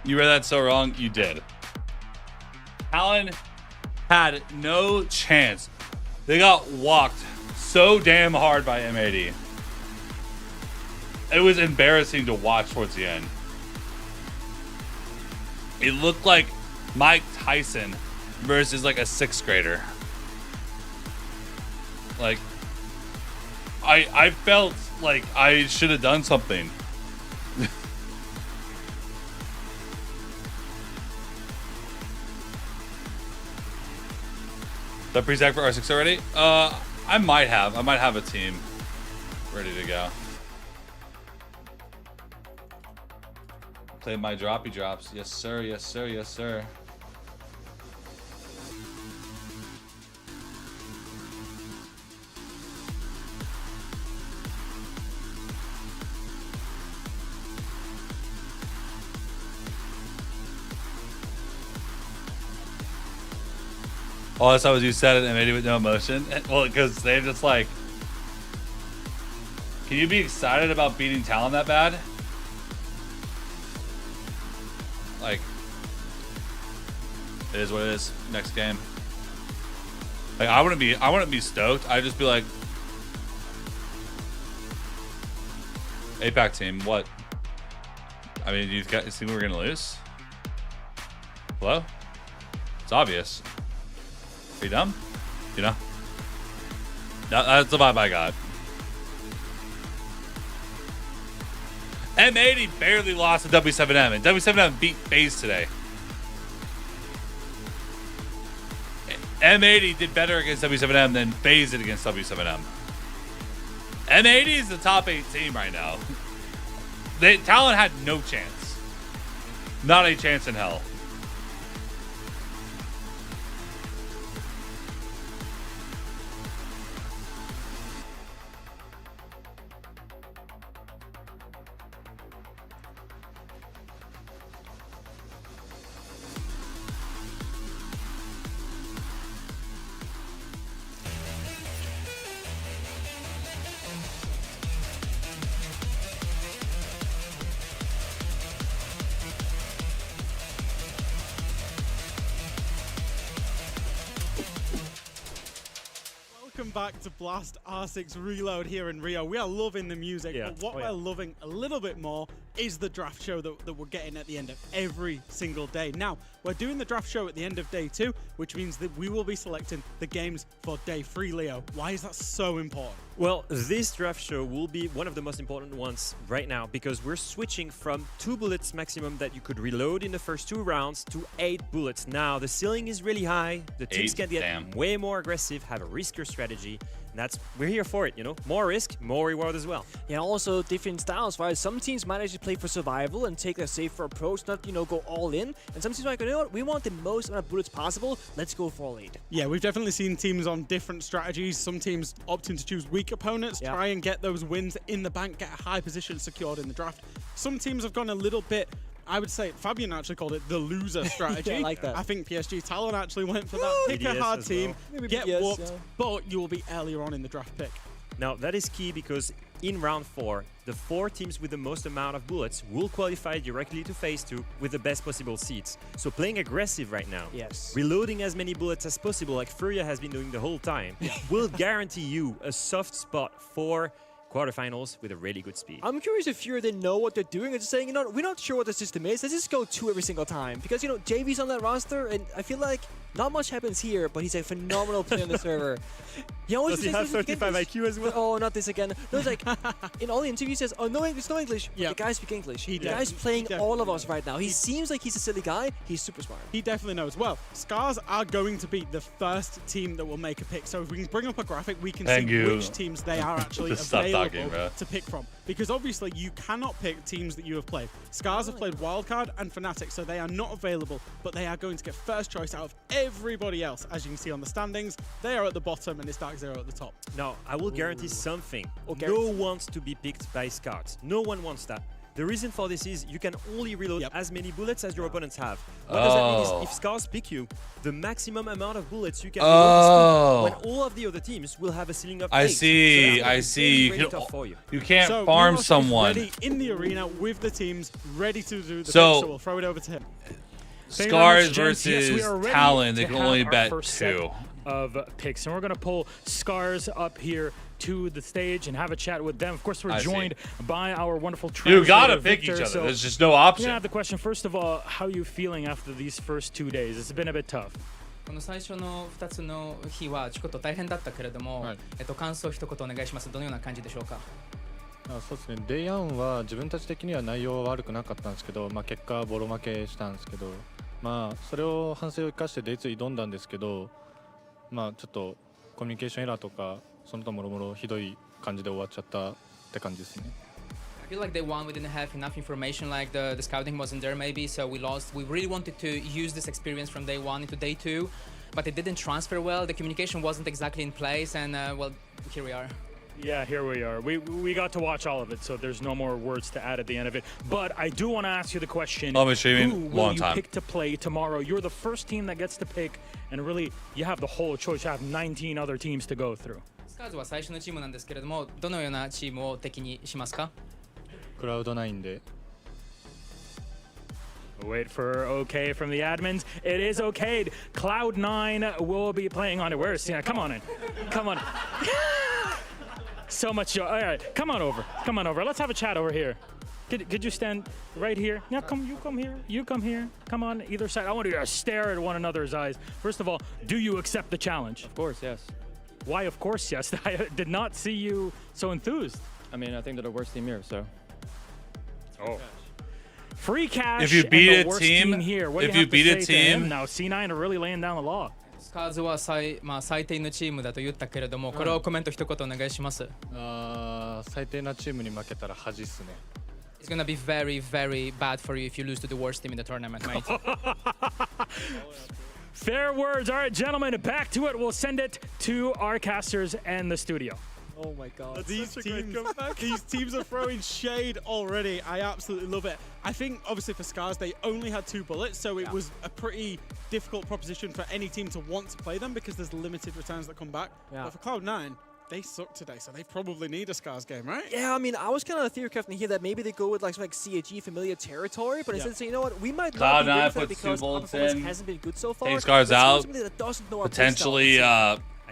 You read that so wrong. You did. Talon had no chance. They got walked so damn hard by M80. It was embarrassing to watch towards the end. It looked like Mike Tyson versus like a 6th grader. Like, I felt like I should have done something. The pre-stack for R6 already? I might have a team ready to go. Play my droppy drops. Yes, sir. Yes, sir. Yes, sir. All I saw was you said it and made it with no emotion. Well, because they're just like, can you be excited about beating Talon that bad? Like, it is what it is. Next game. Like, I wouldn't be stoked. I'd just be like, APAC team, what? I mean, you think we're gonna lose? Hello? It's obvious. Are you dumb? You know? That's the vibe I got. M80 barely lost to W7M, and W7M beat FaZe today. M80 did better against W7M than FaZe did against W7M. M80 is the top 8 team right now. Talon had no chance. Not a chance in hell. Welcome back to Blast R6 Reload here in Rio. We are loving the music, but what we're loving a little bit more is the draft show that we're getting at the end of every single day. Now, we're doing the draft show at the end of day 2, which means that we will be selecting the games for day 3, Leo. Why is that so important? Well, this draft show will be one of the most important ones right now because we're switching from 2 bullets maximum that you could reload in the first 2 rounds to 8 bullets. Now, the ceiling is really high. The teams can get way more aggressive, have a riskier strategy. And we're here for it, you know? More risk, more reward as well. Yeah, also different styles, right? Some teams might actually play for survival and take a safer approach, not, go all in. And some teams might go, you know what, we want the most amount of bullets possible, let's go for all 8. Yeah, we've definitely seen teams on different strategies. Some teams opting to choose weak opponents, try and get those wins in the bank, get a high position secured in the draft. Some teams have gone a little bit, I would say, Fabian actually called it the loser strategy. Yeah, I like that. I think PSG Talon actually went for that. Pick a hard team, get whooped, but you will be earlier on in the draft pick. Now, that is key because in round 4, the 4 teams with the most amount of bullets will qualify directly to phase 2 with the best possible seeds. So playing aggressive right now, reloading as many bullets as possible like Furia has been doing the whole time, will guarantee you a soft spot for quarterfinals with a really good speed. I'm curious if Fury didn't know what they're doing and just saying, we're not sure what the system is. Let's just go 2 every single time. Because, JV's on that roster, and I feel like not much happens here, but he's a phenomenal player on the server. He always Does he have 35 IQ as well? Oh, not this again. No, it's like, in all the interviews, he says, oh, no English, no English. Yeah. The guy speaks English. The does. guy's playing all of us right now. He seems like he's a silly guy. He's super smart. He definitely knows. Well, Scars are going to be the first team that will make a pick. So if we can bring up a graphic, we can see which teams they are actually available to pick from. Because obviously, you cannot pick teams that you have played. Scars have played Wildcard and Fnatic, so they are not available, but they are going to get first choice out of everybody else. As you can see on the standings, they are at the bottom and it's Dark Zero at the top. Now, I will guarantee something. No one wants to be picked by Scars. No one wants that. The reason for this is you can only reload as many bullets as your opponents have. What does that mean is if Scars pick you, the maximum amount of bullets you can reload when all of the other teams will have a ceiling of 8. I see. So I see. You can't so farm Milos is someone. ready in the arena with the teams ready to do the pick, So so we'll throw it over to him. Scars versus Talon, they can only bet 2 of picks, and we're going to pull Scars up here to the stage and have a chat with them. Of course, we're joined by our wonderful translator. You gotta pick Victor, each other. so There's just no option. I'm gonna have the question. First of all, how are you feeling after these first 2 days? It's been a bit tough. この最初の2つの日はちょっと大変だったけれども、感想一言お願いします。どのような感じでしょうか。そうですね。デイ1は自分たち的には内容は悪くなかったんですけど、結果ボロ負けしたんですけど、それを反省を生かしてデイ2挑んだんですけど、ちょっとコミュニケーションエラーとかその他もろもろひどい感じで終わっちゃったって感じですね。I feel like day 1 we didn't have enough information, like the scouting wasn't there maybe, so we lost. We really wanted to use this experience from day 1 into day 2, but it didn't transfer well. The communication wasn't exactly in place, and well, here we are. Yeah, here we are. We got to watch all of it, so there's no more words to add at the end of it. But I do want to ask you the question, who will you pick to play tomorrow? You're the first team that gets to pick, and really, you have the whole choice. You have 19 other teams to go through. スカーズは最初のチームなんですけれども、どのようなチームを敵にしますか？クラウド9で。 Wait for okay from the admins. It is okayed. Cloud9 will be playing on it. Where is Sienna? Come on in. Come on. So much joy. All right, come on over. Come on over. Let's have a chat over here. Could you stand right here? Yeah, you come here. You come here. Come on, either side. I want you to stare at one another's eyes. First of all, do you accept the challenge? Of course, yes. Why, of course, yes? I did not see you so enthused. I mean, I think they're the worst team here, so. Oh. Free cash. If you beat and the a worst team, here. What if do you have beat to a say to him? team, now C9 are really laying down the law. スカーズは最低のチームだと言ったけれども、これをコメント一言お願いします。最低なチームに負けたら恥っすね。It's gonna be very, very bad for you if you lose to the worst team in the tournament, mate. Fair words. All right, gentlemen, back to it. We'll send it to our casters and the studio. Oh my God. These teams are throwing shade already. I absolutely love it. I think, obviously, for Scars, they only had 2 bullets, so it was a pretty difficult proposition for any team to want to play them because there's limited returns that come back. But for Cloud9, they suck today, so they probably need a Scars game, right? Yeah, I mean, I was kind of theory crafting here that maybe they go with like CAG familiar territory, but instead say, you know what, we might not be ready for that because our performance hasn't been good so far. Take Scars out. That doesn't know our potentially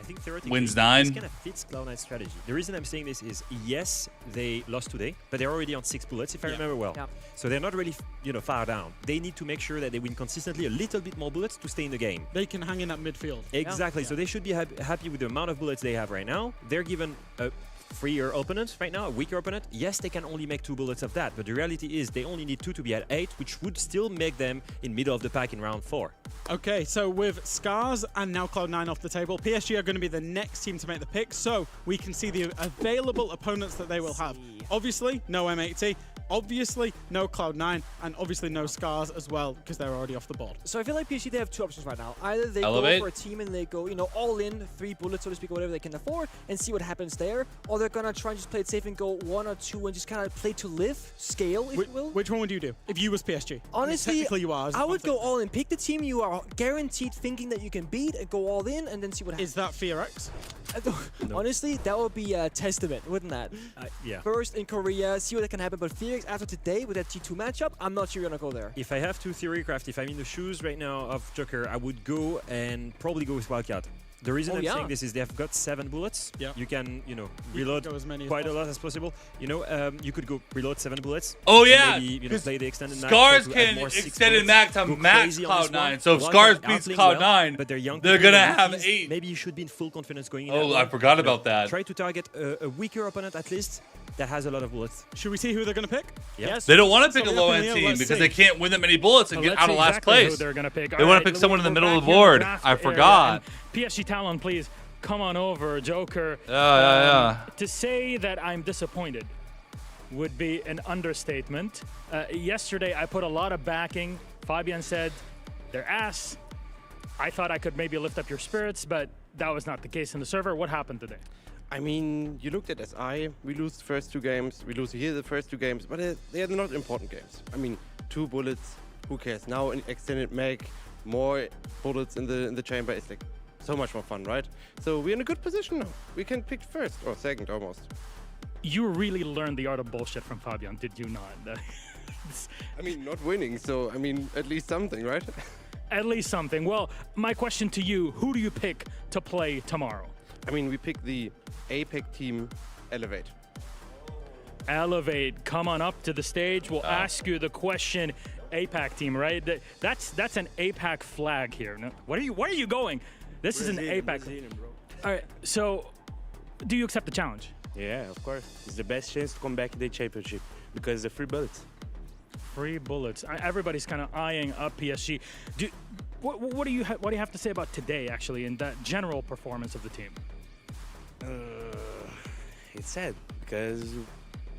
think theoretically, wins 9. This kind of fits Cloud9's strategy. The reason I'm saying this is, yes, they lost today, but they're already on 6 bullets, if I remember well. Yeah. So they're not really, far down. They need to make sure that they win consistently a little bit more bullets to stay in the game. They can hang in that midfield. Exactly. So they should be happy with the amount of bullets they have right now. They're given a freer opponent right now, a weaker opponent. Yes, they can only make 2 bullets of that, but the reality is they only need 2 to be at 8, which would still make them in middle of the pack in round 4. Okay, so with Scars and now Cloud9 off the table, PSG are going to be the next team to make the pick, so we can see the available opponents that they will have. Obviously, no M80. Obviously, no Cloud9, and obviously no Scars as well, because they're already off the board. So I feel like PSG, they have 2 options right now. Either they Elevate. go for a team and they go, all in, 3 bullets, so to speak, or whatever they can afford, and see what happens there, or they're going to try and just play it safe and go 1 or 2 and just kind of play to live, scale, if you will. Which one would you do if you was PSG? Honestly, technically you are. I would go all in. Pick the team you are guaranteed thinking that you can beat and go all in and then see what happens. Is that FearX? No. Honestly, that would be a testament, wouldn't that? Yeah. First in Korea, see what can happen. But FearX, after today, with that G2 matchup, I'm not sure you're going to go there. If I have to theorycraft, if I'm in the shoes right now of Joker, I would go and probably go with Wildcat. The reason I'm saying this is they've got 7 bullets. Yeah. You can, reload as many quite a lot as possible. You could go reload 7 bullets. Oh yeah, maybe, play the extended mag. Scars to add can more 6 extended bullets, mag to go max crazy on this Cloud9. one. So if Wildcat Scars beats outplaying Cloud9, well, but they're young. they're people, gonna they're have rookies. 8. Maybe you should be in full confidence going in. Oh, I forgot about that. Try to target a weaker opponent at least that has a lot of bullets. Should we see who they're going to pick? Yes. They don't want to pick So a low-end team let's because see. they can't win that many bullets and get Let's out of see last exactly who place. they're gonna pick. They All want right, to pick someone in the we're middle of back the in board. draft I area, forgot. and PSG Talon, please come on over, Joker. Yeah. To say that I'm disappointed would be an understatement. Yesterday, I put a lot of backing. Fabian said, they're ass. I thought I could maybe lift up your spirits, but that was not the case in the server. What happened today? I mean, you looked at SI, we lose the first 2 games, we lose here the first 2 games, but they are not important games. I mean, 2 bullets, who cares? Now an extended mag, more bullets in the chamber, it's like so much more fun, right? So we're in a good position now. We can pick first, or second almost. You really learned the art of bullshit from Fabian, did you not? I mean, not winning, so I mean, at least something, right? At least something. Well, my question to you, who do you pick to play tomorrow? I mean, we pick the APEC team Elevate. Elevate, come on up to the stage. We'll ask you the question. APAC team, right? That's an APAC flag here. No, where are you going? This is an APAC. Brazilian, bro. All right. So, do you accept the challenge? Yeah, of course. It's the best chance to come back to the championship because the free bullets. Free bullets. Everybody's kind of eyeing up PSG. What do you have to say about today, actually, and that general performance of the team? It's sad because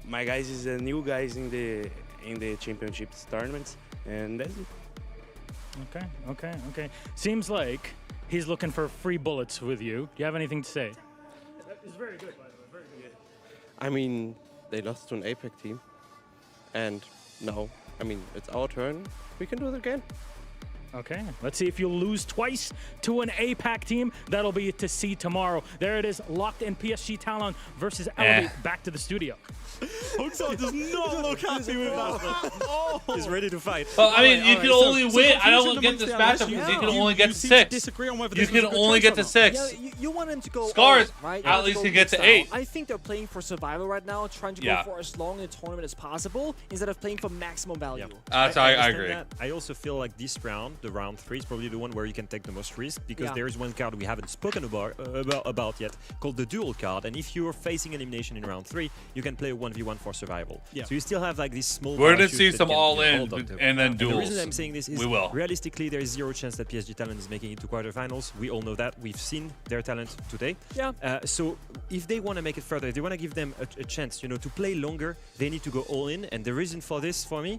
my guys is the new guys in the championships tournaments, and that's it. Okay. Seems like he's looking for free bullets with you. Do you have anything to say? It's very good, by the way. Very good. I mean, they lost to an APEC team, and now, I mean, it's our turn. We can do it again. Okay, let's see if you lose twice to an APAC team. That'll be to see tomorrow. There it is, locked in PSG Talon versus Elevate. Back to the studio. Hooksaw does not look happy with that. He's ready to fight. Well, I mean, you can only win. I don't get this matchup because you can only get to 6. Disagree on whether you can only get to 6. Yeah, you want him to go Scars, all, right? at least he gets to 8. I think they're playing for survival right now, trying to go for as long in the tournament as possible instead of playing for maximum value. I agree. That. I also feel like this round, the round 3, is probably the one where you can take the most risk because there is one card we haven't spoken about yet called the duel card, and if you're facing elimination in round 3, you can play a 1v1 for survival. So you still have like this small. We're gonna see some all-in and then duels. The reason I'm saying this is realistically there is 0 chance that PSG Talent is making it to quarterfinals. We all know that. We've seen their talent today. Yeah. So if they want to make it further, if they want to give them a chance, to play longer, they need to go all in. And the reason for this, for me,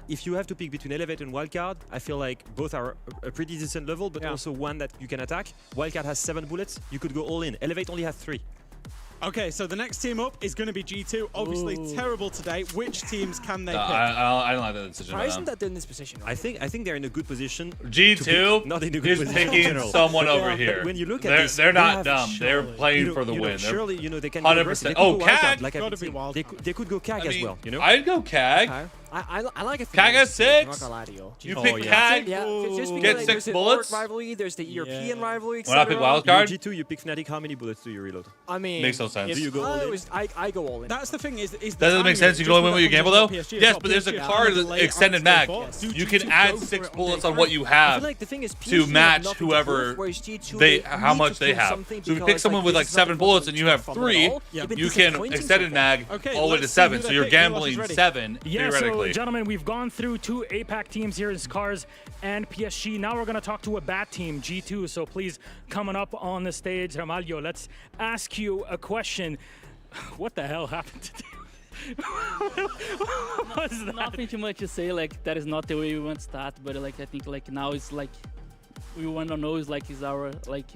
if you have to pick between Elevate and Wildcard, I feel like both are a pretty decent level, but also one that you can attack. Wildcard has 7 bullets. You could go all in. Elevate only has 3. Okay, so the next team up is going to be G2. Obviously terrible today. Which teams can they pick? I don't like that decision. Why isn't that they're in this position? I think they're in a good position. G2 not in a good is position picking someone over here. When you look at this, they're not dumb. They're playing for the win. Surely, they can 100%. go CAG. like they could go CAG as well. I'd go CAG. I like it. Kag has 6. I'm not gonna lie to you. You pick Kag. Yeah, just Get because, 6 there's the bullets. Orc rivalry, there's the European rivalry, When I pick wild card. G2, you pick Fnatic. How many bullets do you reload? I mean, Makes no sense. Do you go all in? I go all in. That's the thing is That doesn't make sense. You can only win what you gamble though. Yes, but there's a card extended mag. You can add 6 bullets on what you have to match whoever how much they have. So if you pick someone with like 7 bullets and you have 3, you can extended mag all the way to 7. So you're gambling 7 Yeah, theoretically. so gentlemen, we've gone through 2 APAC teams here, Scars and PSG. Now we're going to talk to a bat team, G2. So please, coming up on the stage, Ramalho, let's ask you a question. What the hell happened today? What was that? Nothing too much to say. Like that is not the way we want to start, but like I think like now it's like we want to know is like is our like.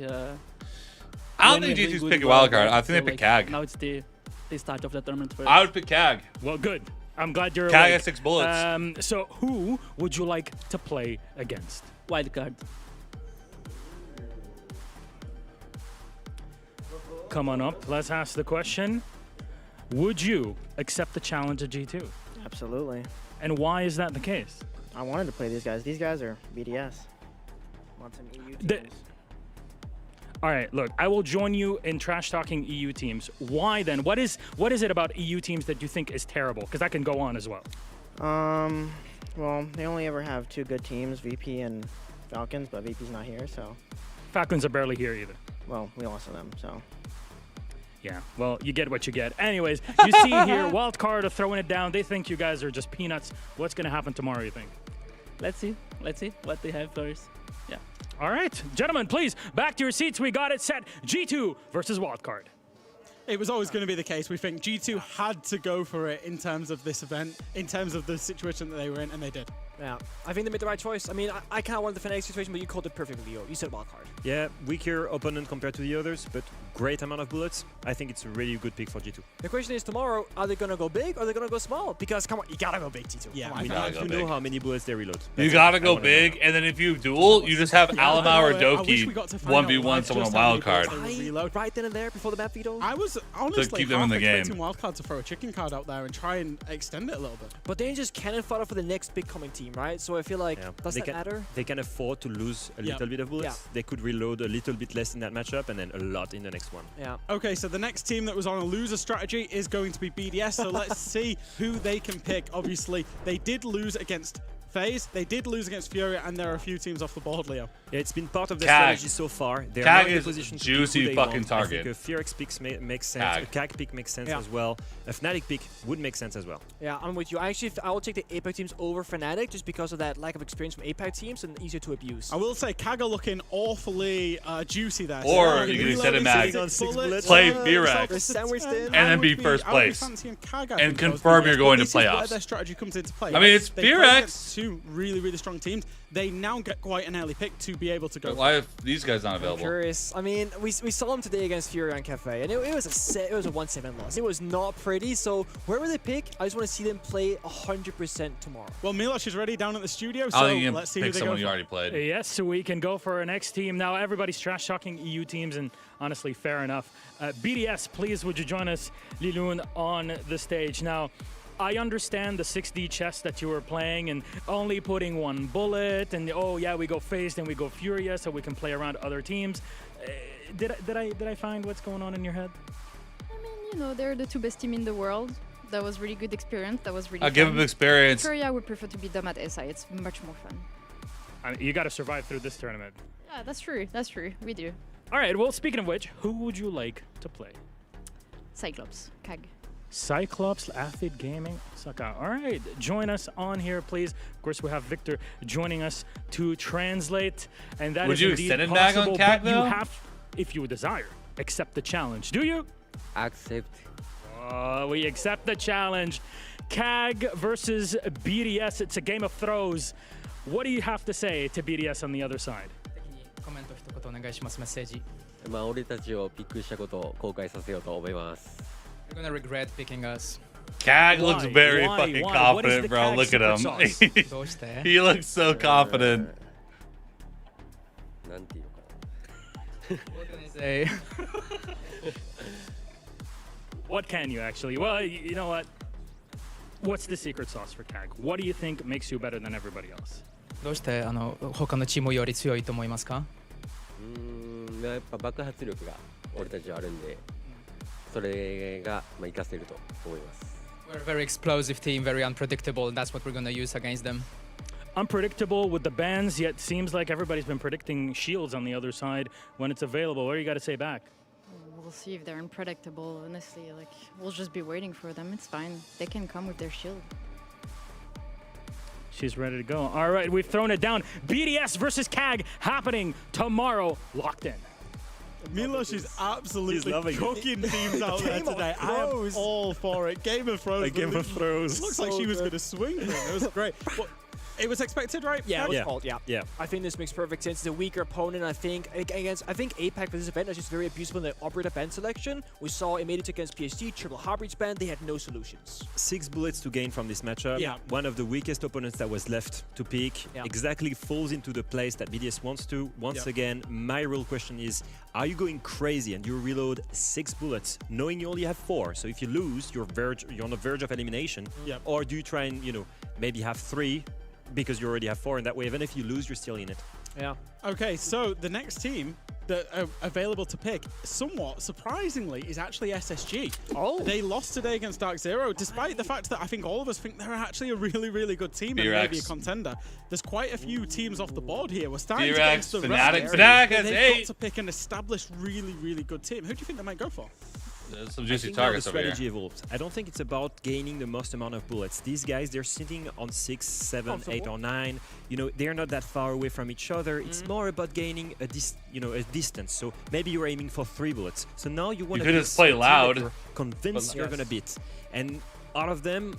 I don't think G2's picking wild card. I think they pick Kag. Now it's the start of the tournament. First. I would pick Kag. Well, good. I'm glad you're. Kag has 6 bullets. So who would you like to play against? Wild card. Come on up. Let's ask the question. Would you accept the challenge of G2? Absolutely. And why is that the case? I wanted to play these guys. These guys are BDS. Want some EU teams. All right, look, I will join you in trash talking EU teams. Why then? What is it about EU teams that you think is terrible? Because I can go on as well. Well, they only ever have 2 good teams, VP and Falcons, but VP's not here, so. Falcons are barely here either. Well, we lost to them, so. Yeah, well, you get what you get. Anyways, you see here, Wildcard are throwing it down. They think you guys are just peanuts. What's going to happen tomorrow, you think? Let's see what they have first. Yeah. All right, gentlemen, please, back to your seats. We got it set. G2 versus Wildcard. It was always going to be the case. We think G2 had to go for it in terms of this event, in terms of the situation that they were in, and they did. Yeah, I think they made the right choice. I mean, I kind of wanted the Fnatic situation, but you called it perfectly, Leo. You said wildcard. Yeah, weaker opponent compared to the others, but great amount of bullets. I think it's a really good pick for G2. The question is tomorrow, are they going to go big or are they going to go small? Because, come on, you got to go big, G2. Yeah, I mean, you know how many bullets they reload. You gotta go big, and then if you duel, you just have Alama or Doki 1v1 someone on wild card. Right then and there before the map veto. I was honestly keep them in the game. expecting Wildcard to throw a chicken card out there and try and extend it a little bit. But then just cannon fodder for the next big coming team, right? So I feel like, does that matter? They can afford to lose a little bit of bullets. They could reload a little bit less in that matchup and then a lot in the next one. Yeah. Okay, so the next team that was on a loser strategy is going to be BDS, so let's see who they can pick. Obviously, they did lose against FaZe, they did lose against Furia, and there are a few teams off the board, Leo. Yeah, it's been part of the strategy so far. They're not in a position to juicy pick who they fucking want. target. I think a Fearx pick makes sense. A Kag pick makes sense as well. A Fnatic pick would make sense as well. Yeah, I'm with you. I will take the APAC teams over Fnatic just because of that lack of experience from APAC teams and easier to abuse. I will say Kag are looking awfully juicy there. Or you can extend a mag, play Fearx, and then be first place, and confirm you're going to playoffs. Where their strategy comes into play. I mean, it's Fearx. 2 really, really strong teams. They now get quite an early pick to be able to go. Why are these guys not available? I'm curious. I mean, we saw them today against Fury on Cafe, and it was a 1-7 loss. It was not pretty. So wherever they pick, I just want to see them play 100% tomorrow. Well, Milosh is ready down at the studio, so let's see who they someone go you for. already played. Yes, so we can go for our next team. Now everybody's trash talking EU teams, and honestly, fair enough. BDS, please, would you join us, Liloon, on the stage? Now, I understand the 6D chess that you were playing and only putting 1 bullet, and oh yeah, we go FaZe, then we go Furia, so we can play around other teams. Did I find what's going on in your head? I mean, you know, they're the 2 best team in the world. That was really good experience. That was really I'll fun. give them experience. Furia would prefer to beat them at SI. It's much more fun. I mean, you got to survive through this tournament. Yeah, that's true. That's true. We do. All right, well, speaking of which, who would you like to play? Cyclops, Kag. Cyclops, Aphid Gaming, Osaka. All right, join us on here, please. Of course, we have Victor joining us to translate, and that Would is you indeed extend it possible. back on Kag, but you though? have, if you desire, accept the challenge. Do you? Accept. We accept the challenge. Kag versus BDS. It's a game of throws. What do you have to say to BDS on the other side? コメント一言お願いします。メッセージ。まあ俺たちをピックしたことを後悔させようと思います。You're gonna regret picking us. Kag looks very fucking confident, bro. Look at him. He looks so confident. なんていうか。 What can I say? What can you actually? Well, you know what? What's the secret sauce for CAG? What do you think makes you better than everybody else? どうして他のチームより強いと思いますか？やっぱ爆発力が俺たちはあるんで、それが活かせると思います。We're a very explosive team, very unpredictable, and that's what we're going to use against them. Unpredictable with the bans, yet seems like everybody's been predicting shields on the other side when it's available. What do you got to say back? We'll see if they're unpredictable. Honestly, like we'll just be waiting for them. It's fine. They can come with their shield. She's ready to go. All right, we've thrown it down. BDS versus CAG happening tomorrow. Locked in. Milos is absolutely cooking teams out there today. I am all for it. Game of Thrones. Game of Thrones. Looks like she was going to swing for him. It was great. Well, it was expected, right? Yeah, it was called. Yeah. I think this makes perfect sense. It's a weaker opponent. I think APAC for this event is just very abusable in the operator band selection. We saw it made it against PSG, triple Heartbreach band. They had no solutions. 6 bullets to gain from this matchup. Yeah. One of the weakest opponents that was left to pick. Yeah. Exactly falls into the place that BDS wants to. Once again, my real question is, are you going crazy and you reload 6 bullets knowing you only have 4? So if you lose, you're on the verge of elimination. Yep. Or do you try and, maybe have 3 because you already have 4, and that way even if you lose, you're still in it. Yeah. Okay, so the next team that are available to pick, somewhat surprisingly, is actually SSG. Oh. They lost today against Dark Zero, despite the fact that I think all of us think they're actually a really, really good team and maybe a contender. There's quite a few teams off the board here. We're starting to get into the Fnatic, they've got to pick an established, really, really good team. Who do you think they might go for? There's some I juicy think now the targets over here. strategy evolved. I don't think it's about gaining the most amount of bullets. These guys, they're sitting on 6, 7, 8, or 9. They're not that far away from each other. It's more about gaining a distance. So maybe you're aiming for 3 bullets. So now you want to just play loud. You're convinced you're gonna beat. And out of them,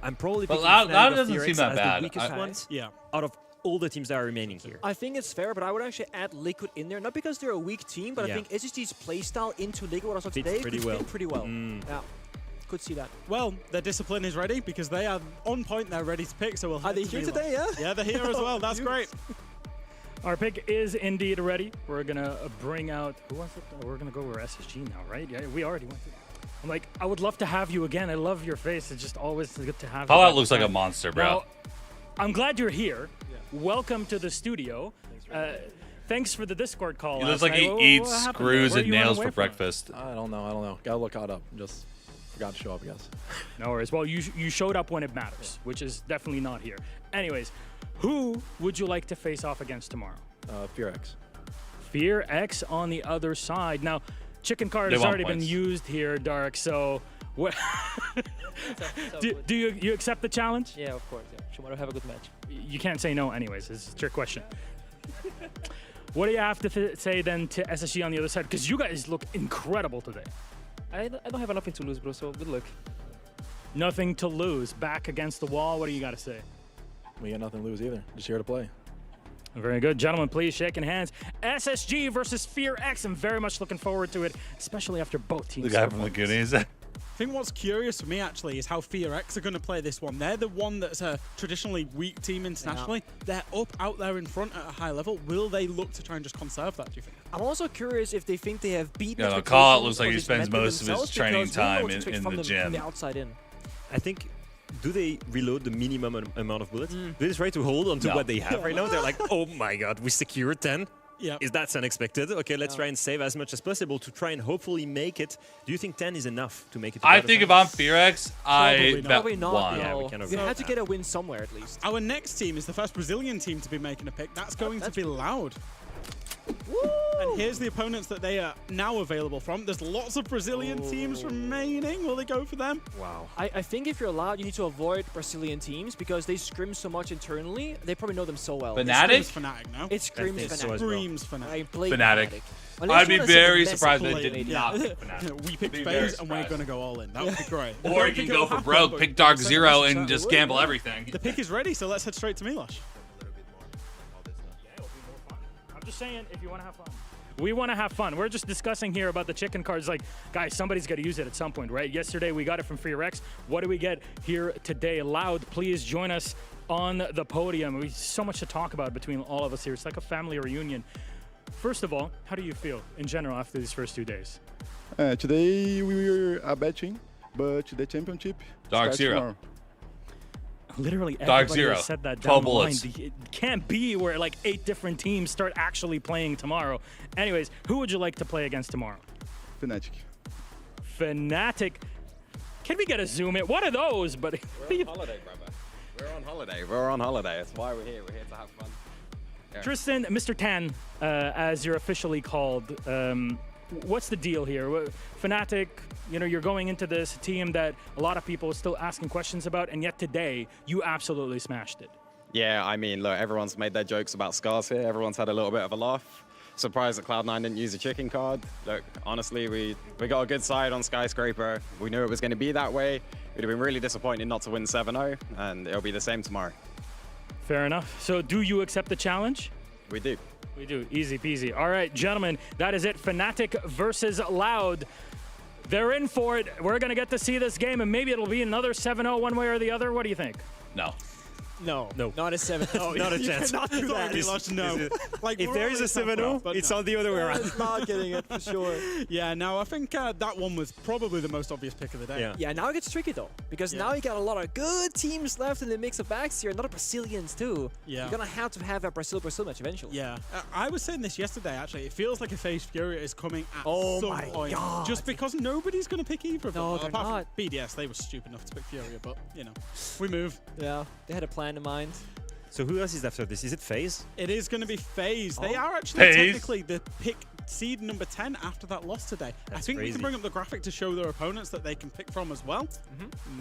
I'm probably But picking loud Fnatic or doesn't T-Rex seem that as bad. the weakest ones. Yeah. Out of all the teams that are remaining here. I think it's fair, but I would actually add Liquid in there, not because they're a weak team, but I think SSG's playstyle into Liquid, what I saw today, pretty could well. fit pretty well. Yeah, could see that. Well, their discipline is ready because they are on point. They're ready to pick. So we'll. Are they here today? Yeah. Yeah, they're here as well. That's great. Our pick is indeed ready. We're gonna bring out who wants it? We're gonna go over SSG now, right? Yeah, we already went through. I'm like, I would love to have you again. I love your face. It's just always good to have you. Fallout looks like a monster, bro. Now, I'm glad you're here. Welcome to the studio. Thanks for the Discord call. He looks like he eats screws and nails for breakfast. I don't know. Gotta look caught up. Just forgot to show up, I guess. No worries. Well, you showed up when it matters, which is definitely not here. Anyways, who would you like to face off against tomorrow? Fear X. Fear X on the other side. Now, chicken card has already been used here, Dark. So, what? do you accept the challenge? Yeah, of course. Yeah. Tomorrow have a good match. You can't say no anyways. It's a trick question. What do you have to say then to SSG on the other side? Because you guys look incredible today. I don't have nothing to lose, bro, so good luck. Nothing to lose. Back against the wall. What do you got to say? We got nothing to lose either. Just here to play. Very good. Gentlemen, please shaking hands. SSG versus Fear X. I'm very much looking forward to it, especially after both teams. The guy from the Goonies. I think what's curious for me actually is how Fear X are going to play this one. They're the one that's a traditionally weak team internationally. Yeah. They're out there in front at a high level. Will they look to try and just conserve that, do you think? I'm also curious if they think they have beaten. Yeah, Call It looks like he spends most of his training time in the gym. From the outside in. I think, do they reload the minimum amount of bullets? Do they try to hold on to what they have right now? They're like, oh my god, we secured 10. Yeah. Is that unexpected? Okay, let's try and save as much as possible to try and hopefully make it. Do you think 10 is enough to make it? I think if I'm Fear X, I bet Probably not. 1. No. Yeah, we you had to get a win somewhere at least. Our next team is the first Brazilian team to be making a pick. That's going to be Loud. Woo! And here's the opponents that they are now available from. There's lots of Brazilian teams remaining. Will they go for them? Wow. I think if you're allowed, you need to avoid Brazilian teams because they scrim so much internally. They probably know them so well. Fnatic? It screams Fnatic, no? It screams Fnatic. Screams Fnatic. I play Fnatic. Unless I'd be you wanna say very the best surprised they player did they not did. pick Fnatic. We picked Be very FaZe and we're going to go all in. That would be great. Or you can go for broke, pick Dark Zero, and just gamble everything. The pick is ready, so let's head straight to Milos. I'm just saying, if you want to have fun. We want to have fun. We're just discussing here about the chicken cards. Like, guys, somebody's got to use it at some point, right? Yesterday, we got it from Fear X. What do we get here today? Loud, please join us on the podium. We have so much to talk about between all of us here. It's like a family reunion. First of all, how do you feel in general after these first 2 days? Today we were a bad team, but the championship Dark starts Zero. tomorrow. Literally Dark everybody Zero. has said that 12 down the line. bullets. It can't be where like 8 different teams start actually playing tomorrow. Anyways, who would you like to play against tomorrow? Fnatic. Fnatic. Can we get a zoom in? What are those, buddy? We're on holiday, brother. We're on holiday. We're on holiday. That's why we're here. We're here to have fun. Yeah. Tristan, Mr. Tan, as you're officially called, what's the deal here? Fnatic, you know, you're going into this team that a lot of people are still asking questions about, and yet today, you absolutely smashed it. Yeah, I mean, look, everyone's made their jokes about scars here. Everyone's had a little bit of a laugh. Surprised that Cloud9 didn't use a chicken card. Look, honestly, we got a good side on Skyscraper. We knew it was going to be that way. We'd have been really disappointed not to win 7-0, and it'll be the same tomorrow. Fair enough. So do you accept the challenge? We do. We do. Easy peasy. All right, gentlemen, that is it. Fnatic versus Loud. They're in for it. We're going to get to see this game, and maybe it'll be another 7-0 one way or the other. What do you think? No. No, not a 7-0. Not a chance. Not do that. No. Like, If there is a 7-0, it's on the other way around. It's not getting it for sure. Yeah, no, I think that one was probably the most obvious pick of the day. Yeah, now it gets tricky though, because now you got a lot of good teams left in the mix of backs here, a lot of Brazilians too. Yeah. You're gonna have a Brazil match eventually. Yeah, I was saying this yesterday actually. It feels like a FaZe Fury is coming at some my point. God. Just because nobody's going to pick either of them. No, they're Apart from not. BDS, they were stupid enough to pick Fury, but, you know, we move. Yeah, they had a plan in mind. So who else is after this? Is it FaZe? It is going to be FaZe. They Oh. are actually FaZe? technically the pick seed number 10 after that loss today. I think we crazy. can bring up the graphic to show their opponents that they can pick from as well.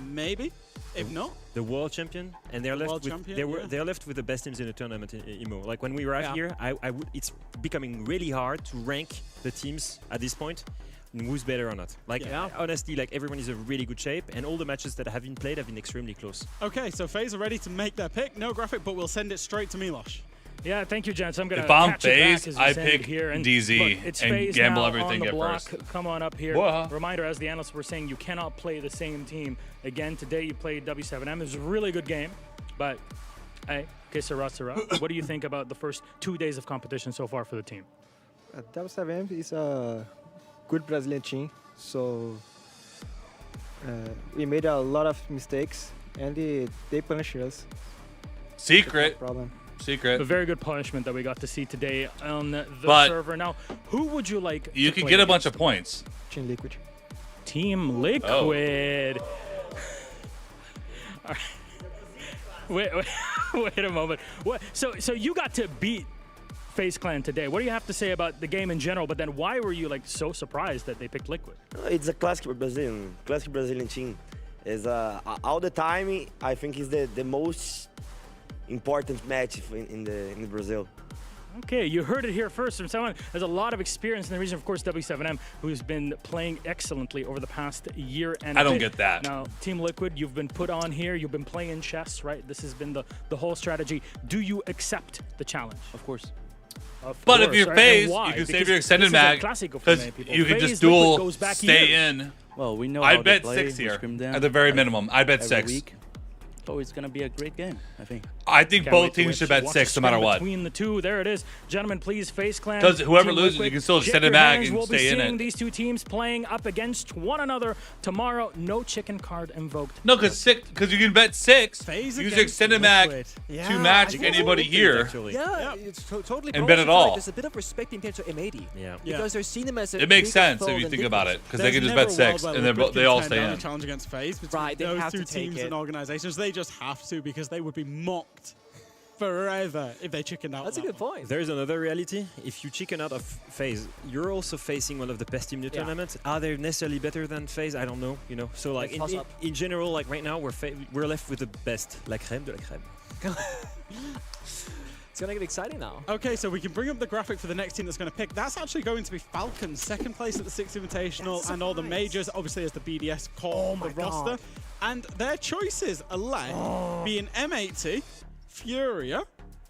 Maybe. If not, The world champion, and they're left world with champion, yeah. they're left with the best teams in the tournament in IMO. Like when we arrived Yeah. here, it's becoming really hard to rank the teams at this point. And who's better or not? Like honestly, like everyone is in really good shape, and all the matches that have been played have been extremely close. okay, so FaZe are ready to make their pick. No graphic, but we'll send it straight to Milosh. Yeah, thank you, gents. I'm going to If I'm catch it back FaZe, as we I send it pick here. And DZ look, it's and FaZe gamble now everything on the at block. first. Come on up here. Whoa. Reminder, as the analysts were saying, you cannot play the same team again. Today you played W7M. It was a really good game, but hey, que sera, sera. What do you think about the first 2 days of competition so far for the team? W7M is a good Brazilian team, so we made a lot of mistakes, and they punished us. Secret. No problem. Secret. A very good punishment that we got to see today on the But server. Now, who would you like You to can play get a against? bunch of points. Team Liquid. Team Liquid. All right. Wait a moment. What? So you got to beat FaZe Clan today. What do you have to say about the game in general? But then why were you like so surprised that they picked Liquid? It's a classic Brazilian team. Is all the time. I think is the most important match in Brazil. Okay, you heard it here first from someone who has a lot of experience in the region. Of course, W7M, who's been playing excellently over the past year and I a don't bit. get that. Now, Team Liquid, you've been put on here. You've been playing chess, right? This has been the whole strategy. Do you accept the challenge? Of course. But if you're right? FaZe, And why? you can Because save your extended this is a mag classico for because many people. you can FaZe just Liquid dual goes back stay years. in. Well, we know I how bet they play. 6 We here scrim them at the very minimum. I bet every 6. week. So it's gonna be a great game, I think. I think Can't both wait to teams should watch bet the 6 no matter scrim what. Between the two, there it is. Gentlemen, please, FaZe Clan. 'Cause whoever Team loses, Liquid, you can still get extend it your back hands. and we'll stay be in seeing it. these two teams playing up against one another tomorrow. No chicken card invoked. No, because you can bet 6. FaZe Use against extended mag Liquid. to match I think anybody it's here. Yeah, it's totally. And but bet also it feel all. Like there's a bit of respect in terms of M80. Yeah. Because they're seeing them as a It makes bigger sense foe if you than think about Liquid. it, because they can just bet 6 and they all stay in. Challenge against FaZe between Right, they those have two to take teams it. and organizations. They just have to because they would be mocked forever if they chickened out. That's a good point. There is another reality. If you chicken out of FaZe, you're also facing one of the best teams in the tournament. Are they necessarily better than FaZe? I don't know. You know. So like Toss up. in general, like right now, we're left with the best, la crème de la crème. It's gonna get exciting now. Okay, so we can bring up the graphic for the next team that's going to pick. That's actually going to be Falcons, second place at the Sixth Invitational and all the majors, obviously as the BDS call the roster. And their choices are left being M80, Furia,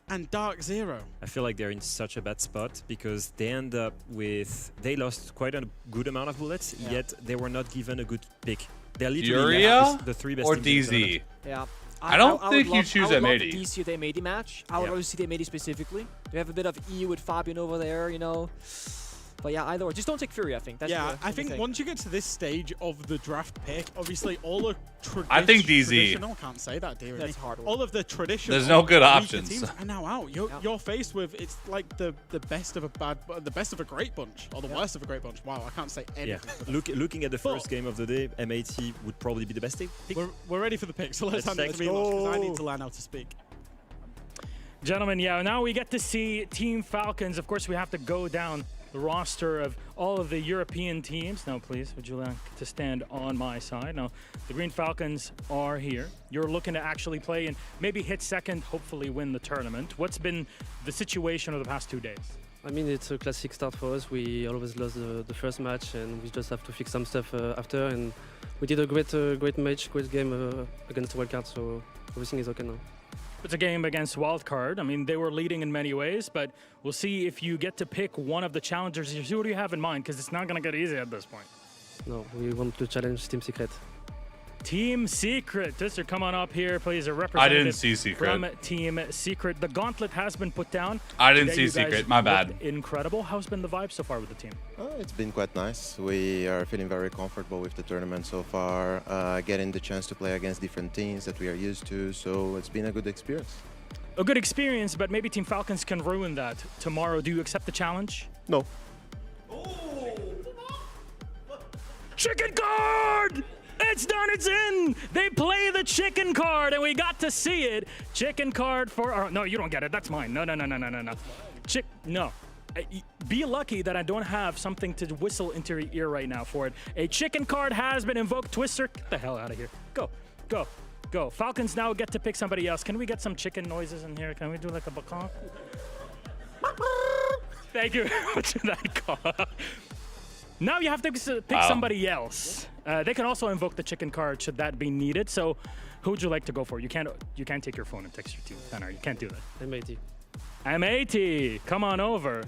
and Dark Zero. I feel like they're in such a bad spot because they end up with they lost quite a good amount of bullets, yet they were not given a good pick. They're literally Furia left with the 3 best or teams in the DZ? tournament. Yeah. I don't think you would choose love M80. the DC the M80 match. I would rather see the M80 specifically. We have a bit of EU with Fabian over there, you know. But yeah, either or. Just don't take Fury, I think. That's Yeah, the I only think thing. once you get to this stage of the draft pick, obviously all the I think DZ. traditional, can't say that, dear. That's hard. All of the traditional. There's no good weaker options. Teams are now out. You're faced with it's like the best of a great bunch, or the worst of a great bunch. Wow, I can't say anything. Yeah. Looking at the first game of the day, MAT would probably be the best pick. We're ready for the pick, so let's hand it to me because I need to learn how to speak. Gentlemen, yeah, now we get to see Team Falcons. Of course, we have to go down the roster of all of the European teams. Now, please, would you like to stand on my side? Now, the Green Falcons are here. You're looking to actually play and maybe hit second, hopefully win the tournament. What's been the situation of the past 2 days? I mean, it's a classic start for us. We always lost the first match, and we just have to fix some stuff after. And we did a great match, great game against Wildcard, so everything is okay now. It's a game against Wildcard. I mean, they were leading in many ways, but we'll see if you get to pick one of the challengers. Who do you have in mind? Because it's not going to get easy at this point. No, we want to challenge Team Secret. Team Secret. Twister, come on up here, please. A I representative didn't see Secret. from Team Secret. The gauntlet has been put down. I didn't Today see you guys Secret. My bad. looked incredible. How's been the vibe so far with the team? It's been quite nice. We are feeling very comfortable with the tournament so far, getting the chance to play against different teams that we are used to, so it's been a good experience. A good experience, but maybe Team Falcons can ruin that tomorrow. Do you accept the challenge? No. Chicken card! It's done, it's in! They play the chicken card, and we got to see it. Chicken card for... no, you don't get it. That's mine. No. No. Be lucky that I don't have something to whistle into your ear right now for it. A chicken card has been invoked. Twister, get the hell out of here. Go. Falcons now get to pick somebody else. Can we get some chicken noises in here? Can we do like a bacan? Thank you very much for that call. Now you have to pick somebody else. They can also invoke the chicken card should that be needed. So who would you like to go for? You can't take your phone and text your team. No, you can't do that. MAT, come on over.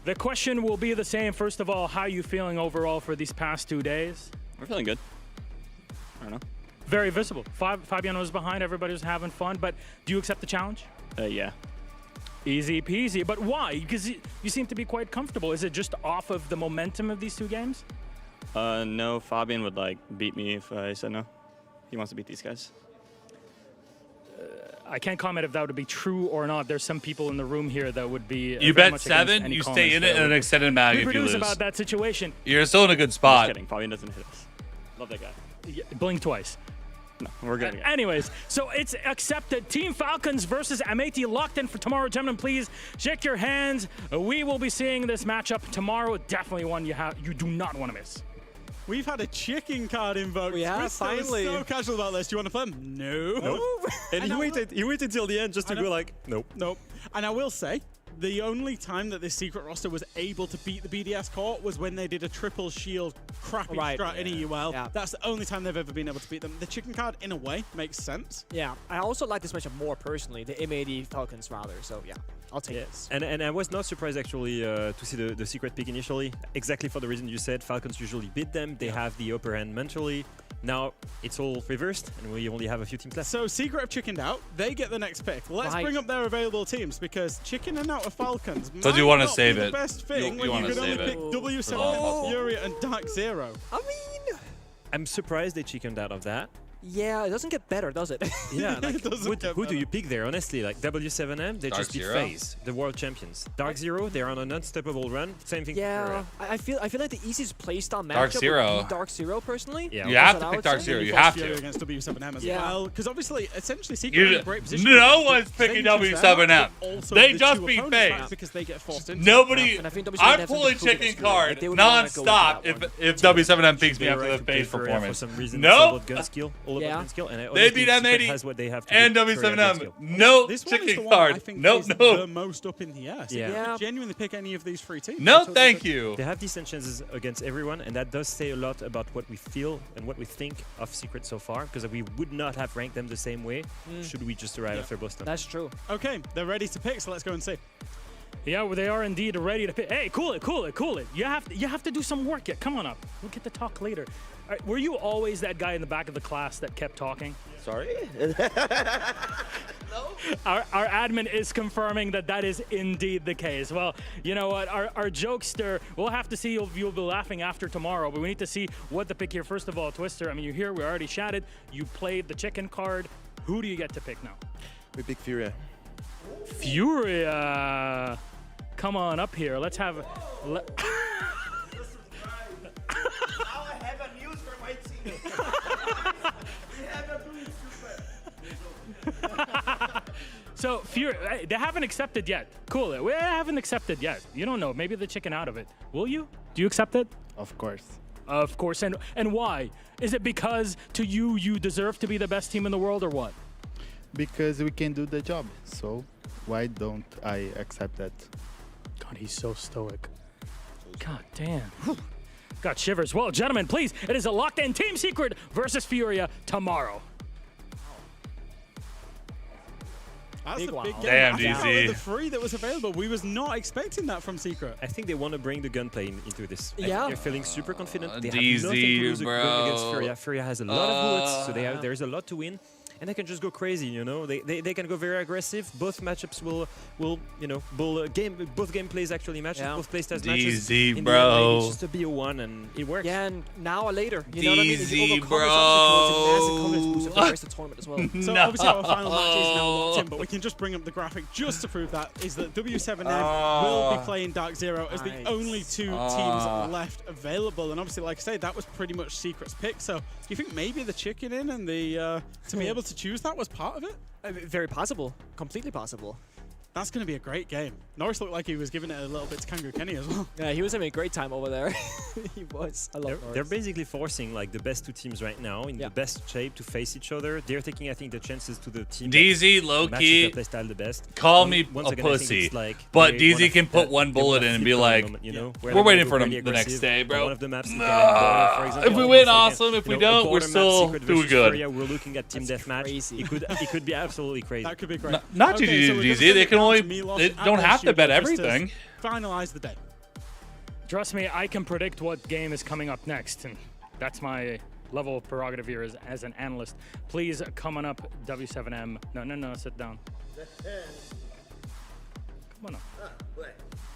The question will be the same. First of all, how are you feeling overall for these past 2 days? We're feeling good. I don't know. Very visible. Fabian was behind. Everybody was having fun. But do you accept the challenge? Yeah. Easy peasy. But why? Because you seem to be quite comfortable. Is it just off of the momentum of these 2 games? No, Fabian would beat me if I said no. He wants to beat these guys. I can't comment if that would be true or not. There's some people in the room here that would be. You bet 7, you stay in it in an extended mag if you lose. About that situation. You're still in a good spot. Just kidding. Fabian doesn't hit us. Love that guy. Yeah, blink twice. No, we're good. Anyways, so it's accepted. Team Falcons versus MAT locked in for tomorrow. Gentlemen, please shake your hands. We will be seeing this matchup tomorrow. Definitely one you do not want to miss. We've had a chicken card invoked. We have, Twister was finally. so casual about this. Do you want to play him? No. Nope. And he waited till the end just to go like, nope. Nope. And I will say, the only time that this secret roster was able to beat the BDS court was when they did a triple shield crappy strat in EUL. Yeah. That's the only time they've ever been able to beat them. The chicken card, in a way, makes sense. Yeah, I also like this matchup more personally, the MAD Falcons rather, so yeah, I'll take this. And I was not surprised actually to see the secret pick initially, exactly for the reason you said. Falcons usually beat them, they have the upper hand mentally. Now it's all reversed and we only have a few teams left. So Secret have chickened out, they get the next pick. Let's bring up their available teams because chickening out of Falcons So do you want to might save not be it? the best thing when you can only pick W7, Fury and Dark Zero. I mean, I'm surprised they chickened out of that. Yeah, it doesn't get better, does it? Yeah, like, who do you pick there, honestly? Like W7M, they Dark just beat Zero? FaZe, the world champions. Dark Zero, they're on an unstoppable run. Same thing. Yeah, I feel like the easiest playstyle matchup Dark Zero. would be Dark Zero personally. Yeah, You have to pick Dark Zero. You have Fury to. against W7M as Yeah. well, because obviously, essentially, Secret are in a great position. No one's picking Dangerous W7M. there, but also They the just two beat opponents, FaZe. because they get forced into Nobody. And I think W7M I'm have some pulling difficulties chicken with it. card They would wanna go with non-stop that if one. W7M picks me They after were the to FaZe for performance. some reason. No. Gun skill, all about Yeah. gun skill, and I They honestly beat think Secret M80 has what they have to and do to carry that gun W7M. skill. No This one is chicken the one I card. think Nope, is no. the most up in the air. So Yeah. you Yeah. could genuinely pick any of these 3 teams. No, That's what thank they you. They have decent chances against everyone, and that does say a lot about what we feel and what we think of Secret so far, because we would not have ranked them the same way should we just arrive after Boston. That's true. Okay, they're ready to pick, so let's go and see. Yeah, well, they are indeed ready to pick. Hey, cool it. You have to do some work yet. Come on up. We'll get to talk later. All right, were you always that guy in the back of the class that kept talking? Sorry? Our admin is confirming that is indeed the case. Well, you know what? Our jokester, we'll have to see. You'll be laughing after tomorrow, but we need to see what the pick here. First of all, Twister, I mean, you're here. We already chatted. You played the chicken card. Who do you get to pick now? We pick Furia. Furia. Come on up here. Let's have... Now I have a news for my team. We have a blue super. So, Furia, they haven't accepted yet. Cool. We haven't accepted yet. You don't know. Maybe the chicken out of it. Will you? Do you accept it? Of course. Of course. And why? Is it because to you deserve to be the best team in the world or what? Because we can do the job. So why don't I accept that? God, he's so stoic. God damn. Whew. Got shivers. Well, gentlemen, please, it is a locked-in Team Secret versus Furia tomorrow. That's Big a wow. big game. Damn, I think DZ. out of the three that was available, we was not expecting that from Secret. I think they want to bring the gunplay into this. Yeah. They're feeling super confident. They DZ, have nothing to lose bro. going against Furia. Furia has a lot of bullets, so there's a lot to win. And they can just go crazy, you know. They can go very aggressive. Both matchups will you know, both gameplays actually match. Yeah. Both playstyles matches. DZ, In bro. the end, maybe it's just a BO1 and it works. Yeah, and now or later. You know what I mean? If you DZ, overcome bro. it's a massive confidence boost for the rest of the tournament as well. So obviously our final match is now locked in, but we can just bring up the graphic just to prove that, is that W7M will be playing Dark Zero as the only two teams left available. And obviously, like I say, that was pretty much Secret's pick. So do you think maybe the chicken in and the to be able to choose that was part of it? Very possible. Completely possible. That's going to be a great game. Norris looked like he was giving it a little bit to Kangaroo Kenny as well. Yeah, he was having a great time over there. He was. I love They're basically forcing like the best two teams right now in the best shape to face each other. They're taking, I think, the chances to the team. DZ, that low matches key, their playstyle the best. call me Once a again, I think pussy, it's like but they DZ wanna- can put one they wanna bullet in and flip be on the like, moment, you know, where we're they waiting go for really the next aggressive. day, bro. On one of the maps, they get border, for example, If we on win, the awesome. If we don't, we're border map, still Secret doing versus good. Furia, we're looking at team deathmatch. It could be absolutely crazy. That could be great. Not Okay, GG so we're DZ. gonna They send it can down only. to Milos They at don't the have to bet studio just to everything. Finalize the day. Trust me, I can predict what game is coming up next, and that's my level of prerogative here as an analyst. Please, coming up, W7M. No, sit down. Come on up.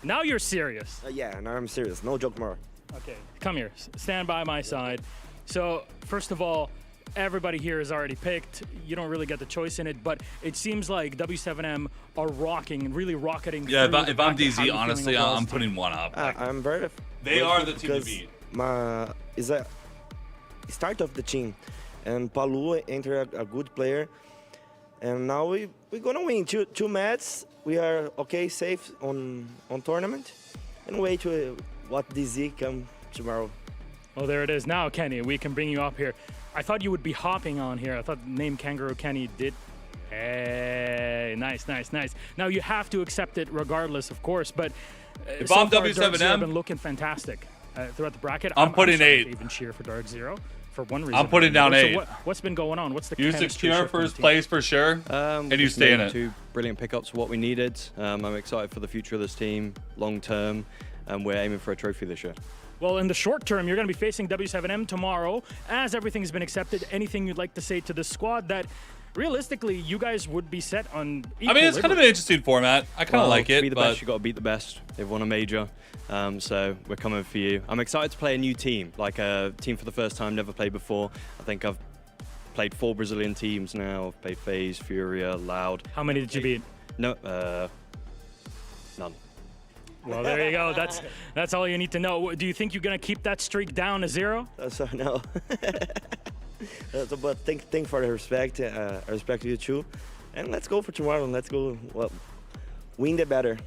Now you're serious. Yeah, now I'm serious. No joke more. Okay, come here. Stand by my side. So, first of all, everybody here is already picked. You don't really get the choice in it, but it seems like W7M are rocking and really rocketing. Yeah, through if the I'm bracket. How are DZ, you honestly, feeling overall I'm as a putting team? one up. I'm very. They are the team to because beat. My is a start of the team, and Palu entered a good player, and now we're gonna win two matches. We are okay, safe on tournament, and wait to what DZ come tomorrow. Oh, there it is. Now, Kenny, we can bring you up here. I thought you would be hopping on here. I thought the name Kangaroo Kenny did. Hey, nice. Now, you have to accept it regardless, of course, but If so I'm far, W7M, Dark Zero have been looking fantastic throughout the bracket. I'm putting sorry 8. to even cheer for Dark Zero for one reason. I'm putting down So 8. What's been going on? What's the You chemistry secure shift in the first team? place for sure, and you just stay in made it. 2 brilliant pickups, what we needed. I'm excited for the future of this team, long term, and we're aiming for a trophy this year. Well, in the short term, you're going to be facing W7M tomorrow. As everything's been accepted, anything you'd like to say to the squad that realistically you guys would be set on I mean, it's kind of an interesting format. I kind of like to it, be the but best, you got to beat the best. They've won a major, so we're coming for you. I'm excited to play a new team, like a team for the first time, never played before. I think I've played 4 Brazilian teams now. I've played FaZe, Furia, Loud. How many did you beat? No, none. Well, there you go. That's all you need to know. Do you think you're going to keep that streak down to 0? So no. But thank for the respect. I respect you too, and let's go for tomorrow. Let's go. Well, win the better.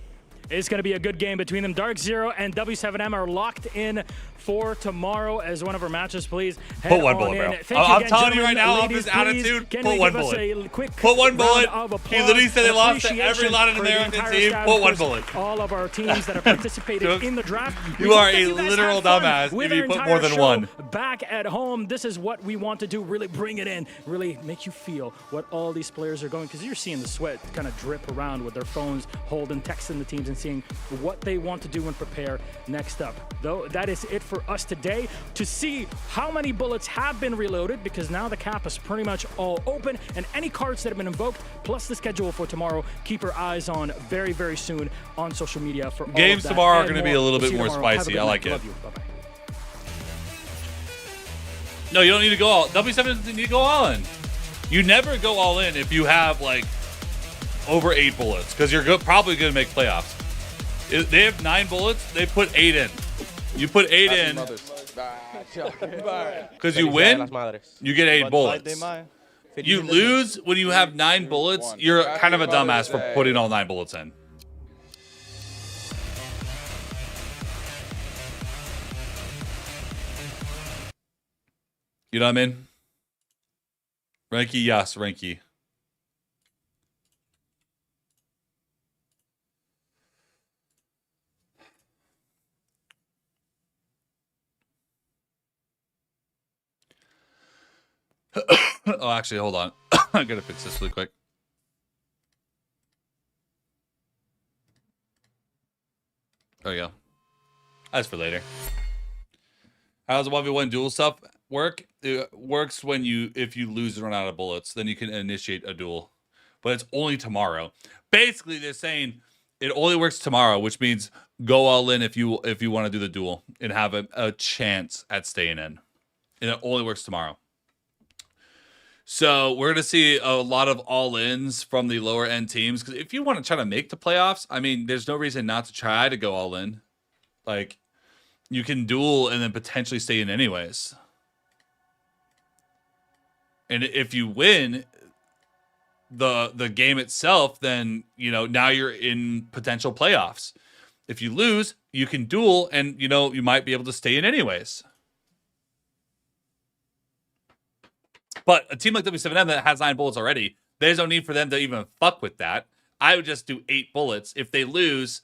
It's going to be a good game between them. Dark Zero and W7M are locked in for tomorrow as one of our matches. Please head Put one on bullet, in. bro. Thank I'm again, telling you gentlemen, right now, off ladies, his please, attitude, can put you one give us bullet. a quick Put one round bullet. of He applause literally said they and lost to every appreciation Latin for the American entire team. staff, Put one of course, bullet. all of our teams that have participated in the draft. You We are hope that a you guys literal had fun dumbass with if you our put entire more than show one. Back at home, this is what we want to do. Really bring it in. Really make you feel what all these players are going. Because you're seeing the sweat kind of drip around with their phones, holding, texting the teams and seeing what they want to do and prepare next up. Though that is it for us today. To see how many bullets have been reloaded, because now the cap is pretty much all open, and any cards that have been invoked, plus the schedule for tomorrow, keep your eyes on very, very soon on social media for all Games of that tomorrow are and going to be more. a little We'll bit see you more tomorrow. Have a spicy. good I night. like it. Love you. Bye-bye. No, you don't need to go all. W7 doesn't need to go all in. You never go all in if you have like over 8 bullets, because you're probably going to make playoffs. If they have 9 bullets, they put 8 in. You put 8 in because you win. You get 8 bullets. You lose when you have 9 bullets. You're kind of a dumbass for putting all 9 bullets in. You know what I mean? Ranky, yes, Ranky. Oh, actually, hold on. I gotta fix this really quick. There we go. That's for later. How does the 1v1 duel stuff work? It works when if you lose and run out of bullets, then you can initiate a duel. But it's only tomorrow. Basically, they're saying it only works tomorrow, which means go all in if you want to do the duel and have a chance at staying in. And it only works tomorrow. So we're going to see a lot of all-ins from the lower-end teams. Because if you want to try to make the playoffs, I mean, there's no reason not to try to go all in. Like, you can duel and then potentially stay in anyways. And if you win the game itself, then, you know, now you're in potential playoffs. If you lose, you can duel and, you know, you might be able to stay in anyways. But a team like W7M that has 9 bullets already, there's no need for them to even fuck with that. I would just do 8 bullets. If they lose,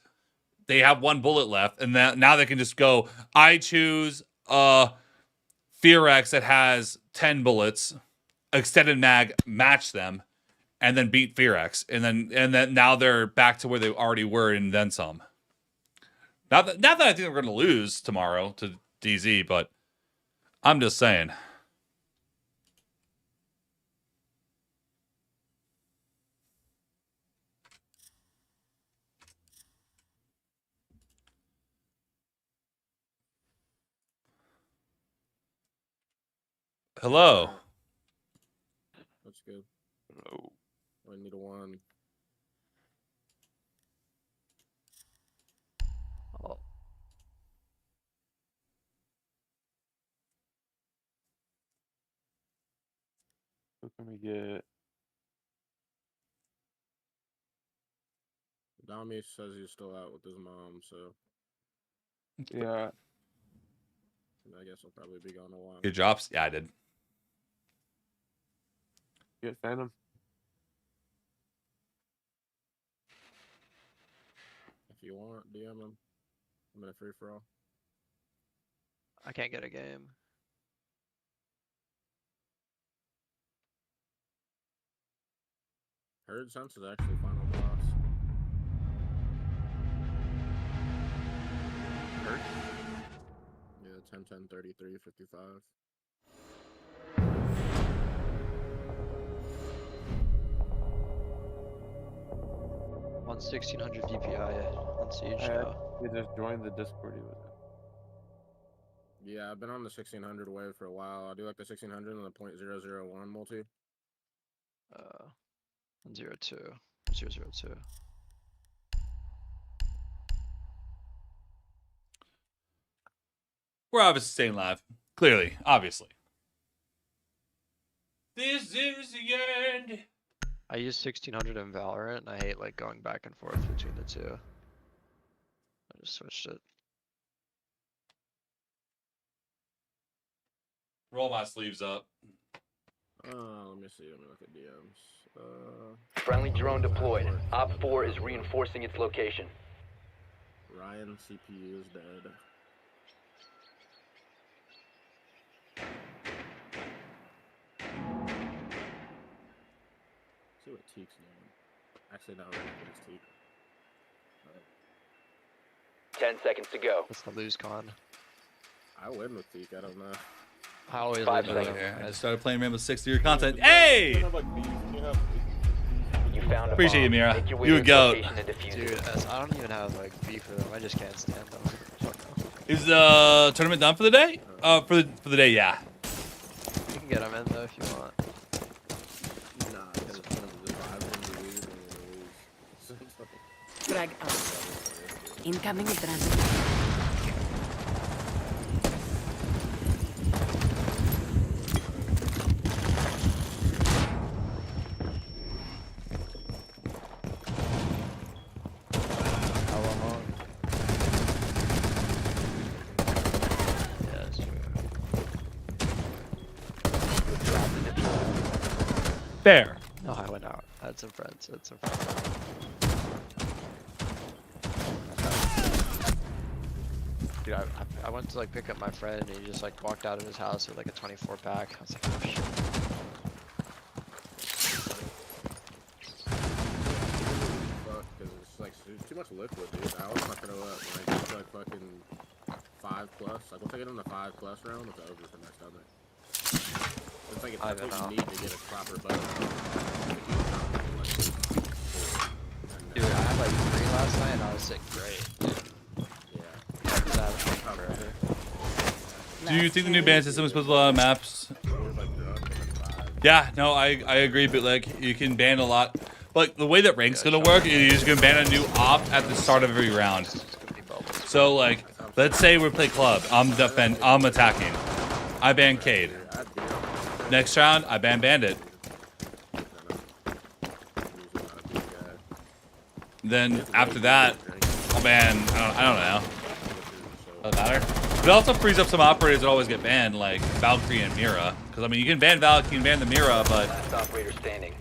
they have 1 bullet left, and now they can just go, I choose Fearex that has 10 bullets, extended mag, match them, and then beat Fearex. And then now they're back to where they already were and then some. Not that I think we're going to lose tomorrow to DZ, but I'm just saying. Hello. That's good. Oh. I need a 1. Oh. What can we get? Dami says he's still out with his mom, so. Yeah. I guess I'll probably be gone a while. Good jobs. Yeah, I did. Get Phantom. If you want, DM him. I'm in a free for all. I can't get a game. Heard Sens is actually final boss. Heard? Yeah, 10, 10, 33, 55. On 1600 DPI on Siege now. You just joined the Discord. Yeah, I've been on the 1600 wave for a while. I do like the 1600 and the .001 multi. 02. 002. We're obviously staying live. Clearly. Obviously. This is the end. I use 1600 in Valorant and I hate like going back and forth between the two. I just switched it. Roll my sleeves up. Let me see. Let me look at DMs. Friendly drone deployed. Op 4 is reinforcing its location. Ryan CPU is dead. See what Teek's doing. Actually, not really. It's Teek. 10 seconds to go. That's the lose con. I win with Teak. I don't know. I always 5 lose with seconds. him. I just started playing Rainbow Six through your content. Hey! You found a Appreciate you, bomb. Mira. Make your way You to a its goat. location and defuse Dude, it. I don't even have like beef with him. I just can't stand him. Fuck no. Is the tournament done for the day? For the day, yeah. You can get him in though if you want. Nah, because it's one of the rivals to lose and lose. Frag out. Incoming in transit. Yeah, that's true. Fair. No, I went out. I had some friends. Dude, I went to like pick up my friend and he just like walked out of his house with like a 24 pack. I was like, oh shit. Fuck, because it's like too much liquid, dude. I always fuck it up when I get to like fucking 5+. Like once I get in the 5+ round, it's over for next time. It's like that's what you need to get a proper bow. Dude, I had like 3 last night and I was sick great. Do you think the new ban system is supposed to allow maps? Yeah, no, I agree, but like you can ban a lot. Like the way that rank's gonna work is you're just gonna ban a new op at the start of every round. So like, let's say we play club. I'm attacking. I ban Cade. Next round, I ban Bandit. Then after that, I'll ban. I don't know. Doesn't matter. It also frees up some operators that always get banned, like Valkyrie and Mira. Because I mean, you can ban Valkyrie, you can ban the Mira, but Last operator standing.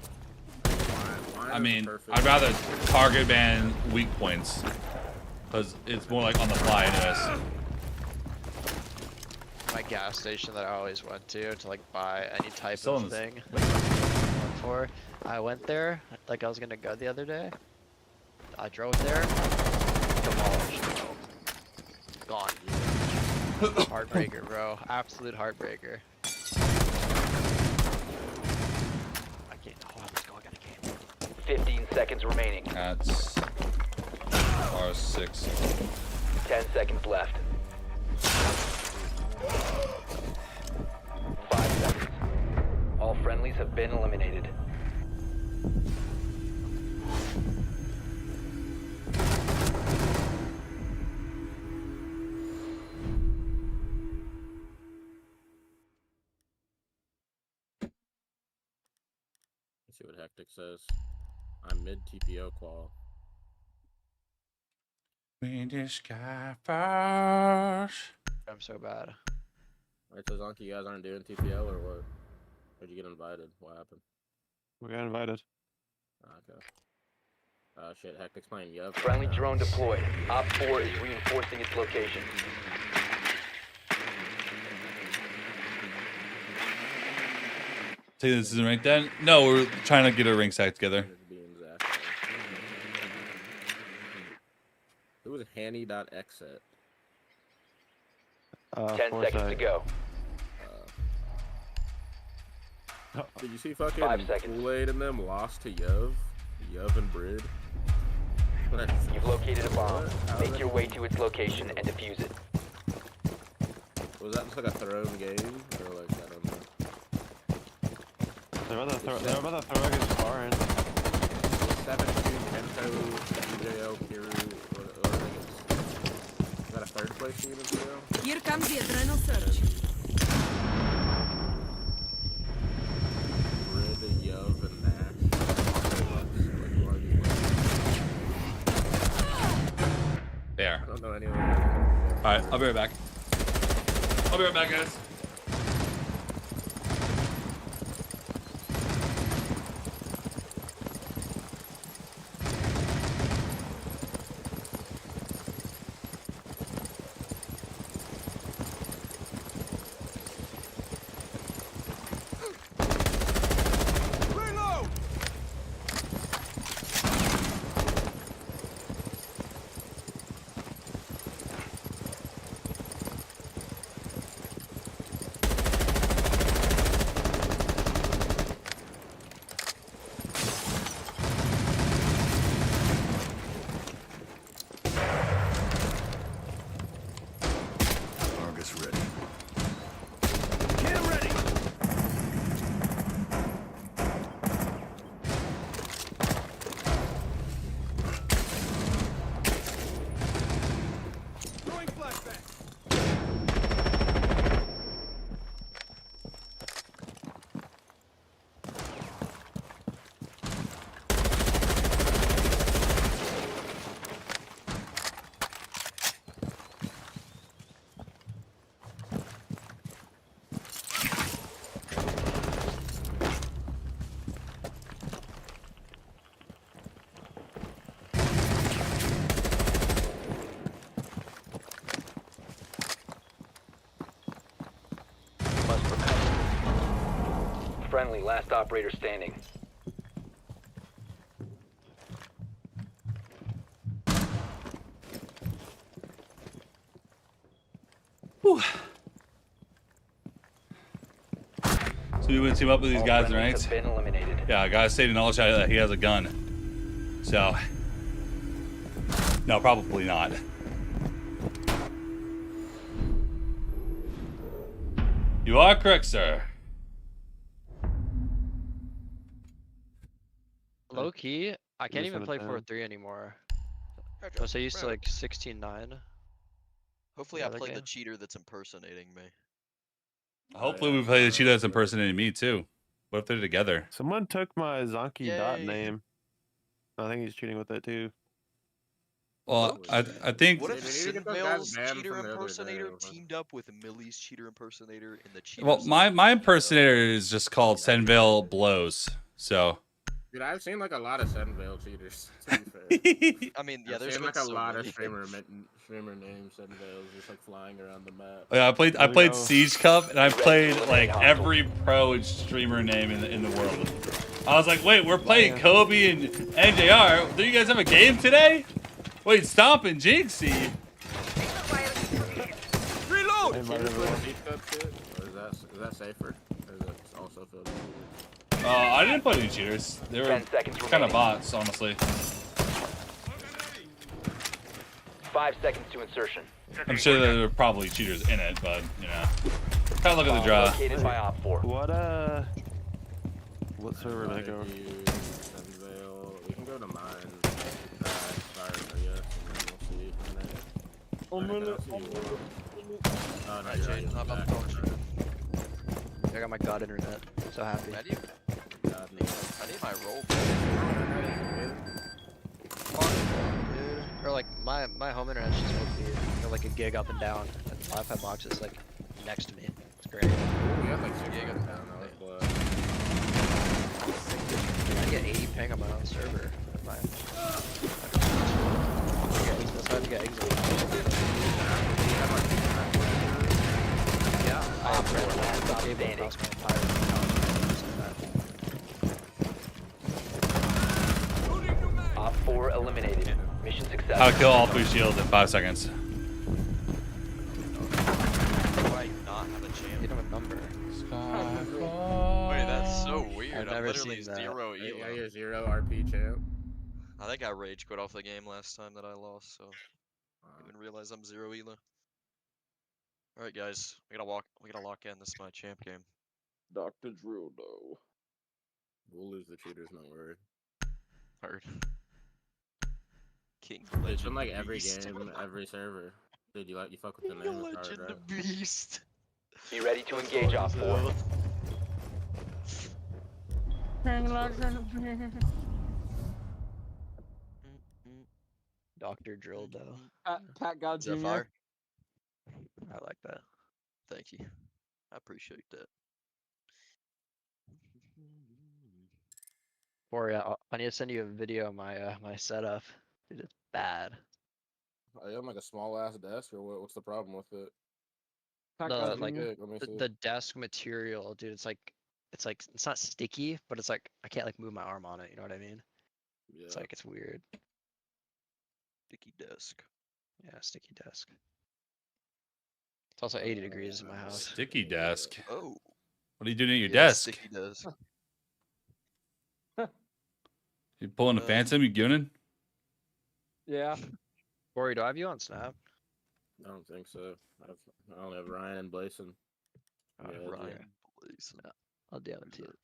I mean, I'd rather target ban weak points because it's more like on the fly, anyways. My gas station that I always went to like buy any type Still of in this- thing. For I went there like I was gonna go the other day. I drove there, demolished. Gone. Heartbreaker, bro. Absolute heartbreaker. I can't. Oh, let's go. I got a game. 15 seconds remaining. That's R6. 10 seconds left. 5 seconds. All friendlies have been eliminated. Let's see what Hectic says. I'm mid TPO qual. We just got first. I'm so bad. Alright, so Zonky, you guys aren't doing TPO or what? Or did you get invited? What happened? We got invited. Okay. Shit, Hectic's playing Yuv. Friendly drone deployed. Op 4 is reinforcing its location. Say this isn't ranked then? No, we're trying to get a ring site together. Who was Hanny.exit? 10 seconds to go. Did you see fucking 5 seconds. Kool-Aid and them lost to Yuv? Yuv and Brid? You've located a bomb. Make your way to its location and defuse it. Was that just like a thrown game? Or like, I don't know. They're about to throw against Foreign. 7-2, Kento, DJO, Kiru, or I think it's... Is that a third place team in PO? Here comes the adrenal surge. Brid, Yuv, and Nash. There. I don't know any of them. Alright, I'll be right back. I'll be right back, guys. Friendly, last operator standing. Whew. So we went team up with these guys in ranks. Have been eliminated. Yeah, I gotta say to knowledge that he has a gun. So, no, probably not. You are correct, sir. Low key, I can't even play 4-3 anymore. I'm so used to like 16-9. Hopefully I play the cheater that's impersonating me. Hopefully we play the cheetah that's impersonating me too. What if they're together? Someone took my Zonky dot name. I think he's cheating with it too. Well, I think. What if SenVale's cheater impersonator teamed up with Millie's cheater impersonator in the cheater? Well, my impersonator is just called SenVale Blows. So. Dude, I've seen like a lot of SenVale cheaters. To be fair. I mean, yeah, there's seen, been like a so lot many. of streamer named SenVales just like flying around the map. Yeah, I played Siege Cup and I played like every pro streamer name in the world. I was like, wait, we're playing Kobe and NJR. Do you guys have a game today? Wait, Stomp and Jinxie. Reload! Is that safer? Or is that also filled? I didn't play any cheaters. They were kind of bots, honestly. 5 seconds to insertion. I'm sure there were probably cheaters in it, but you know, kind of look at the draw. Located by Op 4. What server did I go? We can go to mine. Start, I guess, and then we'll see from there. Oh, no, you're right. I got my god internet. So happy. I need my roll. Dude. Or like my home internet's just supposed to be like a gig up and down. And the Wi-Fi box is like next to me. It's great. We have like 6 gig up and down. I get 80 ping on my own server. That's why I have to get exit. Yeah, I have a cable across my entire house. Op 4 eliminated. Mission successful. How to kill all 3 shields in 5 seconds. Why not have a champ? You don't have a number. Wait, that's so weird. I've I'm never literally seen that. 0 elo. Yeah, you're 0 RP champ. I think I rage quit off the game last time that I lost, so I didn't even realize I'm 0 elo. Alright guys, we gotta lock in. This is my champ game. Dr. Drew, no. We'll lose the cheaters, don't worry. Heard. King It's been like Legend every Beast. game, every server. Dude, you fuck with the King name. It's hard, Legend right? Beast. Be ready to engage Op 4. Dr. Drill though. Pat God Is that Jr. fire? I like that. Thank you. I appreciate that. Or yeah, I need to send you a video of my my setup. Dude, it's bad. Are you on like a small ass desk or what's the problem with it? The like Let me see. the desk material, dude. It's not sticky, but it's like I can't like move my arm on it. You know what I mean? Yeah. It's like it's weird. Sticky desk. Yeah, sticky desk. It's also 80 degrees in my house. Sticky desk. Oh. What are you doing at your Yeah, desk? Sticky desk. You pulling a phantom? You gooning? Yeah. Corey, do I have you on Snap? I don't think so. I only have Ryan and Blason. Yeah, Ryan Blason. Yeah, I'll DM it to you.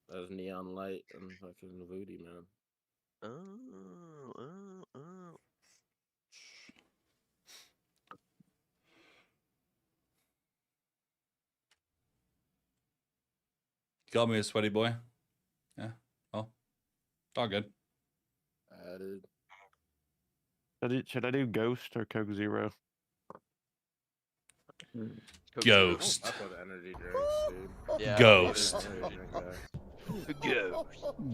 That was Neon Light and fucking Voodie, man. Oh. You called me a sweaty boy. Yeah. Well, it's all good. Added. Should I do Ghost or Coke Zero? Ghost. Fuck with energy drinks, dude. Yeah,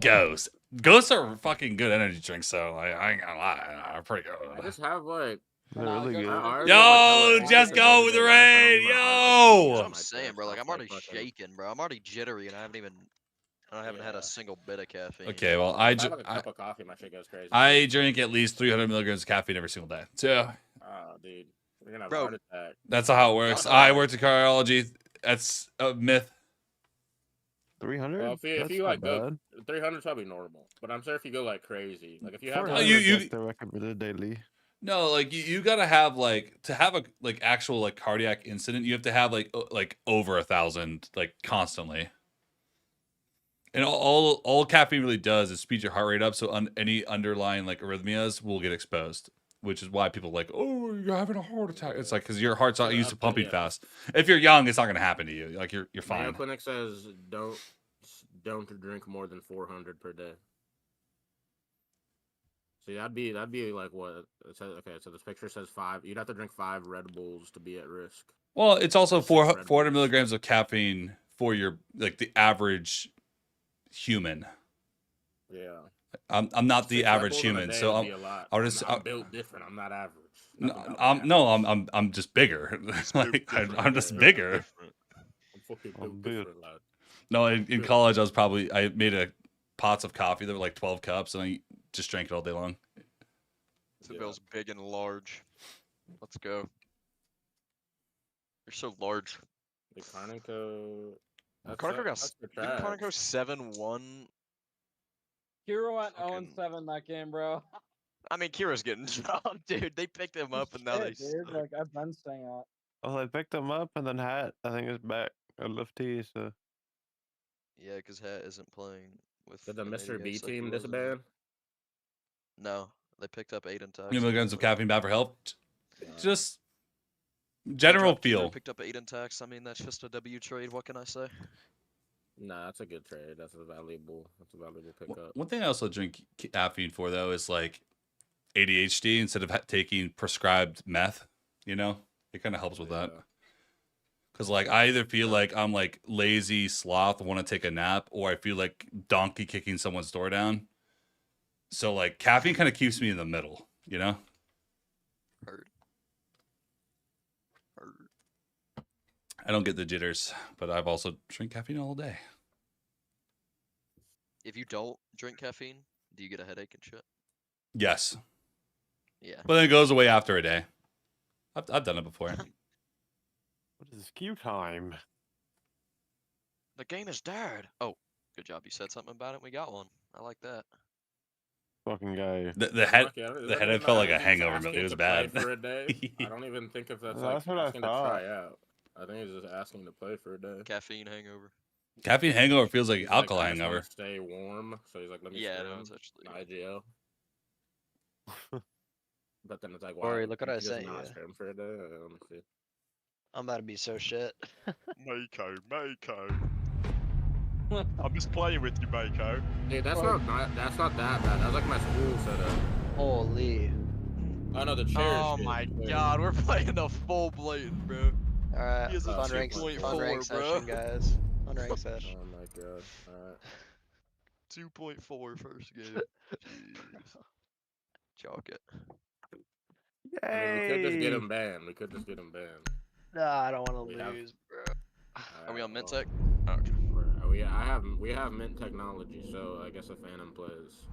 Ghost. Ghosts are fucking good energy drinks, though. Like, I ain't gonna lie, are pretty good. I just have like They're really good. Yo, just go with the raid. That's Yo. what I'm saying, bro. Like I'm already shaking, bro. I'm already jittery, and I haven't had a single bit of caffeine. Okay, well, If I have like a cup of coffee, my shit goes crazy. I drink at least 300 milligrams of caffeine every single day. So, Oh, dude, we're gonna have Bro, a heart attack. that's how it works. I worked in cardiology. That's a myth. 300? Well, if That's you not like go bad. 300 is probably normal, but I'm sure if you go like crazy, like if you have 400 you the recommended daily. No, like you gotta have like to have a like actual like cardiac incident. You have to have like over 1,000 like constantly. And all caffeine really does is speed your heart rate up, so any underlying like arrhythmias will get exposed, which is why people are like, oh, you're having a heart attack. It's like because your heart's not used to pumping fast. If you're young, it's not gonna happen to you. Like you're fine. Mayo Clinic says don't drink more than 400 per day. See, that'd be like what it says. Okay, so this picture says 5. You'd have to drink 5 Red Bulls to be at risk. Well, it's also 400 milligrams of caffeine for your like the average human. Yeah. I'm not the 6 Red average Bulls in a human, day so would be a lot. I'm I'm built different. I'm not average. I'm just bigger. Like I'm just bigger. I'm fucking built different, lad. No, in college I made pots of coffee that were like 12 cups, and I just drank it all day long. SenVale's big and large. Let's go. You're so large. The Carnico. Carnico got 7-1. Hero went 0-7 that game, bro. I mean, Kira's getting dropped, dude. They picked him up, and now they. Dude, like I've been saying that. Oh, they picked him up, and then Hat, I think, is back at left-T, so. Yeah, because Hat isn't playing with. Did the Mr. B like he team was. disband? No, they picked up 8 attacks. Milligrams of caffeine bad for health. Just general feel. Picked up 8 attacks. I mean, that's just a W trade. What can I say? Nah, that's a good trade. That's a valuable pickup. One thing I also drink caffeine for though is like ADHD instead of taking prescribed meth. You know, it kind of helps with that. Because like I either feel like I'm like lazy sloth, want to take a nap, or I feel like donkey kicking someone's door down. So like caffeine kind of keeps me in the middle. You know. Heard. I don't get the jitters, but I've also drink caffeine all day. If you don't drink caffeine, do you get a headache and shit? Yes. Yeah. But then it goes away after a day. I've done it before. What is queue time? The game is dead. Oh, good job. You said something about it. We got one. I like that. Fucking guy. The head felt like a hangover. Man. It was bad. For a day. I don't even think if that's That's like what I asking to thought. try out. I think he's just asking to play for a day. Caffeine hangover. Caffeine hangover feels like He's alcohol I just wanna hangover. Stay warm, so he's like, let me Yeah, swim, no, it's actually IGL. But then it's like, why? Corey, look what I would you just sent not you. swim for a day? Let me see. I'm about to be so shit. Mako. I'm just playing with you, Mako. Hey, that's not that bad. That was like my school setup. Holy. Oh no, the chairs. Oh my god, we're playing the full blatant, bro. Alright, He has a fun rank 2.4, bro. session, guys. Fun rank session. Oh my god. Alright. 2.4 first game. Jeez. Chalk it. I mean, we could just get him banned. Nah, I don't want to lose, bro. Are we on mid tech? We have mint technology, so I guess if Phantom plays,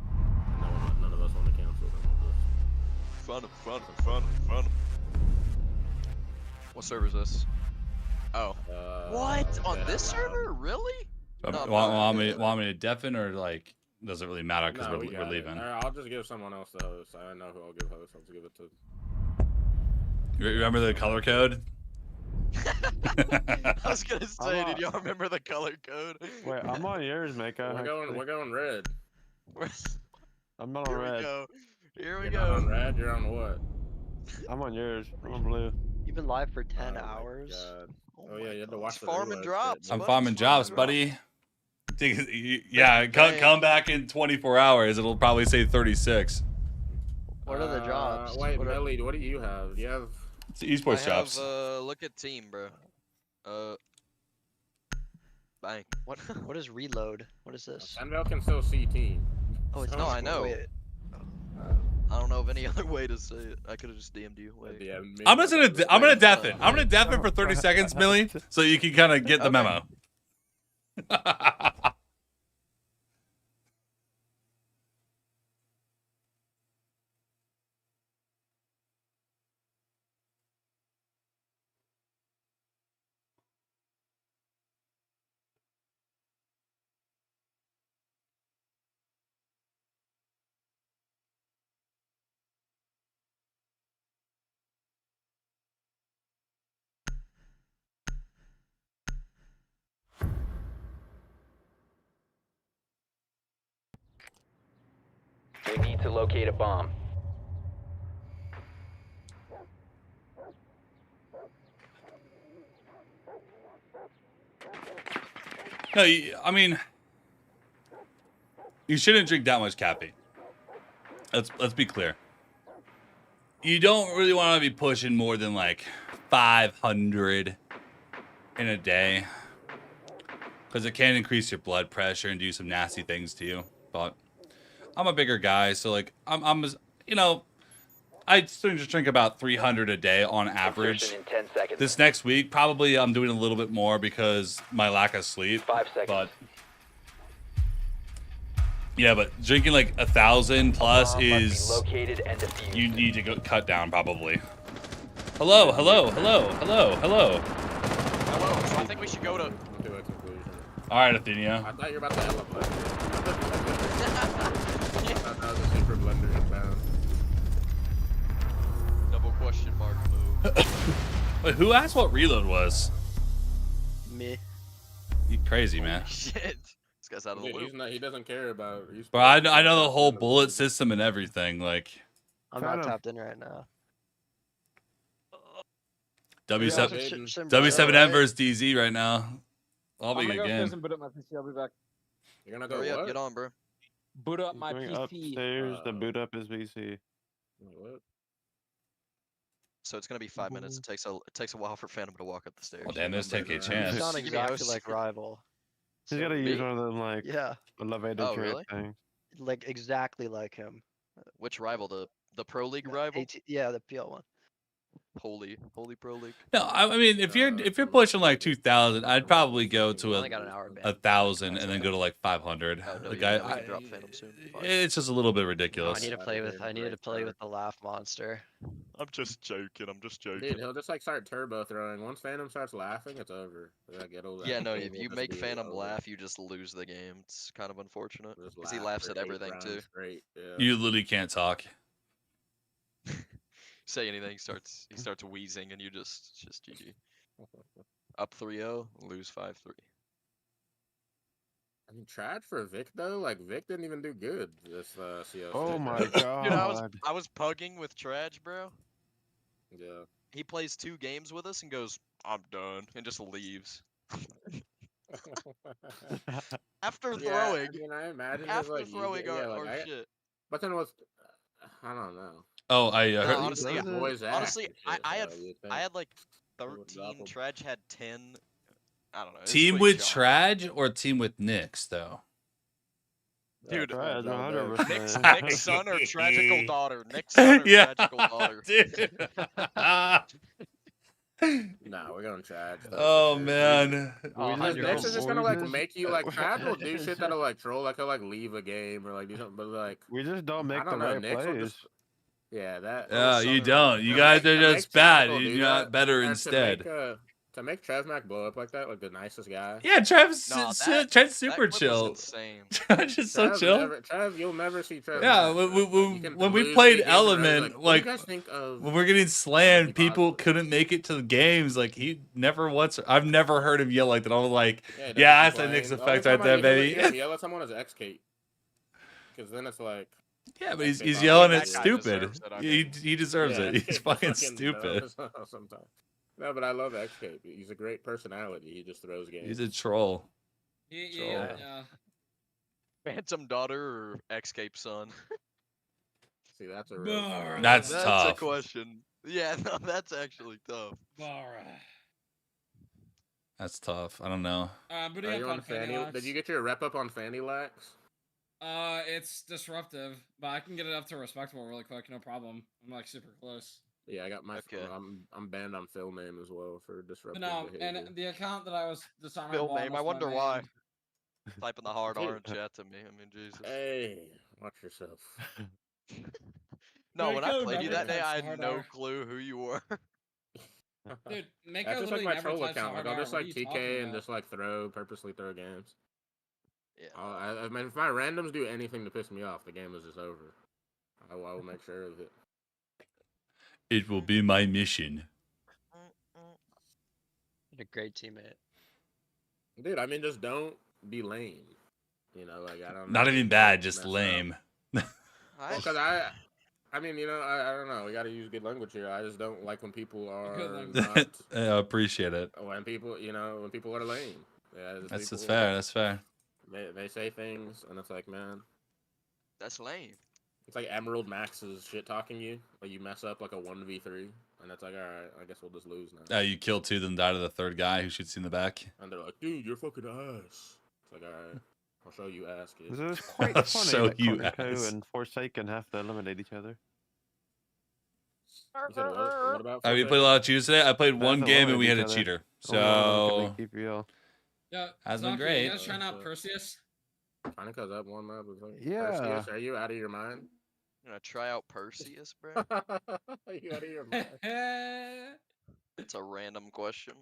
none of us want to cancel them. Fun. What server is this? Oh. What? On this server? Really? Want me to deafen or like does it really matter because No, we're leaving? I'll just give someone else the host. I know who I'll give host. I'll just give it to. You remember the color code? I was gonna say, did y'all remember the color code? Wait, I'm on yours, Mako. We're going red. I'm not on red. Here we You're go. not on red. You're on what? I'm on yours. I'm on blue. You've been live for 10 hours. Oh yeah, you had to watch the farming reload drops. shit. I'm farming jobs, buddy. Yeah, come back in 24 hours. It'll probably say 36. What are the jobs? Wait, Melly, what do you have? Do you have? It's esports jobs. Look at team, bro. Bang. What is reload? What is this? SenVale can still see team. Oh, it's No, I know. Wait. I don't know of any other way to say it. I could have just DM'd you. Wait. I'm gonna deafen. I'm gonna deafen for 30 seconds, Millie, so you can kind of get the memo. We need to locate a bomb. No, I mean, you shouldn't drink that much caffeine. Let's be clear. You don't really want to be pushing more than like 500 in a day, because it can increase your blood pressure and do some nasty things to you. But I'm a bigger guy, so like you know, I just drink about 300 a day on average. Insertion in 10 seconds. This next week, probably I'm doing a little bit more because my lack of sleep. 5 seconds. But yeah, but drinking like 1,000 plus is located and defused. you need to go cut down probably. Hello, hello, hello, hello, hello. Hello. So I think we should go to. All right, Athenia. I thought you were about to elevate. I thought that was a super blender in town. Double question mark move. Wait, who asked what reload was? Me. You crazy, man. Shit. This guy's out of the loop. He doesn't care about. But I know the whole bullet system and everything. Like I'm not tapped in right now. W7M versus DZ right now. I'll be I'm a gonna go game. upstairs and boot up my PC. I'll be back. You're gonna go Hurry up, what? get on, bro. Boot up my Going PC. upstairs to boot up his PC. What? So it's gonna be 5 minutes. It takes a while for Phantom to walk up the stairs. Oh damn, this 10K You chance. sound exactly like Rival. He's gotta use one of them like Yeah, elevated Oh, turret really? things. like exactly like him. Which rival? The Pro League rival? Yeah, the PL one. Holy Pro League. No, I mean if you're pushing like 2,000, I'd probably go to only got an hour ban. 1,000 and then go to like 500. Oh, no, Like yeah, we can drop Phantom soon. Fine. it's just a little bit No, ridiculous. I need to play with the laugh monster. I'm just joking. I'm just joking. Dude, he'll just like start turbo throwing. Once Phantom starts laughing, it's over. Like, Yeah, no, it'll if you just make be Phantom over. laugh, you just lose the game. It's kind of unfortunate. Just Because he laugh laughs for at 8 everything rounds too. straight, yeah. You literally can't talk. Say anything, he starts wheezing and you just GG. Up 3-0, lose 5-3. I mean, Trad for Vic though, like Vic didn't even do good this CO. Oh my Dude, god. I was pugging with Traj, bro. Yeah. He plays 2 games with us and goes, "I'm done," and just leaves. After throwing. I mean, I imagine after like, throwing our shit. But then was, I don't know. Oh, I No, heard. honestly, Boys act honestly, and I shit, had so you'd I think had like they would drop 13. 'em. Traj had 10. I don't know. it was Team pretty with shocking. Traj or team with Nyx though? Dude, Trad, Nick's- 100%. Nick's son or tragical daughter? Nick's son or Yeah, tragical daughter? dude. Nah, we're going Trad. Oh man. Next is just gonna like make you like Trad will do shit that'll like troll, like he'll like leave a game or like do something, but like We just don't make I the don't know, right Nyx will plays. just yeah that. Yeah, you son don't. of- You to guys make- are to make just bad. Tragical do You're not that, better and instead. To make Trevmac blow up like that, like the nicest guy. Yeah, Trev's No, Trev's super clip was chill. insane. Trev's just so chill. Trev, you'll never see Trev. Yeah, when we played Element, like when we're getting slammed, people couldn't make it to the games. Like he never once. I've never heard him yell like that. I'm like, yeah, that's the Nick's effect right there, baby. Yell at someone as X-Kate. Because then it's like. Yeah, but he's yelling at That guy stupid. deserves it, I He deserves Yeah, it. He's fucking dumb stupid. as hell sometimes. No, but I love X-Kate. He's a great personality. He just throws games. He's a troll. Yeah. Phantom daughter or Escape son? See, that's a real. That's a tough. question. Yeah, no, that's actually tough. That's tough. I don't know. Are you on Fanny? Did you get your rep up on Fanny Lax? It's disruptive, but I can get it up to respectable really quick, no problem. I'm like super close. Yeah, I got my. Okay. I'm banned on Phil name as well for But disruptive no, behavior. and the account that I was disarming Phil name. I wonder why. Typing the hard R in Dude. chat to me. I mean, Jesus. Hey, watch yourself. No, when I Mako played you never that day, types I the had hard no R. clue who you were. Dude, Mako That's just like literally my never troll types the account. Like hard I'll R. just What are like you talking TK and about? just like purposely throw games. Yeah. I mean, if my randoms do anything to piss me off, the game is just over. I will make sure of it. It will be my mission. What a great teammate. Dude, I mean, just don't be lame. You know, like I don't. Not know, even just bad, don't just mess up. lame. Well, because I mean, you know, I don't know. We got to use good language here. I just don't like when people are not. I appreciate it. When people, you know, when people are lame. Yeah, That's people, fair. That's fair. They say things, and it's like, man, that's lame. It's like Emerald Max is shit talking you. Like you mess up like a 1v3, and it's like, all right, I guess we'll just lose now. You kill two, then die to the third guy who shoots you in the back. And they're like, dude, you're fucking ass. It's like, all right, I'll show you ass, kid. It was quite I'll funny show that you Konako ass. and Forsaken have to eliminate each other. You said what about? Have you played a lot of cheaters today? I played They one have to game and we had eliminate a each other. cheater. Only one of them So can make TPL. Yeah, has been Zonkey, great. You guys trying out Perseus? Trying to cause up one map. Yeah. Perseus, are you out of your mind? You gonna try out Perseus, bro? Are you out of your mind? It's a random question.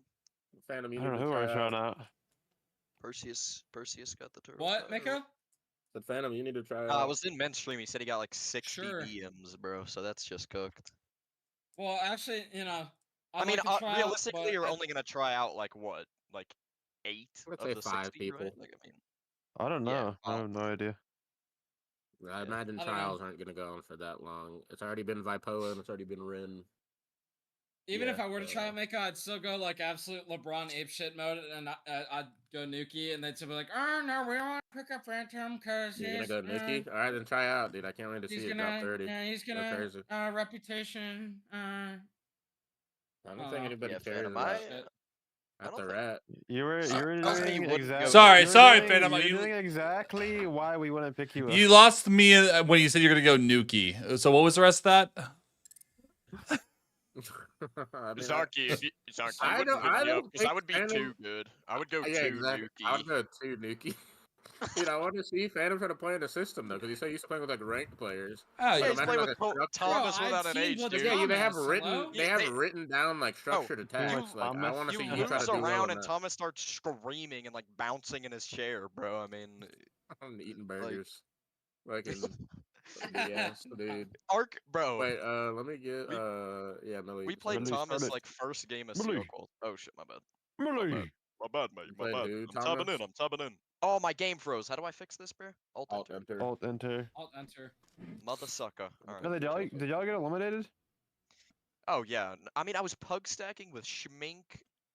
Phantom, you I don't need know to who I try was trying out. out. Perseus got the turtle. What, Mako? But Phantom, you need to try out. I was in men's stream. He said he got like 60 Sure. DMs, bro. So that's just cooked. Well, actually, you know, I mean, like to try out, realistically, but you're I- only gonna try out like what, like 8 Let's of say the 5 60, people. right? Like, I mean, I don't know. Yeah, I have no idea. I imagine I don't know. trials aren't gonna go on for that long. It's already been Vipoa and it's already been Rin. Even if Yeah, I were to try out Mako, I'd still go like absolute LeBron apeshit mode, and I'd go Nuki, and they'd still be like, "Oh no, we don't want to pick up Phantom because You're gonna go Nuki? Alright, then try out, dude. I can't wait to see he's it gonna, drop 30. yeah, he's Go gonna crazy. reputation. I don't think anybody yeah, cares Phantom, about I at don't the think- rat. You were I doing wouldn't go exactly. Sorry, you were sorry, doing- Phantom. You You- were doing exactly why we wouldn't pick you up. You lost me when you said you're gonna go Nuki. So what was the rest of that? I mean, Zarky, if you, Zarky, I you wouldn't don't- pick I me up don't because I think would be Phantom- too good. I would go yeah, too exactly. Nuki. I would go 2 Nuki. Dude, I want to see Phantom try to play in the system though, because he's so used to playing with like ranked players. Oh, So yeah, imagine, play like, with a structure- Thomas Bro, without I've an seen H, what dude. Yeah, they have Thomas, written. hello? They have written down like structured attacks. Like I want to You see you lose try to do well around in and that. Thomas starts screaming and like bouncing in his chair, bro. I mean, I'm eating burgers. Like in yes, dude. Arc, bro. Wait, let me get yeah, Millie. We played Millie, Thomas start it. like first game of Millie. CO Qual. Oh shit, my bad. Millie. My bad, mate. My played bad. who, I'm tabbing Thomas? in. I'm tabbing in. Oh, my game froze. How do I fix this, bro? Alt Alt enter. enter. Alt enter. I'll enter. Mother sucker. Alright. No, did y'all get eliminated? Oh yeah. I mean, I was pug stacking with Schmink,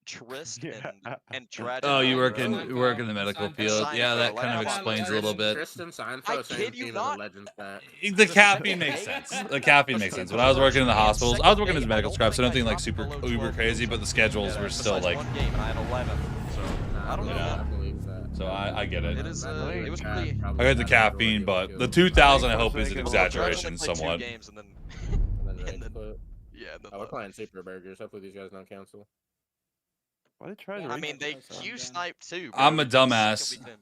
Trist, Yeah. and Tragic. Oh, you work Seinfeld. in the medical Seinfeld. field. Yeah, that Seinfeld, kind of like, explains a little bit. Tristan Seinfeld, I same kid you team as not. a Legends stat. The caffeine makes sense. The caffeine makes sense. When I was working in the hospitals, I was working as medical scrub, so nothing like super uber crazy, but the schedules were still like. one game and I had 11. So I don't know. Yeah. I believe that. So I get it. It is. It was pretty. I got the caffeine, but the 2000 I hope is an exaggeration Tragic only played somewhat. 2 games and then. And then Yeah. And then oh, we're playing Super Burgers. Hopefully these guys don't cancel. Why did try to? I mean, they Q sniped too. Bro. I'm a It's gonna be dumbass. 10.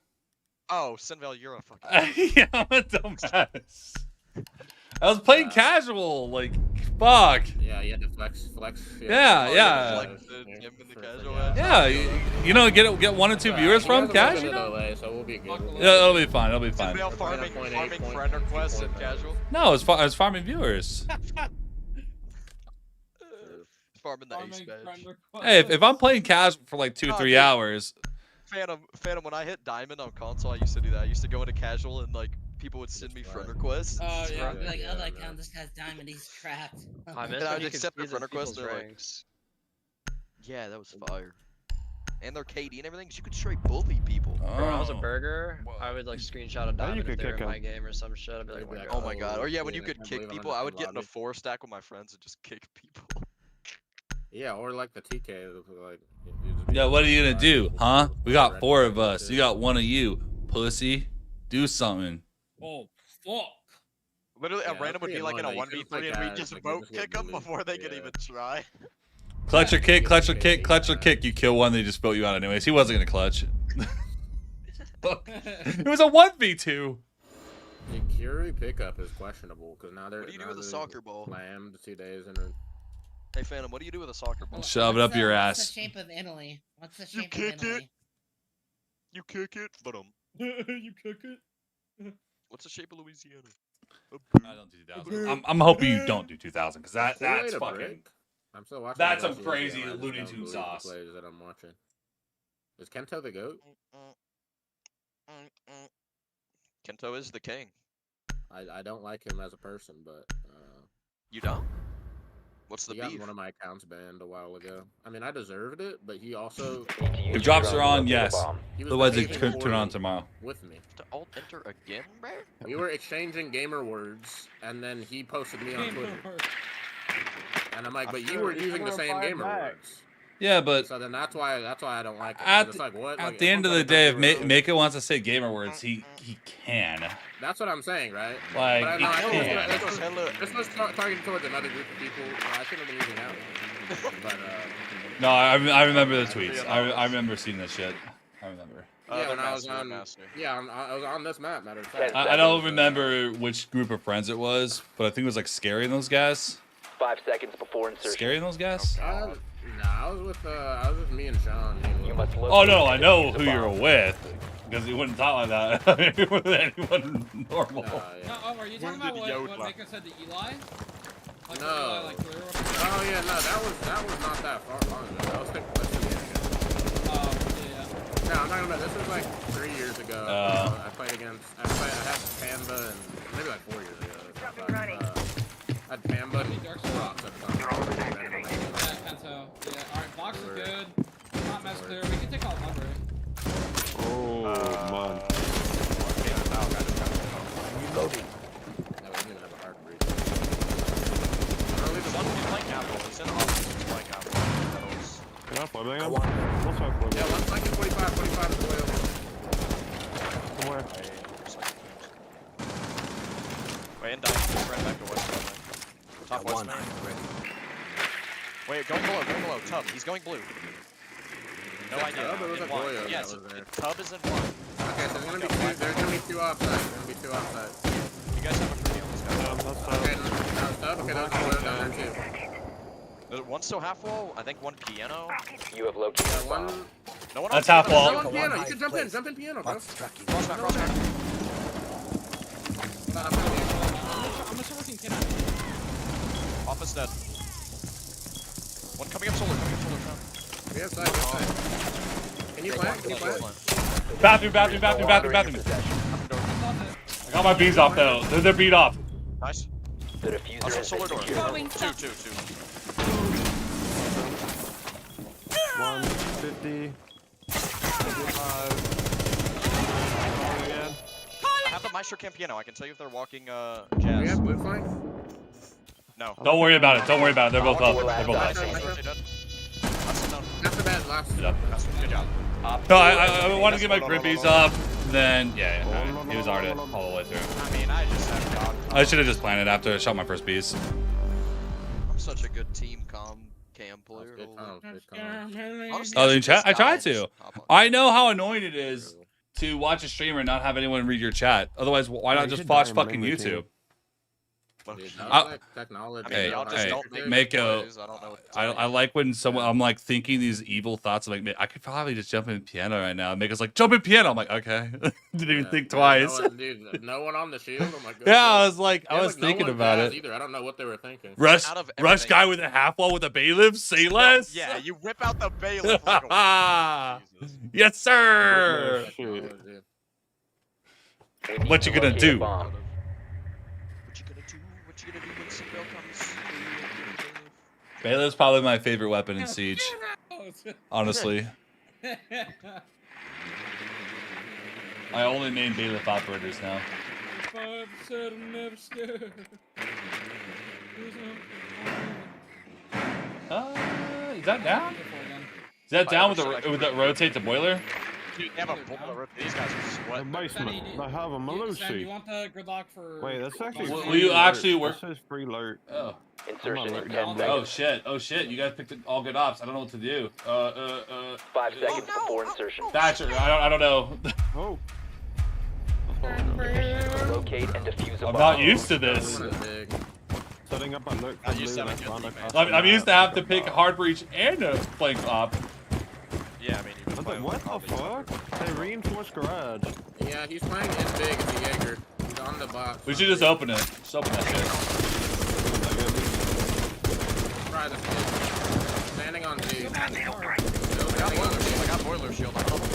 Oh, SenVale, you're a fucking. Yeah, I'm a dumbass. I was playing casual, like, fuck. Yeah, you had to flex. Yeah, Oh, yeah. Flex him in the casual yeah. match. Yeah, you know, get 1 or 2 viewers from cash, you know? LA, so we'll be good. Yeah, it'll be fine. It'll be fine. SenVale farming friend requests and casual. No, it's farming viewers. Farming the ace badge. Hey, if I'm playing casual for like 2 or 3 hours, Phantom, when I hit diamond on console, I used to do that. I used to go into casual and like people would send me friend requests. Oh yeah, Right. like oh that count, this guy's diamond, he's trapped. I And miss I when would you could accept see their friend the request. people's They're like, ranks. yeah, that was fire. And their KD and everything, 'cause you could straight bully people. Bro, when I was a Oh. burger, I would like screenshot a diamond could if they were kick in my 'em. game or some shit. I'd be like, Maybe oh I my Oh my god. Oh, Or yeah, when dude, you I could can't kick believe I'm people, in I the would get in a lobby. 4-stack with my friends and just kick people. Yeah, or like the TK, like. yeah, what are you gonna do, huh? We got 4 of us. You got 1 of you, pussy. Do something. Oh, fuck. Literally, a Yeah, random would be like in a annoying that you 1v3 and we just vote kick them before they could Yeah. even try. Clutch or kick, clutch or kick, clutch or kick. You kill one, they just vote you out anyways. He wasn't gonna clutch. It was a 1v2. The Curie pickup is questionable because now they're. What do you do with a soccer ball? Slammed 2 days in a. Hey, Phantom, what do you do with a soccer ball? Shove it up your What's ass. the shape of Italy? What's the You shape kick of Italy? You kick it, but You cook it? What's the shape of Louisiana? I don't do 2000. I'm hoping you don't do 2000 because that's Kool-Aid a fucking. brick? I'm still watching. That's the some Louisiana crazy game, I just Looney don't Tune believe the sauce. plays that I'm watching. Is Kento the goat? Kento is the king. I don't like him as a person, but You don't? What's the he got beef? one of my accounts banned a while ago. I mean, I deserved it, but he also. If drops are on, yes. He was Otherwise, they behaving turn on poorly tomorrow. with me. To alt enter again, bro? We were exchanging gamer words, and then he posted me on Twitter. And I'm like, but you were using the same gamer words. Yeah, but So then that's why I don't like it. 'Cause at it's like, what? at Like, the end of the day, if Mako wants to say gamer words, he can. That's what I'm saying, right? Like, but I, he no, I think can. this was targeted towards another group of people. I shouldn't have been using that one. But No, I remember the tweets. I remember seeing this shit. I remember. yeah, when I was on, I was on this map. Matter of fact. I don't remember which group of friends it was, but I think it was like Scary and those guys. 5 seconds before insertion. Scary and those guys? Nah, I was with me and Sean. You must Oh no, I know who you're with. Because he wouldn't talk like that with anyone normal. No, are you talking about what Mako said to Eli? Like, No. Eli, like, Twitter? Oh yeah, no, that was not that far long ago. That was No, I'm not gonna. This was like 3 years ago. I played against. I had Pamba and maybe like 4 years ago. I had Pamba and Rocks at the time. Yeah, Kento. Yeah, alright, Box is good. Not mess clear. We can take out Lumber. Oh, man. Reloading. No, we didn't have a hard breach. Early the one flank capital. He said offensive flank capital. Can I play him? We'll try play Yeah, one flank in 45 is the way over. Somewhere. Wait, and die. Right back to west. Top west. Wait, going below. Tub. He's going blue. No idea. Tub or was In it one. Boyo that Yes, was there? Tub is in one. Okay, so there's gonna be two offside. You guys have a free on this guy. Okay, no, Tub. Okay, there's Boyo down there too. There's one still half wall. I think one piano. You have located Yeah, one. No one. That's on half piano. wall. No one piano. You can jump in piano, bro. Crossback. I'm just working Kid. Office dead. One coming up solar. We have side. Can you plant? Bathroom. I got my bees off though. They're beat off. Nice. The diffuser Also has solar been door. secured. Two. 150. 55. Again. I have the Maestro Campiano. I can tell you if they're walking Do we jazz. have blue flank? No. Don't worry about it. They're both up. They're both up. That's the bad last. Good job. No, I wanted to get my grippies up. Then yeah, he was already all the way through. I mean, I just have God. I should have just planted after I shot my first piece. I'm such a good team cam player. Honestly, Oh, I in should chat? just I tried die. to. I know how annoying it is to watch a streamer and not have anyone read your chat. Otherwise, why not just watch fucking YouTube? Technology. Hey, don't Mako. plays. I don't know what to I like when someone I'm like thinking these evil thoughts. I'm like, I could probably just jump in piano right now. Mako's like, jump in piano. I'm like, okay. Didn't even think twice. No one on the shield. I'm like, Yeah, I was like, I Yeah, was no thinking one about has it. Either. I don't know what they were thinking. Rush Out of rush everything. guy with a half wall with a bailiff. Say less. Yeah, you whip out the bailiff. Like a, Yes, sir. What you gonna do? What you gonna do? What you gonna do when SenVale comes? Bailiff's probably my favorite weapon in Siege. Honestly, I only main bailiff operators now. Is that down? Is that down with the rotate the boiler? Dude, they have a bullet. These guys are sweating. Basement. They have a Sam, Malusi. you want the good luck for? Wait, that's actually. Will you actually work? This is free alert. Oh. Insertion in 10 Oh seconds. shit! Oh shit! You guys picked all good ops. I don't know what to do. 5 seconds before insertion. Thatcher. I don't know. Oh. Locate and defuse a I'm bomb. not used to this. Setting up alert. I'm used to having good I'm used to have to pick hard breach and a flank op. Yeah, I mean, he was playing What the fuck? They reinforced garage. Yeah, he's playing in big as a Jaeger. He's on the box. We should just open it. Just open that shit. Try this kid. Standing on G. I got boiler shield. I don't know.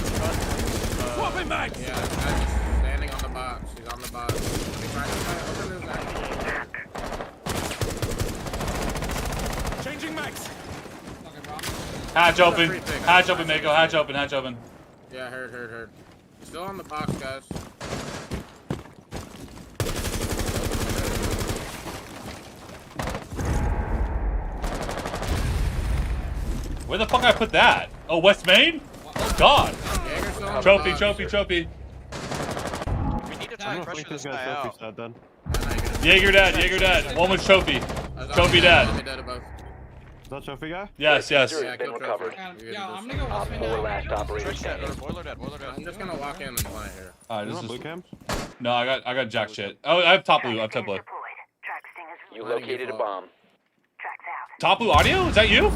Swapping back! Yeah, this guy's just standing on the box. He's on the box. He tried to open his back. Changing max. Hatch open. Hatch open, Mako. Hatch open. Hatch open. Yeah, heard. Still on the box, guys. Where the fuck I put that? Oh, West Main? Oh God. Trophy. We need to try and pressure this guy out. Jaeger dead. One was Trophy. Trophy dead. Is that Trophy guy? Yes. Yeah, I'm gonna go Op West Main last now. operator standing. Boiler dead. I'm just gonna walk in and plant here. Alright, this You is want blue cam? No, I got jack shit. Oh, I have top blue. You located a bomb. Top blue audio? Is that you?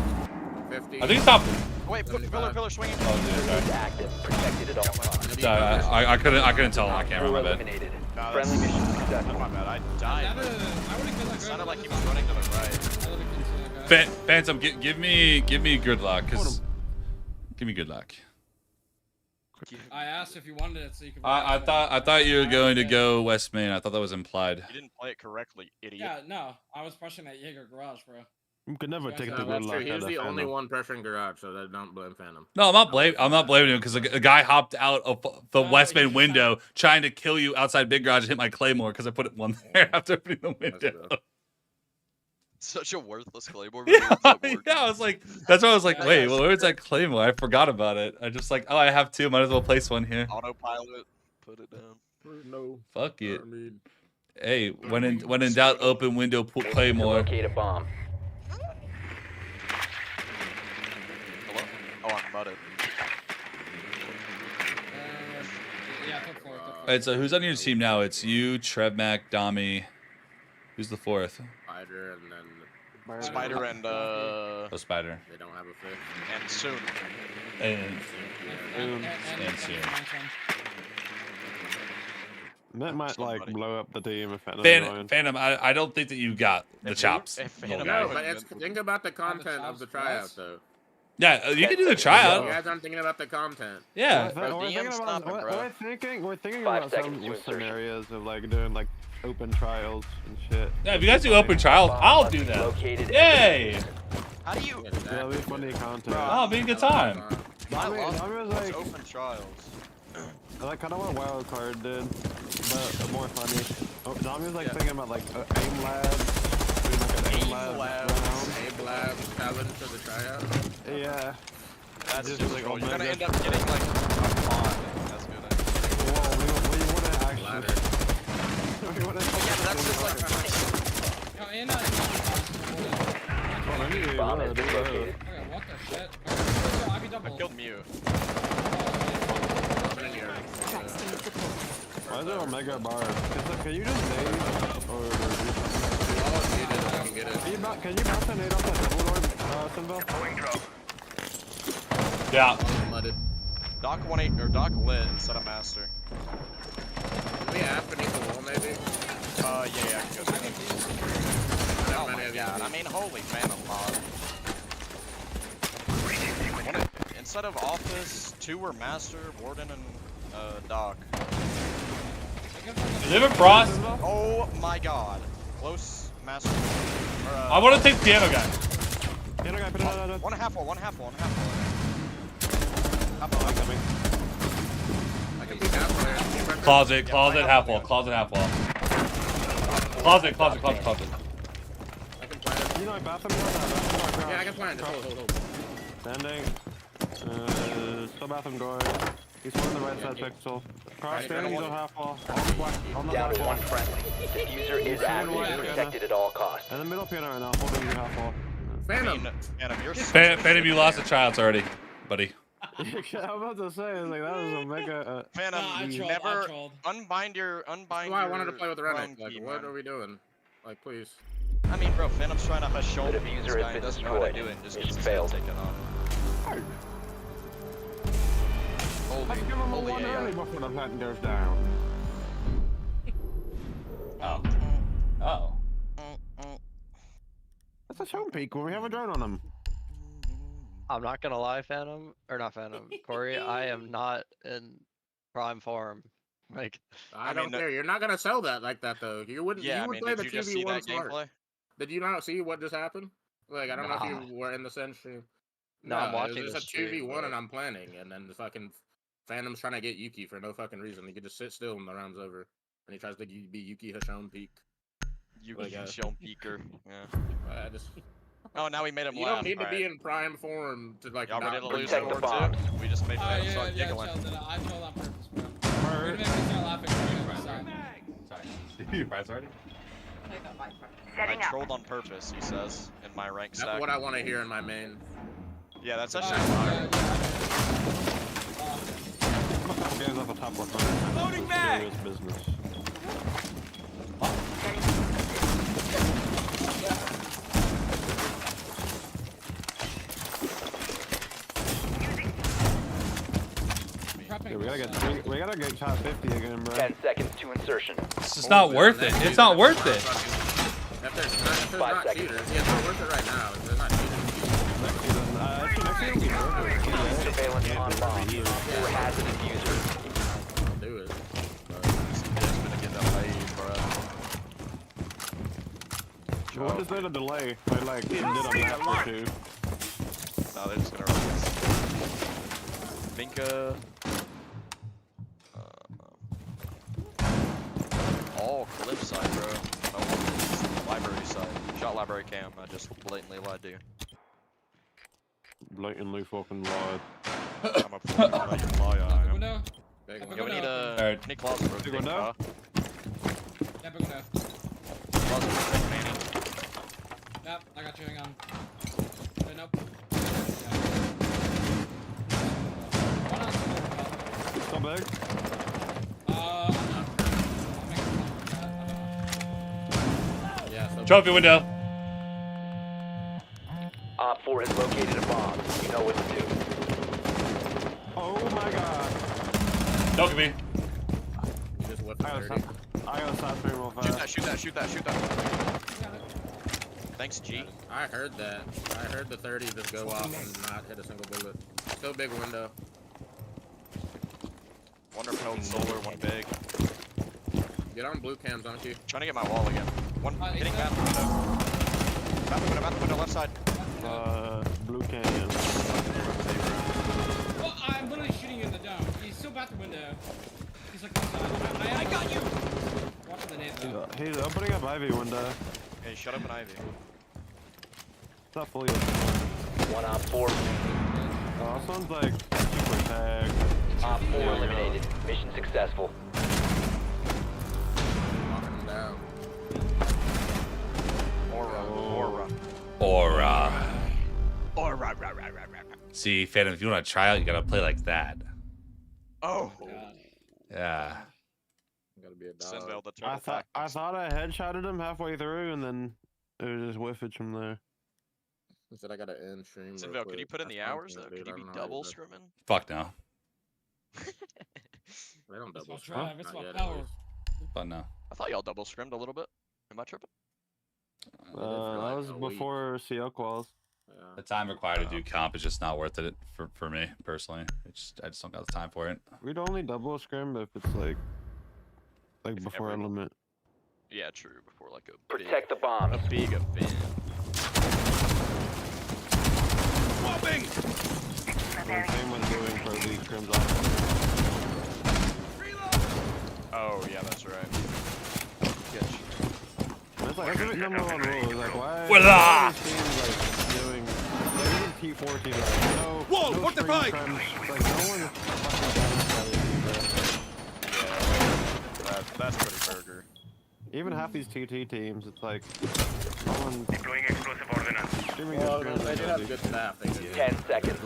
50. I think it's top blue. Wait, pillar swinging. Oh, dude, sorry. Active. Protected at all times. Sorry, I couldn't tell on my camera. My bad. Eliminated. No, Friendly mission successful. my bad. I died. It sounded like he was running to the right. Phantom, give me good luck, cause give me good luck. I asked if you wanted it so you could. I thought you were going to go West Main. I thought that was implied. You didn't play it correctly, idiot. Yeah, no, I was pushing that Jaeger garage, bro. You could never take the good That's luck. true. He was out the of only Phantom. one pressuring garage, so that don't blame Phantom. No, I'm not blaming him because a guy hopped out of the West Main window trying to kill you outside Big Garage and hit my claymore because I put one there after opening the window. Such a worthless claymore. Yeah, I was like, that's why I was like, wait, well, where's that claymore? I forgot about it. I just like, oh, I have two. Might as well place one here. Autopilot. Put it down. No. Fuck it. Hey, when in doubt, open window, claymore. Locate a bomb. Hello? Oh, I'm mudded. Yeah, top four. Alright, so who's on your team now? It's you, Trebmac, Dami. Who's the fourth? Spider and then Spider and Oh, Spider. They don't have a fifth. and soon. And soon. That might like blow up the team if Phantom. Phantom, I don't think that you got the chops. No, but think about the content of the tryout though. Yeah, you can do the tryout. You guys aren't thinking about the content. Yeah. We're thinking about some scenarios of like doing like open trials and shit. Yeah, if you guys do open trials, I'll do that. Yay! How do you? That'll be funny content. Oh, it'll be a good time. It's open trials. I like kind of what Wild Card did, but more funny. Oh, Zombie was like thinking about like aim lab, doing like an aim lab challenge for the tryout. Yeah. That's just like like you're gonna end up getting like a pod. That's gonna. Whoa, we wouldn't actually. Yeah, but that's just like. No, and Bomb has been located. Okay, what the shit? I killed Mute. Why is there a mega bar? Can you just nade or? Can you bounce a nade off that double door, SenVale? Yeah. Doc 1-8 or Doc lit instead of master. We have beneath the wall, maybe. Yeah, I can go through. Oh my god! I mean, holy phantom mod. Instead of office, 2 were master, warden, and Doc. Live in Frost. Oh my god! Close master. I want to take piano guy. Piano guy, one half wall. I'm coming. I can be halfway. Closet, half wall. Closet. I can plant. You know my bathroom door? Yeah, I can plant. Hold. Standing. Still bathroom door. He's on the right side pixel. Cross standing, he's on half wall. On the Down half to wall. one friendly. Diffuser is active and protected at all costs. In the middle piano right now, holding your half wall. Phantom. Phantom, you lost a child's already, buddy. I'm about to say, like, that was a mega. Phantom, I you trolled, never I trolled. unbind your. That's why I wanted to play with Chrome Rennick. Like, key, what man. are we doing? Like, please. I mean, bro, Phantom's trying to hush shoulder. The diffuser This has guy been doesn't know how to destroyed. do it and just Mission gets his failed. head taken off. Let's give him a Holy one AI. early before the patent goes down. Oh. Oh. That's a shown peak when we have a drone on him. I'm not gonna lie, Phantom, or not Phantom, Corey. I am not in prime form. Like, I don't care. You're not gonna sell that like that though. You wouldn't. Yeah, you I would mean, play did the you just see 2v1 that smart. gameplay? Did you not see what just happened? Like, I don't know if Nah. you were in the Sens stream. No, I'm watching It's the a stream, 2v1 but- and I'm planning, and then the fucking Phantom's trying to get Yuki for no fucking reason. He could just sit still when the round's over, and he tries to be Yuki Hashon Peak. Yuki Hashon Peaker. Yeah. I just. Oh, now we made him You laugh. don't need to be Alright. in prime form to like. Y'all ready not to lose protect the the board bomb. too? We just made Oh, Phantom yeah, start yeah, giggling. chill, I trolled on purpose, bro. You're gonna make me start laughing. Sorry. You prize already? I trolled on purpose, he says, in my rank That's stack. what I want to hear in my main. Yeah, that's actually fire. Games off the top 100. Loading back! Serious business. Yeah, we gotta get top 50 again, bro. 10 seconds to insertion. It's just not worth it. It's not worth it. If there's not cheaters, yeah, it's not worth it right now. If they're not cheaters. Surveillance on bomb. Or has a diffuser. I'll do it. What is there to delay? I like did a lap or two. No, they're just gonna run this. Minka. All cliff side, bro. No one library side. Shot library cam. I just blatantly lied to you. Blatantly fucking lied. I'm a blatant liar. I am. Window. Yo, we need a need closet, bro. Big window. Yeah, big window. Closet, big Manny. Yep, I got you. Hang on. Wait, nope. One on single. So big. Trophy window. Op 4 has located a bomb. You know what to do. Oh my god. Don't get me. You just whipped I gotta stop stream real fast. Shoot that. Thanks, G. I heard that. I heard the 30 just go off and not hit a single bullet. Still big window. One repelled solar, one big. Get on blue cams, aren't you? Trying to get my wall again. One hitting bathroom window. Bathroom window, left side. Blue can. Well, I'm literally shooting you in the dome. He's still back the window. He's like, I got you. Watch the nade though. He's opening up Ivy window. Hey, shut up an Ivy. It's not fully open. One Op 4. Oh, this one's like super tag. Op 4 eliminated. Mission successful. Knocking him down. Aura. See, Phantom, if you want to try out, you gotta play like that. Oh. Yeah. Gotta be a dog. SenVale, the turtle I thought I headshotted him halfway through, and then it was just whiffage from there. He said I gotta end stream. SenVale, could you put in the hours though? Could you be double scrimming? Fuck no. They don't double That's scrim. right, that's Not my yet, power. at least. Fuck no. I thought y'all double scrimmed a little bit. Am I tripping? That was before CL quals. The time required to do comp is just not worth it for me personally. I just don't got the time for it. We'd only double scrim if it's like before every- element. Yeah, true. Before like a Protect the bomb. a big event. Whopping! Same with doing pro league scrims off. Oh yeah, that's right. Get you. That's like that's the number one rule. Is like why? Voila! Why teams like doing like even T4 teams like no. Whoa! No What the screen fuck? scrims. Like no one is fucking That's pretty burger. Even half these TT teams, it's like Deploying explosive ordnance. Well, they do have good staff. 10 seconds.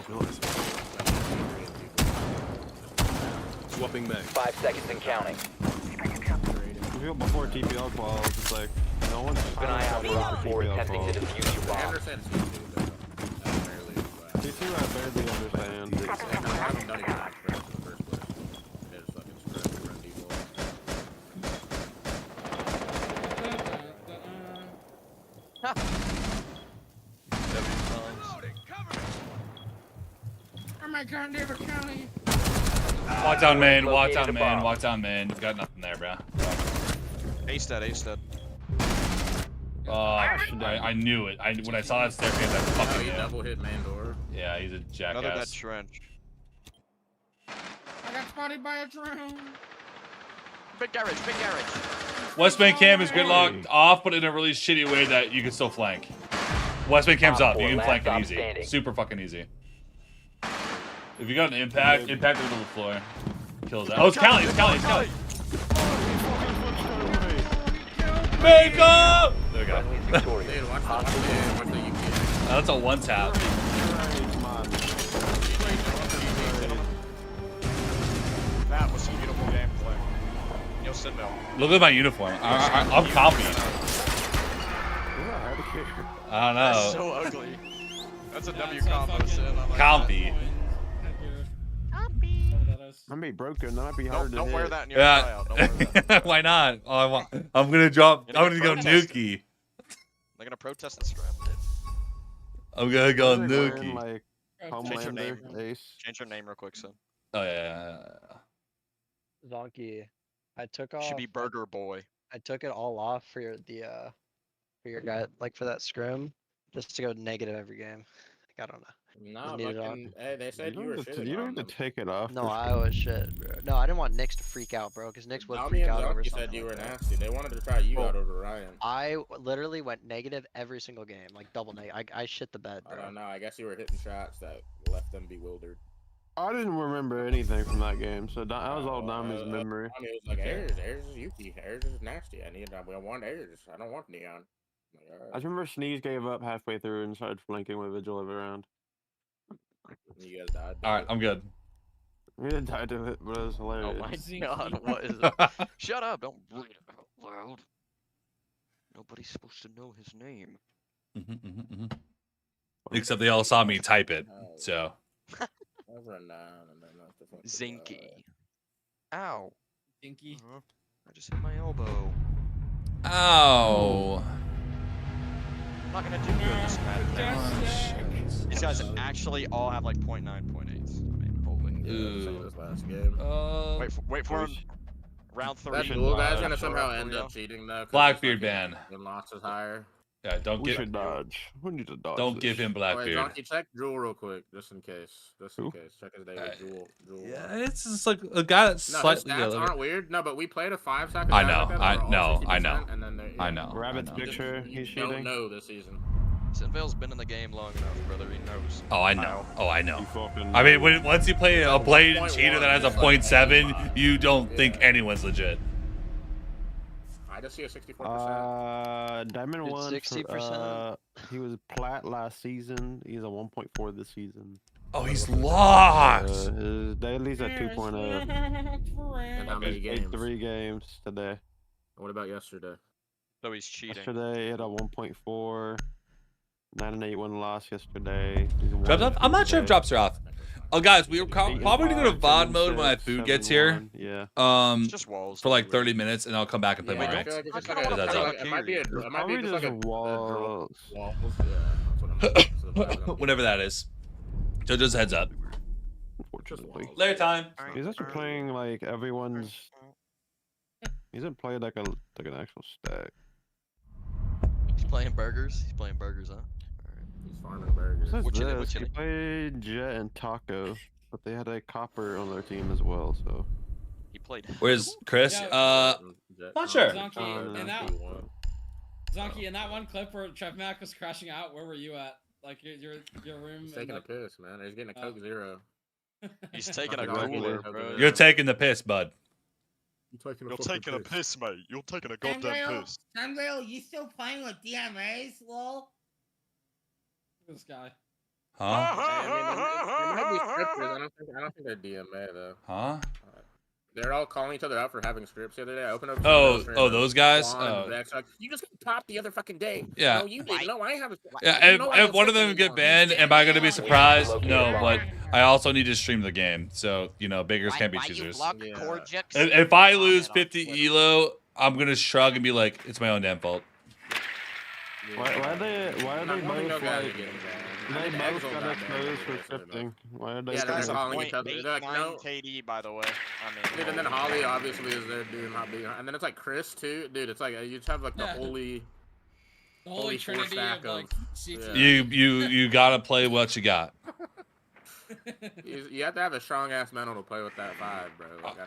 Swapping back. 5 seconds and counting. Before TPL quals, it's like no one's Keep an eye out for Op 4 attempting to defuse your I bomb. understand T2 I barely understand. I haven't done even that in the first place. It is fucking spread to run Oh my god, David County. Walk down main, walk down main, walk down main. Got nothing there, bro. Ace dead, ace dead. Oh, I knew it. When I saw that staircase, I fucking he knew. double hit main door. Yeah, he's a jackass. Another dead trench. I got spotted by a drone. Big garage, big garage. West main cam is gridlocked off, but in a really shitty way that you can still flank. West main cam's up. You can flank it easy. Super fucking easy. If you got an impact the middle of the floor. Kills that. Oh, it's Cali, it's Cali, it's Cali. Make up! There we go. That's a one tap. That was some beautiful gameplay. Yo, SenVale. Look at my uniform. I'm confident. I don't know. That's so ugly. That's a W combo, Sen. Comfy. I may be broken. That might be hard to Don't hit. wear that in your tryout. Don't wear that. Why not? Oh, I'm gonna drop. I'm gonna go Nuki. They're gonna protest this rap. I'm gonna go What are they wearing, Nuki. like, Change your name. Homelander, Ace. Change your name real quick, Sen. Oh yeah. Zonky, I took off. Should be Burger Boy. I took it all off for your guy, like for that scrim, just to go negative every game. Like, I don't know. No, Just need it on. fucking, hey, they said you were shitting You don't on have to them. take it off. No, I was shit, bro. No, I didn't want Nyx to freak out, bro, because Nyx would Nami freak and out over Zonky something said you like were that. nasty. They wanted to try you out over Ryan. I literally went negative every single game, like double negative. I shit the bed, I bro. don't know. I guess you were hitting shots that left them bewildered. I didn't remember anything from that game, so that was all Nami's memory. I mean, it was like, Ayers is Yuki. Ayers is nasty. I want Ayers. I don't want Neon. Like, all I right. just remember Sneeze gave up halfway through and started flanking with Vigil every round. You guys died. All right, I'm good. We didn't die to it, but it was hilarious. Oh my god, what is it? Shut up, don't read it out loud. Nobody's supposed to know his name. Except they all saw me type it, so. I'll run down and then that's the fucking Zinky. Ow. Dinky. I just hit my elbow. Ow. I'm not gonna do good this match. These guys actually all have like 0.9, 0.8s. I mean, holy. Ooh. last game. Wait for him. Round 3. That dual guy's gonna somehow end up cheating though. 'cause Blackbeard his fucking ban. win loss is higher. Yeah, don't We give. should dodge. We need to dodge. Don't give him Wait, Blackbeard. Donkey, check Jewel real quick, just in case. Just in case. Check his day with Jewel. Yeah, it's just like a guy that's No, his slightly stats yellow. aren't weird. No, but we played a 5-second. I know, I know, I know. And then I know. Rabbit's I know. picture, he's You don't cheating. know this season. SenVale's been in the game long enough, brother. He knows. Oh, I know. Oh, I know. fucking I mean, once you play a blatant cheater that has a 0.7, you don't think anyone's legit. I just see a 64%. Diamond Dude, 1. 60%. He was plat last season. He's a 1.4 this season. Oh, he's locked. His daily's at 2.0. And how many Played games? 3 games today. What about yesterday? So he's cheating. Yesterday, he had a 1.4. 9-8 1 loss yesterday. He's a Drops off? 1 I'm not sure if today. drops are off. Oh, guys, we were probably gonna go to VOD mode when my food gets here. Yeah. It's just walls. For like 30 minutes, and I'll come back and play Yeah, my I ranks. feel like it's just I like kinda a- wanna it might be a, it might be Probably just like a just walls. walls. Yeah, that's what I'm saying. Whenever that is. So just heads up. Unfortunately. Later time. He's actually playing like everyone's. He hasn't played like an actual stack. He's playing burgers. He's playing burgers, huh? He's farming burgers. Besides What you did, this, what you he did? played Jet and Taco, but they had a copper on their team as well. So He played. Where's Chris? Yeah. Not sure. Zonky, in that one clip where Trev Mac was crashing out, where were you at? Like your room. He's and, taking a like, piss, man. He's getting a Coke Zero. He's taking a Fucking cooler, Coke bro. Zero. You're taking the piss, bud. You're taking a piss, mate. You're taking a goddamn piss. SenVale, you still playing with DMAs, lol? This guy. Huh? I mean, they might be scripters. I don't think they're DMA though. Huh? They're all calling each other out for having scripts the other day. I opened up. Those guys. Like, you just popped the other fucking day. Yeah. No, you did. No, I have a. Yeah, if one of them get banned, am I going to be surprised? No, but I also need to stream the game. So, you know, beggars can't be choosers. If I lose 50 elo, I'm going to shrug and be like, it's my own damn fault. Why are they both like... They both got exposed for scripting. Why are they... Yeah, they're calling each other. They're like, 9 no. KD, by the way. I mean, Dude, and then Holly obviously is there doing not being, and then it's like Chris too. Dude, it's like you just have like the holy trinity of like yeah. You gotta play what you got. You have to have a strong ass mental to play with that 5, bro. Like,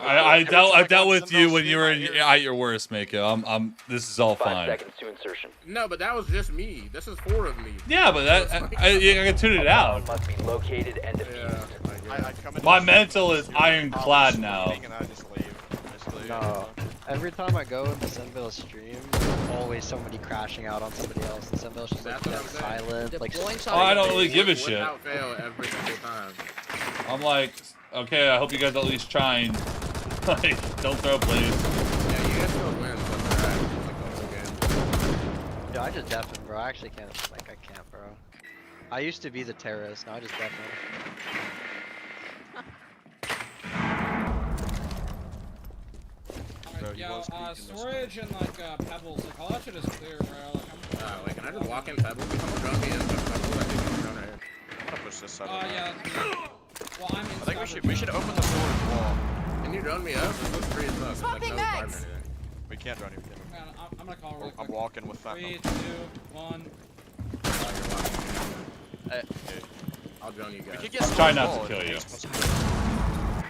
I dealt with you when you were at your worst, Mako. This is all 5 fine. seconds to insertion. No, but that was just me. This is 4 of me. Yeah, but I can tune it out. Must be located and defused. My mental is ironclad now. No. Every time I go into SenVale stream, there's always somebody crashing out on somebody else. And SenVale's just like dead silent. Like, I don't really give a shit. Without fail every single time. I'm like, okay, I hope you guys at least trying. Like, don't throw, please. Yeah, you guys still win, but yeah, I just deafen, bro. I actually can't. Like, I can't, bro. I used to be the terrorist. Now I just deafen. Yo, storage and like pebbles, like all that shit is clear, bro. Like, wait, can I just walk in pebbles? Someone drone me in pebbles. I think you can drone right here. I'm gonna push this side. yeah. Well, I mean, I think we should open the storage wall. Can you drone me up? It looks free as fuck. Like, no requirement or anything. We can't drone you. I'm gonna call really quick. I'm walking with that. 3, 2, 1. I'll drone you guys. I'm trying not to kill you.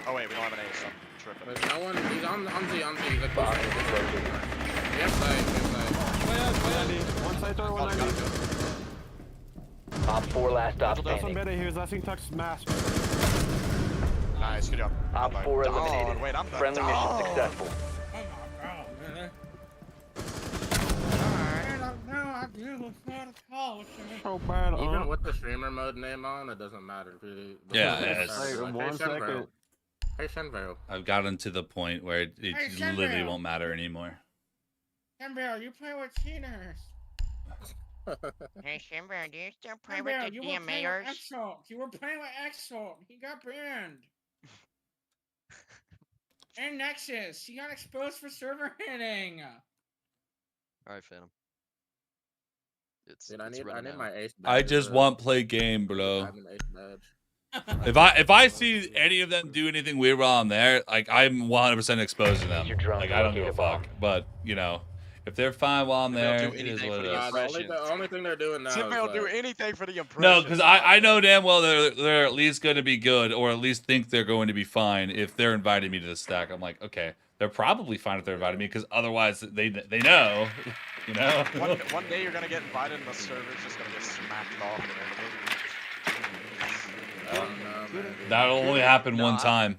Oh wait, we don't have an ace. I'm tripping. There's no one. He's on Z. He's like boss. Yep, side. One side door, 190. Op 4 last stop standing. He was letting touch mask. Nice, good job. Op 4 eliminated. Wait, I'm friendly mission successful. So bad. Even with the streamer mode name on, it doesn't matter. Yeah, it's like, 1 second. Hey, SenVale. I've gotten to the point where it literally won't matter anymore. SenVale, you play with cheaters. Hey, SenVale, do you still play with the DMAers? You were playing with Exalt. He got banned. And Nexus, he got exposed for server hitting. Alright, Phantom. Dude, I need my ace badge. I just want play game, bro. If I see any of them do anything weird while I'm there, like I'm 100% exposed to them. Like I don't give a fuck. But you know, if they're fine while I'm there, it is what it is. The only thing they're doing now. SenVale do anything for the impression. No, because I know damn well they're at least going to be good, or at least think they're going to be fine if they're inviting me to the stack. I'm like, okay, they're probably fine if they're inviting me, because otherwise they know, you know. One day you're gonna get invited, and the server's just gonna get smacked off. That'll only happen one time.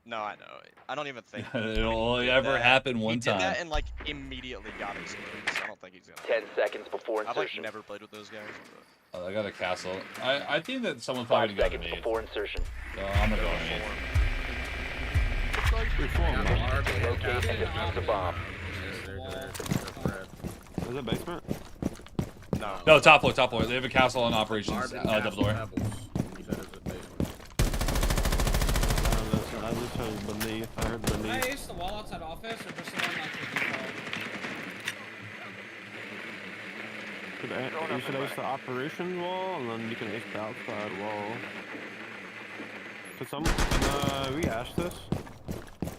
No, I know. I don't even think it'll only ever happen one time. He did that and like immediately got exposed. I don't think he's gonna. 10 seconds before insertion. I've like never played with those guys. Oh, I got a castle. I think that someone's probably gonna go to me. Before insertion. So I'm gonna go on me. Locate and defuse the bomb. Is it basement? No, top floor, top floor. They have a castle on operations, double door. I just heard beneath. I heard beneath. I ace the wall outside office, or just the one like the default? You should ace the operations wall, and then you can ace the outside wall. Can we ash this?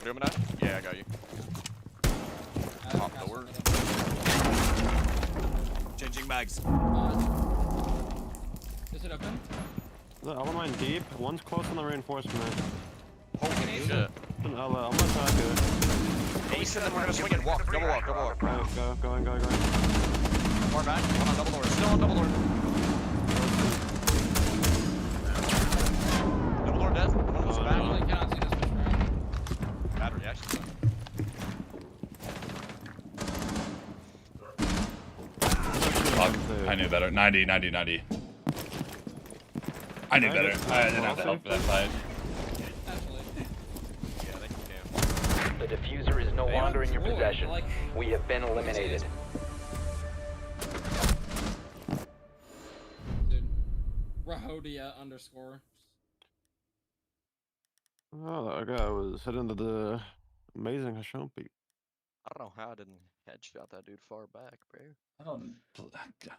Gemini? Yeah, I got you. Top door. Changing mags. Is it open? The element deep. One's close on the reinforcement. Holy shit. I'm gonna try to do it. Ace and then we're gonna swing it. Walk. Double walk. Double walk. Going. Far back. One on double door. Still on double door. Double door dead. One was back. I cannot see this much, bro. Battery. knew better. 90, 90, 90. I knew better. I didn't have to help for that fight. The diffuser is no longer in your possession. We have been eliminated. Dude. Rahodia _ Oh, that guy was heading to the amazing Hashompi. I don't know how I didn't headshot that dude far back, bro. I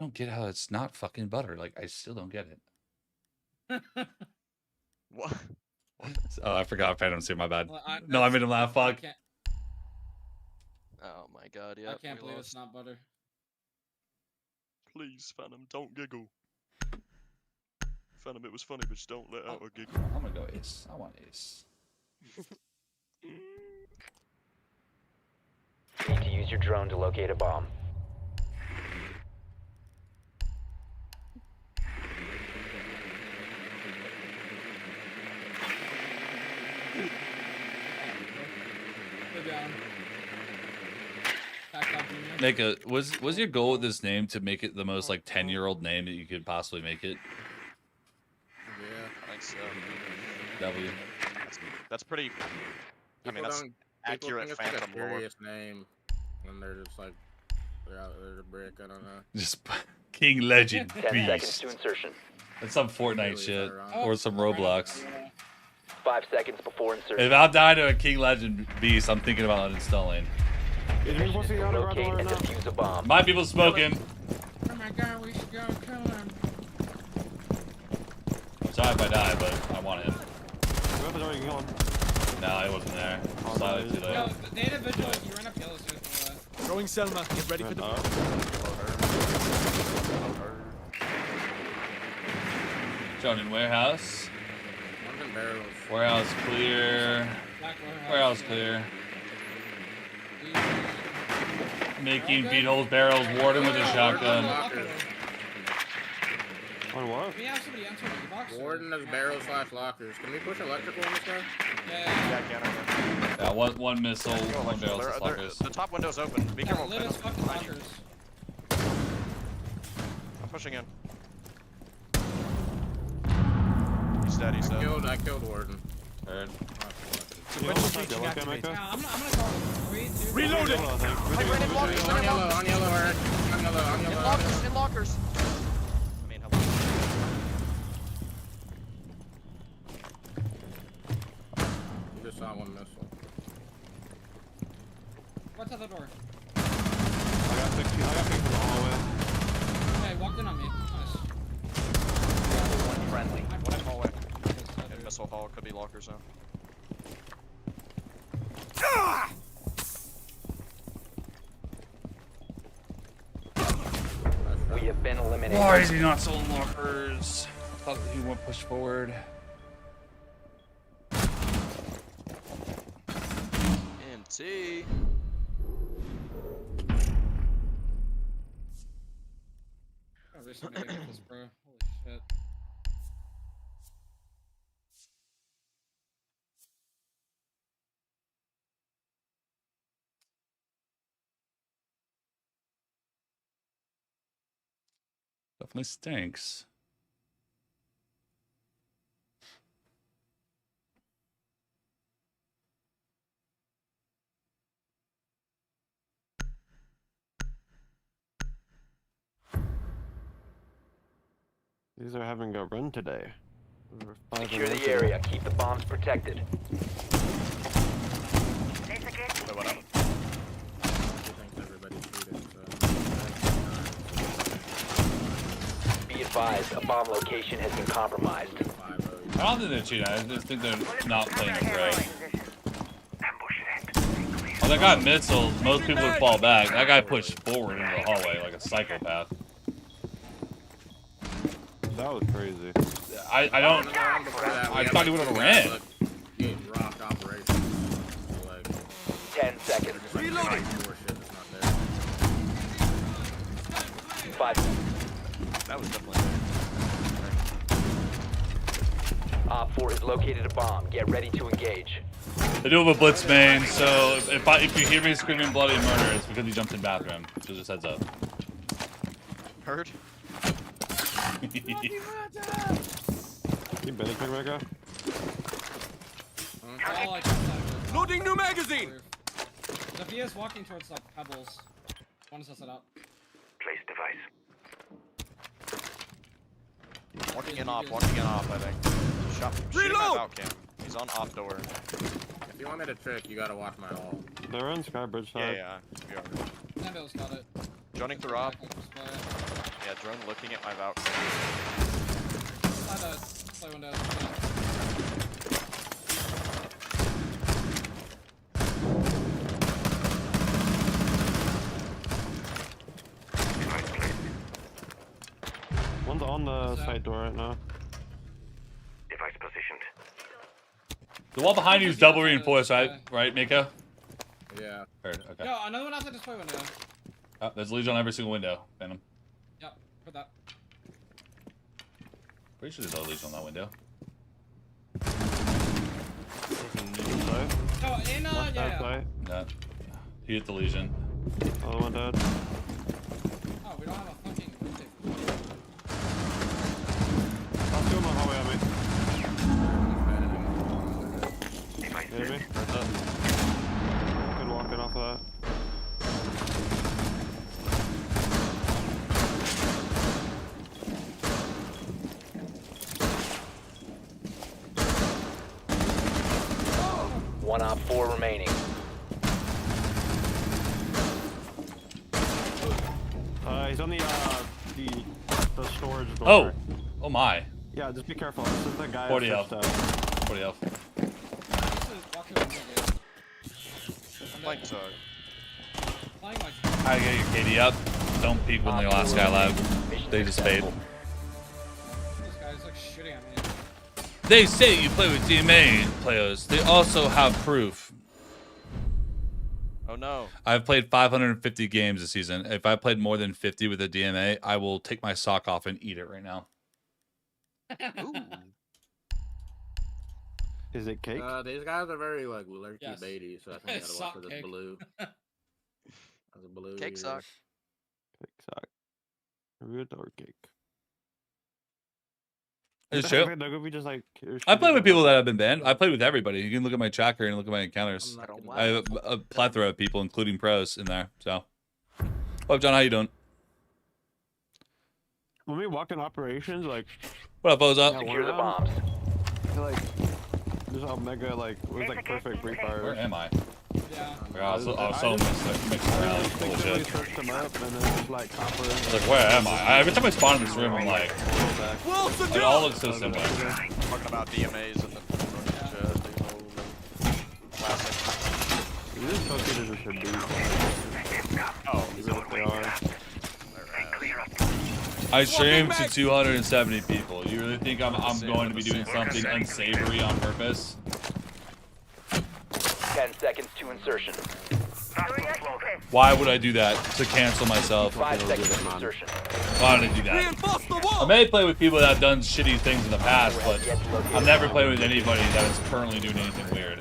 don't get how it's not fucking butter. Like, I still don't get it. What? Oh, I forgot Phantom Suit, my bad. Well, No, I made him laugh, fuck. Oh my god, yeah. I can't believe it's not butter. Please, Phantom, don't giggle. Phantom, it was funny, but just don't let out a giggle. I'm gonna go ace. I want ace. Need to use your drone to locate a bomb. Make a was your goal with this name to make it the most like 10-year-old name that you could possibly make it? Yeah, I think so. W. That's pretty. I mean, that's People accurate think it's like a Phantom lore. serious name, and they're just like, they're out there to brick. I don't know. Just King Legend 10 seconds Beast. to insertion. That's some Fortnite shit or some Roblox. 5 seconds before insertion. If I'll die to a King Legend Beast, I'm thinking about uninstalling. Locate and defuse a bomb. My people smoking. Oh my god, we should go kill him. Sorry if I die, but I want him. No, he wasn't there. Slightly too late. Yo, data vigil, you ran up yellow suit. Throwing Selma. Get ready for the. Shown in warehouse. One's in barrels. Warehouse clear. Warehouse clear. Making beetles, barrels, Warden with a shotgun. On what? We have somebody answer the box. Warden has barrels / lockers. Can we push electrical on this guy? Yeah, Yeah, one missile, one barrel, six lockers. The top window's open. Be careful. Lit as fucking lockers. I'm pushing in. He's dead, he's dead. I killed Warden. Heard. I'm gonna call it 3, 2, Reloading! On yellow, Eric. On yellow. In lockers. I mean, hello. You just saw one missile. What's at the door? I got people in the hallway. Okay, walked in on me. Nice. One friendly. One in hallway. In missile hall, could be lockers now. We have been eliminated. Why is he not selling lockers? I thought that he went push forward. MT. I wish I could get this, bro. Holy shit. Definitely stinks. These are having a run today. Secure the area. Keep the bombs protected. Wait, what happened? Be advised, a bomb location has been compromised. I don't think they're cheating. I just think they're not playing it right. Oh, that guy missiles. Most people would fall back. That guy pushed forward into the hallway like a psychopath. That was crazy. I thought he would have ran. 10 seconds. Reloading. 5. That was definitely. Op 4 has located a bomb. Get ready to engage. I do have a blitz main, so if you hear me screaming bloody murder, it's because he jumped in bathroom. So just heads up. Heard? You better pick back up. Loading new magazine! Sophia is walking towards like pebbles. One is set up. Place device. Walking in off, I think. Shot. Shoot him at out cam. He's on off door. If you want me to trick, you gotta watch my ult. They're on Skybridge side. Yeah. We are. SenVale's got it. Joining through op. Yeah, drone looking at my Valk. Slide a play window. One's on the side door right now. Device positioned. The wall behind you is double reinforced, right? Right, Miko? Yeah. Heard. Okay. Yo, another one outside this play window. Oh, there's Legion on every single window, Phantom. Yep, put that. Pretty sure there's no Legion on that window. Oh, in yeah. No. He hit the Legion. Other one dead. Oh, we don't have a fucking rotate. I'll do him on hallway on me. Maybe. Good walking off of that. One op 4 remaining. He's on the storage door. Oh! Oh my. Yeah, just be careful. This is the guy. 40 health. 40 health. Like so. I get your KD up. Don't peek when the last guy alive. They just fade. This guy's like shooting at me. They say you play with DMA players. They also have proof. Oh no. I've played 550 games this season. If I played more than 50 with a DMA, I will take my sock off and eat it right now. Is it cake? These guys are very like lurky Yes. baity, so I think I gotta watch for this Sock blue. There's a blue. Cake sock. Cake sock. Root or cake? It's true. Just like, I play with people that have been banned. I play with everybody. You can look at my tracker and look at my encounters. I have a plethora of people, including pros, in there. So, what up, John? How you doing? When we walk in operations, like, what up, Boza? Secure the bombs. I feel like this Omega like was like perfect free fire. Where am I? Yeah. I was so mixed around. Bullshit. Searched them up and then just like copper. I was like, where am I? Every time I spawn in this room, I'm like, it all looks so similar. Talking about DMAs and the classic. These associated should be. Oh, Even if they are. I streamed to 270 people. You really think I'm going to be doing something unsavory on purpose? 10 seconds to insertion. Why would I do that? To cancel myself? 5 seconds to insertion. Why would I do that? I may play with people that have done shitty things in the past, but I've never played with anybody that is currently doing anything weird.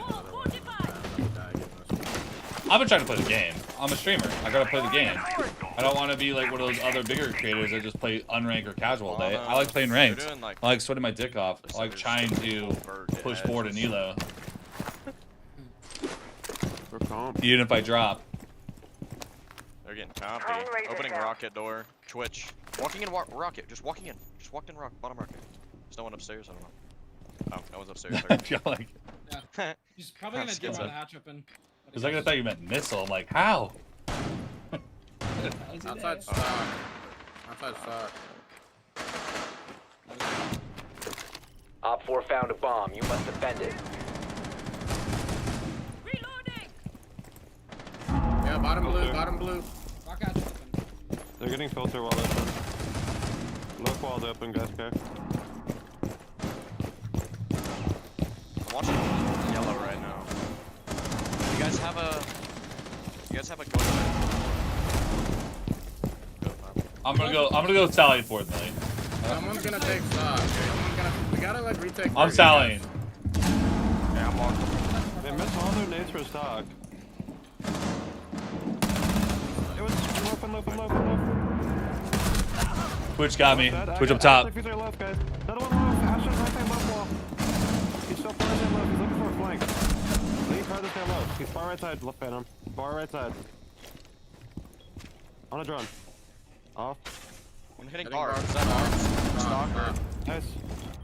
I've been trying to play the game. I'm a streamer. I gotta play the game. I don't want to be like one of those other bigger creators that just play unranked or casual all day. I like playing ranked. I like sweating my dick off. I like trying to push forward in Elo. Even if I drop. They're getting compy. Opening rocket door. Twitch. Walking in rocket. Just walking in. Just walked in bottom rocket. There's no one upstairs. I don't know. Oh, no one's upstairs. Yeah. He's probably gonna get the hatch open. Because I thought you meant missile. I'm like, how? Outside stock. Outside stock. Op 4 found a bomb. You must defend it. Yeah, bottom blue, bottom blue. Rock hatch open. They're getting filter wall open. Look wall's open, guys. Okay. I'm watching yellow right now. You guys have a go. I'm gonna go Sally for it, Millie. Someone's gonna take stock. We gotta like retake. I'm sallying. Yeah, I'm walking. They missed all their nades for stock. It was open. Twitch got me. Dead. Twitch I up got top. Diffuser left, guys. Another one left. Ashen right side left wall. He's still far right side left. He's looking for a flank. Leave try to stay low. He's far right side. Left Phantom. Far right side. On a drone. Off. I'm hitting bars. Is that arms? Stock or? Nice.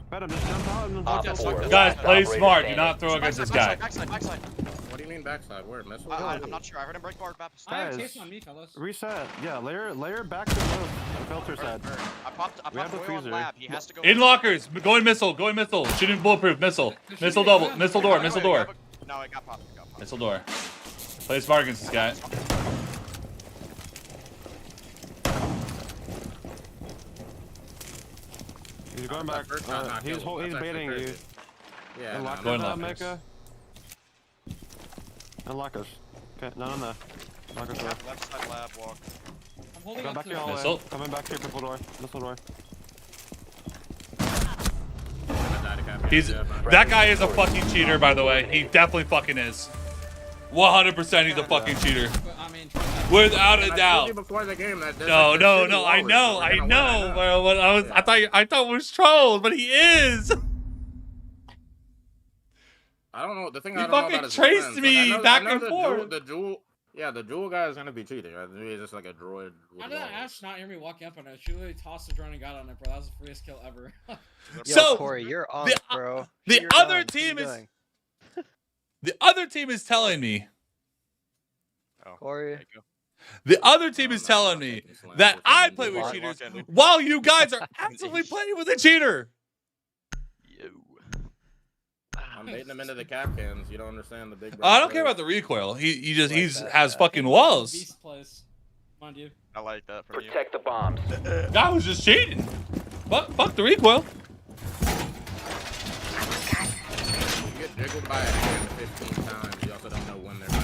Phantom, just jump out and Guys, play smart. Do not throw against this guy. Backside. What do you mean backside? Where? Missile? I'm not sure. I heard him break bar. I have Guys, chase on me, fellas. reset. Yeah, layer back to low. Filter side. I popped We have the oil on freezer. lab. He has to go. In lockers. Going missile. Going missile. Shooting bulletproof. Missile. Missile double. Missile door. Missile door. No, it got popped. Missile door. Play smart against this guy. He's going back. He's baiting you. Yeah, Unlock Going us, lockers. Mecca. Unlock us. Okay, no. Lock us left. Left side lab walk. I'm holding Go up back to to your the hallway. Missile. Coming back to your purple door. Missile door. That guy is a fucking cheater, by the way. He definitely fucking is. 100% he's a fucking cheater. Without a doubt. No, I know, bro. But I thought it was trolls, but he is. I don't know. The thing He I don't know fucking about is traced defense. me Like, back I know and forth. The jewel guy is gonna be cheating. Right? He's just like a droid. How did that Ash not hear me walking up on it? She literally tossed the drone and got on it, bro. That was the freest kill ever. Yo, Corey, you're on, bro. The You're other done. team What are you is. doing? The other team is telling me. Corey. The other team is telling me that I play with cheaters while you guys are actively playing with a cheater. I'm baiting him into the cap cans. You don't understand the big. I don't care about the recoil. He has fucking walls. Beast place. Come on, dude. I like that from you. Protect the bombs. Guy was just cheating. Fuck the recoil. You get jiggled by a hand 15 times. You also don't know when they're going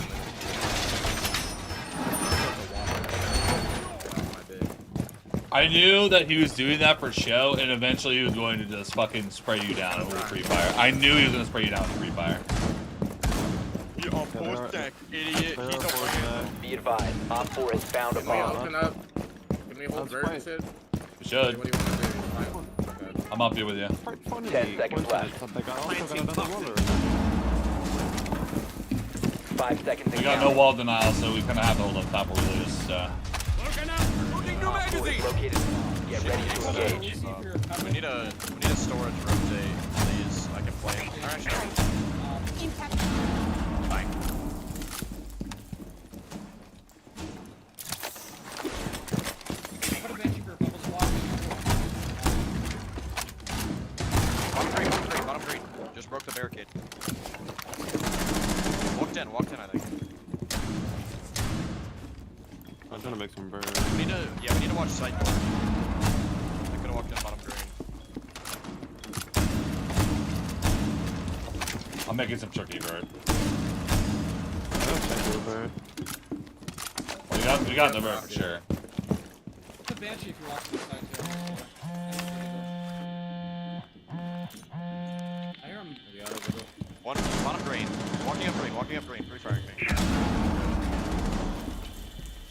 I knew that he was doing that for show, and eventually he was going to just fucking spray you down with free fire. I knew he was going to spray you down with free fire. You're on post deck, idiot. He's a Be advised, Op 4 has found a Can we bomb. open up? Can we hold bird and shit? You should. What do you want to do? Okay. I'm up here with you. 10 seconds left. 5 seconds. We got no wall denial, so we kind of have to hold up top or we lose. Op 4 is located. Get ready to engage. We need a storage rotate, please. I can play. Alright, fine. Bottom green. Just broke the barricade. Walked in, I think. I'm trying to make some birds. We need to watch side door. I could have walked in bottom green. I'm making some turkey bird. We got the bird for sure. The Banshee if you walk to the side too. I hear him. One bottom green. Walking up green. Free firing me.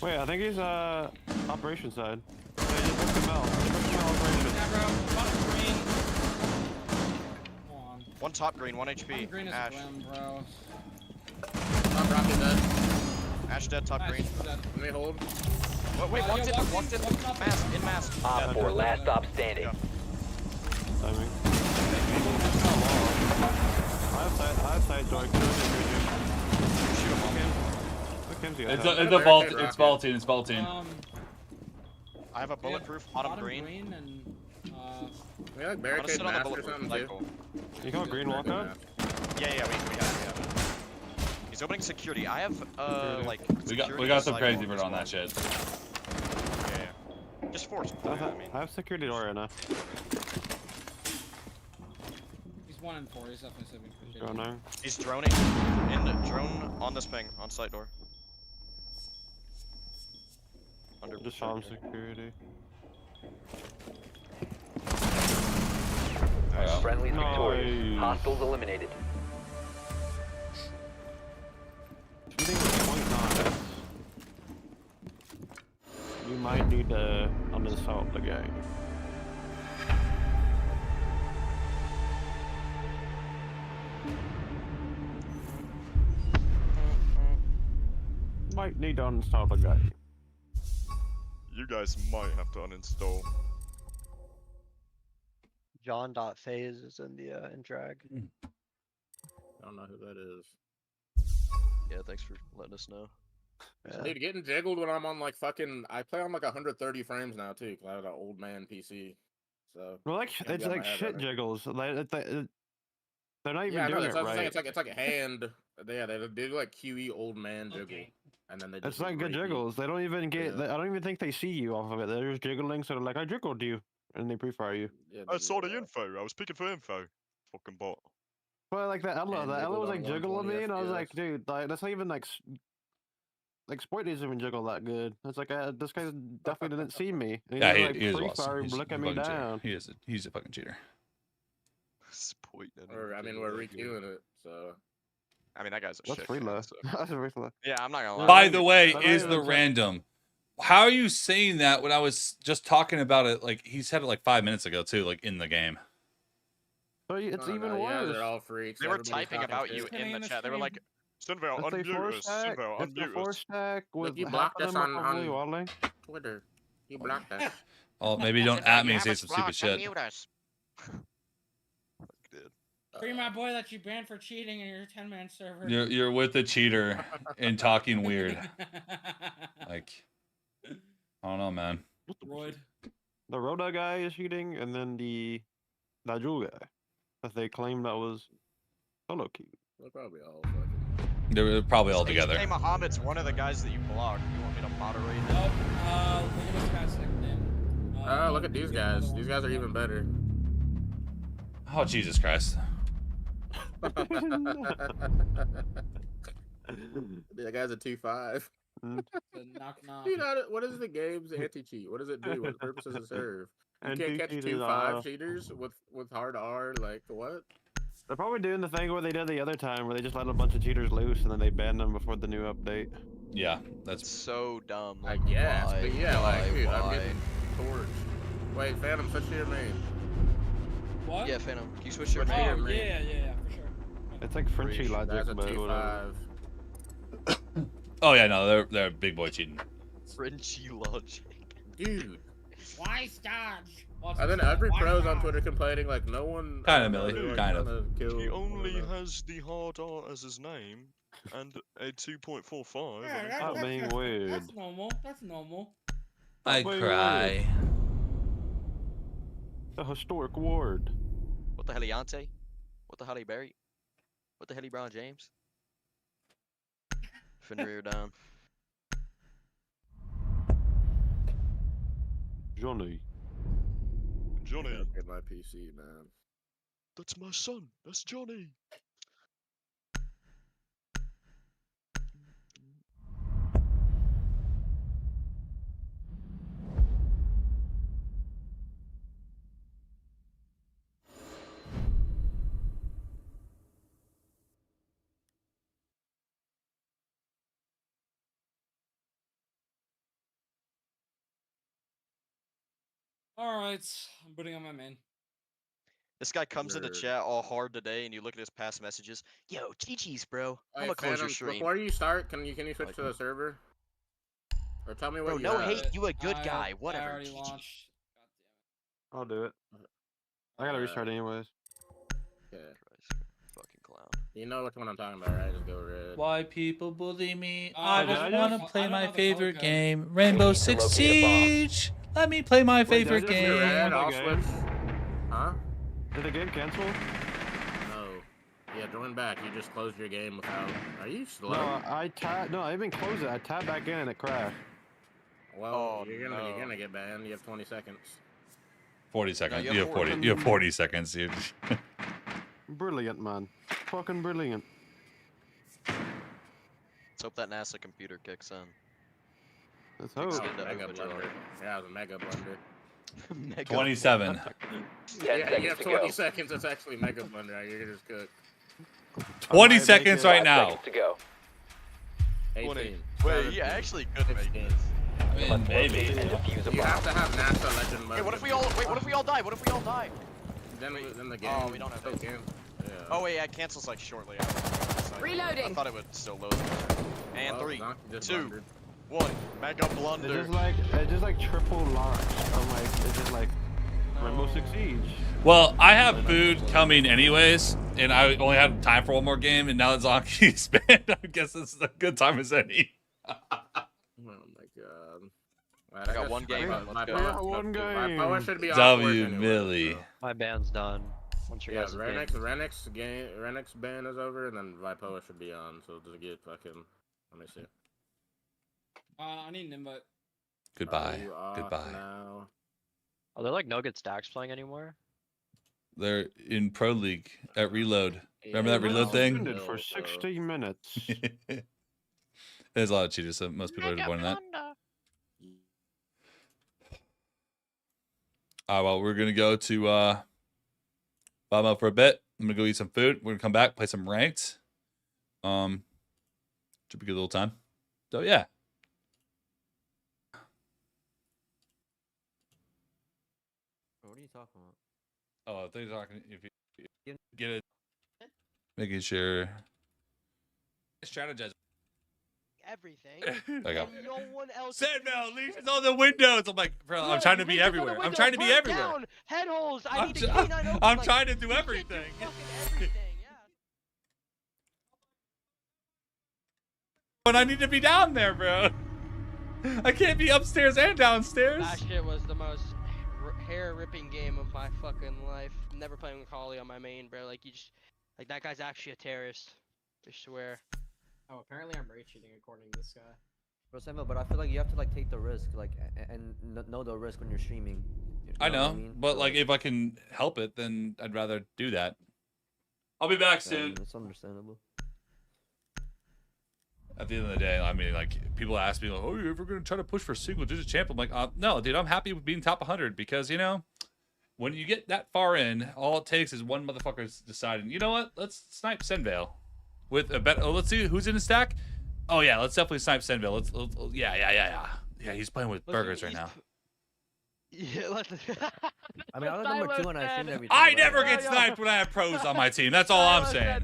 Wait, I think he's operation side. Yeah, you booked him out. Operation. Yeah, bro. Bottom green. Come on. One top green, 1 HP. Bottom green is Ash. glim, bro. Top rocket dead. Ash dead, top green. Can we hold? Wait, walked in. Mask, in mask. Op 4, last stop standing. Timing. I have sight door. It's vaulting. I have a bulletproof bottom green. And, we like barricade mask or something too. You got green walkout? Yeah, we got it. He's opening security. I have like we got some crazy bird on that shit. Yeah. Just force. I have security door right now. He's 1 and 4. He's definitely saving for shit. Droning. He's droning. In drone on this ping on site door. Just saw him security. Friendly's victorious. Hostiles eliminated. Shooting with .9. You might need to uninstall the game. might need to uninstall the game. You guys might have to uninstall. John.phase is in the in drag. I don't know who that is. Yeah, thanks for letting us know. Dude, getting jiggled when I'm on like fucking. I play on like 130 frames now too, because I have an old man PC. So. Well, like can't it's get my like head shit around it. jiggles. They're not even Yeah, I know. doing That's it what I'm saying. right. It's like a hand. Yeah, they do like QE old man jiggle, and then they. Just It's not good repeat. jiggles. They don't even get. Yeah. I don't even think they see you off of it. They're just jiggling, so they're like, "I jiggled you," and they pre-fire you. Yeah, I saw the info. I was picking for info. Fucking bot. But like that Ella, And that Ella jiggled was on like jiggling 120 me, and I was FPS. like, dude, like that's not even like Sport doesn't even jiggle that good. It's like this guy definitely didn't see me. And Yeah, just, like, he is pre-fire, awesome. He's look a at me fucking cheater. down. He's a fucking cheater. Or I mean, we're requeuing it, so. I mean, that guy's a That's shit. free can, left. so- That's free left. Yeah, I'm not gonna lie. By the way, But is I the even check- random? How are you saying that when I was just talking about it? Like he said it like 5 minutes ago too, like in the game. So it's No, even no, yeah, worse. they're all freaks. They were Everybody's typing talking about shit. you in the chat. They were like, SenVale, It's a unmute four us. stack. SenVale, It's a unmute four us. stack with Look, you half blocked of us them are on probably waddling. Twitter. You blocked us. Oh, maybe don't at me and say some stupid shit. Unmute us. Free my boy that you banned for cheating in your 10-man server. You're with the cheater and talking weird. Like, I don't know, man. Royd. The Rhoda guy is cheating, and then the Najul guy that they claim that was solo queue. They're probably all fucking. They're probably all together. Hey, Muhammad's one of the guys that you blocked. You want me to moderate? Nope. Look at this guy's nickname. Oh, look at these guys. These guys are even better. Oh, Jesus Christ. That guy's a 2-5. Knock knock. Dude, what is the game's anti-cheat? What does it do? What purpose does it serve? You can't catch Anti-cheat is, 2-5 cheaters with hard R. Like what? They're probably doing the thing where they did the other time, where they just let a bunch of cheaters loose and then they banned them before the new update. Yeah, that's so dumb. I guess, Why? but yeah, like, dude, I'm Why? getting torched. Wait, Phantom, switch to your main. What? Yeah, Phantom. Can you switch your Switch to your Oh, main. yeah, for sure. It's like Frenchy logic, That's a but whatever. 2-5. Oh yeah, no, they're big boy cheating. Frenchy logic. Dude. Why dodge? And then every pro's on Twitter complaining like no one. Kinda, Millie, kind of. He only has the hard R as his name and a 2.45. Stop being weird. That's normal. That's normal. I cry. The historic ward. What the hell, Yante? What the hell, Barry? What the hell, Brown James? Fenrir down. Johnny. Johnny. Get my PC, man. That's my son. That's Johnny. Alright, I'm booting on my main. This guy comes into Nerd. chat all hard today, and you look at his past messages. Yo, GG's, bro. I'm Hey, gonna close your Phantom, stream. before you start, can you switch to the server? Or tell me what Bro, you no have. hate. You a good guy. I Whatever. already GG. launched. I'll do it. I gotta restart anyways. Yeah. Fucking clown. You know which one I'm talking about, right? Just go red. Why people bully me? I I just just wanna want to play I don't my know the favorite code. game, Rainbow Six Siege. Let me play my favorite did I just do red? game. I'll Okay. switch. Huh? Did the game cancel? No. Yeah, join back. You just closed your game without. Are you slow? No, I even closed it. I tabbed back in and it crashed. Well, Oh, you're gonna get banned. You have 20 seconds. 40 seconds. you You have have 40. You have 40 seconds, dude. Brilliant, man. Fucking brilliant. Let's hope that NASA computer kicks in. Let's That was hope. a Extend that mega overcharge. blunder. Yeah, it was a mega blunder. Mega 27. Yeah, you have 20 seconds. That's actually mega blunder. You're just cooked. 20 seconds right now. To go. 18. Wait, you actually could make 16. this. I mean, maybe. Defuse a You have bomb. to have NASA legend mode. Hey, what if we all wait? What if we all die? What if we all die? Then the game. Oh, we don't have still it. can. Yeah. Oh wait, yeah, it cancels like shortly after. I Reloading. thought it would still load. And Well, 3, not just 2, blundered. 1. Mega blunder. It's just like triple launch. I'm like, it's just like Rainbow Six Siege. Well, I have food coming anyways, and I only had time for one more game, and now that Zonky's banned, I guess this is a good time as any. Oh my god. Right, I got one game. My Let's go. power should be off W work anyway, Millie. so. My ban's done. Once your Yeah, guys' game. Renek's ban is over, and then Vipoa should be on. So just get fucking. Let me see. I need an invite. Goodbye. You off Goodbye. Now. Are there like no good stacks playing anymore? They're in Pro League at Reload. Remember that Reload thing? Suspended for 60 minutes. There's a lot of cheaters, so most people are avoiding that. Well, we're gonna go to bottom up for a bit. I'm gonna go eat some food. We're gonna come back, play some ranked. Should be a good little time. So yeah. What are you talking about? Oh, they're talking. If you get it, making sure. Strategize. Everything. There you go. And no one else. SenVale leaves on the windows. I'm like, bro, I'm trying to be everywhere. I'm trying to be everywhere. Down. Head holes. I I'm need tr- a canine open. I'm like, trying to do you can't everything. fucking everything. But I need to be down there, bro. I can't be upstairs and downstairs. That shit was the most hair-ripping game of my fucking life. Never playing with Holly on my main, bro. Like you just, like that guy's actually a terrorist. I swear. Oh, apparently I'm rage cheating according to this guy. Bro, SenVale, but I feel like you have to like take the risk, like, and know the risk when you're streaming. You I know, what mean? but So, like if I can help it, then I'd rather do that. I'll be back soon. It's understandable. At the end of the day, I mean, like people ask me, like, "Oh, you ever gonna try to push for single-digit champ?" I'm like, no, dude. I'm happy with being top 100 because you know, when you get that far in, all it takes is one motherfucker deciding, you know what? Let's snipe SenVale with a bet. Oh, let's see who's in the stack. Oh yeah, let's definitely snipe SenVale. Let's yeah. He's playing with burgers right now. Yeah, I mean, I was number 2 and I streamed everything. I never get sniped when I have pros on my team. That's all I'm saying.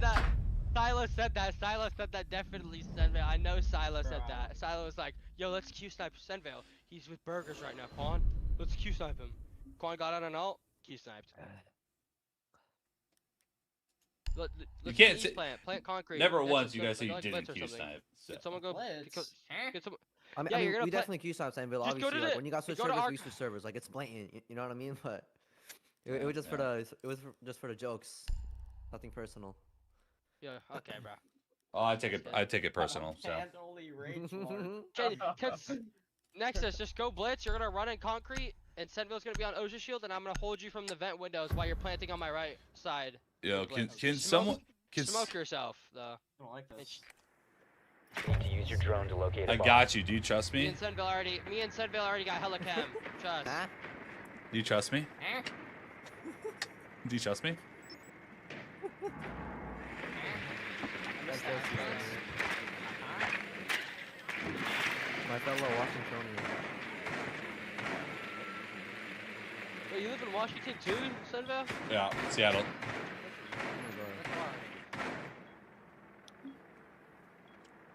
Silas said that. Silas said that definitely SenVale. I know Silas said that. Silas was like, yo, let's Q snipe SenVale. He's with burgers right now, Quan. Let's Q snipe him. Quan got out an ult, Q sniped. You can't say plant concrete. never Nexus, once you go- guys say go you like didn't Blitz or Q something. snipe. So. Could someone go? Could someone, I mean, yeah, you're gonna we play- definitely Q-Stop SenVale, Just go obviously. to Like, the- when you got switch go to servers, Arc- we switch servers. Like, it's blatant, you know what I mean? But it was just for just for the jokes. Nothing personal. Yeah, okay, bro. Oh, I take it personal. So. Cause Nexus, just go blitz. You're gonna run in concrete, and SenVale's gonna be on Oja shield, and I'm gonna hold you from the vent windows while you're planting on my right side. Yo, with can blitz. someone smoke yourself though? I don't like this. Need to use your drone to locate a I bomb. got you. Do you trust Me me? and SenVale already got hella chem. Trust. Do you trust me? Do you trust me? My fellow Washingtonian. Wait, you live in Washington too, SenVale? Yeah, Seattle.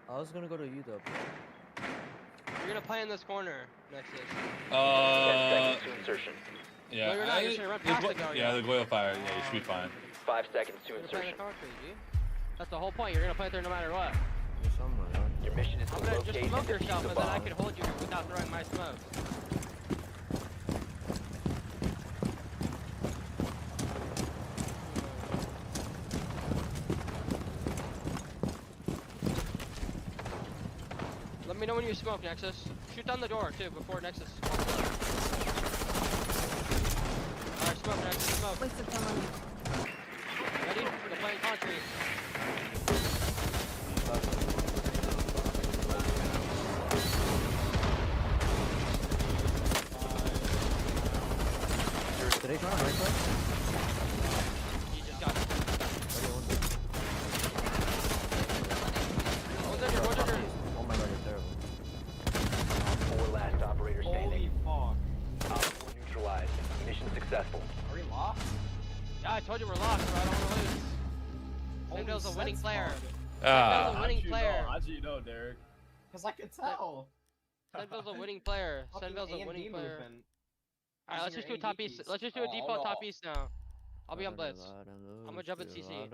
I was gonna go to you though. You're gonna play in this corner, Nexus. 10 seconds to insertion. Yeah. No, you're not. You're just gonna run past the guard. Yeah, the Goyle fire. Yeah, you should be fine. 5 seconds to You're gonna play in insertion. the concrete, dude. That's the whole point. You're gonna play there no matter what. Your mission is to I'm gonna locate just and smoke defuse yourself, the and then I bomb. can hold you without throwing my smoke. Let me know when you smoke, Nexus. Shoot down the door, too, before Nexus. Alright, smoke, Nexus, smoke. Ready? We're playing concrete. Did they try on right side? He just got it. One's under, one's under. Oh my god, you're terrible. 4 last operator standing. Holy fuck. Op 4 neutralized. Mission successful. Are we lost? Yeah, I told you we're lost, bro. I don't want to lose. Holy SenVale's a winning Sens player. mod. Senvale's a winning player. How'd you know, Derek? Because I could tell. Senvale's a winning player. Fucking Senvale's a AMD winning player. movement. Alright, let's Using just do your a top AMD east. keys. Let's just do a default Oh, top no. east now. I'll be on blitz. I'm gonna jump in CC.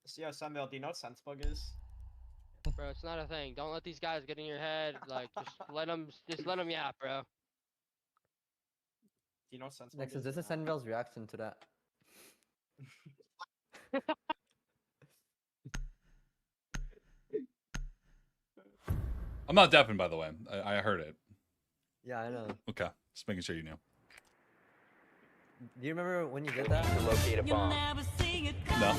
So, yo, SenVale, do you know what sense bug is? Bro, it's not a thing. Don't let these guys get in your head. Like, just let them yap, bro. Do you know what sense bug Next, is? this is SenVale's reaction to that. I'm not deafened, by the way. I heard it. Yeah, I know. Okay, just making sure you knew. Do you remember when you did that? Locate a bomb. No.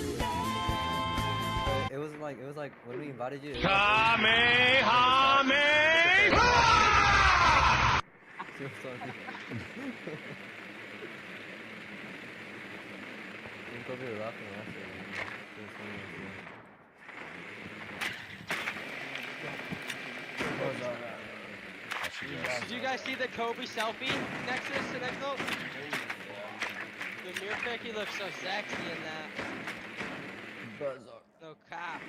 It was like when we invited you. Did you guys see the Kobe selfie? Nexus and Exo? The mirror pic, he looks so sexy in that. No cap.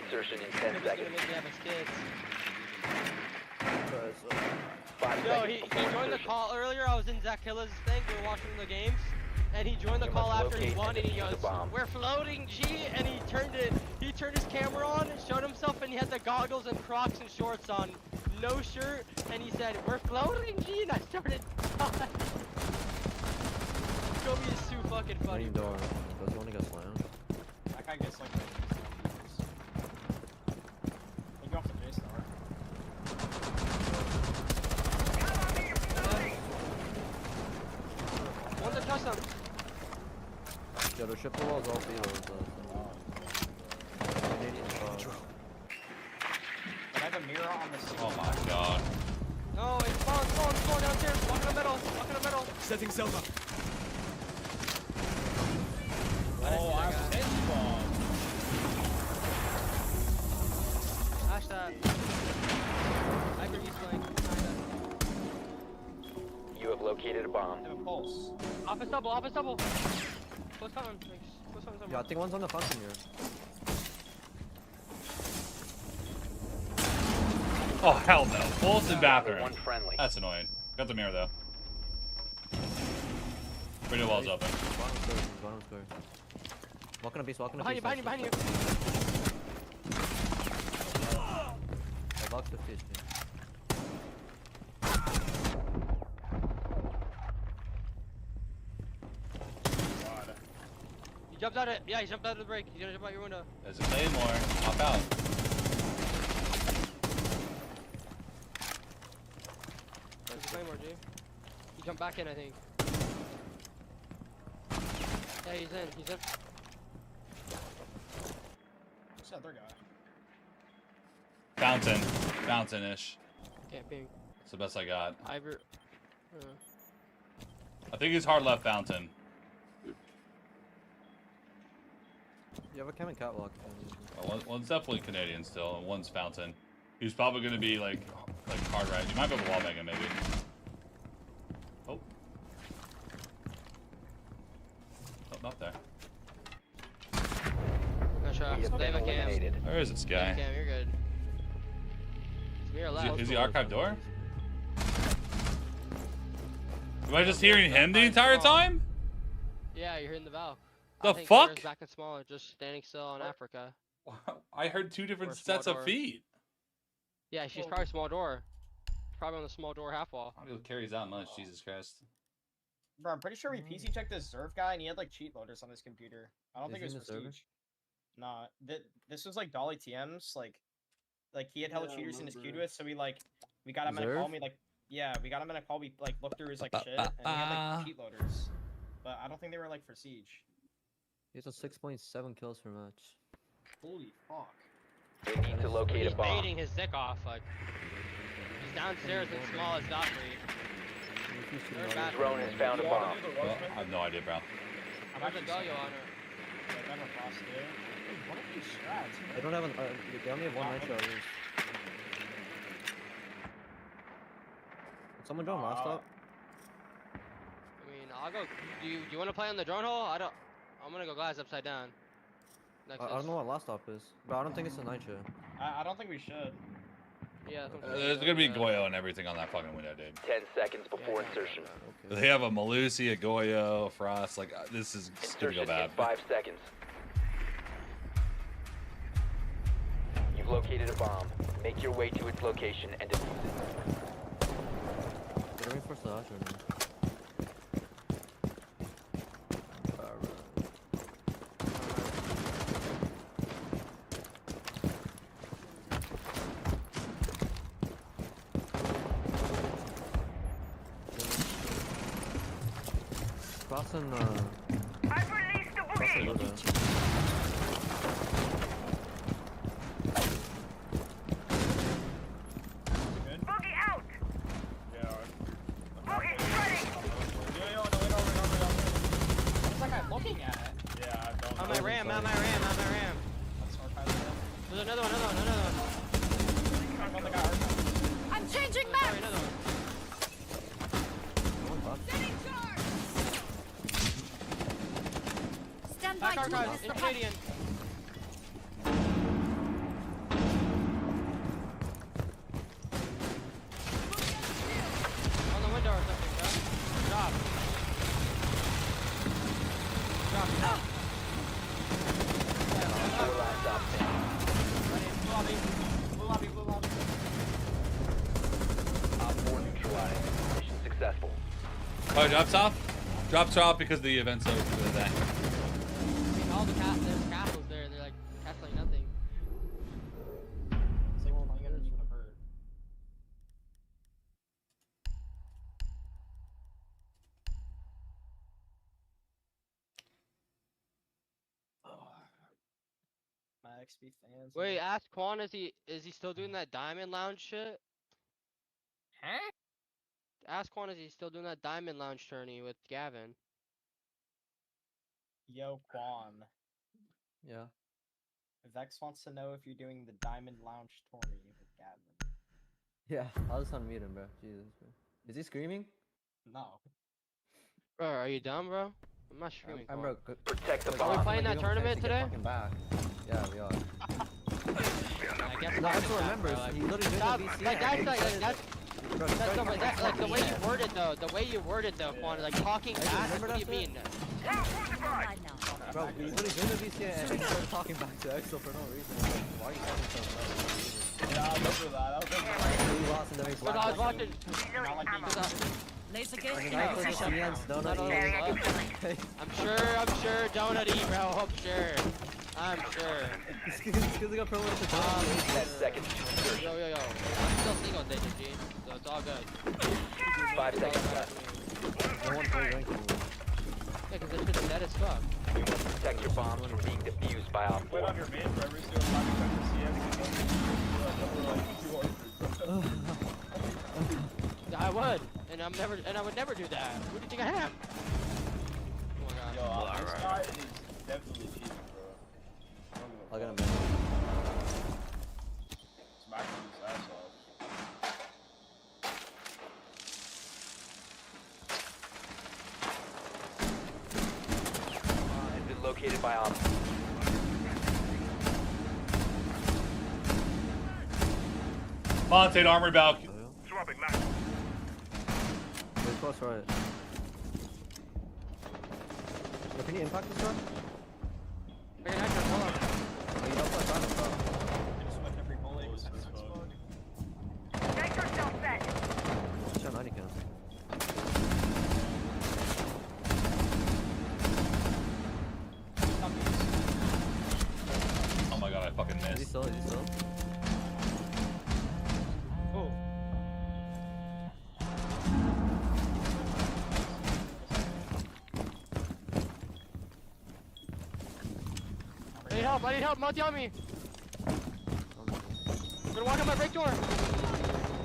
Insertion in 10 Kobe's gonna seconds. make me have his kids. 5 Yo, seconds he before joined the insertion. call earlier. I was in Zach Hilla's thing. We were watching the games. And he joined the You call must after he locate won, and and he defuse goes, the bomb. "We're floating, G!" And he turned his camera on, showed himself, and he had the goggles and Crocs and shorts on, no shirt, and he said, "We're floating, G!" And I started dying. Kobe is too fucking funny, bro. Does you want to go slam? That guy gets like. He go off the J star. One to custom. Yo, the triple walls all field. Canadian But I have a mirror on the ceiling. Oh my god. No, it's spawn downstairs. Walk in the middle. Walk in the middle. Setting Selma. Oh, I have a bomb. Hash that. I could use like. You have located a bomb. I have a pulse. Office double. Office double. Close common. Close common. Yeah, I think one's on the function here. Oh hell no. Bullets in bathroom. One friendly. That's annoying. Got the mirror though. Window wall's open. Bottom square. Walking a beast, walking a Behind beast. you, behind you, behind you. I box 50 HP. He jumped out it. Yeah, he jumped out of the break. He's gonna jump out your window. There's a claymore. Hop out. There's a claymore, G. He jumped back in, I think. Yeah, he's in. He's in. What's the other guy? Fountain. Fountain-ish. Camping. It's the best I got. Ivor. I think he's hard left fountain. You have a cam and catwalk. One's definitely Canadian still, and one's fountain. He's probably gonna be like hard right. You might be able to wall bang him maybe. Oh. Oh, not there. Nice try. Save a cam. Where is this guy? Cam, you're good. It's mirror left. Is he archive door? Am I just hearing him the entire time? Yeah, you're hitting the valve. The I think fuck? Sarah's back and smaller, just standing still in Africa. I heard two different Or a small sets of door. feet. Yeah, she's probably small door. Probably on the small door half wall. I don't know if it carries that much, Jesus Christ. Bro, I'm pretty sure we PC checked this Zerv guy and he had like cheat loaders on his computer. I don't Is think it he was in the server? Prestige. Nah, this was like Dolly TMs. Like he had hella cheaters in his queue to it, so we got him in a call. Zerv? We got him in a call. We like looked through his like shit, and he had like cheat loaders. But I don't think they were like for Siege. He has a 6.7 kills per match. Holy fuck. They need to locate He's a bomb. baiting his dick off, like. He's downstairs and small as Valkyrie. Drone has found a bomb. Well, I have no idea, bro. I'm There's a actually Galio on her. Like, I'm a boss, dude. What are these strats? They don't have they only have one nitro. Did someone drone last up? I mean, I'll go. Do you want to play on the drone hole? I'm gonna go glass upside down. I don't know what last stop is, but I don't think it's a nitro. I don't think we should. Yeah. There's gonna be Goyo and everything on that fucking window, dude. 10 seconds before insertion. They have a Malusi, a Goyo, a Frost. Like this is gonna go Insertion bad. in 5 seconds. You've located a bomb. Make your way to its location and defuse it. They're reinforced the Asher now. Crossing, I've released the crossing boogie! Luda. Boogie out! Yeah. Boogie ready! What's that guy looking at? Yeah, I don't On my ram, on my ram, on my ram. There's another one, another one. I'm changing Sorry, maps! another one. Setting charge! Stand by Back our to guys, assist in the Canadian. On the window or something, bro. Drop. Drop. Four last stop standing. Blue lobby, blue lobby. Op 4 neutralized. Mission successful. Oh, drops off? Drops off because the event's over for the day. I mean, all the there's castles there. They're like castling nothing. It's like 20 minutes from the bird. My XP fans. Wait, ask Quan, is he still doing that Diamond Lounge shit? Huh? Ask Quan, is he still doing that Diamond Lounge tourney with Gavin? Yo, Quan. Yeah. Vex wants to know if you're doing the Diamond Lounge tourney with Gavin. Yeah, I'll just unmute him, bro. Jesus, bro. Is he screaming? No. Bro, are you dumb, bro? I'm not screaming. I'm Quan. bro. Protect the Are we bomb. playing that tournament today? Back. Yeah, we are. I guess No, fucking that's what that, remembers. bro, like- He literally did Stop, the VCA. like that's and like he said that's Bro, that's sorry, the way fucking like the way you VCA. worded though, the way you worded though, Quan, like talking Hey, fast. remember What do you that mean? Bro, we literally did the VCA and he started talking back to Exo for no reason. Like, why are you talking so loud? Yeah, I remember that. I was We lost and then we But I was watching. Laser I gate. mean, I played the CNs, Donut E. I'm sure Donut E, bro. I'm sure. Excuse me, pro with the Donut 10 seconds to insertion. Yo. I'm still single digit, G. So it's all good. 5 seconds left. No one plays rank anymore. Yeah, because this shit's dead as fuck. You must protect your bombs from being defused by Op 4. Wait on your main for every single time you touch the CS. I would, and I would never do that. Who do you think I am? Oh my god. Yo, this guy is definitely cheating, bro. I'll get him. Smacking his ass off. Has been located by Op 4. Monte armor balk. Swapping max. Wait, close right. Yo, can you impact this one? I can actually hold on. Oh, you don't play Diamond, bro. just with every bullet. Nitro cell set. Shot 90 kills. Oh my god, I fucking Is he missed. still? Is he still? Oh. I need help, Monty on me! I'm gonna walk in my break door!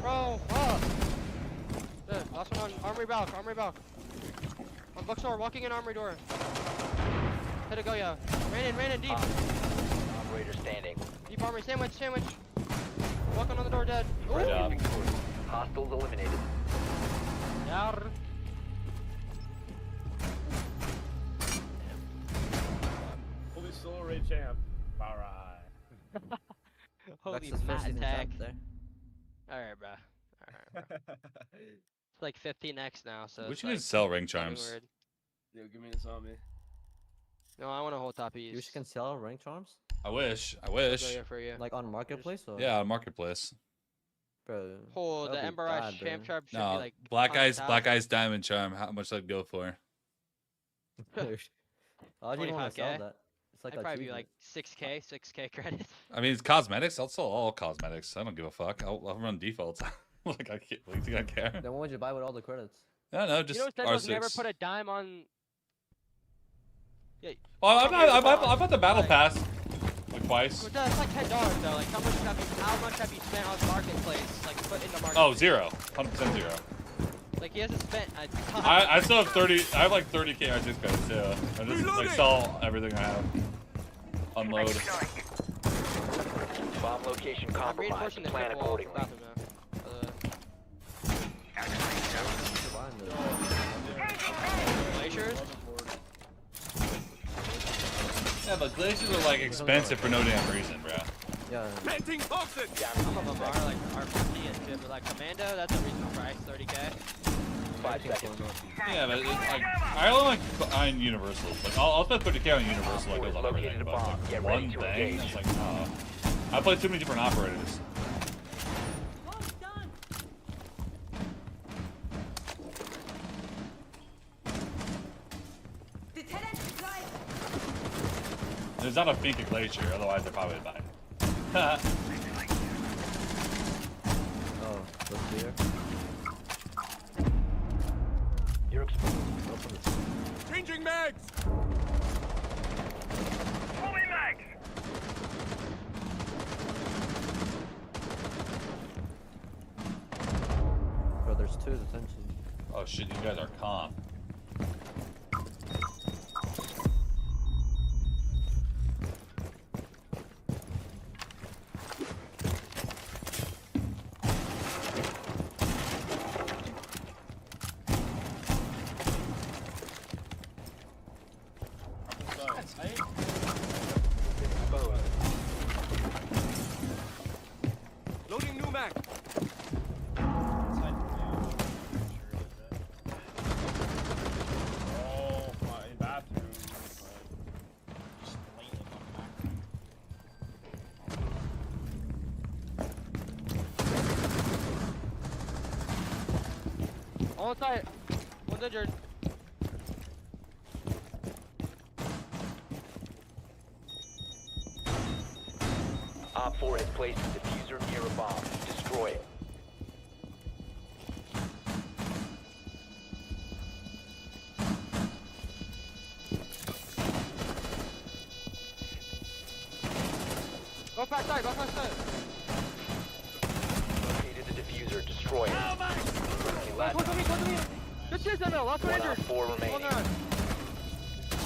Bro, fuck! Good, last one on armory balk. On bookstore, walking in armory door. Hit a go, yeah. Ran in deep. Operator standing. Deep armory, sandwich. Walking on the door, dead. Good job. Hostiles eliminated. Yar. Holy solo raid champ. Alright. Holy Vex's first Matt season tag. champ there. Alright, bro. Alright, bro. It's like 15x now, so Wish it's you like could sell ring getting charms. weird. Yo, give me a zombie. No, I want to hold top You east. can sell rank charms? I wish. I I'll wish. go here for you. Like on marketplace or? Yeah, marketplace. Bro. Oh, the that'd be Ember Eyes bad, champ bro. charm should be No, like black eyes 100,000. diamond charm. How much I'd go for? How do you want to sell 25K? that? It's like I'd probably be achievement. like 6k credits. I mean, it's cosmetics. I'll sell all cosmetics. I don't give a fuck. I'll run defaults. Like I can't. Like, do I care? Then what would you buy with all the credits? No, just You know, SenVale's R6. never put a dime on. Yeah. Oh, I bought the battle pass like twice. But that's like $10 though. Like how much have you spent on marketplace? Like put into marketplace? Oh, 0. 100% 0. Like he hasn't spent a ton. I still have 30. I have like 30k R6 credits too. I just like sell everything I have. Unload. Bomb location compromised. Reinforcing the Plan fifth wall. accordingly. Glaciers? Yeah, but glaciers are like expensive for no damn reason, bro. Yeah. Planting toxin! Some of them are like R50 and shit, but like Commando, that's a reasonable price, 30k. 5 seconds. Yeah, but like I only like buying universals. Like I'll spend 30k on universal. Like goes on everything, but like, one thing. It's like I play too many different operators. There's not a Finca Glacier, otherwise I probably would buy it. Oh, what's here? You're exposed. Changing mags! Moving mags! Bro, there's two detention. Oh shit, you guys are calm. Loading new mag! Oh, my bathroom. Just blatantly On site. One's injured. Op 4 has placed a diffuser near a bomb. Destroy it. Go back side, go back side. Located the diffuser. Destroy it. Friendly last Go to me, go to me. Good shit, SenVale. Last one One injured. on 4 remaining. One there.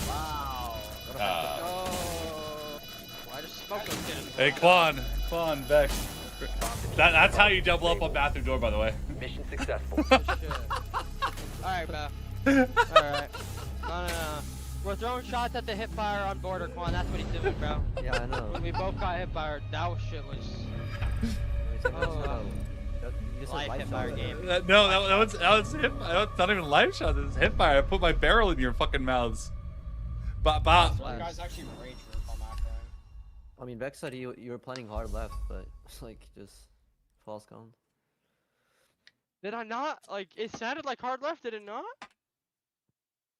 Wow. Oh. Well, I just smoked those kids. Hey Quan, Vex. That's how you double up on bathroom door, by the way. Mission successful. Alright, bro. Alright. No. We're throwing shots at the hip fire on border, Quan. That's what he's doing, bro. Yeah, I know. When we both got hip fire, that shit was. Life hip fire game. No, that was hip. That's not even live shot. This is hip fire. I put my barrel in your fucking mouths. But You guys actually rage on that thing. I mean, Vex said you were planning hard left, but it's like just false count. Did I not? Like, it sounded like hard left, did it not?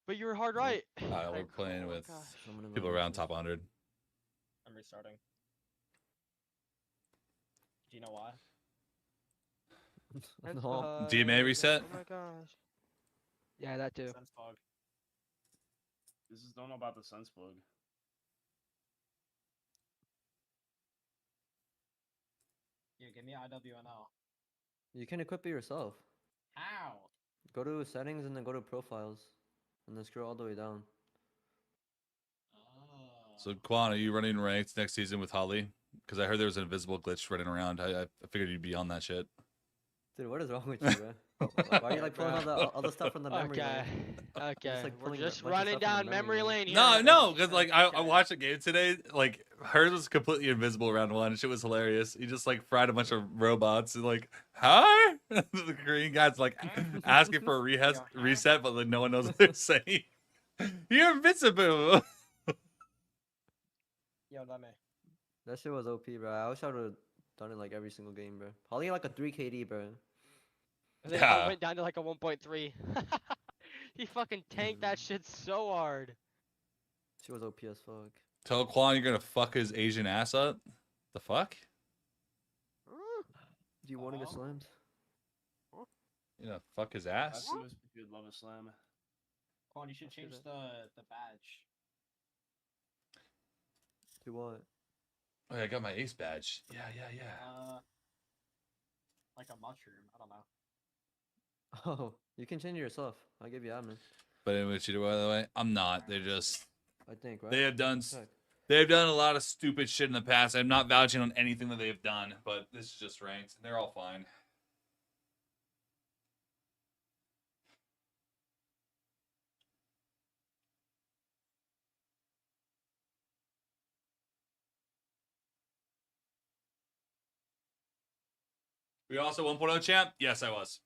But you were hard right. we're playing with gosh. people around top 100. I'm restarting. Do you know why? No. DMA reset? Oh my gosh. Yeah, that too. Sense bug. This is don't know about the sense bug. Yeah, give me IWNL. You can equip it yourself. How? Go to settings and then go to profiles, and then scroll all the way down. So Quan, are you running ranked next season with Holly? Because I heard there was an invisible glitch running around. I figured you'd be on that shit. Dude, what is wrong with you, bro? Why are you like pulling all the stuff from the memory lane? Okay, like, we're pulling a just bunch of running stuff from the down memory memory lane here. No, because like I watched a game today. Like hers was completely invisible round one. Shit was hilarious. He just like fried a bunch of robots and like, hi. The Korean guy's like asking for a reset, but like no one knows what they're saying. You're invincible. Yo, dame. That shit was OP, bro. I wish I would have done it like every single game, bro. Probably like a 3 KD, bro. And then it went down to like a 1.3. He fucking tanked that shit so hard. She was OP as fuck. Tell Quan you're gonna fuck his Asian ass up. The fuck? Do you want to get slammed? You know, fuck his ass. You'd love a slam. Quan, you should change the badge. To what? Oh, yeah, I got my ace badge. Yeah. Like a mushroom. I don't know. Oh, you can change it yourself. I'll give you admin. But in which, by the way, I'm not. They're just. I think, right? They have done. They've done a lot of stupid shit in the past. I'm not vouching on anything that they've done, but this is just ranked. They're all fine. Were you also 1.0 champ? Yes, I was.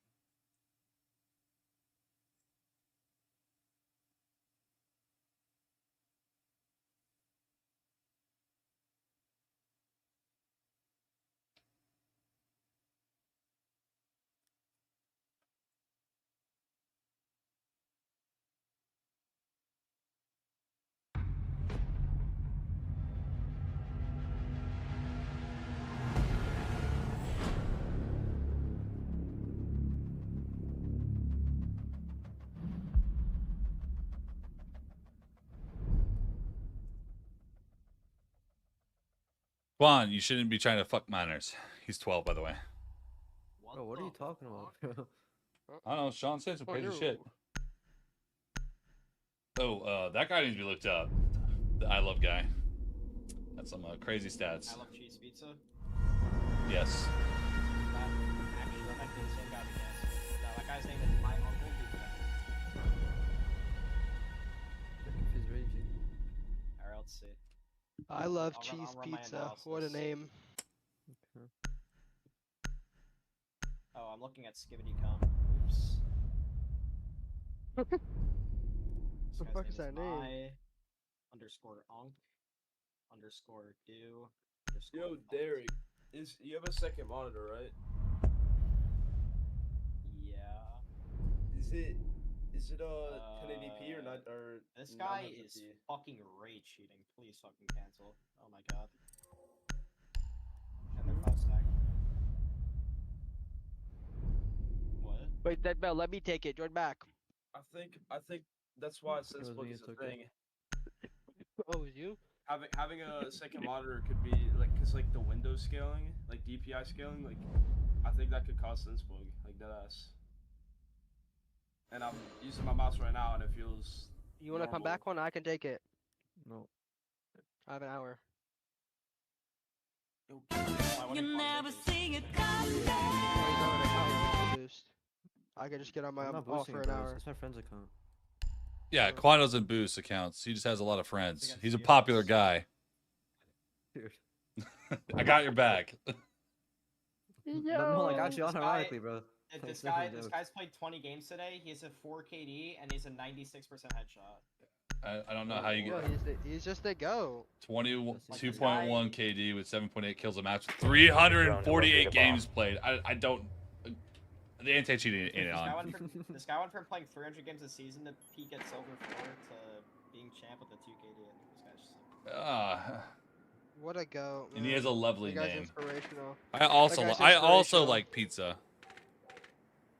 Juan, you shouldn't be trying to fuck minors. He's 12, by the way. Bro, what are you talking about? I don't know. Sean said some crazy shit. Oh, that guy needs to be looked up. The I love guy. That's some crazy stats. I love cheese pizza. Yes. Actually, that might be the same guy we guessed. No, that guy's name is my uncle. He's raging. Alright, let's see. I love I'll cheese run my pizza. What a analysis. name. Oh, I'm looking at Skibbity Cum. Oops. What the This fuck guy's is that name? my underscore onk underscore do underscore Yo, Derek, you have a second monitor, right? yeah. Is it 1080p or not? Or This guy 900p? is fucking rage cheating. Please fucking cancel. Oh my god. And they're fast stack. What? Wait, that bell. Let me take it. Join back. I think that's why SenSbook is a thing. Oh, is you? Having a second monitor could be like, cause like the Windows scaling, like DPI scaling, like I think that could cause SenSbook, like deadass. And I'm using my mouse right now, and it feels. You want to come back one? I can take it. No. I have an hour. You never see it Boost. I can just get on my I'm not off boosting for it, an bro. hour. It's my friend's account. Yeah, Quan doesn't boost accounts. He just has a lot of friends. He's a popular guy. Dude. I got your back. No, like actually, This guy- unironically, bro. This guy's played 20 games today. He has a 4 KD and he's a 96% headshot. I don't know how you Yo, get he's just the GOAT. 22.1 KD with 7.8 kills a match, 348 games played. I don't. The anti-cheating ain't on. This guy went from playing 300 games a season to peak at silver 4 to being champ with a 2 KD. And this guy's just What a GOAT. And he has a lovely that guy's name. Inspirational. I also That guy's I also inspirational. like pizza.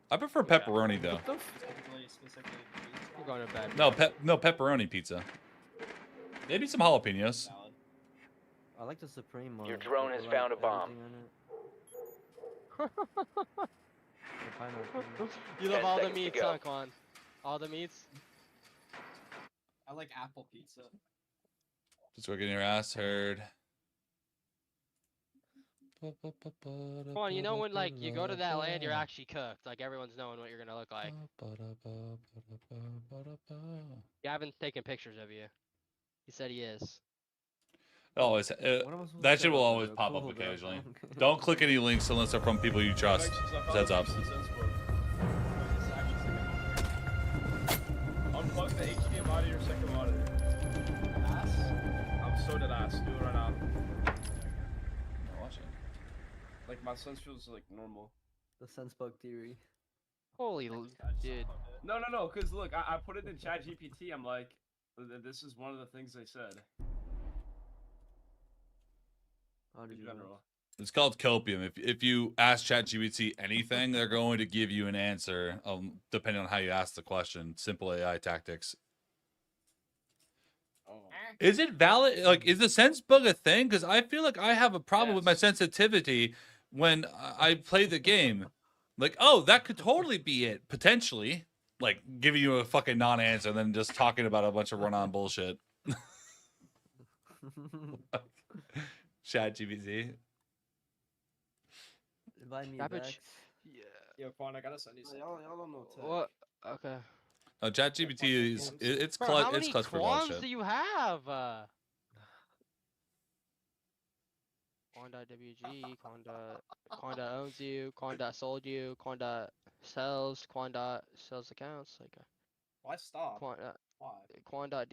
I prefer pepperoni though. specifically I'm going to bed. No pepperoni pizza. Maybe some jalapenos. I like the Supreme one. Your drone has With, found a like, bomb. everything in it. The pineapple. You love 10 all the seconds to meats, go. huh, Quan? All the meats? I like apple pizza. Just working your ass heard. Come on, you know when like you go to that land, you're actually cooked. Like everyone's knowing what you're gonna look like. Gavin's taking pictures of you. He said he is. Always, What am I supposed to that say shit will about always that, pop bro? up Cool, bro. occasionally. Don't click any links unless they're from people you trust. Heads up. Unplug the HDMI out of your second monitor. Ass? I'm so dead ass. Do it right now. Watch it. Like my sense feels like normal. The sense bug theory. Holy dude. No. Cause look, I put it in Chat GPT. I'm like, this is one of the things they said. In general. It's called copium. If you ask ChatGPT anything, they're going to give you an answer, depending on how you ask the question. Simple AI tactics. Is it valid? Like, is the sense bug a thing? Because I feel like I have a problem with my sensitivity when I play the game. Like, oh, that could totally be it, potentially. Like, giving you a fucking non-answer and then just talking about a bunch of run-on bullshit. ChatGPT. Invite me Savage. back. Yeah. Yo, Quan, I gotta send you something. Y'all don't know tech. What? Okay. ChatGPT is it's Bro, clutch. how It's many clutch for a lot of quams shit. do you have? Quan.wg, Quan owns you, Quan sold you, Quan sells, Quan sells accounts. Like, Why stop? Quan Why? Quan.dsd, I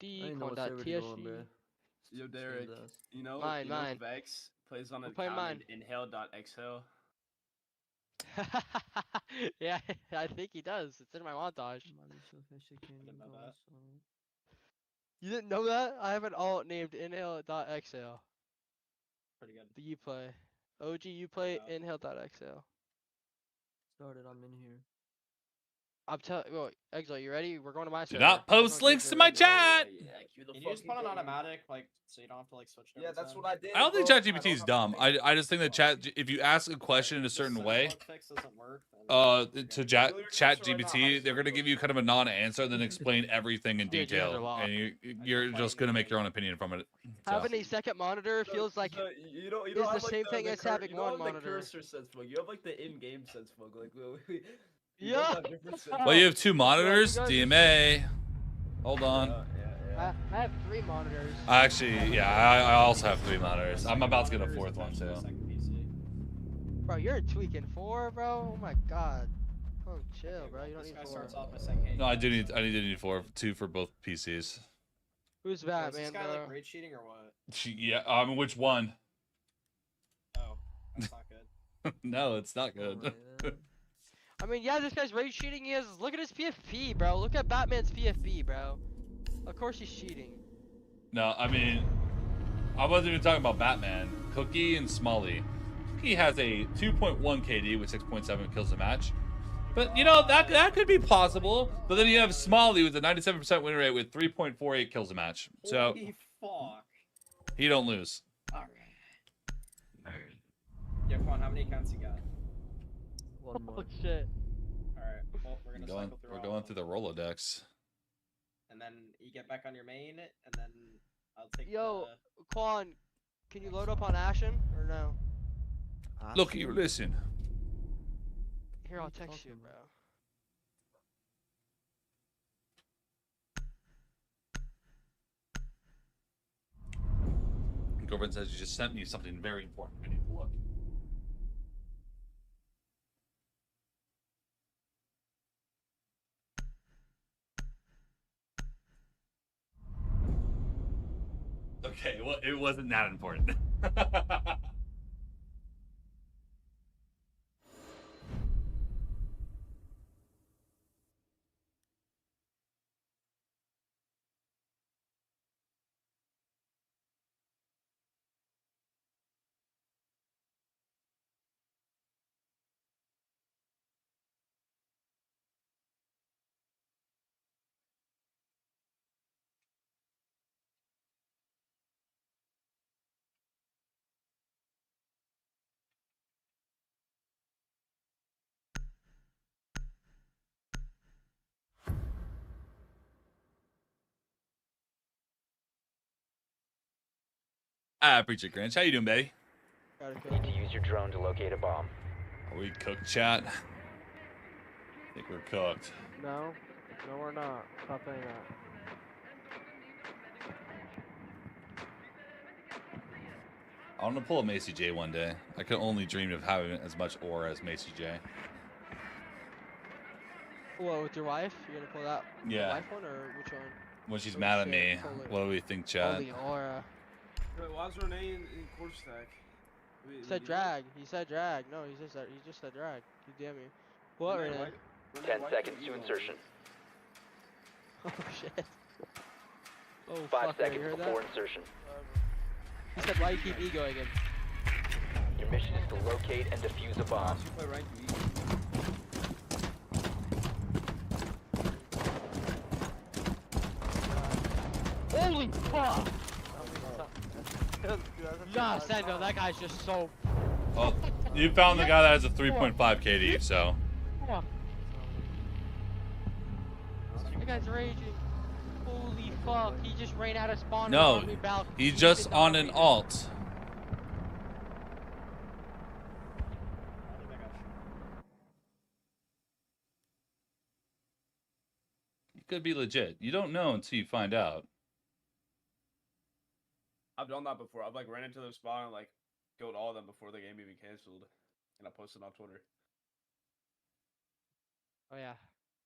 didn't know what server to go on, bro. Quan.tsd. Yo, Derek, you know, Mine. Vex plays on an I'm playing account mine. named inhale.exhale. Yeah, I think he does. It's in my montage. You didn't know that? I have an alt named inhale.exhale. Pretty good. The Uplay. OG Uplay inhale.exhale. Started, I'm in here. I'm telling you, Exile, you ready? We're going to my Do server. not post links to my chat. Can you just put on automatic, like, so you don't have to like switch it? Yeah, that's what I did. I don't think ChatGPT is dumb. I just think that if you ask a question in a certain way, to ChatGPT, they're gonna give you kind of a non-answer and then explain everything in Dude, you have to detail, walk. and you're just gonna make your own opinion from it. So. Having a second monitor feels like you don't is have, the like, same thing as having one the monitor. cursor sense bug. You have like the in-game sense bug. Like you Yeah. both have different sense Well, you have two guys- monitors. DMA. Hold on. I have 3 monitors. Actually, yeah, I also have 3 monitors. I'm about to get a 4th one too. Bro, you're tweaking 4, bro. Oh my god. Oh, chill, bro. You don't need 4. No, I need 2 for both PCs. Who's Is Batman, this guy bro? like rage cheating or what? Yeah, which one? Oh, that's not good. No, it's not good. I mean, yeah, this guy's rage cheating. He is. Look at his PFP, bro. Look at Batman's PFP, bro. Of course he's cheating. No, I mean, I wasn't even talking about Batman. Cookie and Smalley. Cookie has a 2.1 KD with 6.7 kills a match. But, you know, that could be possible. But then you have Smalley with a 97% win rate with 3.48 kills a match. So, Holy fuck. he don't lose. Alright. Yeah, Quan, how many accounts you got? One more. Oh, shit. Alright, well, we're gonna cycle through We're all going of through them. the Rolodex. And then you get back on your main, and then I'll take Yo, Quan, can you load up on Ashen or no? Look, you listen. Here, I'll text you, bro. Girlfriend says you just sent me something very important. I need to look. Okay, well, it wasn't that important. I appreciate it, Grinch. How you doing, baby? Need to use your drone to locate a bomb. Are we cooked, chat? I think we're cooked. No, no, we're not. Stop saying that. I want to pull a Macy J one day. I could only dream of having as much aura as Macy J. What, with your wife? You're gonna pull that Yeah. the wife one or which one? When she's Oh, mad at shit, me, pull it. what do we think, chat? Holy aura. Wait, why is Renee in court stack? He said drag. He said drag. No, he just said drag. You damn me. What, Renee, Renee? 10 seconds to insertion. Oh shit. Oh 5 fuck, you seconds heard before that? insertion. He said, why you keep egoing him? Your mission is to locate and defuse a bomb. Holy fuck! Nah, SenVale, that guy's just so... Well, you found the guy that has a 3.5 KD, so. Fuck. That guy's raging. Holy fuck, he just ran out of spawn. No, he's just on an alt. He could be legit. You don't know until you find out. I've done that before. I've like ran into their spawn and like killed all of them before the game even canceled, and I posted on Twitter. Oh yeah,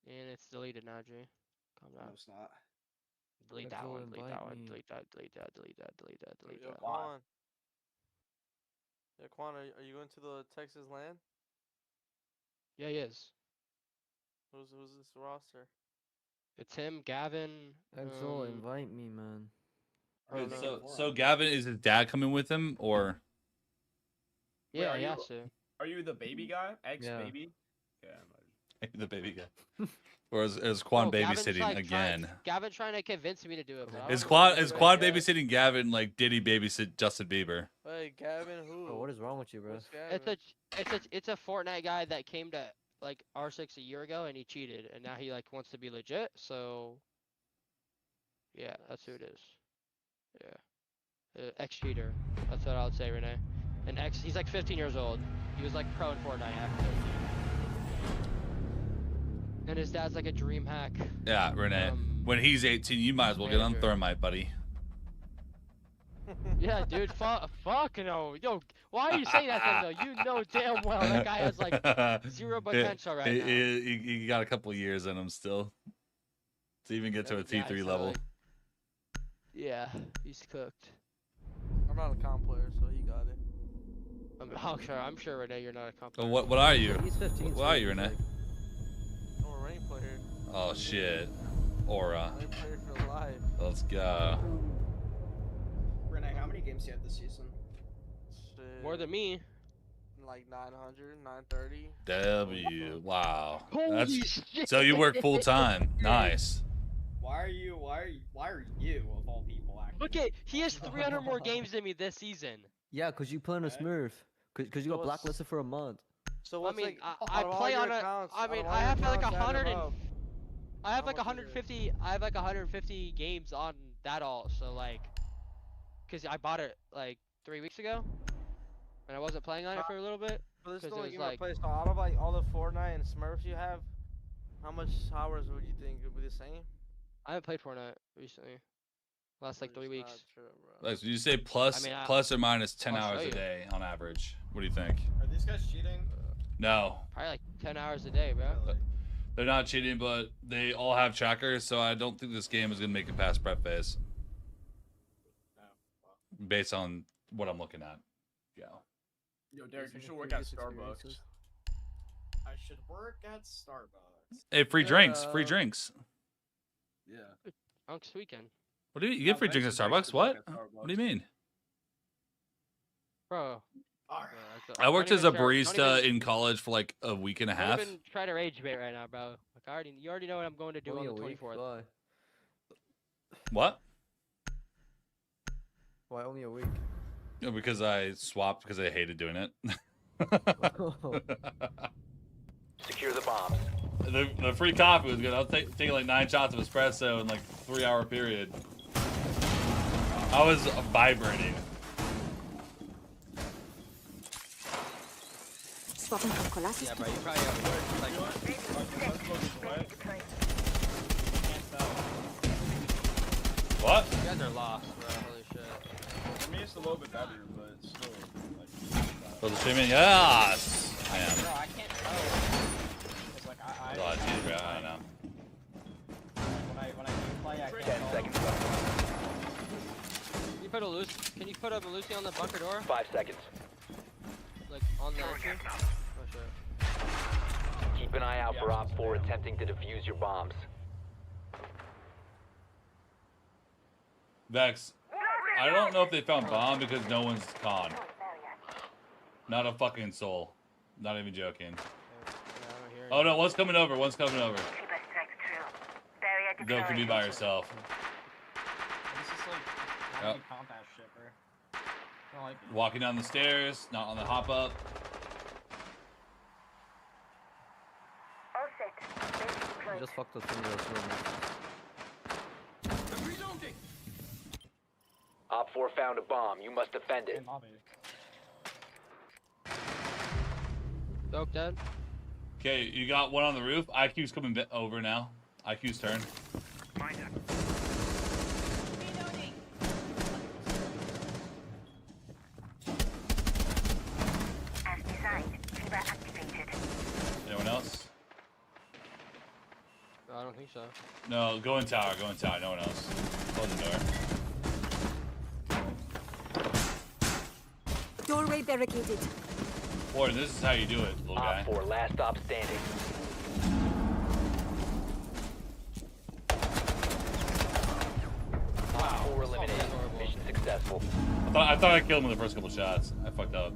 and it's deleted now, Jay. Calm down. No, it's not. Delete that one. Delete that one. Delete that. Delete that. Delete that. Delete that. Delete that. Quan. Yeah, Quan, are you going to the Texas land? Yeah, he is. Who's this roster? It's him, Gavin. Exo, invite me, man. Wait, so Gavin, is his dad coming with him, or? Yeah, Wait, he has to. Are you the baby guy? Ex-baby? Yeah. The baby guy. Or is Quan Gavin's, babysitting like, again? Gavin trying to convince me to do it. But Is Quan babysitting Gavin like did he babysit Justin Bieber? Wait, Gavin, who? Oh, what is wrong with you, bro? It's a Fortnite guy that came to like R6 a year ago and he cheated and now he like wants to be legit. So yeah, that's who it is. Yeah, ex cheater. That's what I would say, Renee. An ex. He's like 15 years old. He was like pro in Fortnite after. And his dad's like a dream hack. Yeah, Renee. When he's 18, you might as well get on Thermite, buddy. Yeah, dude. Fuck no. Yo, why are you saying that though? You know damn well that guy has like zero potential right now. He got a couple years in him still to even get to a T3 level. Like, yeah, he's cooked. I'm not a comp player, so he got it. I'm sure, Renee, you're not a comp Oh, player. what are you? He's 15. What are you, Renee? I'm a rank player. Oh shit, Aura. Rank player for life. Let's go. Renee, how many games do you have this season? Shit. More than me. Like 900, 930. W. Wow. Holy shit. So you work full time. Nice. Why are you of all people actually? Look at, he has 300 more games than me this season. Yeah, cause you playing a Smurf. Cause you got blacklisted for a month. So I mean, I play on a. I mean, I have like 100 and. I have like 150. I have like 150 games on that all. So like, cause I bought it like 3 weeks ago, and I wasn't playing on it for a little bit. But this Cause still it like was my like. place. So out of like all the Fortnite and Smurfs you have, how much hours would you think would be the same? I haven't played Fortnite recently. Last like 3 weeks. Like, so you say plus, I mean, plus or minus 10 I'll hours show a you. day on average. What do you think? Are these guys cheating? No, Probably like 10 hours a day, bro. they're not cheating, but they all have trackers, so I don't think this game is gonna make it past prep phase. Based on what I'm looking at. Yeah. Yo, Derek, you should work at Starbucks. I should work at Starbucks. Hey, free drinks, free drinks. Yeah. Unks weekend. What do you get free drinks at Starbucks? What? What do you mean? Bro. I worked as a barista in college for like a week and a half. Don't even try to rage bait right now, bro. Like you already know what I'm going to do on the 24th. What? Why only a week? Yeah, because I swapped because I hated doing it. Secure the bombs. The free coffee was good. I was taking like 9 shots of espresso in like 3-hour period. I was vibrating. swapping from Colossus. Yeah, bro, you probably have like. What? You guys are lost, bro. Holy shit. For me, it's a little bit better, but it's still like. For the streaming, yes, I am. Bro, I can't tell. It's like There's a lot of cheese, bro. I don't know. When I do play, I can't 10 tell. seconds left. Can you put a Lucy on the bunker door? 5 seconds. Like on the entry? Oh shit. Keep an eye out for Op 4 attempting to defuse your bombs. Vex, I don't know if they found bomb because no one's con. Not a fucking soul. Not even joking. Oh no, one's coming over. One's coming over. Go could be by herself. This is like Yep. having compound shit, bro. I don't like it. Walking down the stairs, not on the hop up. I just fucked up some of those rooms. Op 4 found a bomb. You must defend it. Dope dead. Okay, you got one on the roof. IQ's coming over now. IQ's turn. Anyone else? No, I don't think so. No, go in tower. Go in tower. No one else. Close the door. Doorway barricaded. Warden, this is how you do it, little guy. Op 4 last stop standing. Op 4 eliminated. Mission successful. I thought I killed him in the first couple shots. I fucked up.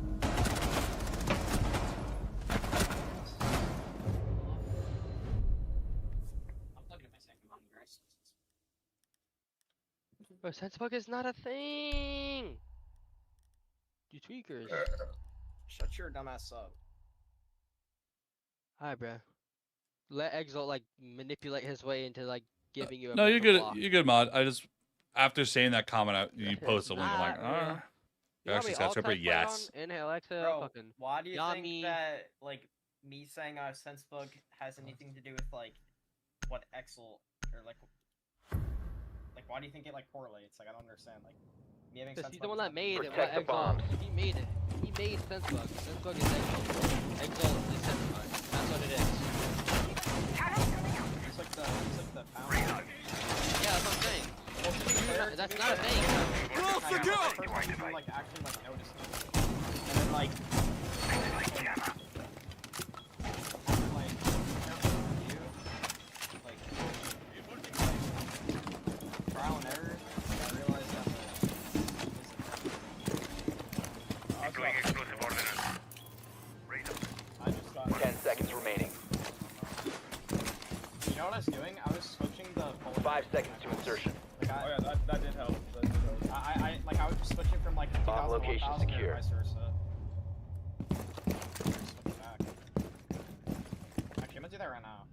Bro, Sensebug is not a thing! You tweakers. Shut your dumbass up. Hi, bro. Let Exalt, like, manipulate his way into, like, giving you a No, you're mental good. block. You're good, mod. I just after saying that comment, you post a link. I'm like, Nah, bro. ah. You know how many Actually, alt-types yes. play on? Inhale, exhale, Bro, fucking. why do you Yummy. think that, like, me saying SenseBug has anything to do with, like, what Exalt, or, like, why do you think it, like, correlates? Like, I don't understand, like, me having Because he's SenseBug the one is that nothing- made it. Protect the Exalt. bombs. He made it. He made Sensebug. Sensebug is Exalt. Exalt is Sensebug. That's what it is. It's like the pound. Yeah, that's what I'm saying. Well, to be fair, That's not a thing. Roll for go! Like, actually, like, noticed it. And then, like... Trial and error, I realized that 10 seconds remaining. You know what I was doing? I was switching the polling. 5 seconds to insertion. Like, Oh yeah, that did help. That did help. I was just switching from like 2000 Bomb to location 1000 secure. and vice versa. Switch back. Actually, I'm gonna do that right now.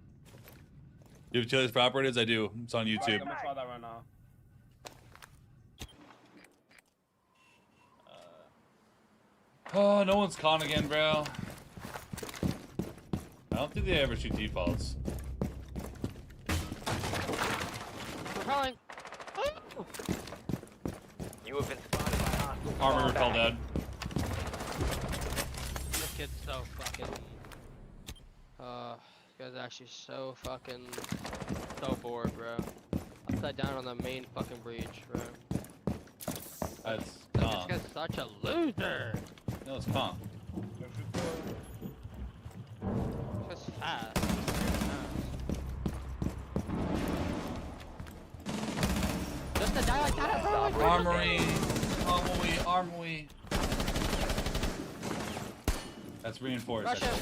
You have utilities for operatives? I do. It's on Alright, YouTube. I'm gonna try that right now. Oh, no one's con again, bro. I don't think they ever shoot defaults. Propelling. You have been spotted by hostiles. Armor Fall repel back. dead. This kid's so fucking. This guy's actually so fucking. So bored, bro. Upside down on the main fucking breach, bro. That's This con. guy's such a loser. No, it's con. This guy's fast. Just to die like that, bro. Like, Armory. Armory. That's reinforced. Rush him.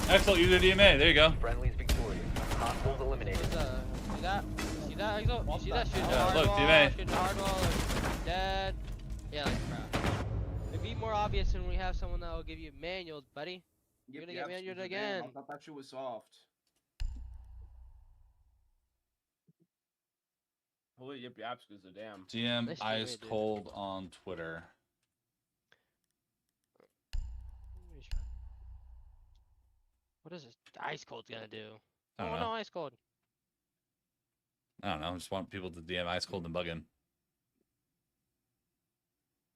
Excellent, you did DMA. There you go. Friendly's victorious. Hostiles eliminated. See that? See that, Exo? You see that? Shooting the Yeah, hard look, wall, DMA. shooting the hard wall, like, dead. Yeah, like crap. It'd be more obvious when we have someone that will give you manuals, buddy. You're gonna get manualed again. I thought that shit was soft. Holy yip yaps because the damn. GM Nice ice DMA, dude. cold on Twitter. What is this ice cold gonna do? I don't Oh know. no, ice cold. I don't know. I just want people to DM ice cold and bug in.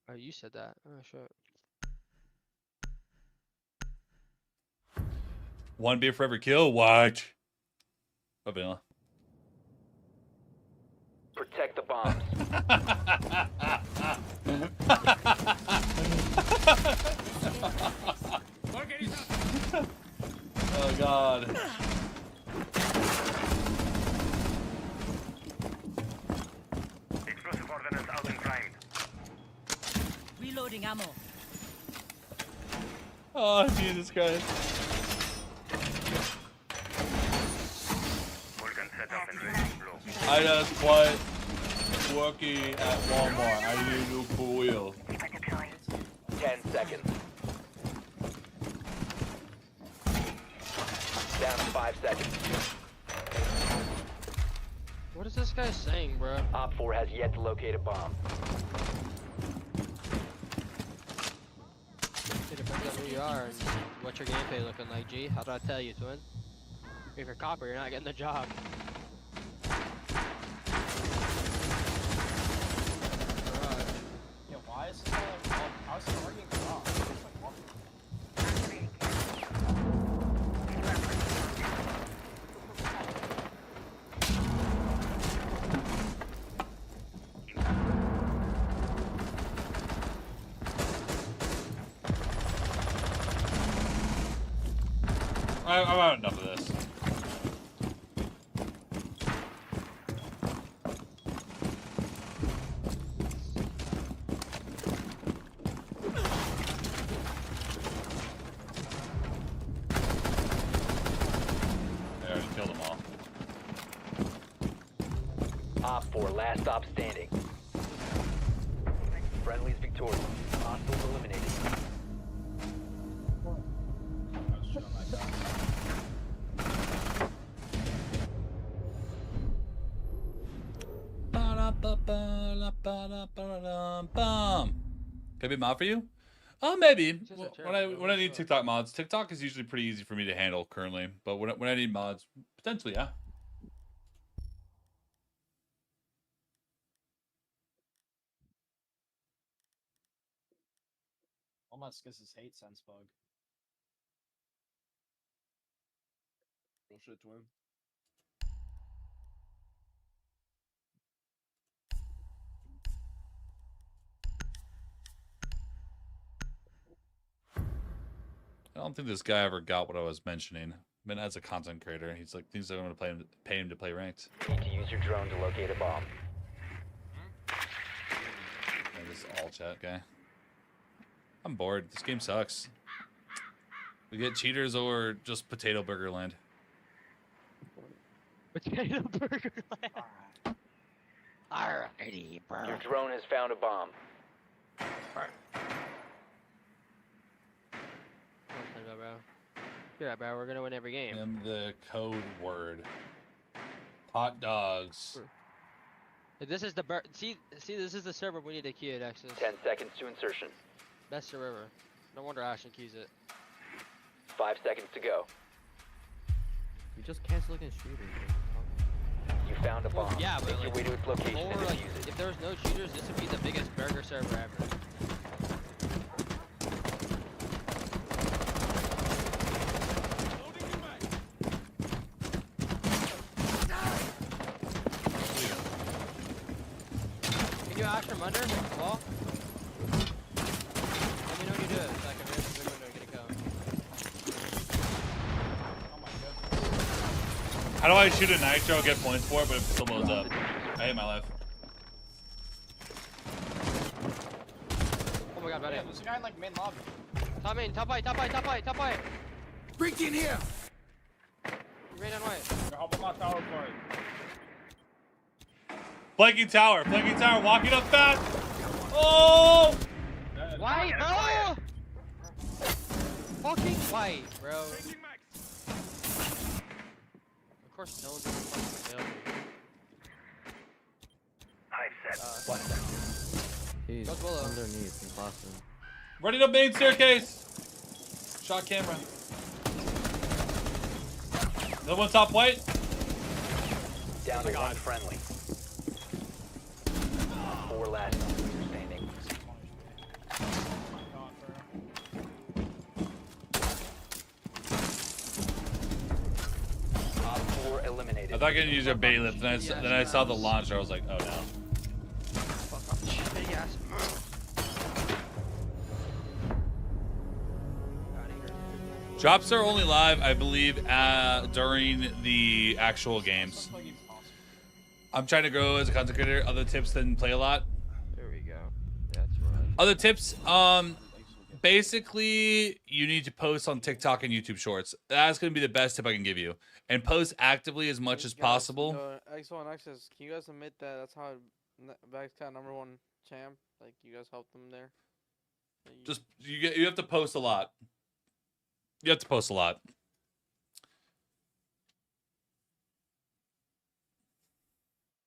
Oh, you said that. Oh shit. One beer for every kill. Watch. Oh, vanilla. Protect the bombs. Oh God. Explosive ordnance out and primed. Reloading ammo. Oh, Jesus Christ. Vulcan set up and ready to blow. I just quite working at Walmart. I need a new cool wheel. 10 seconds. Down to 5 seconds. What is this guy saying, bro? Op 4 has yet to locate a bomb. It depends on who you are and what's your gameplay looking like, G. How do I tell you, twin? If you're a copper, you're not getting the job. Yo, why is this guy like, how's he working for off? He's like, what? I've had enough of this. I already killed them all. Op 4, last stop standing. Friendly's victorious. Hostiles eliminated. Can I be a mod for you? Maybe. When I need TikTok mods, TikTok is usually pretty easy for me to handle currently. But when I need mods, potentially, yeah. All my skisses hate SenSbug. Bullshit, twin. I don't think this guy ever got what I was mentioning. I mean, as a content creator, he's like, things I'm going to pay him to play ranked. Need to use your drone to locate a bomb. Yeah, this all chat guy. I'm bored. This game sucks. We get cheaters or just potato burger land. Potato burger land. Alrighty, bro. Your drone has found a bomb. Bro. Yeah, bro, we're gonna win every game. And the code word. Hot dogs. This is the see, this is the server we need to queue at Exodus. 10 seconds to insertion. Best server. No wonder Ashton keys it. 5 seconds to go. You just cancel against shooters. You found a bomb. Yeah, but Make your way to its location and like, defuse it. if there was no cheaters, this would be the biggest burger server ever. Can you ash from under the wall? Let me know when you do it, so I can raise the window and get a go. How do I shoot a nitro, get points for it, but it still blows up? I hate my life. Oh my god, buddy. Yeah, there's a guy in like main lobby. Top main, top right, top right, top right, top right. Break in here! Right on white. Hop on my tower part. Flanking tower, walking up fast. Oh! White, bro! Fucking white, bro. Of course, no one's gonna fucking kill me. He's Goes below. underneath in classroom. Running up main staircase. Shot camera. Another one top white. Down to one friendly. 4 last operators standing. Top 4 eliminated. I thought I could use a bait lift, then I saw the launcher. I was like, oh no. Drops are only live, I believe, during the actual games. I'm trying to grow as a content creator. Other tips than play a lot. There we go. That's right. Other tips, basically, you need to post on TikTok and YouTube Shorts. That's going to be the best tip I can give you. And post actively as much as possible. X1X's, can you guys admit that that's how Backcat #1 champ? Like, you guys helped them there? Just, you have to post a lot. You have to post a lot.